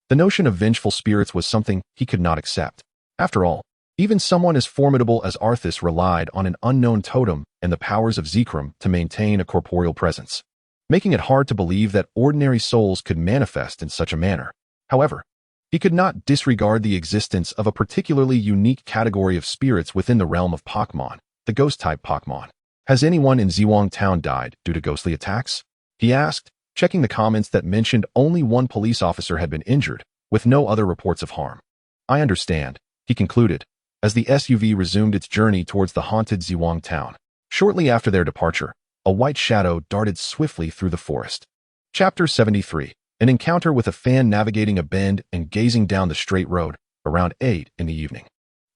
the notion of vengeful spirits was something he could not accept. After all, even someone as formidable as Arthas relied on an unknown totem and the powers of Zekrom to maintain a corporeal presence, making it hard to believe that ordinary souls could manifest in such a manner. However, he could not disregard the existence of a particularly unique category of spirits within the realm of Pokémon, the ghost-type Pokémon. "Has anyone in Ziwang Town died due to ghostly attacks?" he asked, checking the comments that mentioned only one police officer had been injured, with no other reports of harm. "I understand," he concluded, as the SUV resumed its journey towards the haunted Ziwang Town. Shortly after their departure, a white shadow darted swiftly through the forest. Chapter 73. An encounter with a fan navigating a bend and gazing down the straight road, around 8 in the evening.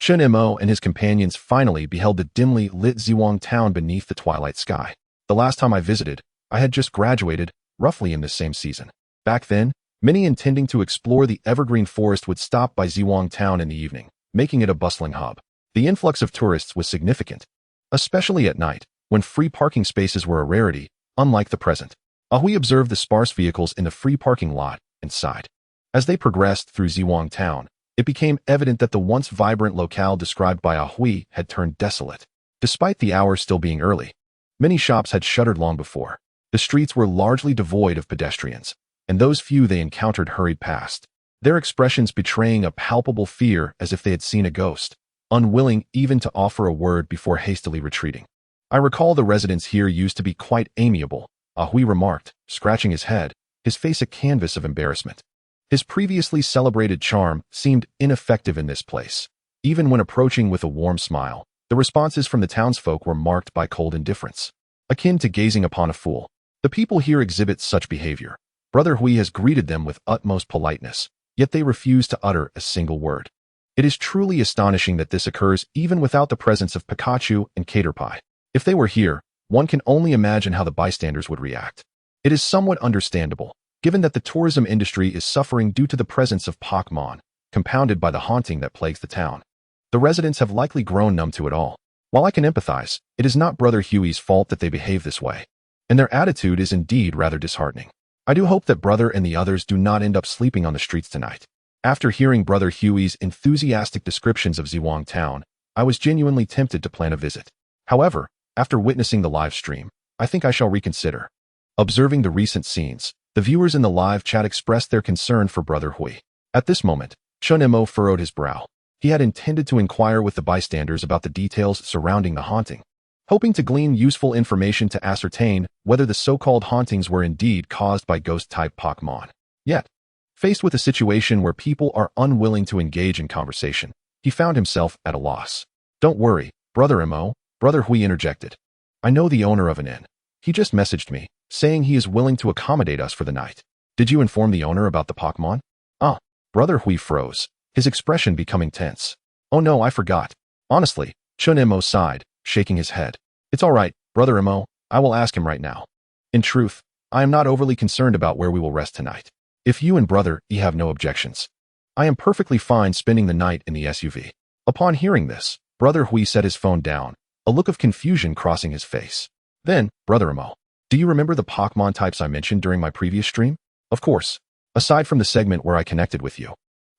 Chen Mo and his companions finally beheld the dimly lit Ziwang Town beneath the twilight sky. "The last time I visited, I had just graduated, roughly in this same season. Back then, Many intending to explore the evergreen forest would stop by Ziwang Town in the evening, making it a bustling hub. The influx of tourists was significant, especially at night, when free parking spaces were a rarity, unlike the present. Ahui observed the sparse vehicles in the free parking lot and sighed. As they progressed through Ziwang Town, it became evident that the once vibrant locale described by Ahui had turned desolate. Despite the hour still being early, many shops had shuttered long before. The streets were largely devoid of pedestrians, and those few they encountered hurried past, their expressions betraying a palpable fear as if they had seen a ghost, unwilling even to offer a word before hastily retreating. I recall the residents here used to be quite amiable, Ahui remarked, scratching his head, his face a canvas of embarrassment. His previously celebrated charm seemed ineffective in this place. Even when approaching with a warm smile, the responses from the townsfolk were marked by cold indifference, akin to gazing upon a fool. The people here exhibit such behavior. Brother Hui has greeted them with utmost politeness, yet they refuse to utter a single word. It is truly astonishing that this occurs even without the presence of Pikachu and Caterpie. If they were here, one can only imagine how the bystanders would react. It is somewhat understandable, given that the tourism industry is suffering due to the presence of Pokémon, compounded by the haunting that plagues the town. The residents have likely grown numb to it all. While I can empathize, it is not Brother Huey's fault that they behave this way, and their attitude is indeed rather disheartening. I do hope that Brother and the others do not end up sleeping on the streets tonight. After hearing Brother Huey's enthusiastic descriptions of Ziwang Town, I was genuinely tempted to plan a visit. However, after witnessing the live stream, I think I shall reconsider. Observing the recent scenes, the viewers in the live chat expressed their concern for Brother Hui. At this moment, Chen Mo furrowed his brow. He had intended to inquire with the bystanders about the details surrounding the haunting, hoping to glean useful information to ascertain whether the so-called hauntings were indeed caused by ghost-type Pokémon. Yet, faced with a situation where people are unwilling to engage in conversation, he found himself at a loss. "Don't worry, Brother Mo," Brother Hui interjected. "I know the owner of an inn. He just messaged me, saying he is willing to accommodate us for the night. Did you inform the owner about the Pokémon?" "Ah." Brother Hui froze, his expression becoming tense. "Oh no, I forgot. Honestly," Chen Mo sighed, shaking his head. "It's all right, Brother Mo, I will ask him right now. In truth, I am not overly concerned about where we will rest tonight. If you and Brother E have no objections, I am perfectly fine spending the night in the SUV." Upon hearing this, Brother Hui set his phone down, a look of confusion crossing his face. Then, "Brother Mo, do you remember the Pokémon types I mentioned during my previous stream?" "Of course. Aside from the segment where I connected with you,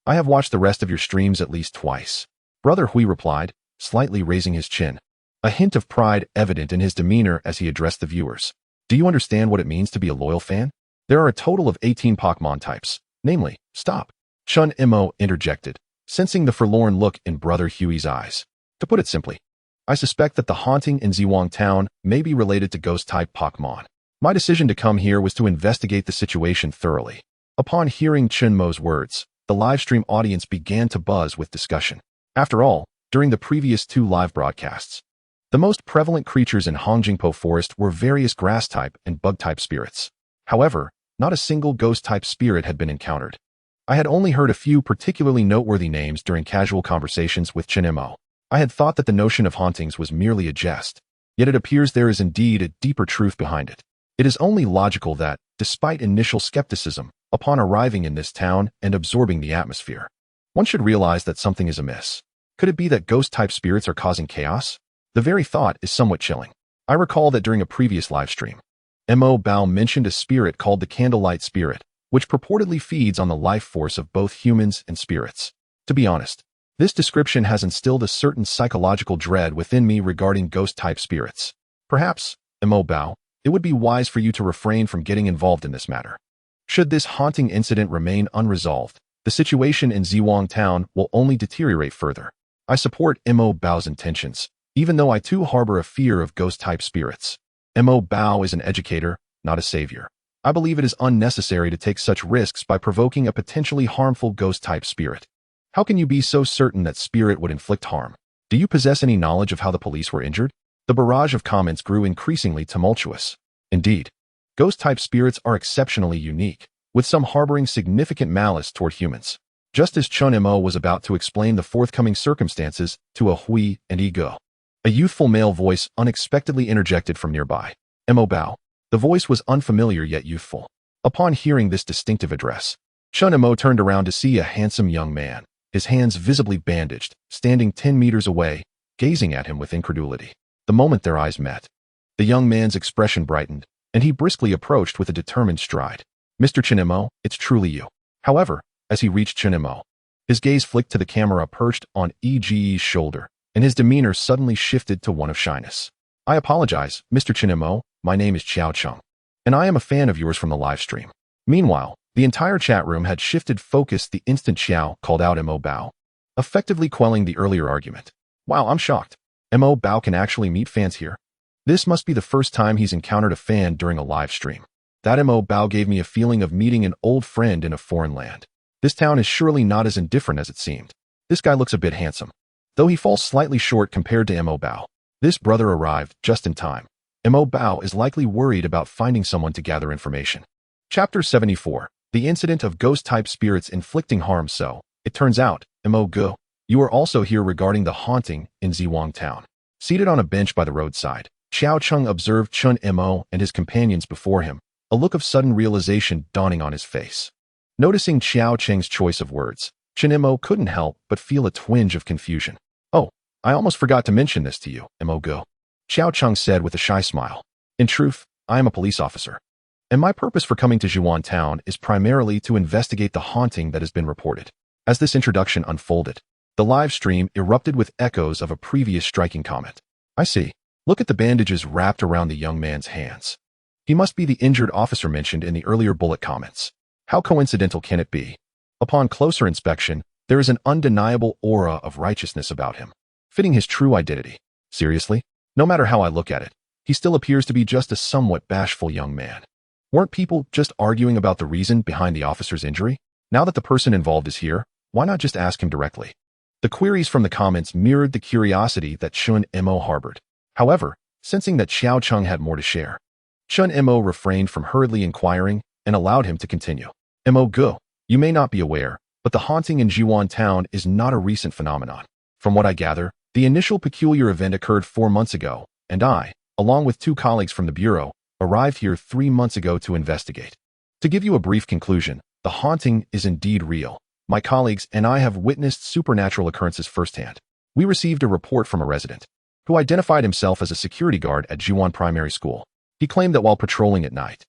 I have watched the rest of your streams at least twice." Brother Hui replied, slightly raising his chin, a hint of pride evident in his demeanor as he addressed the viewers. "Do you understand what it means to be a loyal fan? There are a total of 18 Pokémon types, namely, stop." Chen Mo interjected, sensing the forlorn look in Brother Huey's eyes. "To put it simply, I suspect that the haunting in Ziwang Town may be related to ghost-type Pokémon. My decision to come here was to investigate the situation thoroughly." Upon hearing Chen Mo's words, the livestream audience began to buzz with discussion. After all, during the previous 2 live broadcasts, the most prevalent creatures in Hongjingpo Forest were various grass-type and bug-type spirits. However, not a single ghost-type spirit had been encountered. I had only heard a few particularly noteworthy names during casual conversations with Chen Mo. I had thought that the notion of hauntings was merely a jest, yet it appears there is indeed a deeper truth behind it. It is only logical that, despite initial skepticism, upon arriving in this town and absorbing the atmosphere, one should realize that something is amiss. Could it be that ghost-type spirits are causing chaos? The very thought is somewhat chilling. I recall that during a previous livestream, Mo Bao mentioned a spirit called the Candlelight Spirit, which purportedly feeds on the life force of both humans and spirits. To be honest, this description has instilled a certain psychological dread within me regarding ghost-type spirits. Perhaps, Mo Bao, it would be wise for you to refrain from getting involved in this matter. Should this haunting incident remain unresolved, the situation in Ziwang Town will only deteriorate further. I support Mo Bao's intentions, even though I too harbor a fear of ghost-type spirits. Mo Bao is an educator, not a savior. I believe it is unnecessary to take such risks by provoking a potentially harmful ghost-type spirit. How can you be so certain that spirit would inflict harm? Do you possess any knowledge of how the police were injured? The barrage of comments grew increasingly tumultuous. Indeed, ghost-type spirits are exceptionally unique, with some harboring significant malice toward humans. Just as Chen Mo was about to explain the forthcoming circumstances to a Hui and Ego, a youthful male voice unexpectedly interjected from nearby. Mo Bao. The voice was unfamiliar yet youthful. Upon hearing this distinctive address, Chen Mo turned around to see a handsome young man, his hands visibly bandaged, standing 10 meters away, gazing at him with incredulity. The moment their eyes met, the young man's expression brightened, and he briskly approached with a determined stride. Mr. Chen Mo, it's truly you. However, as he reached Chen Mo, his gaze flicked to the camera perched on Ege's shoulder, and his demeanor suddenly shifted to one of shyness. I apologize, Mr. Chen Mo, my name is Xiao Cheng, and I am a fan of yours from the live stream. Meanwhile, the entire chat room had shifted focus the instant Xiao called out Mo Bao, effectively quelling the earlier argument. Wow, I'm shocked. Mo Bao can actually meet fans here. This must be the first time he's encountered a fan during a live stream. That Mo Bao gave me a feeling of meeting an old friend in a foreign land. This town is surely not as indifferent as it seemed. This guy looks a bit handsome, though he falls slightly short compared to Mo Bao. This brother arrived just in time. Mo Bao is likely worried about finding someone to gather information. Chapter 74. The incident of ghost-type spirits inflicting harm. So, it turns out, Mo Go, you are also here regarding the haunting in Ziwang Town. Seated on a bench by the roadside, Xiao Cheng observed Chen Mo and his companions before him, a look of sudden realization dawning on his face. Noticing Xiao Cheng's choice of words, Chen Mo couldn't help but feel a twinge of confusion. Oh, I almost forgot to mention this to you, Mo Go, Xiao Cheng said with a shy smile. In truth, I am a police officer, and my purpose for coming to Ziwang Town is primarily to investigate the haunting that has been reported. As this introduction unfolded, the live stream erupted with echoes of a previous striking comment. I see. Look at the bandages wrapped around the young man's hands. He must be the injured officer mentioned in the earlier bullet comments. How coincidental can it be? Upon closer inspection, there is an undeniable aura of righteousness about him, fitting his true identity. Seriously? No matter how I look at it, he still appears to be just a somewhat bashful young man. Weren't people just arguing about the reason behind the officer's injury? Now that the person involved is here, why not just ask him directly? The queries from the comments mirrored the curiosity that Chen Mo harbored. However, sensing that Xiao Cheng had more to share, Chen Mo refrained from hurriedly inquiring and allowed him to continue. Mo Go, you may not be aware, but the haunting in Ziwang Town is not a recent phenomenon. From what I gather, the initial peculiar event occurred 4 months ago, and I, along with 2 colleagues from the Bureau, arrived here 3 months ago to investigate. To give you a brief conclusion, the haunting is indeed real. My colleagues and I have witnessed supernatural occurrences firsthand. We received a report from a resident, who identified himself as a security guard at Ziwang Primary School. He claimed that while patrolling at night,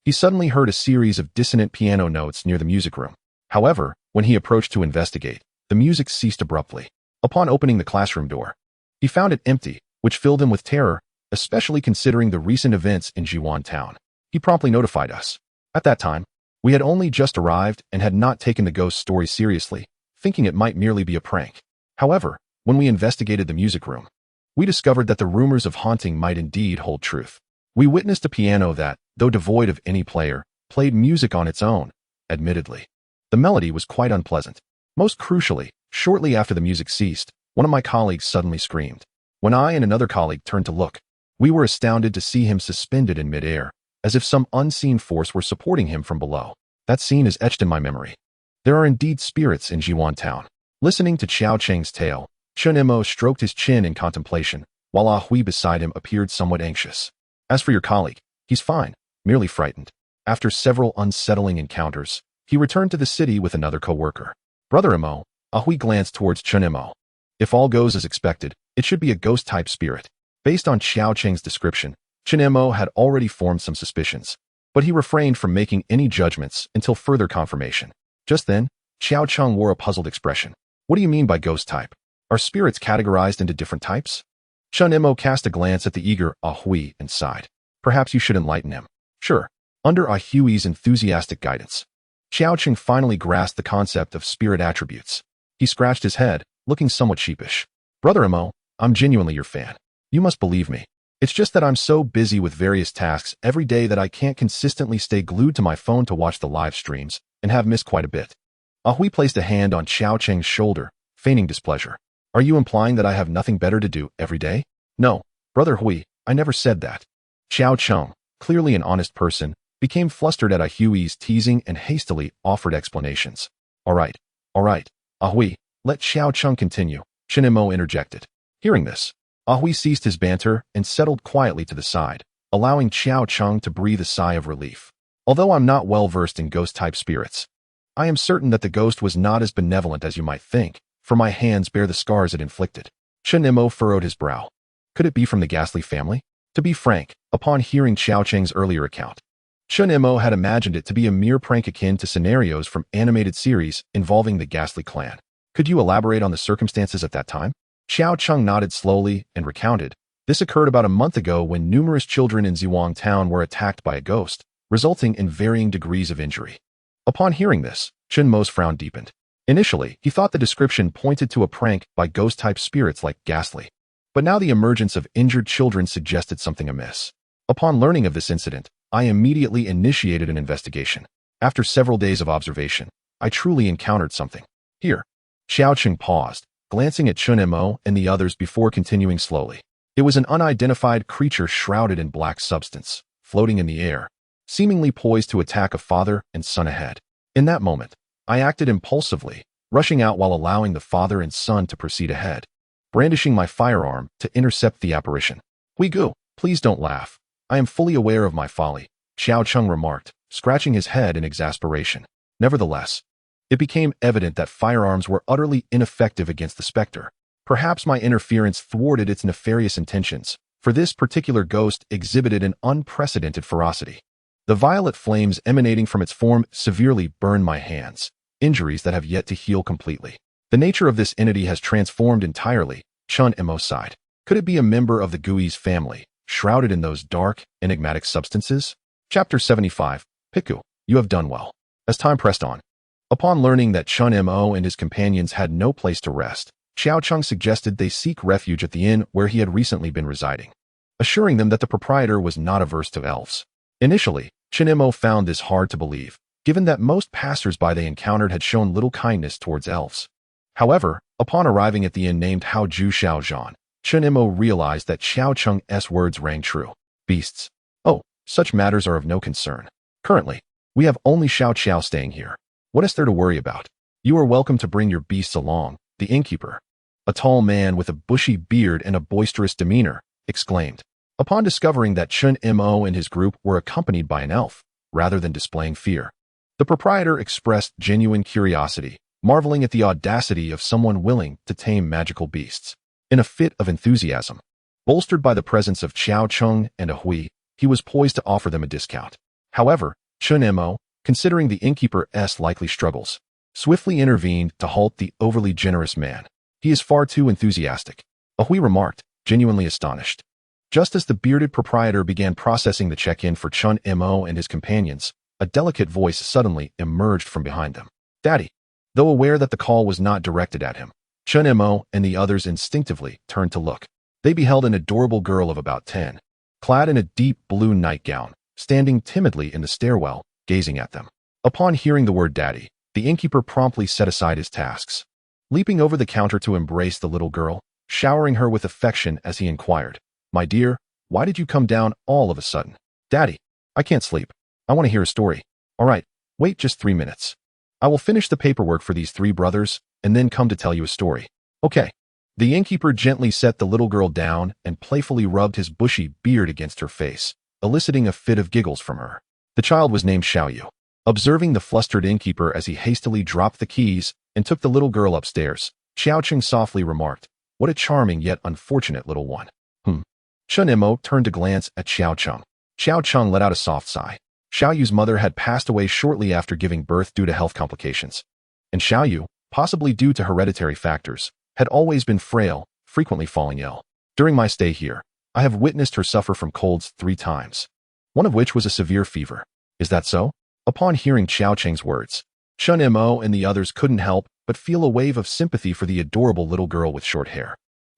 he suddenly heard a series of dissonant piano notes near the music room. However, when he approached to investigate, the music ceased abruptly. Upon opening the classroom door, he found it empty, which filled him with terror, especially considering the recent events in Ziwang Town. He promptly notified us. At that time, we had only just arrived and had not taken the ghost story seriously, thinking it might merely be a prank. However, when we investigated the music room, we discovered that the rumors of haunting might indeed hold truth. We witnessed a piano that, though devoid of any player, played music on its own. Admittedly, the melody was quite unpleasant. Most crucially, shortly after the music ceased, one of my colleagues suddenly screamed. When I and another colleague turned to look, we were astounded to see him suspended in midair, as if some unseen force were supporting him from below. That scene is etched in my memory. There are indeed spirits in Ziwang Town. Listening to Xiao Cheng's tale, Chen Mo stroked his chin in contemplation, while Ah Hui beside him appeared somewhat anxious. As for your colleague, he's fine, merely frightened. After several unsettling encounters, he returned to the city with another co-worker. Brother Mo, Ah Hui glanced towards Chen Mo. If all goes as expected, it should be a ghost-type spirit. Based on Xiao Cheng's description, Chen Mo had already formed some suspicions, but he refrained from making any judgments until further confirmation. Just then, Xiao Cheng wore a puzzled expression. What do you mean by ghost type? Are spirits categorized into different types? Chen Mo cast a glance at the eager Ah Hui and sighed. Perhaps you should enlighten him. Sure. Under Ah Hui's enthusiastic guidance, Xiao Cheng finally grasped the concept of spirit attributes. He scratched his head, looking somewhat sheepish. Brother Mo, I'm genuinely your fan. You must believe me. It's just that I'm so busy with various tasks every day that I can't consistently stay glued to my phone to watch the live streams, and have missed quite a bit. Ah Hui placed a hand on Xiao Cheng's shoulder, feigning displeasure. Are you implying that I have nothing better to do every day? No, Brother Hui, I never said that. Xiao Cheng, clearly an honest person, became flustered at Ah Hui's teasing and hastily offered explanations. All right, Ah Hui, let Xiao Cheng continue, Chen Mo interjected. Hearing this, Ah Hui ceased his banter and settled quietly to the side, allowing Xiao Cheng to breathe a sigh of relief. Although I'm not well versed in ghost-type spirits, I am certain that the ghost was not as benevolent as you might think, for my hands bear the scars it inflicted. Chen Mo furrowed his brow. Could it be from the ghastly family? To be frank, upon hearing Xiao Cheng's earlier account, Chen Mo had imagined it to be a mere prank akin to scenarios from animated series involving the ghastly clan. Could you elaborate on the circumstances at that time? Xiao Cheng nodded slowly and recounted. This occurred about a month ago when numerous children in Ziwang town were attacked by a ghost, resulting in varying degrees of injury. Upon hearing this, Chen Mo's frown deepened. Initially, he thought the description pointed to a prank by ghost-type spirits like Ghastly. But now the emergence of injured children suggested something amiss. Upon learning of this incident, I immediately initiated an investigation. After several days of observation, I truly encountered something. Here. Xiao Cheng paused, glancing at Chen Mo and the others before continuing slowly. It was an unidentified creature shrouded in black substance, floating in the air, seemingly poised to attack a father and son ahead. In that moment, I acted impulsively, rushing out while allowing the father and son to proceed ahead, brandishing my firearm to intercept the apparition. Weigoo, please don't laugh. I am fully aware of my folly, Xiao Cheng remarked, scratching his head in exasperation. Nevertheless, it became evident that firearms were utterly ineffective against the specter. Perhaps my interference thwarted its nefarious intentions, for this particular ghost exhibited an unprecedented ferocity. The violet flames emanating from its form severely burned my hands, injuries that have yet to heal completely. The nature of this entity has transformed entirely, Chen Mo sighed. Could it be a member of the Gui's family, shrouded in those dark, enigmatic substances? Chapter 75, Piku, you have done well. As time pressed on, upon learning that Chen Mo and his companions had no place to rest, Xiao Cheng suggested they seek refuge at the inn where he had recently been residing, assuring them that the proprietor was not averse to elves. Initially, Chen Mo found this hard to believe, given that most passers-by they encountered had shown little kindness towards elves. However, upon arriving at the inn named Hao Ju Xiaozhan, Chen Mo realized that Xiao Cheng's words rang true. Beasts. Oh, such matters are of no concern. Currently, we have only Xiao Qiao staying here. What is there to worry about? You are welcome to bring your beasts along, the innkeeper, a tall man with a bushy beard and a boisterous demeanor, exclaimed. Upon discovering that Chen Mo and his group were accompanied by an elf, rather than displaying fear, the proprietor expressed genuine curiosity, marveling at the audacity of someone willing to tame magical beasts. In a fit of enthusiasm, bolstered by the presence of Xiao Cheng and a Hui, he was poised to offer them a discount. However, Chen Mo, considering the innkeeper's likely struggles, swiftly intervened to halt the overly generous man. He is far too enthusiastic, a Hui remarked, genuinely astonished. Just as the bearded proprietor began processing the check-in for Chen Mo and his companions, a delicate voice suddenly emerged from behind them. Daddy. Though aware that the call was not directed at him, Chen Mo and the others instinctively turned to look. They beheld an adorable girl of about 10, clad in a deep blue nightgown, standing timidly in the stairwell, gazing at them. Upon hearing the word daddy, the innkeeper promptly set aside his tasks, leaping over the counter to embrace the little girl, showering her with affection as he inquired, My dear, why did you come down all of a sudden? Daddy, I can't sleep. I want to hear a story. All right, wait just 3 minutes. I will finish the paperwork for these 3 brothers, and then come to tell you a story. Okay. The innkeeper gently set the little girl down and playfully rubbed his bushy beard against her face, eliciting a fit of giggles from her. The child was named Xiaoyu. Observing the flustered innkeeper as he hastily dropped the keys and took the little girl upstairs, Xiao Cheng softly remarked, What a charming yet unfortunate little one. Chen Mo turned to glance at Xiao Cheng. Xiao Cheng let out a soft sigh. Xiaoyu's mother had passed away shortly after giving birth due to health complications, and Xiaoyu, possibly due to hereditary factors, had always been frail, frequently falling ill. During my stay here, I have witnessed her suffer from colds 3 times, one of which was a severe fever. Is that so? Upon hearing Xiao Cheng's words, Chen Mo and the others couldn't help but feel a wave of sympathy for the adorable little girl with short hair.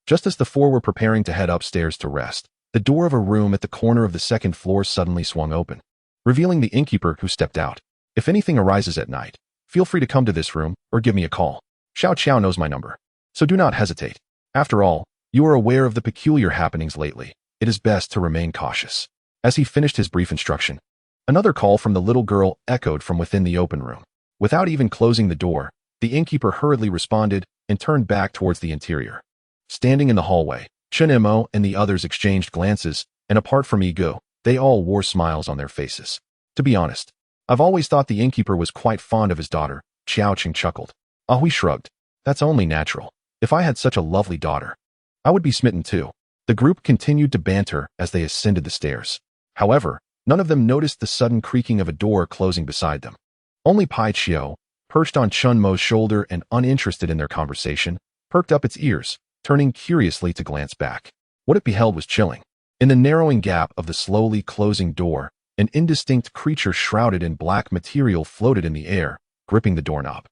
Just as the 4 were preparing to head upstairs to rest, the door of a room at the corner of the 2nd floor suddenly swung open, revealing the innkeeper who stepped out. If anything arises at night, feel free to come to this room or give me a call. Xiao Qiao knows my number, so do not hesitate. After all, you are aware of the peculiar happenings lately. It is best to remain cautious. As he finished his brief instruction, another call from the little girl echoed from within the open room. Without even closing the door, the innkeeper hurriedly responded and turned back towards the interior. Standing in the hallway, Chen Mo and the others exchanged glances, and apart from ego, they all wore smiles on their faces. To be honest, I've always thought the innkeeper was quite fond of his daughter, Xiao Qing chuckled. Hui shrugged. That's only natural. If I had such a lovely daughter, I would be smitten too. The group continued to banter as they ascended the stairs. However, none of them noticed the sudden creaking of a door closing beside them. Only Pai Qiu, perched on Chen Mo's shoulder and uninterested in their conversation, perked up its ears, turning curiously to glance back. What it beheld was chilling. In the narrowing gap of the slowly closing door, an indistinct creature shrouded in black material floated in the air, gripping the doorknob.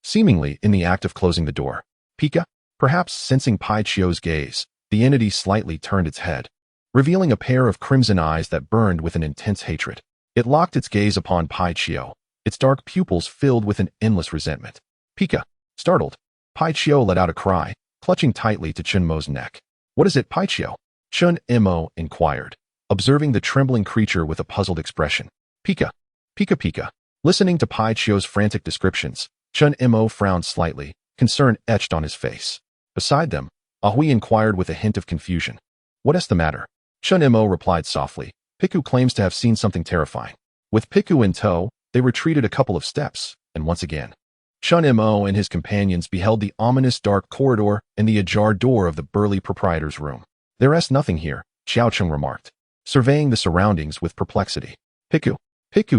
Seemingly in the act of closing the door, Pika, perhaps sensing Pai Qiu's gaze, the entity slightly turned its head, revealing a pair of crimson eyes that burned with an intense hatred. It locked its gaze upon Pai Qiu, its dark pupils filled with an endless resentment. Pika, startled, Pai Qiu let out a cry, clutching tightly to Chen Mo's neck. What is it, Pai Qiu? Chen Mo inquired, observing the trembling creature with a puzzled expression. Pika, Pika Pika. Listening to Pai Qiu's frantic descriptions, Chen Mo frowned slightly, concern etched on his face. Beside them, Hui inquired with a hint of confusion. What is the matter? Chen Mo replied softly. Piku claims to have seen something terrifying. With Piku in tow, they retreated a couple of steps, and once again, Chen Mo and his companions beheld the ominous dark corridor and the ajar door of the burly proprietor's room. There is nothing here, Xiao Cheng remarked, surveying the surroundings with perplexity. Piku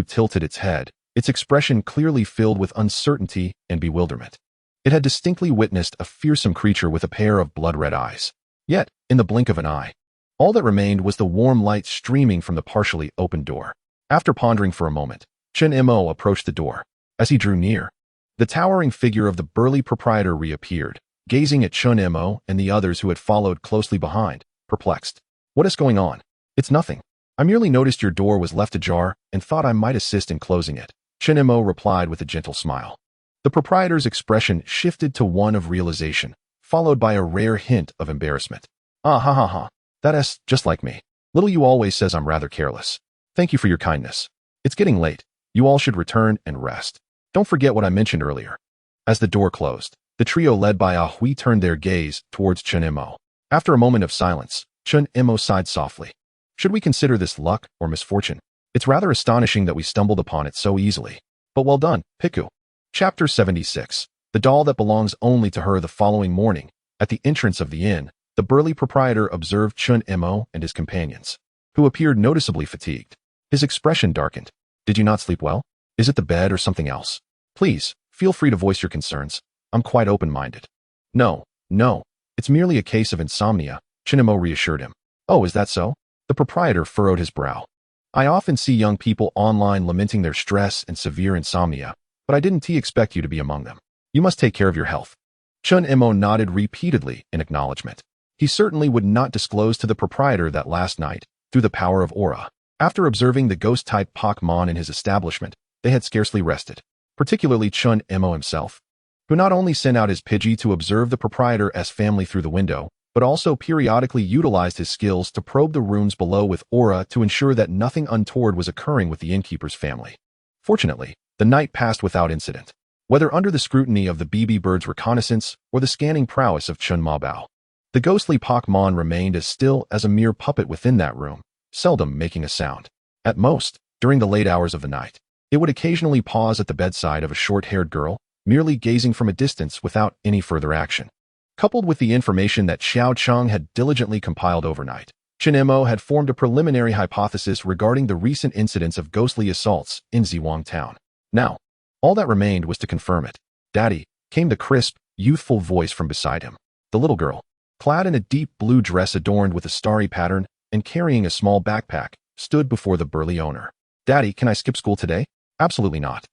tilted its head, its expression clearly filled with uncertainty and bewilderment. It had distinctly witnessed a fearsome creature with a pair of blood-red eyes. Yet, in the blink of an eye, all that remained was the warm light streaming from the partially opened door. After pondering for a moment, Chen Mo approached the door. As he drew near, the towering figure of the burly proprietor reappeared, gazing at Chen Mo and the others who had followed closely behind, perplexed. What is going on? It's nothing. I merely noticed your door was left ajar and thought I might assist in closing it, Chen Mo replied with a gentle smile. The proprietor's expression shifted to one of realization, followed by a rare hint of embarrassment. Ah ha ha ha. That is just like me. Little you always says I'm rather careless. Thank you for your kindness. It's getting late. You all should return and rest. Don't forget what I mentioned earlier. As the door closed, the trio led by Hui turned their gaze towards Chen Mo. After a moment of silence, Chen Mo sighed softly. Should we consider this luck or misfortune? It's rather astonishing that we stumbled upon it so easily. But well done, Piku. Chapter 76. The doll that belongs only to her. The following morning, at the entrance of the inn, the burly proprietor observed Chen Mo and his companions, who appeared noticeably fatigued. His expression darkened. Did you not sleep well? Is it the bed or something else? Please, feel free to voice your concerns. I'm quite open-minded. No, it's merely a case of insomnia, Chen Mo reassured him. Oh, is that so? The proprietor furrowed his brow. I often see young people online lamenting their stress and severe insomnia, but I didn't expect you to be among them. You must take care of your health. Chen Mo nodded repeatedly in acknowledgement. He certainly would not disclose to the proprietor that last night, through the power of aura, after observing the ghost-type Pokémon in his establishment, they had scarcely rested, particularly Chen Mo himself, who not only sent out his Pidgey to observe the proprietor's family through the window, but also periodically utilized his skills to probe the rooms below with aura to ensure that nothing untoward was occurring with the innkeeper's family. Fortunately, the night passed without incident, whether under the scrutiny of the BB Bird's reconnaissance or the scanning prowess of Chen Mabao. The ghostly Pokémon remained as still as a mere puppet within that room, seldom making a sound. At most, during the late hours of the night, it would occasionally pause at the bedside of a short-haired girl, merely gazing from a distance without any further action. Coupled with the information that Xiao Cheng had diligently compiled overnight, Chen Mo had formed a preliminary hypothesis regarding the recent incidents of ghostly assaults in Ziwang Town. Now, all that remained was to confirm it. Daddy, came the crisp, youthful voice from beside him. The little girl, clad in a deep blue dress adorned with a starry pattern and carrying a small backpack, stood before the burly owner. Daddy, can I skip school today? Absolutely not.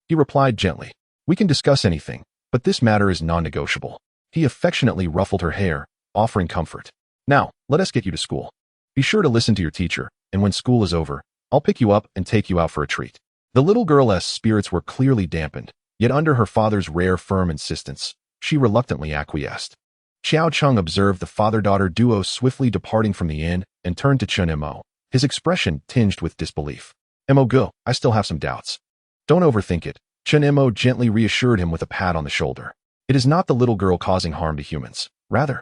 He replied gently. We can discuss anything, but this matter is non-negotiable. He affectionately ruffled her hair, offering comfort. Now, let us get you to school. Be sure to listen to your teacher, and when school is over, I'll pick you up and take you out for a treat. The little girl's spirits were clearly dampened, yet under her father's rare firm insistence, she reluctantly acquiesced. Xiao Cheng observed the father-daughter duo swiftly departing from the inn and turned to Chen Mo, his expression tinged with disbelief. Mo go, I still have some doubts. Don't overthink it, Chen Mo gently reassured him with a pat on the shoulder. It is not the little girl causing harm to humans. Rather,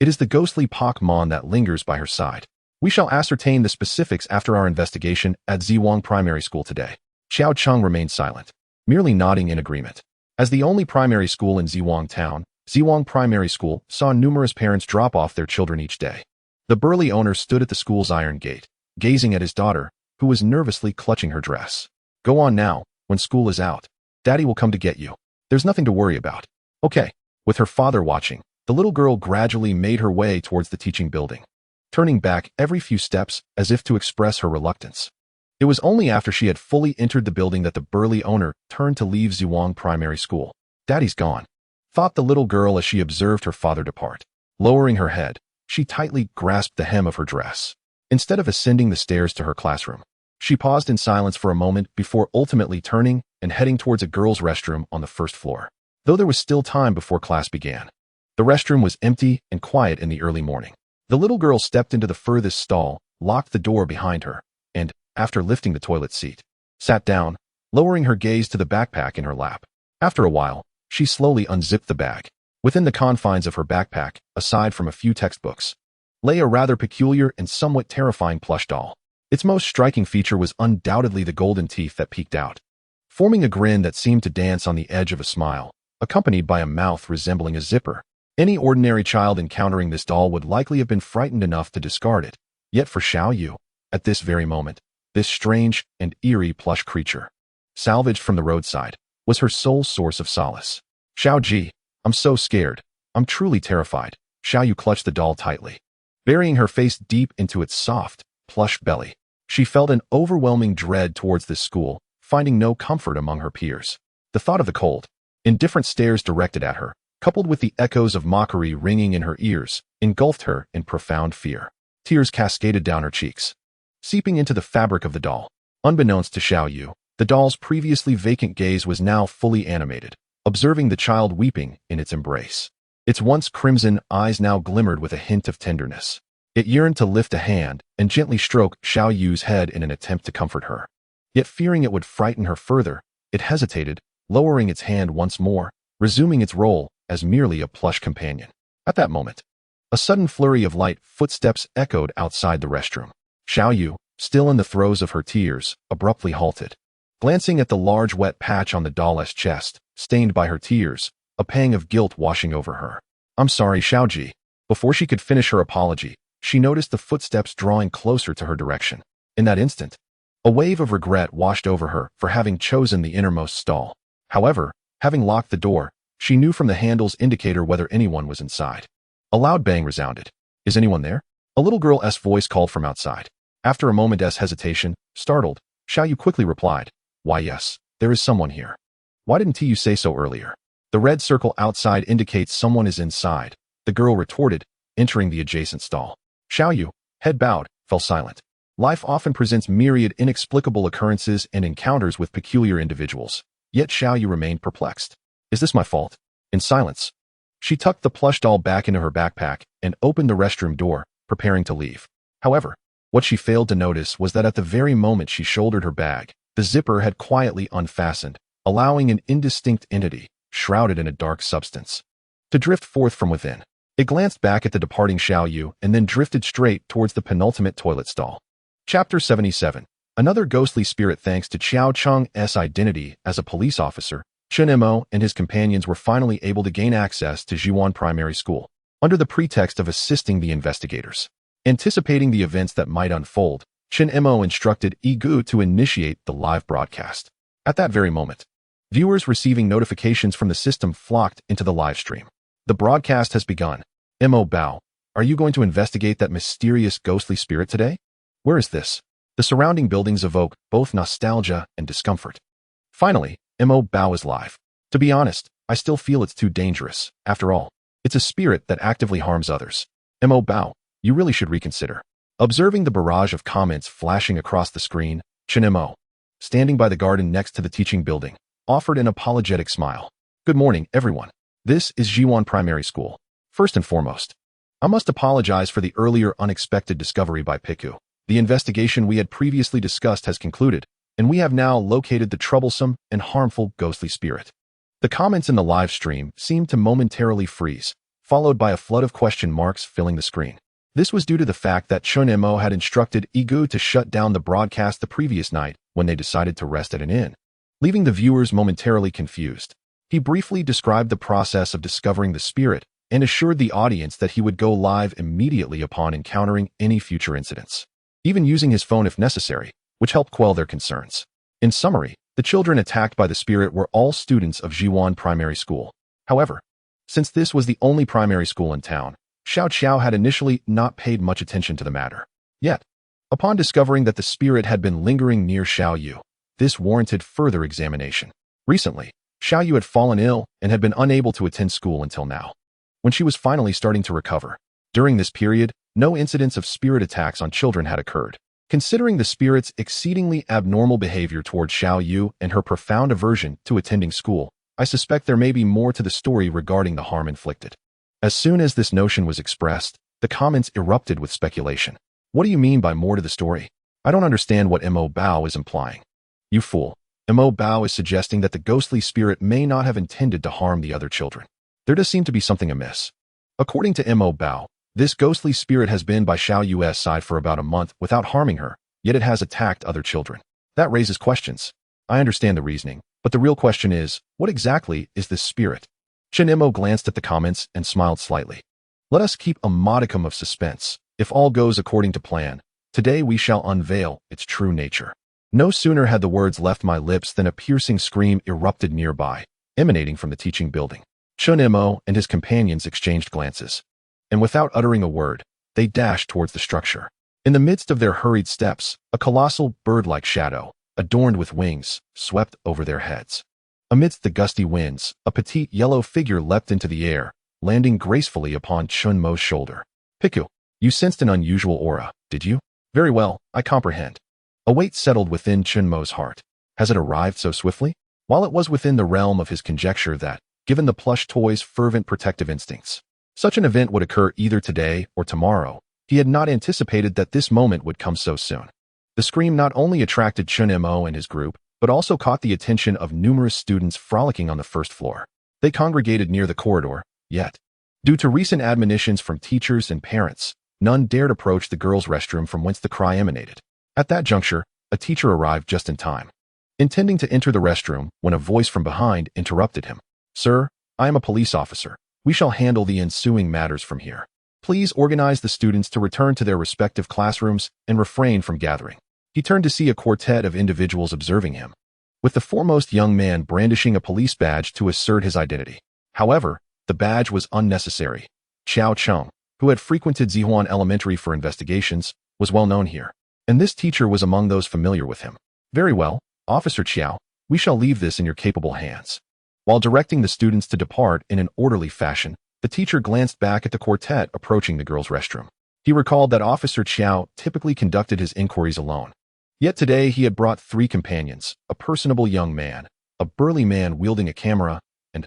it is the ghostly Pokémon that lingers by her side. We shall ascertain the specifics after our investigation at Ziwang Primary School today. Xiao Cheng remained silent, merely nodding in agreement. As the only primary school in Ziwang Town, Ziwang Primary School saw numerous parents drop off their children each day. The burly owner stood at the school's iron gate, gazing at his daughter, who was nervously clutching her dress. "Go on now, when school is out. Daddy will come to get you. There's nothing to worry about." "Okay." With her father watching, the little girl gradually made her way towards the teaching building, turning back every few steps as if to express her reluctance. It was only after she had fully entered the building that the burly owner turned to leave Ziwang Primary School. "Daddy's gone," thought the little girl as she observed her father depart. Lowering her head, she tightly grasped the hem of her dress. Instead of ascending the stairs to her classroom, she paused in silence for a moment before ultimately turning and heading towards a girls' restroom on the first floor. Though there was still time before class began, the restroom was empty and quiet in the early morning. The little girl stepped into the furthest stall, locked the door behind her, and, after lifting the toilet seat, sat down, lowering her gaze to the backpack in her lap. After a while, she slowly unzipped the bag. Within the confines of her backpack, aside from a few textbooks, lay a rather peculiar and somewhat terrifying plush doll. Its most striking feature was undoubtedly the golden teeth that peeked out, forming a grin that seemed to dance on the edge of a smile, accompanied by a mouth resembling a zipper. Any ordinary child encountering this doll would likely have been frightened enough to discard it. Yet for Xiao Yu, at this very moment, this strange and eerie plush creature, salvaged from the roadside, was her sole source of solace. "Xiao Ji, I'm so scared. I'm truly terrified." Xiao Yu clutched the doll tightly, burying her face deep into its soft, plush belly. She felt an overwhelming dread towards this school, finding no comfort among her peers. The thought of the cold, indifferent stares directed at her, coupled with the echoes of mockery ringing in her ears, engulfed her in profound fear. Tears cascaded down her cheeks, seeping into the fabric of the doll. Unbeknownst to Xiao Yu, the doll's previously vacant gaze was now fully animated, observing the child weeping in its embrace. Its once crimson eyes now glimmered with a hint of tenderness. It yearned to lift a hand and gently stroke Xiao Yu's head in an attempt to comfort her. Yet fearing it would frighten her further, it hesitated, lowering its hand once more, resuming its role as merely a plush companion. At that moment, a sudden flurry of light footsteps echoed outside the restroom. Xiao Yu, still in the throes of her tears, abruptly halted. Glancing at the large wet patch on the doll's chest, stained by her tears, a pang of guilt washing over her. "I'm sorry, Xiaoji." Before she could finish her apology, she noticed the footsteps drawing closer to her direction. In that instant, a wave of regret washed over her for having chosen the innermost stall. However, having locked the door, she knew from the handle's indicator whether anyone was inside. A loud bang resounded. "Is anyone there?" A little girl's voice called from outside. After a moment's hesitation, startled, Xiao Yu quickly replied, "Why yes, there is someone here. Why didn't you say so earlier?" "The red circle outside indicates someone is inside," the girl retorted, entering the adjacent stall. Xiao Yu, head bowed, fell silent. Life often presents myriad inexplicable occurrences and encounters with peculiar individuals. Yet Xiao Yu remained perplexed. "Is this my fault?" In silence, she tucked the plush doll back into her backpack and opened the restroom door, preparing to leave. However, what she failed to notice was that at the very moment she shouldered her bag, the zipper had quietly unfastened, allowing an indistinct entity, shrouded in a dark substance, to drift forth from within. It glanced back at the departing Xiao Yu and then drifted straight towards the penultimate toilet stall. Chapter 77. Another ghostly spirit. Thanks to Qiao Cheng's identity as a police officer, Chen Mo and his companions were finally able to gain access to Jiwan Primary School, under the pretext of assisting the investigators. Anticipating the events that might unfold, Chen Mo instructed Igu to initiate the live broadcast. At that very moment, viewers receiving notifications from the system flocked into the live stream. "The broadcast has begun. Mo Bao, are you going to investigate that mysterious ghostly spirit today? Where is this?" The surrounding buildings evoke both nostalgia and discomfort. Finally, Mo Bao is live. "To be honest, I still feel it's too dangerous. After all, it's a spirit that actively harms others. Mo Bao, you really should reconsider." Observing the barrage of comments flashing across the screen, Chen Mo, standing by the garden next to the teaching building, offered an apologetic smile. "Good morning, everyone. This is Jiwan Primary School. First and foremost, I must apologize for the earlier unexpected discovery by Piku. The investigation we had previously discussed has concluded, and we have now located the troublesome and harmful ghostly spirit." The comments in the live stream seemed to momentarily freeze, followed by a flood of question marks filling the screen. This was due to the fact that Chen Mo had instructed Igu to shut down the broadcast the previous night when they decided to rest at an inn, leaving the viewers momentarily confused. He briefly described the process of discovering the spirit and assured the audience that he would go live immediately upon encountering any future incidents, even using his phone if necessary, which helped quell their concerns. In summary, the children attacked by the spirit were all students of Jiwan Primary School. However, since this was the only primary school in town, Xiao Qiao had initially not paid much attention to the matter. Yet, upon discovering that the spirit had been lingering near Xiao Yu, this warranted further examination. Recently, Xiao Yu had fallen ill and had been unable to attend school until now, when she was finally starting to recover. During this period, no incidents of spirit attacks on children had occurred. Considering the spirit's exceedingly abnormal behavior toward Xiao Yu and her profound aversion to attending school, I suspect there may be more to the story regarding the harm inflicted. As soon as this notion was expressed, the comments erupted with speculation. What do you mean by more to the story? I don't understand what Mo Bao is implying. You fool. Mo Bao is suggesting that the ghostly spirit may not have intended to harm the other children. There does seem to be something amiss. According to Mo Bao, this ghostly spirit has been by Xiao Yu's side for about a month without harming her, yet it has attacked other children. That raises questions. I understand the reasoning, but the real question is, what exactly is this spirit? Chen Mo glanced at the comments and smiled slightly. Let us keep a modicum of suspense. If all goes according to plan, today we shall unveil its true nature. No sooner had the words left my lips than a piercing scream erupted nearby, emanating from the teaching building. Chen Mo and his companions exchanged glances, and without uttering a word, they dashed towards the structure. In the midst of their hurried steps, a colossal bird-like shadow, adorned with wings, swept over their heads. Amidst the gusty winds, a petite yellow figure leapt into the air, landing gracefully upon Chen Mo's shoulder. Piku, you sensed an unusual aura, did you? Very well, I comprehend. A weight settled within Chen Mo's heart. Has it arrived so swiftly? While it was within the realm of his conjecture that, given the plush toy's fervent protective instincts, such an event would occur either today or tomorrow, he had not anticipated that this moment would come so soon. The scream not only attracted Chen Mo and his group, but also caught the attention of numerous students frolicking on the first floor. They congregated near the corridor, yet, due to recent admonitions from teachers and parents, none dared approach the girls' restroom from whence the cry emanated. At that juncture, a teacher arrived just in time, intending to enter the restroom when a voice from behind interrupted him. Sir, I am a police officer. We shall handle the ensuing matters from here. Please organize the students to return to their respective classrooms and refrain from gathering. He turned to see a quartet of individuals observing him, with the foremost young man brandishing a police badge to assert his identity. However, the badge was unnecessary. Qiao Cheng, who had frequented Zihuan Elementary for investigations, was well known here, and this teacher was among those familiar with him. Very well, Officer Qiao, we shall leave this in your capable hands. While directing the students to depart in an orderly fashion, the teacher glanced back at the quartet approaching the girls' restroom. He recalled that Officer Qiao typically conducted his inquiries alone. Yet today he had brought 3 companions, a personable young man, a burly man wielding a camera, and,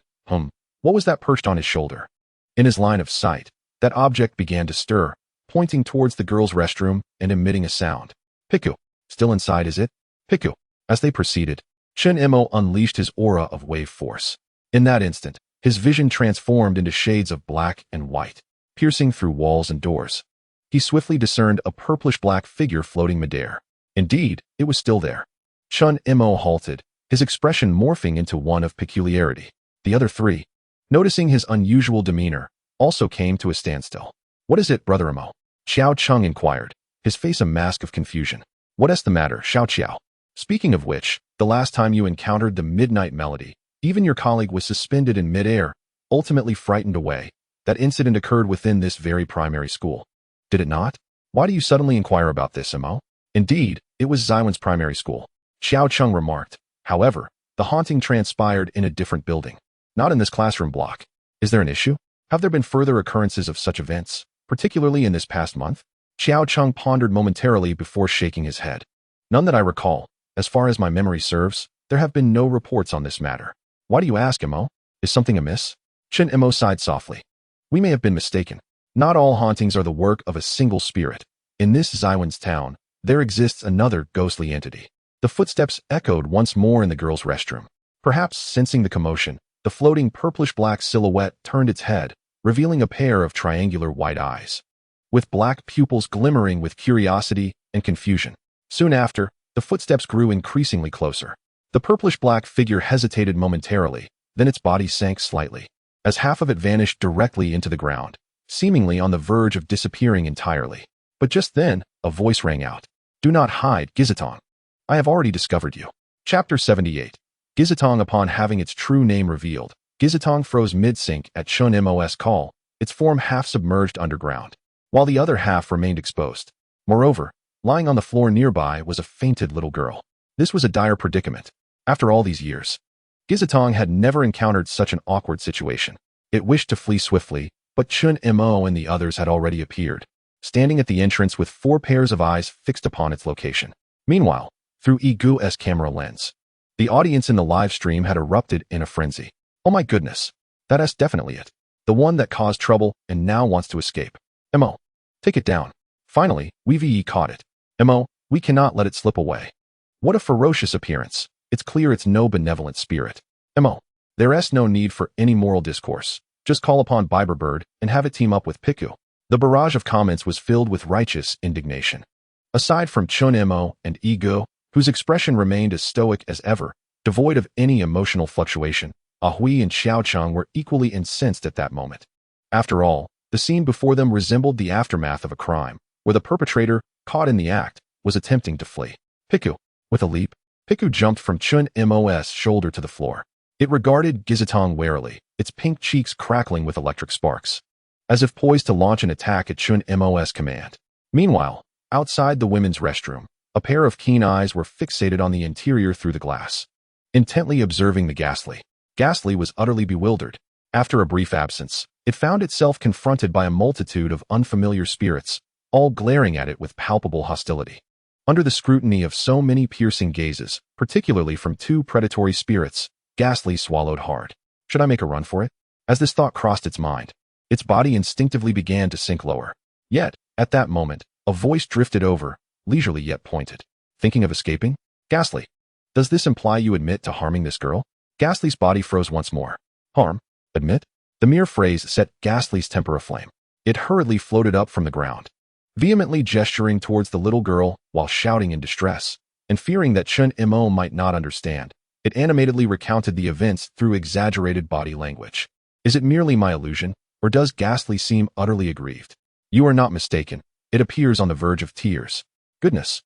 what was that perched on his shoulder? In his line of sight, that object began to stir, pointing towards the girls' restroom and emitting a sound. Piku, still inside is it? Piku. As they proceeded, Chen Mo unleashed his aura of wave force. In that instant, his vision transformed into shades of black and white, piercing through walls and doors. He swiftly discerned a purplish-black figure floating midair. Indeed, it was still there. Chen Mo halted, his expression morphing into one of peculiarity. The other 3, noticing his unusual demeanor, also came to a standstill. What is it, Brother Mo? Xiao Cheng inquired, his face a mask of confusion. What is the matter, Xiao Qiao? Speaking of which, the last time you encountered the midnight melody, even your colleague was suspended in midair, ultimately frightened away. That incident occurred within this very primary school. Did it not? Why do you suddenly inquire about this, Mo? Indeed, it was Xiwan's primary school. Xiao Cheng remarked. However, the haunting transpired in a different building, not in this classroom block. Is there an issue? Have there been further occurrences of such events, particularly in this past month? Xiao Cheng pondered momentarily before shaking his head. None that I recall. As far as my memory serves, there have been no reports on this matter. Why do you ask, Mo? Is something amiss? Chen Mo sighed softly. We may have been mistaken. Not all hauntings are the work of a single spirit. In this Xiwan's town, there exists another ghostly entity. The footsteps echoed once more in the girls' restroom. Perhaps sensing the commotion, the floating purplish-black silhouette turned its head, revealing a pair of triangular white eyes, with black pupils glimmering with curiosity and confusion. Soon after, the footsteps grew increasingly closer. The purplish-black figure hesitated momentarily, Then its body sank slightly, as half of it vanished directly into the ground, seemingly on the verge of disappearing entirely. But just then, a voice rang out. "Do not hide, Gizatong. I have already discovered you." Chapter 78. Gizatong. Upon having its true name revealed, Gizatong froze mid-sink at Chen Mo's call, its form half submerged underground, while the other half remained exposed. Moreover, lying on the floor nearby was a fainted little girl. This was a dire predicament. After all these years, Gizatong had never encountered such an awkward situation. It wished to flee swiftly, but Chen Mo and the others had already appeared, standing at the entrance with 4 pairs of eyes fixed upon its location. Meanwhile, through Igu's camera lens, the audience in the live stream had erupted in a frenzy. "Oh my goodness, that's definitely it. The one that caused trouble and now wants to escape. Mo, take it down. Finally, we've caught it. Mo, we cannot let it slip away. What a ferocious appearance. It's clear it's no benevolent spirit. Mo, there's no need for any moral discourse. Just call upon Biberbird and have it team up with Piku." The barrage of comments was filled with righteous indignation. Aside from Chen Mo and Igu, whose expression remained as stoic as ever, devoid of any emotional fluctuation, Ahui and Xiaocheng were equally incensed at that moment. After all, the scene before them resembled the aftermath of a crime, where the perpetrator, caught in the act, was attempting to flee. Piku. With a leap, Piku jumped from Chen Mo's shoulder to the floor. It regarded Gizatong warily, its pink cheeks crackling with electric sparks, as if poised to launch an attack at Chen Mo's command. Meanwhile, outside the women's restroom, a pair of keen eyes were fixated on the interior through the glass, intently observing the Ghastly. Ghastly was utterly bewildered. After a brief absence, it found itself confronted by a multitude of unfamiliar spirits, all glaring at it with palpable hostility. Under the scrutiny of so many piercing gazes, particularly from 2 predatory spirits, Ghastly swallowed hard. Should I make a run for it? As this thought crossed its mind, its body instinctively began to sink lower. Yet, at that moment, a voice drifted over, leisurely yet pointed. "Thinking of escaping? Ghastly, does this imply you admit to harming this girl?" Ghastly's body froze once more. Harm? Admit? The mere phrase set Ghastly's temper aflame. It hurriedly floated up from the ground, vehemently gesturing towards the little girl while shouting in distress, and fearing that Chen Mo might not understand. It animatedly recounted the events through exaggerated body language. "Is it merely my illusion, or does Ghastly seem utterly aggrieved? You are not mistaken. It appears on the verge of tears. Goodness,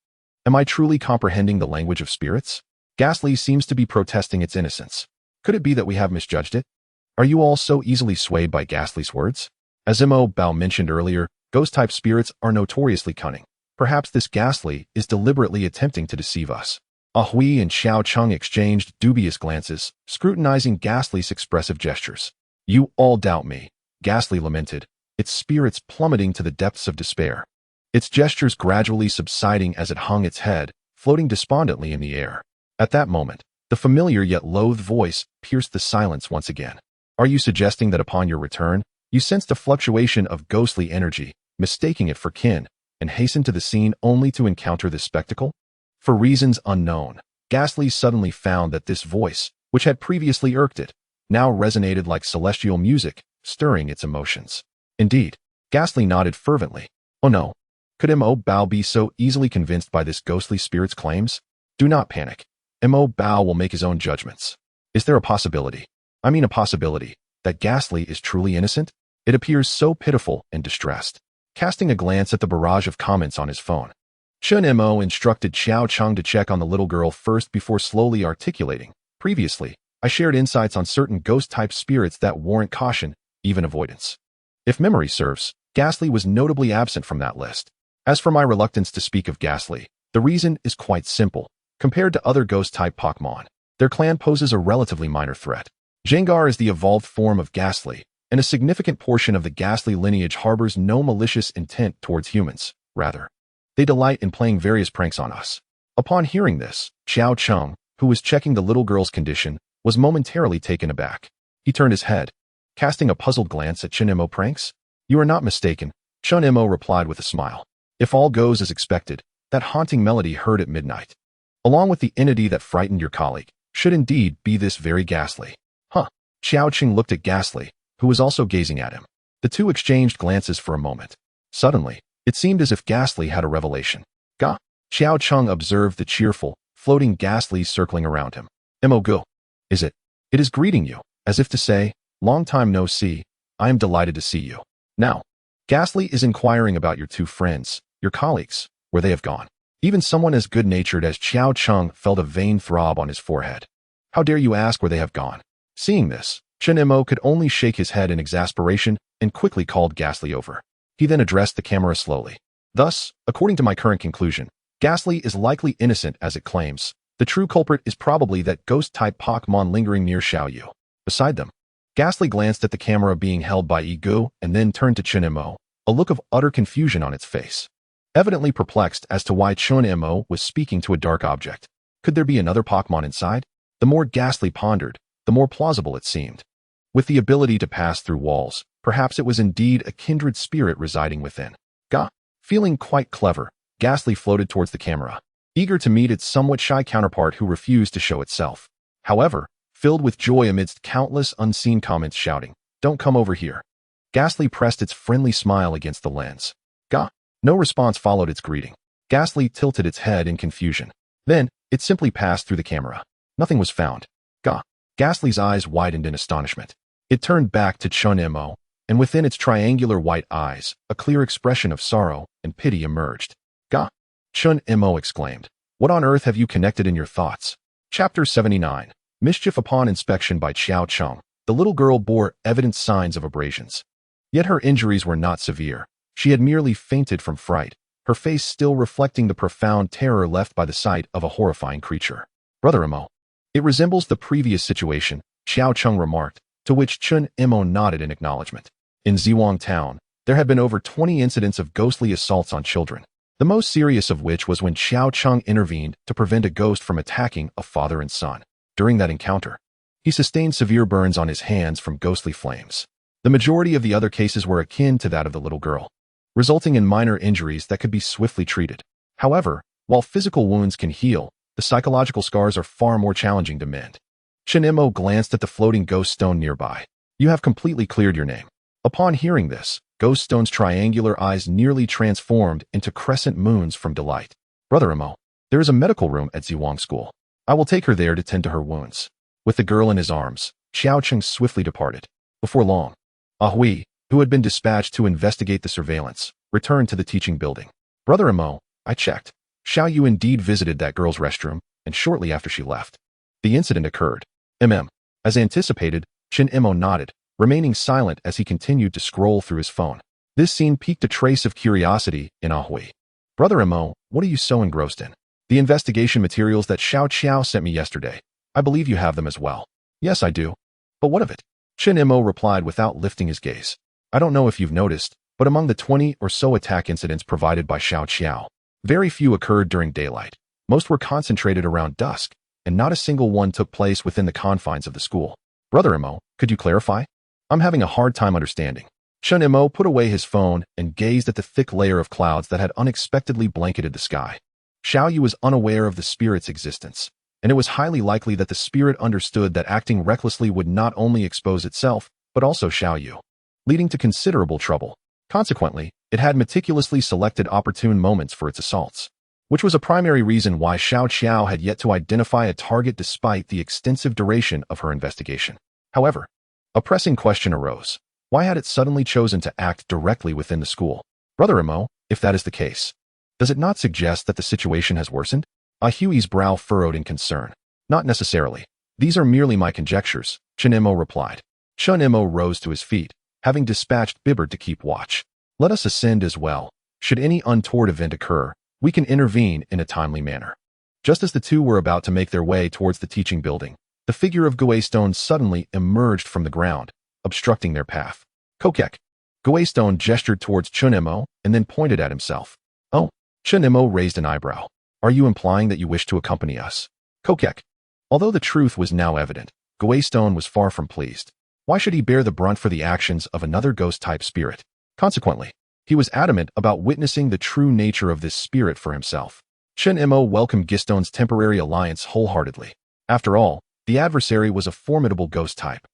am I truly comprehending the language of spirits? Ghastly seems to be protesting its innocence. Could it be that we have misjudged it? Are you all so easily swayed by Ghastly's words? As Mo Bao mentioned earlier, ghost-type spirits are notoriously cunning. Perhaps this Ghastly is deliberately attempting to deceive us." Ahui and Xiaocheng exchanged dubious glances, scrutinizing Ghastly's expressive gestures. "You all doubt me," Ghastly lamented, its spirits plummeting to the depths of despair, its gestures gradually subsiding as it hung its head, floating despondently in the air. At that moment, the familiar yet loathed voice pierced the silence once again. "Are you suggesting that upon your return, you sensed a fluctuation of ghostly energy, mistaking it for kin, and hastened to the scene only to encounter this spectacle?" For reasons unknown, Ghastly suddenly found that this voice, which had previously irked it, now resonated like celestial music, stirring its emotions. Indeed, Ghastly nodded fervently. "Oh no, could Mo Bao be so easily convinced by this ghostly spirit's claims? Do not panic. Mo Bao will make his own judgments. Is there a possibility, that Ghastly is truly innocent? It appears so pitiful and distressed." Casting a glance at the barrage of comments on his phone, Chen Mo instructed Xiaocheng to check on the little girl first before slowly articulating. "Previously, I shared insights on certain ghost-type spirits that warrant caution, even avoidance. If memory serves, Ghastly was notably absent from that list. As for my reluctance to speak of Ghastly, the reason is quite simple. Compared to other ghost-type Pokémon, their clan poses a relatively minor threat. Jengar is the evolved form of Ghastly, and a significant portion of the Ghastly lineage harbors no malicious intent towards humans. Rather, they delight in playing various pranks on us." Upon hearing this, Xiaocheng, who was checking the little girl's condition, was momentarily taken aback. He turned his head, casting a puzzled glance at Chen Mo. "Pranks? You are not mistaken," Chen Mo replied with a smile. "If all goes as expected, that haunting melody heard at midnight, along with the entity that frightened your colleague, should indeed be this very Ghastly." "Huh." Xiaocheng looked at Ghastly, who was also gazing at him. The two exchanged glances for a moment. Suddenly, it seemed as if Ghastly had a revelation. "Gah!" Xiaocheng observed the cheerful, floating Ghastlies circling around him. "Mo Go. Is it? It is greeting you." as if to say, "Long time no see, I am delighted to see you. Now, Ghastly is inquiring about your two friends, your colleagues, where they have gone." Even someone as good-natured as Xiao Cheng felt a vain throb on his forehead. "How dare you ask where they have gone?" Seeing this, Chen Mo could only shake his head in exasperation and quickly called Ghastly over. He then addressed the camera slowly. "Thus, according to my current conclusion, Ghastly is likely innocent as it claims. The true culprit is probably that ghost-type Pokémon lingering near Xiaoyu. Beside them." Ghastly glanced at the camera being held by Egu and then turned to Chen Mo, a look of utter confusion on its face. Evidently perplexed as to why Chen Mo was speaking to a dark object. Could there be another Pokémon inside? The more Ghastly pondered, the more plausible it seemed. With the ability to pass through walls, perhaps it was indeed a kindred spirit residing within. Feeling quite clever, Ghastly floated towards the camera, eager to meet its somewhat shy counterpart who refused to show itself. However, filled with joy amidst countless unseen comments shouting, "Don't come over here." Ghastly pressed its friendly smile against the lens. No response followed its greeting. Ghastly tilted its head in confusion. Then, it simply passed through the camera. Nothing was found. Ghastly's eyes widened in astonishment. It turned back to Chen Mo, and within its triangular white eyes, a clear expression of sorrow and pity emerged. Chen Mo exclaimed, "What on earth have you connected in your thoughts?" Chapter 79. Mischief. Upon inspection by Xiao Cheng, the little girl bore evident signs of abrasions. Yet her injuries were not severe. She had merely fainted from fright, her face still reflecting the profound terror left by the sight of a horrifying creature. "Brother Mo, it resembles the previous situation," Xiao Cheng remarked, to which Chen Mo nodded in acknowledgement. In Ziwang Town, there had been over 20 incidents of ghostly assaults on children, the most serious of which was when Xiao Cheng intervened to prevent a ghost from attacking a father and son. During that encounter, he sustained severe burns on his hands from ghostly flames. The majority of the other cases were akin to that of the little girl, resulting in minor injuries that could be swiftly treated. However, while physical wounds can heal, the psychological scars are far more challenging to mend. Chen Mo glanced at the floating ghost stone nearby. "You have completely cleared your name." Upon hearing this, Ghost Stone's triangular eyes nearly transformed into crescent moons from delight. "Brother Mo, there is a medical room at Ziwang School. I will take her there to tend to her wounds." With the girl in his arms, Xiao Cheng swiftly departed. Before long, Hui, who had been dispatched to investigate the surveillance, returned to the teaching building. "Brother Mo, I checked. Xiaoyu indeed visited that girl's restroom, and shortly after she left, the incident occurred." As anticipated, Chen Mo nodded, remaining silent as he continued to scroll through his phone. This scene piqued a trace of curiosity in Hui. "Brother Mo, what are you so engrossed in?" "The investigation materials that Xiao Qiao sent me yesterday. I believe you have them as well." "Yes, I do. But what of it?" Chen Mo replied without lifting his gaze. "I don't know if you've noticed, but among the 20 or so attack incidents provided by Xiao Qiao, very few occurred during daylight. Most were concentrated around dusk, and not a single one took place within the confines of the school." "Brother Mo, could you clarify? I'm having a hard time understanding." Chen Mo put away his phone and gazed at the thick layer of clouds that had unexpectedly blanketed the sky. Xiaoyu was unaware of the spirit's existence, and it was highly likely that the spirit understood that acting recklessly would not only expose itself, but also Xiaoyu, leading to considerable trouble. Consequently, it had meticulously selected opportune moments for its assaults, which was a primary reason why Xiao Qiao had yet to identify a target despite the extensive duration of her investigation. However, a pressing question arose. Why had it suddenly chosen to act directly within the school? "Brother Mo, if that is the case, does it not suggest that the situation has worsened?" Hui's brow furrowed in concern. "Not necessarily. These are merely my conjectures," Chen Mo replied. Chen Mo rose to his feet, having dispatched Bibbert to keep watch. "Let us ascend as well. Should any untoward event occur, we can intervene in a timely manner." Just as the two were about to make their way towards the teaching building, the figure of Guaystone suddenly emerged from the ground, obstructing their path. "Kokek." Guaystone gestured towards Chen Mo and then pointed at himself. "Oh." Chen Mo raised an eyebrow. "Are you implying that you wish to accompany us?" "Kokek." Although the truth was now evident, Guaystone was far from pleased. Why should he bear the brunt for the actions of another ghost-type spirit? Consequently, he was adamant about witnessing the true nature of this spirit for himself. Chen Mo welcomed Guaystone's temporary alliance wholeheartedly. After all, the adversary was a formidable ghost type,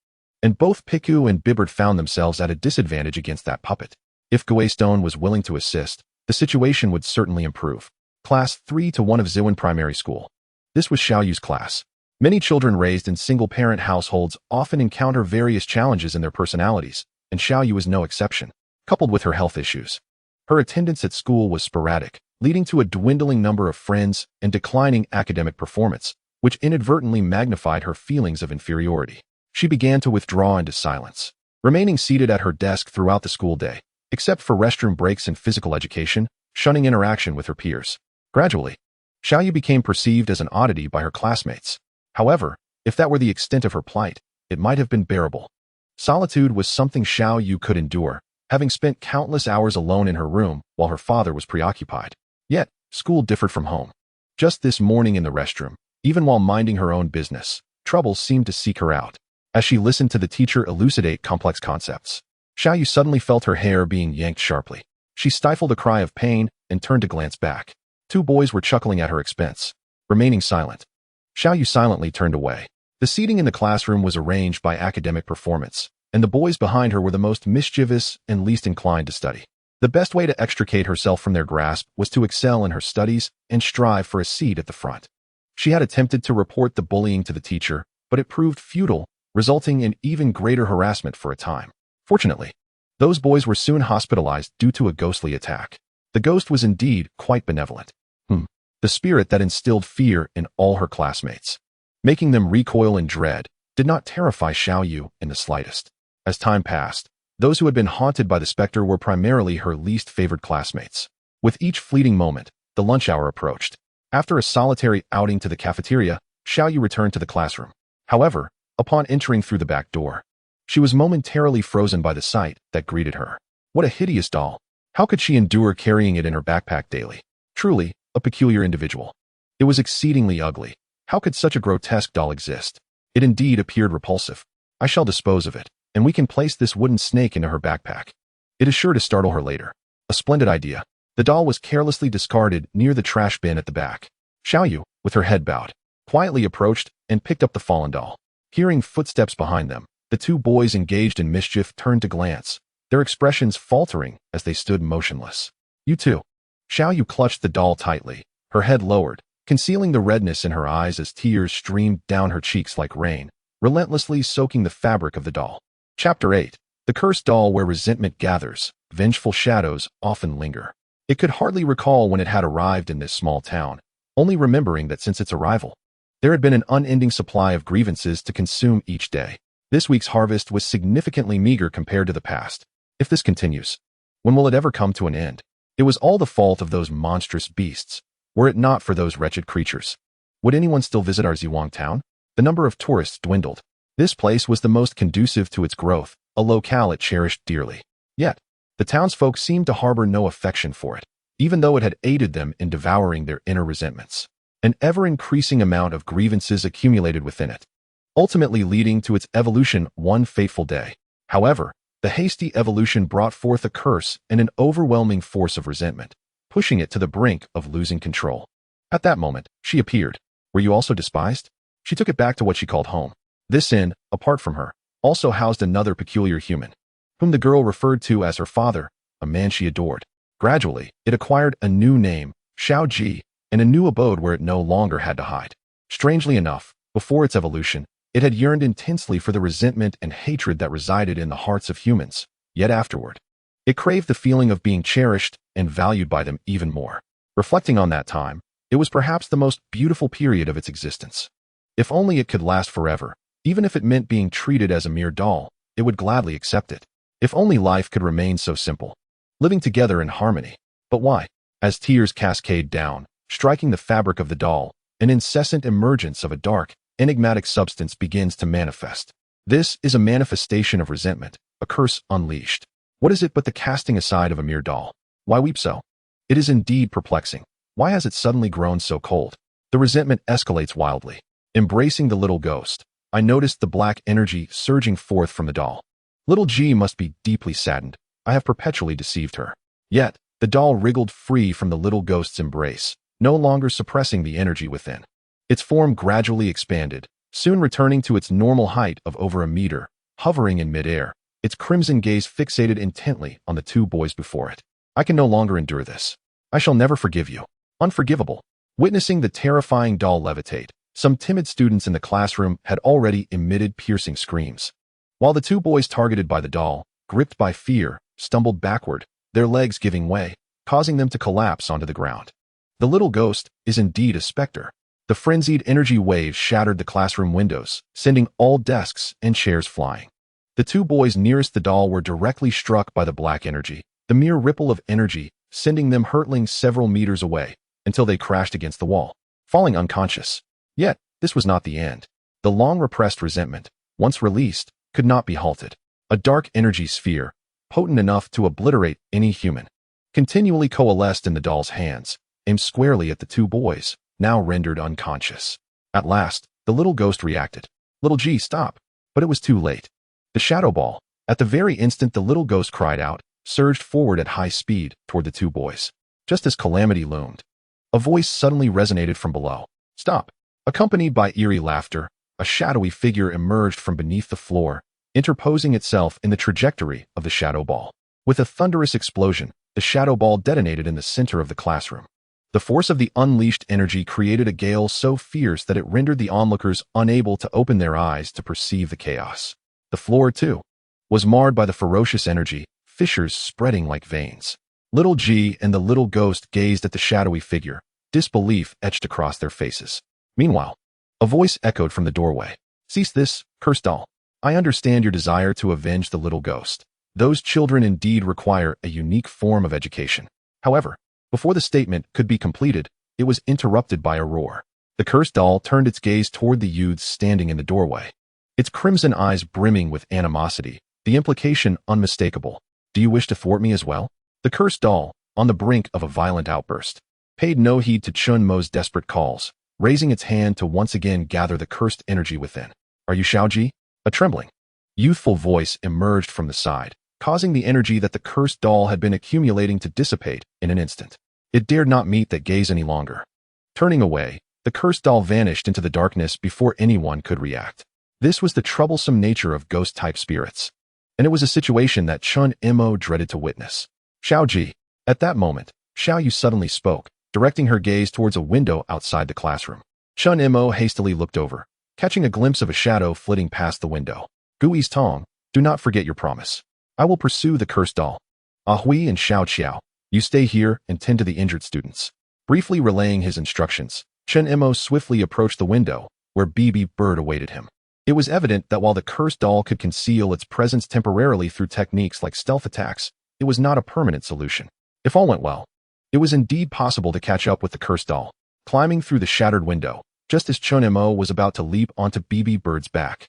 and both Piku and Bibbert found themselves at a disadvantage against that puppet. If Guaystone was willing to assist, the situation would certainly improve. Class 3 to 1 of Ziwan Primary School. This was Xiaoyu's class. Many children raised in single-parent households often encounter various challenges in their personalities, and Xiaoyu was no exception. Coupled with her health issues, her attendance at school was sporadic, leading to a dwindling number of friends and declining academic performance, which inadvertently magnified her feelings of inferiority. She began to withdraw into silence, remaining seated at her desk throughout the school day, except for restroom breaks and physical education, shunning interaction with her peers. Gradually, Xiaoyu became perceived as an oddity by her classmates. However, if that were the extent of her plight, it might have been bearable. Solitude was something Xiaoyu could endure, having spent countless hours alone in her room while her father was preoccupied. Yet, school differed from home. Just this morning in the restroom, even while minding her own business, trouble seemed to seek her out. As she listened to the teacher elucidate complex concepts, Xiaoyu suddenly felt her hair being yanked sharply. She stifled a cry of pain and turned to glance back. Two boys were chuckling at her expense, remaining silent. Xiaoyu silently turned away. The seating in the classroom was arranged by academic performance, and the boys behind her were the most mischievous and least inclined to study. The best way to extricate herself from their grasp was to excel in her studies and strive for a seat at the front. She had attempted to report the bullying to the teacher, but it proved futile, resulting in even greater harassment for a time. Fortunately, those boys were soon hospitalized due to a ghostly attack. The ghost was indeed quite benevolent. The spirit that instilled fear in all her classmates, making them recoil in dread, did not terrify Xiaoyu in the slightest. As time passed, those who had been haunted by the specter were primarily her least favored classmates. With each fleeting moment, the lunch hour approached. After a solitary outing to the cafeteria, Xiaoyu returned to the classroom. However, upon entering through the back door, she was momentarily frozen by the sight that greeted her. What a hideous doll! How could she endure carrying it in her backpack daily? Truly, a peculiar individual. It was exceedingly ugly. How could such a grotesque doll exist? It indeed appeared repulsive. I shall dispose of it, and we can place this wooden snake into her backpack. It is sure to startle her later. A splendid idea. The doll was carelessly discarded near the trash bin at the back. Xiaoyu, with her head bowed, quietly approached and picked up the fallen doll. Hearing footsteps behind them, the two boys engaged in mischief turned to glance, their expressions faltering as they stood motionless. You too. Xiaoyu clutched the doll tightly, her head lowered, concealing the redness in her eyes as tears streamed down her cheeks like rain, relentlessly soaking the fabric of the doll. Chapter 8. The Cursed Doll Where Resentment Gathers, Vengeful Shadows Often Linger. It could hardly recall when it had arrived in this small town, only remembering that since its arrival, there had been an unending supply of grievances to consume each day. This week's harvest was significantly meager compared to the past. If this continues, when will it ever come to an end? It was all the fault of those monstrous beasts, were it not for those wretched creatures. Would anyone still visit our Ziwang town? The number of tourists dwindled. This place was the most conducive to its growth, a locale it cherished dearly. Yet, the townsfolk seemed to harbor no affection for it, even though it had aided them in devouring their inner resentments. An ever-increasing amount of grievances accumulated within it, ultimately leading to its evolution one fateful day. However, the hasty evolution brought forth a curse and an overwhelming force of resentment, pushing it to the brink of losing control. At that moment, she appeared. Were you also despised? She took it back to what she called home. This inn, apart from her, also housed another peculiar human, whom the girl referred to as her father, a man she adored. Gradually, it acquired a new name, Xiao Ji, and a new abode where it no longer had to hide. Strangely enough, before its evolution, it had yearned intensely for the resentment and hatred that resided in the hearts of humans, yet afterward, it craved the feeling of being cherished and valued by them even more. Reflecting on that time, it was perhaps the most beautiful period of its existence. If only it could last forever, even if it meant being treated as a mere doll, it would gladly accept it. If only life could remain so simple, living together in harmony. But why? As tears cascade down, striking the fabric of the doll, an incessant emergence of a dark, enigmatic substance begins to manifest. This is a manifestation of resentment, a curse unleashed. What is it but the casting aside of a mere doll? Why weep so? It is indeed perplexing. Why has it suddenly grown so cold? The resentment escalates wildly. Embracing the little ghost, I noticed the black energy surging forth from the doll. Little G must be deeply saddened. I have perpetually deceived her. Yet, the doll wriggled free from the little ghost's embrace, no longer suppressing the energy within. Its form gradually expanded, soon returning to its normal height of over a meter, hovering in midair, its crimson gaze fixated intently on the two boys before it. I can no longer endure this. I shall never forgive you. Unforgivable. Witnessing the terrifying doll levitate, Some timid students in the classroom had already emitted piercing screams. While the two boys targeted by the doll, gripped by fear, stumbled backward, their legs giving way, causing them to collapse onto the ground. The little ghost is indeed a specter. The frenzied energy waves shattered the classroom windows, sending all desks and chairs flying. The two boys nearest the doll were directly struck by the black energy, the mere ripple of energy, sending them hurtling several meters away, until they crashed against the wall, falling unconscious. Yet, this was not the end. The long-repressed resentment, once released, could not be halted. A dark energy sphere, potent enough to obliterate any human, continually coalesced in the doll's hands, aimed squarely at the two boys, now rendered unconscious. At last, the little ghost reacted. "Little G, stop!" But it was too late. The shadow ball, at the very instant the little ghost cried out, surged forward at high speed toward the two boys. Just as calamity loomed, a voice suddenly resonated from below. "Stop!" Accompanied by eerie laughter, a shadowy figure emerged from beneath the floor, interposing itself in the trajectory of the shadow ball. With a thunderous explosion, the shadow ball detonated in the center of the classroom. The force of the unleashed energy created a gale so fierce that it rendered the onlookers unable to open their eyes to perceive the chaos. The floor, too, was marred by the ferocious energy, fissures spreading like veins. Little G and the little ghost gazed at the shadowy figure, disbelief etched across their faces. Meanwhile, a voice echoed from the doorway. "Cease this, cursed doll. I understand your desire to avenge the little ghost. Those children indeed require a unique form of education." However, before the statement could be completed, it was interrupted by a roar. The cursed doll turned its gaze toward the youths standing in the doorway, its crimson eyes brimming with animosity, the implication unmistakable. "Do you wish to thwart me as well?" The cursed doll, on the brink of a violent outburst, paid no heed to Chen Mo's desperate calls, raising its hand to once again gather the cursed energy within. "Are you Xiaoji?" A trembling, youthful voice emerged from the side, causing the energy that the cursed doll had been accumulating to dissipate in an instant. It dared not meet that gaze any longer. Turning away, the cursed doll vanished into the darkness before anyone could react. This was the troublesome nature of ghost-type spirits, and it was a situation that Chen Mo dreaded to witness. "Xiaoji." At that moment, Xiaoyu suddenly spoke, directing her gaze towards a window outside the classroom. Chen Mo hastily looked over, catching a glimpse of a shadow flitting past the window. "Gui's Tong, do not forget your promise. I will pursue the cursed doll. Hui and Xiao Qiao, you stay here and tend to the injured students." Briefly relaying his instructions, Chen Mo swiftly approached the window, where BB Bird awaited him. It was evident that while the cursed doll could conceal its presence temporarily through techniques like stealth attacks, it was not a permanent solution. If all went well, it was indeed possible to catch up with the cursed doll, climbing through the shattered window, just as Chen Mo was about to leap onto BB Bird's back.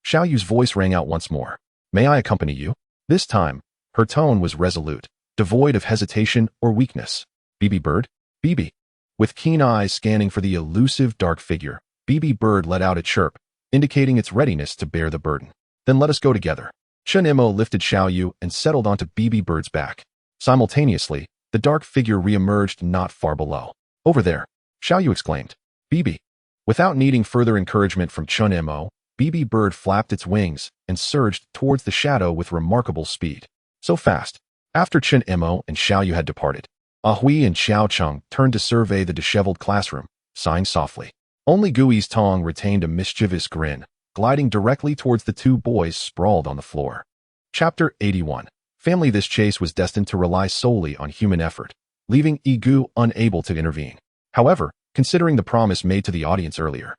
Xiaoyu's voice rang out once more. "May I accompany you?" This time, her tone was resolute, devoid of hesitation or weakness. "BB Bird?" "BB." With keen eyes scanning for the elusive dark figure, BB Bird let out a chirp, indicating its readiness to bear the burden. "Then let us go together." Chen Mo lifted Xiaoyu and settled onto BB Bird's back. Simultaneously, the dark figure reemerged not far below. "Over there!" Xiaoyu exclaimed. "BB." Without needing further encouragement from Chen Mo, BB Bird flapped its wings and surged towards the shadow with remarkable speed. So fast. After Chen Mo and Xiaoyu had departed, Hui and Xiao Cheng turned to survey the disheveled classroom, sighing softly. Only Gui's Tong retained a mischievous grin, gliding directly towards the two boys sprawled on the floor. Chapter 81. Family. This chase was destined to rely solely on human effort, leaving Gu unable to intervene. However, considering the promise made to the audience earlier,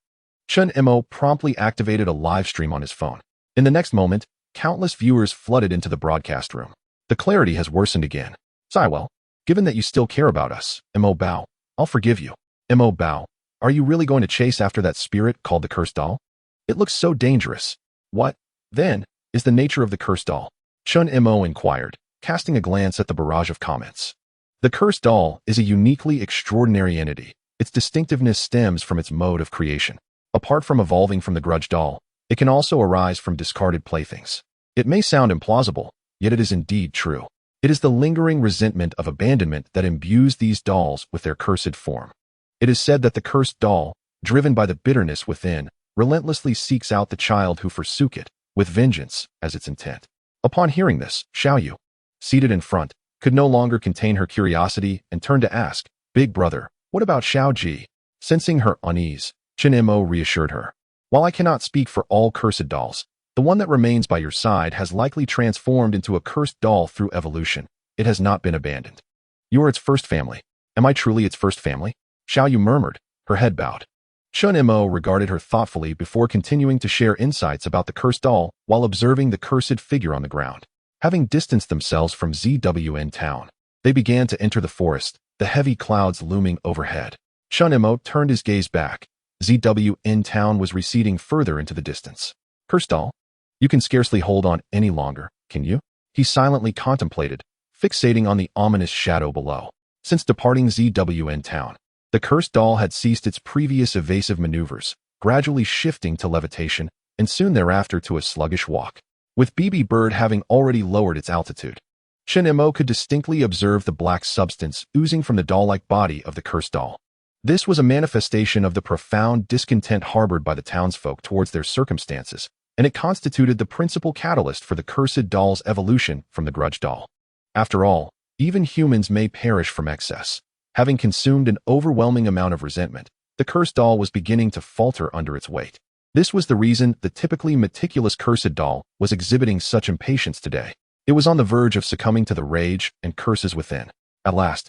Chen Mo promptly activated a live stream on his phone. In the next moment, countless viewers flooded into the broadcast room. "The clarity has worsened again. Well, given that you still care about us, Mo Bao, I'll forgive you." "Mo Bao, are you really going to chase after that spirit called the cursed doll? It looks so dangerous." "What, then, is the nature of the cursed doll?" Chen Mo inquired, casting a glance at the barrage of comments. "The cursed doll is a uniquely extraordinary entity. Its distinctiveness stems from its mode of creation. Apart from evolving from the grudge doll, it can also arise from discarded playthings. It may sound implausible, yet it is indeed true. It is the lingering resentment of abandonment that imbues these dolls with their cursed form. It is said that the cursed doll, driven by the bitterness within, relentlessly seeks out the child who forsook it, with vengeance as its intent." Upon hearing this, Xiaoyu, seated in front, could no longer contain her curiosity and turned to ask, "Big brother, what about Xiaoji?" Sensing her unease, Chen Mo reassured her. While I cannot speak for all cursed dolls, the one that remains by your side has likely transformed into a cursed doll through evolution. It has not been abandoned. You are its first family. Am I truly its first family? Xiaoyu murmured, her head bowed. Chen Mo regarded her thoughtfully before continuing to share insights about the cursed doll while observing the cursed figure on the ground. Having distanced themselves from ZWN town, they began to enter the forest, the heavy clouds looming overhead. Chen Mo turned his gaze back. ZWN town was receding further into the distance. Cursed doll? You can scarcely hold on any longer, can you? He silently contemplated, fixating on the ominous shadow below. Since departing ZWN town, the cursed doll had ceased its previous evasive maneuvers, gradually shifting to levitation, and soon thereafter to a sluggish walk. With BB Bird having already lowered its altitude, Chen Mo could distinctly observe the black substance oozing from the doll-like body of the cursed doll. This was a manifestation of the profound discontent harbored by the townsfolk towards their circumstances, and it constituted the principal catalyst for the cursed doll's evolution from the grudge doll. After all, even humans may perish from excess. Having consumed an overwhelming amount of resentment, the cursed doll was beginning to falter under its weight. This was the reason the typically meticulous cursed doll was exhibiting such impatience today. It was on the verge of succumbing to the rage and curses within. At last,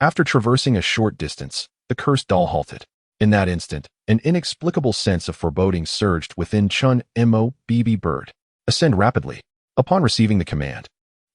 after traversing a short distance, the cursed doll halted. In that instant, an inexplicable sense of foreboding surged within Chen Mo. BB Bird. Ascend rapidly. Upon receiving the command,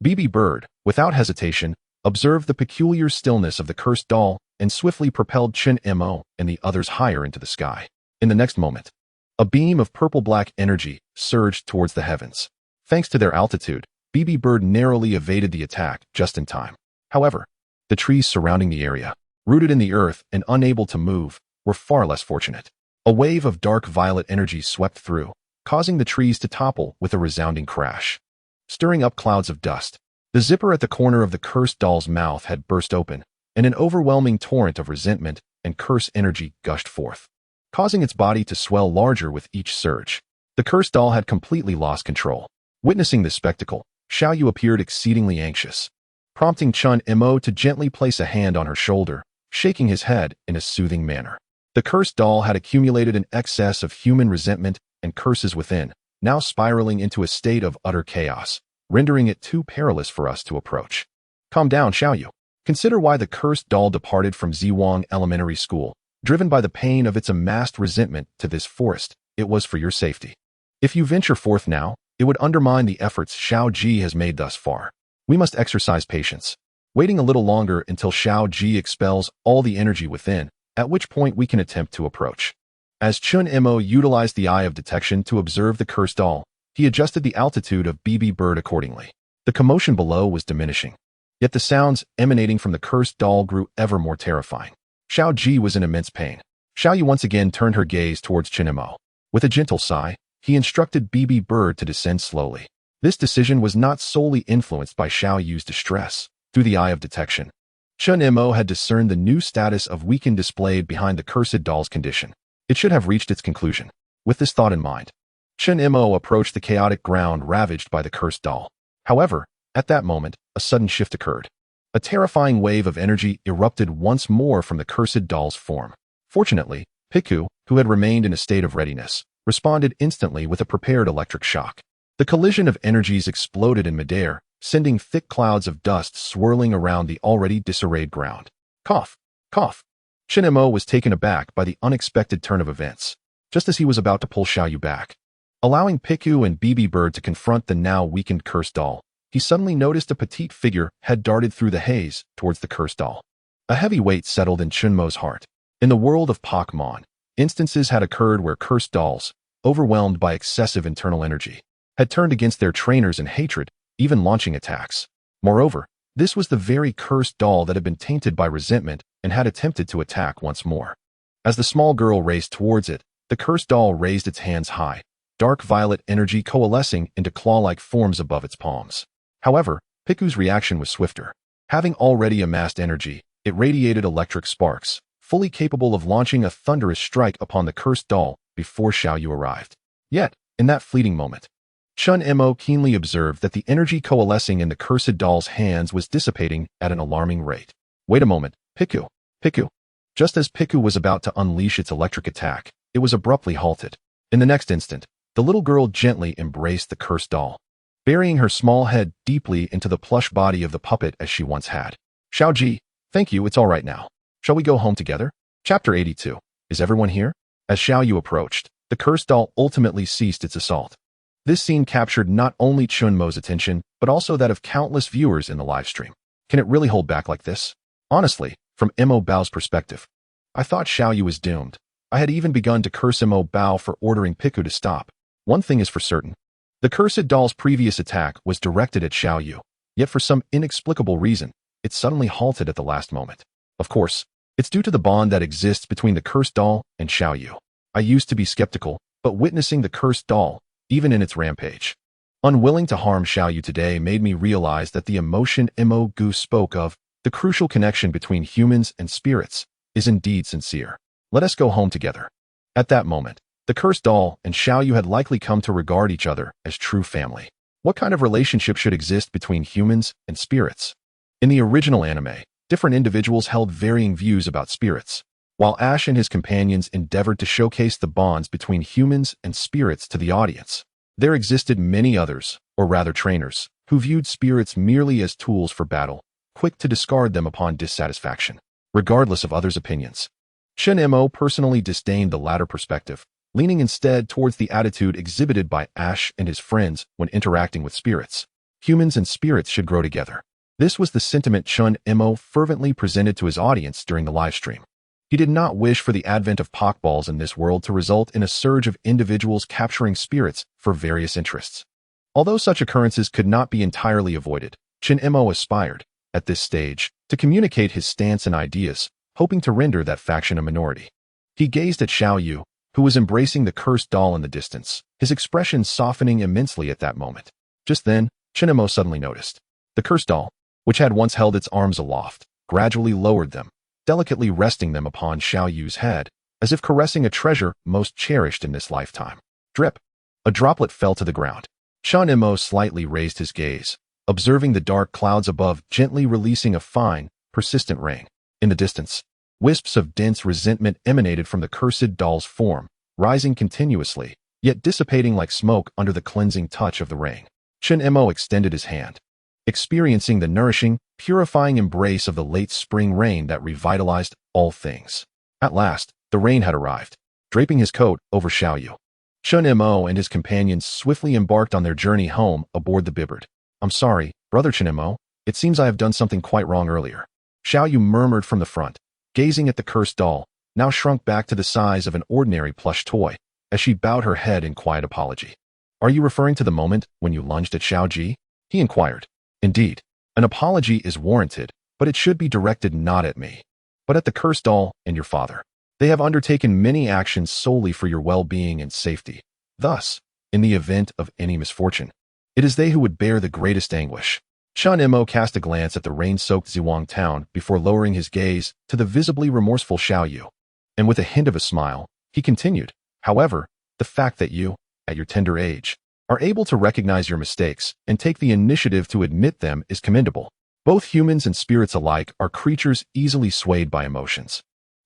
BB Bird, without hesitation, observed the peculiar stillness of the cursed doll and swiftly propelled Chen Mo and the others higher into the sky. In the next moment, a beam of purple-black energy surged towards the heavens. Thanks to their altitude, BB Bird narrowly evaded the attack just in time. However, the trees surrounding the area, rooted in the earth and unable to move, were far less fortunate. A wave of dark violet energy swept through, causing the trees to topple with a resounding crash. Stirring up clouds of dust, the zipper at the corner of the cursed doll's mouth had burst open, and an overwhelming torrent of resentment and curse energy gushed forth, causing its body to swell larger with each surge. The cursed doll had completely lost control. Witnessing this spectacle, Xiaoyu appeared exceedingly anxious, prompting Chen Mo to gently place a hand on her shoulder, shaking his head in a soothing manner. The cursed doll had accumulated an excess of human resentment and curses within, now spiraling into a state of utter chaos, rendering it too perilous for us to approach. Calm down, Xiaoyu. Consider why the cursed doll departed from Ziwang Elementary School. Driven by the pain of its amassed resentment to this forest, it was for your safety. If you venture forth now, it would undermine the efforts Xiao Ji has made thus far. We must exercise patience, waiting a little longer until Xiao Ji expels all the energy within, at which point we can attempt to approach. As Chen Mo utilized the eye of detection to observe the cursed doll, he adjusted the altitude of BB Bird accordingly. The commotion below was diminishing, yet the sounds emanating from the cursed doll grew ever more terrifying. Xiao Ji was in immense pain. Xiaoyu once again turned her gaze towards Chen Mo. With a gentle sigh, he instructed BB Bird to descend slowly. This decision was not solely influenced by Xiaoyu's distress. Through the eye of detection, Chen Mo had discerned the new status of weakened displayed behind the cursed doll's condition. It should have reached its conclusion. With this thought in mind, Chen Mo approached the chaotic ground ravaged by the cursed doll. However, at that moment, a sudden shift occurred. A terrifying wave of energy erupted once more from the cursed doll's form. Fortunately, Piku, who had remained in a state of readiness, responded instantly with a prepared electric shock. The collision of energies exploded in midair, sending thick clouds of dust swirling around the already disarrayed ground. Cough, cough. Chen Mo was taken aback by the unexpected turn of events, just as he was about to pull Xiaoyu back. Allowing Piku and BB Bird to confront the now weakened cursed doll, he suddenly noticed a petite figure had darted through the haze towards the cursed doll. A heavy weight settled in Chen Mo's heart. In the world of Pokémon, instances had occurred where cursed dolls, overwhelmed by excessive internal energy, had turned against their trainers in hatred, even launching attacks. Moreover, this was the very cursed doll that had been tainted by resentment and had attempted to attack once more. As the small girl raced towards it, the cursed doll raised its hands high, dark violet energy coalescing into claw-like forms above its palms. However, Piku's reaction was swifter. Having already amassed energy, it radiated electric sparks, fully capable of launching a thunderous strike upon the cursed doll before Xiaoyu arrived. Yet, in that fleeting moment, Chen Mo keenly observed that the energy coalescing in the cursed doll's hands was dissipating at an alarming rate. Wait a moment, Piku, Piku. Just as Piku was about to unleash its electric attack, it was abruptly halted. In the next instant, the little girl gently embraced the cursed doll, burying her small head deeply into the plush body of the puppet as she once had. Xiaoji, thank you, it's all right now. Shall we go home together? Chapter 82. Is everyone here? As Xiaoyu approached, the cursed doll ultimately ceased its assault. This scene captured not only Chen Mo's attention, but also that of countless viewers in the livestream. Can it really hold back like this? Honestly, from Mo Bao's perspective, I thought Xiaoyu was doomed. I had even begun to curse Mo Bao for ordering Piku to stop. One thing is for certain. The cursed doll's previous attack was directed at Xiaoyu, yet for some inexplicable reason, it suddenly halted at the last moment. Of course, it's due to the bond that exists between the cursed doll and Xiaoyu. I used to be skeptical, but witnessing the cursed doll, even in its rampage, unwilling to harm Xiaoyu today made me realize that the emotion Mo Gu spoke of, the crucial connection between humans and spirits, is indeed sincere. Let us go home together. At that moment, the cursed doll and Xiaoyu had likely come to regard each other as true family. What kind of relationship should exist between humans and spirits? In the original anime, different individuals held varying views about spirits. While Ash and his companions endeavored to showcase the bonds between humans and spirits to the audience, there existed many others, or rather trainers, who viewed spirits merely as tools for battle, quick to discard them upon dissatisfaction, regardless of others' opinions. Chen Mo personally disdained the latter perspective, leaning instead towards the attitude exhibited by Ash and his friends when interacting with spirits. Humans and spirits should grow together. This was the sentiment Chen Mo fervently presented to his audience during the livestream. He did not wish for the advent of Pokeballs in this world to result in a surge of individuals capturing spirits for various interests. Although such occurrences could not be entirely avoided, Chen Mo aspired, at this stage, to communicate his stance and ideas, hoping to render that faction a minority. He gazed at Xiaoyu, who was embracing the cursed doll in the distance, his expression softening immensely at that moment. Just then, Chen Mo suddenly noticed. The cursed doll, which had once held its arms aloft, gradually lowered them, delicately resting them upon Xiaoyu's head, as if caressing a treasure most cherished in this lifetime. Drip. A droplet fell to the ground. Chen Mo slightly raised his gaze, observing the dark clouds above gently releasing a fine, persistent rain. In the distance, wisps of dense resentment emanated from the cursed doll's form, rising continuously, yet dissipating like smoke under the cleansing touch of the rain. Chen Mo extended his hand, experiencing the nourishing, purifying embrace of the late spring rain that revitalized all things. At last, the rain had arrived, draping his coat over Xiaoyu. Chen Mo and his companions swiftly embarked on their journey home aboard the Bibbard. I'm sorry, brother Chen Mo, it seems I have done something quite wrong earlier. Xiaoyu murmured from the front, gazing at the cursed doll, now shrunk back to the size of an ordinary plush toy, as she bowed her head in quiet apology. Are you referring to the moment when you lunged at Xiaoji? He inquired. Indeed, an apology is warranted, but it should be directed not at me, but at the cursed doll and your father. They have undertaken many actions solely for your well-being and safety. Thus, in the event of any misfortune, it is they who would bear the greatest anguish. Chen Mo cast a glance at the rain-soaked Ziwang town before lowering his gaze to the visibly remorseful Xiaoyu, and with a hint of a smile, he continued, however, the fact that you, at your tender age, are able to recognize your mistakes and take the initiative to admit them is commendable. Both humans and spirits alike are creatures easily swayed by emotions.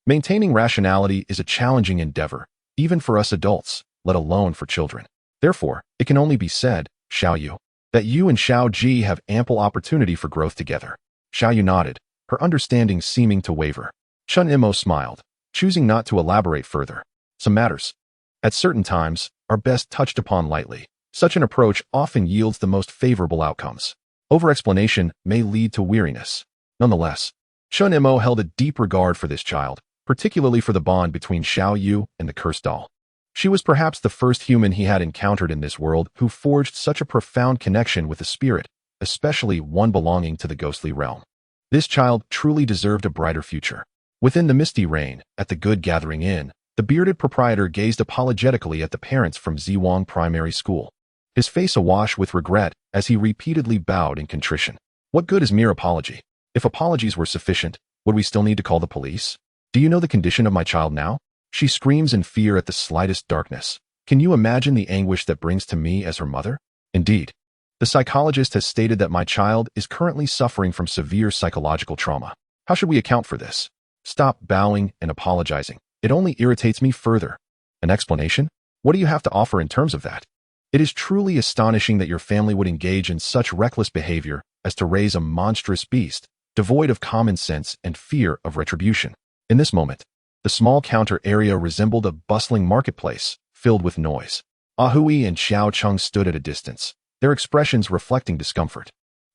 Maintaining rationality is a challenging endeavor, even for us adults, let alone for children. Therefore, it can only be said, Xiaoyu, that you and Xiaoji have ample opportunity for growth together. Xiaoyu nodded, her understanding seeming to waver. Chen Mo smiled, choosing not to elaborate further. Some matters, at certain times, are best touched upon lightly. Such an approach often yields the most favorable outcomes. Over-explanation may lead to weariness. Nonetheless, Chen Mo held a deep regard for this child, particularly for the bond between Xiaoyu and the cursed doll. She was perhaps the first human he had encountered in this world who forged such a profound connection with a spirit, especially one belonging to the ghostly realm. This child truly deserved a brighter future. Within the misty rain, at the Good Gathering Inn, the bearded proprietor gazed apologetically at the parents from Ziwang Primary School, his face awash with regret as he repeatedly bowed in contrition. What good is mere apology? If apologies were sufficient, would we still need to call the police? Do you know the condition of my child now? She screams in fear at the slightest darkness. Can you imagine the anguish that brings to me as her mother? Indeed, the psychologist has stated that my child is currently suffering from severe psychological trauma. How should we account for this? Stop bowing and apologizing. It only irritates me further. An explanation? What do you have to offer in terms of that? It is truly astonishing that your family would engage in such reckless behavior as to raise a monstrous beast, devoid of common sense and fear of retribution. In this moment, the small counter area resembled a bustling marketplace, filled with noise. Ahui and Xiao Cheng stood at a distance, their expressions reflecting discomfort.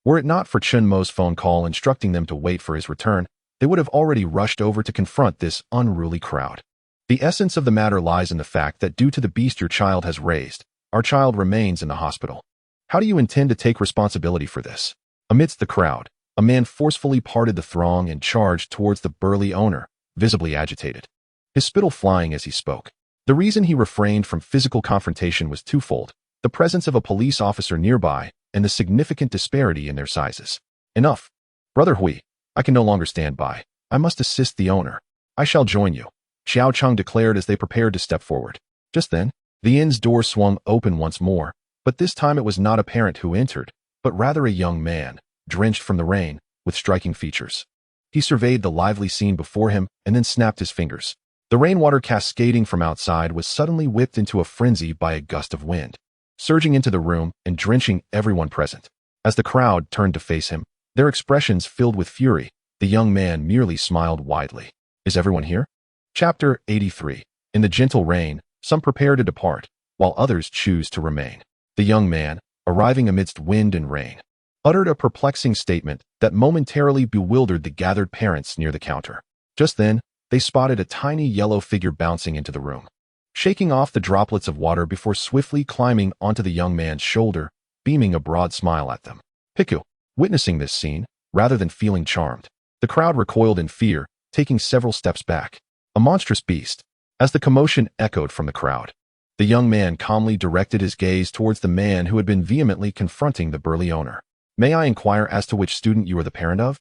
Were it not for Chen Mo's phone call instructing them to wait for his return, they would have already rushed over to confront this unruly crowd. The essence of the matter lies in the fact that due to the beast your child has raised, our child remains in the hospital. How do you intend to take responsibility for this? Amidst the crowd, a man forcefully parted the throng and charged towards the burly owner, visibly agitated. His spittle flying as he spoke. The reason he refrained from physical confrontation was twofold: the presence of a police officer nearby and the significant disparity in their sizes. Enough. Brother Hui, I can no longer stand by. I must assist the owner. I shall join you, Xiao Cheng declared as they prepared to step forward. Just then, the inn's door swung open once more, but this time it was not a parent who entered, but rather a young man, drenched from the rain, with striking features. He surveyed the lively scene before him and then snapped his fingers. The rainwater cascading from outside was suddenly whipped into a frenzy by a gust of wind, surging into the room and drenching everyone present. As the crowd turned to face him, their expressions filled with fury, the young man merely smiled widely. Is everyone here? Chapter 83. In the gentle rain, some prepare to depart, while others choose to remain. The young man, arriving amidst wind and rain, uttered a perplexing statement that momentarily bewildered the gathered parents near the counter. Just then, they spotted a tiny yellow figure bouncing into the room, shaking off the droplets of water before swiftly climbing onto the young man's shoulder, beaming a broad smile at them. Piku, witnessing this scene, rather than feeling charmed, the crowd recoiled in fear, taking several steps back. A monstrous beast. As the commotion echoed from the crowd, the young man calmly directed his gaze towards the man who had been vehemently confronting the burly owner. May I inquire as to which student you are the parent of?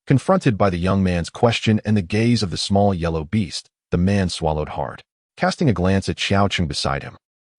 Confronted by the young man's question and the gaze of the small yellow beast, the man swallowed hard, casting a glance at Xiao Cheng beside him.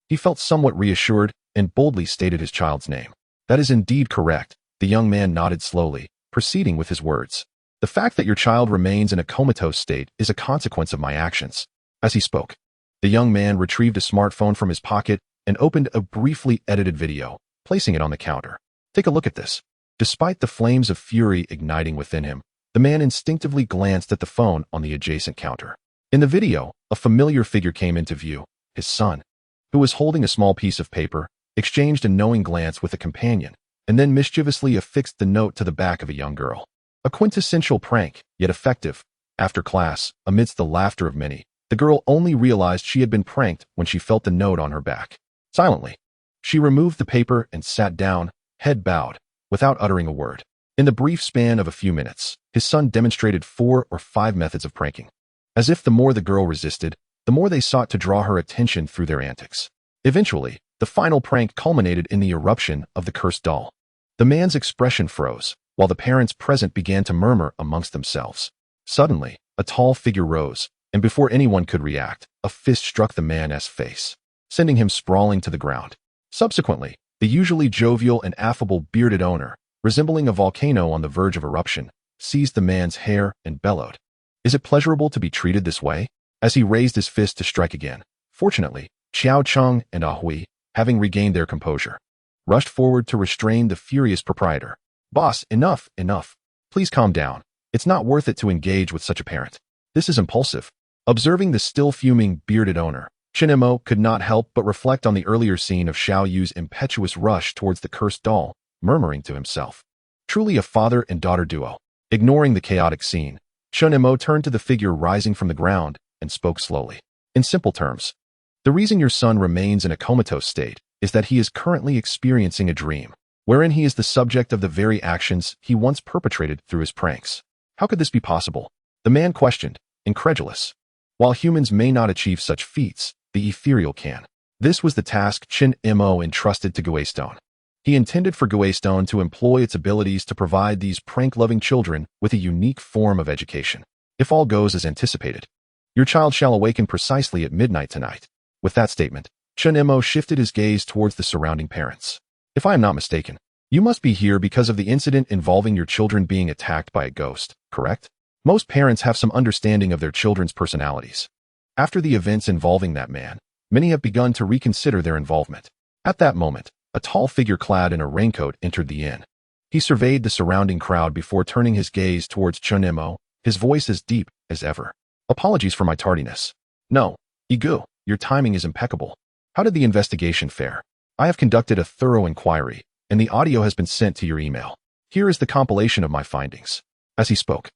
He felt somewhat reassured and boldly stated his child's name. That is indeed correct, the young man nodded slowly, proceeding with his words. The fact that your child remains in a comatose state is a consequence of my actions. As he spoke, the young man retrieved a smartphone from his pocket and opened a briefly edited video, placing it on the counter. Take a look at this. Despite the flames of fury igniting within him, the man instinctively glanced at the phone on the adjacent counter. In the video, a familiar figure came into view, his son, who was holding a small piece of paper, exchanged a knowing glance with a companion, and then mischievously affixed the note to the back of a young girl. A quintessential prank, yet effective. After class, amidst the laughter of many, the girl only realized she had been pranked when she felt the note on her back. Silently, she removed the paper and sat down, head bowed, without uttering a word. In the brief span of a few minutes, his son demonstrated 4 or 5 methods of pranking. As if the more the girl resisted, the more they sought to draw her attention through their antics. Eventually, the final prank culminated in the eruption of the cursed doll. The man's expression froze, while the parents present began to murmur amongst themselves. Suddenly, a tall figure rose, and before anyone could react, a fist struck the man's face, sending him sprawling to the ground. Subsequently, the usually jovial and affable bearded owner, resembling a volcano on the verge of eruption, seized the man's hair and bellowed. Is it pleasurable to be treated this way? As he raised his fist to strike again, fortunately, Xiao Cheng and Ahui, having regained their composure, rushed forward to restrain the furious proprietor. Boss, enough. Please calm down. It's not worth it to engage with such a parent. This is impulsive. Observing the still fuming bearded owner, Chen Mo could not help but reflect on the earlier scene of Xiao Yu's impetuous rush towards the cursed doll, murmuring to himself. Truly a father and daughter duo. Ignoring the chaotic scene, Chen Mo turned to the figure rising from the ground and spoke slowly. In simple terms, the reason your son remains in a comatose state is that he is currently experiencing a dream, wherein he is the subject of the very actions he once perpetrated through his pranks. How could this be possible? The man questioned, incredulous. While humans may not achieve such feats, the ethereal can. This was the task Chen Mo entrusted to Guestone. He intended for Guestone to employ its abilities to provide these prank-loving children with a unique form of education. If all goes as anticipated, your child shall awaken precisely at midnight tonight. With that statement, Chen Mo shifted his gaze towards the surrounding parents. If I am not mistaken, you must be here because of the incident involving your children being attacked by a ghost, correct? Most parents have some understanding of their children's personalities. After the events involving that man, many have begun to reconsider their involvement. At that moment, a tall figure clad in a raincoat entered the inn. He surveyed the surrounding crowd before turning his gaze towards Chen Mo, his voice as deep as ever. Apologies for my tardiness. No, Igu, your timing is impeccable. How did the investigation fare? I have conducted a thorough inquiry, and the audio has been sent to your email. Here is the compilation of my findings. As he spoke,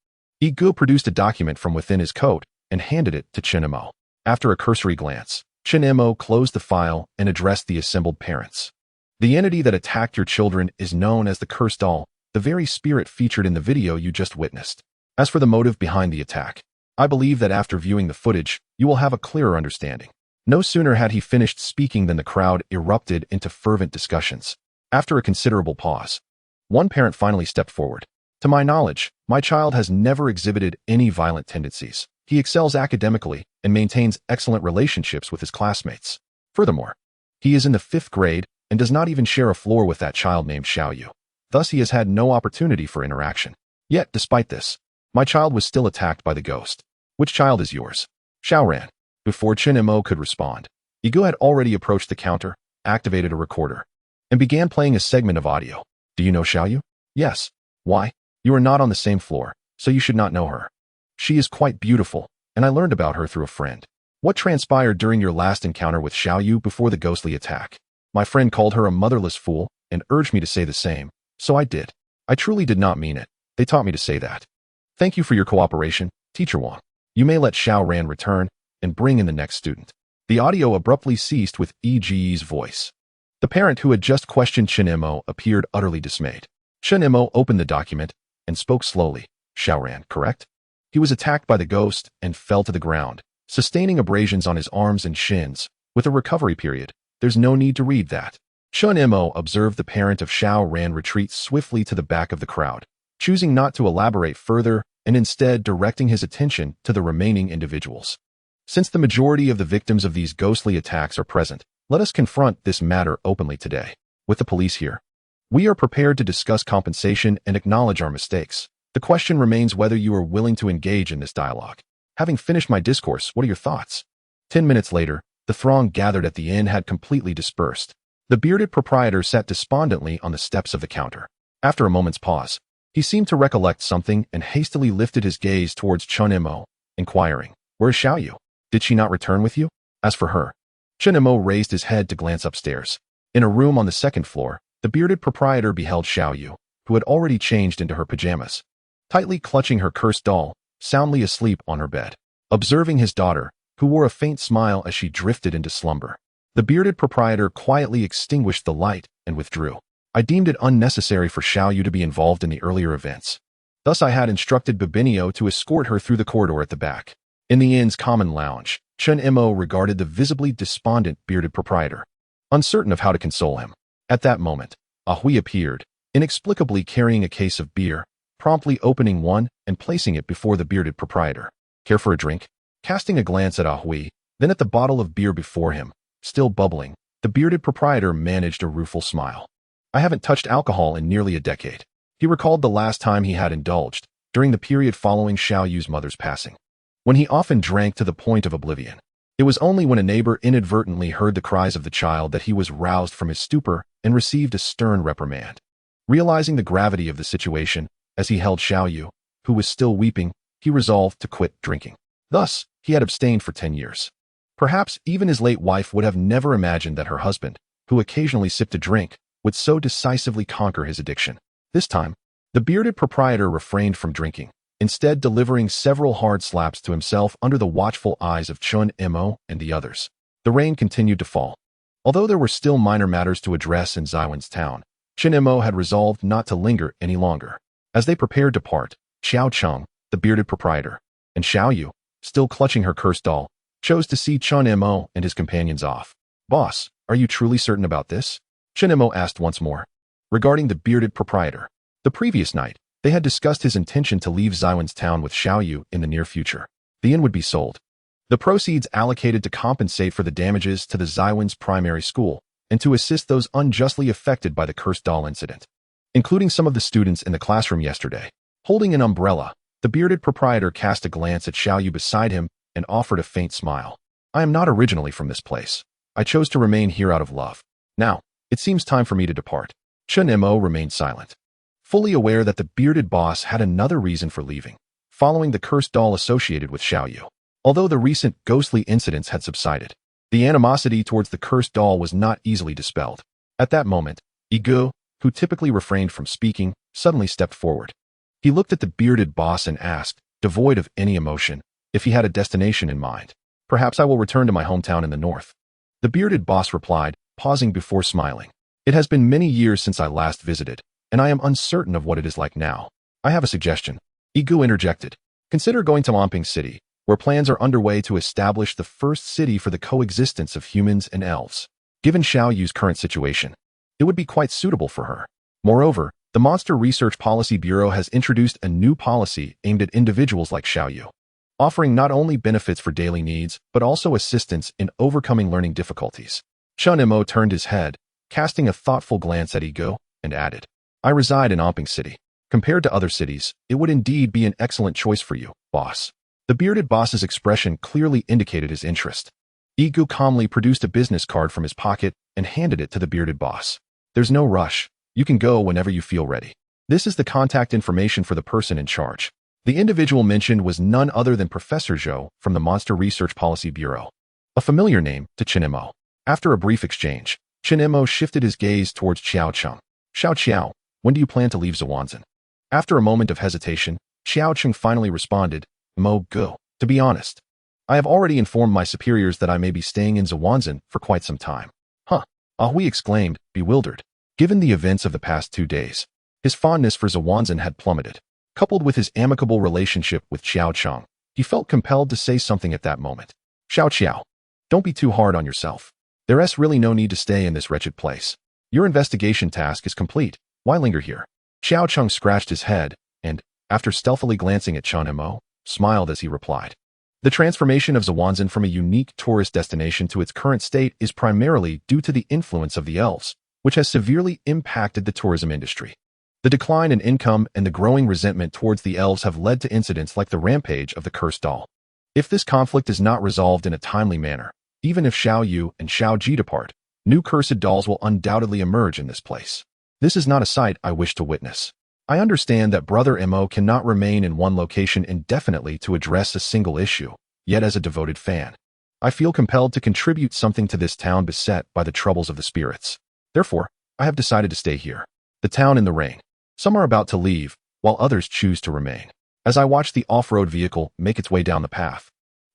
Igu produced a document from within his coat and handed it to Chen Mo. After a cursory glance, Chen Mo closed the file and addressed the assembled parents. The entity that attacked your children is known as the Cursed Doll, the very spirit featured in the video you just witnessed. As for the motive behind the attack, I believe that after viewing the footage, you will have a clearer understanding. No sooner had he finished speaking than the crowd erupted into fervent discussions. After a considerable pause, one parent finally stepped forward. To my knowledge, my child has never exhibited any violent tendencies. He excels academically and maintains excellent relationships with his classmates. Furthermore, he is in the 5th grade and does not even share a floor with that child named Xiaoyu. Thus, he has had no opportunity for interaction. Yet, despite this, my child was still attacked by the ghost. Which child is yours? Xiao ran. Before Chen Mo could respond, Igu had already approached the counter, activated a recorder, and began playing a segment of audio. Do you know Xiaoyu? Yes. Why? You are not on the same floor, so you should not know her. She is quite beautiful, and I learned about her through a friend. What transpired during your last encounter with Xiaoyu before the ghostly attack? My friend called her a motherless fool and urged me to say the same, so I did. I truly did not mean it. They taught me to say that. Thank you for your cooperation, Teacher Wang. You may let Xiao Ran return and bring in the next student. The audio abruptly ceased with Ege's voice. The parent who had just questioned Chen Mo appeared utterly dismayed. Chen Mo opened the document and spoke slowly. Xiao Ran, correct? He was attacked by the ghost and fell to the ground, sustaining abrasions on his arms and shins. With a recovery period, there's no need to read that. Chen Mo observed the parent of Xiao Ran retreat swiftly to the back of the crowd, choosing not to elaborate further and instead directing his attention to the remaining individuals. Since the majority of the victims of these ghostly attacks are present, let us confront this matter openly today. With the police here, we are prepared to discuss compensation and acknowledge our mistakes. The question remains whether you are willing to engage in this dialogue. Having finished my discourse, what are your thoughts? 10 minutes later, the throng gathered at the inn had completely dispersed. The bearded proprietor sat despondently on the steps of the counter. After a moment's pause, he seemed to recollect something and hastily lifted his gaze towards Chen Mo, inquiring, "Where is Xiaoyu? Did she not return with you?" As for her, Chen Mo raised his head to glance upstairs. In a room on the 2nd floor, the bearded proprietor beheld Xiaoyu, who had already changed into her pajamas, tightly clutching her cursed doll, soundly asleep on her bed. Observing his daughter, who wore a faint smile as she drifted into slumber, the bearded proprietor quietly extinguished the light and withdrew. I deemed it unnecessary for Xiaoyu to be involved in the earlier events. Thus I had instructed Babinio to escort her through the corridor at the back. In the inn's common lounge, Chen Mo regarded the visibly despondent bearded proprietor, uncertain of how to console him. At that moment, Ahui appeared, inexplicably carrying a case of beer, promptly opening one and placing it before the bearded proprietor. Care for a drink? Casting a glance at Ahui, then at the bottle of beer before him, still bubbling, the bearded proprietor managed a rueful smile. I haven't touched alcohol in nearly a decade. He recalled the last time he had indulged, during the period following Xiaoyu's mother's passing, when he often drank to the point of oblivion. It was only when a neighbor inadvertently heard the cries of the child that he was roused from his stupor and received a stern reprimand. Realizing the gravity of the situation, as he held Xiaoyu, who was still weeping, he resolved to quit drinking. Thus, he had abstained for 10 years. Perhaps even his late wife would have never imagined that her husband, who occasionally sipped a drink, would so decisively conquer his addiction. This time, the bearded proprietor refrained from drinking, instead delivering several hard slaps to himself under the watchful eyes of Chen Mo and the others. The rain continued to fall. Although there were still minor matters to address in Xiwen's town, Chen Mo had resolved not to linger any longer. As they prepared to part, Xiao Cheng, the bearded proprietor, and Xiaoyu, still clutching her cursed doll, chose to see Chen Mo and his companions off. "Boss, are you truly certain about this?" Chen Mo asked once more. Regarding the bearded proprietor, the previous night, they had discussed his intention to leave Xiwen's town with Xiaoyu in the near future. The inn would be sold, the proceeds allocated to compensate for the damages to the Xiwen's primary school and to assist those unjustly affected by the cursed doll incident, including some of the students in the classroom yesterday. Holding an umbrella, the bearded proprietor cast a glance at Xiaoyu beside him and offered a faint smile. I am not originally from this place. I chose to remain here out of love. Now, it seems time for me to depart. Chen Mo remained silent, fully aware that the bearded boss had another reason for leaving, following the cursed doll associated with Xiaoyu. Although the recent ghostly incidents had subsided, the animosity towards the cursed doll was not easily dispelled. At that moment, Igu, who typically refrained from speaking, suddenly stepped forward. He looked at the bearded boss and asked, devoid of any emotion, if he had a destination in mind. Perhaps I will return to my hometown in the north. The bearded boss replied, pausing before smiling. It has been many years since I last visited, and I am uncertain of what it is like now. I have a suggestion. Igu interjected. Consider going to Debunking City, where plans are underway to establish the first city for the coexistence of humans and elves. Given Xiaoyu's current situation, it would be quite suitable for her. Moreover, the Monster Research Policy Bureau has introduced a new policy aimed at individuals like Xiaoyu, offering not only benefits for daily needs, but also assistance in overcoming learning difficulties. Chen Mo turned his head, casting a thoughtful glance at Igu, and added, I reside in Debunking City. Compared to other cities, it would indeed be an excellent choice for you, boss. The bearded boss's expression clearly indicated his interest. Igu calmly produced a business card from his pocket and handed it to the bearded boss. There's no rush. You can go whenever you feel ready. This is the contact information for the person in charge. The individual mentioned was none other than Professor Zhou from the Monster Research Policy Bureau, a familiar name to Chen Mo. After a brief exchange, Chen Mo shifted his gaze towards Xiao Cheng. Xiao, when do you plan to leave Zhuanzhen? After a moment of hesitation, Xiao Cheng finally responded, Mo, go. To be honest, I have already informed my superiors that I may be staying in Zhuanzhen for quite some time. Huh? Ahui exclaimed, bewildered. Given the events of the past 2 days, his fondness for Zhuanzhen had plummeted. Coupled with his amicable relationship with Xiao Cheng, he felt compelled to say something at that moment. Xiao, don't be too hard on yourself. There's really no need to stay in this wretched place. Your investigation task is complete. Why linger here? Xiao Cheng scratched his head and, after stealthily glancing at Chen Mo, smiled as he replied. The transformation of Zhuanzhen from a unique tourist destination to its current state is primarily due to the influence of the elves, which has severely impacted the tourism industry. The decline in income and the growing resentment towards the elves have led to incidents like the rampage of the cursed doll. If this conflict is not resolved in a timely manner, even if Xiaoyu and Xiaoji depart, new cursed dolls will undoubtedly emerge in this place. This is not a sight I wish to witness. I understand that Brother Mo cannot remain in one location indefinitely to address a single issue, yet as a devoted fan, I feel compelled to contribute something to this town beset by the troubles of the spirits. Therefore, I have decided to stay here. The town in the rain. Some are about to leave, while others choose to remain. As I watch the off-road vehicle make its way down the path,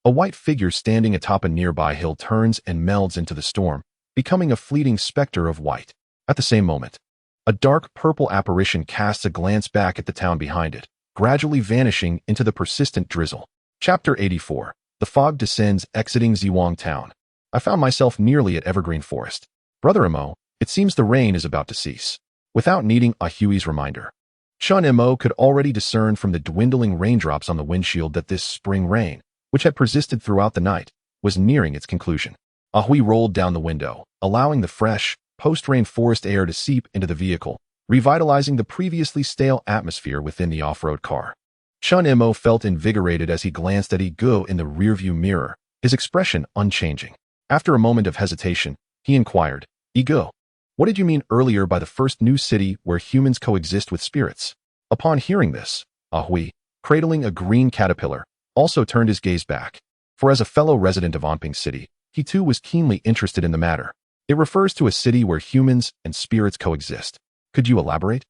a white figure standing atop a nearby hill turns and melds into the storm, becoming a fleeting specter of white. At the same moment, a dark purple apparition casts a glance back at the town behind it, gradually vanishing into the persistent drizzle. Chapter 84. The fog descends, exiting Ziwang town. I found myself nearly at Evergreen Forest. Brother Mo, it seems the rain is about to cease. Without needing a Huey's reminder, Chen Mo could already discern from the dwindling raindrops on the windshield that this spring rain, which had persisted throughout the night, was nearing its conclusion. Ahui rolled down the window, allowing the fresh, post-rain forest air to seep into the vehicle, revitalizing the previously stale atmosphere within the off-road car. Chen Mo felt invigorated as he glanced at Igu in the rearview mirror, his expression unchanging. After a moment of hesitation, he inquired, Igu, what did you mean earlier by the first new city where humans coexist with spirits? Upon hearing this, Ahui, cradling a green caterpillar, also turned his gaze back. For as a fellow resident of Debunking City, he too was keenly interested in the matter. It refers to a city where humans and spirits coexist. Could you elaborate?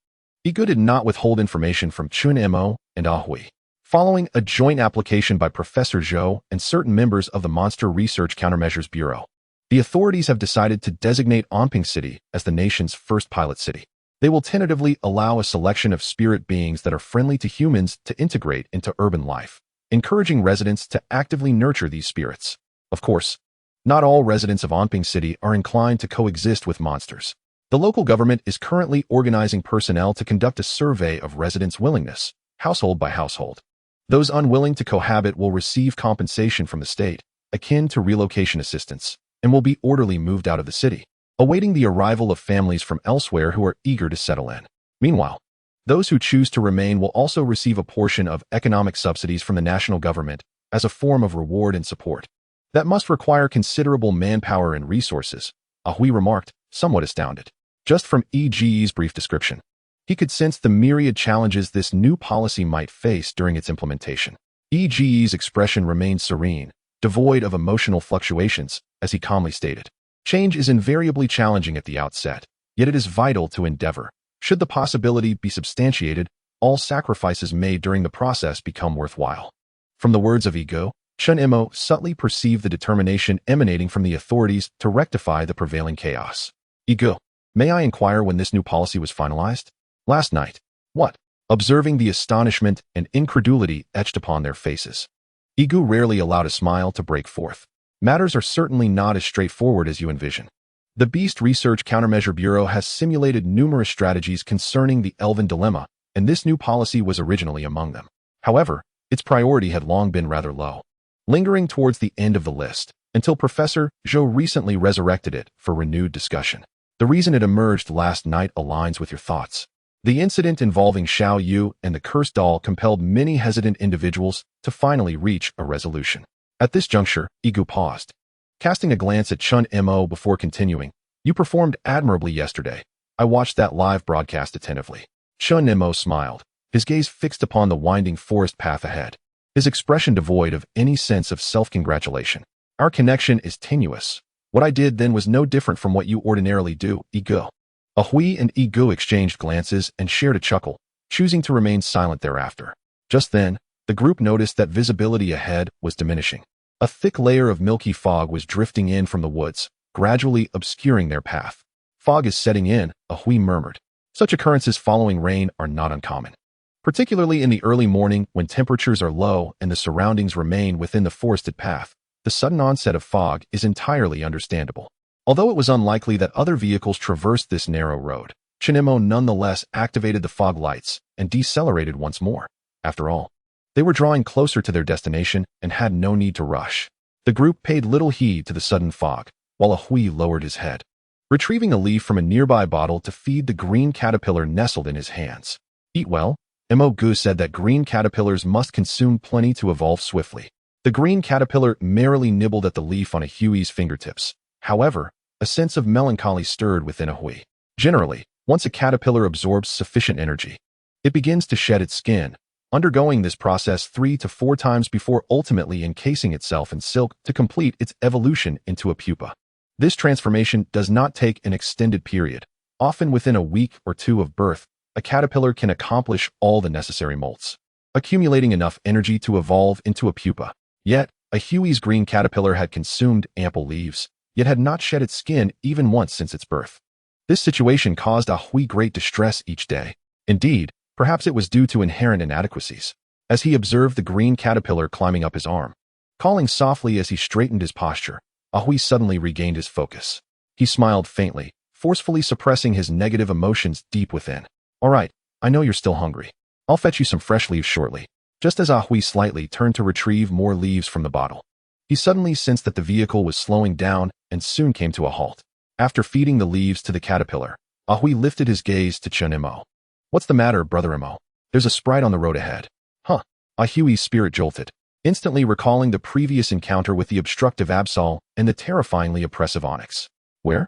Igu did not withhold information from Chen Mo and Ahui. Following a joint application by Professor Zhou and certain members of the Monster Research Countermeasures Bureau, the authorities have decided to designate Debunking City as the nation's first pilot city. They will tentatively allow a selection of spirit beings that are friendly to humans to integrate into urban life, encouraging residents to actively nurture these spirits. Of course, not all residents of Debunking City are inclined to coexist with monsters. The local government is currently organizing personnel to conduct a survey of residents' willingness, household by household. Those unwilling to cohabit will receive compensation from the state, akin to relocation assistance, and will be orderly moved out of the city, awaiting the arrival of families from elsewhere who are eager to settle in. Meanwhile, those who choose to remain will also receive a portion of economic subsidies from the national government as a form of reward and support. That must require considerable manpower and resources, Ahui remarked, somewhat astounded. Just from EGE's brief description, he could sense the myriad challenges this new policy might face during its implementation. EGE's expression remained serene, devoid of emotional fluctuations, as he calmly stated. Change is invariably challenging at the outset, yet it is vital to endeavor. Should the possibility be substantiated, all sacrifices made during the process become worthwhile. From the words of Ego, Chen Mo subtly perceived the determination emanating from the authorities to rectify the prevailing chaos. Ego, may I inquire when this new policy was finalized? Last night. What? Observing the astonishment and incredulity etched upon their faces, Ego rarely allowed a smile to break forth. Matters are certainly not as straightforward as you envision. The Beast Research Countermeasure Bureau has simulated numerous strategies concerning the Elven Dilemma, and this new policy was originally among them. However, its priority had long been rather low, lingering towards the end of the list, until Professor Zhou recently resurrected it for renewed discussion. The reason it emerged last night aligns with your thoughts. The incident involving Xiao Yu and the cursed doll compelled many hesitant individuals to finally reach a resolution. At this juncture, Igu paused, casting a glance at Chen Mo before continuing. You performed admirably yesterday. I watched that live broadcast attentively. Chen Mo smiled, his gaze fixed upon the winding forest path ahead, his expression devoid of any sense of self-congratulation. Our connection is tenuous. What I did then was no different from what you ordinarily do, Igu. Ahui and Igu exchanged glances and shared a chuckle, choosing to remain silent thereafter. Just then, the group noticed that visibility ahead was diminishing. A thick layer of milky fog was drifting in from the woods, gradually obscuring their path. Fog is setting in, Ahui murmured. Such occurrences following rain are not uncommon, particularly in the early morning when temperatures are low and the surroundings remain within the forested path. The sudden onset of fog is entirely understandable. Although it was unlikely that other vehicles traversed this narrow road, Chen Mo nonetheless activated the fog lights and decelerated once more. After all, they were drawing closer to their destination and had no need to rush. The group paid little heed to the sudden fog, while Ahui lowered his head, retrieving a leaf from a nearby bottle to feed the green caterpillar nestled in his hands. Eat well, Mo Gu said that green caterpillars must consume plenty to evolve swiftly. The green caterpillar merrily nibbled at the leaf on Ahui's fingertips. However, a sense of melancholy stirred within Ahui. Generally, once a caterpillar absorbs sufficient energy, it begins to shed its skin, undergoing this process 3 to 4 times before ultimately encasing itself in silk to complete its evolution into a pupa. This transformation does not take an extended period. Often within a week or two of birth, a caterpillar can accomplish all the necessary molts, accumulating enough energy to evolve into a pupa. Yet, Ahui's green caterpillar had consumed ample leaves, yet had not shed its skin even once since its birth. This situation caused Ahui great distress each day. Indeed, perhaps it was due to inherent inadequacies. As he observed the green caterpillar climbing up his arm, calling softly as he straightened his posture, Ahui suddenly regained his focus. He smiled faintly, forcefully suppressing his negative emotions deep within. All right, I know you're still hungry. I'll fetch you some fresh leaves shortly. Just as Ahui slightly turned to retrieve more leaves from the bottle, he suddenly sensed that the vehicle was slowing down and soon came to a halt. After feeding the leaves to the caterpillar, Ahui lifted his gaze to Chen Mo. What's the matter, Brother Mo? There's a sprite on the road ahead. Huh. Ahui's spirit jolted, instantly recalling the previous encounter with the obstructive Absol and the terrifyingly oppressive Onyx. Where?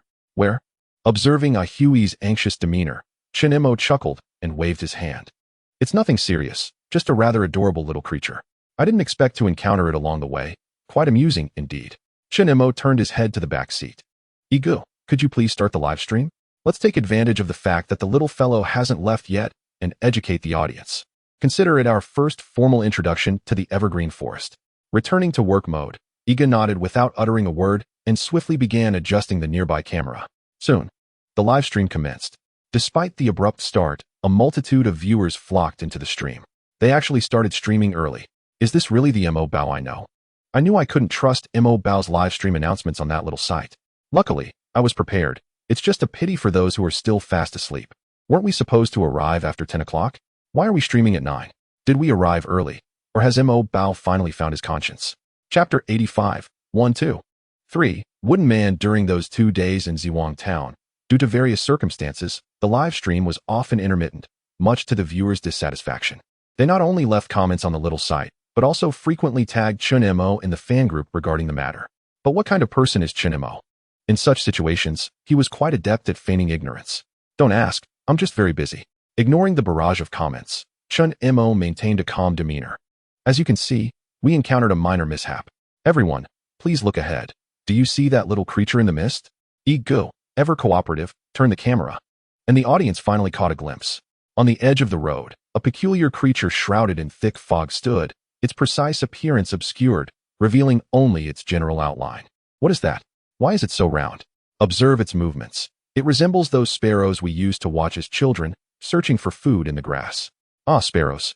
Observing Ahui's anxious demeanor, Chen Mo chuckled and waved his hand. It's nothing serious, just a rather adorable little creature. I didn't expect to encounter it along the way. Quite amusing, indeed. Chen Mo turned his head to the back seat. Igu, could you please start the live stream? Let's take advantage of the fact that the little fellow hasn't left yet and educate the audience. Consider it our first formal introduction to the evergreen forest. Returning to work mode, Iga nodded without uttering a word and swiftly began adjusting the nearby camera. Soon, the live stream commenced. Despite the abrupt start, a multitude of viewers flocked into the stream. They actually started streaming early. Is this really the Mo Bao I know? I knew I couldn't trust Mo Bao's live stream announcements on that little site. Luckily, I was prepared. It's just a pity for those who are still fast asleep. Weren't we supposed to arrive after 10 o'clock? Why are we streaming at 9? Did we arrive early? Or has Mo Bao finally found his conscience? Chapter 85, 1, 2. 3. Wooden Man. During those 2 days in Ziwang Town, due to various circumstances, the live stream was often intermittent, much to the viewers' dissatisfaction. They not only left comments on the little site, but also frequently tagged Chen Mo in the fan group regarding the matter. But what kind of person is Chen Mo? In such situations, he was quite adept at feigning ignorance. Don't ask, I'm just very busy. Ignoring the barrage of comments, Chen Mo maintained a calm demeanor. As you can see, we encountered a minor mishap. Everyone, please look ahead. Do you see that little creature in the mist? Go, ever cooperative, turn the camera. And the audience finally caught a glimpse. On the edge of the road, a peculiar creature shrouded in thick fog stood, its precise appearance obscured, revealing only its general outline. What is that? Why is it so round? Observe its movements. It resembles those sparrows we used to watch as children, searching for food in the grass. Ah, sparrows.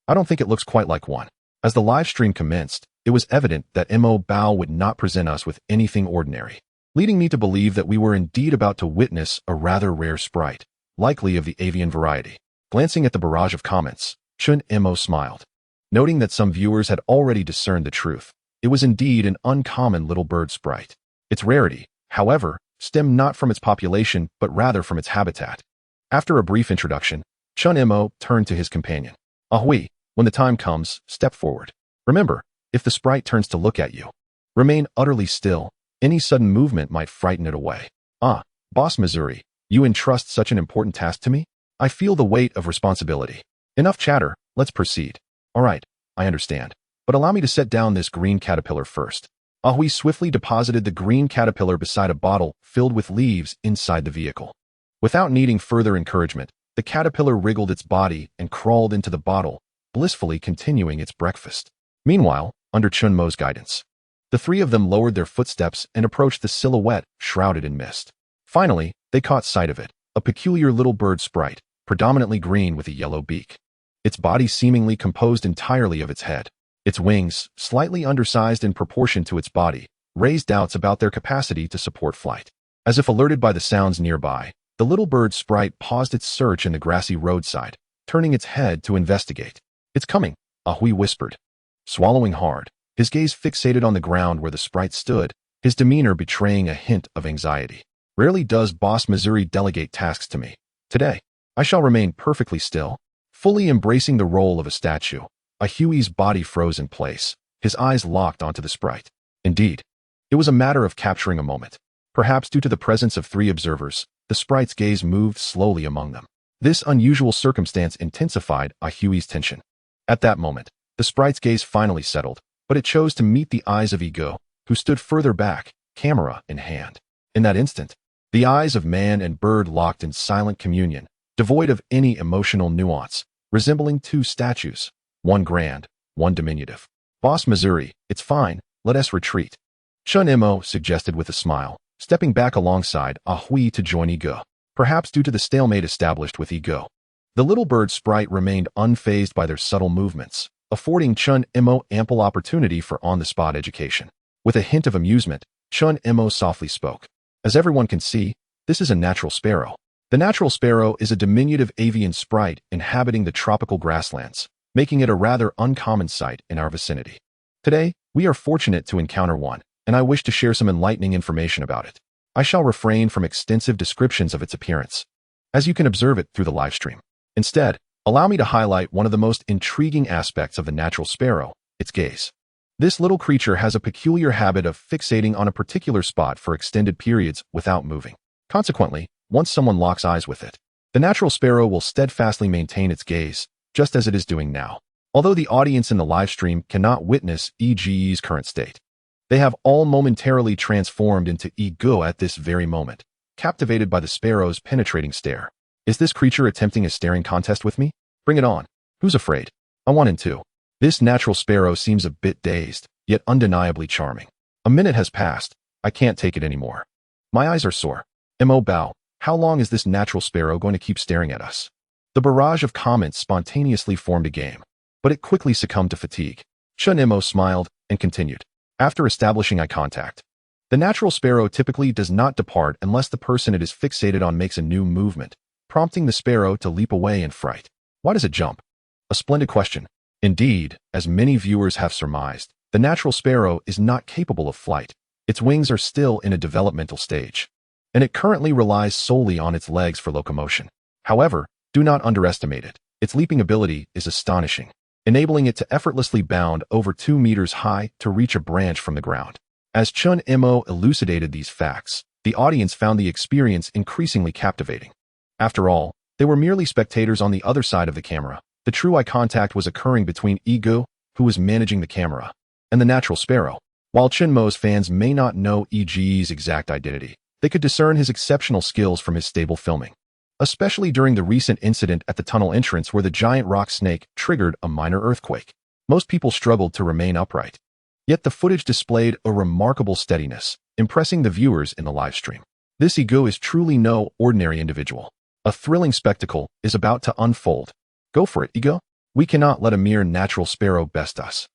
I don't think it looks quite like one. As the live stream commenced, it was evident that Mo Bao would not present us with anything ordinary, leading me to believe that we were indeed about to witness a rather rare sprite, likely of the avian variety. Glancing at the barrage of comments, Chen Mo smiled. Noting that some viewers had already discerned the truth, it was indeed an uncommon little bird sprite. Its rarity, however, stemmed not from its population but rather from its habitat. After a brief introduction, Chen Mo turned to his companion. Ahoy, when the time comes, step forward. Remember, if the sprite turns to look at you, remain utterly still. Any sudden movement might frighten it away. Ah, Boss Missouri, you entrust such an important task to me? I feel the weight of responsibility. Enough chatter, let's proceed. All right, I understand. But allow me to set down this green caterpillar first. Ahui swiftly deposited the green caterpillar beside a bottle filled with leaves inside the vehicle. Without needing further encouragement, the caterpillar wriggled its body and crawled into the bottle, blissfully continuing its breakfast. Meanwhile, under Chen Mo's guidance, the three of them lowered their footsteps and approached the silhouette shrouded in mist. Finally, they caught sight of it, a peculiar little bird sprite, predominantly green with a yellow beak. Its body seemingly composed entirely of its head. Its wings, slightly undersized in proportion to its body, raised doubts about their capacity to support flight. As if alerted by the sounds nearby, the little bird sprite paused its search in the grassy roadside, turning its head to investigate. It's coming, Ahui whispered. Swallowing hard, his gaze fixated on the ground where the sprite stood, his demeanor betraying a hint of anxiety. Rarely does Boss Missouri delegate tasks to me. Today, I shall remain perfectly still, fully embracing the role of a statue. Ahui's body froze in place, his eyes locked onto the sprite. Indeed, it was a matter of capturing a moment. Perhaps due to the presence of three observers, the sprite's gaze moved slowly among them. This unusual circumstance intensified Ahui's tension. At that moment, the sprite's gaze finally settled, but it chose to meet the eyes of Ego, who stood further back, camera in hand. In that instant, the eyes of man and bird locked in silent communion, devoid of any emotional nuance, resembling two statues, one grand, one diminutive. Boss Missouri, it's fine, let us retreat. Chen Mo suggested with a smile, stepping back alongside Ahui to join Ego, perhaps due to the stalemate established with Ego. The little bird sprite remained unfazed by their subtle movements, affording Chen Mo ample opportunity for on-the-spot education. With a hint of amusement, Chen Mo softly spoke. As everyone can see, this is a natural sparrow. The natural sparrow is a diminutive avian sprite inhabiting the tropical grasslands, making it a rather uncommon sight in our vicinity. Today, we are fortunate to encounter one, and I wish to share some enlightening information about it. I shall refrain from extensive descriptions of its appearance, as you can observe it through the live stream. Instead, allow me to highlight one of the most intriguing aspects of the natural sparrow, its gaze. This little creature has a peculiar habit of fixating on a particular spot for extended periods without moving. Consequently, once someone locks eyes with it, the natural sparrow will steadfastly maintain its gaze, just as it is doing now. Although the audience in the live stream cannot witness EGE's current state, they have all momentarily transformed into Ego at this very moment, captivated by the sparrow's penetrating stare. Is this creature attempting a staring contest with me? Bring it on. Who's afraid? I want in too. This natural sparrow seems a bit dazed, yet undeniably charming. A minute has passed. I can't take it anymore. My eyes are sore. Mo Bao, how long is this natural sparrow going to keep staring at us? The barrage of comments spontaneously formed a game, but it quickly succumbed to fatigue. Chen Mo smiled and continued. After establishing eye contact, the natural sparrow typically does not depart unless the person it is fixated on makes a new movement, prompting the sparrow to leap away in fright. Why does it jump? A splendid question. Indeed, as many viewers have surmised, the natural sparrow is not capable of flight. Its wings are still in a developmental stage, and it currently relies solely on its legs for locomotion. However, do not underestimate it. Its leaping ability is astonishing. enabling it to effortlessly bound over 2 meters high to reach a branch from the ground. As Chen Mo elucidated these facts, the audience found the experience increasingly captivating. After all, they were merely spectators on the other side of the camera. The true eye contact was occurring between Ego, who was managing the camera, and the natural sparrow. While Chen Mo's fans may not know Ege's exact identity, they could discern his exceptional skills from his stable filming, especially during the recent incident at the tunnel entrance where the giant rock snake triggered a minor earthquake. Most people struggled to remain upright. Yet the footage displayed a remarkable steadiness, impressing the viewers in the live stream. This Ego is truly no ordinary individual. A thrilling spectacle is about to unfold. Go for it, Ego. We cannot let a mere natural sparrow best us.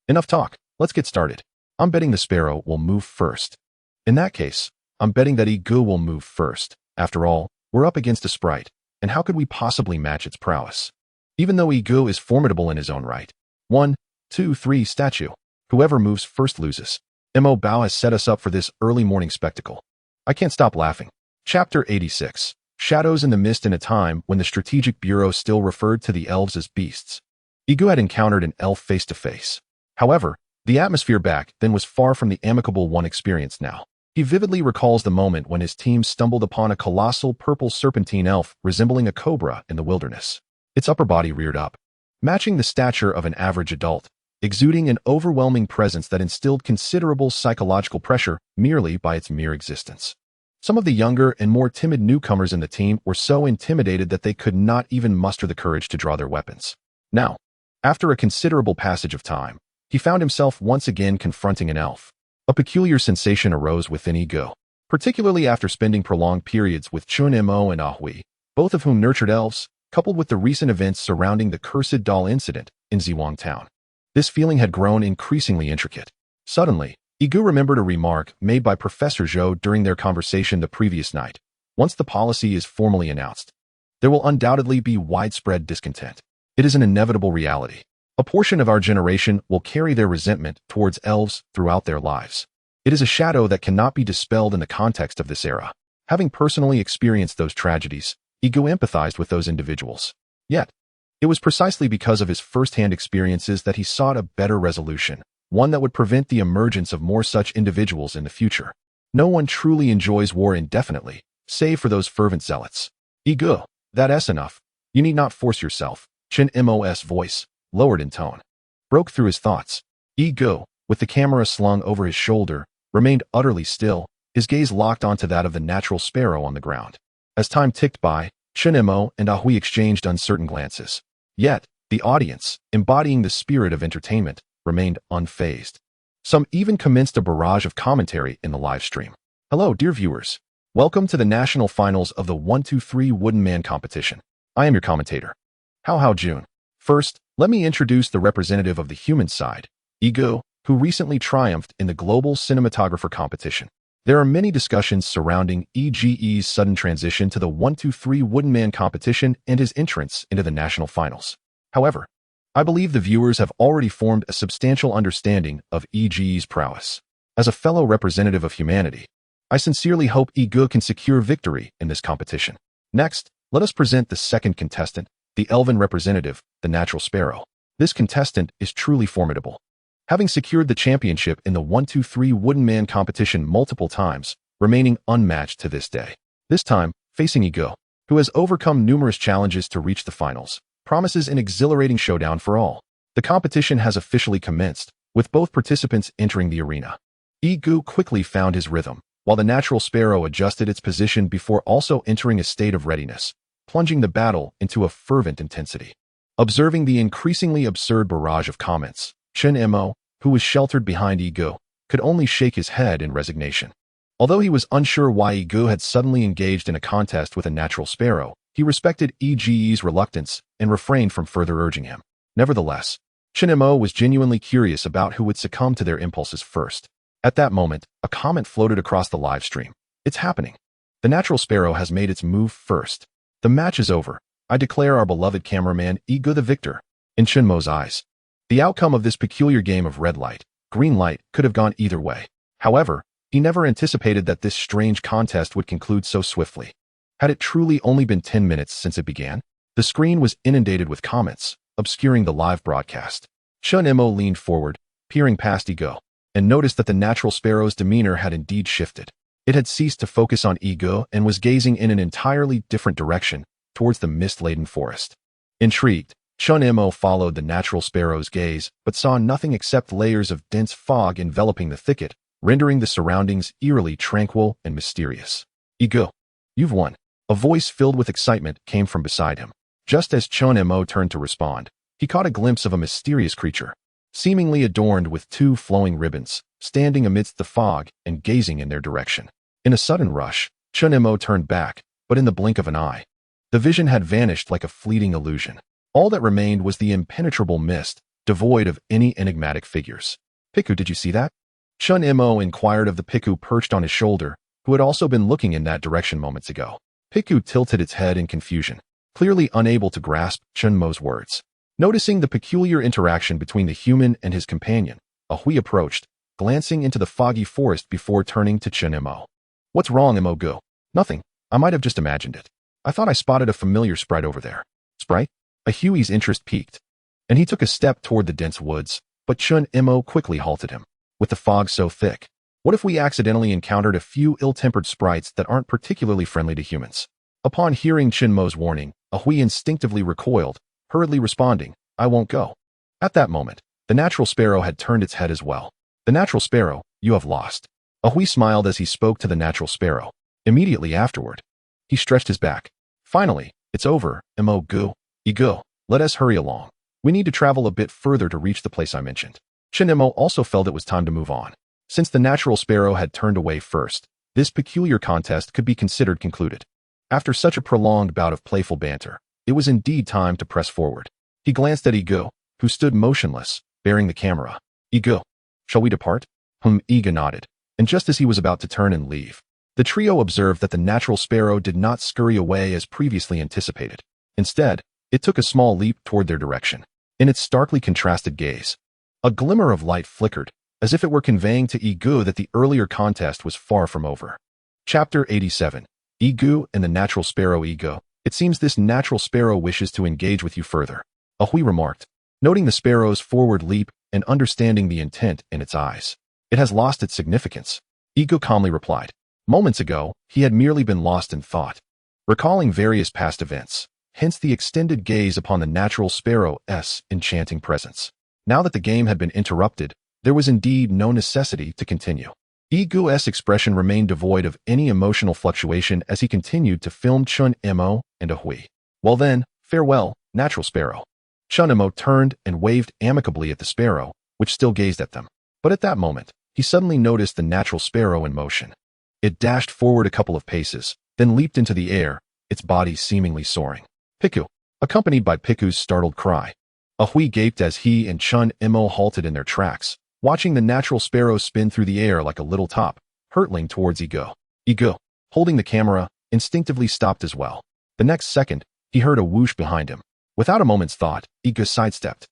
Enough talk. Let's get started. I'm betting the sparrow will move first. In that case, I'm betting that Ego will move first. After all, we're up against a sprite, and how could we possibly match its prowess? Even though Ego is formidable in his own right. 1, 2, 3 statue. Whoever moves first loses. Mo Bao has set us up for this early morning spectacle. I can't stop laughing. Chapter 86. Shadows in the Mist. In a time when the Strategic Bureau still referred to the elves as beasts, Ego had encountered an elf face-to-face. However, the atmosphere back then was far from the amicable one experienced now. He vividly recalls the moment when his team stumbled upon a colossal purple serpentine elf resembling a cobra in the wilderness. Its upper body reared up, matching the stature of an average adult, exuding an overwhelming presence that instilled considerable psychological pressure merely by its mere existence. Some of the younger and more timid newcomers in the team were so intimidated that they could not even muster the courage to draw their weapons. Now, after a considerable passage of time, he found himself once again confronting an elf. A peculiar sensation arose within Ego, particularly after spending prolonged periods with Chen Mo and Ahui, both of whom nurtured elves, coupled with the recent events surrounding the cursed doll incident in Ziwang Town. This feeling had grown increasingly intricate. Suddenly, Ego remembered a remark made by Professor Zhou during their conversation the previous night. Once the policy is formally announced, there will undoubtedly be widespread discontent. It is an inevitable reality. A portion of our generation will carry their resentment towards elves throughout their lives. It is a shadow that cannot be dispelled in the context of this era. Having personally experienced those tragedies, Ego empathized with those individuals. Yet, it was precisely because of his first-hand experiences that he sought a better resolution, one that would prevent the emergence of more such individuals in the future. No one truly enjoys war indefinitely, save for those fervent zealots. Ego, that's enough. You need not force yourself. Chen Mo's voice, lowered in tone, broke through his thoughts. Ego, with the camera slung over his shoulder, remained utterly still, his gaze locked onto that of the natural sparrow on the ground. As time ticked by, Chen Mo and Ahui exchanged uncertain glances. Yet, the audience, embodying the spirit of entertainment, remained unfazed. Some even commenced a barrage of commentary in the live stream. Hello, dear viewers. Welcome to the national finals of the 1-2-3 Wooden Man competition. I am your commentator, How Jun. First, let me introduce the representative of the human side, Ego, who recently triumphed in the global cinematographer competition. There are many discussions surrounding Ege's sudden transition to the 1-2-3 Wooden Man competition and his entrance into the national finals. However, I believe the viewers have already formed a substantial understanding of Ege's prowess. As a fellow representative of humanity, I sincerely hope Ego can secure victory in this competition. Next, let us present the second contestant, the elven representative, the natural sparrow. This contestant is truly formidable. Having secured the championship in the 1-2-3 Wooden Man competition multiple times, remaining unmatched to this day. This time, facing Ego, who has overcome numerous challenges to reach the finals, promises an exhilarating showdown for all. The competition has officially commenced, with both participants entering the arena. Ego quickly found his rhythm, while the natural sparrow adjusted its position before also entering a state of readiness, plunging the battle into a fervent intensity. Observing the increasingly absurd barrage of comments, Chen Mo, who was sheltered behind Ego, could only shake his head in resignation. Although he was unsure why Ego had suddenly engaged in a contest with a natural sparrow, he respected Ege's reluctance and refrained from further urging him. Nevertheless, Chen Mo was genuinely curious about who would succumb to their impulses first. At that moment, a comment floated across the live stream. It's happening. The natural sparrow has made its move first. The match is over. I declare our beloved cameraman Ego the victor. In Chen Mo's eyes, the outcome of this peculiar game of red light, green light could have gone either way. However, he never anticipated that this strange contest would conclude so swiftly. Had it truly only been 10 minutes since it began? The screen was inundated with comments, obscuring the live broadcast. Chen Mo leaned forward, peering past Ego, and noticed that the natural sparrow's demeanor had indeed shifted. It had ceased to focus on Ego and was gazing in an entirely different direction, towards the mist-laden forest. Intrigued, Chen Mo followed the natural sparrow's gaze, but saw nothing except layers of dense fog enveloping the thicket, rendering the surroundings eerily tranquil and mysterious. Ego, you've won. A voice filled with excitement came from beside him. Just as Chen Mo turned to respond, he caught a glimpse of a mysterious creature, seemingly adorned with two flowing ribbons, standing amidst the fog and gazing in their direction. In a sudden rush, Chen Mo turned back, but in the blink of an eye, the vision had vanished like a fleeting illusion. All that remained was the impenetrable mist, devoid of any enigmatic figures. Piku, did you see that? Chen Mo inquired of the Piku perched on his shoulder, who had also been looking in that direction moments ago. Piku tilted its head in confusion, clearly unable to grasp Chen Mo's words. Noticing the peculiar interaction between the human and his companion, Hui approached, glancing into the foggy forest before turning to Chen Mo. What's wrong, Mo Gu? Nothing. I might have just imagined it. I thought I spotted a familiar sprite over there. Sprite? Hui's interest piqued, and he took a step toward the dense woods, but Chen Mo quickly halted him. With the fog so thick, what if we accidentally encountered a few ill-tempered sprites that aren't particularly friendly to humans? Upon hearing Chen Mo's warning, Hui instinctively recoiled, hurriedly responding, I won't go. At that moment, the natural sparrow had turned its head as well. The natural sparrow, you have lost. Hui smiled as he spoke to the natural sparrow. Immediately afterward, he stretched his back. Finally, it's over, Mo Gu. Ego, let us hurry along. We need to travel a bit further to reach the place I mentioned. Chen Mo also felt it was time to move on. Since the natural sparrow had turned away first, this peculiar contest could be considered concluded. After such a prolonged bout of playful banter, it was indeed time to press forward. He glanced at Ego, who stood motionless, bearing the camera. Ego, shall we depart? Ego nodded, and just as he was about to turn and leave, the trio observed that the natural sparrow did not scurry away as previously anticipated. Instead, it took a small leap toward their direction. In its starkly contrasted gaze, a glimmer of light flickered, as if it were conveying to Ego that the earlier contest was far from over. Chapter 87. Ego and the Natural Sparrow. Ego, it seems this natural sparrow wishes to engage with you further, Hui remarked, noting the sparrow's forward leap and understanding the intent in its eyes. It has lost its significance, Ego calmly replied. Moments ago, he had merely been lost in thought, recalling various past events. Hence the extended gaze upon the natural sparrow's enchanting presence. Now that the game had been interrupted, there was indeed no necessity to continue. Ego's expression remained devoid of any emotional fluctuation as he continued to film Chen Mo and Hui. Well then, farewell, natural sparrow. Chen Mo turned and waved amicably at the sparrow, which still gazed at them. But at that moment, he suddenly noticed the natural sparrow in motion. It dashed forward a couple of paces, then leaped into the air, its body seemingly soaring. Piku, accompanied by Piku's startled cry. Hui gaped as he and Chen Mo halted in their tracks, watching the natural sparrow spin through the air like a little top, hurtling towards Ego. Ego, holding the camera, instinctively stopped as well. The next second, he heard a whoosh behind him. Without a moment's thought, Ego sidestepped,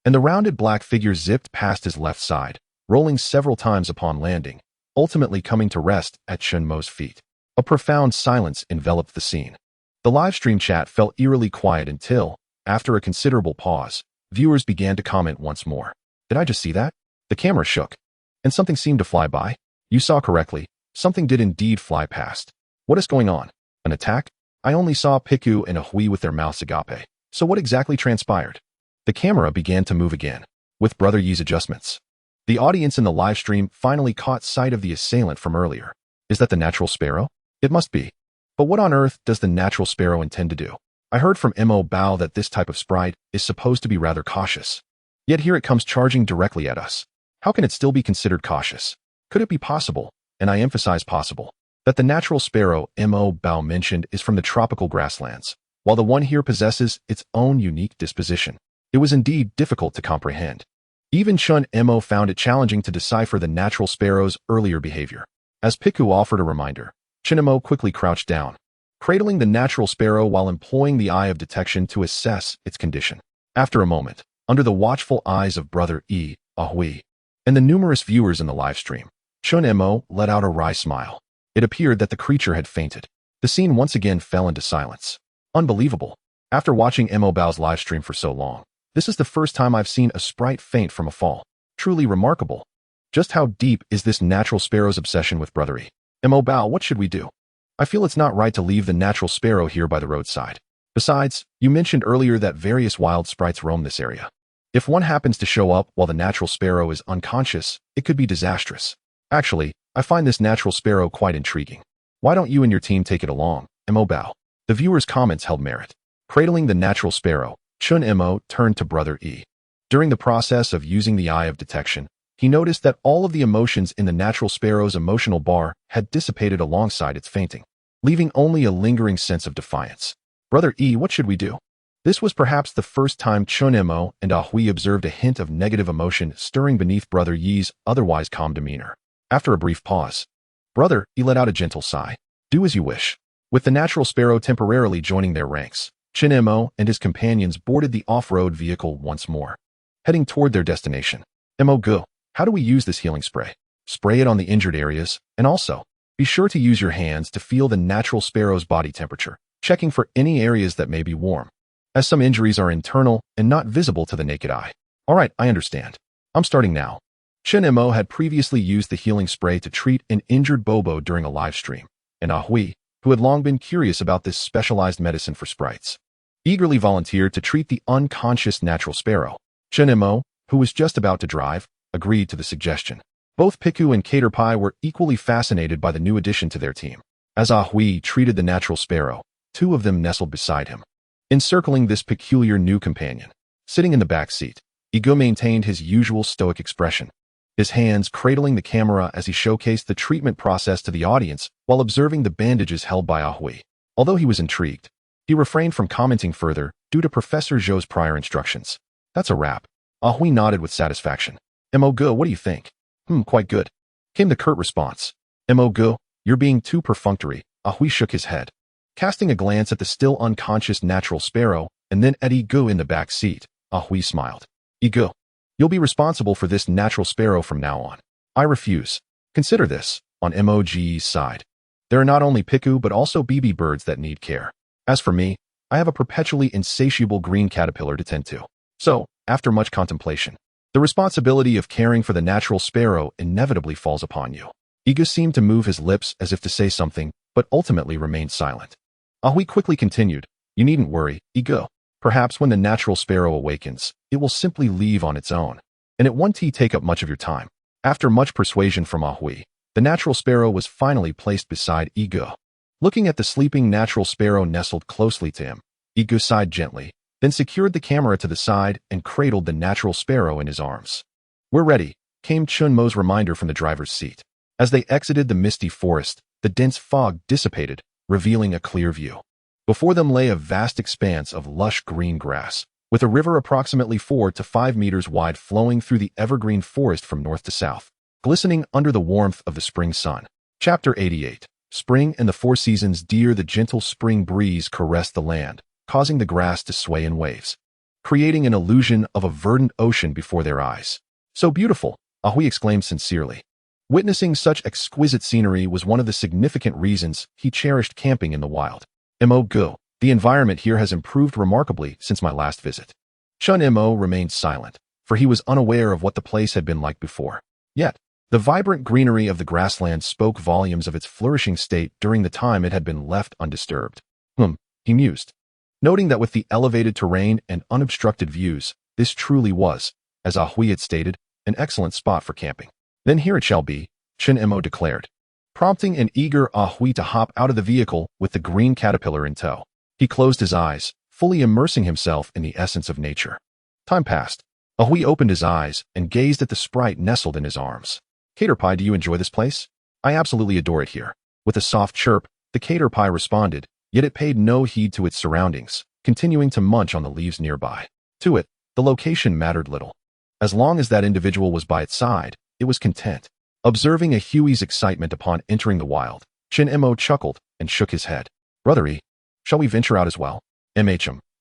and the rounded black figure zipped past his left side, rolling several times upon landing, ultimately coming to rest at Chen Mo's feet. A profound silence enveloped the scene. The livestream chat felt eerily quiet until, after a considerable pause, viewers began to comment once more. Did I just see that? The camera shook, and something seemed to fly by. You saw correctly, something did indeed fly past. What is going on? An attack? I only saw Piku and Hui with their mouths agape. So what exactly transpired? The camera began to move again, with Brother Yi's adjustments. The audience in the livestream finally caught sight of the assailant from earlier. Is that the natural sparrow? It must be. But what on earth does the natural sparrow intend to do? I heard from Mo Bao that this type of sprite is supposed to be rather cautious. Yet here it comes charging directly at us. How can it still be considered cautious? Could it be possible, and I emphasize possible, that the natural sparrow Mo Bao mentioned is from the tropical grasslands, while the one here possesses its own unique disposition? It was indeed difficult to comprehend. Even Chen Mo found it challenging to decipher the natural sparrow's earlier behavior. As Piku offered a reminder, Chen Mo quickly crouched down, cradling the natural sparrow while employing the eye of detection to assess its condition. After a moment, under the watchful eyes of Brother Hui, and the numerous viewers in the livestream, Chen Mo let out a wry smile. It appeared that the creature had fainted. The scene once again fell into silence. Unbelievable. After watching Mo Bao's livestream for so long, This is the first time I've seen a sprite faint from a fall. Truly remarkable. Just how deep is this natural sparrow's obsession with Brother E? Mo Bao, what should we do? I feel it's not right to leave the natural sparrow here by the roadside. Besides, you mentioned earlier that various wild sprites roam this area. If one happens to show up while the natural sparrow is unconscious, it could be disastrous. Actually, I find this natural sparrow quite intriguing. Why don't you and your team take it along, Mo Bao? The viewer's comments held merit. Cradling the natural sparrow, Chen Mo turned to Brother E. During the process of using the eye of detection, he noticed that all of the emotions in the natural sparrow's emotional bar had dissipated alongside its fainting, leaving only a lingering sense of defiance. Brother E, what should we do? This was perhaps the first time Chen Mo and Hui observed a hint of negative emotion stirring beneath Brother Yi's otherwise calm demeanor. After a brief pause, Brother E let out a gentle sigh. Do as you wish. With the natural sparrow temporarily joining their ranks, Chen Mo and his companions boarded the off-road vehicle once more, heading toward their destination. Mo Go, how do we use this healing spray? Spray it on the injured areas, and also, be sure to use your hands to feel the natural sparrow's body temperature, checking for any areas that may be warm, as some injuries are internal and not visible to the naked eye. Alright, I understand. I'm starting now. Chen Mo had previously used the healing spray to treat an injured Bobo during a live stream, and Hui, who had long been curious about this specialized medicine for sprites, eagerly volunteered to treat the unconscious natural sparrow. Chen Mo, who was just about to drive, agreed to the suggestion. Both Piku and Caterpie were equally fascinated by the new addition to their team. As Hui treated the natural sparrow, two of them nestled beside him, encircling this peculiar new companion. Sitting in the back seat, Igo maintained his usual stoic expression, his hands cradling the camera as he showcased the treatment process to the audience while observing the bandages held by Hui. Although he was intrigued, he refrained from commenting further due to Professor Zhou's prior instructions. That's a wrap. Hui nodded with satisfaction. Mo Go, what do you think? Quite good, came the curt response. Mo Go, you're being too perfunctory. Hui shook his head, casting a glance at the still unconscious natural sparrow and then at Igo in the back seat. Hui smiled. Igo, you'll be responsible for this natural sparrow from now on. I refuse. Consider this, on MOG's side. There are not only Piku but also BB birds that need care. As for me, I have a perpetually insatiable green caterpillar to tend to. So, after much contemplation, the responsibility of caring for the natural sparrow inevitably falls upon you. Igo seemed to move his lips as if to say something, but ultimately remained silent. Hui quickly continued, you needn't worry, Igo. Perhaps when the natural sparrow awakens, it will simply leave on its own, and it won't take up much of your time. After much persuasion from Hui, the natural sparrow was finally placed beside Igo. Looking at the sleeping natural sparrow nestled closely to him, Igo sighed gently, then secured the camera to the side and cradled the natural sparrow in his arms. We're ready, came Chen Mo's reminder from the driver's seat. As they exited the misty forest, the dense fog dissipated, revealing a clear view. Before them lay a vast expanse of lush green grass, with a river approximately 4 to 5 meters wide flowing through the evergreen forest from north to south, glistening under the warmth of the spring sun. Chapter 88. Spring and the Four Seasons. Dear, the gentle spring breeze caressed the land, causing the grass to sway in waves, creating an illusion of a verdant ocean before their eyes. So beautiful, Hui exclaimed sincerely. Witnessing such exquisite scenery was one of the significant reasons he cherished camping in the wild. Mo Go, the environment here has improved remarkably since my last visit. Chen Mo remained silent, for he was unaware of what the place had been like before. Yet, the vibrant greenery of the grassland spoke volumes of its flourishing state during the time it had been left undisturbed. He mused, noting that with the elevated terrain and unobstructed views, this truly was, as Hui had stated, an excellent spot for camping. Then here it shall be, Chen Mo declared, prompting an eager Hui to hop out of the vehicle with the green caterpillar in tow. He closed his eyes, fully immersing himself in the essence of nature. Time passed. Hui opened his eyes and gazed at the sprite nestled in his arms. Caterpie, do you enjoy this place? I absolutely adore it here. With a soft chirp, the caterpie responded, yet it paid no heed to its surroundings, continuing to munch on the leaves nearby. To it, the location mattered little. As long as that individual was by its side, it was content. Observing Hui's excitement upon entering the wild, Chen Mo chuckled and shook his head. Brother E, shall we venture out as well?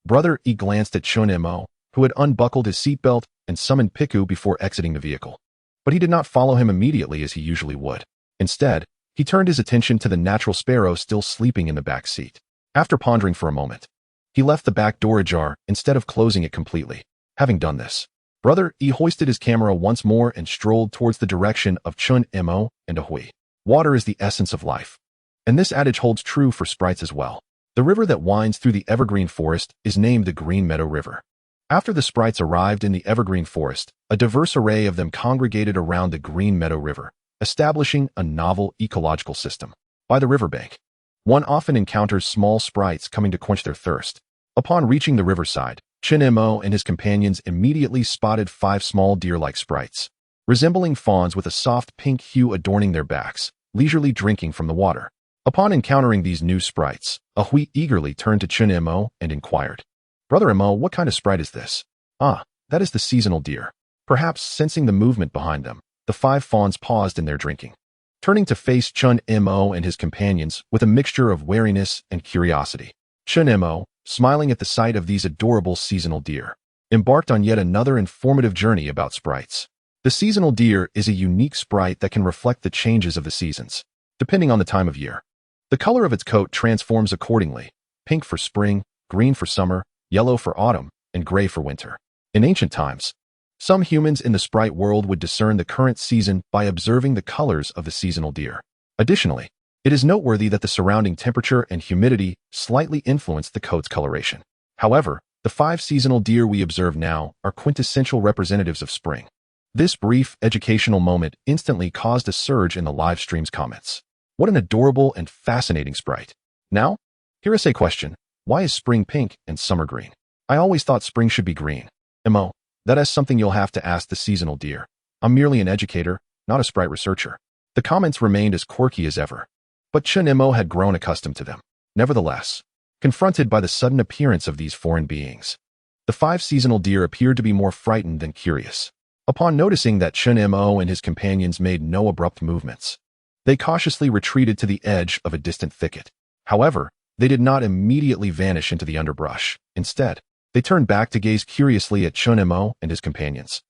Brother E glanced at Chen Mo, who had unbuckled his seatbelt and summoned Piku before exiting the vehicle. But he did not follow him immediately as he usually would. Instead, he turned his attention to the natural sparrow still sleeping in the back seat. After pondering for a moment, he left the back door ajar instead of closing it completely. Having done this, Brother E hoisted his camera once more and strolled towards the direction of Chen Mo and Ahui. Water is the essence of life. And this adage holds true for sprites as well. The river that winds through the evergreen forest is named the Green Meadow River. After the sprites arrived in the evergreen forest, a diverse array of them congregated around the Green Meadow River, establishing a novel ecological system. By the riverbank, one often encounters small sprites coming to quench their thirst. Upon reaching the riverside, Chen Mo and his companions immediately spotted 5 small deer-like sprites, resembling fawns with a soft pink hue adorning their backs, leisurely drinking from the water. Upon encountering these new sprites, Ahui eagerly turned to Chen Mo and inquired, "Brother Mo, what kind of sprite is this?" "Ah, that is the seasonal deer." Perhaps sensing the movement behind them, the 5 fawns paused in their drinking, turning to face Chen Mo and his companions with a mixture of wariness and curiosity. Chen Mo, smiling at the sight of these adorable seasonal deer, embarked on yet another informative journey about sprites. The seasonal deer is a unique sprite that can reflect the changes of the seasons, depending on the time of year. The color of its coat transforms accordingly: pink for spring, green for summer, yellow for autumn, and gray for winter. In ancient times, some humans in the sprite world would discern the current season by observing the colors of the seasonal deer. Additionally, it is noteworthy that the surrounding temperature and humidity slightly influence the coat's coloration. However, the 5 seasonal deer we observe now are quintessential representatives of spring. This brief educational moment instantly caused a surge in the live stream's comments. What an adorable and fascinating sprite. Now, here is a question. Why is spring pink and summer green? I always thought spring should be green. Mo, that is something you'll have to ask the seasonal deer. I'm merely an educator, not a sprite researcher. The comments remained as quirky as ever, but Chen Mo had grown accustomed to them. Nevertheless, confronted by the sudden appearance of these foreign beings, the 5 seasonal deer appeared to be more frightened than curious. Upon noticing that Chen Mo and his companions made no abrupt movements, they cautiously retreated to the edge of a distant thicket. However, they did not immediately vanish into the underbrush. Instead, they turned back to gaze curiously at Chen Mo and his companions,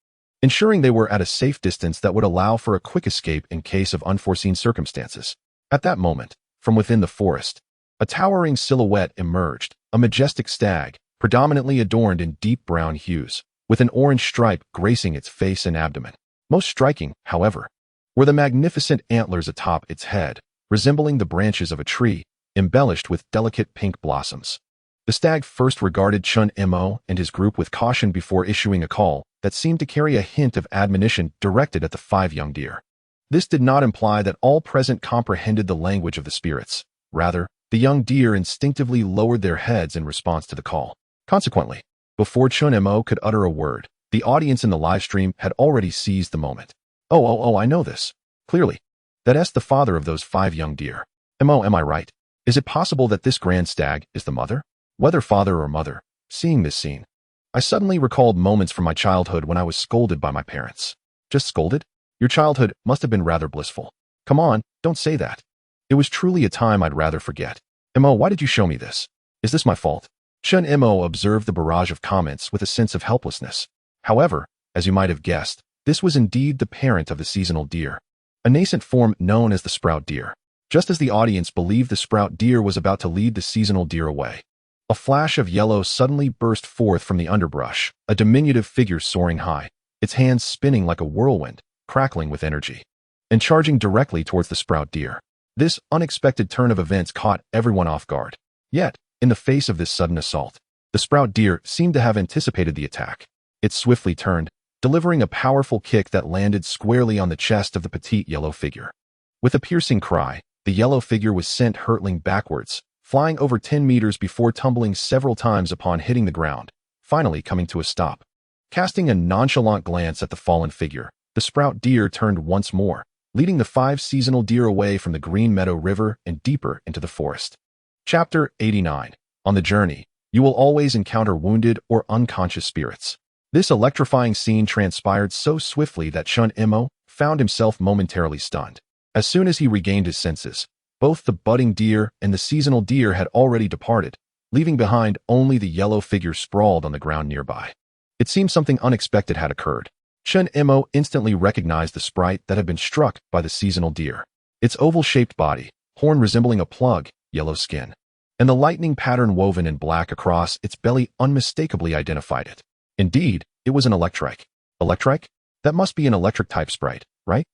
ensuring they were at a safe distance that would allow for a quick escape in case of unforeseen circumstances. At that moment, from within the forest, a towering silhouette emerged, a majestic stag, predominantly adorned in deep brown hues, with an orange stripe gracing its face and abdomen. Most striking, however, were the magnificent antlers atop its head, resembling the branches of a tree, embellished with delicate pink blossoms. The stag first regarded Chen Mo and his group with caution before issuing a call that seemed to carry a hint of admonition directed at the 5 young deer. This did not imply that all present comprehended the language of the spirits. Rather, the young deer instinctively lowered their heads in response to the call. Consequently, before Chen Mo could utter a word, the audience in the live stream had already seized the moment. I know this. Clearly, that's the father of those 5 young deer. Mo, am I right? Is it possible that this grand stag is the mother? Whether father or mother, seeing this scene, I suddenly recalled moments from my childhood when I was scolded by my parents. Just scolded? Your childhood must have been rather blissful. Come on, don't say that. It was truly a time I'd rather forget. Mo, why did you show me this? Is this my fault? Chen Mo observed the barrage of comments with a sense of helplessness. However, as you might have guessed, this was indeed the parent of the seasonal deer, a nascent form known as the sprout deer. Just as the audience believed the sprout deer was about to lead the seasonal deer away, a flash of yellow suddenly burst forth from the underbrush, a diminutive figure soaring high, its hands spinning like a whirlwind, crackling with energy, and charging directly towards the sprout deer. This unexpected turn of events caught everyone off guard. Yet, in the face of this sudden assault, the sprout deer seemed to have anticipated the attack. It swiftly turned, delivering a powerful kick that landed squarely on the chest of the petite yellow figure. With a piercing cry, the yellow figure was sent hurtling backwards, flying over 10 meters before tumbling several times upon hitting the ground, finally coming to a stop. Casting a nonchalant glance at the fallen figure, the sprout deer turned once more, leading the 5 seasonal deer away from the Green Meadow River and deeper into the forest. Chapter 89. On the journey, you will always encounter wounded or unconscious spirits. This electrifying scene transpired so swiftly that Chen Mo found himself momentarily stunned. As soon as he regained his senses, both the budding deer and the seasonal deer had already departed, leaving behind only the yellow figure sprawled on the ground nearby. It seemed something unexpected had occurred. Chen Mo instantly recognized the sprite that had been struck by the seasonal deer. Its oval-shaped body, horn resembling a plug, yellow skin, and the lightning pattern woven in black across its belly unmistakably identified it. Indeed, It was an Electrike. Electrike? That must be an electric-type sprite, right?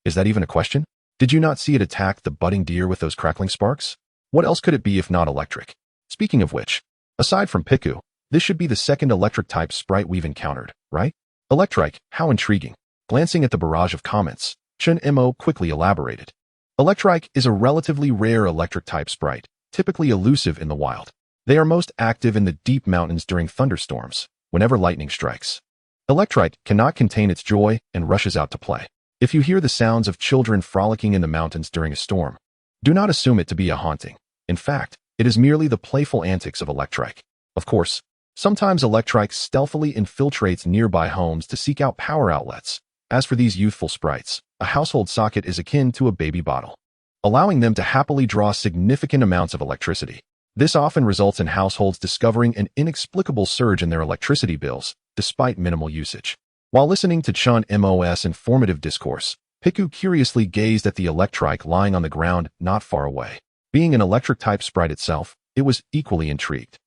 Is that even a question? Did you not see it attack the budding deer with those crackling sparks? What else could it be if not electric? Speaking of which, aside from Piku, this should be the second electric-type sprite we've encountered, right? Electrike, how intriguing. Glancing at the barrage of comments, Chen Mo quickly elaborated. Electrike is a relatively rare electric-type sprite, typically elusive in the wild. They are most active in the deep mountains during thunderstorms, whenever lightning strikes. Electrike cannot contain its joy and rushes out to play. If you hear the sounds of children frolicking in the mountains during a storm, do not assume it to be a haunting. In fact, it is merely the playful antics of Electrike. Of course, sometimes Electrike stealthily infiltrates nearby homes to seek out power outlets. As for these youthful sprites, a household socket is akin to a baby bottle, allowing them to happily draw significant amounts of electricity. This often results in households discovering an inexplicable surge in their electricity bills, despite minimal usage. While listening to Chen Mo's informative discourse, Piku curiously gazed at the Electrike lying on the ground not far away. Being an electric-type sprite itself, it was equally intrigued.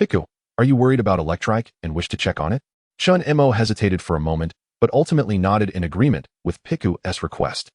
Piku, are you worried about Electrike and wish to check on it? Chen Mo hesitated for a moment, but ultimately nodded in agreement with Piku's request.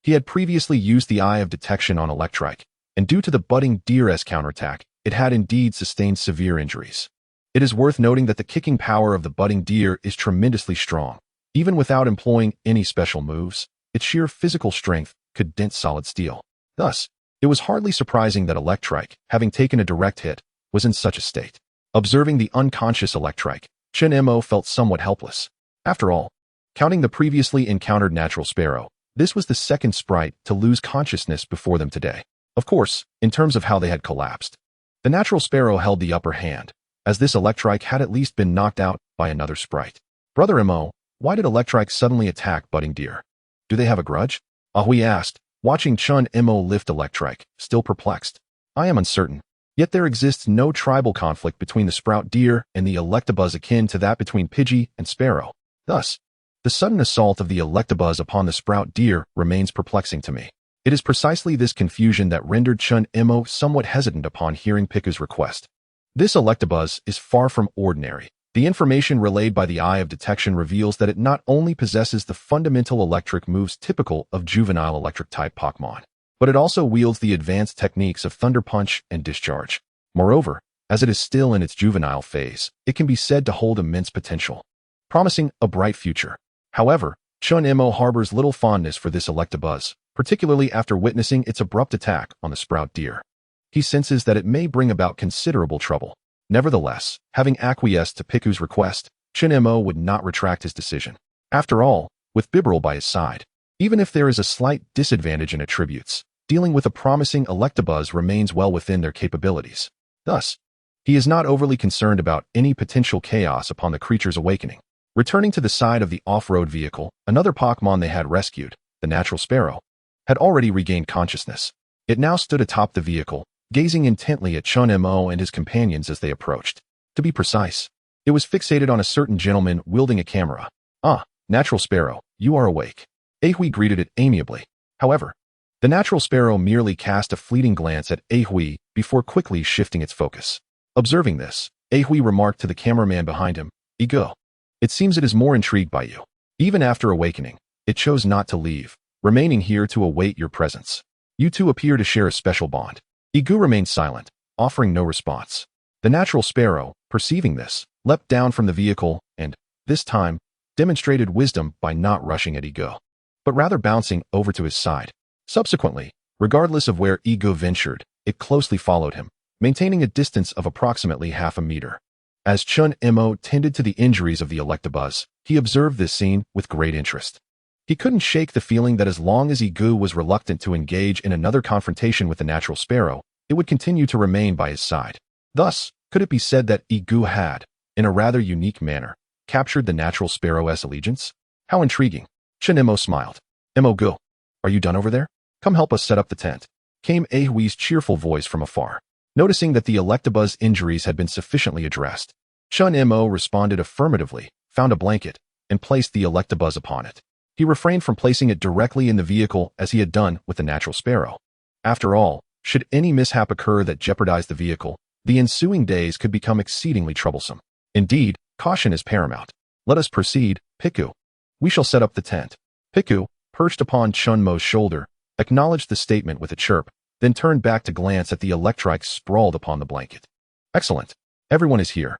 He had previously used the Eye of Detection on Electrike, and due to the budding deer's counterattack, it had indeed sustained severe injuries. It is worth noting that the kicking power of the budding deer is tremendously strong. Even without employing any special moves, its sheer physical strength could dent solid steel. Thus, it was hardly surprising that Electrike, having taken a direct hit, was in such a state. Observing the unconscious Electrike, Chen Mo felt somewhat helpless. After all, counting the previously encountered natural sparrow, this was the second sprite to lose consciousness before them today. Of course, in terms of how they had collapsed, the natural sparrow held the upper hand, as this Electrike had at least been knocked out by another sprite. Brother Mo, why did Electrike suddenly attack budding deer? Do they have a grudge? Ahui asked, watching Chen Mo lift Electrike, still perplexed. I am uncertain. Yet there exists no tribal conflict between the sprout deer and the Electabuzz akin to that between Pidgey and Sparrow. Thus, the sudden assault of the Electabuzz upon the sprout deer remains perplexing to me. It is precisely this confusion that rendered Chen Mo somewhat hesitant upon hearing Piku's request. This Electabuzz is far from ordinary. The information relayed by the Eye of Detection reveals that it not only possesses the fundamental electric moves typical of juvenile electric-type Pokémon, but it also wields the advanced techniques of Thunder Punch and Discharge. Moreover, as it is still in its juvenile phase, it can be said to hold immense potential, promising a bright future. However, Chen Mo harbors little fondness for this Electabuzz, particularly after witnessing its abrupt attack on the sprout deer. He senses that it may bring about considerable trouble. Nevertheless, having acquiesced to Piku's request, Chen Mo would not retract his decision. After all, with Bibarel by his side, even if there is a slight disadvantage in attributes, dealing with a promising Electabuzz remains well within their capabilities. Thus, he is not overly concerned about any potential chaos upon the creature's awakening. Returning to the side of the off-road vehicle, another Pokémon they had rescued, the natural sparrow, had already regained consciousness. It now stood atop the vehicle, gazing intently at Chen Mo and his companions as they approached. To be precise, it was fixated on a certain gentleman wielding a camera. Ah, natural sparrow, you are awake. Ahui greeted it amiably. However, the natural sparrow merely cast a fleeting glance at Ahui before quickly shifting its focus. Observing this, Ahui remarked to the cameraman behind him, Ego, it seems it is more intrigued by you. Even after awakening, it chose not to leave, remaining here to await your presence. You two appear to share a special bond. Igu remained silent, offering no response. The natural sparrow, perceiving this, leapt down from the vehicle and, this time, demonstrated wisdom by not rushing at Igu, but rather bouncing over to his side. Subsequently, regardless of where Igu ventured, it closely followed him, maintaining a distance of approximately half a meter. As Chen Mo tended to the injuries of the Electabuzz, he observed this scene with great interest. He couldn't shake the feeling that as long as Igu was reluctant to engage in another confrontation with the natural sparrow, it would continue to remain by his side. Thus, could it be said that Igu had, in a rather unique manner, captured the natural sparrow's allegiance? How intriguing. Chen Mo smiled. Gu, are you done over there? Come help us set up the tent, came Ahui's cheerful voice from afar. Noticing that the Electabuzz injuries had been sufficiently addressed, Chen Mo responded affirmatively, found a blanket, and placed the Electabuzz upon it. He refrained from placing it directly in the vehicle as he had done with the natural sparrow. After all, should any mishap occur that jeopardized the vehicle, the ensuing days could become exceedingly troublesome. Indeed, caution is paramount. Let us proceed, Piku. We shall set up the tent. Piku, perched upon Chen Mo's shoulder, acknowledged the statement with a chirp, then turned back to glance at the Electrike sprawled upon the blanket. Excellent. Everyone is here.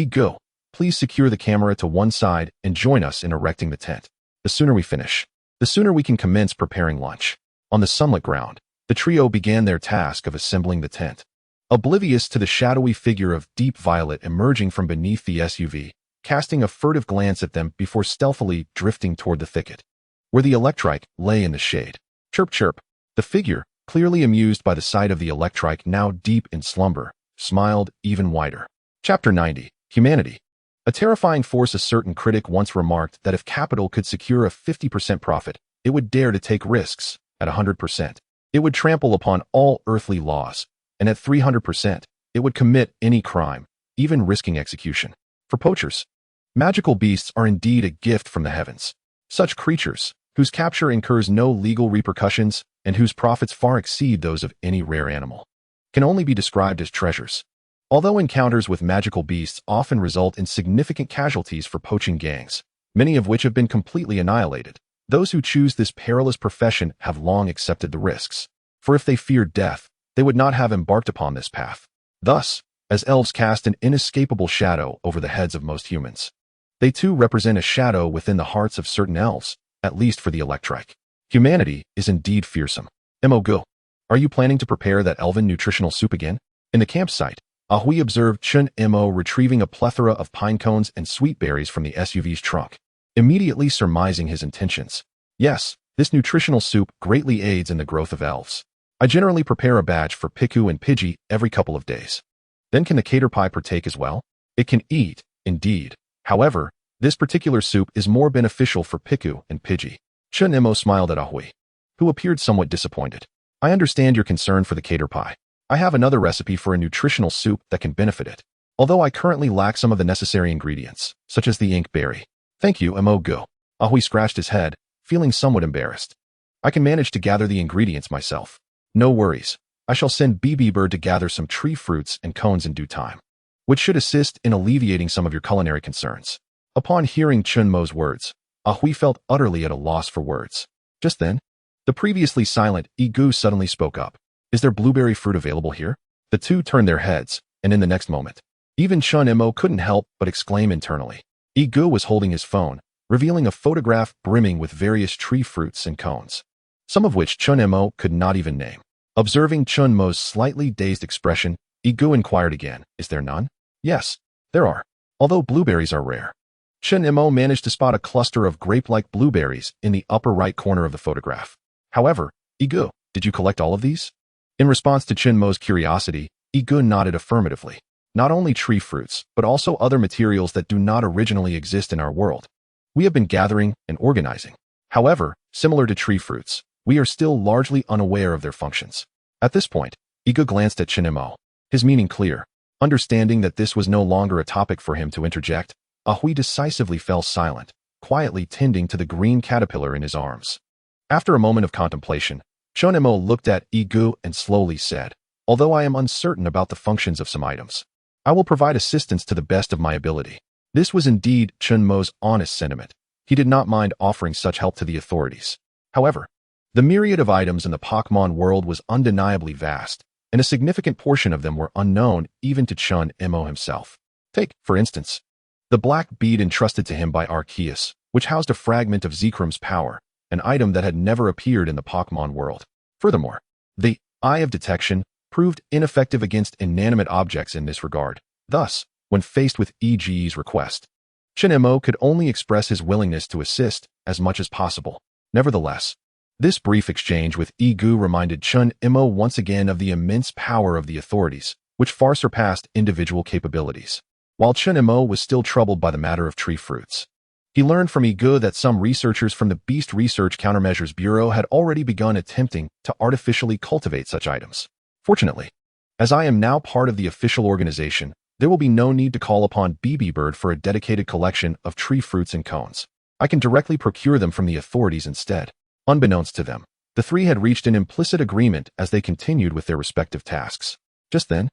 Go. Please secure the camera to one side and join us in erecting the tent. The sooner we finish, the sooner we can commence preparing lunch. On the sunlit ground, the trio began their task of assembling the tent. Oblivious to the shadowy figure of Deep Violet emerging from beneath the SUV, casting a furtive glance at them before stealthily drifting toward the thicket, where the Electrike lay in the shade. Chirp chirp. The figure, clearly amused by the sight of the Electrike now deep in slumber, smiled even wider. Chapter 90. Humanity. A terrifying force. A certain critic once remarked that if capital could secure a 50% profit, it would dare to take risks. At 100%, it would trample upon all earthly laws, and at 300%, it would commit any crime, even risking execution. For poachers, magical beasts are indeed a gift from the heavens. Such creatures, whose capture incurs no legal repercussions and whose profits far exceed those of any rare animal, can only be described as treasures. Although encounters with magical beasts often result in significant casualties for poaching gangs, many of which have been completely annihilated, those who choose this perilous profession have long accepted the risks. For if they feared death, they would not have embarked upon this path. Thus, as elves cast an inescapable shadow over the heads of most humans, they too represent a shadow within the hearts of certain elves, at least for the Electrike. Humanity is indeed fearsome. Go. Are you planning to prepare that elven nutritional soup again? In the campsite, Ahui observed Chen Mo retrieving a plethora of pine cones and sweet berries from the SUV's trunk, immediately surmising his intentions. Yes, this nutritional soup greatly aids in the growth of elves. I generally prepare a batch for Piku and Pidgey every couple of days. Then can the caterpie partake as well? It can eat, indeed. However, this particular soup is more beneficial for Piku and Pidgey. Chen Mo smiled at Ahui, who appeared somewhat disappointed. I understand your concern for the caterpie. I have another recipe for a nutritional soup that can benefit it, although I currently lack some of the necessary ingredients, such as the ink berry. Thank you, Go. Ahui scratched his head, feeling somewhat embarrassed. I can manage to gather the ingredients myself. No worries. I shall send BB Bird to gather some tree fruits and cones in due time, which should assist in alleviating some of your culinary concerns. Upon hearing Chen Mo's words, Ahui felt utterly at a loss for words. Just then, the previously silent Igu suddenly spoke up. Is there blueberry fruit available here? The two turned their heads, and in the next moment, even Chen Mo couldn't help but exclaim internally. Igu was holding his phone, revealing a photograph brimming with various tree fruits and cones, some of which Chen Mo could not even name. Observing Chen Mo's slightly dazed expression, Igu inquired again, is there none? Yes, there are, although blueberries are rare. Chen Mo managed to spot a cluster of grape-like blueberries in the upper right corner of the photograph. However, Igu, did you collect all of these? In response to Chen Mo's curiosity, Igu nodded affirmatively. Not only tree fruits, but also other materials that do not originally exist in our world. We have been gathering and organizing. However, similar to tree fruits, we are still largely unaware of their functions. At this point, Igu glanced at Chen Mo, his meaning clear. Understanding that this was no longer a topic for him to interject, Ahui decisively fell silent, quietly tending to the green caterpillar in his arms. After a moment of contemplation, Chen Mo looked at Igu and slowly said, although I am uncertain about the functions of some items, I will provide assistance to the best of my ability. This was indeed Chen Mo's honest sentiment. He did not mind offering such help to the authorities. However, the myriad of items in the Pokémon world was undeniably vast, and a significant portion of them were unknown even to Chen Mo himself. Take, for instance, the black bead entrusted to him by Arceus, which housed a fragment of Zekrum's power, an item that had never appeared in the Pokémon world. Furthermore, the Eye of Detection proved ineffective against inanimate objects in this regard. Thus, when faced with EGE's request, Chen Mo could only express his willingness to assist as much as possible. Nevertheless, this brief exchange with Igu reminded Chen Mo once again of the immense power of the authorities, which far surpassed individual capabilities. While Chen Mo was still troubled by the matter of tree fruits, he learned from Igu that some researchers from the Beast Research Countermeasures Bureau had already begun attempting to artificially cultivate such items. Fortunately, as I am now part of the official organization, there will be no need to call upon BB Bird for a dedicated collection of tree fruits and cones. I can directly procure them from the authorities instead. Unbeknownst to them, the three had reached an implicit agreement as they continued with their respective tasks. Just then,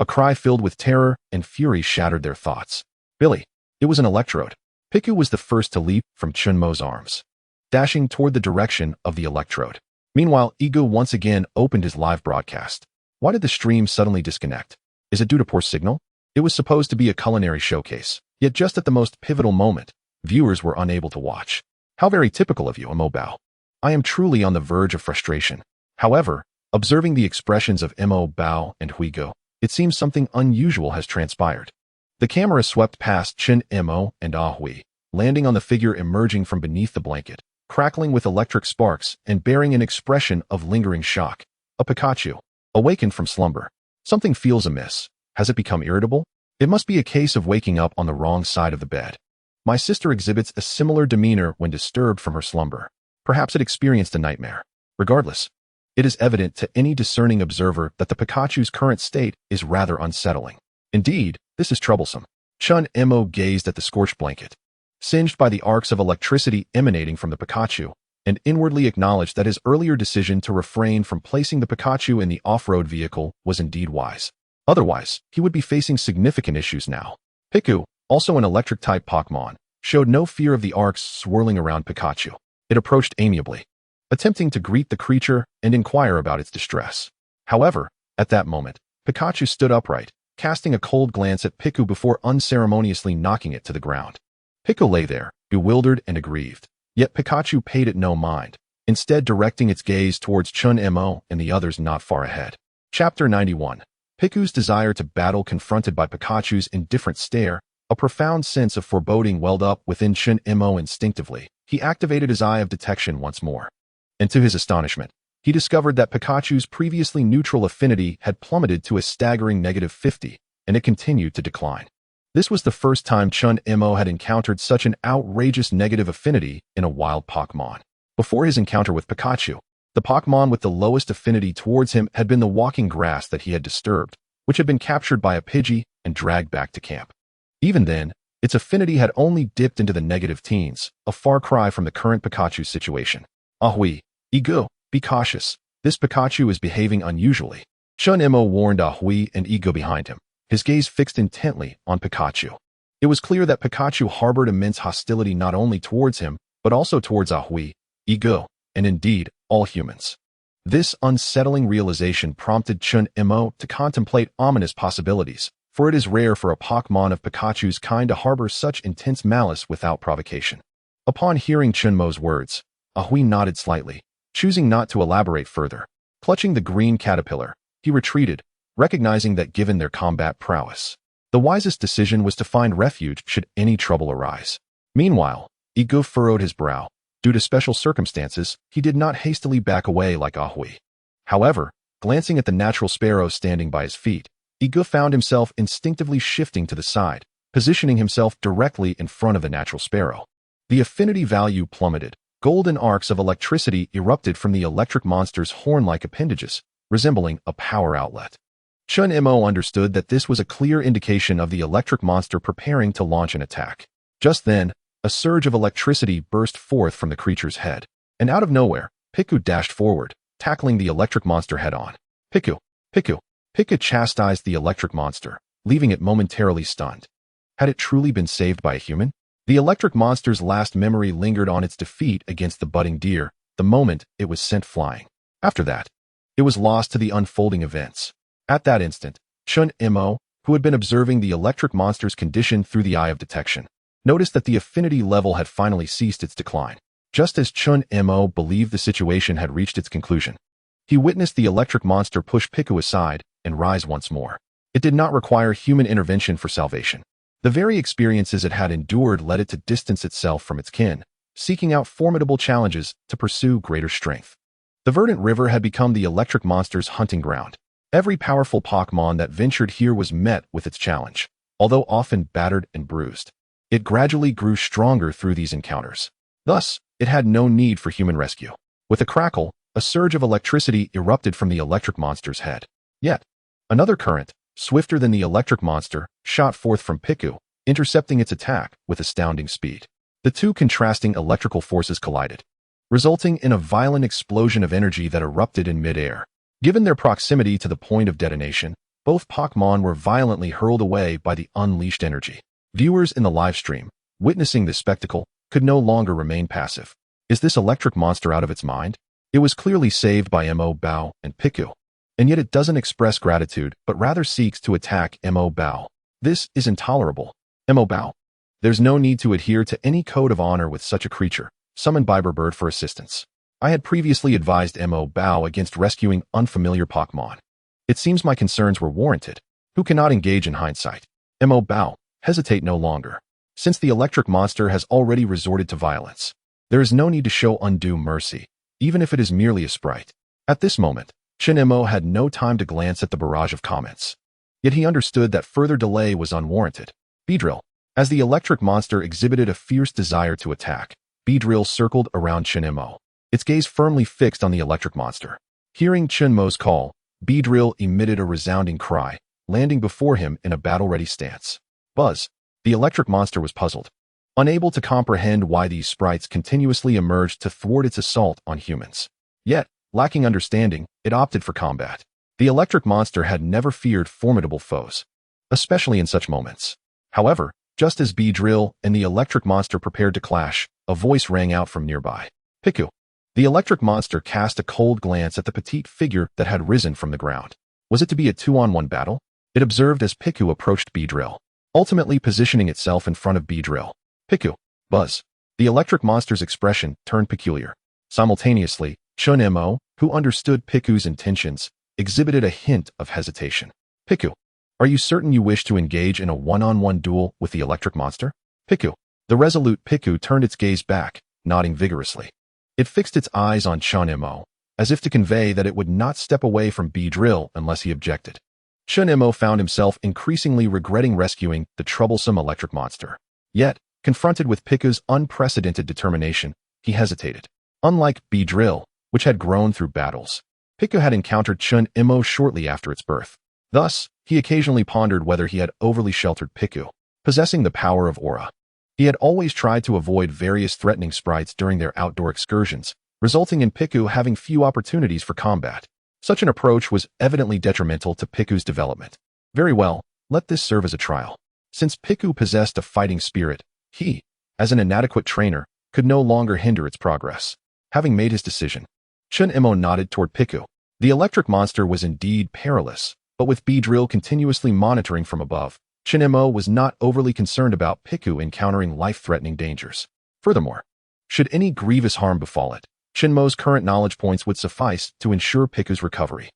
a cry filled with terror and fury shattered their thoughts. Billy, it was an electrode. Piku was the first to leap from Chen Mo's arms, dashing toward the direction of the electrode. Meanwhile, Ego once again opened his live broadcast. Why did the stream suddenly disconnect? Is it due to poor signal? It was supposed to be a culinary showcase, yet just at the most pivotal moment, viewers were unable to watch. How very typical of you, Mo Bao. I am truly on the verge of frustration. However, observing the expressions of Mo Bao and Huigo, it seems something unusual has transpired. The camera swept past Chen Mo and Hui, landing on the figure emerging from beneath the blanket, crackling with electric sparks and bearing an expression of lingering shock. A Pikachu, awakened from slumber. Something feels amiss. Has it become irritable? It must be a case of waking up on the wrong side of the bed. My sister exhibits a similar demeanor when disturbed from her slumber. Perhaps it experienced a nightmare. Regardless, it is evident to any discerning observer that the Pikachu's current state is rather unsettling. Indeed, this is troublesome. Chen Mo gazed at the scorched blanket, singed by the arcs of electricity emanating from the Pikachu, and inwardly acknowledged that his earlier decision to refrain from placing the Pikachu in the off-road vehicle was indeed wise. Otherwise, he would be facing significant issues now. Piku, also an electric-type Pokémon, showed no fear of the arcs swirling around Pikachu. It approached amiably, attempting to greet the creature and inquire about its distress. However, at that moment, Pikachu stood upright, casting a cold glance at Piku before unceremoniously knocking it to the ground. Piku lay there, bewildered and aggrieved, yet Pikachu paid it no mind, instead directing its gaze towards Chen Mo and the others not far ahead. Chapter 91. Piku's desire to battle confronted by Pikachu's indifferent stare, a profound sense of foreboding welled up within Chen Mo instinctively. He activated his eye of detection once more. And to his astonishment, he discovered that Pikachu's previously neutral affinity had plummeted to a staggering -50, and it continued to decline. This was the first time Chen Mo had encountered such an outrageous negative affinity in a wild Pokémon. Before his encounter with Pikachu, the Pokémon with the lowest affinity towards him had been the walking grass that he had disturbed, which had been captured by a Pidgey and dragged back to camp. Even then, its affinity had only dipped into the negative teens, a far cry from the current Pikachu situation. Ahui, Ego, be cautious. This Pikachu is behaving unusually. Chen Mo warned Ahui and Ego behind him, his gaze fixed intently on Pikachu. It was clear that Pikachu harbored immense hostility not only towards him, but also towards Ahui, Ego, and indeed, all humans. This unsettling realization prompted Chen Mo to contemplate ominous possibilities, for it is rare for a Pokémon of Pikachu's kind to harbor such intense malice without provocation. Upon hearing Chen Mo's words, Ahui nodded slightly, choosing not to elaborate further. Clutching the green caterpillar, he retreated, recognizing that given their combat prowess, the wisest decision was to find refuge should any trouble arise. Meanwhile, Ego furrowed his brow. Due to special circumstances, he did not hastily back away like Ahui. However, glancing at the natural sparrow standing by his feet, Ego found himself instinctively shifting to the side, positioning himself directly in front of the natural sparrow. The affinity value plummeted. Golden arcs of electricity erupted from the electric monster's horn-like appendages, resembling a power outlet. Chen Mo understood that this was a clear indication of the electric monster preparing to launch an attack. Just then, a surge of electricity burst forth from the creature's head, and out of nowhere, Piku dashed forward, tackling the electric monster head-on. Piku! Piku! Piku chastised the electric monster, leaving it momentarily stunned. Had it truly been saved by a human? The electric monster's last memory lingered on its defeat against the budding deer the moment it was sent flying. After that, it was lost to the unfolding events. At that instant, Chen Mo, who had been observing the electric monster's condition through the eye of detection, noticed that the affinity level had finally ceased its decline. Just as Chen Mo believed the situation had reached its conclusion, he witnessed the electric monster push Piku aside and rise once more. It did not require human intervention for salvation. The very experiences it had endured led it to distance itself from its kin, seeking out formidable challenges to pursue greater strength. The verdant river had become the electric monster's hunting ground. Every powerful Pokémon that ventured here was met with its challenge. Although often battered and bruised, it gradually grew stronger through these encounters. Thus, it had no need for human rescue. With a crackle, a surge of electricity erupted from the electric monster's head. Yet, another current, swifter than the electric monster, shot forth from Piku, intercepting its attack with astounding speed. The two contrasting electrical forces collided, resulting in a violent explosion of energy that erupted in mid-air. Given their proximity to the point of detonation, both Pokémon were violently hurled away by the unleashed energy. Viewers in the livestream, witnessing this spectacle, could no longer remain passive. Is this electric monster out of its mind? It was clearly saved by Mo Bao and Piku. And yet it doesn't express gratitude, but rather seeks to attack Mo Bao. This is intolerable. Mo Bao. There's no need to adhere to any code of honor with such a creature. Summoned Bird for assistance. I had previously advised Mo Bao against rescuing unfamiliar Pokémon. It seems my concerns were warranted. Who cannot engage in hindsight? Mo Bao, hesitate no longer. Since the electric monster has already resorted to violence, there is no need to show undue mercy, even if it is merely a sprite. At this moment, Chen Mo had no time to glance at the barrage of comments. Yet he understood that further delay was unwarranted. Beedrill. As the electric monster exhibited a fierce desire to attack, Beedrill circled around Chen Mo, its gaze firmly fixed on the electric monster. Hearing Chen Mo's call, Beedrill emitted a resounding cry, landing before him in a battle-ready stance. Buzz. The electric monster was puzzled, unable to comprehend why these sprites continuously emerged to thwart its assault on humans. Yet, lacking understanding, it opted for combat. The electric monster had never feared formidable foes, especially in such moments. However, just as Beedrill and the electric monster prepared to clash, a voice rang out from nearby. Piku. The electric monster cast a cold glance at the petite figure that had risen from the ground. Was it to be a 2-on-1 battle? It observed as Piku approached Beedrill, ultimately positioning itself in front of Beedrill. Piku. Buzz. The electric monster's expression turned peculiar. Simultaneously, Chen Mo, who understood Piku's intentions, exhibited a hint of hesitation. Piku. Are you certain you wish to engage in a 1-on-1 duel with the electric monster? Piku. The resolute Piku turned its gaze back, nodding vigorously. It fixed its eyes on Chen Mo, as if to convey that it would not step away from Beedrill unless he objected. Chen Mo found himself increasingly regretting rescuing the troublesome electric monster. Yet, confronted with Piku's unprecedented determination, he hesitated. Unlike Beedrill, which had grown through battles, Piku had encountered Chen Mo shortly after its birth. Thus, he occasionally pondered whether he had overly sheltered Piku. Possessing the power of aura, he had always tried to avoid various threatening sprites during their outdoor excursions, resulting in Piku having few opportunities for combat. Such an approach was evidently detrimental to Piku's development. Very well, let this serve as a trial. Since Piku possessed a fighting spirit, he, as an inadequate trainer, could no longer hinder its progress. Having made his decision, Chen Mo nodded toward Piku. The electric monster was indeed perilous, but with Beedrill continuously monitoring from above, Chen Mo was not overly concerned about Piku encountering life-threatening dangers. Furthermore, should any grievous harm befall it, Chen Mo's current knowledge points would suffice to ensure Piku's recovery.